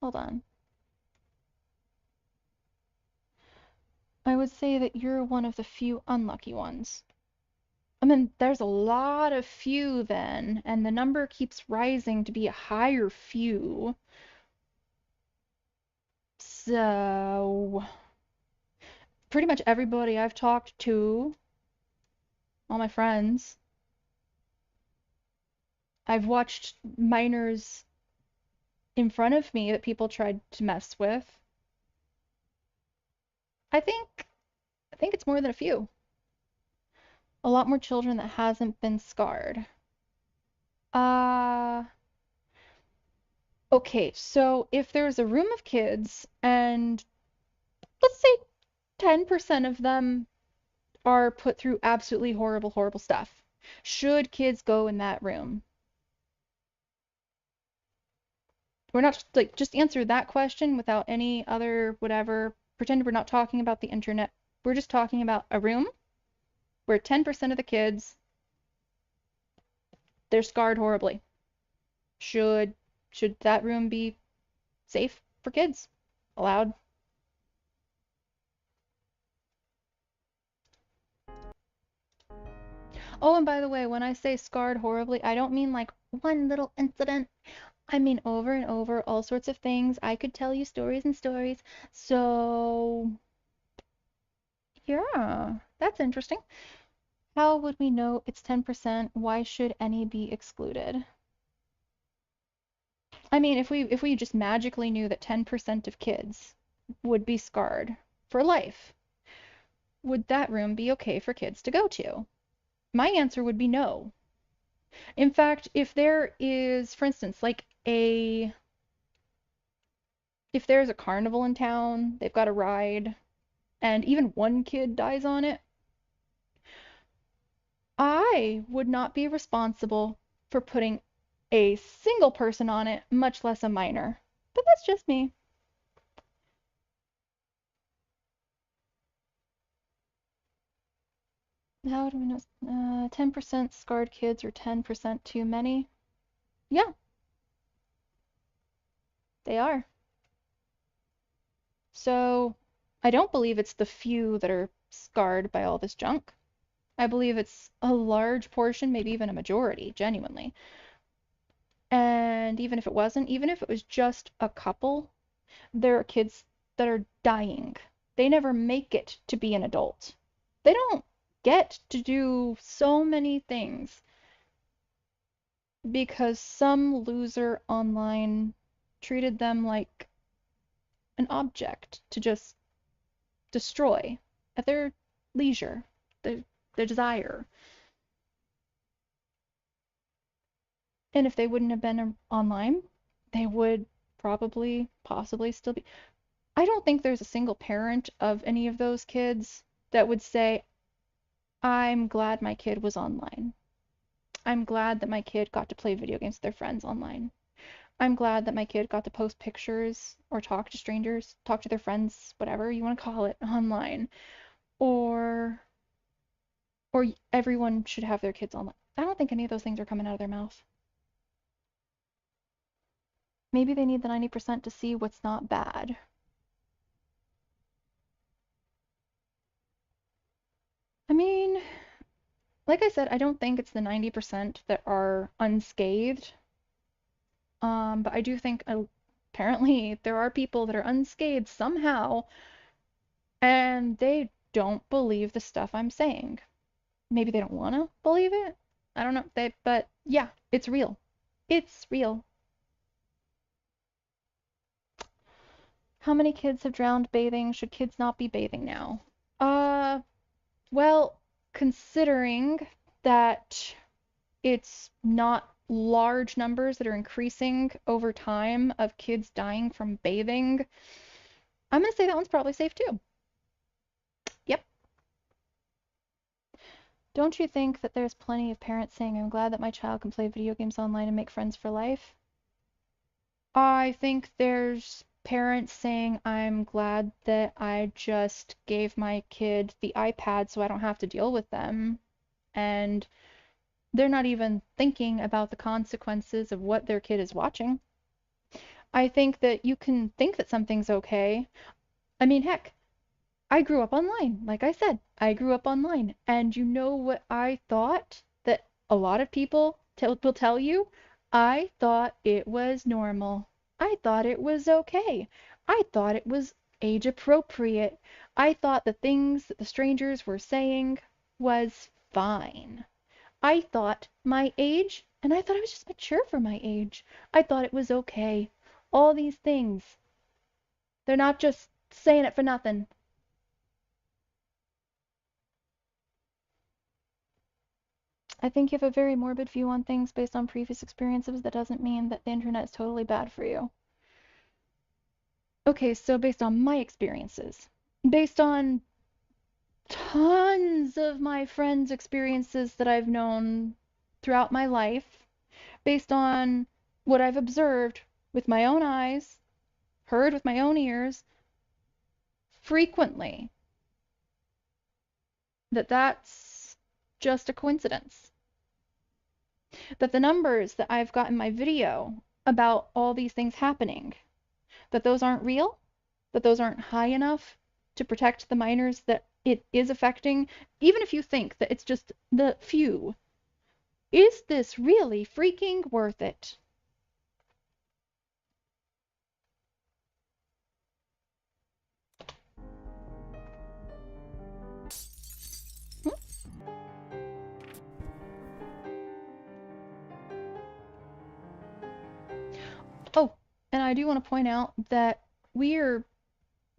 Hold on. I would say that you're one of the few unlucky ones. I mean, there's a lot of few then, and the number keeps rising to be a higher few. So, pretty much everybody I've talked to, all my friends, I've watched minors in front of me that people tried to mess with. I think it's more than a few. A lot more children that hasn't been scarred. Okay, so if there's a room of kids and let's say 10% of them are put through absolutely horrible, horrible stuff, should kids go in that room? We're not like, just answer that question without any other whatever. Pretend we're not talking about the internet. We're just talking about a room where 10% of the kids, they're scarred horribly. Should that room be safe for kids? Allowed? Oh, and by the way, when I say scarred horribly, I don't mean like one little incident. I mean over and over, all sorts of things. I could tell you stories and stories. So, yeah, that's interesting. How would we know it's 10%? Why should any be excluded? I mean, if we just magically knew that 10% of kids would be scarred for life, would that room be okay for kids to go to? My answer would be no. In fact, if there is, for instance, like if there's a carnival in town, they've got a ride, and even one kid dies on it, I would not be responsible for putting a single person on it, much less a minor. But that's just me. How do we know? 10% scarred kids or 10% too many? Yeah. They are. So, I don't believe it's the few that are scarred by all this junk. I believe it's a large portion, maybe even a majority, genuinely. And even if it wasn't, even if it was just a couple, there are kids that are dying. They never make it to be an adult. They don't get to do so many things because some loser online treated them like an object to just destroy at their leisure, their desire. And if they wouldn't have been online, they would possibly still be. I don't think there's a single parent of any of those kids that would say, I'm glad my kid was online. I'm glad that my kid got to play video games with their friends online. I'm glad that my kid got to post pictures or talk to strangers, talk to their friends, whatever you want to call it, online. Or everyone should have their kids online. I don't think any of those things are coming out of their mouth. Maybe they need the 90% to see what's not bad. I mean, like I said, I don't think it's the 90% that are unscathed. But I do think apparently there are people that are unscathed somehow, and they don't believe the stuff I'm saying. Maybe they don't want to believe it. I don't know. But yeah, it's real. It's real. How many kids have drowned bathing? Should kids not be bathing now? Well, considering that it's not large numbers that are increasing over time of kids dying from bathing, I'm going to say that one's probably safe too. Yep. Don't you think that there's plenty of parents saying, I'm glad that my child can play video games online and make friends for life? I think there's parents saying, I'm glad that I just gave my kid the iPad so I don't have to deal with them. And they're not even thinking about the consequences of what their kid is watching. I think that you can think that something's okay. I mean, heck, I grew up online. Like I said, I grew up online. And you know what I thought that a lot of people will tell you? I thought it was normal. I thought it was okay. I thought it was age appropriate. I thought the things that the strangers were saying was fine. I thought my age, and I thought I was just mature for my age. I thought it was okay. All these things. They're not just saying it for nothing. I think you have a very morbid view on things based on previous experiences. That doesn't mean that the internet is totally bad for you. Okay, so based on my experiences, based on tons of my friends' experiences that I've known throughout my life, based on what I've observed with my own eyes, heard with my own ears, frequently, that's just a coincidence. That the numbers that I've got in my video about all these things happening, that those aren't real, that those aren't high enough to protect the minors that it is affecting, even if you think that it's just the few. Is this really freaking worth it? Oh, And I do want to point out that we're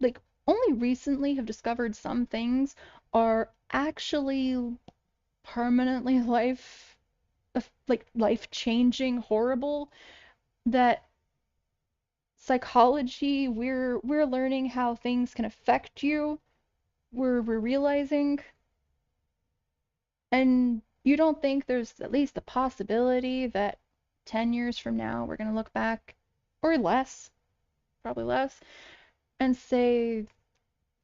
like only recently have discovered some things are actually permanently life-changing, horrible, that psychology, we're learning how things can affect you. We're realizing, and you don't think there's at least the possibility that 10 years from now we're going to look back, or less, probably less, and say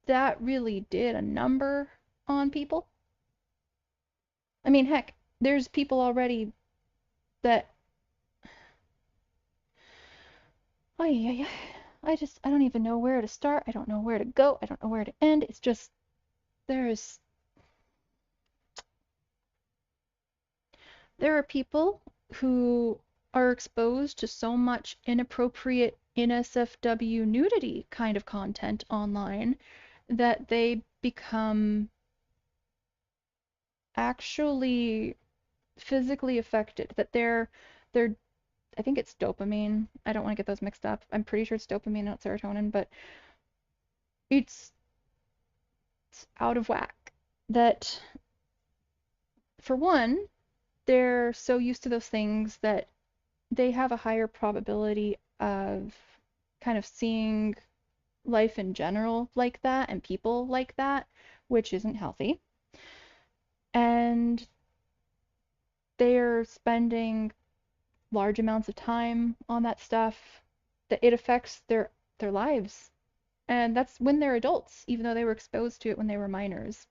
that really did a number on people? I mean, heck, there's people already that I don't even know where to start. I don't know where to go. I don't know where to end. It's just there are people who are exposed to so much inappropriate NSFW nudity kind of content online that they become actually physically affected, that they're I think it's dopamine. I don't want to get those mixed up. I'm pretty sure it's dopamine, not serotonin, but it's out of whack. That, for one, they're so used to those things that they have a higher probability of kind of seeing life in general like that and people like that, which isn't healthy. And they're spending large amounts of time on that stuff, that it affects their lives. And that's when they're adults, even though they were exposed to it when they were minors.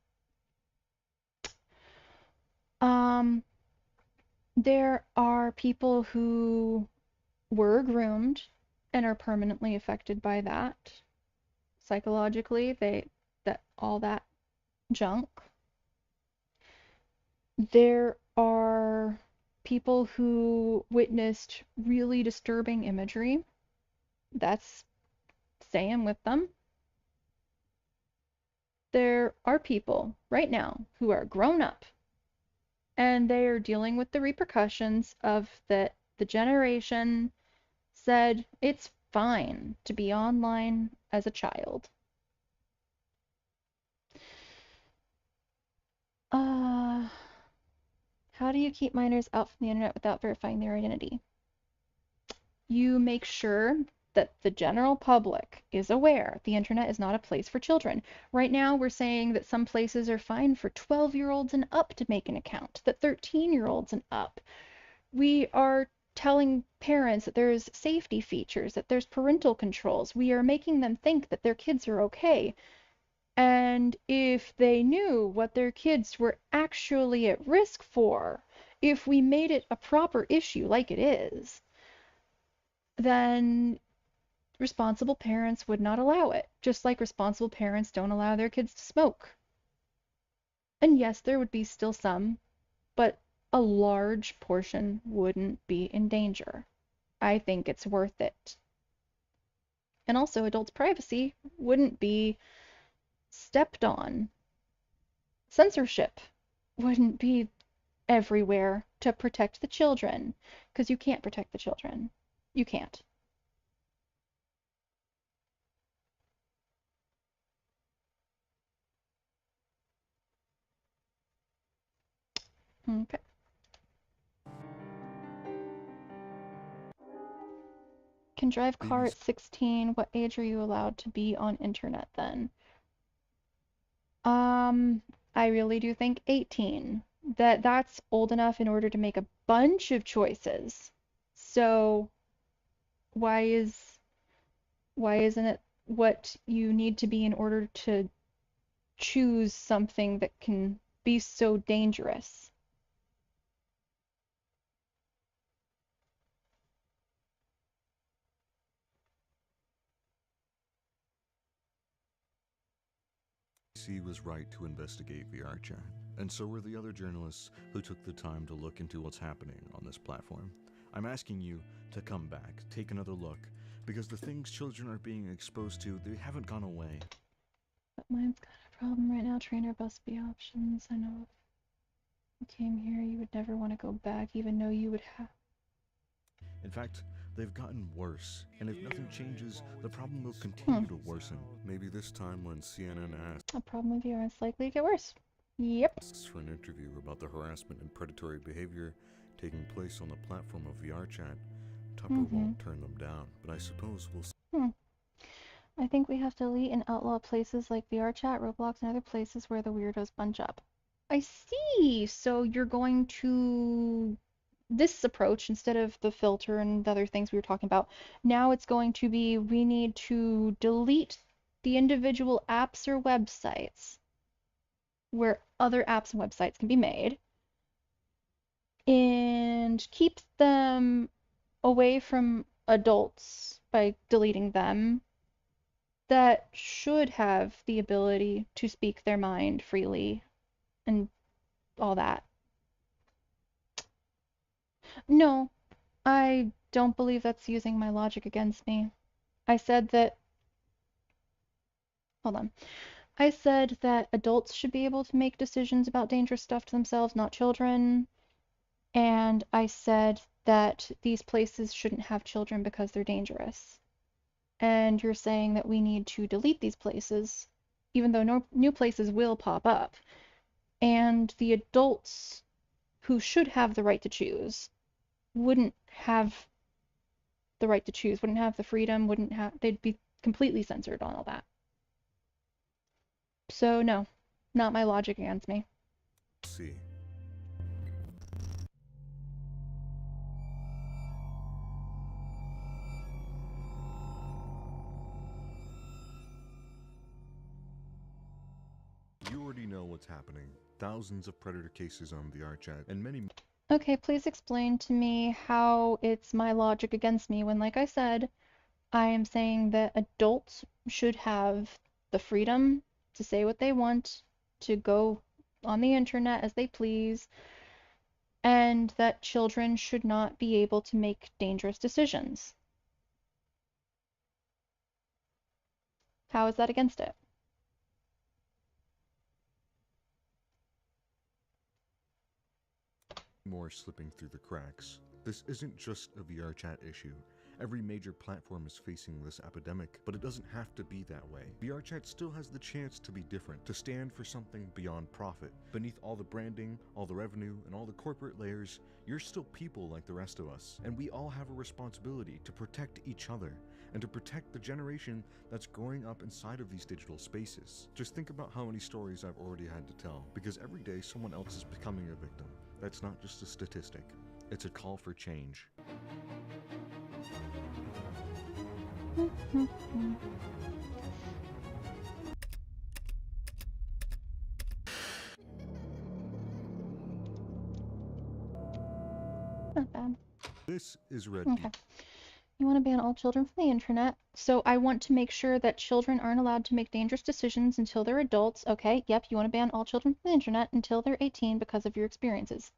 There are people who were groomed and are permanently affected by that. Psychologically, all that junk. There are people who witnessed really disturbing imagery. That's staying with them. There are people right now who are grown up and they are dealing with the repercussions of that the generation said it's fine to be online as a child. How do you keep minors out from the internet without verifying their identity? You make sure that the general public is aware the internet is not a place for children. Right now, we're saying that some places are fine for 12-year-olds and up to make an account, that 13-year-olds and up. We are telling parents that there's safety features, that there's parental controls. We are making them think that their kids are okay. And if they knew what their kids were actually at risk for, if we made it a proper issue like it is, then responsible parents would not allow it, just like responsible parents don't allow their kids to smoke. And yes, there would be still some, but a large portion wouldn't be in danger. I think it's worth it. And also, adults' privacy wouldn't be stepped on. Censorship wouldn't be everywhere to protect the children, because you can't protect the children. You can't. Okay. Can drive car at 16. What age are you allowed to be on internet then? I really do think 18. That's old enough in order to make a bunch of choices. So why isn't it what you need to be in order to choose something that can be so dangerous? BBC was right to investigate VRChat, and so were the other journalists who took the time to look into what's happening on this platform. I'm asking you to come back, take another look, because the things children are being exposed to, they haven't gone away. But mine's got a problem right now. Trainer bus B options. I know if you came here, you would never want to go back, even though you would have. In fact, they've gotten worse, and if nothing changes, the problem will continue to worsen. Maybe this time when CNN asks A problem with VR is likely to get worse. Yep. for an interview about the harassment and predatory behavior taking place on the platform of VRChat, Tupper won't turn them down, but I suppose we'll see. I think we have to delete and outlaw places like VRChat, Roblox, and other places where the weirdos bunch up. I see. So you're going to this approach instead of the filter and the other things we were talking about. Now it's going to be we need to delete the individual apps or websites where other apps and websites can be made and keep them away from adults by deleting them that should have the ability to speak their mind freely and all that. No, I don't believe that's using my logic against me. I said that... Hold on. I said that adults should be able to make decisions about dangerous stuff to themselves, not children. And I said that these places shouldn't have children because they're dangerous. And you're saying that we need to delete these places, even though no new places will pop up. And the adults who should have the right to choose wouldn't have the right to choose, wouldn't have the freedom, they'd be completely censored on all that. So no, not my logic against me. See. You already know what's happening. Thousands of predator cases on VRChat, and many... Okay, please explain to me how it's my logic against me when, like I said, I am saying that adults should have the freedom to say what they want, to go on the internet as they please, and that children should not be able to make dangerous decisions. How is that against it? more slipping through the cracks. This isn't just a VRChat issue. Every major platform is facing this epidemic, but it doesn't have to be that way. VRChat still has the chance to be different, to stand for something beyond profit. Beneath all the branding, all the revenue, and all the corporate layers, you're still people like the rest of us. And we all have a responsibility to protect each other, and to protect the generation that's growing up inside of these digital spaces. Just think about how many stories I've already had to tell, because every day someone else is becoming a victim. That's not just a statistic, it's a call for change. Not bad. This is Red Okay. You want to ban all children from the internet. So I want to make sure that children aren't allowed to make dangerous decisions until they're adults. Okay, yep, you want to ban all children from the internet until they're 18 because of your experiences.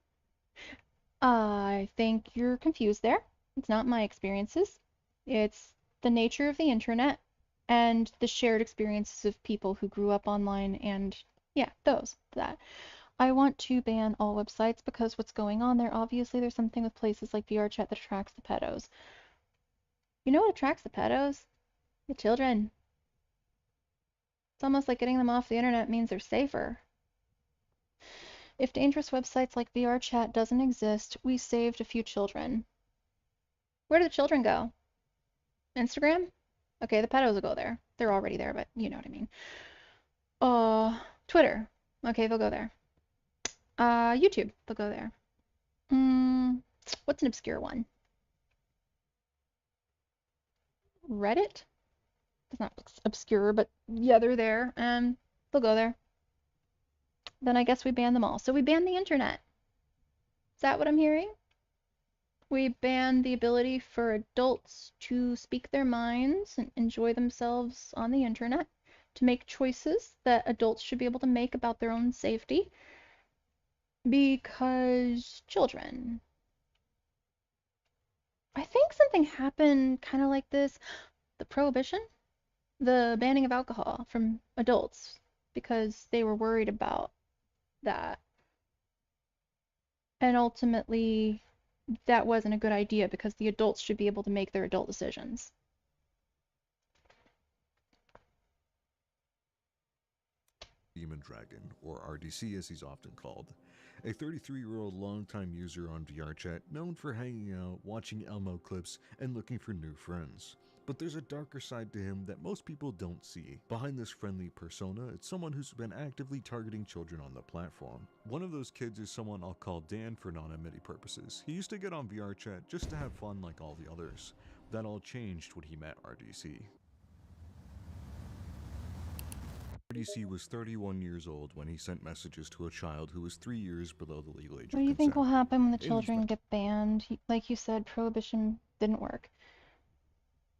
I think you're confused there. It's not my experiences. It's the nature of the internet and the shared experiences of people who grew up online and, yeah, that. I want to ban all websites because what's going on there, obviously there's something with places like VRChat that attracts the pedos. You know what attracts the pedos? The children. It's almost like getting them off the internet means they're safer. If dangerous websites like VRChat doesn't exist, we saved a few children. Where do the children go? Instagram? Okay, the pedos will go there. They're already there, but you know what I mean. Twitter. Okay, they'll go there. YouTube. They'll go there. What's an obscure one? Reddit? It's not obscure, but yeah, they're there, and they'll go there. Then I guess we ban them all. So we ban the internet. Is that what I'm hearing? We ban the ability for adults to speak their minds and enjoy themselves on the internet, to make choices that adults should be able to make about their own safety, because children. I think something happened kind of like this. The prohibition? The banning of alcohol from adults, because they were worried about that. And ultimately, that wasn't a good idea because the adults should be able to make their adult decisions. Demon Dragon, or RDC as he's often called. A 33-year-old longtime user on VRChat known for hanging out, watching Elmo clips, and looking for new friends. But there's a darker side to him that most people don't see. Behind this friendly persona, it's someone who's been actively targeting children on the platform. One of those kids is someone I'll call Dan for non-enmity purposes. He used to get on VRChat just to have fun like all the others. That all changed when he met RDC. RDC was 31 years old when he sent messages to a child who was 3 years below the legal age What of do you think will consent. happen when the In his children get banned? Like you said, prohibition didn't work.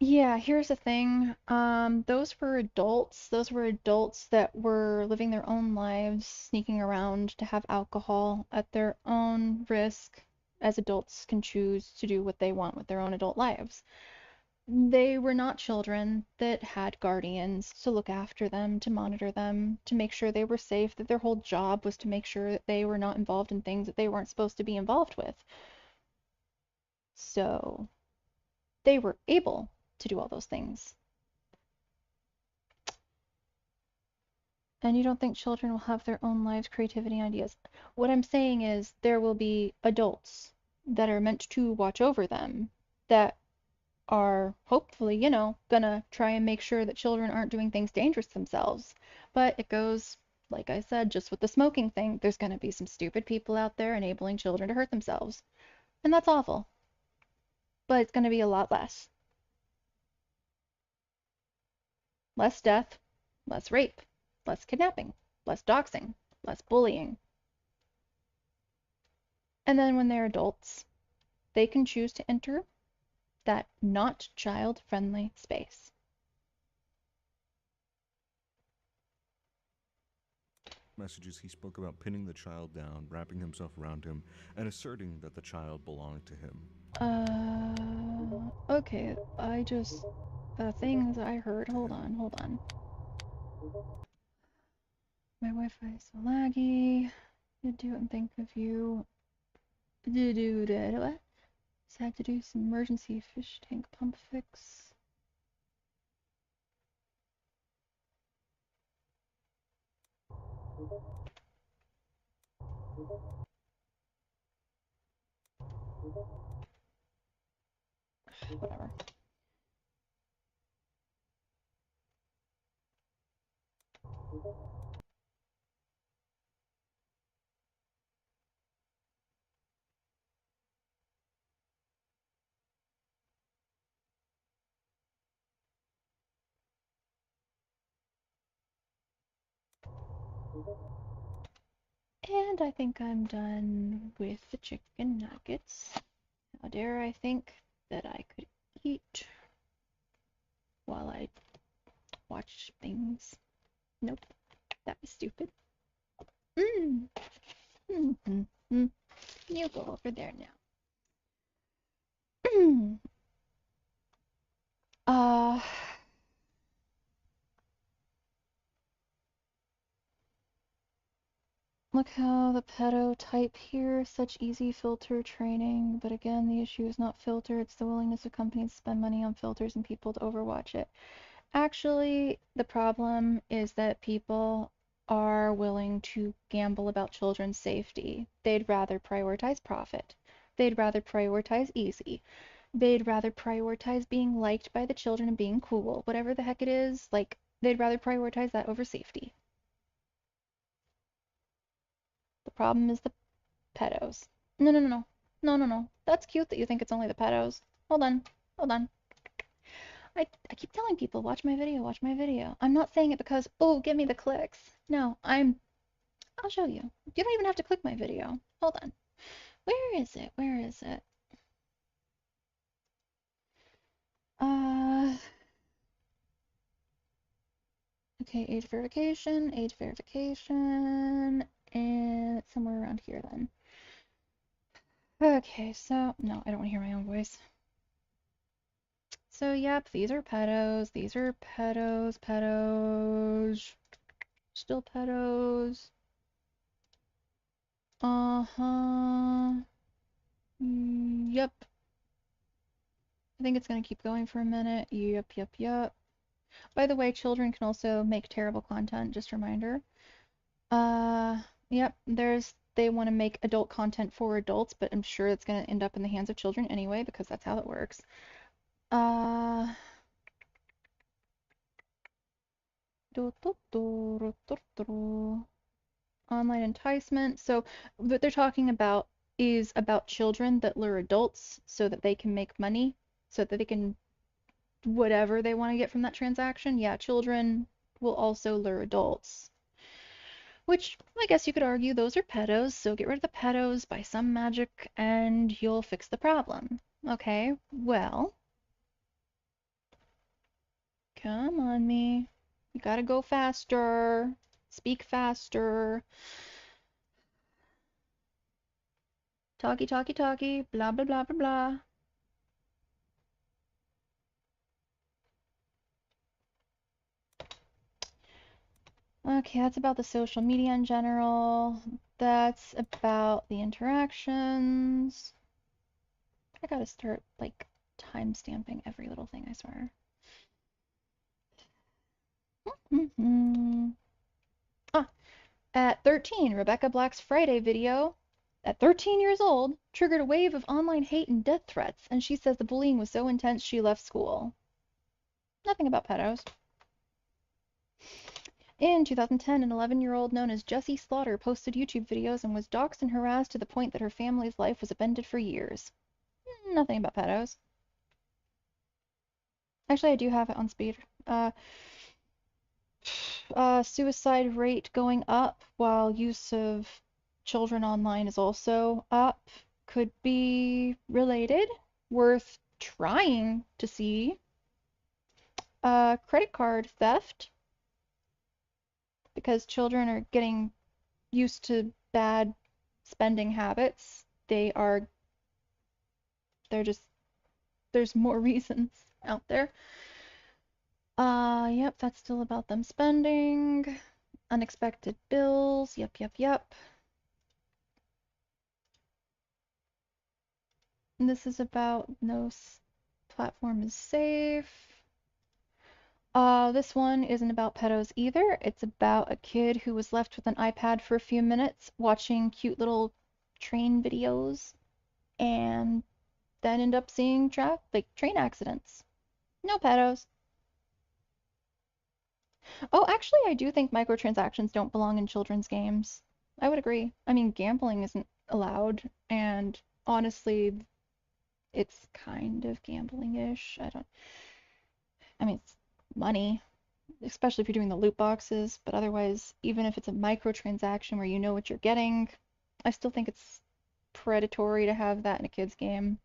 Yeah, here's the thing. Those were adults. Those were adults that were living their own lives, sneaking around to have alcohol at their own risk, as adults can choose to do what they want with their own adult lives. They were not children that had guardians to look after them, to monitor them, to make sure they were safe, that their whole job was to make sure that they were not involved in things that they weren't supposed to be involved with. So they were able to do all those things. And you don't think children will have their own lives, creativity, ideas. What I'm saying is there will be adults that are meant to watch over them that are hopefully, gonna try and make sure that children aren't doing things dangerous to themselves. But it goes, like I said, just with the smoking thing, there's gonna be some stupid people out there enabling children to hurt themselves. And that's awful. But it's gonna be a lot less. Less death, less rape, less kidnapping, less doxing, less bullying. And then when they're adults, they can choose to enter that not child-friendly space. Messages he spoke about pinning the child down, wrapping himself around him, and asserting that the child belonged to him. Okay, things I heard, hold on. My Wi-Fi is so laggy. I do and think of you. What? Just had to do some emergency fish tank pump fix. Whatever. And I think I'm done with the chicken nuggets. How dare I think that I could eat while I watch things. Nope, that was stupid. You go over there now. Look how the pedo type here, such easy filter training, but again, the issue is not filter, it's the willingness of companies to spend money on filters and people to overwatch it. Actually, the problem is that people are willing to gamble about children's safety. They'd rather prioritize profit. They'd rather prioritize easy. They'd rather prioritize being liked by the children and being cool. Whatever the heck it is, like, they'd rather prioritize that over safety. The problem is the pedos. No. That's cute that you think it's only the pedos. Hold on. I keep telling people, watch my video. I'm not saying it because, oh, give me the clicks. No, I'll show you. You don't even have to click my video. Hold on. Where is it? Okay, age verification, and it's somewhere around here then. Okay, so, no, I don't want to hear my own voice. So, yep, these are pedos, still pedos. Yep. I think it's going to keep going for a minute. Yep. By the way, children can also make terrible content, just a reminder. Yep, they want to make adult content for adults, but I'm sure it's going to end up in the hands of children anyway, because that's how it works. Online enticement. So what they're talking about is about children that lure adults so that they can make money, so that they can whatever they want to get from that transaction. Yeah, children will also lure adults. Which I guess you could argue those are pedos, so get rid of the pedos by some magic and you'll fix the problem. Okay, well. Come on, me. You gotta go faster. Speak faster. Talkie, blah, blah, blah, blah, blah. Okay, that's about the social media in general. That's about the interactions. I gotta start, like, time-stamping every little thing, I swear. At 13, Rebecca Black's Friday video, at 13 years old, triggered a wave of online hate and death threats, and she says the bullying was so intense she left school. Nothing about pedos. In 2010, an 11-year-old known as Jessie Slaughter posted YouTube videos and was doxxed and harassed to the point that her family's life was upended for years. Nothing about pedos. Actually, I do have it on speed. Suicide rate going up while use of children online is also up. Could be related. Worth trying to see. Credit card theft. Because children are getting used to bad spending habits. There's more reasons out there. Yep, that's still about them spending. Unexpected bills. Yep. And this is about no platform is safe. This one isn't about pedos either. It's about a kid who was left with an iPad for a few minutes watching cute little train videos and then end up seeing train accidents. No pedos. Oh, actually, I do think microtransactions don't belong in children's games. I would agree. I mean, gambling isn't allowed, and honestly, it's kind of gambling-ish. I mean, it's money, especially if you're doing the loot boxes, but otherwise, even if it's a microtransaction where you know what you're getting, I still think it's predatory to have that in a kid's game.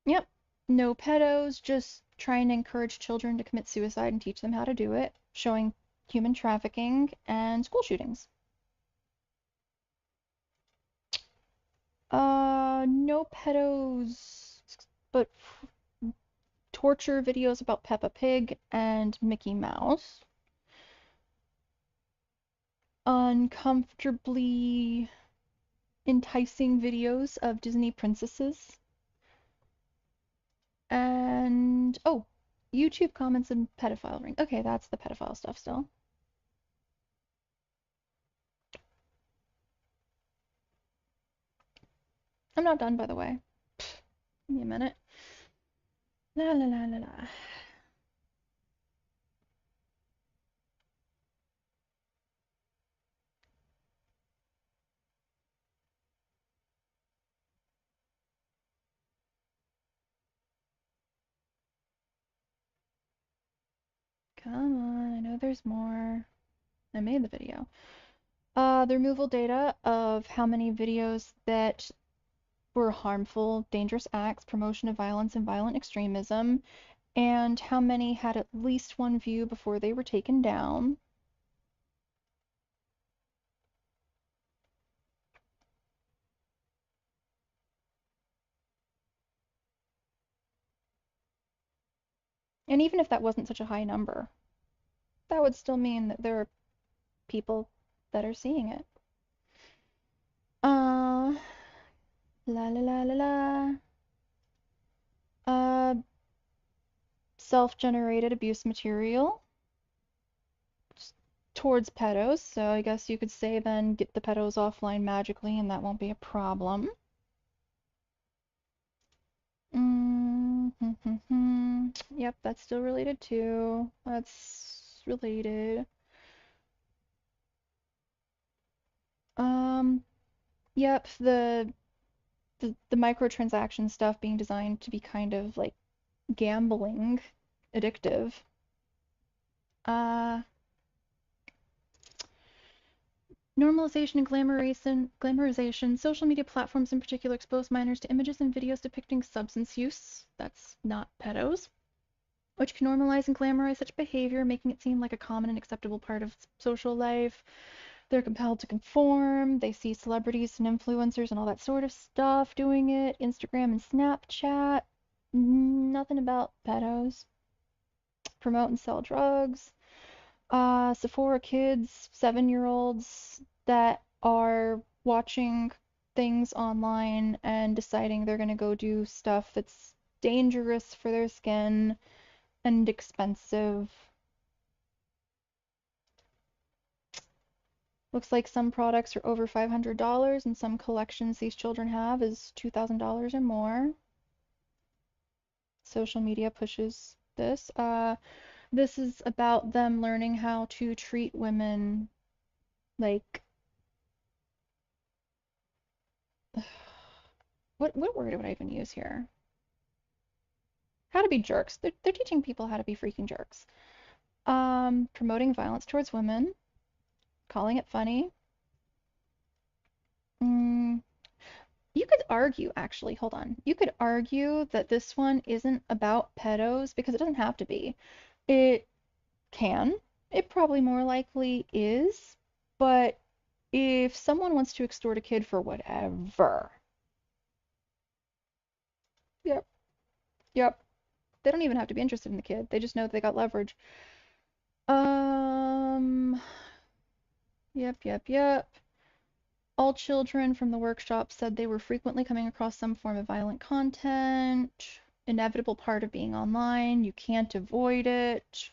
Yep. No pedos, just trying to encourage children to commit suicide and teach them how to do it, showing human trafficking and school shootings. No pedos, but torture videos about Peppa Pig and Mickey Mouse. Uncomfortably enticing videos of Disney princesses. And, oh, YouTube comments and pedophile ring. Okay, that's the pedophile stuff still. I'm not done, by the way. Give me a minute. La la la la la. Come on, I know there's more. I made the video. The removal data of how many videos that were harmful, dangerous acts, promotion of violence and violent extremism, and how many had at least one view before they were taken down. And even if that wasn't such a high number, that would still mean that there are people that are seeing it. La la la la la. Self-generated abuse material towards pedos, so I guess you could say then get the pedos offline magically and that won't be a problem. Yep, that's still related too. That's related. Yep, the microtransaction stuff being designed to be kind of like gambling, addictive. Normalization and glamorization. Social media platforms in particular expose minors to images and videos depicting substance use. That's not pedos. Which can normalize and glamorize such behavior, making it seem like a common and acceptable part of social life. They're compelled to conform. They see celebrities and influencers and all that sort of stuff doing it. Instagram and Snapchat. Nothing about pedos. Promote and sell drugs. Sephora kids, 7-year-olds that are watching things online and deciding they're going to go do stuff that's dangerous for their skin and expensive. Looks like some products are over $500 and some collections these children have is $2,000 or more. Social media pushes this. This is about them learning how to treat women like what word would I even use here? How to be jerks. They're teaching people how to be freaking jerks. Promoting violence towards women, calling it funny. You could argue, actually, hold on. You could argue that this one isn't about pedos because it doesn't have to be. It can. It probably more likely is. But if someone wants to extort a kid for whatever. Yep. They don't even have to be interested in the kid. They just know that they got leverage. Yep. All children from the workshop said they were frequently coming across some form of violent content. Inevitable part of being online. You can't avoid it.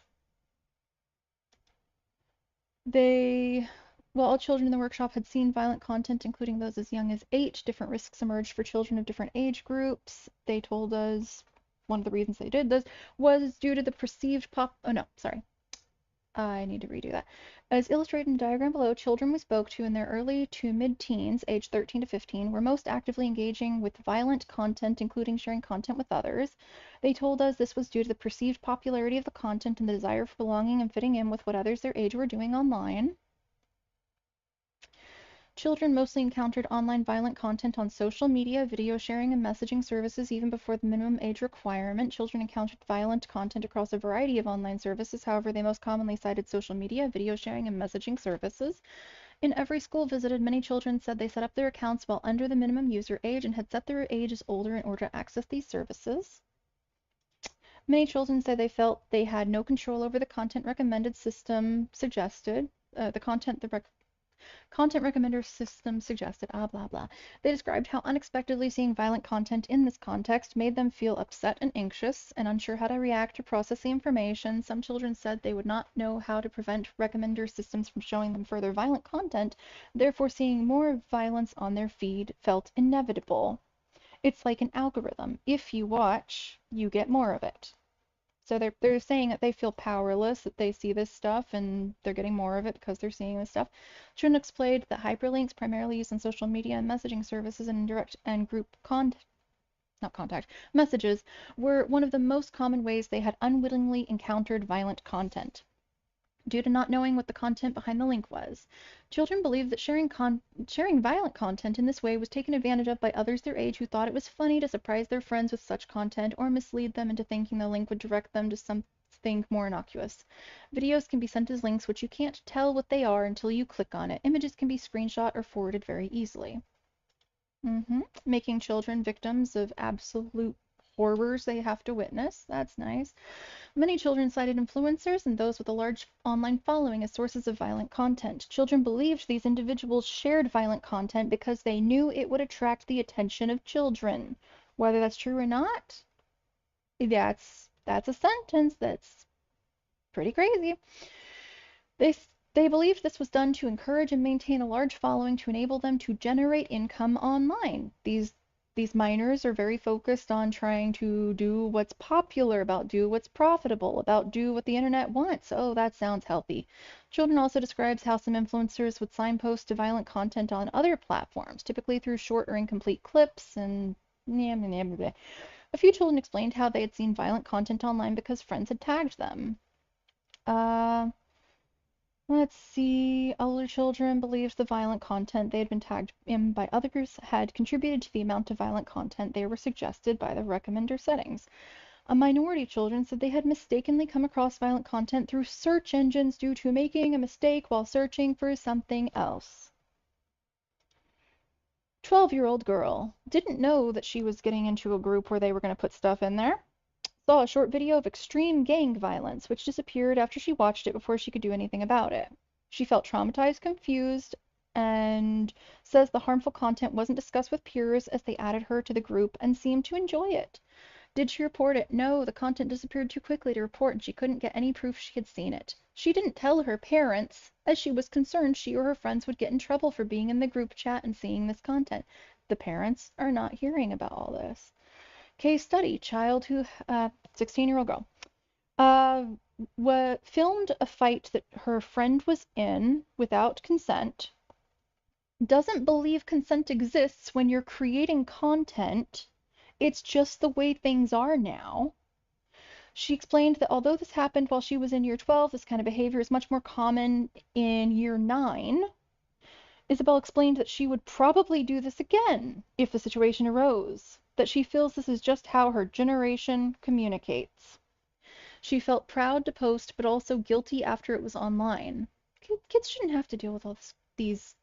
All children in the workshop had seen violent content, including those as young as 8. Different risks emerged for children of different age groups. They told us one of the reasons they did this was due to the perceived I need to redo that. As illustrated in the diagram below, children we spoke to in their early to mid-teens, age 13 to 15, were most actively engaging with violent content, including sharing content with others. They told us this was due to the perceived popularity of the content and the desire for belonging and fitting in with what others their age were doing online. Children mostly encountered online violent content on social media, video sharing, and messaging services even before the minimum age requirement. Children encountered violent content across a variety of online services. However, they most commonly cited social media, video sharing, and messaging services. In every school visited, many children said they set up their accounts while under the minimum user age and had set their age as older in order to access these services. Many children said they felt they had no control over the content recommended system suggested. Content recommender system suggested, blah blah. They described how unexpectedly seeing violent content in this context made them feel upset and anxious and unsure how to react or process the information. Some children said they would not know how to prevent recommender systems from showing them further violent content, therefore seeing more violence on their feed felt inevitable. It's like an algorithm. If you watch, you get more of it. So they're saying that they feel powerless, that they see this stuff and they're getting more of it because they're seeing this stuff. Children explained that hyperlinks, primarily used in social media and messaging services and indirect and group messages, were one of the most common ways they had unwittingly encountered violent content, due to not knowing what the content behind the link was. Children believed that sharing violent content in this way was taken advantage of by others their age who thought it was funny to surprise their friends with such content or mislead them into thinking the link would direct them to something more innocuous. Videos can be sent as links which you can't tell what they are until you click on it. Images can be screenshot or forwarded very easily. Making children victims of absolute horrors they have to witness. That's nice. Many children cited influencers and those with a large online following as sources of violent content. Children believed these individuals shared violent content because they knew it would attract the attention of children. Whether that's true or not, that's a sentence that's pretty crazy. They believed this was done to encourage and maintain a large following to enable them to generate income online. These minors are very focused on trying to do what's popular, do what's profitable, do what the internet wants. Oh, that sounds healthy. Children also describes how some influencers would signpost to violent content on other platforms, typically through short or incomplete clips and a few children explained how they had seen violent content online because friends had tagged them. Let's see. Older children believed the violent content they had been tagged in by others had contributed to the amount of violent content they were suggested by the recommender settings. A minority of children said they had mistakenly come across violent content through search engines due to making a mistake while searching for something else. 12-year-old girl didn't know that she was getting into a group where they were going to put stuff in there. Saw a short video of extreme gang violence, which disappeared after she watched it before she could do anything about it. She felt traumatized, confused, and says the harmful content wasn't discussed with peers as they added her to the group and seemed to enjoy it. Did she report it? No, the content disappeared too quickly to report and she couldn't get any proof she had seen it. She didn't tell her parents as she was concerned she or her friends would get in trouble for being in the group chat and seeing this content. The parents are not hearing about all this. Case study, child who, 16-year-old girl, filmed a fight that her friend was in without consent, doesn't believe consent exists when you're creating content. It's just the way things are now. She explained that although this happened while she was in year 12, this kind of behavior is much more common in year 9. Isabel explained that she would probably do this again if the situation arose, that she feels this is just how her generation communicates. She felt proud to post, but also guilty after it was online. Kids shouldn't have to deal with all these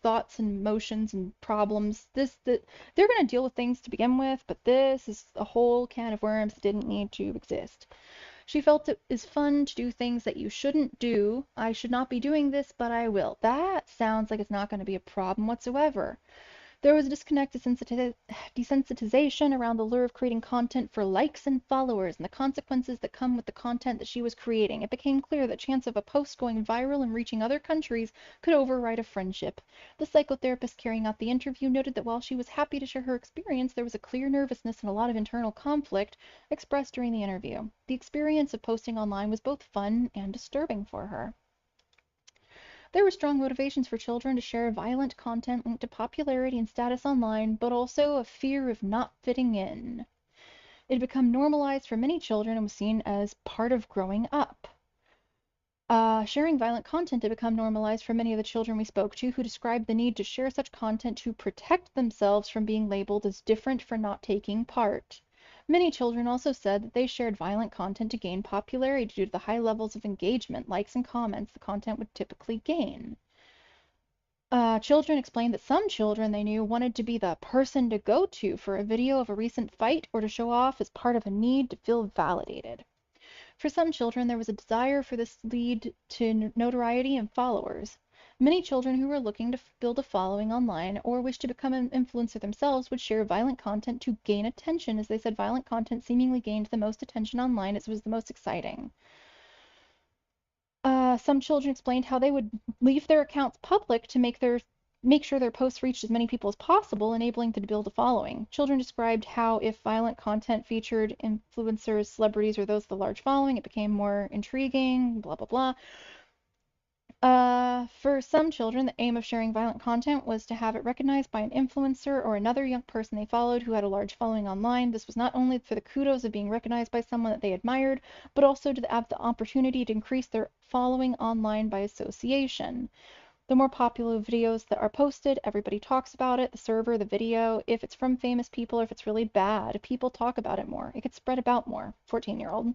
thoughts and emotions and problems. They're going to deal with things to begin with, but this is a whole can of worms that didn't need to exist. She felt it is fun to do things that you shouldn't do. I should not be doing this, but I will. That sounds like it's not going to be a problem whatsoever. There was a disconnect, desensitization around the lure of creating content for likes and followers and the consequences that come with the content that she was creating. It became clear that chance of a post going viral and reaching other countries could override a friendship. The psychotherapist carrying out the interview noted that while she was happy to share her experience, there was a clear nervousness and a lot of internal conflict expressed during the interview. The experience of posting online was both fun and disturbing for her. There were strong motivations for children to share violent content linked to popularity and status online, but also a fear of not fitting in. It had become normalized for many children and was seen as part of growing up. Sharing violent content had become normalized for many of the children we spoke to, who described the need to share such content to protect themselves from being labeled as different for not taking part. Many children also said that they shared violent content to gain popularity due to the high levels of engagement, likes, and comments the content would typically gain. Children explained that some children they knew wanted to be the person to go to for a video of a recent fight or to show off as part of a need to feel validated. For some children, there was a desire for this lead to notoriety and followers. Many children who were looking to build a following online or wished to become an influencer themselves would share violent content to gain attention, as they said violent content seemingly gained the most attention online as it was the most exciting. Some children explained how they would leave their accounts public to make sure their posts reached as many people as possible, enabling them to build a following. Children described how if violent content featured influencers, celebrities, or those with a large following, it became more intriguing, blah, blah, blah. For some children, the aim of sharing violent content was to have it recognized by an influencer or another young person they followed who had a large following online. This was not only for the kudos of being recognized by someone that they admired, but also to have the opportunity to increase their following online by association. The more popular videos that are posted, everybody talks about it, the server, the video. If it's from famous people or if it's really bad, people talk about it more. It gets spread about more. 14-year-old.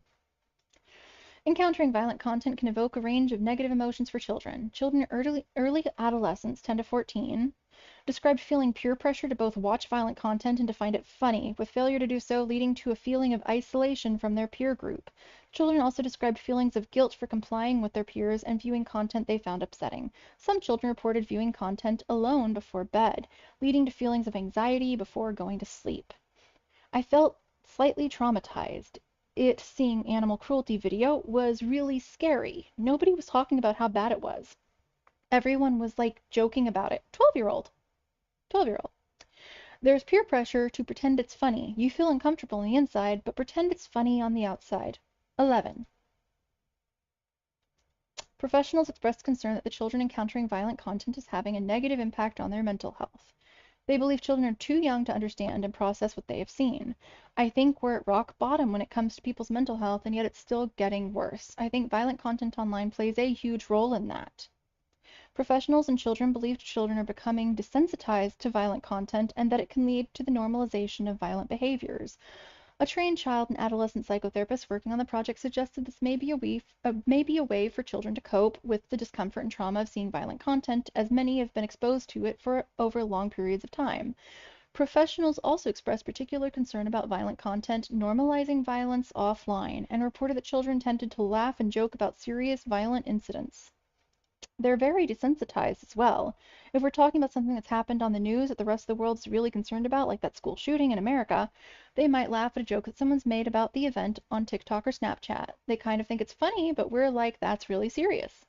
Encountering violent content can evoke a range of negative emotions for children. Children early adolescents, 10 to 14, described feeling peer pressure to both watch violent content and to find it funny, with failure to do so leading to a feeling of isolation from their peer group. Children also described feelings of guilt for complying with their peers and viewing content they found upsetting. Some children reported viewing content alone before bed, leading to feelings of anxiety before going to sleep. I felt slightly traumatized. Seeing animal cruelty video was really scary. Nobody was talking about how bad it was. Everyone was like joking about it. 12-year-old. 12-year-old. There's peer pressure to pretend it's funny. You feel uncomfortable on the inside, but pretend it's funny on the outside. 11. Professionals expressed concern that the children encountering violent content is having a negative impact on their mental health. They believe children are too young to understand and process what they have seen. I think we're at rock bottom when it comes to people's mental health, and yet it's still getting worse. I think violent content online plays a huge role in that. Professionals and children believe children are becoming desensitized to violent content and that it can lead to the normalization of violent behaviors. A trained child and adolescent psychotherapist working on the project suggested this may be a way for children to cope with the discomfort and trauma of seeing violent content, as many have been exposed to it for over long periods of time. Professionals also expressed particular concern about violent content normalizing violence offline and reported that children tended to laugh and joke about serious violent incidents. They're very desensitized as well. If we're talking about something that's happened on the news that the rest of the world is really concerned about, like that school shooting in America, they might laugh at a joke that someone's made about the event on TikTok or Snapchat. They kind of think it's funny, but we're like, that's really serious.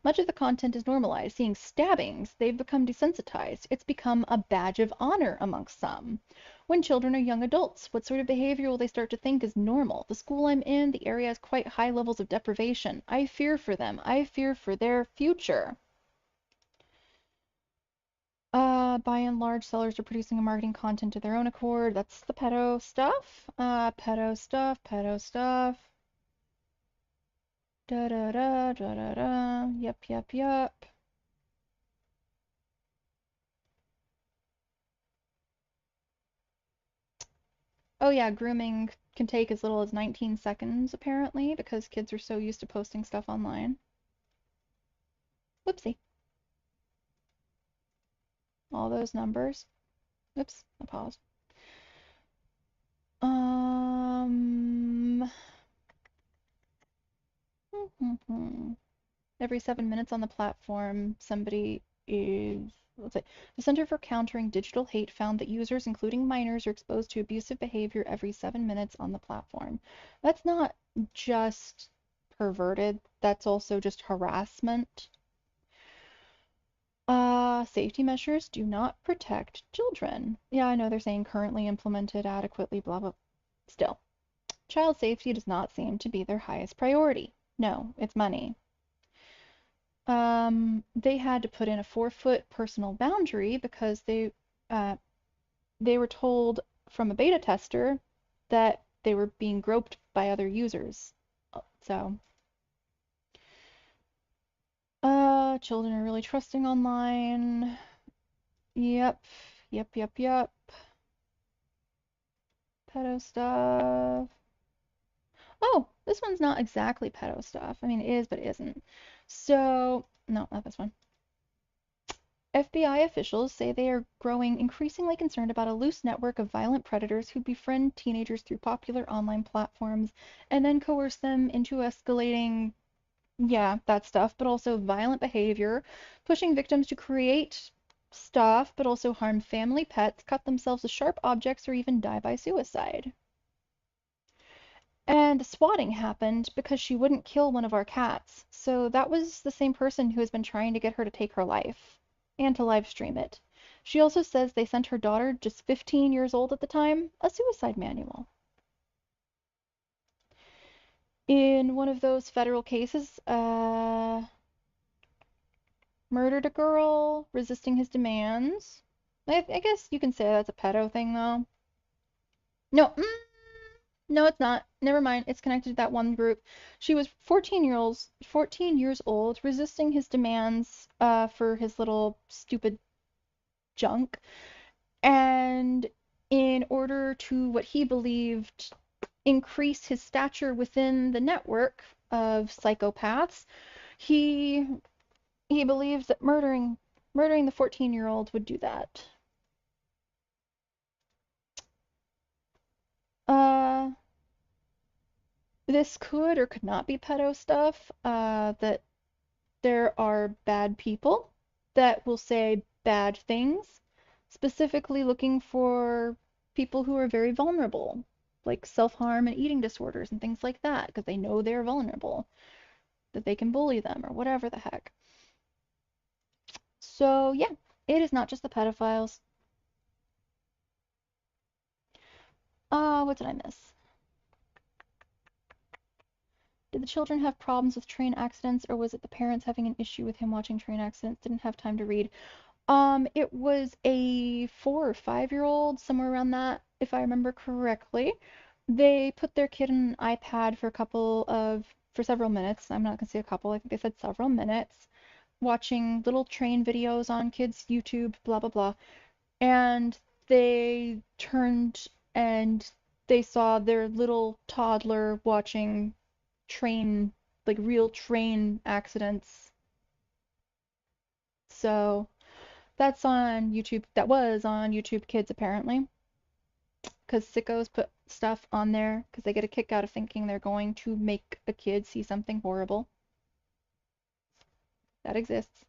Much of the content is normalized. Seeing stabbings, they've become desensitized. It's become a badge of honor amongst some. When children are young adults, what sort of behavior will they start to think is normal? The school I'm in, the area has quite high levels of deprivation. I fear for them. I fear for their future. By and large, sellers are producing and marketing content of their own accord. That's the pedo stuff. Pedo stuff. Da da da da da da. Yep. Oh yeah, grooming can take as little as 19 seconds apparently because kids are so used to posting stuff online. Whoopsie. All those numbers. Oops, I paused. Every 7 minutes on the platform, somebody is, let's say, the Center for Countering Digital Hate found that users, including minors, are exposed to abusive behavior every 7 minutes on the platform. That's not just perverted, that's also just harassment. Safety measures do not protect children. Yeah, I know they're saying currently implemented adequately, blah, blah. Still, child safety does not seem to be their highest priority. No, it's money. They had to put in a 4-foot personal boundary because they were told from a beta tester that they were being groped by other users. So, children are really trusting online. Yep. Pedo stuff. Oh, this one's not exactly pedo stuff. I mean, it is, but it isn't. So, no, not this one. FBI officials say they are growing increasingly concerned about a loose network of violent predators who befriend teenagers through popular online platforms and then coerce them into escalating, yeah, that stuff, but also violent behavior, pushing victims to create stuff, but also harm family pets, cut themselves with sharp objects, or even die by suicide. And the swatting happened because she wouldn't kill one of our cats. So that was the same person who has been trying to get her to take her life and to live stream it. She also says they sent her daughter, just 15 years old at the time, a suicide manual. In one of those federal cases, murdered a girl, resisting his demands. I guess you can say that's a pedo thing, though. No, it's not. Never mind. It's connected to that one group. She was 14 years old, resisting his demands for his little stupid junk. And in order to, what he believed, increase his stature within the network of psychopaths, he believes that murdering murdering the 14-year-old would do that. This could or could not be pedo stuff. That there are bad people that will say bad things, specifically looking for people who are very vulnerable, like self-harm and eating disorders and things like that, because they know they're vulnerable, that they can bully them or whatever the heck. So yeah, it is not just the pedophiles. What did I miss? Did the children have problems with train accidents, or was it the parents having an issue with him watching train accidents? Didn't have time to read. It was a 4 or 5-year-old, somewhere around that, if I remember correctly. They put their kid on an iPad for several minutes. I'm not gonna say a couple, I think they said several minutes, watching little train videos on kids' YouTube, blah blah blah. And they turned and they saw their little toddler watching train, like real train accidents. So that's on YouTube. That was on YouTube Kids, apparently. Because sickos put stuff on there because they get a kick out of thinking they're going to make a kid see something horrible. That exists.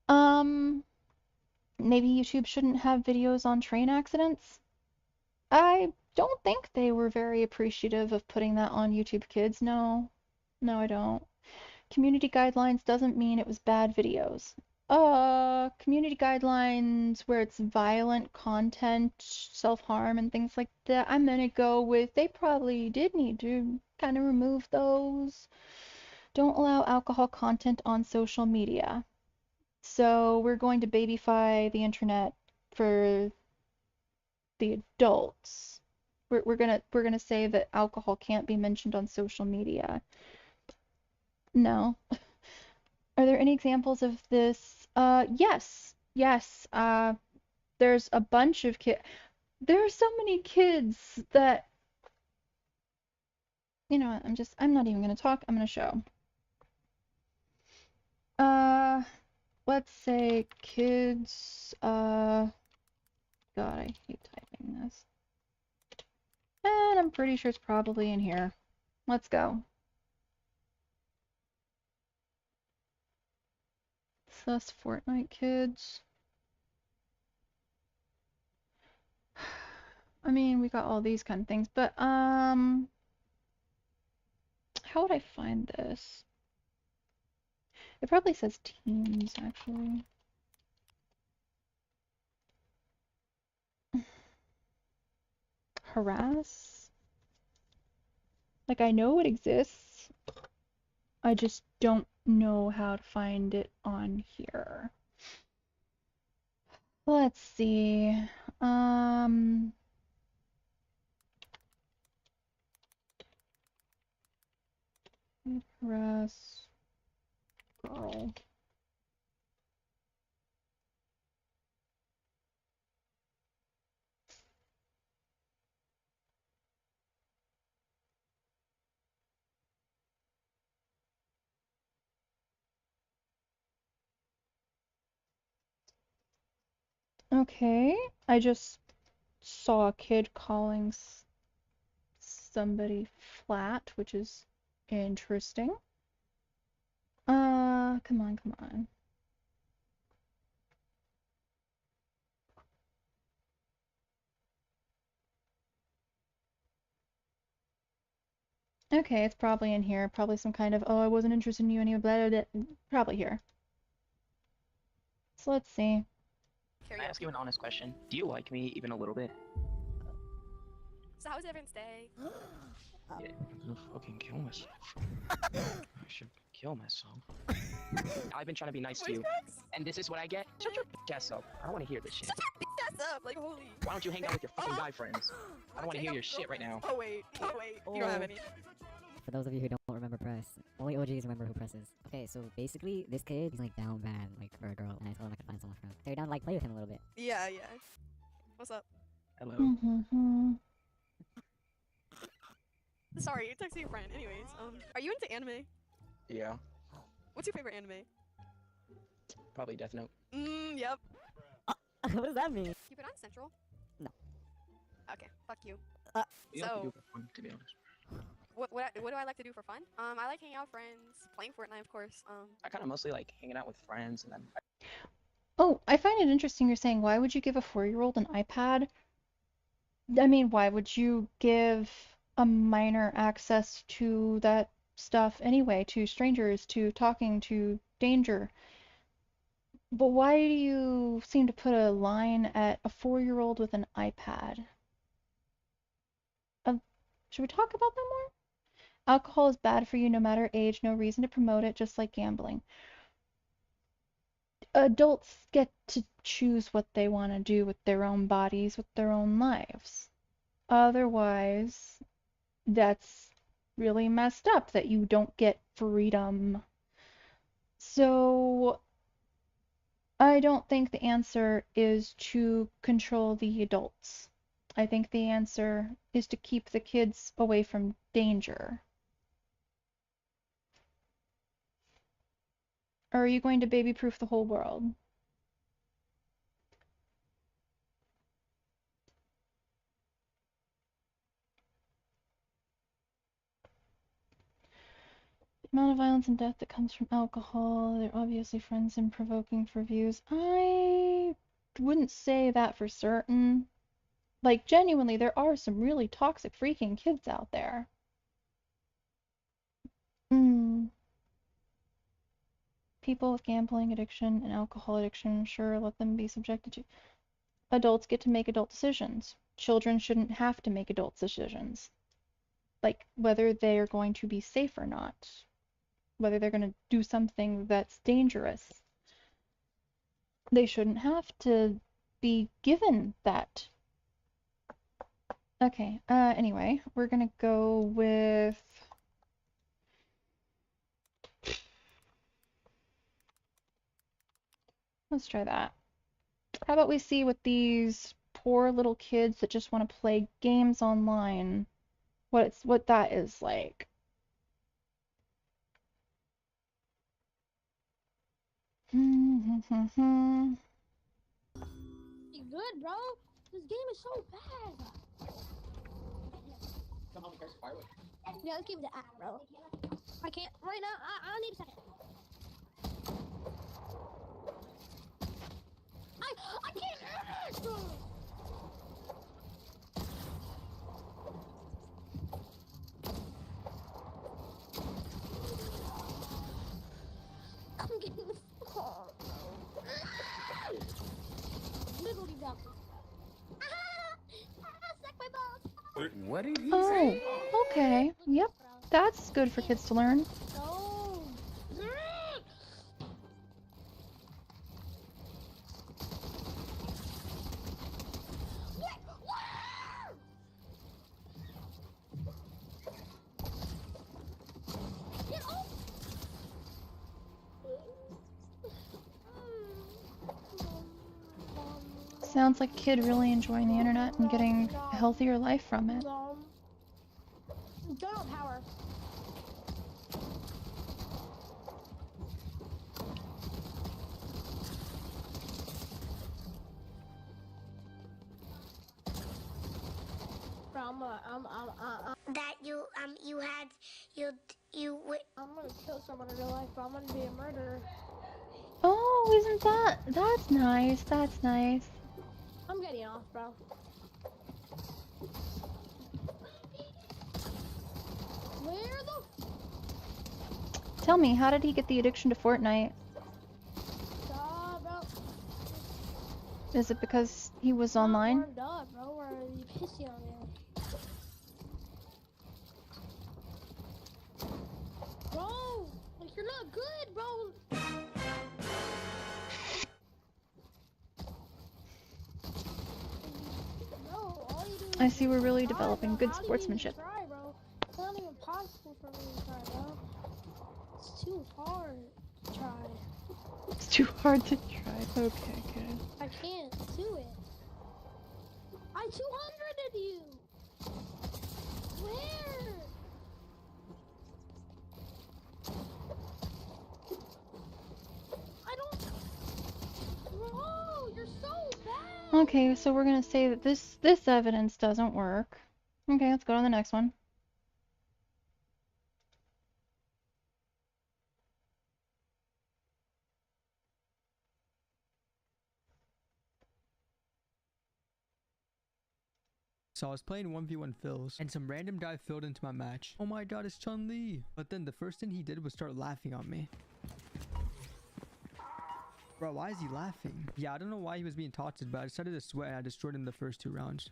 Maybe YouTube shouldn't have videos on train accidents. I don't think they were very appreciative of putting that on YouTube Kids. No. No, I don't. Community guidelines doesn't mean it was bad videos. Community guidelines where it's violent content, self-harm, and things like that, I'm gonna go with they probably did need to kind of remove those. Don't allow alcohol content on social media. So we're going to babyfy the internet for the adults. We're gonna say that alcohol can't be mentioned on social media. No. Are there any examples of this? Yes. Yes. There's a bunch of kids. There are so many kids that, you know what, I'm not even gonna talk, I'm gonna show. Let's say kids, God, I hate typing this. And I'm pretty sure it's probably in here. Let's go. Sus Fortnite kids. I mean, we got all these kind of things, but, how would I find this? It probably says teens, actually. Harass? Like, I know it exists. I just don't know how to find it on here. Let's see. Harass girl. Okay, I just saw a kid calling somebody flat, which is interesting. Come on, come on. Okay, it's probably in here. Probably some kind of, oh, I wasn't interested in you anyway, blah, blah, blah. Probably here. So let's see. Can I ask you an honest question? Do you like me even a little bit? So how was everyone's day? Yeah, I'm gonna fucking kill myself. I should kill myself. I've been trying to be nice to you, and this is what I get? Shut your ass up. I don't want to hear this shit. Shut up, like holy. Why don't you hang out with your fucking guy friends? I don't want to hear your shit right now. Oh wait, you don't have any. For those of you who don't remember Press, only OGs remember who Press is. Okay, so basically, this kid, he's like down bad, like for a girl, and I told him I could find someone for him. So you're down to like play with him a little bit. Yeah. What's up? Hello. Sorry, you're texting your friend. Anyways, are you into anime? Yeah. What's your favorite anime? probably Death Note. Yep. What does that mean? You put on Central? No. Okay, fuck you. You don't have to So, do it for fun, to be honest. what do I like to do for fun? I like hanging out with friends, playing Fortnite, of course. I kind of mostly like hanging out with friends, and then Oh, I find it interesting you're saying, why would you give a 4-year-old an iPad? I mean, why would you give a minor access to that stuff anyway, to strangers, to talking, to danger? But why do you seem to put a line at a 4-year-old with an iPad? Should we talk about that more? Alcohol is bad for you no matter age, no reason to promote it, just like gambling. Adults get to choose what they want to do with their own bodies, with their own lives. Otherwise, that's really messed up that you don't get freedom. So, I don't think the answer is to control the adults. I think the answer is to keep the kids away from danger. Or are you going to baby-proof the whole world? The amount of violence and death that comes from alcohol, they're obviously friends and provoking for views. I wouldn't say that for certain. Like, genuinely, there are some really toxic freaking kids out there. People with gambling addiction and alcohol addiction, sure, let them be subjected to. Adults get to make adult decisions. Children shouldn't have to make adult decisions. Like, whether they're going to be safe or not. Whether they're going to do something that's dangerous. They shouldn't have to be given that. Okay, anyway, we're gonna go with... Let's try that. How about we see what these poor little kids that just want to play games online, what that is like. You good, bro? This game is so bad. Yeah, let's give it the app, bro. I can't right now. I need a second. I can't hear this, bro. I'm getting the car, bro. Literally got this. Suck my balls. What did he say? Oh, okay. Yep. That's good for kids to learn. No. Get off. Sounds like a kid really enjoying the internet and getting a healthier life from it. Donut power. That you I'm gonna kill someone in real life, but I'm gonna be a murderer. Oh, isn't that's nice. That's nice. I'm getting off, bro. Where the? Tell me, how did he get the addiction to Fortnite? Bro. Is it because he was online? Warmed up, bro. Or are you pissing on me? Bro, like you're not good, bro. I see we're really developing good sportsmanship. Try, bro. It's not even possible for me to try, bro. It's too hard to try. It's too hard to try. Okay, good. I can't do it. I 200'd you. Where? I don't. Okay, so we're gonna say that this evidence doesn't work. Okay, let's go to the next one. So I was playing 1v1 fills, and some random guy filled into my match. Oh my god, it's Chun-Li! But then the first thing he did was start laughing on me. Bro, why is he laughing? Yeah, I don't know why he was being toxic, but I decided to sweat and I destroyed him the first 2 rounds.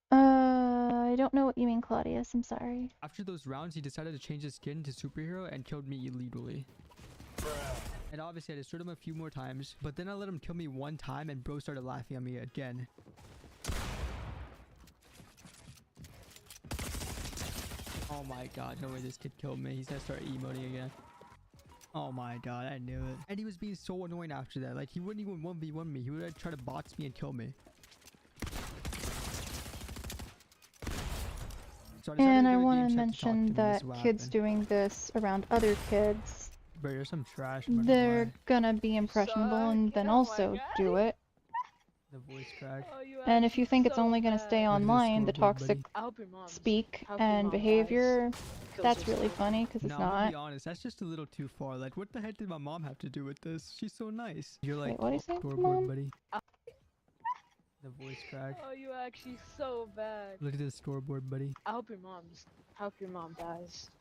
I don't know what you mean, Claudius. I'm sorry. After those rounds, he decided to change his skin to superhero and killed me illegally. And obviously I destroyed him a few more times, but then I let him kill me 1 time and bro started laughing at me again. Oh my god, no way this kid killed me. He's gonna start emoting again. Oh my god, I knew it. And he was being so annoying after that. Like, he wouldn't even 1v1 me. He would try to box me and kill me. So And I want to mention that kids doing this around other kids, Bro, you're some trash. they're gonna be impressionable and then also do it. The voice crack. And if you think it's only gonna stay online, the toxic speak and behavior, that's really funny because it's No, I'm gonna be not. honest, that's just a little too far. Like, what the heck did my mom have to do with this? She's so nice. You're like, Wait, what do you say, scoreboard, Mom? buddy. The voice crack. Oh, you actually so bad. Look at this scoreboard, buddy. I hope your mom dies.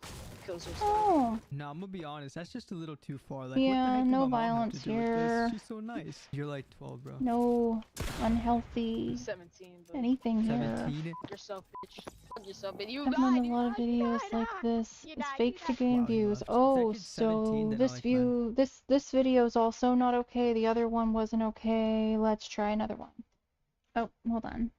Kills herself. Oh. No, I'm gonna be honest, that's just a little too far. Like, Yeah, what the heck did no my mom have violence to do with here. this? She's so nice. You're like 12, bro. No unhealthy 17, but anything here. 17? you're so bitch. You're so bitch. You I've done a lot of videos like this. It's fake to gain views. Oh, so this this video is also not okay. The other one wasn't okay. Let's try another one. Oh, hold on.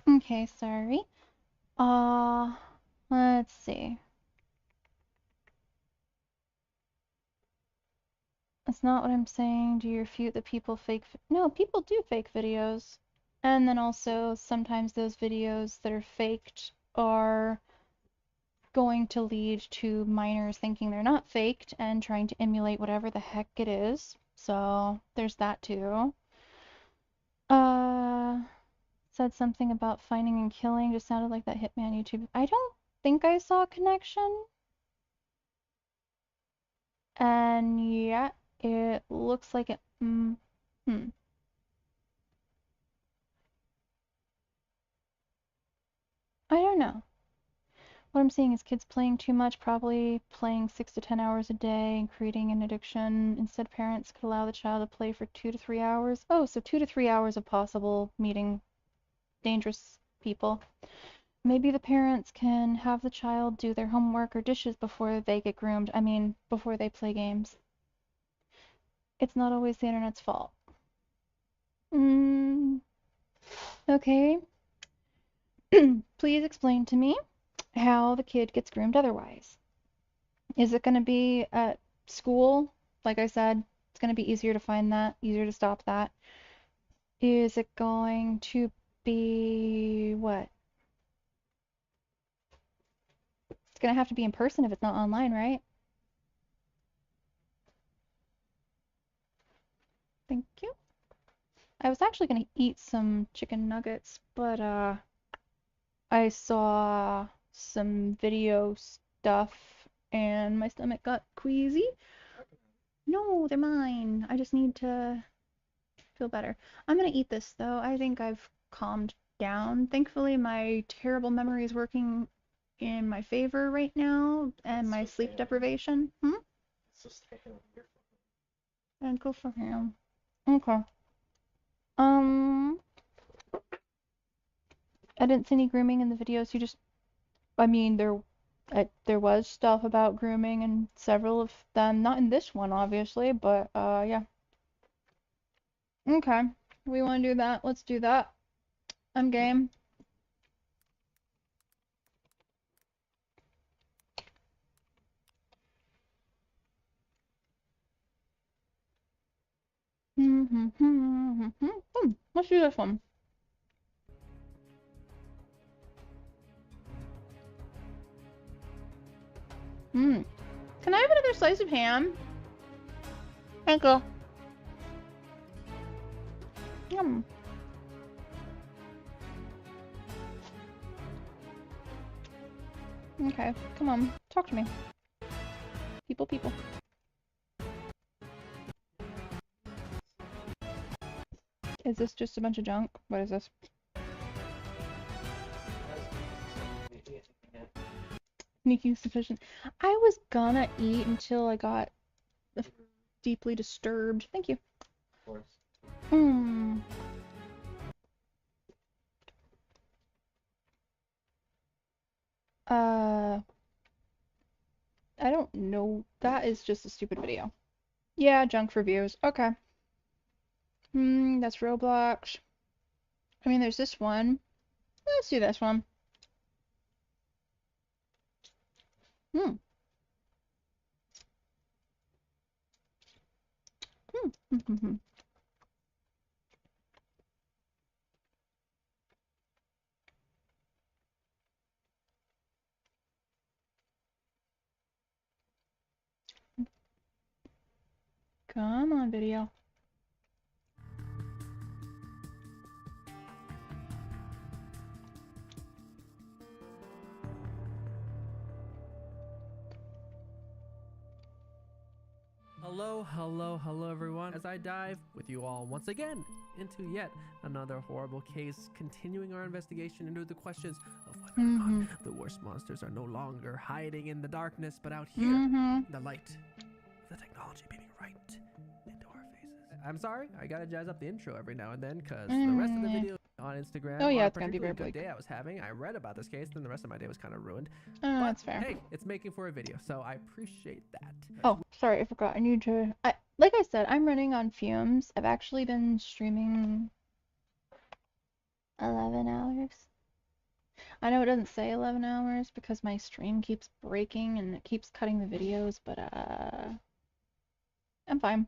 Okay, sorry. Let's see. That's not what I'm saying. Do you refute that people fake? No, people do fake videos. And then also, sometimes those videos that are faked are going to lead to minors thinking they're not faked and trying to emulate whatever the heck it is. So, there's that too. Said something about finding and killing. Just sounded like that Hitman YouTube. I don't think I saw a connection. And yeah, it looks like it. I don't know. What I'm seeing is kids playing too much, probably playing 6 to 10 hours a day and creating an addiction. Instead, parents could allow the child to play for 2 to 3 hours. Oh, so 2 to 3 hours of possible meeting dangerous people. Maybe the parents can have the child do their homework or dishes before they get groomed. I mean, before they play games. It's not always the internet's fault. Okay. Please explain to me how the kid gets groomed otherwise. Is it going to be at school? Like I said, it's going to be easier to find that, easier to stop that. Is it going to be what? gonna have to be in person if it's not online, right? Thank you. I was actually gonna eat some chicken nuggets, but I saw some video stuff and my stomach got queasy. No, they're mine. I just need to feel better. I'm gonna eat this though. I think I've calmed down. Thankfully, my terrible memory is working in my favor right now, and my sleep deprivation. And go for him. Okay. I didn't see any grooming in the videos. I mean, there was stuff about grooming in several of them. Not in this one, obviously, but yeah. Okay, we want to do that. Let's do that. I'm game. Let's do this one. Can I have another slice of ham? Thank you. Yum. Okay, come on, talk to me. People. Is this just a bunch of junk? What is this? Sneaking sufficient. I was gonna eat until I got deeply disturbed. Thank you. Of course. I don't know. That is just a stupid video. Yeah, junk reviews. Okay. That's Roblox. I mean, there's this one. Let's do this one. Come on, video. Hello everyone, as I dive with you all once again into yet another horrible case, continuing our investigation into the questions of whether or not the worst monsters are no longer hiding in the darkness, but out here, in the light of the technology beaming right into our faces. I'm sorry, I gotta jazz up the intro every now and then, because the rest of the video on Instagram, oh yeah, on it's gonna be very good bleak. day I was having, I read about this case, then the rest of my day was kind of ruined. Oh, that's fair. Hey, it's making for a video, so I appreciate that. Oh, sorry, I forgot. I need to. Like I said, I'm running on fumes. I've actually been streaming 11 hours. I know it doesn't say 11 hours because my stream keeps breaking and it keeps cutting the videos, but I'm fine.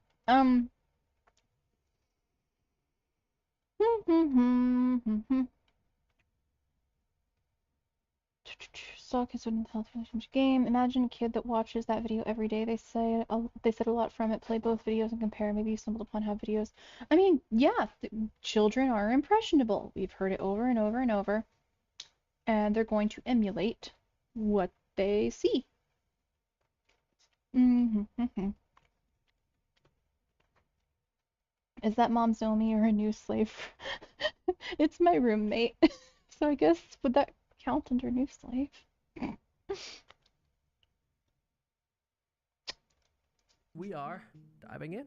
Saw kids with health relationship game. Imagine a kid that watches that video every day. They said a lot from it. Play both videos and compare. Maybe you stumbled upon how videos. I mean, yeah, children are impressionable. We've heard it over and over and over, and they're going to emulate what they see. Is that Mom Zomi or a new slave? It's my roommate. So I guess would that count under new slave? We are diving in.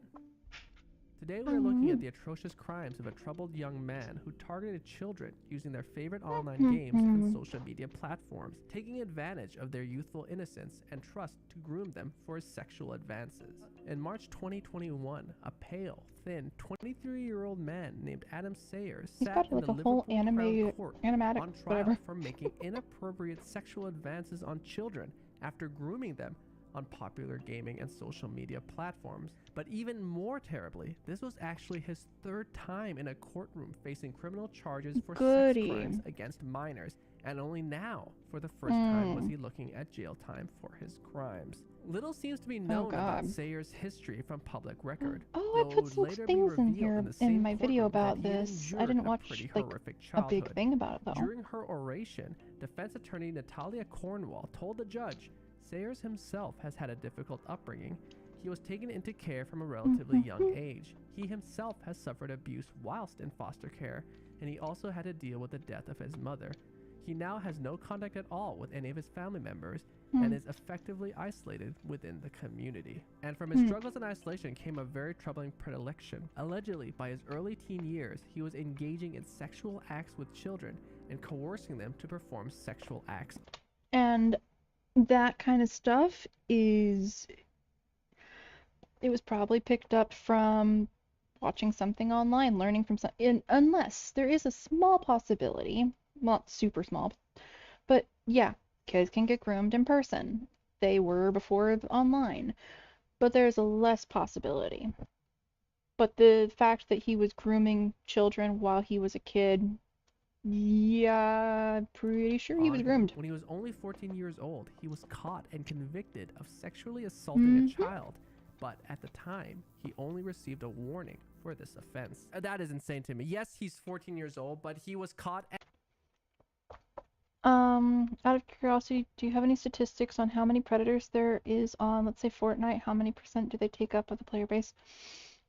Today we are looking at the atrocious crimes of a troubled young man who targeted children using their favorite online games and social media platforms, taking advantage of their youthful innocence and trust to groom them for his sexual advances. In March 2021, a pale, thin, 23-year-old man named Adam Sayers sat in the Liverpool Crown Court on trial for making inappropriate sexual advances on children after grooming them on popular gaming and social media platforms. But even more terribly, this was actually his third time in a courtroom facing criminal charges for sex crimes against minors, and only now, for the first time, was he looking at jail time for his crimes. Little seems to be known about God. Sayers' history from public record. Oh, though I it put would some later be things in revealed here the in same my video courtroom that about he had this. I endured didn't a watch pretty like horrific a big childhood. thing about it though. During her oration, defense attorney Natalia Cornwall told the judge Sayers himself has had a difficult upbringing. He was taken into care from a relatively young age. He himself has suffered abuse whilst in foster care, and he also had to deal with the death of his mother. He now has no contact at all with any of his family members and is effectively isolated within the community. And from his struggles in isolation came a very troubling predilection. Allegedly, by his early teen years, he was engaging in sexual acts with children and coercing them to perform sexual acts. And that kind of stuff is, it was probably picked up from watching something online, learning from unless there is a small possibility, not super small, but yeah, kids can get groomed in person. They were before online, but there's a less possibility. But the fact that he was grooming children while he was a kid, yeah, pretty sure he was groomed. When he was only 14 years old, he was caught and convicted of sexually assaulting a child. But at the time, he only received a warning for this offense. That is insane to me. Yes, he's 14 years old, but he was caught. Out of curiosity, do you have any statistics on how many predators there is on, let's say, Fortnite? How many % do they take up of the player base?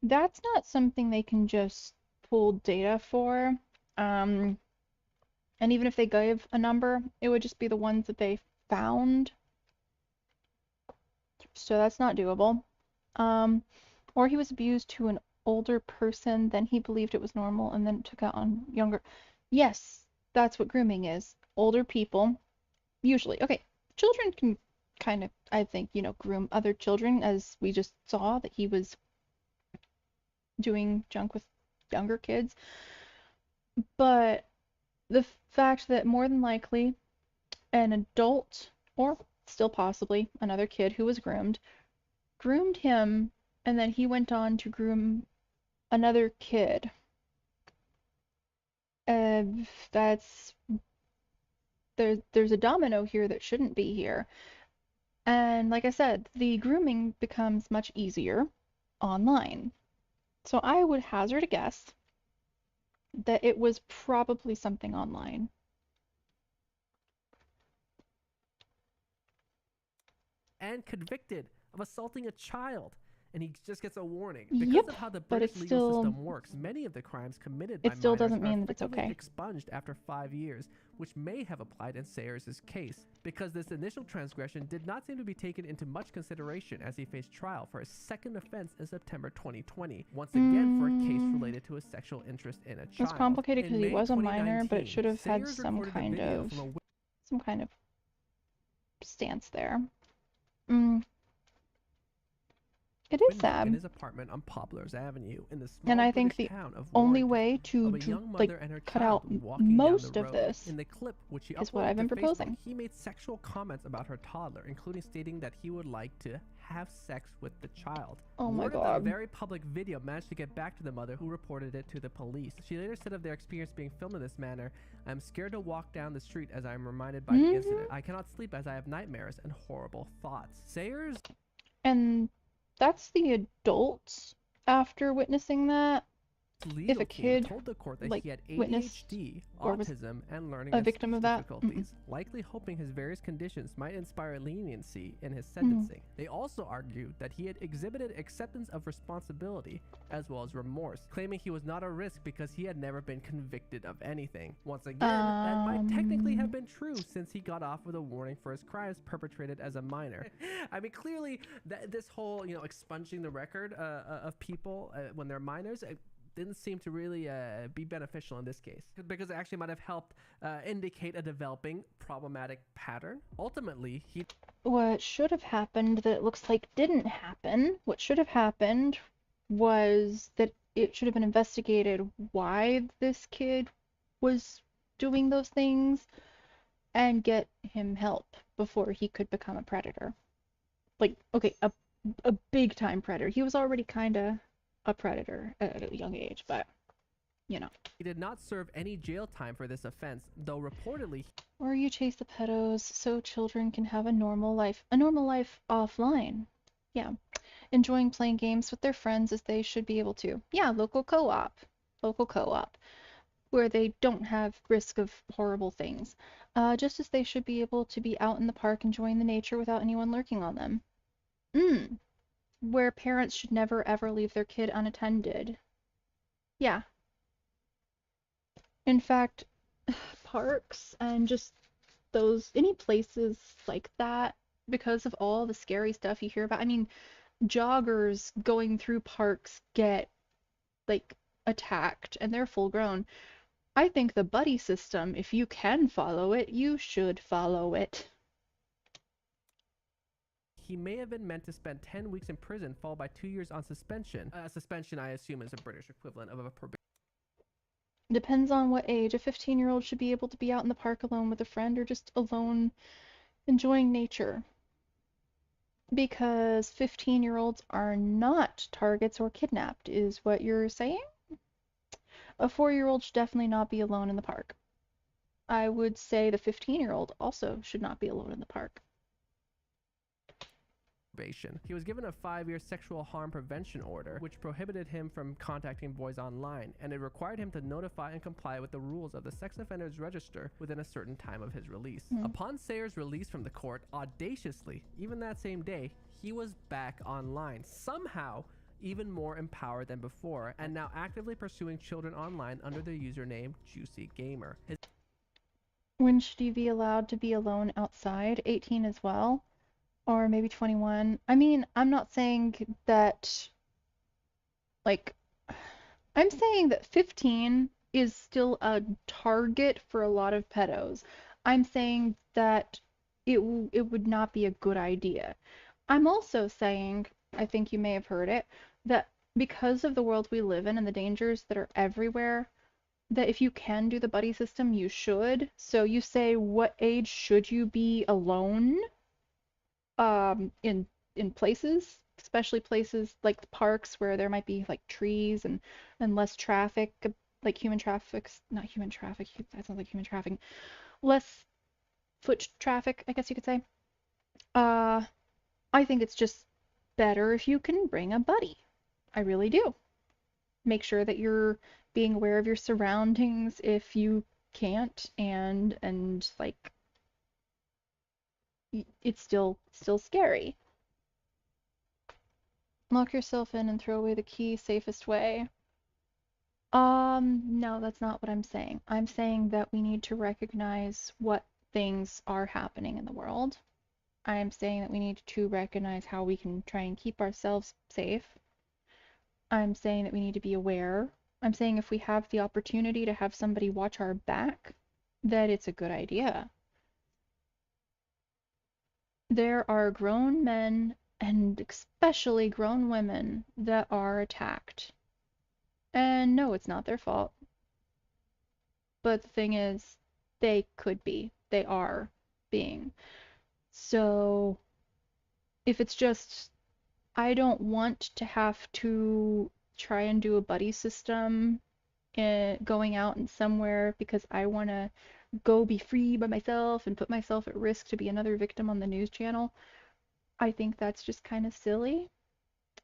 That's not something they can just pull data for. And even if they gave a number, it would just be the ones that they found. So that's not doable. Or he was abused to an older person, then he believed it was normal, and then took out on younger. Yes, that's what grooming is. Older people, usually. Okay, children can kind of, I think, groom other children, as we just saw that he was doing junk with younger kids. But the fact that more than likely an adult, or still possibly another kid who was groomed him, and then he went on to groom another kid. There's a domino here that shouldn't be here. And like I said, the grooming becomes much easier online. So I would hazard a guess that it was probably something online. And convicted of assaulting a child, and he just gets a warning because Yep, of how the but British it's legal still, system works. Many of the crimes committed by it still minors doesn't are mean that it's effectively okay. expunged after 5 years, which may have applied in Sayers' case because this initial transgression did not seem to be taken into much consideration as he faced trial for his second offense in September 2020, once again for a case related to his sexual interest in a child. It's complicated In because he May was a minor, but 2019, it should have had Sayers some recorded a kind video of from a stance there. It is in sad. his apartment on Poplars Avenue in the small And I think British the town of only Warrington, way to of a young like mother and her cut child out walking down the most of road. this In the clip, which he is what uploaded I've been to Facebook, proposing. he made sexual comments about her toddler, including stating that he would like to have sex with the child. Oh my Word of God. the very public video managed to get back to the mother, who reported it to the police. She later said of their experience being filmed in this manner, "I'm scared to walk down the street as I am reminded by the incident. I cannot sleep as I have nightmares and horrible thoughts." Sayers. And that's the adults after witnessing that. Legal If a team kid told the court that like he had witnessed ADHD, or was autism, and learning a and victim of speech that, difficulties, likely hoping his various conditions might inspire leniency in his sentencing. They also argued that he had exhibited acceptance of responsibility as well as remorse, claiming he was not a risk because he had never been convicted of anything. Once again, that might technically have been true since he got off with a warning for his crimes perpetrated as a minor. I mean, clearly, this whole, expunging the record of people when they're minors, didn't seem to really be beneficial in this case, because it actually might have helped indicate a developing problematic pattern. Ultimately, What should have happened that it looks like didn't happen, what should have happened was that it should have been investigated why this kid was doing those things and get him help before he could become a predator. Like, okay, a big time predator. He was already kind of a predator at a young age, but you know. He did not serve any jail time for this offense, though reportedly Or you chase the pedos so children can have a normal life offline. Yeah. Enjoying playing games with their friends as they should be able to. Yeah, local co-op, where they don't have risk of horrible things. Just as they should be able to be out in the park enjoying the nature without anyone lurking on them. Where parents should never ever leave their kid unattended. Yeah. In fact, parks and just any places like that, because of all the scary stuff you hear about. I mean, joggers going through parks get like attacked and they're full grown. I think the buddy system, if you can follow it, you should follow it. he may have been meant to spend 10 weeks in prison, followed by 2 years on suspension. Suspension, I assume, is a British equivalent of a probation. Depends on what age. A 15-year-old should be able to be out in the park alone with a friend or just alone enjoying nature. Because 15-year-olds are not targets or kidnapped, is what you're saying? A 4-year-old should definitely not be alone in the park. I would say the 15-year-old also should not be alone in the park. He was given a 5-year sexual harm prevention order, which prohibited him from contacting boys online, and it required him to notify and comply with the rules of the sex offenders register within a certain time of his release. Upon Sayer's release from the court, audaciously, even that same day, he was back online, somehow even more empowered than before, and now actively pursuing children online under the username Juicy Gamer. When should you be allowed to be alone outside? 18 as well? Or maybe 21. I mean, I'm not saying that, like, I'm saying that 15 is still a target for a lot of pedos. I'm saying that it would not be a good idea. I'm also saying, I think you may have heard it, that because of the world we live in and the dangers that are everywhere, that if you can do the buddy system, you should. So you say, what age should you be alone? In places, especially places like the parks where there might be like trees and less traffic, like human traffic, not human traffic, that sounds like human trafficking, less foot traffic, I guess you could say. I think it's just better if you can bring a buddy. I really do. Make sure that you're being aware of your surroundings if you can't, and like, it's still scary. Lock yourself in and throw away the key, safest way. No, that's not what I'm saying. I'm saying that we need to recognize what things are happening in the world. I'm saying that we need to recognize how we can try and keep ourselves safe. I'm saying that we need to be aware. I'm saying if we have the opportunity to have somebody watch our back, that it's a good idea. There are grown men and especially grown women that are attacked. And no, it's not their fault. But the thing is, they could be. They are being. So, if it's just, I don't want to have to try and do a buddy system going out and somewhere because I want to go be free by myself and put myself at risk to be another victim on the news channel. I think that's just kind of silly.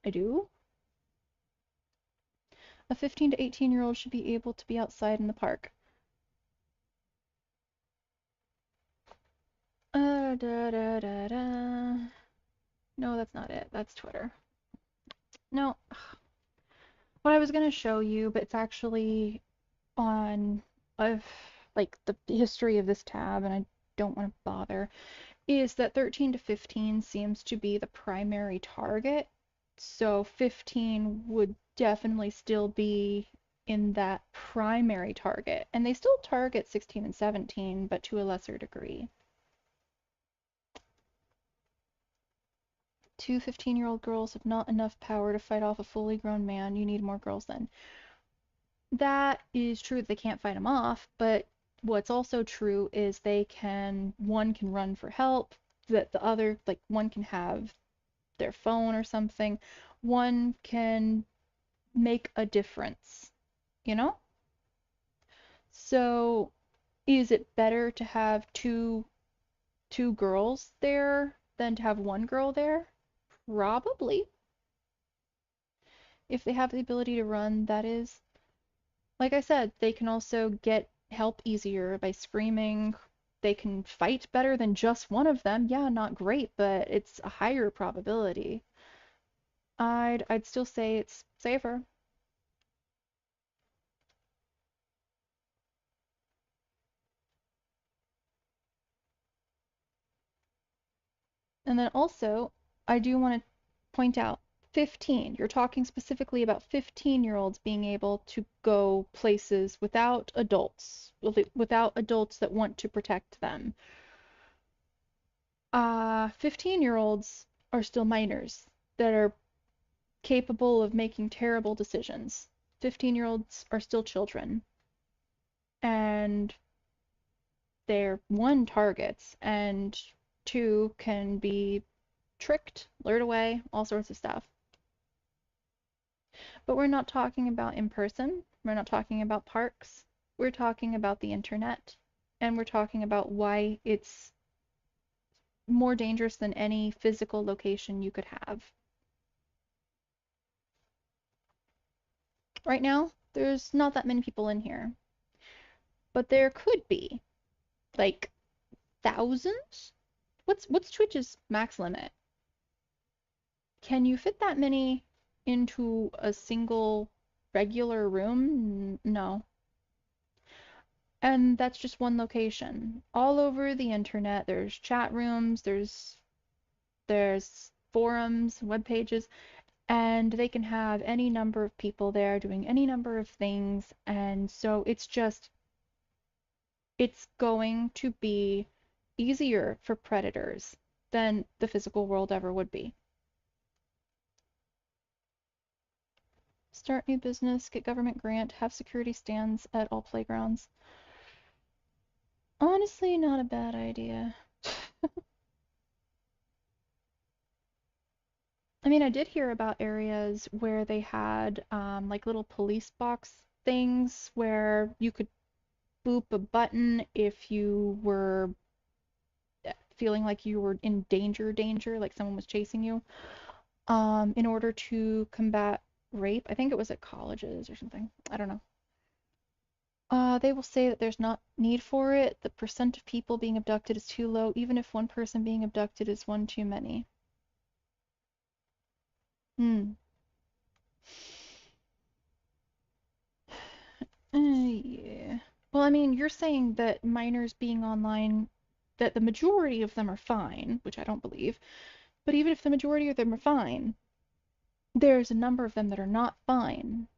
I do. A 15 to 18-year-old should be able to be outside in the park. No, that's not it. That's Twitter. No. What I was going to show you, but it's actually on like the history of this tab, and I don't want to bother, is that 13 to 15 seems to be the primary target. So 15 would definitely still be in that primary target. And they still target 16 and 17, but to a lesser degree. 2 15-year-old girls have not enough power to fight off a fully grown man. You need more girls then. That is true, they can't fight him off, but what's also true is one can run for help, that the other, like, one can have their phone or something, one can make a difference, you know? So is it better to have two girls there than to have one girl there? Probably. If they have the ability to run, that is. Like I said, they can also get help easier by screaming. They can fight better than just one of them. Yeah, not great, but it's a higher probability. I'd still say it's safer. And then also, I do want to point out 15. You're talking specifically about 15-year-olds being able to go places without adults that want to protect them. 15-year-olds are still minors that are capable of making terrible decisions. 15-year-olds are still children. And they're, one, targets, and two, can be tricked, lured away, all sorts of stuff. But we're not talking about in person. We're not talking about parks. We're talking about the internet. And we're talking about why it's more dangerous than any physical location you could have. Right now, there's not that many people in here. But there could be. Like, thousands? What's Twitch's max limit? Can you fit that many into a single regular room? No. And that's just one location. All over the internet, there's chat rooms, there's forums, web pages, and they can have any number of people there doing any number of things, and so it's going to be easier for predators than the physical world ever would be. Start new business, get government grant, have security stands at all playgrounds. Honestly, not a bad idea. I mean, I did hear about areas where they had like little police box things where you could boop a button if you were feeling like you were in danger, like someone was chasing you, in order to combat rape. I think it was at colleges or something. I don't know. They will say that there's not need for it. The percent of people being abducted is too low, even if one person being abducted is one too many. Yeah. Well, I mean, you're saying that minors being online, that the majority of them are fine, which I don't believe. But even if the majority of them are fine, there's a number of them that are not fine.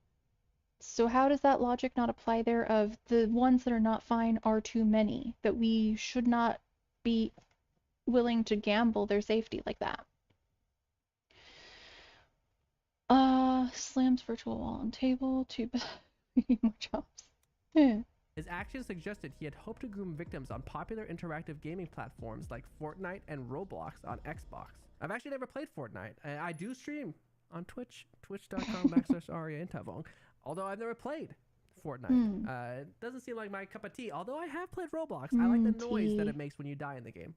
So how does that logic not apply there of the ones that are not fine are too many, that we should not be willing to gamble their safety like that? Slams virtual wall and table, too bad. More jobs. Yeah. His actions suggested he had hoped to groom victims on popular interactive gaming platforms like Fortnite and Roblox on Xbox. I've actually never played Fortnite. I do stream on Twitch, twitch.com/AriaIntavong, although I've never played Fortnite. It doesn't seem like my cup of tea, although I have played Roblox. I like the noise that it makes when you die in the game.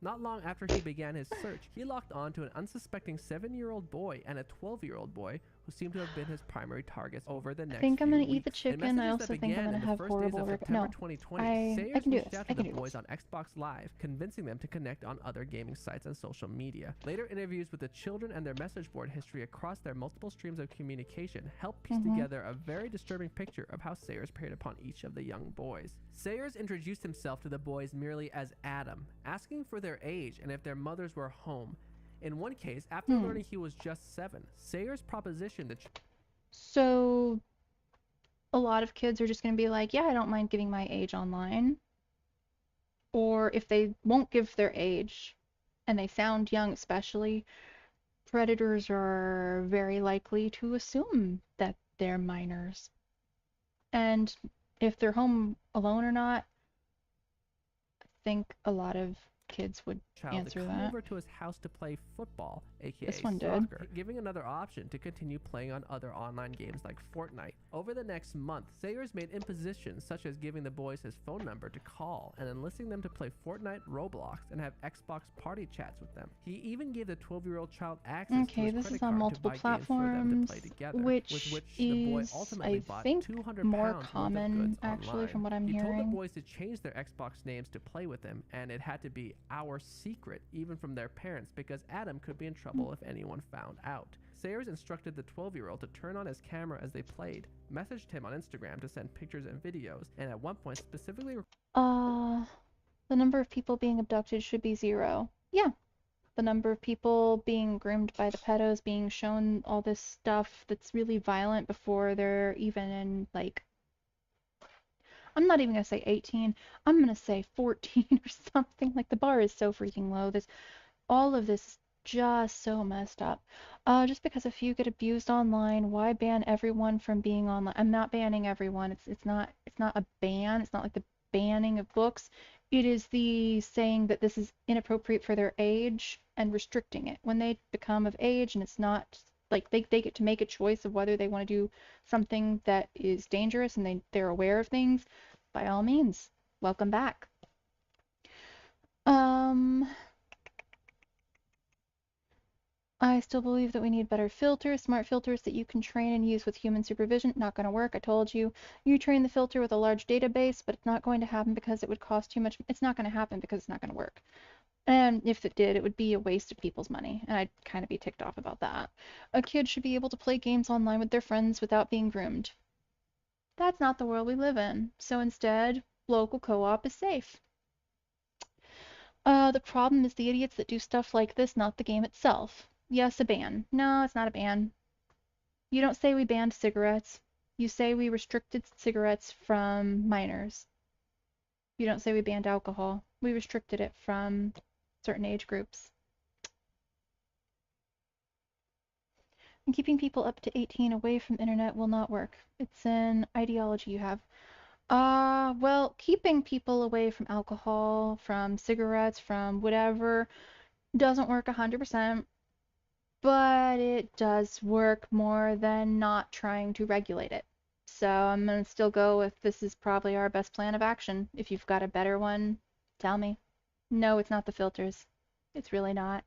Not long after he began his search, he locked on to an unsuspecting 7-year-old boy and a 12-year-old boy who seemed to have been his primary targets over the next few weeks. I think I'm gonna eat the chicken. I also think I'm gonna have horrible No, 2020, I can do this. I can do the boys on Xbox Live, convincing them to connect on other gaming sites and social media. Later interviews with the children and their message board history across their multiple streams of communication helped piece together a very disturbing picture of how Sayers preyed upon each of the young boys. Sayers introduced himself to the boys merely as Adam, asking for their age and if their mothers were home. In one case, after learning he was just 7, Sayers propositioned the So, a lot of kids are just going to be like, yeah, I don't mind giving my age online. Or if they won't give their age, and they sound young especially, predators are very likely to assume that they're minors. And if they're home alone or not, I think a lot of kids would child answer to come that. over to his house to play football, aka This one did. soccer, giving another option to continue playing on other online games like Fortnite. Over the next month, Sayers made impositions such as giving the boys his phone number to call and enlisting them to play Fortnite, Roblox, and have Xbox party chats with them. He even gave the 12-year-old child access to Okay, his this credit is on card multiple to buy games for them to platforms, play together, which with which the boy is, ultimately I bought think, 200 more pounds common, worth of goods actually, online. from what I'm he hearing. told the boys to change their Xbox names to play with him, and it had to be our secret, even from their parents, because Adam could be in trouble if anyone found out. Sayers instructed the 12-year-old to turn on his camera as they played, messaged him on Instagram to send pictures and videos, and at one point specifically The number of people being abducted should be 0. Yeah. The number of people being groomed by the pedos, being shown all this stuff that's really violent before they're even in, like, I'm not even gonna say 18, I'm gonna say 14 or something. Like, the bar is so freaking low. All of this is just so messed up. Just because a few get abused online, why ban everyone from being online? I'm not banning everyone. It's not a ban. It's not like the banning of books. It is the saying that this is inappropriate for their age and restricting it. When they become of age and it's not like they get to make a choice of whether they want to do something that is dangerous and they're aware of things, by all means, welcome back. I still believe that we need better filters, smart filters that you can train and use with human supervision. Not going to work. I told you. You train the filter with a large database, but it's not going to happen because it would cost too much. It's not going to happen because it's not going to work. And if it did, it would be a waste of people's money, and I'd kind of be ticked off about that. A kid should be able to play games online with their friends without being groomed. That's not the world we live in. So instead, local co-op is safe. The problem is the idiots that do stuff like this, not the game itself. Yes, a ban. No, it's not a ban. You don't say we banned cigarettes. You say we restricted cigarettes from minors. You don't say we banned alcohol. We restricted it from certain age groups. And keeping people up to 18 away from the internet will not work. It's an ideology you have. Well, keeping people away from alcohol, from cigarettes, from whatever, doesn't work 100%. But it does work more than not trying to regulate it. So I'm going to still go with this is probably our best plan of action. If you've got a better one, tell me. No, it's not the filters. It's really not.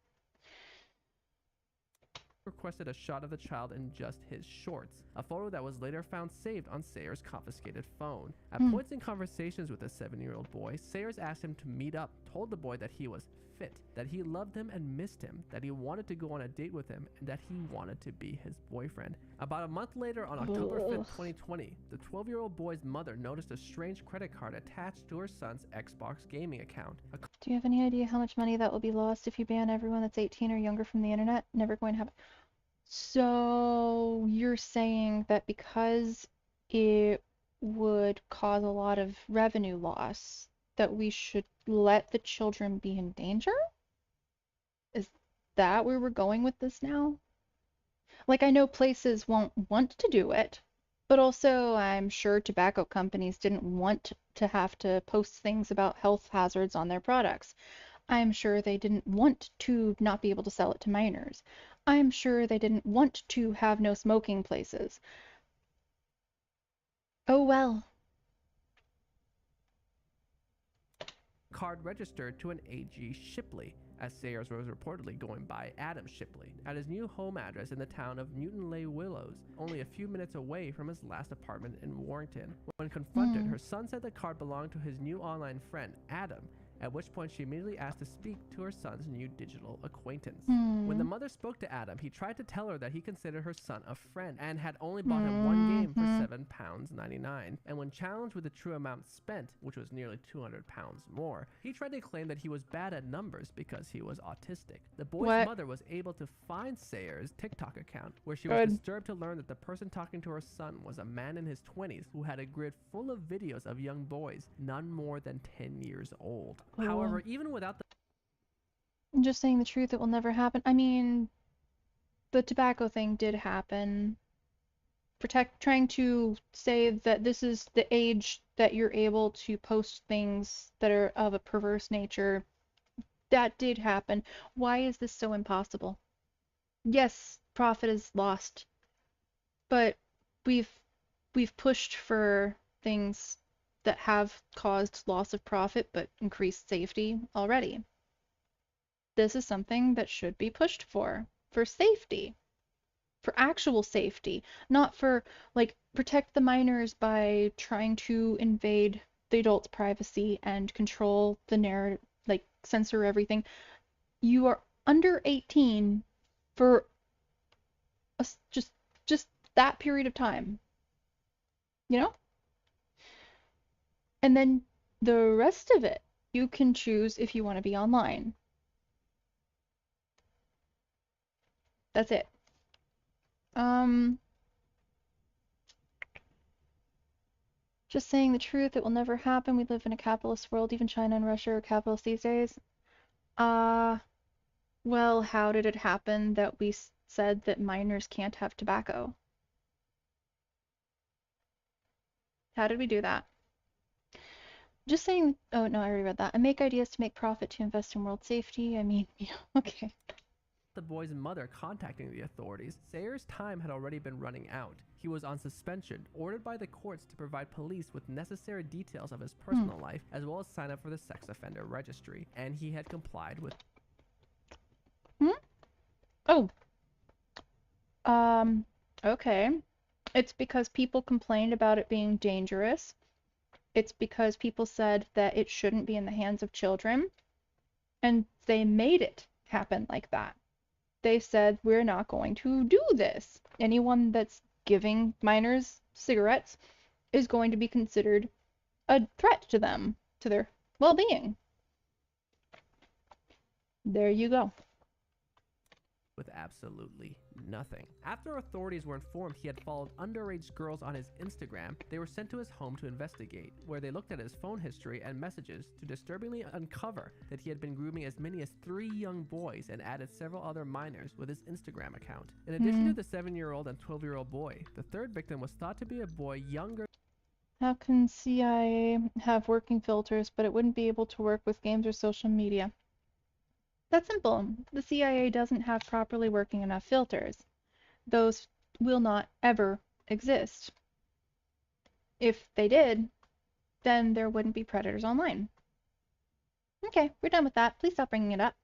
requested a shot of the child in just his shorts, a photo that was later found saved on Sayers' confiscated phone. At points in conversations with the 7-year-old boy, Sayers asked him to meet up, told the boy that he was fit, that he loved him and missed him, that he wanted to go on a date with him, and that he wanted to be his boyfriend. About a month later, on October 5th, 2020, the 12-year-old boy's mother noticed a strange credit card attached to her son's Xbox gaming account. Do you have any idea how much money that will be lost if you ban everyone that's 18 or younger from the internet? Never going to happen. So you're saying that because it would cause a lot of revenue loss, that we should let the children be in danger? Is that where we're going with this now? Like, I know places won't want to do it, but also I'm sure tobacco companies didn't want to have to post things about health hazards on their products. I'm sure they didn't want to not be able to sell it to minors. I'm sure they didn't want to have no smoking places. Oh well. Card registered to an A.G. Shipley, as Sayers was reportedly going by Adam Shipley, at his new home address in the town of Newton Lay Willows, only a few minutes away from his last apartment in Warrington. When confronted, her son said the card belonged to his new online friend, Adam, at which point she immediately asked to speak to her son's new digital acquaintance. When the mother spoke to Adam, he tried to tell her that he considered her son a friend and had only bought him one game for £7.99. And when challenged with the true amount spent, which was nearly £200 more, he tried to claim that he was bad at numbers because he was autistic. The boy's mother was able to find Sayers' TikTok account, where she was disturbed to learn that the person talking to her son was a man in his 20s who had a grid full of videos of young boys, none more than 10 years old. However, even without the I'm just saying the truth, it will never happen. I mean, the tobacco thing did happen. Trying to say that this is the age that you're able to post things that are of a perverse nature, that did happen. Why is this so impossible? Yes, profit is lost, but we've pushed for things that have caused loss of profit but increased safety already. This is something that should be pushed for safety, for actual safety, not for like protect the minors by trying to invade the adult's privacy and control the narrative, like censor everything. You are under 18 for just that period of time, you know? And then the rest of it, you can choose if you want to be online. That's it. Just saying the truth, it will never happen. We live in a capitalist world. Even China and Russia are capitalists these days. Well, how did it happen that we said that minors can't have tobacco? How did we do that? Just saying, oh no, I already read that. I make ideas to make profit to invest in world safety. I mean, yeah, okay. The boy's mother contacting the authorities, Sayers' time had already been running out. He was on suspension, ordered by the courts to provide police with necessary details of his personal life, as well as sign up for the sex offender registry, and he had complied with... Oh. Okay. It's because people complained about it being dangerous. It's because people said that it shouldn't be in the hands of children, and they made it happen like that. They said, we're not going to do this. Anyone that's giving minors cigarettes is going to be considered a threat to them, to their well-being. There you go. With absolutely nothing. After authorities were informed he had followed underage girls on his Instagram, they were sent to his home to investigate, where they looked at his phone history and messages to disturbingly uncover that he had been grooming as many as 3 young boys and added several other minors with his Instagram account. In addition to the 7-year-old and 12-year-old boy, the third victim was thought to be a boy younger. How can CIA have working filters, but it wouldn't be able to work with games or social media? That's simple. The CIA doesn't have properly working enough filters. Those will not ever exist. If they did, then there wouldn't be predators online. Okay, we're done with that. Please stop bringing it up.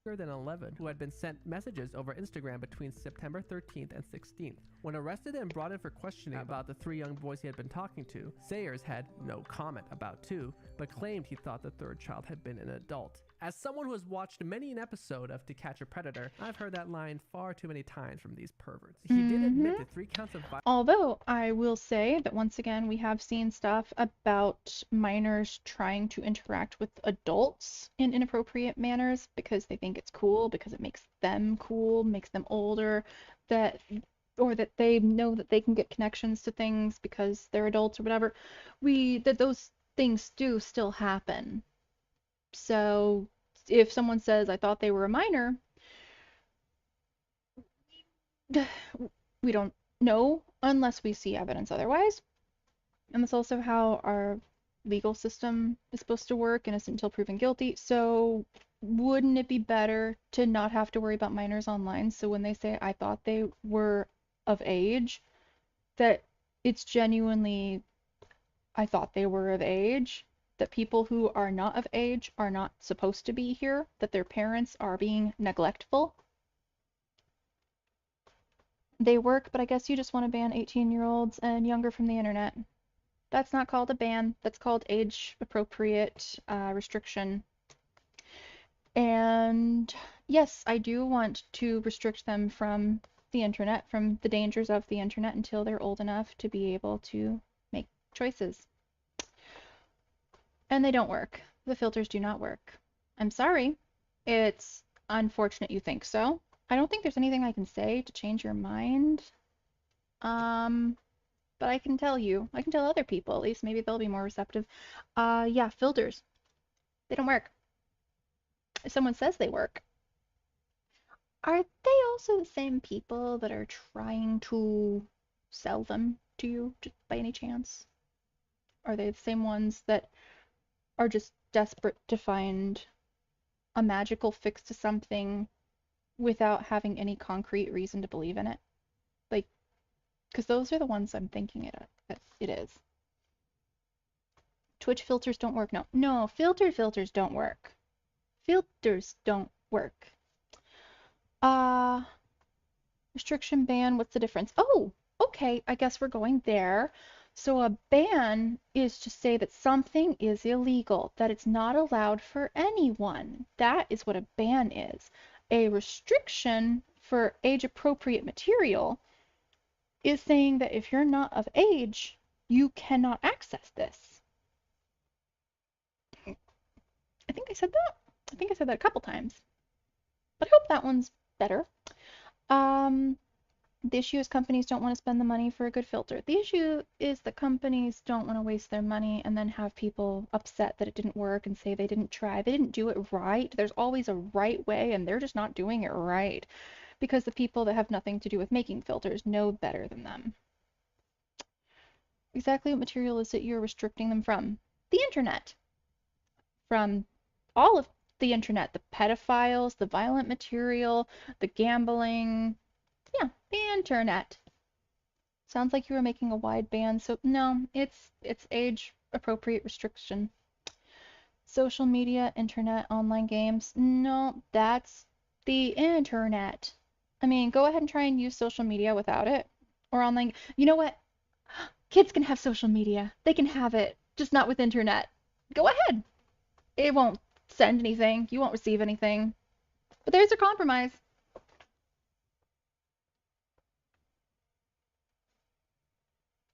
Than 11 who had been sent messages over Instagram between September 13th and 16th. When arrested and brought in for questioning about the 3 young boys he had been talking to, Sayers had no comment about 2, but claimed he thought the third child had been an adult. As someone who has watched many an episode of To Catch a Predator, I've heard that line far too many times from these perverts. He did admit to 3 counts of violence. Although I will say that once again we have seen stuff about minors trying to interact with adults in inappropriate manners because they think it's cool, because it makes them cool, makes them older, or that they know that they can get connections to things because they're adults or whatever. That those things do still happen. So if someone says, I thought they were a minor, we don't know unless we see evidence otherwise. And that's also how our legal system is supposed to work, innocent until proven guilty. So wouldn't it be better to not have to worry about minors online? So when they say, I thought they were of age, that it's genuinely, I thought they were of age, that people who are not of age are not supposed to be here, that their parents are being neglectful. They work, but I guess you just want to ban 18-year-olds and younger from the internet. That's not called a ban, that's called age-appropriate restriction. And yes, I do want to restrict them from the internet, from the dangers of the internet, until they're old enough to be able to make choices. And they don't work. The filters do not work. I'm sorry. It's unfortunate you think so. I don't think there's anything I can say to change your mind. But I can tell you. I can tell other people, at least. Maybe they'll be more receptive. Yeah, filters. They don't work. If someone says they work, are they also the same people that are trying to sell them to you, just by any chance? Are they the same ones that are just desperate to find a magical fix to something without having any concrete reason to believe in it. Like, because those are the ones I'm thinking it is. Twitch filters don't work. No, filters don't work. Filters don't work. Restriction ban, what's the difference? Oh, okay, I guess we're going there. So a ban is to say that something is illegal, that it's not allowed for anyone. That is what a ban is. A restriction for age-appropriate material is saying that if you're not of age, you cannot access this. I think I said that. I think I said that a couple times. But I hope that one's better. The issue is companies don't want to spend the money for a good filter. The issue is that companies don't want to waste their money and then have people upset that it didn't work and say they didn't try. They didn't do it right. There's always a right way, and they're just not doing it right because the people that have nothing to do with making filters know better than them. Exactly what material is it you're restricting them from? The internet. From all of the internet, the pedophiles, the violent material, the gambling. Yeah, the internet. Sounds like you were making a wide ban, so no, it's age appropriate restriction. Social media, internet, online games. No, that's the internet. I mean, go ahead and try and use social media without it. Or online. You know what? Kids can have social media. They can have it, just not with internet. Go ahead. It won't send anything. You won't receive anything. But there's a compromise.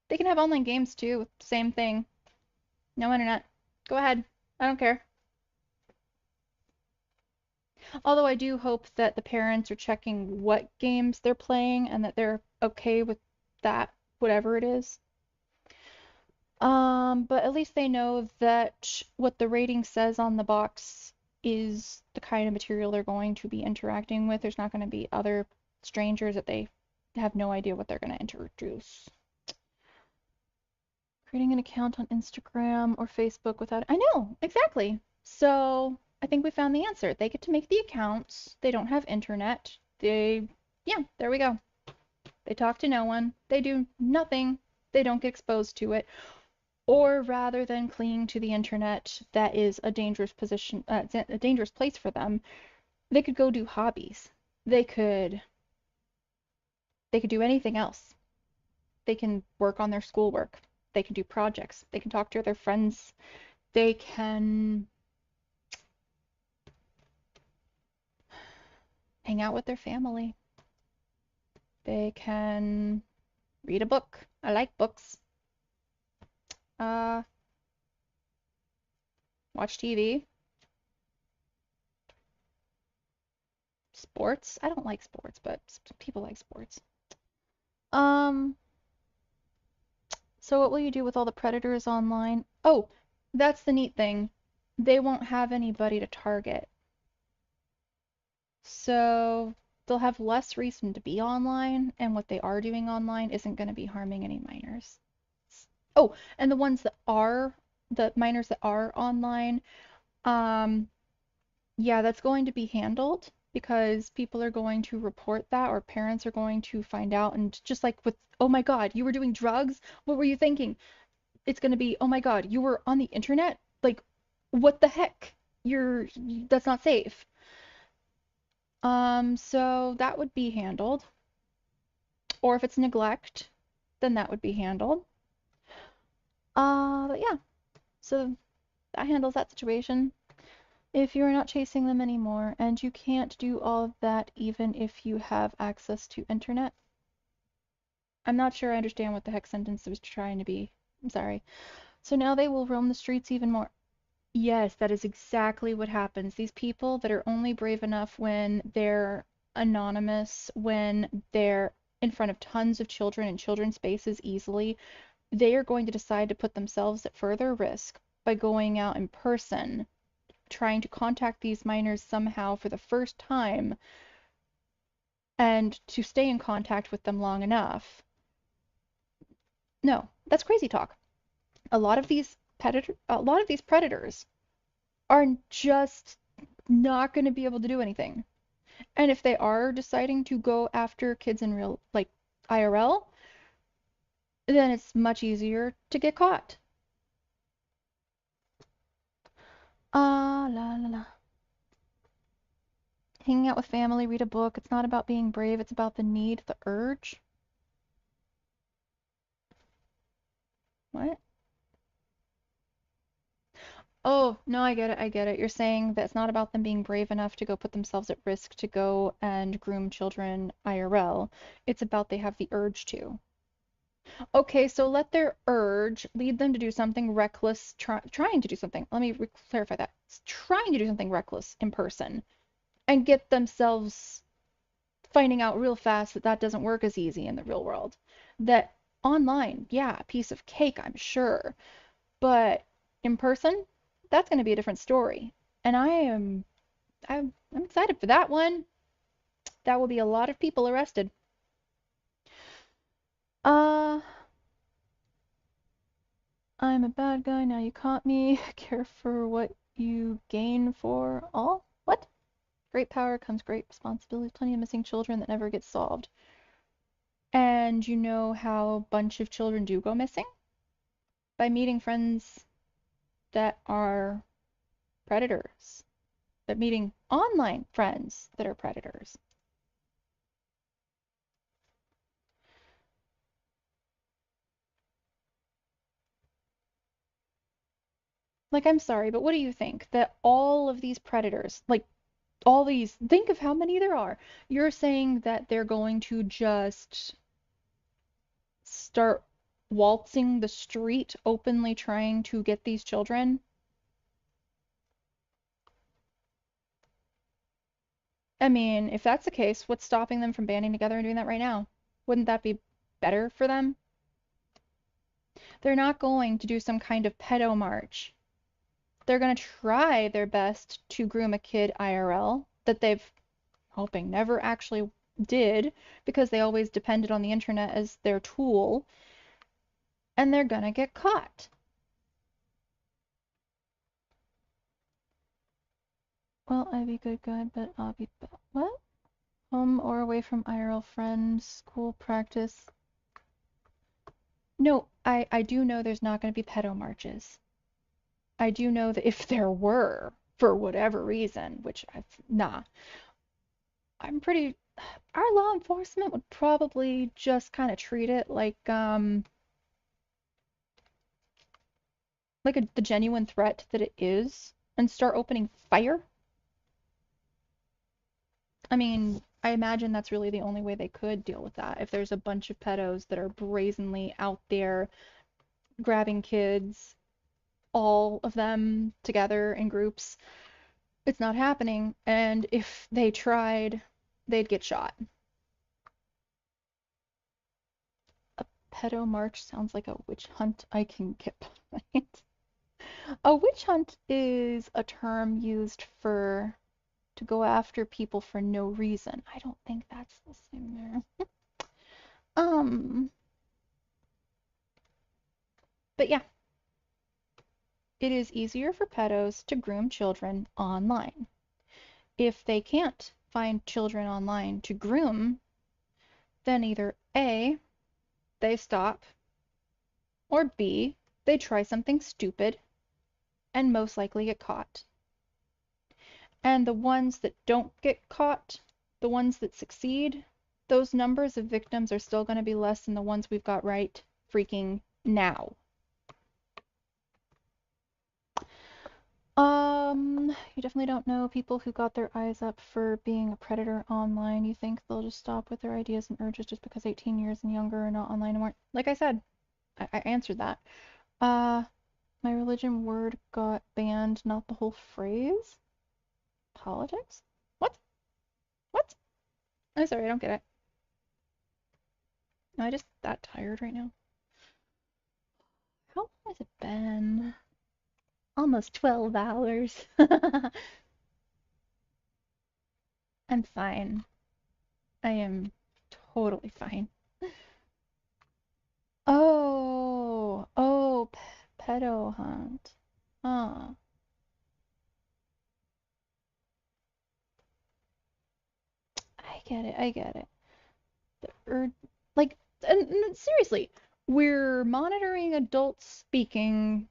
They can have online games too. Same thing. No internet. Go ahead. I don't care. Although I do hope that the parents are checking what games they're playing and that they're okay with that, whatever it is. But at least they know that what the rating says on the box is the kind of material they're going to be interacting with. There's not going to be other strangers that they have no idea what they're going to introduce. Creating an account on Instagram or Facebook without... I know, exactly. So I think we found the answer. They get to make the accounts. They don't have internet. Yeah, there we go. They talk to no one. They do nothing. They don't get exposed to it. Or rather than clinging to the internet, that is a dangerous position, a dangerous place for them. They could go do hobbies. They could do anything else. They can work on their schoolwork. They can do projects. They can talk to their friends. They can hang out with their family. They can read a book. I like books. Watch TV. Sports. I don't like sports, but people like sports. So what will you do with all the predators online? Oh, that's the neat thing. They won't have anybody to target. So they'll have less reason to be online, and what they are doing online isn't going to be harming any minors. Oh, and the ones that are, the minors that are online, yeah, that's going to be handled because people are going to report that, or parents are going to find out, and just like with, oh my God, you were doing drugs? What were you thinking? It's going to be, oh my God, you were on the internet? Like, what the heck? That's not safe. So that would be handled. Or if it's neglect, then that would be handled. But yeah, so that handles that situation. If you're not chasing them anymore, and you can't do all of that even if you have access to internet. I'm not sure I understand what the heck sentence was trying to be. I'm sorry. So now they will roam the streets even more. Yes, that is exactly what happens. These people that are only brave enough when they're anonymous, when they're in front of tons of children in children's spaces easily, they are going to decide to put themselves at further risk by going out in person, trying to contact these minors somehow for the first time, and to stay in contact with them long enough. No, that's crazy talk. A lot of these predators are just not going to be able to do anything. And if they are deciding to go after kids in real, like IRL, then it's much easier to get caught. La la la. Hanging out with family, read a book. It's not about being brave, it's about the need, the urge. What? Oh, no, I get it, I get it. You're saying that it's not about them being brave enough to go put themselves at risk to go and groom children IRL. It's about they have the urge to. Okay, so let their urge lead them to do something reckless, trying to do something. Let me clarify that. It's trying to do something reckless in person and get themselves finding out real fast that that doesn't work as easy in the real world. That online, yeah, a piece of cake, I'm sure. But in person, that's going to be a different story. And I'm excited for that one. That will be a lot of people arrested. I'm a bad guy, now you caught me. Care for what you gain for all? What? Great power comes great responsibility. Plenty of missing children that never get solved. And you know how a bunch of children do go missing? By meeting friends that are predators. But meeting online friends that are predators. Like, I'm sorry, but what do you think? That all of these predators, like all these, think of how many there are. You're saying that they're going to just start waltzing the street openly trying to get these children? I mean, if that's the case, what's stopping them from banding together and doing that right now? Wouldn't that be better for them? They're not going to do some kind of pedo march. They're going to try their best to groom a kid IRL that they've hoping never actually did because they always depended on the internet as their tool, and they're gonna get caught. Well, I'd be good, but I'll be what? Home or away from IRL friends, school, practice. No, I do know there's not going to be pedo marches. I do know that if there were, for whatever reason, which I'm pretty, our law enforcement would probably just kind of treat it like the genuine threat that it is and start opening fire. I mean, I imagine that's really the only way they could deal with that. If there's a bunch of pedos that are brazenly out there grabbing kids, all of them together in groups, it's not happening. And if they tried, they'd get shot. A pedo march sounds like a witch hunt I can get behind. A witch hunt is a term used to go after people for no reason. I don't think that's the same there. But yeah. It is easier for pedos to groom children online. If they can't find children online to groom, then either A, they stop, or B, they try something stupid and most likely get caught. And the ones that don't get caught, the ones that succeed, those numbers of victims are still going to be less than the ones we've got right freaking now. You definitely don't know people who got their eyes up for being a predator online. You think they'll just stop with their ideas and urges just because 18 years and younger are not online anymore? Like I said, I answered that. My religion word got banned, not the whole phrase. Politics? What? What? I'm sorry, I don't get it. Am I just that tired right now? How long has it been? Almost 12 hours. I'm fine. I am totally fine. Oh, pedo hunt. Huh. I get it. Like, and seriously, we're monitoring adults speaking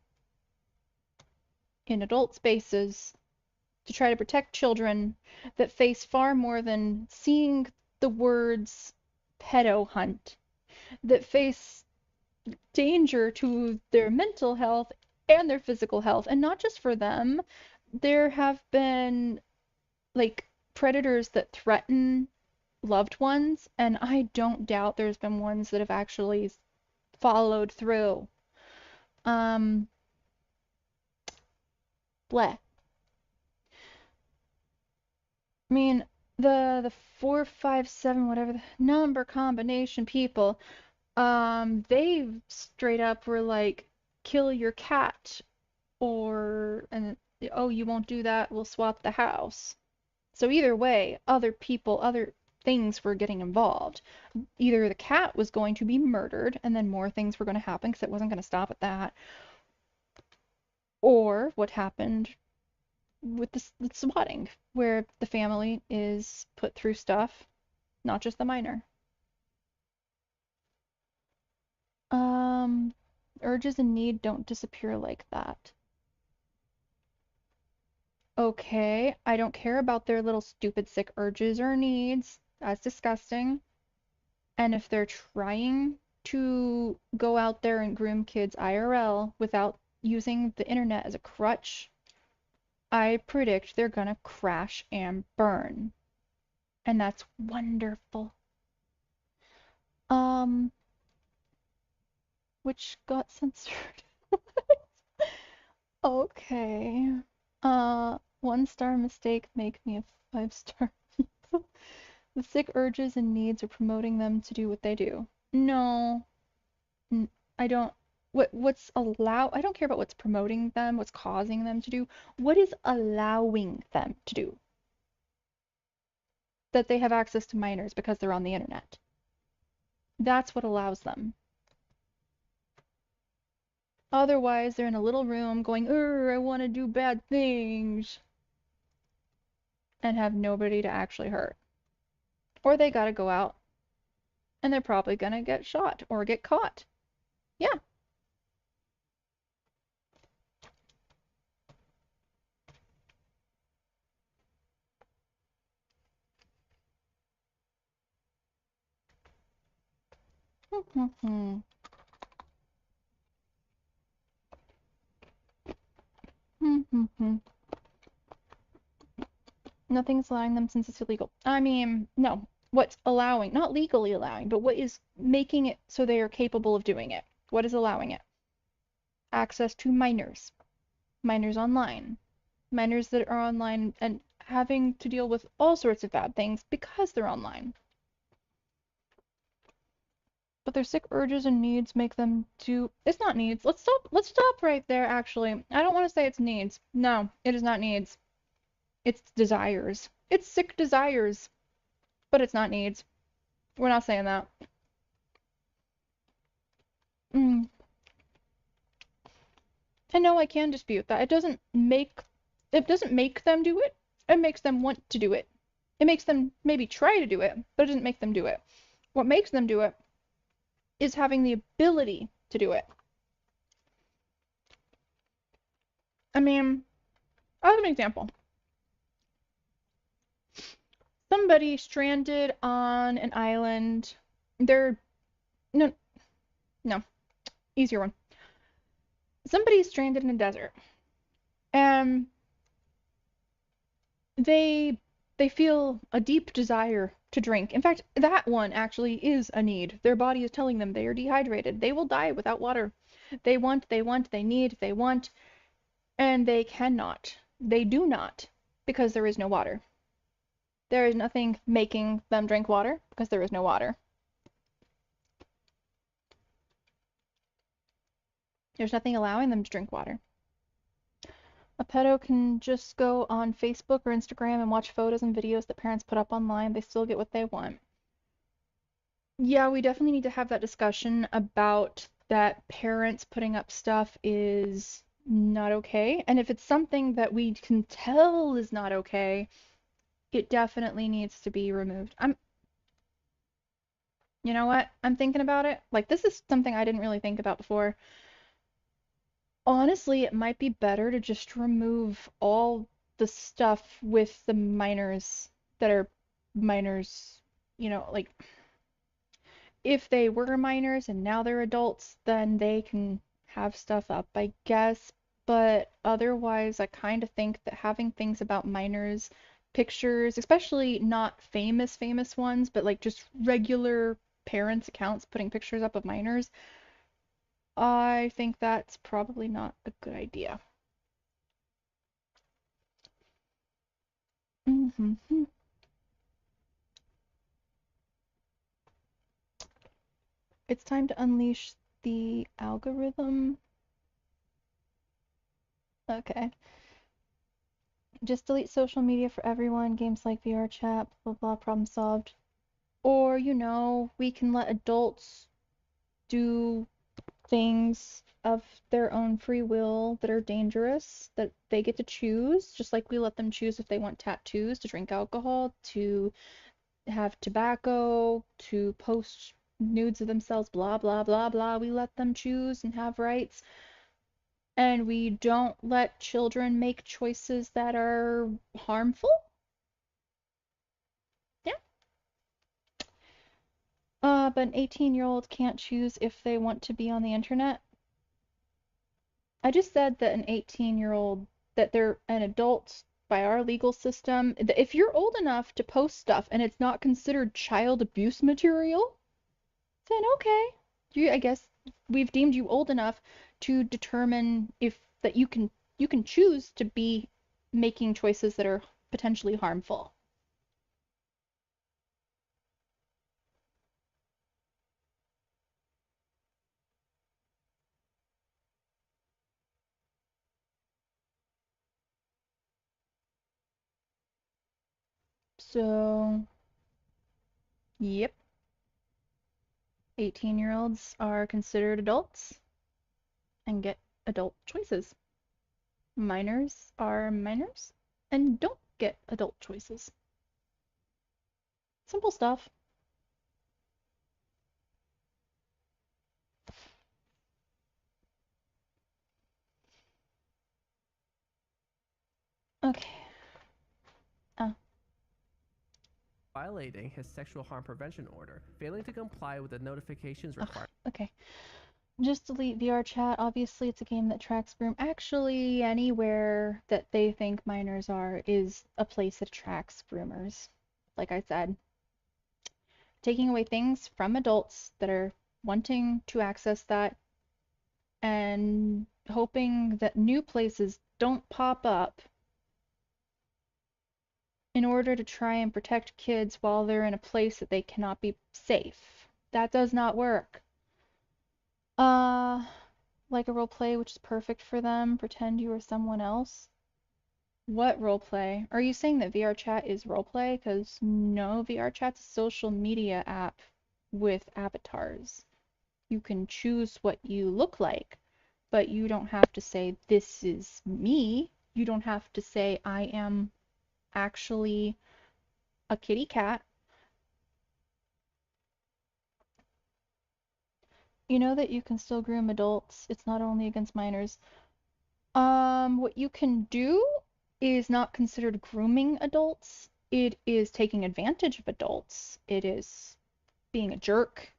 in adult spaces to try to protect children that face far more than seeing the words pedo hunt, that face danger to their mental health and their physical health. And not just for them, there have been like predators that threaten loved ones, and I don't doubt there's been ones that have actually followed through. Bleh. I mean, the 457 whatever the number combination people, they straight up were like, kill your cat, and oh, you won't do that, we'll swap the house. So either way, other people, other things were getting involved. Either the cat was going to be murdered and then more things were going to happen because it wasn't going to stop at that, or what happened with the swatting, where the family is put through stuff, not just the minor. Urges and need don't disappear like that. Okay, I don't care about their little stupid sick urges or needs. That's disgusting. And if they're trying to go out there and groom kids IRL without using the internet as a crutch, I predict they're gonna crash and burn. And that's wonderful. Which got censored. Okay. 1-star mistake make me a 5-star. The sick urges and needs are promoting them to do what they do. No. I don't. What's I don't care about what's promoting them, what's causing them to do. What is allowing them to do? That they have access to minors because they're on the internet. That's what allows them. Otherwise, they're in a little room going, I want to do bad things, and have nobody to actually hurt. Or they gotta go out, and they're probably gonna get shot or get caught. Yeah. Nothing's allowing them since it's illegal. I mean, no. What's allowing? Not legally allowing, but what is making it so they are capable of doing it? What is allowing it? Access to minors. Minors online. Minors that are online and having to deal with all sorts of bad things because they're online. But their sick urges and needs make them do... It's not needs. Let's stop right there, actually. I don't want to say it's needs. No, it is not needs. It's desires. It's sick desires. But it's not needs. We're not saying that. And no, I can dispute that. It doesn't make them do it. It makes them want to do it. It makes them maybe try to do it, but it doesn't make them do it. What makes them do it is having the ability to do it. I mean, I'll give an example. Somebody stranded on an island. No, easier one. Somebody's stranded in a desert, and they feel a deep desire to drink. In fact, that one actually is a need. Their body is telling them they are dehydrated. They will die without water. They need, and they cannot. They do not, because there is no water. There is nothing making them drink water because there is no water. There's nothing allowing them to drink water. A pedo can just go on Facebook or Instagram and watch photos and videos that parents put up online. They still get what they want. Yeah, we definitely need to have that discussion about that parents putting up stuff is not okay. And if it's something that we can tell is not okay, it definitely needs to be removed. You know what? I'm thinking about it. Like, this is something I didn't really think about before. Honestly, it might be better to just remove all the stuff with the minors that are minors, you know, like, if they were minors and now they're adults, then they can have stuff up, I guess. But otherwise, I kind of think that having things about minors, pictures, especially not famous ones, but like just regular parents' accounts putting pictures up of minors, I think that's probably not a good idea. It's time to unleash the algorithm. Okay. Just delete social media for everyone, games like VR chat, blah blah, problem solved. Or, you know, we can let adults do things of their own free will that are dangerous, that they get to choose, just like we let them choose if they want tattoos, to drink alcohol, to have tobacco, to post nudes of themselves, blah blah blah blah. We let them choose and have rights. And we don't let children make choices that are harmful? Yeah. But an 18-year-old can't choose if they want to be on the internet. I just said that an 18-year-old, that they're an adult by our legal system. If you're old enough to post stuff and it's not considered child abuse material, then okay. I guess we've deemed you old enough to determine if that you can choose to be making choices that are potentially harmful. So, yep. 18-year-olds are considered adults and get adult choices. Minors are minors and don't get adult choices. Simple stuff. Okay. Violating his sexual harm prevention order, failing to comply with the notifications required. Okay. Just delete VR chat. Obviously, it's a game that tracks groom. Actually, anywhere that they think minors are is a place that attracts groomers. Like I said, taking away things from adults that are wanting to access that and hoping that new places don't pop up in order to try and protect kids while they're in a place that they cannot be safe. That does not work. Like a roleplay which is perfect for them. Pretend you are someone else. What roleplay? Are you saying that VR chat is roleplay? Because no, VR chat's a social media app with avatars. You can choose what you look like, but you don't have to say, this is me. You don't have to say, I am actually a kitty cat. You know that you can still groom adults. It's not only against minors. What you can do is not considered grooming adults. It is taking advantage of adults. It is being a jerk,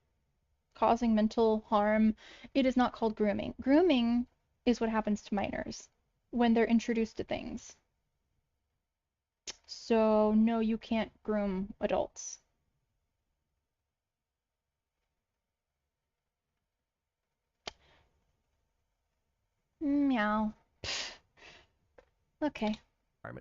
causing mental harm. It is not called grooming. Grooming is what happens to minors when they're introduced to things. So, no, you can't groom adults. Meow. Okay.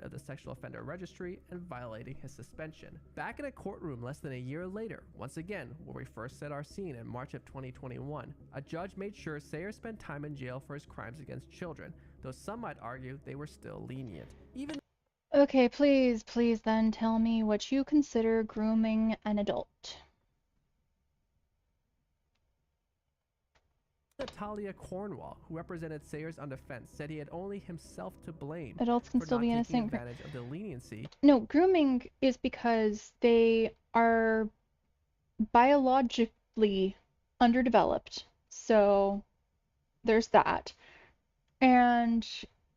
Of the sexual offender registry and violating his suspension. Back in a courtroom less than a year later, once again, where we first set our scene in March of 2021, a judge made sure Sayers spent time in jail for his crimes against children, though some might argue they were still lenient. Even Okay, please then tell me what you consider grooming an adult. Natalia Cornwall, who represented Sayers on defense, said he had only himself to blame. Adults can for still not be taking innocent. advantage of the leniency. No, grooming is because they are biologic. developmentally underdeveloped. So there's that. And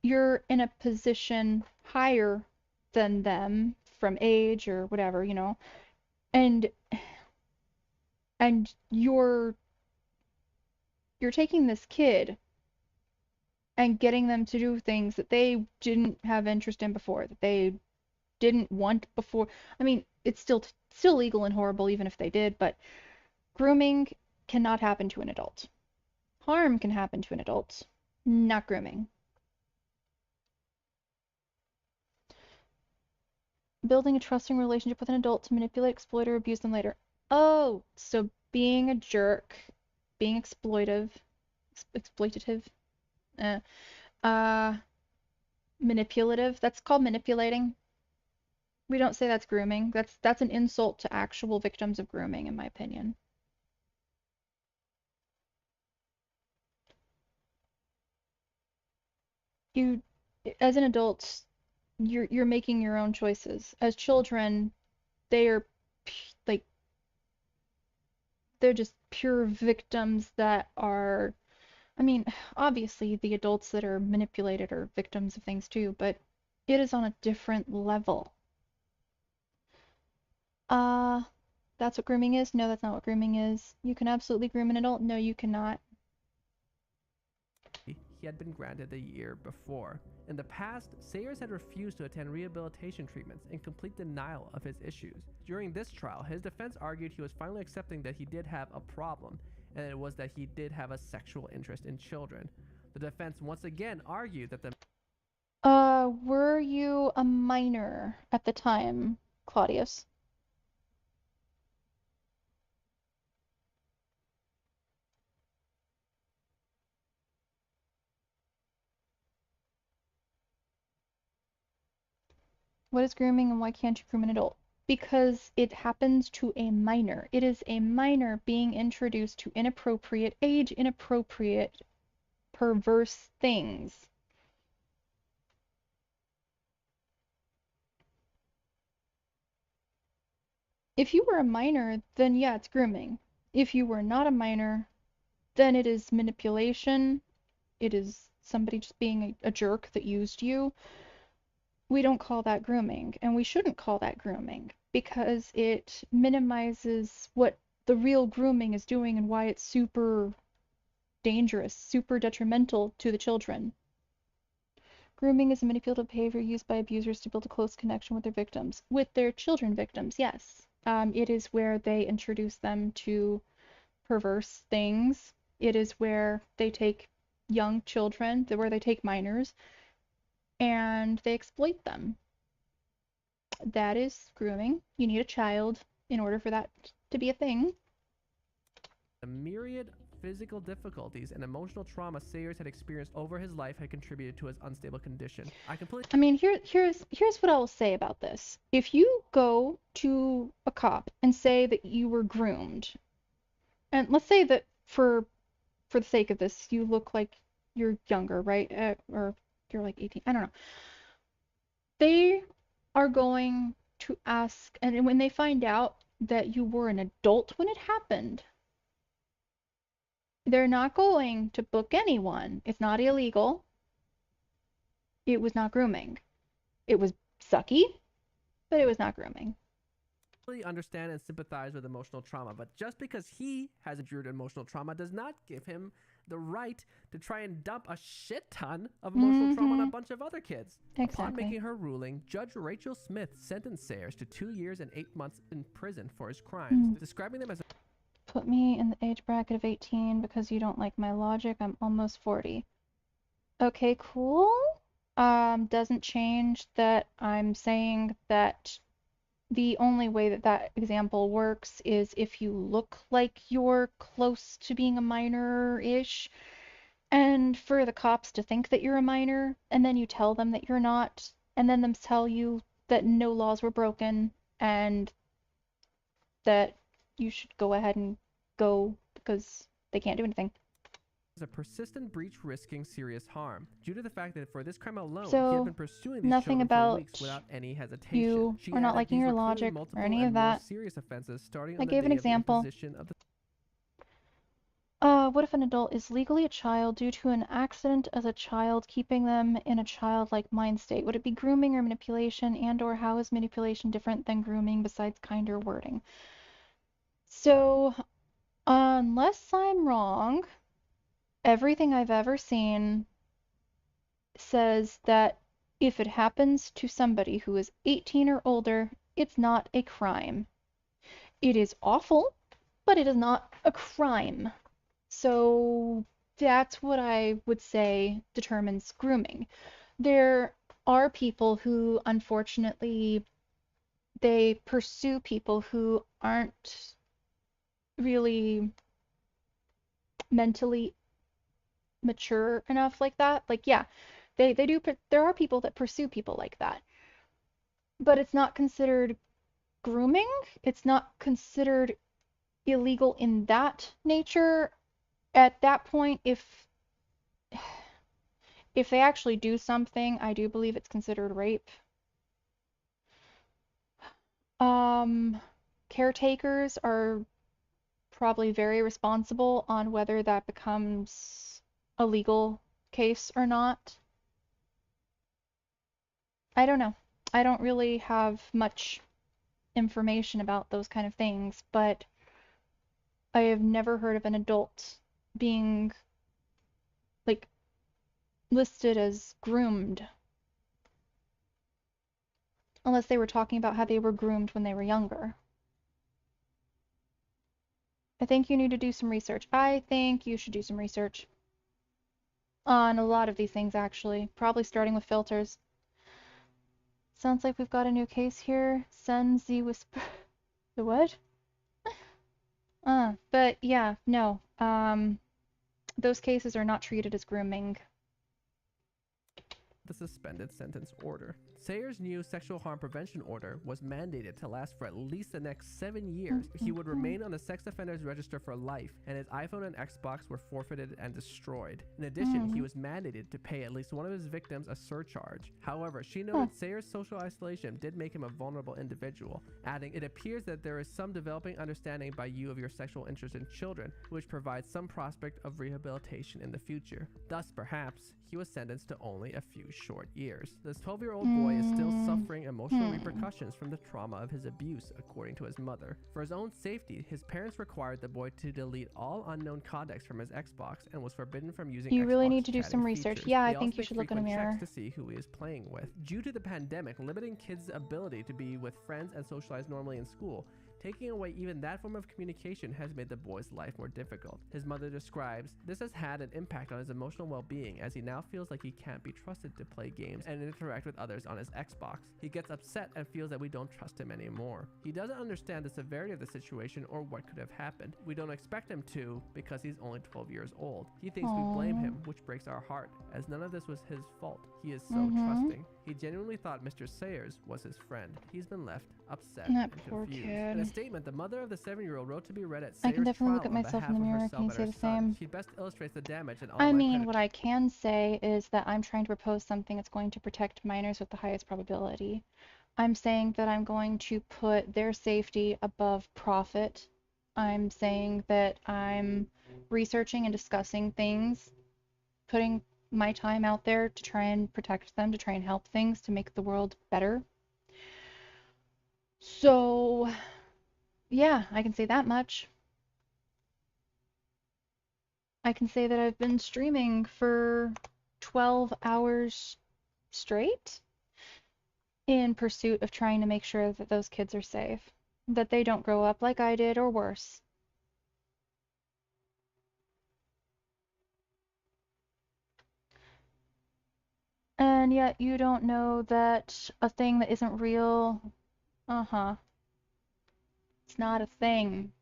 you're in a position higher than them from age or whatever, you know, and you're taking this kid and getting them to do things that they didn't have interest in before, that they didn't want before. I mean, it's still legal and horrible even if they did, but grooming cannot happen to an adult. Harm can happen to an adult, not grooming. Building a trusting relationship with an adult to manipulate, exploit, or abuse them later. Oh, so being a jerk, being exploitative, manipulative, that's called manipulating. We don't say that's grooming. That's an insult to actual victims of grooming, in my opinion. You, as an adult, you're making your own choices. As children, they are like, they're just pure victims that are, I mean, obviously the adults that are manipulated are victims of things too, but it is on a different level. That's what grooming is? No, that's not what grooming is. You can absolutely groom an adult. No, you cannot. He had been granted the year before. In the past, Sayers had refused to attend rehabilitation treatments in complete denial of his issues. During this trial, his defense argued he was finally accepting that he did have a problem, and it was that he did have a sexual interest in children. The defense once again argued that the Were you a minor at the time, Claudius? What is grooming and why can't you groom an adult? Because it happens to a minor. It is a minor being introduced to inappropriate, age-inappropriate, perverse things. If you were a minor, then yeah, it's grooming. If you were not a minor, then it is manipulation. It is somebody just being a jerk that used you. We don't call that grooming, and we shouldn't call that grooming because it minimizes what the real grooming is doing and why it's super dangerous, super detrimental to the children. Grooming is a manipulative behavior used by abusers to build a close connection with their victims. With their children victims, yes. It is where they introduce them to perverse things. It is where they take young children, where they take minors, and they exploit them. That is grooming. You need a child in order for that to be a thing. The myriad physical difficulties and emotional trauma Sayers had experienced over his life had contributed to his unstable condition. I mean, here's what I will say about this. If you go to a cop and say that you were groomed, and let's say that for the sake of this, you look like you're younger, right? Or you're like 18, I don't know. They are going to ask, and when they find out that you were an adult when it happened, they're not going to book anyone. It's not illegal. It was not grooming. It was sucky, but it was not grooming. Really understand and sympathize with emotional trauma, but just because he has endured emotional trauma does not give him the right to try and dump a shit ton of emotional trauma on a bunch of other kids. Exactly. Upon making her ruling, Judge Rachel Smith sentenced Sayers to 2 years and 8 months in prison for his crimes, describing them as Put me in the age bracket of 18 because you don't like my logic. I'm almost 40. Okay, cool. Doesn't change that I'm saying that the only way that that example works is if you look like you're close to being a minor-ish, and for the cops to think that you're a minor, and then you tell them that you're not, and then them tell you that no laws were broken, and that you should go ahead and go because they can't do anything. A persistent breach risking serious harm due to the fact that for this crime alone So, he had been pursuing these nothing children about for weeks without any hesitation. you She or not added liking these your were clearly logic or multiple any and of more that. serious offenses starting I on the gave an day of the example. imposition of the what if an adult is legally a child due to an accident as a child, keeping them in a childlike mind state? Would it be grooming or manipulation, and or how is manipulation different than grooming besides kinder wording? So, unless I'm wrong, everything I've ever seen says that if it happens to somebody who is 18 or older, it's not a crime. It is awful, but it is not a crime. So that's what I would say determines grooming. There are people who, unfortunately, they pursue people who aren't really mentally mature enough like that. Like, yeah, they do, there are people that pursue people like that. But it's not considered grooming. It's not considered illegal in that nature. At that point, if they actually do something, I do believe it's considered rape. Caretakers are probably very responsible on whether that becomes a legal case or not. I don't know. I don't really have much information about those kind of things, but I have never heard of an adult being like listed as groomed, unless they were talking about how they were groomed when they were younger. I think you need to do some research. I think you should do some research on a lot of these things, actually, probably starting with filters. Sounds like we've got a new case here. Sun Z Whisper. The what? But yeah, no. Those cases are not treated as grooming. The suspended sentence order. Sayers' new sexual harm prevention order was mandated to last for at least the next 7 years. He would remain on the sex offenders register for life, and his iPhone and Xbox were forfeited and destroyed. In addition, he was mandated to pay at least one of his victims a surcharge. However, she noted Sayers' social isolation did make him a vulnerable individual, adding, "It appears that there is some developing understanding by you of your sexual interest in children, which provides some prospect of rehabilitation in the future." Thus, perhaps, he was sentenced to only a few short years. This 12-year-old boy is still suffering emotional repercussions from the trauma of his abuse, according to his mother. For his own safety, his parents required the boy to delete all unknown contacts from his Xbox and was forbidden from using You really Xbox need to do chatting some research. features. Yeah, I They think also you make should look in a frequent mirror. checks to see who he is playing with. Due to the pandemic limiting kids' ability to be with friends and socialize normally in school, taking away even that form of communication has made the boy's life more difficult. His mother describes, "This has had an impact on his emotional well-being as he now feels like he can't be trusted to play games and interact with others on his Xbox. He gets upset and feels that we don't trust him anymore. He doesn't understand the severity of the situation or what could have happened. We don't expect him to because he's only 12 years old. He thinks we blame him, which breaks our heart, as none of this was his fault. He is so trusting. He genuinely thought Mr. Sayers was his friend. He's been left upset That and poor confused." kid. In a statement, the mother of the 7-year-old wrote to be read at I Sayers' can definitely look trial at on myself behalf in the of mirror. herself Can you and say her the son. same? She best illustrates the damage and I online mean, what I can say is that I'm trying to propose something that's going to protect minors with the highest probability. I'm saying that I'm going to put their safety above profit. I'm saying that I'm researching and discussing things, putting my time out there to try and protect them, to try and help things, to make the world better. So, yeah, I can say that much. I can say that I've been streaming for 12 hours straight in pursuit of trying to make sure that those kids are safe, that they don't grow up like I did or worse. And yet you don't know that a thing that isn't real, it's not a thing.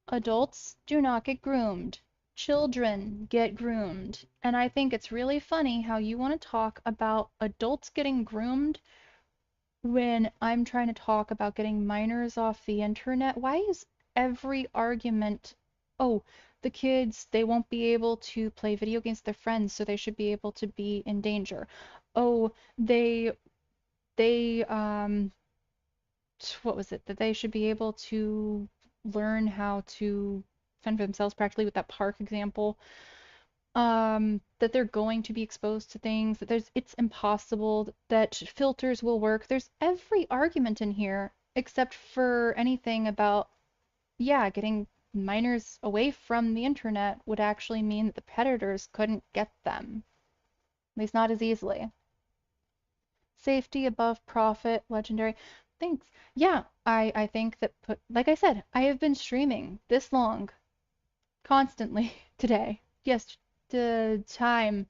Adults do not get groomed. Children get groomed. And I think it's really funny how you want to talk about adults getting groomed when I'm trying to talk about getting minors off the internet. Why is every argument, oh, the kids, they won't be able to play video games with their friends, so they should be able to be in danger. Oh, what was it? That they should be able to learn how to fend for themselves practically with that park example. That they're going to be exposed to things, that it's impossible, that filters will work. There's every argument in here except for anything about, yeah, getting minors away from the internet would actually mean that the predators couldn't get them. At least not as easily. Safety above profit, legendary. Thanks. Yeah, I think that, like I said, I have been streaming this long, constantly today. Yes, the time,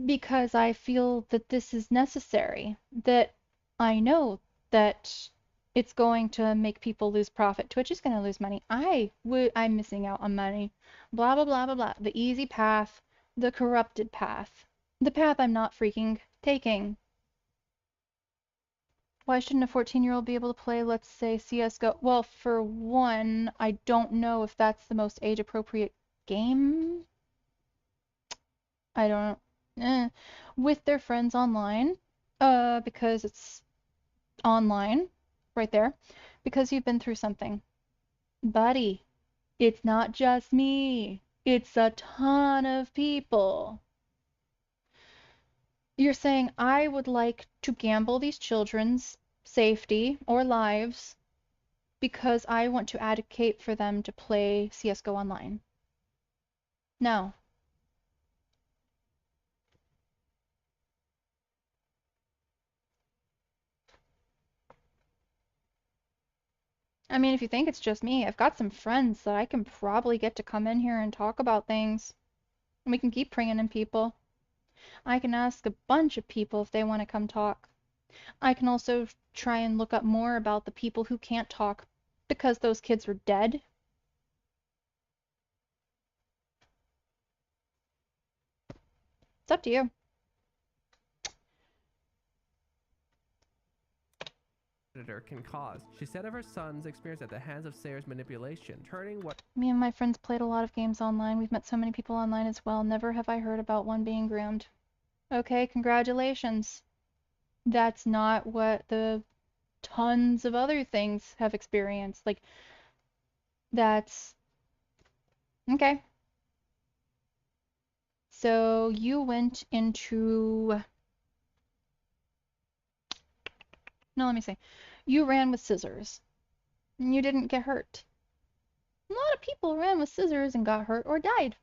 because I feel that this is necessary, that I know that it's going to make people lose profit. Twitch is going to lose money. I'm missing out on money. Blah, blah, blah, blah, blah. The easy path, the corrupted path, the path I'm not freaking taking. Why shouldn't a 14-year-old be able to play, let's say, CSGO? Well, for one, I don't know if that's the most age-appropriate game. I don't know. With their friends online, because it's online, right there, because you've been through something. Buddy, it's not just me. It's a ton of people. You're saying I would like to gamble these children's safety or lives because I want to advocate for them to play CSGO online. No. I mean, if you think it's just me, I've got some friends that I can probably get to come in here and talk about things. And we can keep bringing in people. I can ask a bunch of people if they want to come talk. I can also try and look up more about the people who can't talk because those kids are dead. It's up to you. Predator can cause. She said of her son's experience at the hands of Sayer's manipulation, turning what Me and my friends played a lot of games online. We've met so many people online as well. Never have I heard about one being groomed. Okay, congratulations. That's not what the tons of other things have experienced. Like, that's... Okay. So you went into... No, let me see. You ran with scissors. And you didn't get hurt. A lot of people ran with scissors and got hurt or died.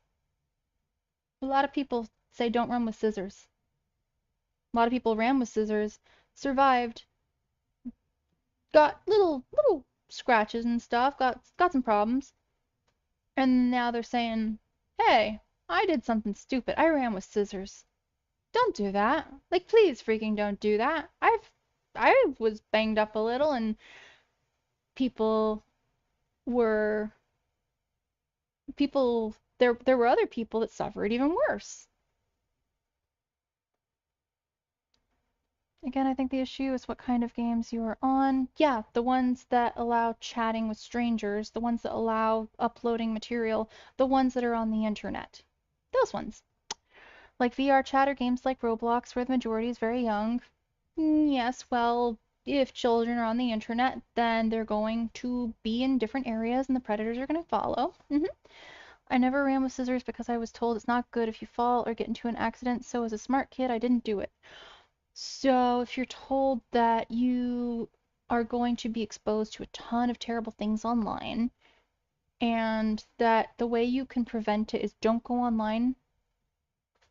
A lot of people say don't run with scissors. A lot of people ran with scissors, survived, got little scratches and stuff, got some problems. And now they're saying, hey, I did something stupid. I ran with scissors. Don't do that. Like, please freaking don't do that. I was banged up a little and there were other people that suffered even worse. Again, I think the issue is what kind of games you are on. Yeah, the ones that allow chatting with strangers, the ones that allow uploading material, the ones that are on the internet. Those ones. Like VR chat or games like Roblox, where the majority is very young. Yes, well, if children are on the internet, then they're going to be in different areas and the predators are going to follow. I never ran with scissors because I was told it's not good if you fall or get into an accident, so as a smart kid, I didn't do it. So if you're told that you are going to be exposed to a ton of terrible things online, and that the way you can prevent it is don't go online,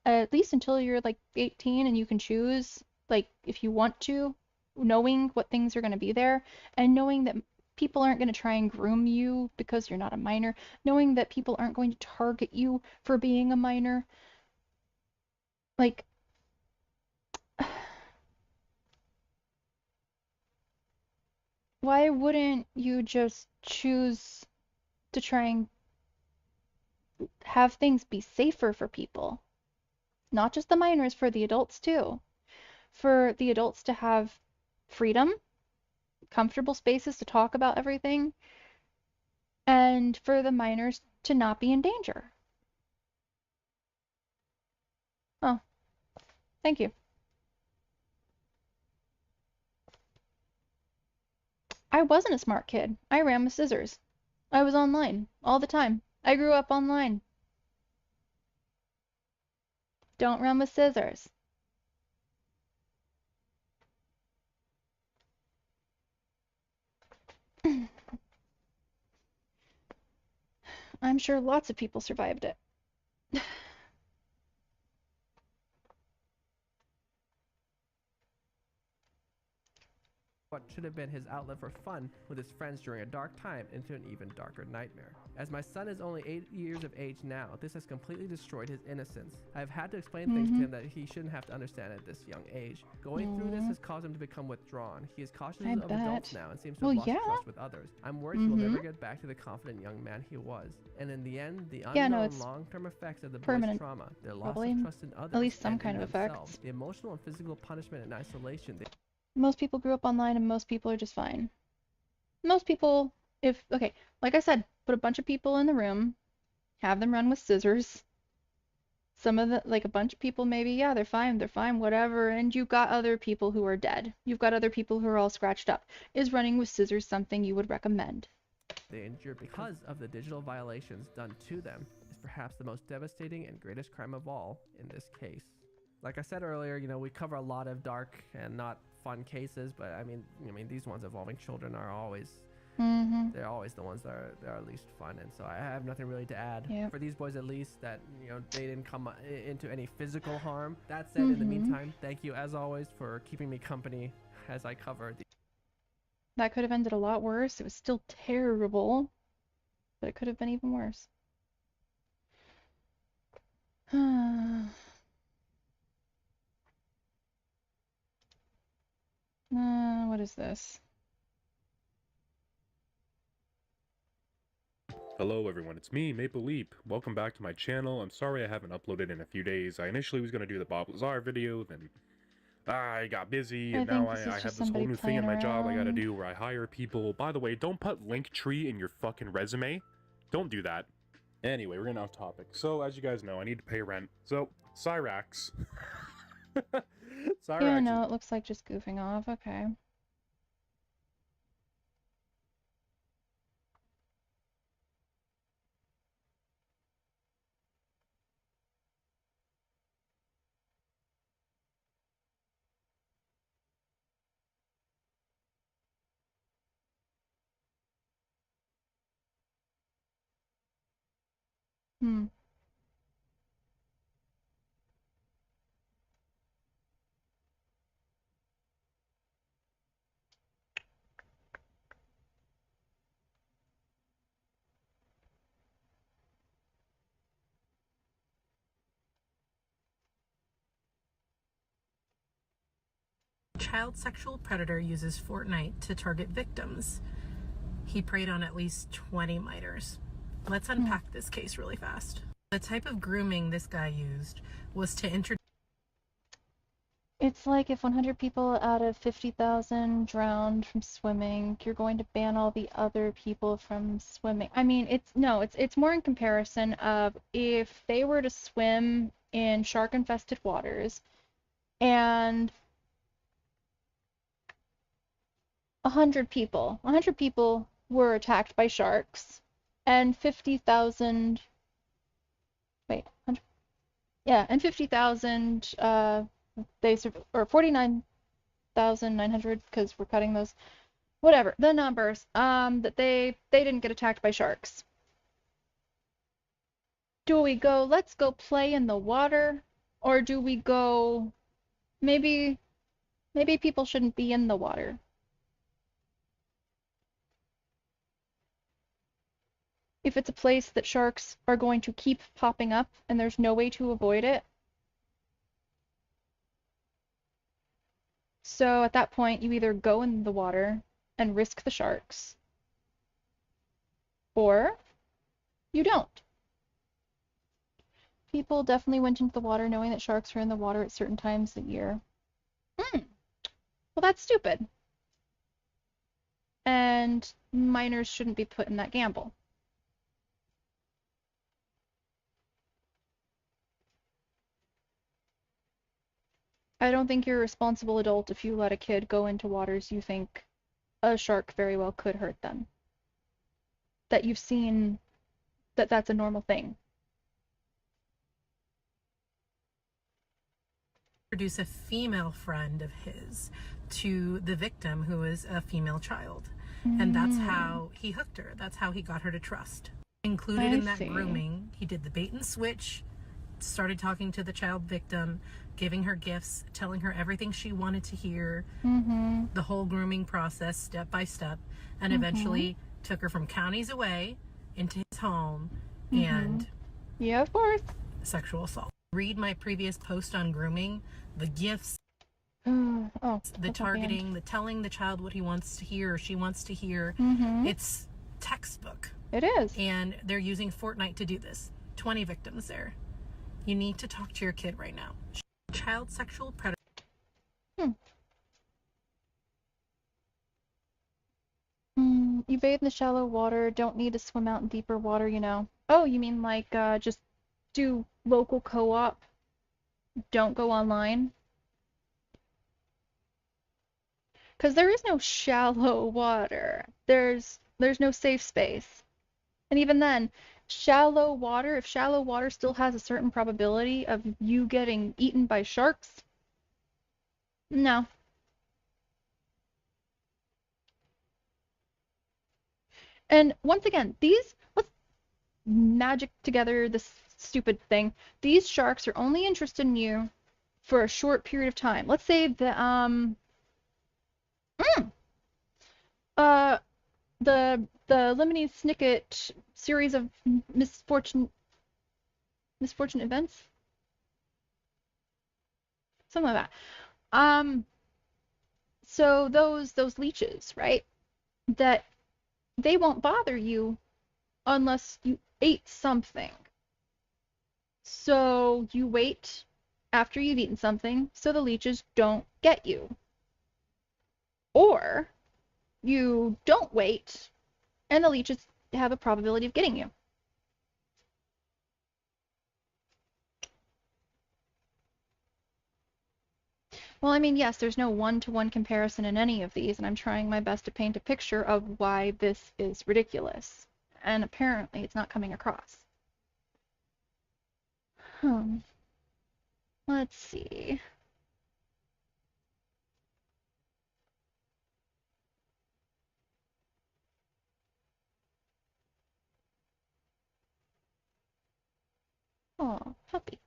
at least until you're like 18 and you can choose, like, if you want to, knowing what things are going to be there, and knowing that people aren't going to try and groom you because you're not a minor, knowing that people aren't going to target you for being a minor. Like, why wouldn't you just choose to try and have things be safer for people? Not just the minors, for the adults too. For the adults to have freedom, comfortable spaces to talk about everything, and for the minors to not be in danger. Oh, thank you. I wasn't a smart kid. I ran with scissors. I was online all the time. I grew up online. Don't run with scissors. I'm sure lots of people survived it. What should have been his outlet for fun with his friends during a dark time into an even darker nightmare. As my son is only 8 years of age now, this has completely destroyed his innocence. I have had to explain things to him that he shouldn't have to understand at this young age. Going through this has caused him to become withdrawn. He is cautious of adults now and seems to have lost trust with others. I'm worried he will never get back to the confident young man he was. And in the end, the unknown long-term effects of the boy's trauma, their loss of trust in others, at least some and kind in of themselves, effects. the emotional and physical punishment and isolation Most people grew up online and most people are just fine. Most people, okay, like I said, put a bunch of people in the room, have them run with scissors. Some of the, like a bunch of people maybe, yeah, they're fine, whatever, and you've got other people who are dead. You've got other people who are all scratched up. Is running with scissors something you would recommend? they endure because of the digital violations done to them is perhaps the most devastating and greatest crime of all in this case. Like I said earlier, you know, we cover a lot of dark and not fun cases, but I mean these ones involving children are always they're always the ones that are least fun, and so I have nothing really to add for these boys, at least, that they didn't come into any physical harm. That said, in the meantime, thank you as always for keeping me company as I covered the That could have ended a lot worse. It was still terrible, but it could have been even worse. What is this? Hello everyone, it's me, Maple Leap. Welcome back to my channel. I'm sorry I haven't uploaded in a few days. I initially was going to do the Bob Lazar video, then I got busy, and now I have this whole new thing in my job I gotta do where I hire people. By the way, don't put Linktree in your fucking resume. Don't do that. Anyway, we're getting off topic. So, as you guys know, I need to pay rent. So, Cyrax. Cyrax. Yeah, no, it looks like just goofing off. Okay. Child sexual predator uses Fortnite to target victims. He preyed on at least 20 minors. Let's unpack this case really fast. The type of grooming this guy used was to introduce. It's like if 100 people out of 50,000 drowned from swimming, you're going to ban all the other people from swimming. I mean, it's more in comparison of if they were to swim in shark-infested waters and 100 people were attacked by sharks and 50,000 and 50,000 or 49,900, because we're cutting those, whatever the numbers, that they didn't get attacked by sharks. Do we go, let's go play in the water, or do we go, maybe people shouldn't be in the water? If it's a place that sharks are going to keep popping up and there's no way to avoid it. So at that point, you either go in the water and risk the sharks, or you don't. People definitely went into the water knowing that sharks are in the water at certain times of the year. Well, that's stupid. And minors shouldn't be put in that gamble. I don't think you're a responsible adult if you let a kid go into waters you think a shark very well could hurt them. that you've seen that that's a normal thing. Introduce a female friend of his to the victim, who is a female child. And that's how he hooked her. That's how he got her to trust. Included in that grooming, he did the bait and switch, started talking to the child victim, giving her gifts, telling her everything she wanted to hear, the whole grooming process step by step, and eventually took her from counties away into his home and yeah, of course, sexual assault. Read my previous post on grooming, the gifts, the targeting, the telling the child what he wants to hear or she wants to hear. It's textbook. It is. And they're using Fortnite to do this. 20 victims there. You need to talk to your kid right now. Child sexual predator. You bathe in the shallow water, don't need to swim out in deeper water, you know. Oh, you mean like just do local co-op? Don't go online? Because there is no shallow water. There's no safe space. And even then, shallow water, if shallow water still has a certain probability of you getting eaten by sharks, no. And once again, let's magic together this stupid thing. These sharks are only interested in you for a short period of time. Let's say the Lemony Snicket series of misfortunate events, something like that. So those leeches, right? That they won't bother you unless you ate something. So you wait after you've eaten something so the leeches don't get you. Or you don't wait and the leeches have a probability of getting you. Well, I mean, yes, there's no one-to-one comparison in any of these, and I'm trying my best to paint a picture of why this is ridiculous. And apparently it's not coming across. Let's see. Oh, puppy.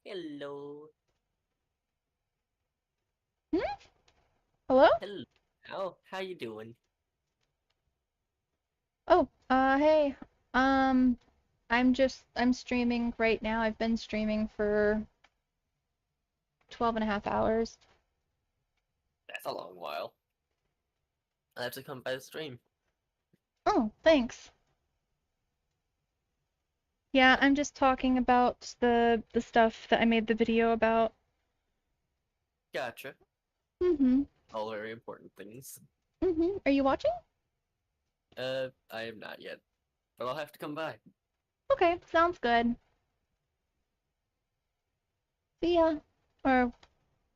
Hello. Hello? Hello. How you doing? Oh, hey. I'm streaming right now. I've been streaming for 12.5 hours. That's a long while. I'll have to come by the stream. Oh, thanks. Yeah, I'm just talking about the stuff that I made the video about. Gotcha. All very important things. Are you watching? I am not yet, but I'll have to come by. Okay, sounds good. See ya. Or,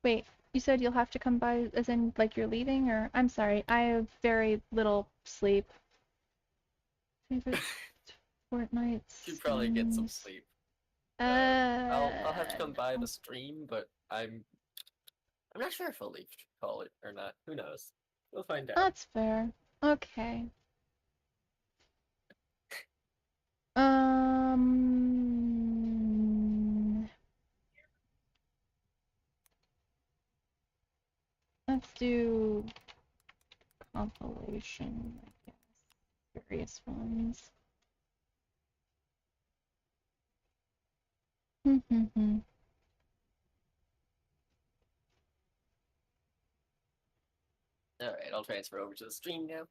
wait, you said you'll have to come by as in, like, you're leaving, or? I'm sorry, I have very little sleep. Favorite Fortnite Should probably get some sleep. I'll have to come by the stream, but I'm not sure if I'll leave call it or not. Who knows? We'll find out. That's fair. Okay. Let's do compilation, I guess. Various ones. Alright, I'll transfer over to the stream now.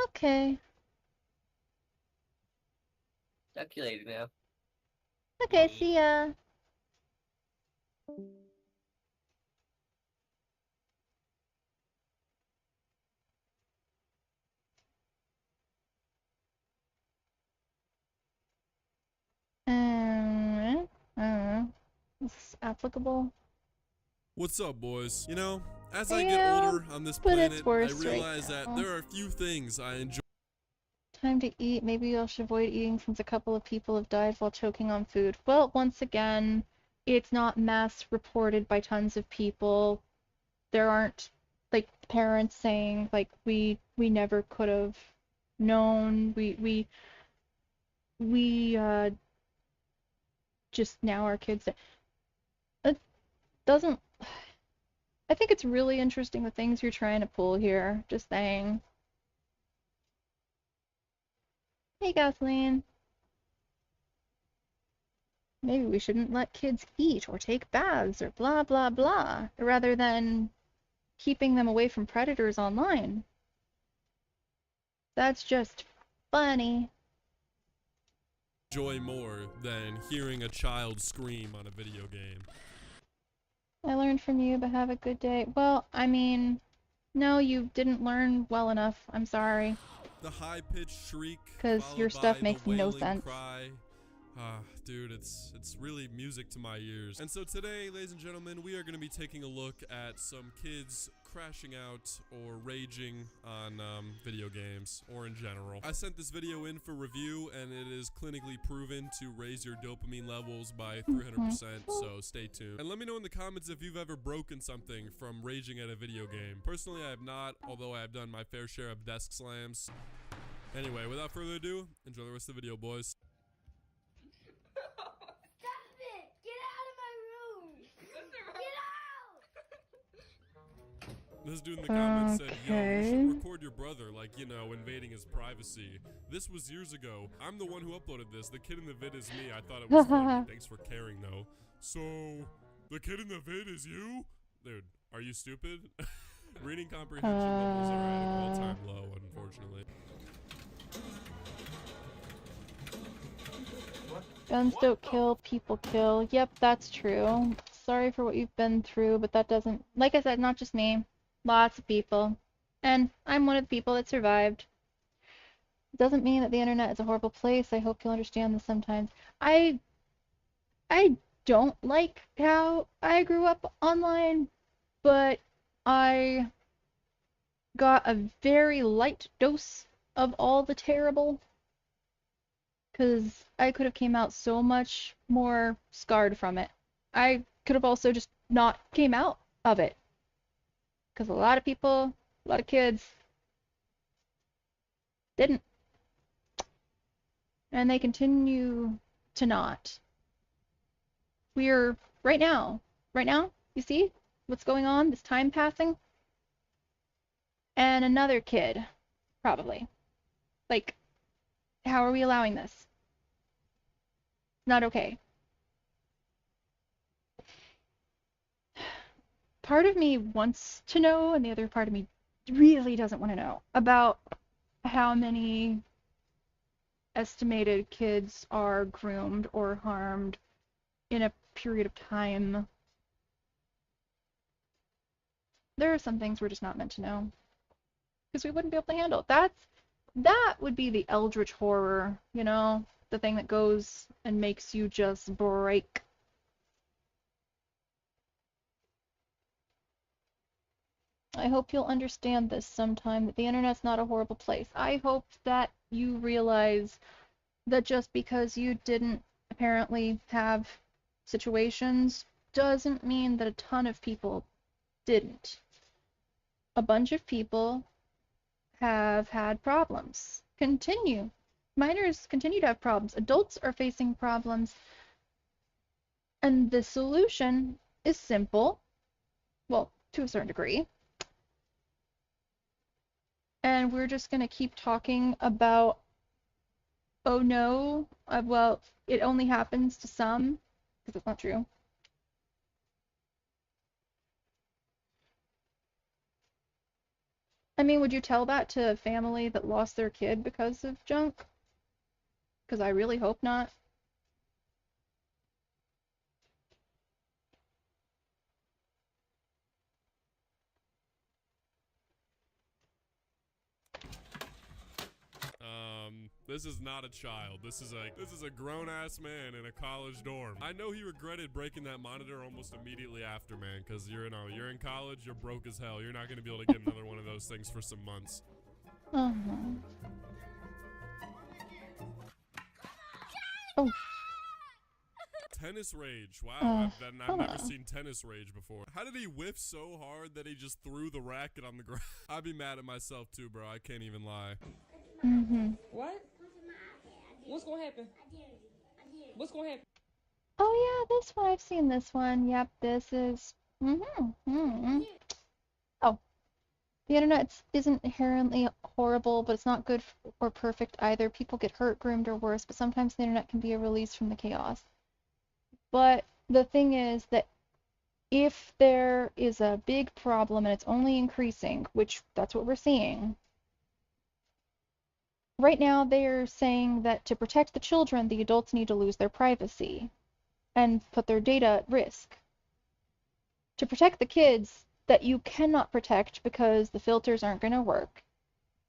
Okay. Talk to you later now. Okay, see ya. I don't know. Is this applicable? What's up, boys? You know, as I Yeah, get older on this but it's planet, I worse right realize that now. there are a few things I enjoy. Time to eat. Maybe you should avoid eating since a couple of people have died while choking on food. Well, once again, it's not mass reported by tons of people. There aren't like parents saying like we never could have known. We just now our kids. It doesn't. I think it's really interesting the things you're trying to pull here. Just saying. Hey, Kathleen. Maybe we shouldn't let kids eat or take baths or blah blah blah, rather than keeping them away from predators online. That's just funny. Enjoy more than hearing a child scream on a video game. I learned from you, but have a good day. Well, I mean, no, you didn't learn well enough. I'm sorry. The high-pitched shriek, Because your followed stuff by makes the no wailing sense. cry. Ah, dude, it's really music to my ears. And so today, ladies and gentlemen, we are going to be taking a look at some kids crashing out or raging on video games, or in general. I sent this video in for review, and it is clinically proven to raise your dopamine levels by 300%, so stay tuned. And let me know in the comments if you've ever broken something from raging at a video game. Personally, I have not, although I have done my fair share of desk slams. Anyway, without further ado, enjoy the rest of the video, boys. This dude in the comments said, yo, you should record your brother, like, you know, invading his privacy. This was years ago. I'm the one who uploaded this. The kid in the vid is me. I thought it was funny. Thanks for caring, though. So, the kid in the vid is you? Dude, are you stupid? Reading comprehension levels are at an all-time low, unfortunately. Guns don't kill, people kill. Yep, that's true. Sorry for what you've been through, but that doesn't... Like I said, not just me. Lots of people. And I'm one of the people that survived. It doesn't mean that the internet is a horrible place. I hope you'll understand this sometimes. I don't like how I grew up online, but I got a very light dose of all the terrible. Because I could have came out so much more scarred from it. I could have also just not came out of it. Because a lot of people, a lot of kids, didn't. And they continue to not. We're, right now, you see what's going on, this time passing? And another kid, probably. Like, how are we allowing this? Not okay. Part of me wants to know, and the other part of me really doesn't want to know, about how many estimated kids are groomed or harmed in a period of time. There are some things we're just not meant to know. Because we wouldn't be able to handle it. That would be the eldritch horror, you know? The thing that goes and makes you just break. I hope you'll understand this sometime, that the internet's not a horrible place. I hope that you realize that just because you didn't apparently have situations doesn't mean that a ton of people didn't. A bunch of people have had problems. Minors continue to have problems. Adults are facing problems. And the solution is simple. Well, to a certain degree. And we're just going to keep talking about, oh no, well, it only happens to some, because it's not true. I mean, would you tell that to a family that lost their kid because of junk? Because I really hope not. This is not a child. This is a grown-ass man in a college dorm. I know he regretted breaking that monitor almost immediately after, man, because you're in college, you're broke as hell. You're not going to be able to get another one of those things for some months. Oh. Tennis rage. Wow, I've never seen tennis rage before. How did he whiff so hard that he just threw the racket on the ground? I'd be mad at myself too, bro. I can't even lie. What? What's gonna happen? What's gonna happen? Oh yeah, this one. I've seen this one. Yep, this is... Oh. The internet isn't inherently horrible, but it's not good or perfect either. People get hurt, groomed, or worse, but sometimes the internet can be a release from the chaos. But the thing is that if there is a big problem and it's only increasing, which that's what we're seeing, right now they are saying that to protect the children, the adults need to lose their privacy and put their data at risk. To protect the kids that you cannot protect because the filters aren't going to work,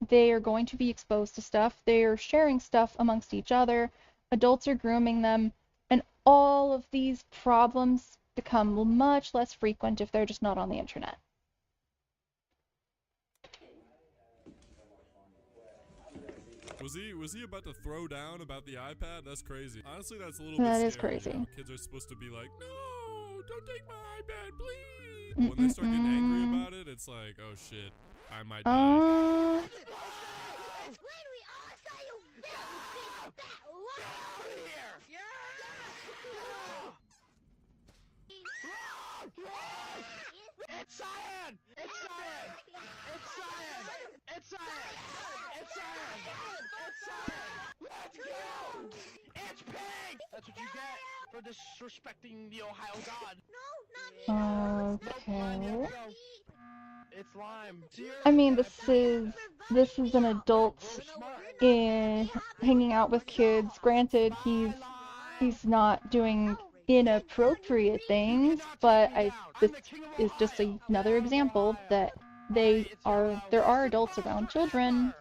they are going to be exposed to stuff, they are sharing stuff amongst each other, adults are grooming them, and all of these problems become much less frequent if they're just not on the internet. Was he about to throw down about the iPad? That's crazy. Honestly, that's a little That bit is scary. crazy. You know? Kids are supposed to be like, no, don't take my iPad, please. When they start getting angry about it, it's like, oh shit, I might die. It's cyan! It's cyan! It's cyan! It's cyan! It's cyan! It's cyan! Let's go! It's pink! That's what you get for disrespecting the Ohio God. Okay. It's lime. I mean, this is an adult hanging out with kids. Granted, he's not doing inappropriate things, but this is just another example that there are adults around children.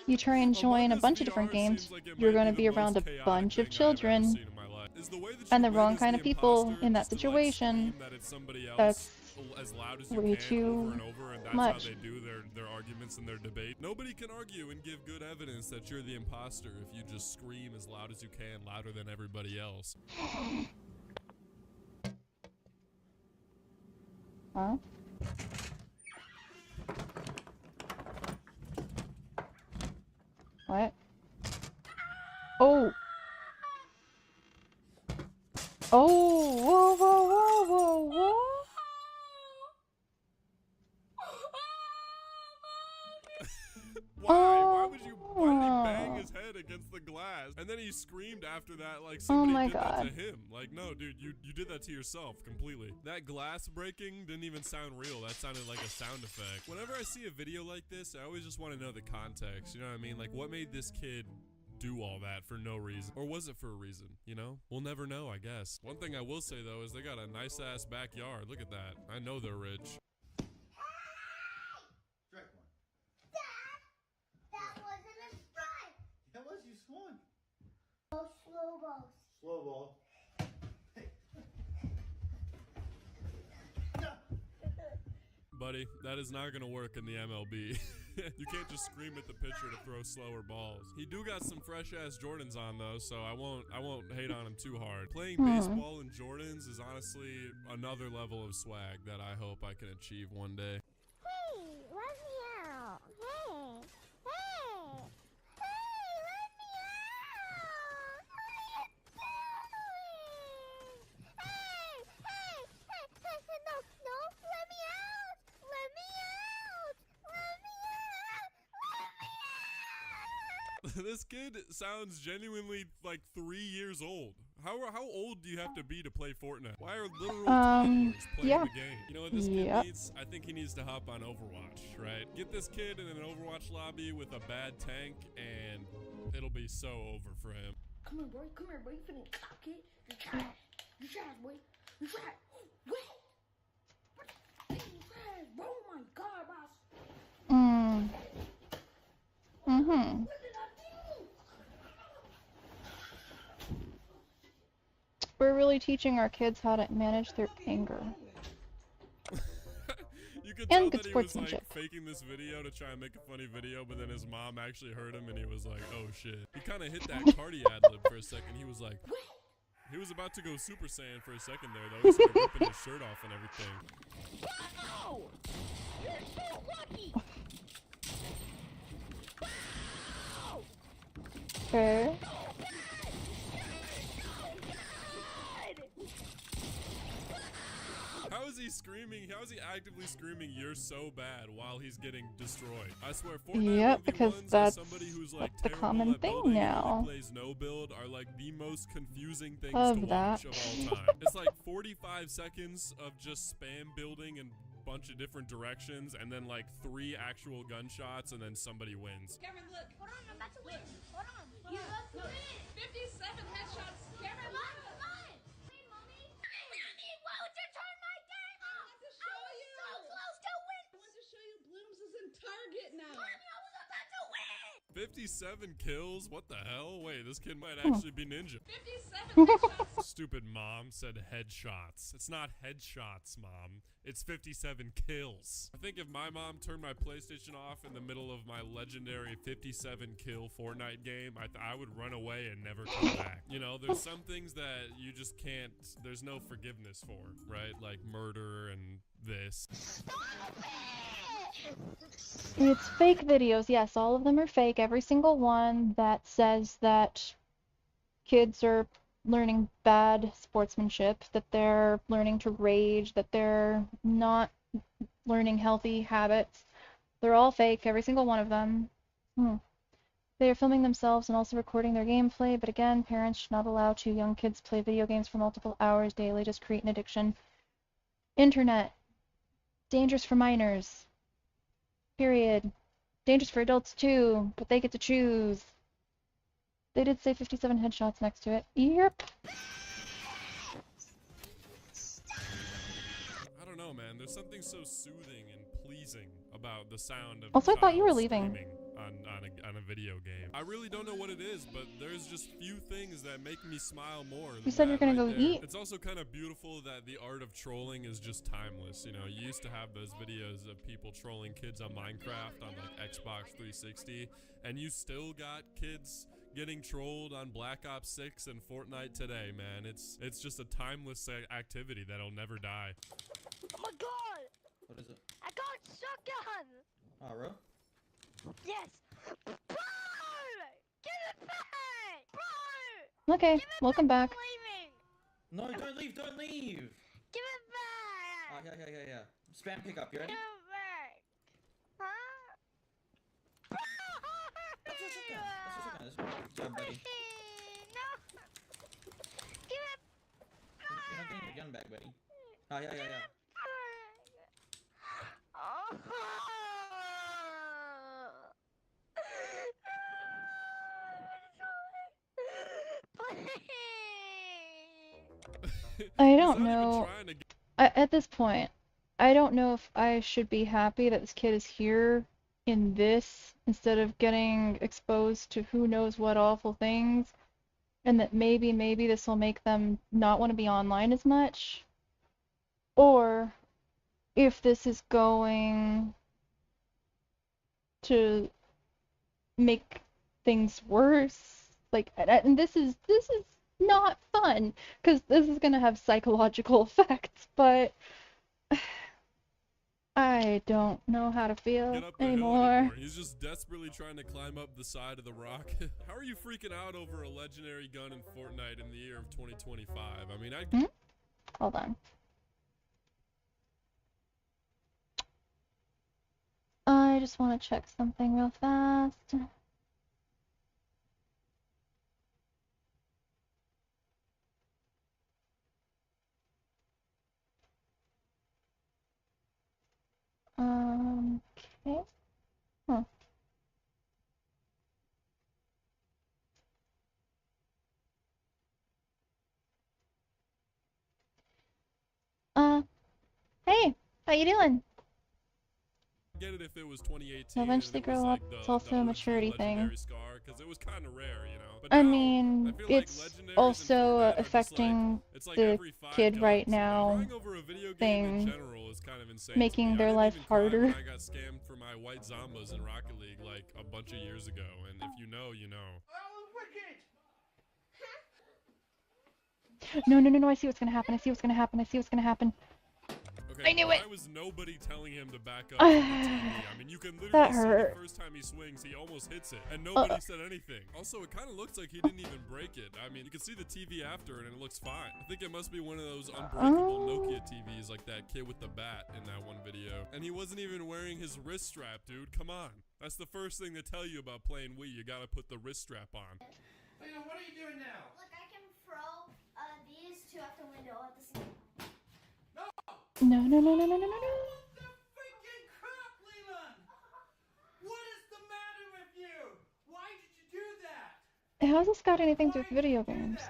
You try and join a bunch of different games, you're going to be around a bunch of children, and the wrong kind of people in that situation. That's way too much. They do their arguments and their debate. Nobody can argue and give good evidence that you're the imposter if you just scream as loud as you can, louder than everybody else. Huh? What? Oh! Oh! Whoa, whoa, whoa, whoa, whoa! Why did he bang his head against the glass? And then he screamed after that like somebody did that to him. Like, no, dude, you did that to yourself completely. That glass breaking didn't even sound real. That sounded like a sound effect. Whenever I see a video like this, I always just want to know the context. You know what I mean? Like, what made this kid do all that for no reason? Or was it for a reason, you know? We'll never know, I guess. One thing I will say, though, is they got a nice-ass backyard. Look at that. I know they're rich. That was you swung. Oh, slow ball. Slow ball. Buddy, that is not gonna work in the MLB. You can't just scream at the pitcher to throw slower balls. He do got some fresh ass Jordans on though, so I won't hate on him too hard. Playing baseball in Jordans is honestly another level of swag that I hope I can achieve one day. Hey, let me out. Hey, hey. Hey, let me out! What are you doing? Hey, hey, no, let me out! Let me out! Let me out! Let me out! This kid sounds genuinely like 3 years old. How old do you have to be to play Fortnite? Why are literal toddlers playing the game? You know what this kid needs? I think he needs to hop on Overwatch, right? Get this kid in an Overwatch lobby with a bad tank, and it'll be so over for him. Come here, boy. Come here, boy. You finna cock it. You trash. You trash, boy. You trash. Wait. You trash. Oh my God, boss. we're really teaching our kids how to manage their anger. You could And tell good that he was like sportsmanship. faking this video to try and make a funny video, but then his mom actually heard him and he was like, oh shit. He kind of hit that Cardi ad lib for a second. He was like, he was about to go Super Saiyan for a second there though. He started ripping his shirt off and everything. Wow! You're so lucky! Wow! Okay. How is he screaming? How is he actively screaming, "You're so bad," while he's getting destroyed? I swear, Fortnite Yep, because 1v1s as that's somebody who's like the terrible common at thing building and now. only plays no build are like the most confusing things Of to that. watch of all time. It's like 45 seconds of just spam building in a bunch of different directions, and then like 3 actual gunshots, and then somebody wins. Cameron, look. Hold on, I'm about to win. Hold on. You about to win. 57 headshots. Cameron, look. Hey, mommy. Mommy, why would you turn my game off? I was so close to win. I want to show you Blooms is in Target now. Mommy, I was about to win. 57 kills? What the hell? Wait, this kid might actually be ninja. 57 headshots. Stupid mom said headshots. It's not headshots, mom. It's 57 kills. I think if my mom turned my PlayStation off in the middle of my legendary 57 kill Fortnite game, I would run away and never come back. You know, there's some things that you just can't, there's no forgiveness for, right? Like murder and this. It's fake videos. Yes, all of them are fake. Every single one that says that kids are learning bad sportsmanship, that they're learning to rage, that they're not learning healthy habits. They're all fake, every single one of them. They are filming themselves and also recording their gameplay, but again, parents should not allow 2 young kids to play video games for multiple hours daily, just create an addiction. Internet. Dangerous for minors. Period. Dangerous for adults too, but they get to choose. They did say 57 headshots next to it. Yep. I don't know, man. There's something so soothing and pleasing about the sound of Also, I thought you were child leaving. screaming on a video game. I really don't know what it is, but there's just few things that make me smile more than You said that you're gonna right go there. eat? It's also kind of beautiful that the art of trolling is just timeless. You know, you used to have those videos of people trolling kids on Minecraft on like Xbox 360, and you still got kids getting trolled on Black Ops 6 and Fortnite today, man. It's just a timeless activity that'll never die. Oh my god! What is it? I got a shotgun! Oh, bro? Yes! Bro! Give it back! Bro! Okay, welcome back. Leaving! No, don't leave, don't leave! Give it back! Yeah. Spam pickup, you ready? Give it back! Huh? Bro! That's your shotgun. That's your shotgun, buddy. No! Give it You're not getting your gun back, buddy. Yeah. back! I don't know. At this point, I don't know if I should be happy that this kid is here in this instead of getting exposed to who knows what awful things, and that maybe this will make them not want to be online as much, or if this is going to make things worse. Like, and this is not fun, because this is gonna have psychological effects, but I don't know how to feel Get up the hill anymore. He's just desperately trying to climb up the side of the rock. How are you freaking out over a legendary gun in Fortnite in the year of 2025? I mean, Hold on. I just want to check something real fast. Okay. Huh. Hey, how you doing? get it if it was 2018. They'll eventually and it was grow up. like It's also a OG maturity thing. Legendary Scar, because it was kind of rare, you know. But I now, mean, I feel like it's Legendaries and also Fortnite are just affecting it's like the every 5 kid guns, right you know? now Crying over a video game in thing, general is kind of insane to making me. I their didn't life even cry harder. when I got scammed for my white Zombas in Rocket League like a bunch of years ago, and if you know, you know. No, no, no, no, I see what's gonna happen. I see what's gonna happen. I see what's gonna happen. Okay, I knew why it. was nobody telling him to back up from the TV? I mean, you can literally That see hurt. the first time he swings, he almost hits it, and nobody said anything. Also, it kind of looks like he didn't even break it. I mean, you can see the TV after it, and it looks fine. I think it must be one of those unbreakable Nokia TVs, like that kid with the bat in that one video. And he wasn't even wearing his wrist strap, dude. Come on. That's the first thing they tell you about playing Wii. You gotta put the wrist strap on. Lena, what are you doing now? Look, I can throw these two out the window at the same time. No, no, no, no, no, no, no, no. What the freaking crap, Leland? What is the matter with you? Why did you do that? How's this got anything to do with video games?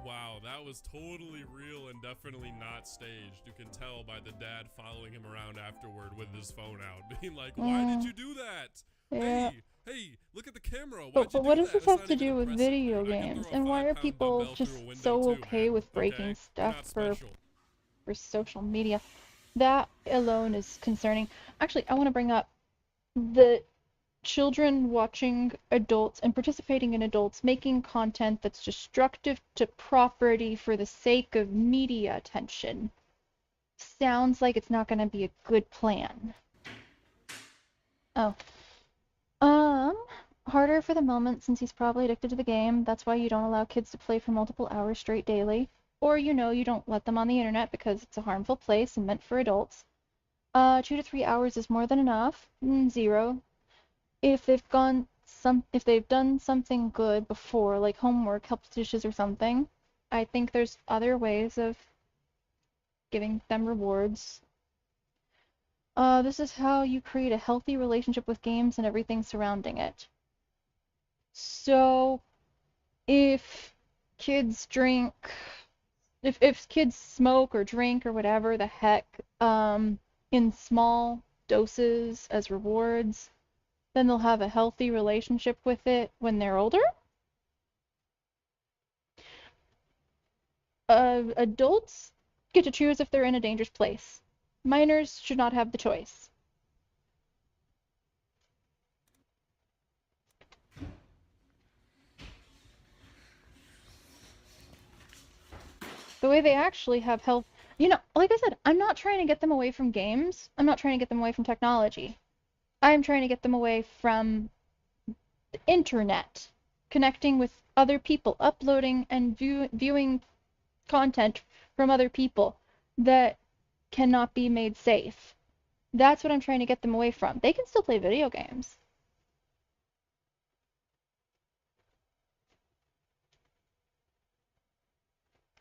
Wow, that was totally real and definitely not staged. You can tell by the dad following him around afterward with his phone out, being like, why did you do that? Yeah. Hey, look at the camera. But what does this have to do with video games? And why are people just so okay with breaking stuff for social media? That alone is concerning. Actually, I want to bring up the children watching adults and participating in adults making content that's destructive to property for the sake of media attention. Sounds like it's not going to be a good plan. Oh. Harder for the moment since he's probably addicted to the game. That's why you don't allow kids to play for multiple hours straight daily. Or, you know, you don't let them on the internet because it's a harmful place and meant for adults. 2 to 3 hours is more than enough. 0. If they've done something good before, like homework, help with dishes or something, I think there's other ways of giving them rewards. This is how you create a healthy relationship with games and everything surrounding it. So, if kids drink, if kids smoke or drink or whatever the heck, in small doses as rewards, then they'll have a healthy relationship with it when they're older. Adults get to choose if they're in a dangerous place. Minors should not have the choice. The way they actually have health, you know, like I said, I'm not trying to get them away from games. I'm not trying to get them away from technology. I'm trying to get them away from the internet, connecting with other people, uploading and viewing content from other people that cannot be made safe. That's what I'm trying to get them away from. They can still play video games.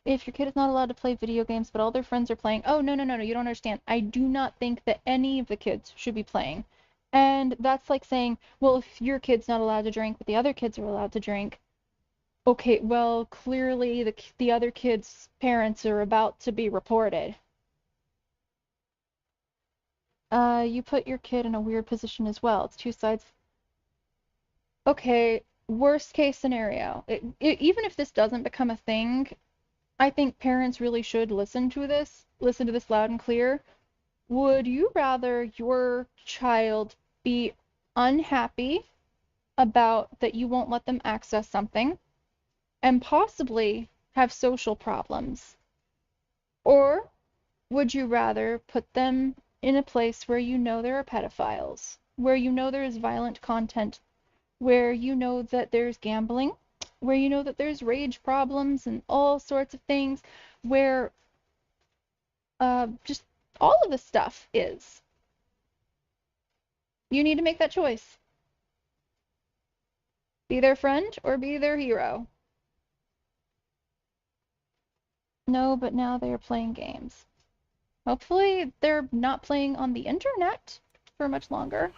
If your kid is not allowed to play video games, but all their friends are playing, oh, no, no, no, no, you don't understand. I do not think that any of the kids should be playing. And that's like saying, well, if your kid's not allowed to drink, but the other kids are allowed to drink, okay, well, clearly the other kids' parents are about to be reported. You put your kid in a weird position as well. It's two sides. Okay, worst case scenario. Even if this doesn't become a thing, I think parents really should listen to this loud and clear. Would you rather your child be unhappy about that you won't let them access something and possibly have social problems? Or would you rather put them in a place where you know there are pedophiles, where you know there is violent content, where you know that there's gambling, where you know that there's rage problems and all sorts of things, where just all of this stuff is? You need to make that choice. Be their friend or be their hero. No, but now they are playing games. Hopefully they're not playing on the internet for much longer.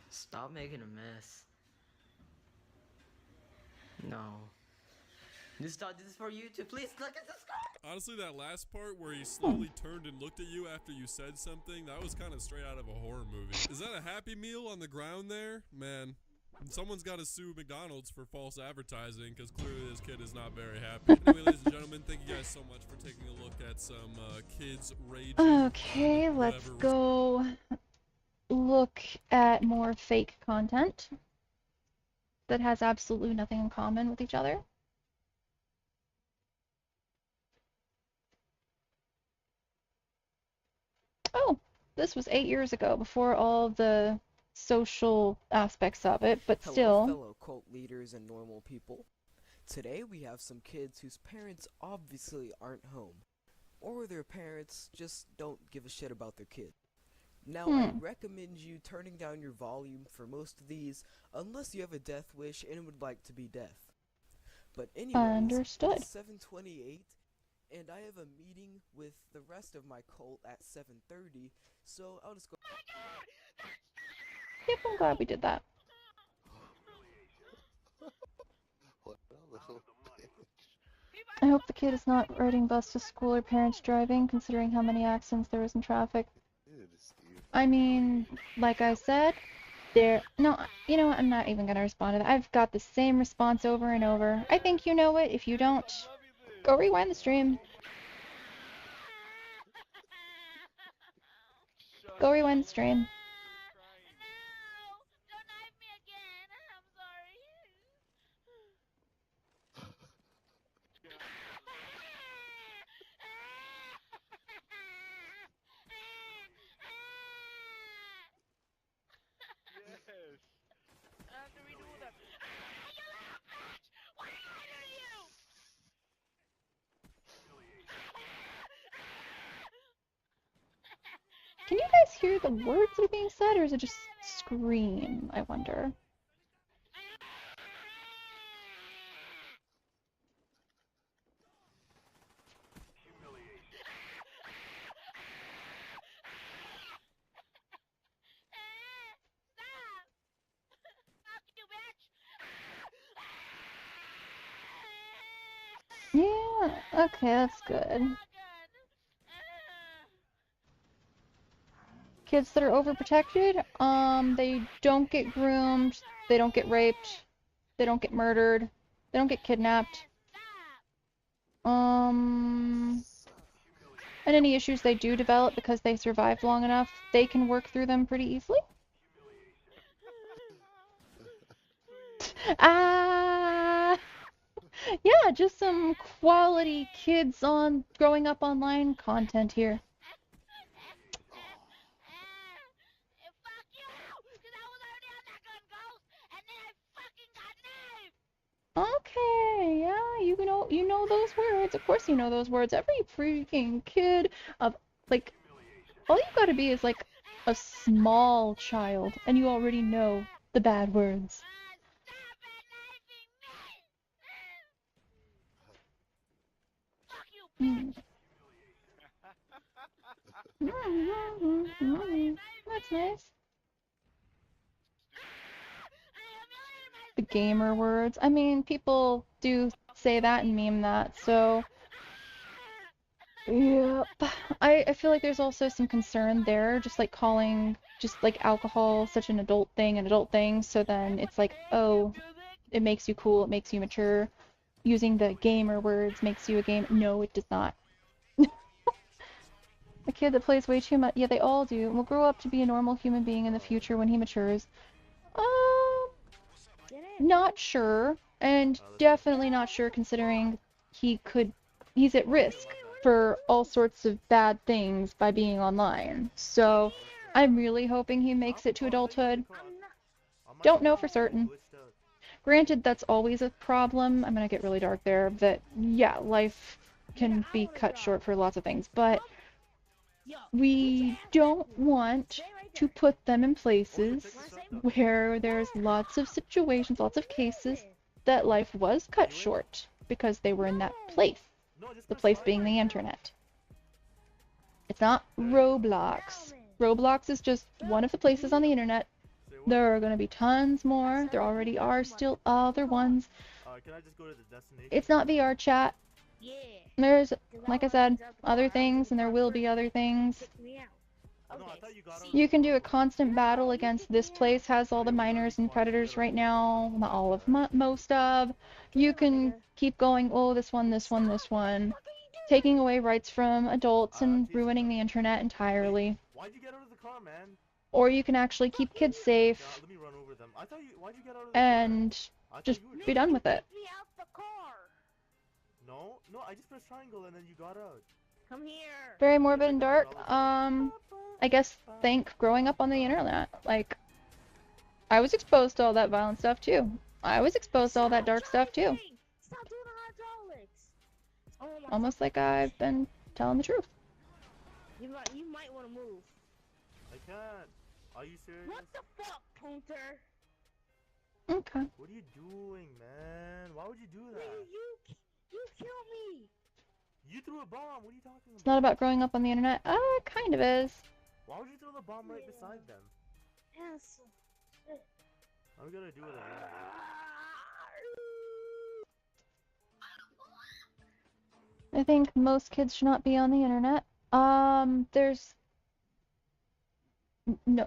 Stop making a mess. No. This is for YouTube. Please look at this. Honestly, that last part where he slowly turned and looked at you after you said something, that was kind of straight out of a horror movie. Is that a Happy Meal on the ground there? Man, someone's got to sue McDonald's for false advertising because clearly this kid is not very happy. Anyway, ladies and gentlemen, thank you guys so much for taking a look at some kids raging. Okay, let's go look at more fake content that has absolutely nothing in common with each other. Oh, this was 8 years ago, before all the social aspects of it, but still. Hello, fellow cult leaders and normal people. Today we have some kids whose parents obviously aren't home, or their parents just don't give a shit about their kid. Now, I recommend you turning down your volume for most of these, unless you have a death wish and would like to be deaf. But anyways, Understood. It's 7:28, and I have a meeting with the rest of my cult at 7:30, so I'll just go. Yep, I'm glad we did that. I hope the kid is not riding bus to school or parents driving, considering how many accidents there is in traffic. I mean, like I said, no, you know what, I'm not even gonna respond to that. I've got the same response over and over. I think you know it. If you don't, go rewind the stream. Go rewind the stream. Can you guys hear the words that are being said, or is it just scream, I wonder? Yeah, okay, that's good. Kids that are overprotected, they don't get groomed, they don't get raped, they don't get murdered, they don't get kidnapped. And any issues they do develop because they survived long enough, they can work through them pretty easily. Yeah, just some quality kids on growing up online content here. Okay, yeah, you know those words. Of course you know those words. Every freaking kid of, like, all you gotta be is like a small child and you already know the bad words. That's nice. The gamer words. I mean, people do say that and meme that, so yep. I feel like there's also some concern there, just like calling just like alcohol such an adult thing, so then it's like, oh, it makes you cool, it makes you mature. Using the gamer words makes you a game. No, it does not. A kid that plays way too much, yeah, they all do, will grow up to be a normal human being in the future when he matures. Not sure, and definitely not sure considering he's at risk for all sorts of bad things by being online. So I'm really hoping he makes it to adulthood. Don't know for certain. Granted, that's always a problem. I'm gonna get really dark there, that, yeah, life can be cut short for lots of things, but we don't want to put them in places where there's lots of situations, lots of cases that life was cut short because they were in that place. The place being the internet. It's not Roblox. Roblox is just one of the places on the internet. There are going to be tons more. There already are still other ones. Can I just go to the destination? It's not VR chat. Yeah. There's, like I said, other things, and there will be other things. You can do a constant battle against this place has all the minors and predators right now, not all of, most of. You can keep going, oh, this one, this one, this one. Taking away rights from adults and ruining the internet entirely. Why'd you get out of the car, man? Or you can actually keep kids safe Let me run over them. Why'd you get out of the and just be done with it. No, I just pressed triangle and then you got out. Come here. Very morbid and dark. I guess thank growing up on the internet. Like, I was exposed to all that violent stuff too. I was exposed to all that dark stuff too. Stop doing the hydraulics. Oh my Almost like I've been telling the truth. You might want to move. I can't. Are you serious? What the fuck, Punter? Okay. What are you doing, man? Why would you do that? You killed me. You threw a bomb. What are you talking about? It's not about growing up on the internet. It kind of is. Why would you throw the bomb right beside them? Yes. I'm gonna do it again. I think most kids should not be on the internet. There's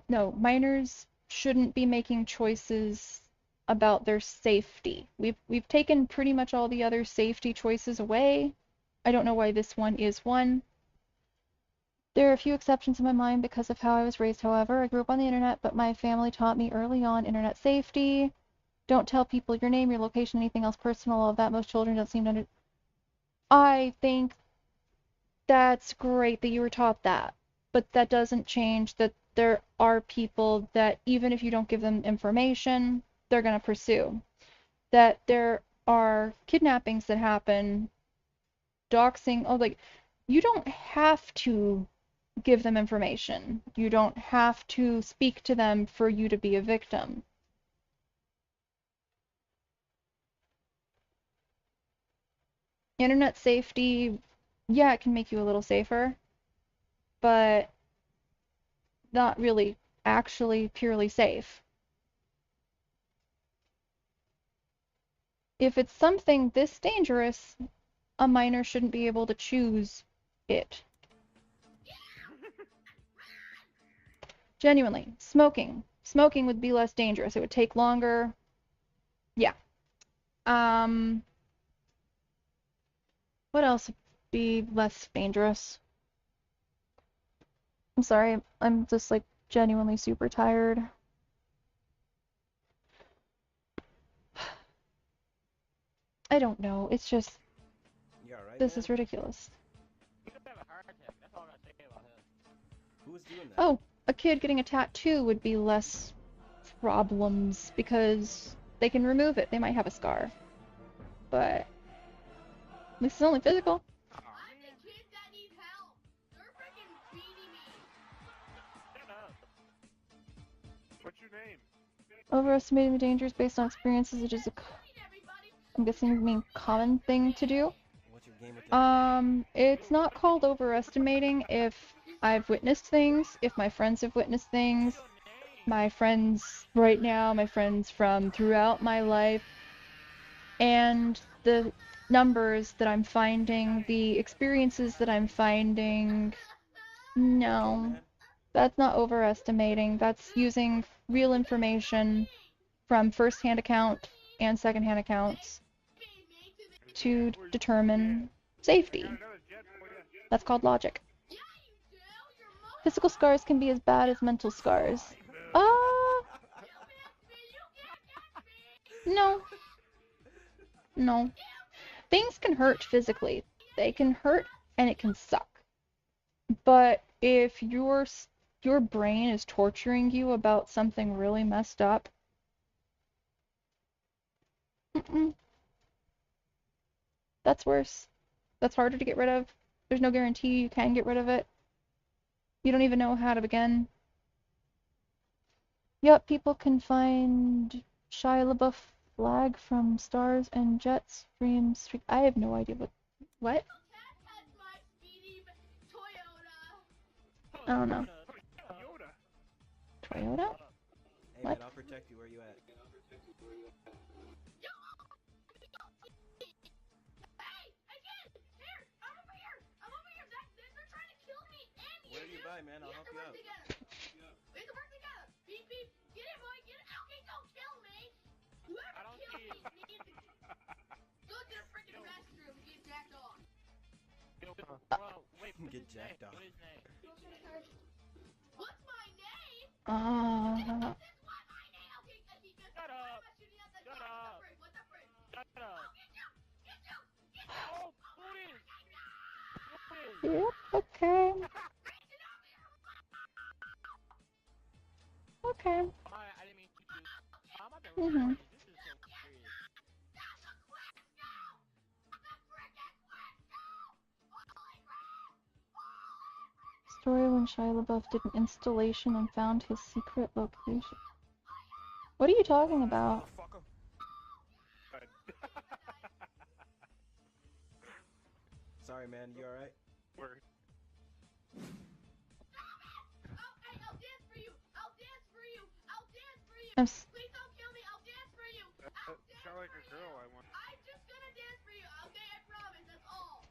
no minors shouldn't be making choices about their safety. We've taken pretty much all the other safety choices away. I don't know why this one is one. There are a few exceptions in my mind because of how I was raised, however. I grew up on the internet, but my family taught me early on internet safety. Don't tell people your name, your location, anything else personal, all of that. Most children don't seem to I think that's great that you were taught that, but that doesn't change that there are people that even if you don't give them information, they're going to pursue. That there are kidnappings that happen, doxing, you don't have to give them information. You don't have to speak to them for you to be a victim. Internet safety, yeah, it can make you a little safer, but not really actually purely safe. If it's something this dangerous, a minor shouldn't be able to choose it. Genuinely, smoking. Smoking would be less dangerous. It would take longer. Yeah. What else would be less dangerous? I'm sorry, I'm just like genuinely super tired. I don't know, it's just, this is ridiculous. Who's doing that? Oh, a kid getting a tattoo would be less problems because they can remove it. They might have a scar. But at least it's only physical. What's your name? Overestimating the dangers based on experiences, it is I'm guessing you mean common thing to do. What's your game It's not called overestimating if I've witnessed things, if my friends have witnessed things, my friends right now, my friends from throughout my life, and the numbers that I'm finding, the experiences that I'm finding. No, that's not overestimating. That's using real information from first-hand account and second-hand accounts to determine safety. That's called logic. Physical scars can be as bad as mental scars. No. No. Things can hurt physically. They can hurt and it can suck. But if your brain is torturing you about something really messed up, that's worse. That's harder to get rid of. There's no guarantee you can get rid of it. You don't even know how to begin. Yep, people can find Shia LaBeouf flag from Stars and Jets streams. I have no idea what? I don't know. Toyota? Hey What? man, I'll protect you. Where you at? lie, man. I'll help you out. We have to work together. Beep, beep. Get it, boy. Get it. Okay, don't kill me. Whoever kills me needs to go to the freaking restroom and get jacked off. Well, wait, get jacked off. What's my name? Uh, What's my name? Okay, Shut up. Shut up. Shut up. Oh, booty. yep, okay. Okay. I didn't mean to. I'm about to Mm-hmm. this is so serious. Story when Shia LaBeouf did an installation and found his secret location. What are you talking about? Sorry, man. You alright? Word. Please don't kill me. I'll dance for you. Sound like a girl. I want. I'm just gonna dance for you. Okay, I promise. That's all.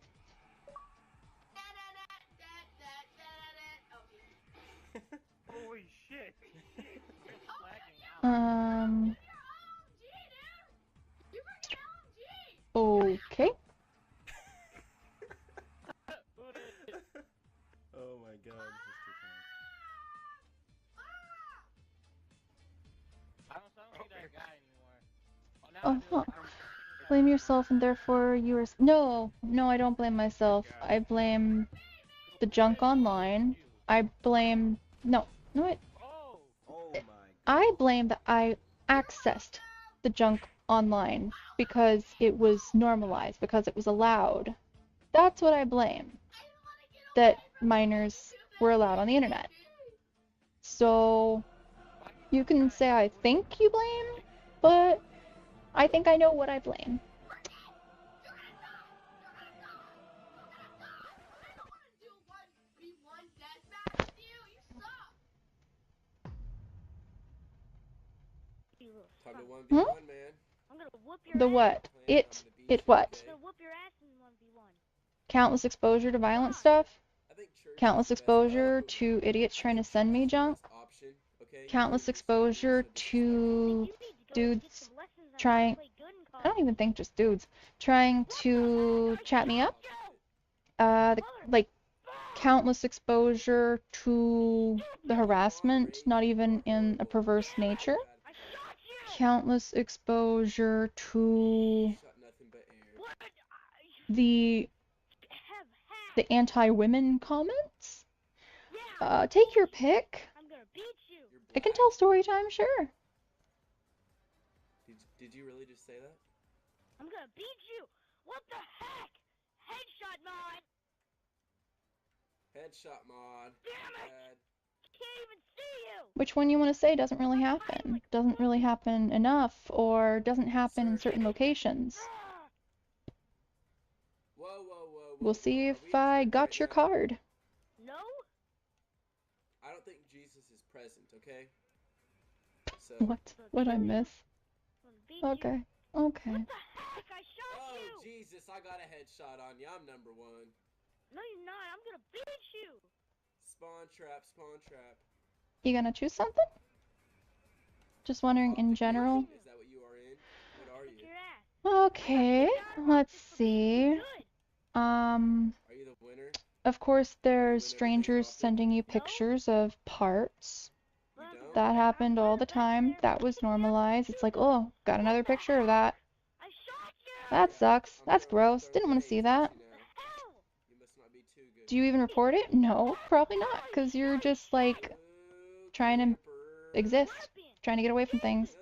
Okay. Holy shit. You're lagging out. Okay. Oh my god, this is too funny. I don't sound like that guy anymore. Oh, now I do. Blame yourself and therefore you are. No, I don't blame myself. I blame the junk online. I blame. No, wait. Oh my. I blame that I accessed the junk online because it was normalized, because it was allowed. That's what I blame. That minors were allowed on the internet. So you can say I think you blame, but I think I know what I blame. Time to 1v1, Hmm? man. I'm gonna whoop your The ass. what? It what? I'm gonna whoop your ass in 1v1. Countless exposure to violent stuff? Countless exposure to idiots trying to send me junk? Countless exposure to dudes trying... I don't even think just dudes. Trying to chat me up? Like, countless exposure to the harassment, not even in a perverse nature. Countless exposure to the anti-women comments. Take your pick. I can tell story time, sure. Did you really just say that? I'm gonna beat you. What the heck? Headshot mod. Headshot mod. Damn it! Can't even see you. Which one you want to say doesn't really happen. Doesn't really happen enough, or doesn't happen in certain locations. Whoa. We'll see if I got your card. No? I don't think Jesus is present, okay? So. What I miss? Okay. Okay. What the heck? I shot you. Oh, Jesus, I got a headshot on you. I'm number one. No, you're not. I'm gonna beat you. Spawn trap, spawn trap. You gonna choose something? Just wondering in general. Is that what you are in? What are you? Okay, let's see. Are you the winner? Of course there's strangers sending you pictures of parts. That happened all the time. That was normalized. It's like, oh, got another picture of that. That sucks. That's gross. Didn't want to see that. Do you even report it? No, probably not, because you're just like trying to exist, trying to get away from things.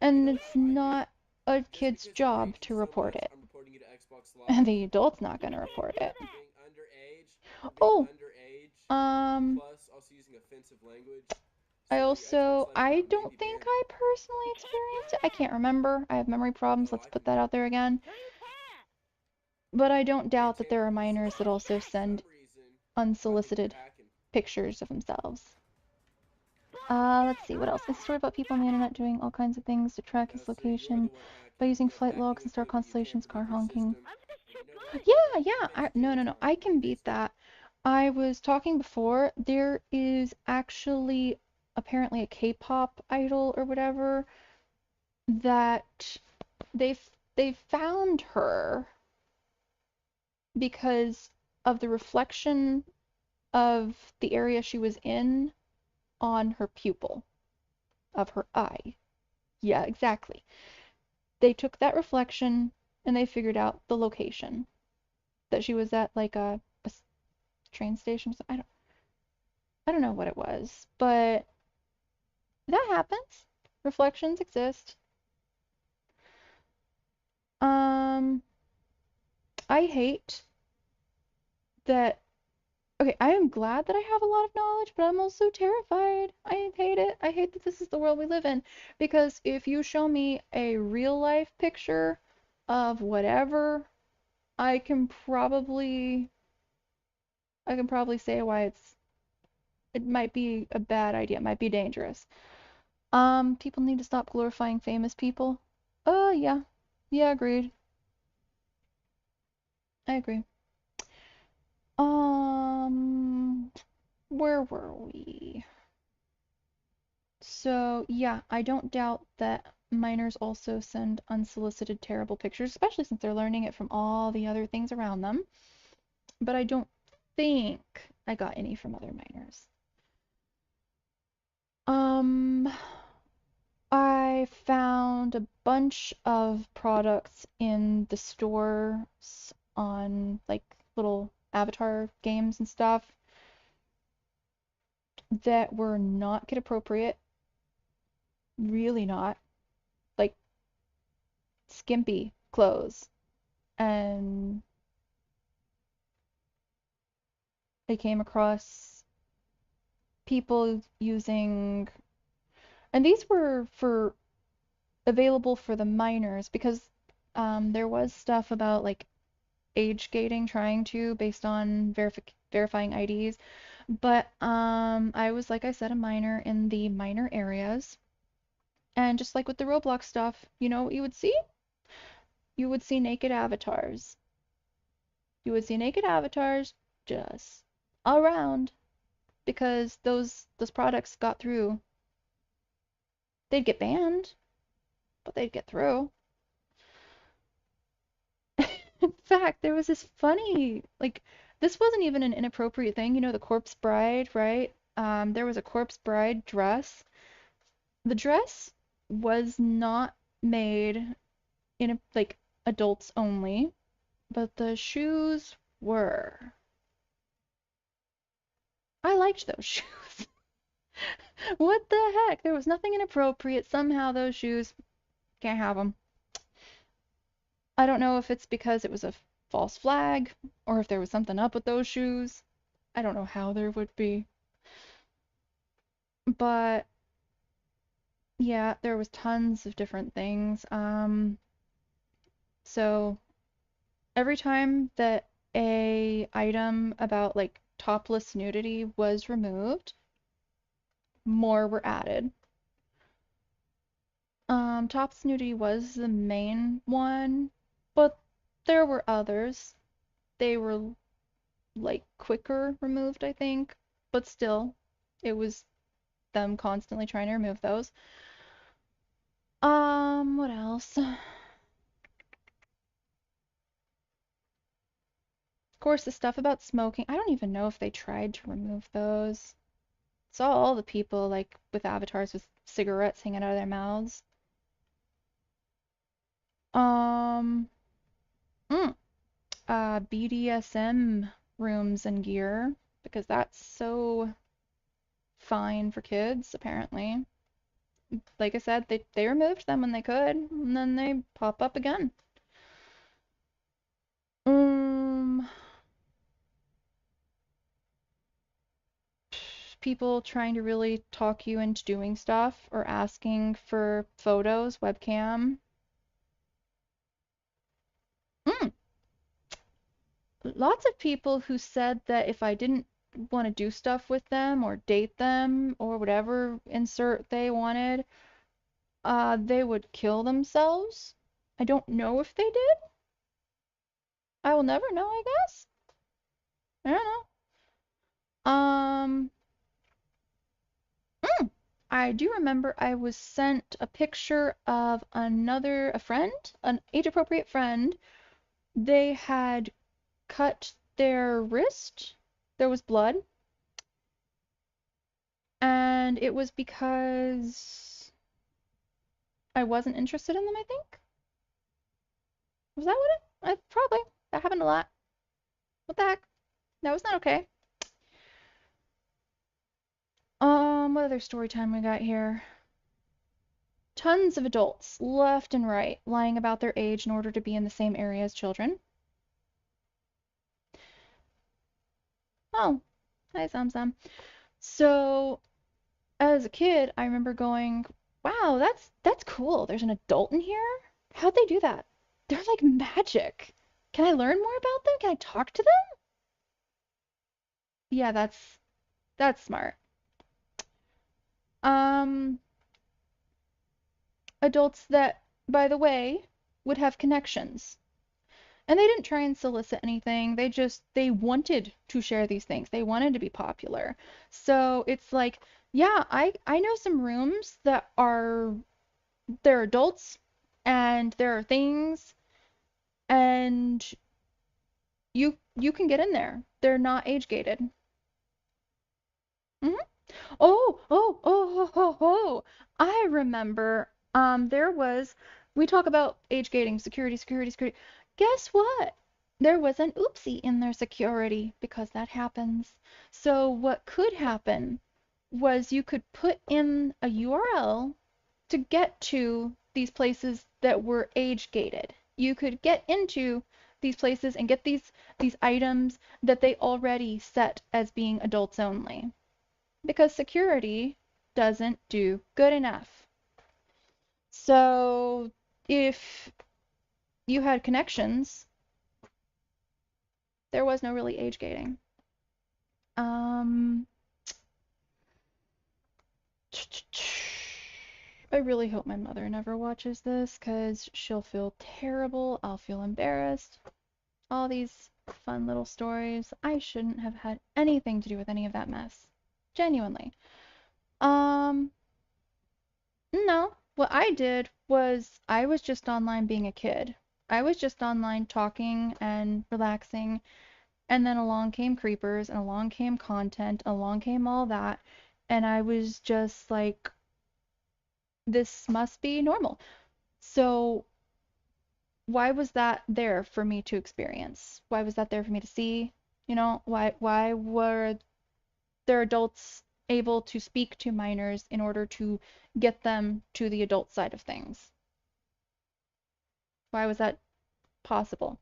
And it's not a kid's job to report it. And the adult's not going to report it. Oh, I don't think I personally experienced it. I can't remember. I have memory problems. Let's put that out there again. But I don't doubt that there are minors that also send unsolicited pictures of themselves. Let's see, what else? It's a story about people on the internet doing all kinds of things to track his location by using flight logs and star constellations, car honking. Yeah, no, I can beat that. I was talking before, there is actually apparently a K-pop idol or whatever that they found her because of the reflection of the area she was in on her pupil of her eye. Yeah, exactly. They took that reflection and they figured out the location that she was at, like a train station. I don't know what it was, but that happens. Reflections exist. I hate that. Okay, I am glad that I have a lot of knowledge, but I'm also terrified. I hate it. I hate that this is the world we live in. Because if you show me a real life picture of whatever, I can probably say why it might be a bad idea. It might be dangerous. People need to stop glorifying famous people. Yeah. Yeah, agreed. I agree. Where were we? So, yeah, I don't doubt that minors also send unsolicited terrible pictures, especially since they're learning it from all the other things around them. But I don't think I got any from other minors. I found a bunch of products in the stores on like little avatar games and stuff that were not kid appropriate. Really not. Like skimpy clothes. And I came across people using, and these were available for the minors because there was stuff about like age gating, trying to based on verifying IDs. But I was, like I said, a minor in the minor areas. And just like with the Roblox stuff, you know what you would see? You would see naked avatars. You would see naked avatars just around because those products got through. They'd get banned, but they'd get through. In fact, there was this funny, like, this wasn't even an inappropriate thing, you know, the corpse bride, right? There was a corpse bride dress. The dress was not made in like adults only, but the shoes were. I liked those shoes. What the heck? There was nothing inappropriate. Somehow those shoes, can't have them. I don't know if it's because it was a false flag or if there was something up with those shoes. I don't know how there would be. But yeah, there was tons of different things. So every time that a item about like topless nudity was removed, more were added. Topless nudity was the main one, but there were others. They were like quicker removed, I think, but still, it was them constantly trying to remove those. What else? Of course, the stuff about smoking, I don't even know if they tried to remove those. Saw all the people like with avatars with cigarettes hanging out of their mouths. BDSM rooms and gear, because that's so fine for kids, apparently. Like I said, they removed them when they could, and then they pop up again. People trying to really talk you into doing stuff or asking for photos, webcam. Lots of people who said that if I didn't want to do stuff with them or date them or whatever insert they wanted, they would kill themselves. I don't know if they did. I will never know, I guess. I don't know. Um, I do remember I was sent a picture of a friend, an age-appropriate friend. They had cut their wrist. There was blood. And it was because I wasn't interested in them, I think. Was that what it? Probably. That happened a lot. What the heck? That was not okay. What other story time we got here? Tons of adults, left and right, lying about their age in order to be in the same area as children. Oh, hi, Sam. So, as a kid, I remember going, wow, that's cool. There's an adult in here? How'd they do that? They're like magic. Can I learn more about them? Can I talk to them? Yeah, that's smart. Adults that, by the way, would have connections. And they didn't try and solicit anything. They wanted to share these things. They wanted to be popular. So it's like, yeah, I know some rooms that they're adults and there are things and you can get in there. They're not age gated. Oh, I remember we talk about age gating, security. Guess what? There was an oopsie in their security because that happens. So what could happen was you could put in a URL to get to these places that were age gated. You could get into these places and get these items that they already set as being adults only. Because security doesn't do good enough. So if you had connections, there was no really age gating. I really hope my mother never watches this because she'll feel terrible. I'll feel embarrassed. All these fun little stories. I shouldn't have had anything to do with any of that mess. Genuinely. No. What I did was I was just online being a kid. I was just online talking and relaxing, and then along came creepers, and along came content, along came all that, and I was just like, this must be normal. So why was that there for me to experience? Why was that there for me to see? You know, why were there adults able to speak to minors in order to get them to the adult side of things? Why was that possible?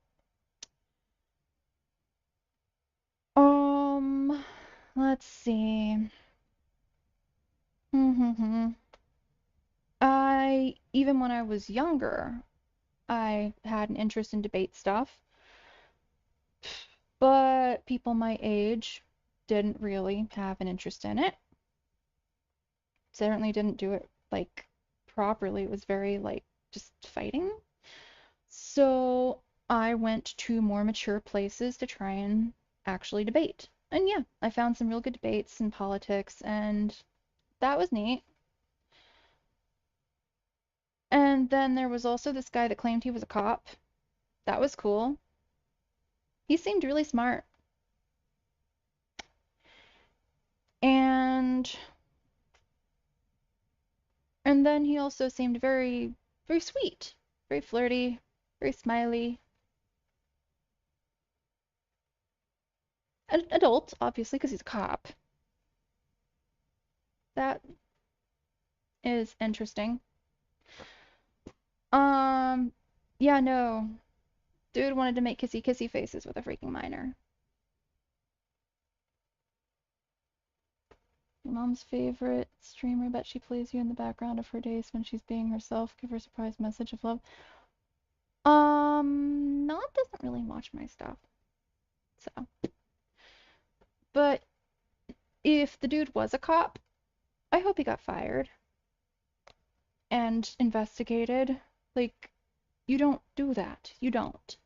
Let's see. Even when I was younger, I had an interest in debate stuff, but people my age didn't really have an interest in it. Certainly didn't do it like properly. It was very like just fighting. So I went to more mature places to try and actually debate. And yeah, I found some real good debates in politics, and that was neat. And then there was also this guy that claimed he was a cop. That was cool. He seemed really smart. And then he also seemed very, very sweet, very flirty, very smiley. An adult, obviously, because he's a cop. That is interesting. Yeah, no. Dude wanted to make kissy faces with a freaking minor. Your mom's favorite streamer, bet she plays you in the background of her days when she's being herself. Give her a surprise message of love. Not doesn't really watch my stuff. So. But if the dude was a cop, I hope he got fired and investigated. Like, you don't do that. You don't.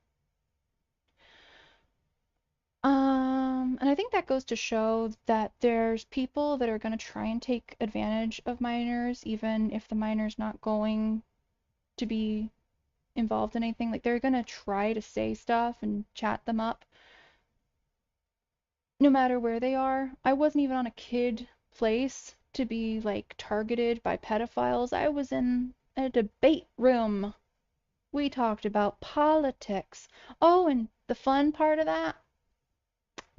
And I think that goes to show that there's people that are going to try and take advantage of minors, even if the minor's not going to be involved in anything. Like, they're going to try to say stuff and chat them up, no matter where they are. I wasn't even on a kid place to be, like, targeted by pedophiles. I was in a debate room. We talked about politics. Oh, and the fun part of that,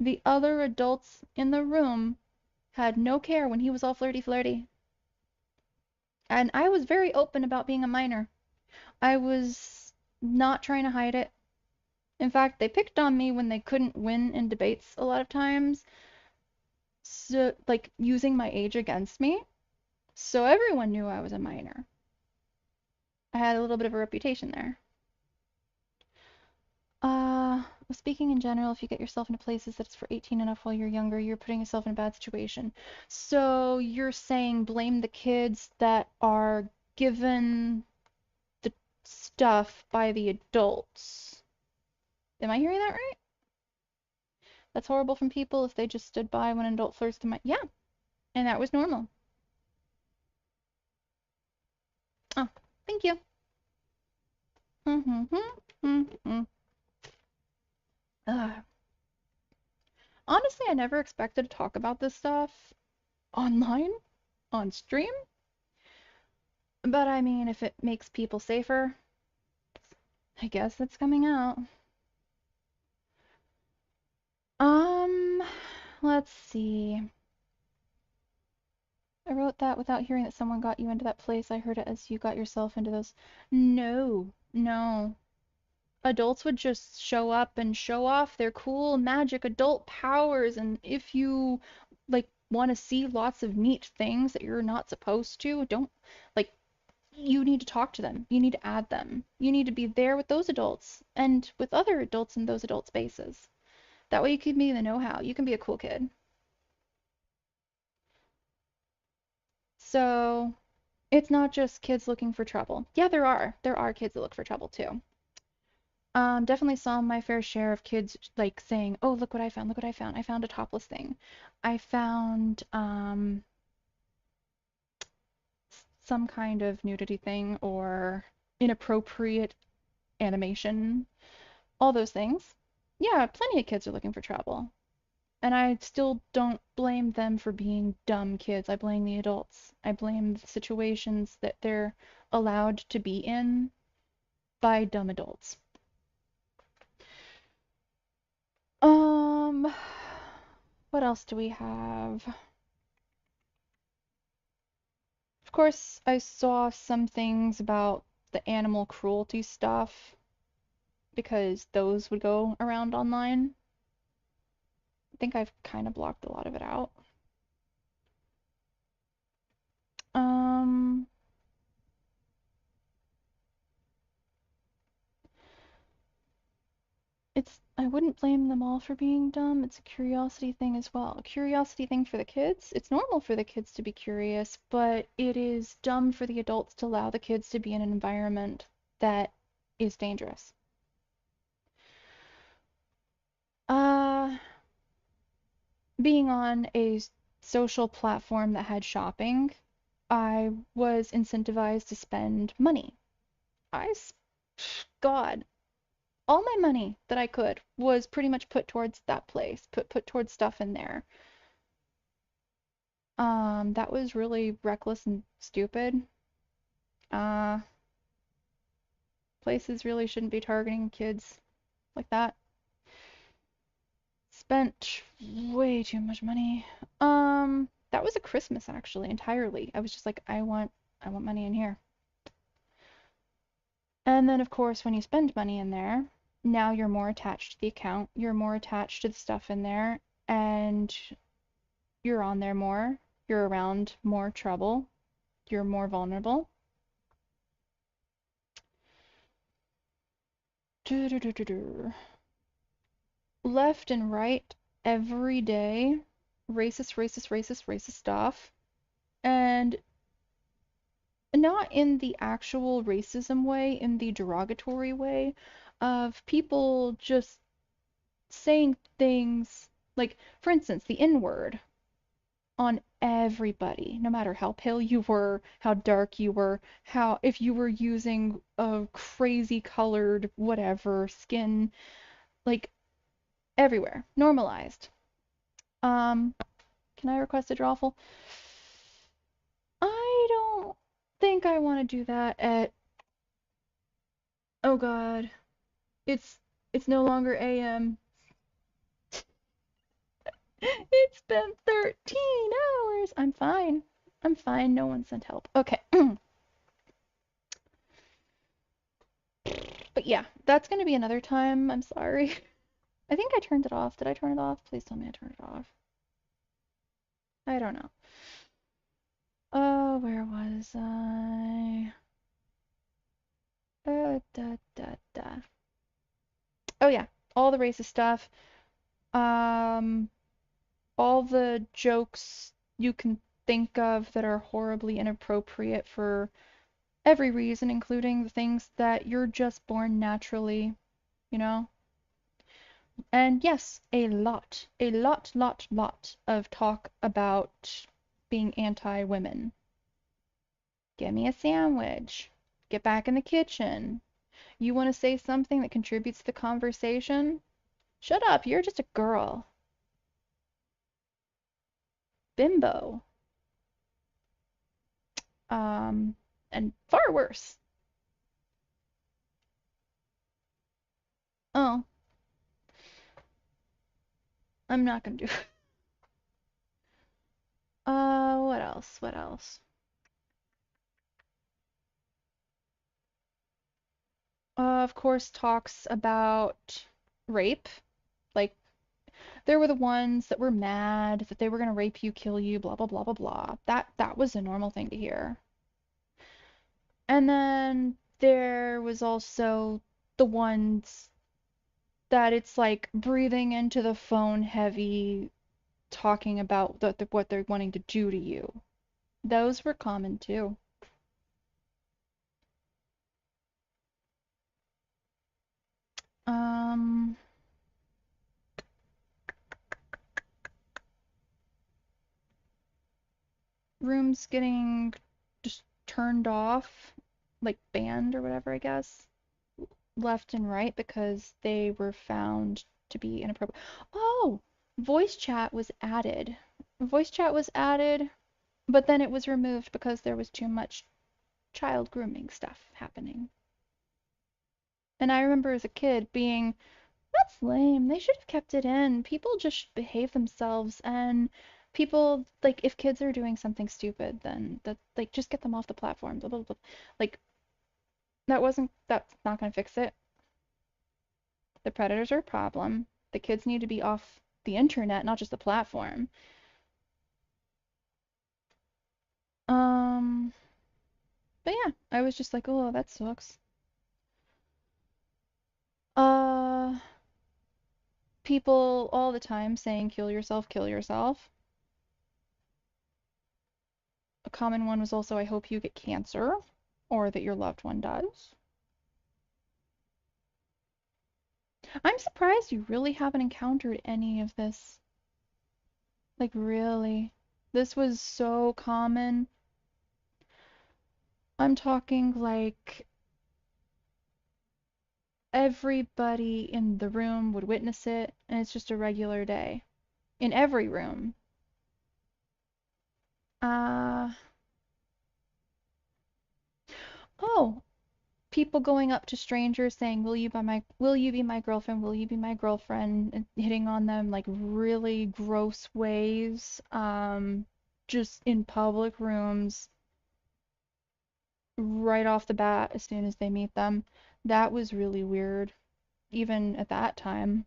the other adults in the room had no care when he was all flirty. And I was very open about being a minor. I was not trying to hide it. In fact, they picked on me when they couldn't win in debates a lot of times, so, like, using my age against me. So everyone knew I was a minor. I had a little bit of a reputation there. Speaking in general, if you get yourself into places that's for 18 and up while you're younger, you're putting yourself in a bad situation. So you're saying blame the kids that are given the stuff by the adults. Am I hearing that right? That's horrible from people if they just stood by when an adult flirts to my... Yeah, and that was normal. Oh, thank you. Honestly, I never expected to talk about this stuff online, on stream. But I mean, if it makes people safer, I guess it's coming out. Let's see. I wrote that without hearing that someone got you into that place. I heard it as you got yourself into those. No. Adults would just show up and show off their cool magic adult powers, and if you, like, want to see lots of neat things that you're not supposed to, you need to talk to them. You need to add them. You need to be there with those adults and with other adults in those adult spaces. That way you can be the know-how. You can be a cool kid. So, it's not just kids looking for trouble. Yeah, there are. There are kids that look for trouble too. Definitely saw my fair share of kids, like, saying, oh, look what I found, look what I found. I found a topless thing. I found, some kind of nudity thing or inappropriate animation. All those things. Yeah, plenty of kids are looking for trouble. And I still don't blame them for being dumb kids. I blame the adults. I blame the situations that they're allowed to be in by dumb adults. What else do we have? Of course, I saw some things about the animal cruelty stuff, because those would go around online. I think I've kind of blocked a lot of it out. I wouldn't blame them all for being dumb. It's a curiosity thing as well. A curiosity thing for the kids. It's normal for the kids to be curious, but it is dumb for the adults to allow the kids to be in an environment that is dangerous. Being on a social platform that had shopping, I was incentivized to spend money. God, all my money that I could was pretty much put towards that place, put towards stuff in there. That was really reckless and stupid. Places really shouldn't be targeting kids like that. Spent way too much money. That was a Christmas, actually, entirely. I was just like, I want money in here. And then, of course, when you spend money in there, now you're more attached to the account, you're more attached to the stuff in there, and you're on there more, you're around more trouble, you're more vulnerable. Left and right, every day, racist stuff, and not in the actual racism way, in the derogatory way of people just saying things Like, for instance, the N-word on everybody, no matter how pale you were, how dark you were, if you were using a crazy colored whatever skin, like everywhere, normalized. Can I request a drawful? I don't think I want to do that at, oh god, it's no longer AM. It's been 13 hours. I'm fine. I'm fine. No one sent help. Okay. But yeah, that's gonna be another time. I'm sorry. I think I turned it off. Did I turn it off? Please tell me I turned it off. I don't know. Oh, where was I? Oh yeah, all the racist stuff. All the jokes you can think of that are horribly inappropriate for every reason, including the things that you're just born naturally, you know? And yes, a lot of talk about being anti-women. Get me a sandwich. Get back in the kitchen. You want to say something that contributes to the conversation? Shut up, you're just a girl. Bimbo. And far worse. Oh. I'm not gonna do it. What else? What else? Of course, talks about rape. Like, there were the ones that were mad that they were gonna rape you, kill you, blah blah blah blah blah. That was a normal thing to hear. And then there was also the ones that it's like breathing into the phone heavy, talking about what they're wanting to do to you. Those were common too. Rooms getting just turned off, like banned or whatever, I guess, left and right because they were found to be inappropriate. Oh, voice chat was added. Voice chat was added, but then it was removed because there was too much child grooming stuff happening. And I remember as a kid being, that's lame. They should have kept it in. People just should behave themselves, and people, like, if kids are doing something stupid, then like, just get them off the platform. Blah, blah, blah. Like, that's not gonna fix it. The predators are a problem. The kids need to be off the internet, not just the platform. But yeah, I was just like, oh, that sucks. People all the time saying, kill yourself, kill yourself. A common one was also, I hope you get cancer, or that your loved one does. I'm surprised you really haven't encountered any of this. Like, really. This was so common. I'm talking like everybody in the room would witness it, and it's just a regular day. In every room. Oh, people going up to strangers saying, will you be my girlfriend? Will you be my girlfriend? And hitting on them like really gross ways. Just in public rooms right off the bat as soon as they meet them. That was really weird, even at that time.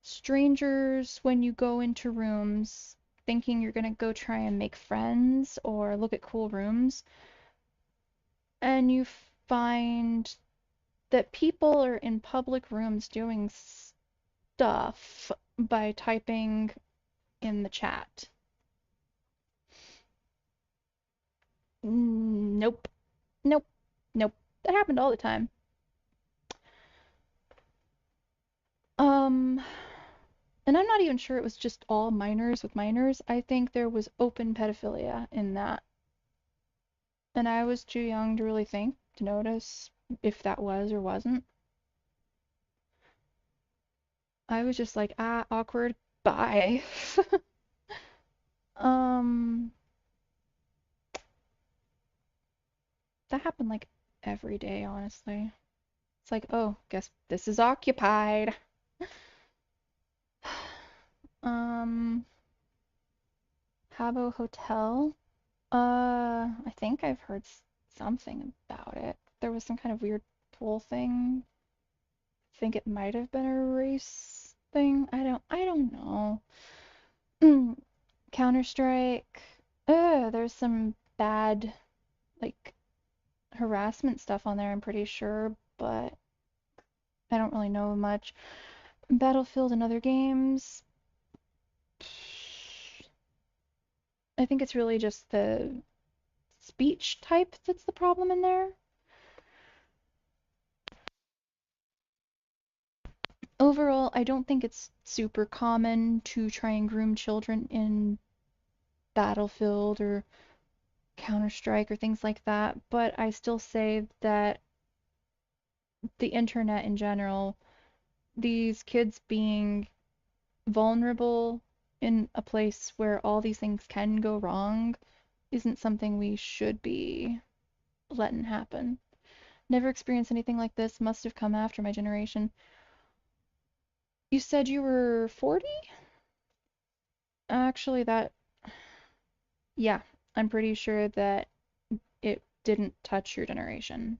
Strangers, when you go into rooms thinking you're gonna go try and make friends or look at cool rooms, and you find that people are in public rooms doing stuff by typing in the chat. Nope. Nope. Nope. That happened all the time. And I'm not even sure it was just all minors with minors. I think there was open pedophilia in that. And I was too young to really think, to notice if that was or wasn't. I was just like, ah, awkward, bye. That happened like every day, honestly. It's like, oh, guess this is occupied. Habbo Hotel. I think I've heard something about it. There was some kind of weird pool thing. I think it might have been a race thing. I don't know. Counter-Strike. There's some bad, like, harassment stuff on there, I'm pretty sure, but I don't really know much. Battlefield and other games. I think it's really just the speech type that's the problem in there. Overall, I don't think it's super common to try and groom children in Battlefield or Counter-Strike or things like that, but I still say that the internet in general, these kids being vulnerable in a place where all these things can go wrong isn't something we should be letting happen. Never experienced anything like this, must have come after my generation. You said you were 40? Actually, yeah, I'm pretty sure that it didn't touch your generation.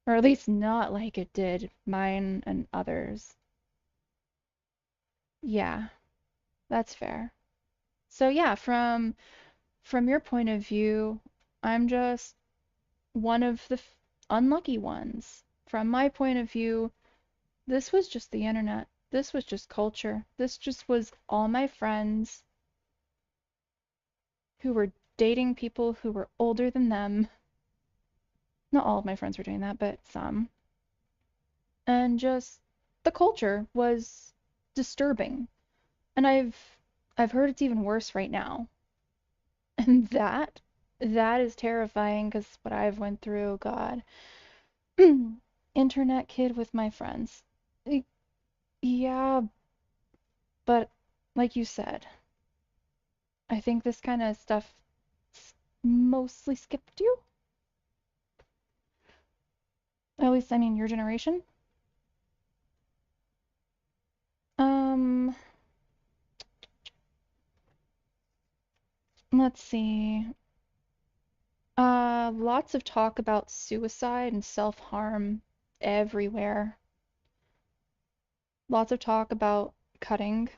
Or at least not like it did mine and others. Yeah, that's fair. So yeah, from your point of view, I'm just one of the unlucky ones. From my point of view, this was just the internet. This was just culture. This just was all my friends who were dating people who were older than them. Not all of my friends were doing that, but some. And just the culture was disturbing. And I've heard it's even worse right now. And that is terrifying because what I've went through, God. Internet kid with my friends. Yeah, but like you said, I think this kind of stuff mostly skipped you. At least, I mean, your generation. Let's see. Lots of talk about suicide and self-harm everywhere. Lots of talk about cutting.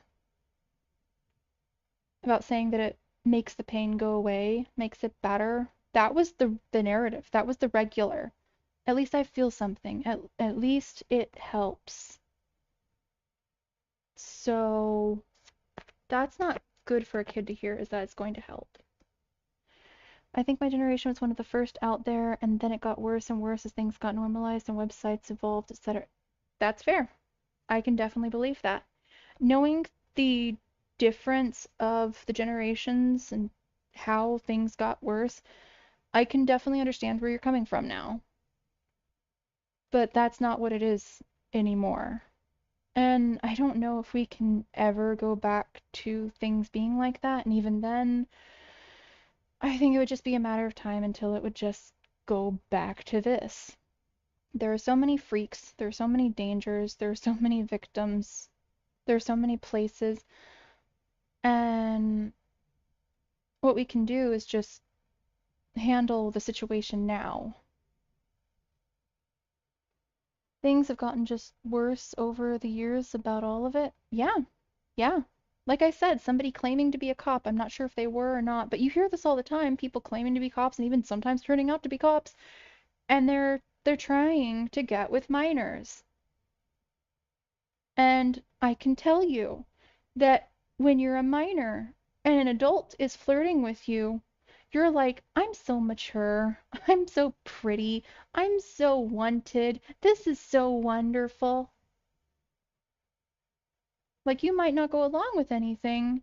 About saying that it makes the pain go away, makes it better. That was the narrative. That was the regular. At least I feel something. At least it helps. So that's not good for a kid to hear, is that it's going to help. I think my generation was one of the first out there, and then it got worse and worse as things got normalized and websites evolved, etc. That's fair. I can definitely believe that. Knowing the difference of the generations and how things got worse, I can definitely understand where you're coming from now. But that's not what it is anymore. And I don't know if we can ever go back to things being like that, and even then, I think it would just be a matter of time until it would just go back to this. There are so many freaks, there are so many dangers, there are so many victims, there are so many places, and what we can do is just handle the situation now. Things have gotten just worse over the years about all of it. Yeah. Like I said, somebody claiming to be a cop. I'm not sure if they were or not, but you hear this all the time, people claiming to be cops and even sometimes turning out to be cops. And they're trying to get with minors. And I can tell you that when you're a minor and an adult is flirting with you, You're like, I'm so mature. I'm so pretty. I'm so wanted. This is so wonderful. Like, you might not go along with anything,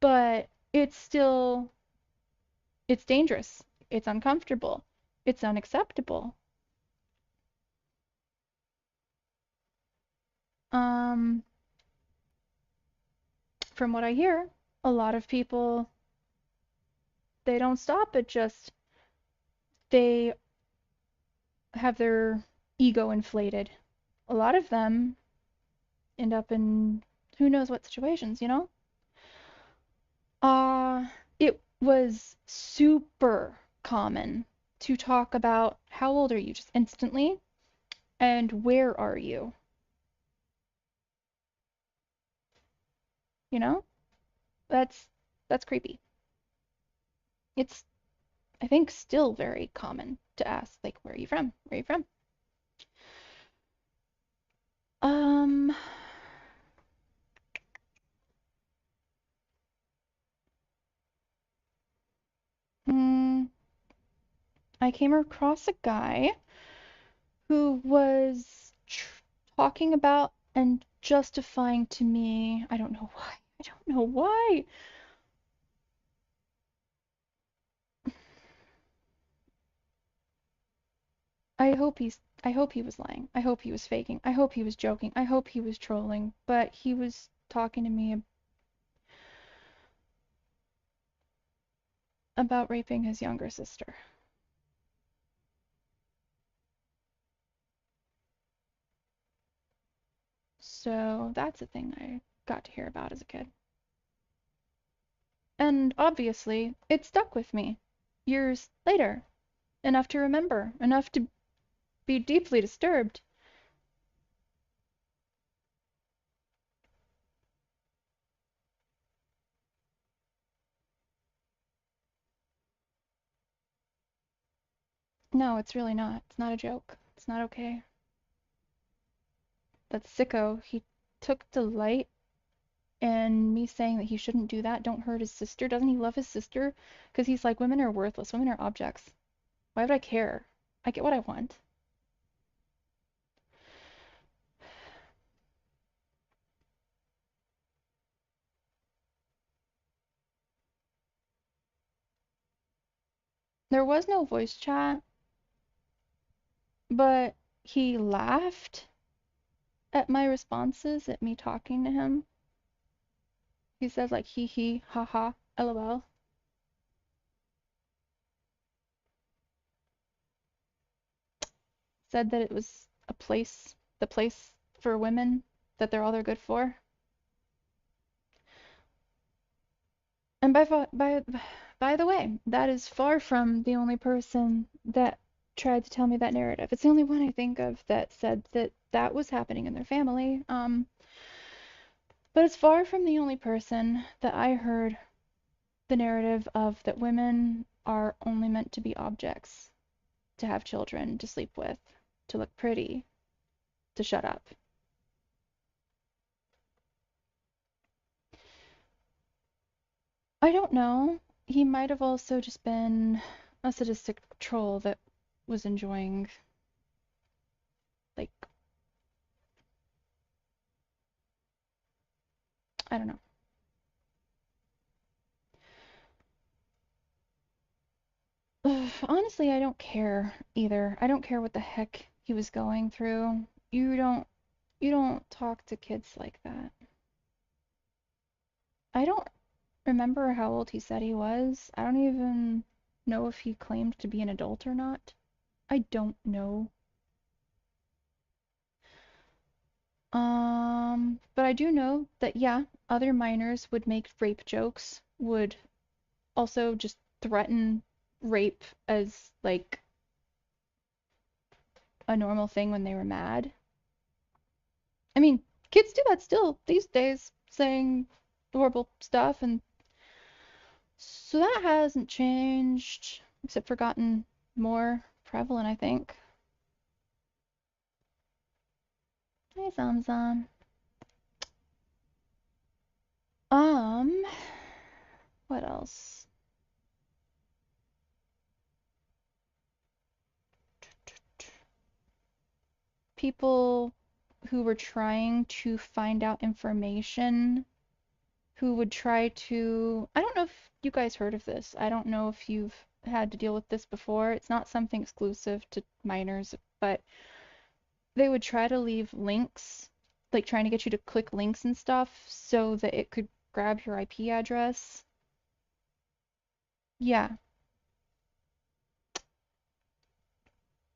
but it's dangerous. It's uncomfortable. It's unacceptable. From what I hear, a lot of people, they don't stop at just, they have their ego inflated. A lot of them end up in who knows what situations, you know? It was super common to talk about how old are you just instantly and where are you? You know? That's creepy. It's, I think, still very common to ask, like, where are you from? Where are you from? I came across a guy who was talking about and justifying to me, I don't know why. I don't know why. I hope he was lying. I hope he was faking. I hope he was joking. I hope he was trolling, but he was talking to me about raping his younger sister. So that's a thing I got to hear about as a kid. And obviously, it stuck with me years later. Enough to remember, enough to be deeply disturbed. No, it's really not. It's not a joke. It's not okay. That sicko, he took delight in me saying that he shouldn't do that. Don't hurt his sister. Doesn't he love his sister? Because he's like, women are worthless. Women are objects. Why would I care? I get what I want. There was no voice chat, but he laughed at my responses, at me talking to him. He said like hee hee, ha ha, lol. Said that it was the place for women, that they're all they're good for. And by the way, that is far from the only person that tried to tell me that narrative. It's the only one I think of that said that that was happening in their family. But it's far from the only person that I heard the narrative of that women are only meant to be objects, to have children, to sleep with, to look pretty, to shut up. I don't know. He might have also just been a sadistic troll that was enjoying, like, I don't know. Honestly, I don't care either. I don't care what the heck he was going through. You don't talk to kids like that. I don't remember how old he said he was. I don't even know if he claimed to be an adult or not. I don't know. But I do know that, yeah, other minors would make rape jokes, would also just threaten rape as, like, a normal thing when they were mad. I mean, kids do that still these days, saying horrible stuff, and so that hasn't changed, except for gotten more prevalent, I think. Hey, Zamzam. What else? people who were trying to find out information, who would try to, I don't know if you guys heard of this. I don't know if you've had to deal with this before. It's not something exclusive to minors, but they would try to leave links, like trying to get you to click links and stuff so that it could grab your IP address. Yeah.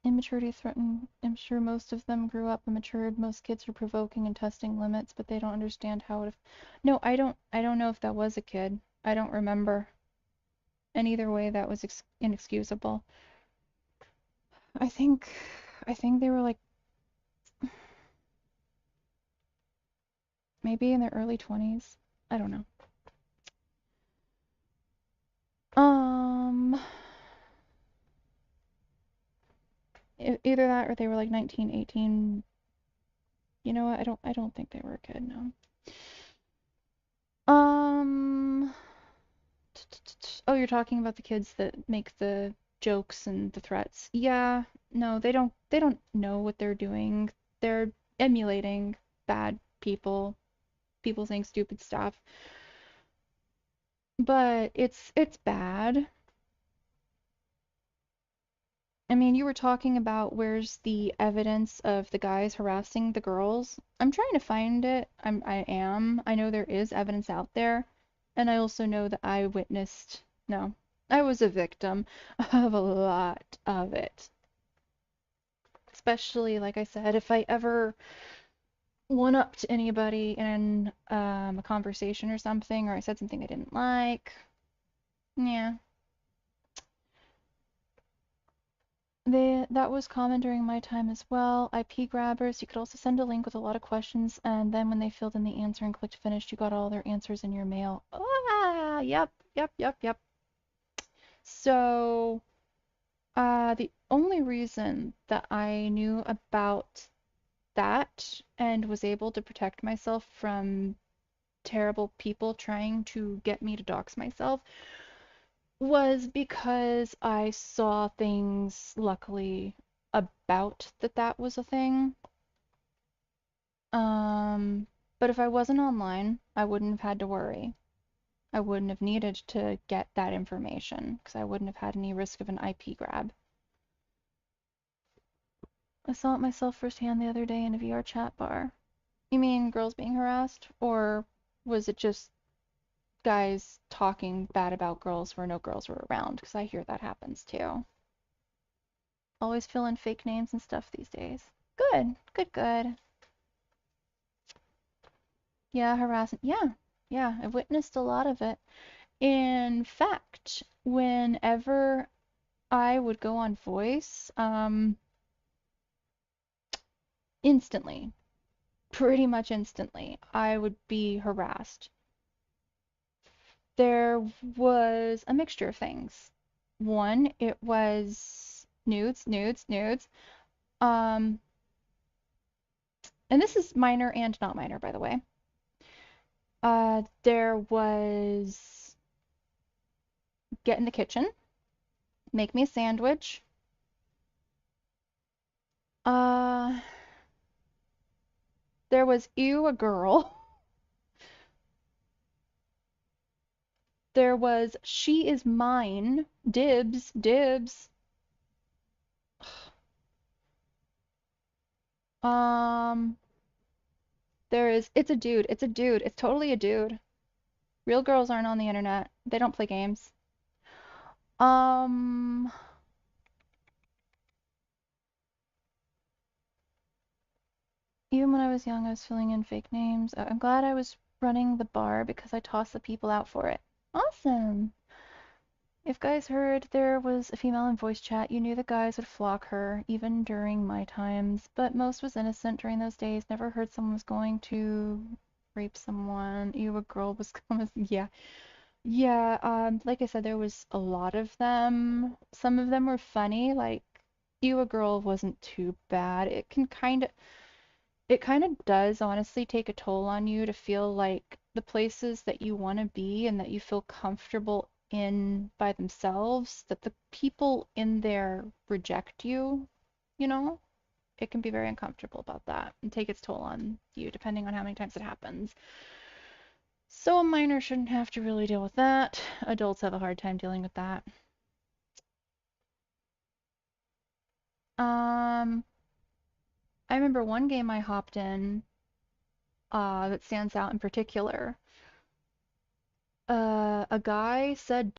Immaturity threatened. I'm sure most of them grew up immature. Most kids are provoking and testing limits, but they don't understand how it. No, I don't know if that was a kid. I don't remember. And either way, that was inexcusable. I think they were like maybe in their early 20s. I don't know. Either that or they were like 19, 18. You know what? I don't think they were a kid, no. Oh, you're talking about the kids that make the jokes and the threats. Yeah, no, they don't know what they're doing. They're emulating bad people saying stupid stuff. But it's bad. I mean, you were talking about where's the evidence of the guys harassing the girls. I'm trying to find it. I know there is evidence out there. And I also know that I was a victim of a lot of it. Especially, like I said, if I ever one-upped anybody in a conversation or something, or I said something I didn't like. Yeah. That was common during my time as well. IP grabbers, you could also send a link with a lot of questions, and then when they filled in the answer and clicked finish, you got all their answers in your mail. Ah, yep. So, the only reason that I knew about that and was able to protect myself from terrible people trying to get me to dox myself was because I saw things, luckily, about that was a thing. But if I wasn't online, I wouldn't have had to worry. I wouldn't have needed to get that information because I wouldn't have had any risk of an IP grab. I saw it myself firsthand the other day in a VR chat bar. You mean girls being harassed? Or was it just guys talking bad about girls where no girls were around? Because I hear that happens too. Always fill in fake names and stuff these days. Good. Yeah, harassment. Yeah, I've witnessed a lot of it. In fact, whenever I would go on voice, instantly, pretty much instantly, I would be harassed. There was a mixture of things. One, it was nudes. And this is minor and not minor, by the way. There was get in the kitchen, make me a sandwich. There was ew, a girl. There was she is mine, dibs. There is it's a dude, it's totally a dude. Real girls aren't on the internet. They don't play games. Even when I was young, I was filling in fake names. I'm glad I was running the bar because I tossed the people out for it. Awesome! If guys heard there was a female in voice chat, you knew the guys would flock her, even during my times, but most was innocent during those days. Never heard someone was going to rape someone. Ew, a girl was coming. Yeah. Like I said, there was a lot of them. Some of them were funny, like, ew, a girl wasn't too bad. It kind of does honestly take a toll on you to feel like the places that you want to be and that you feel comfortable in by themselves, that the people in there reject you, you know? it can be very uncomfortable about that and take its toll on you depending on how many times it happens. So a minor shouldn't have to really deal with that. Adults have a hard time dealing with that. I remember one game I hopped in that stands out in particular. A guy said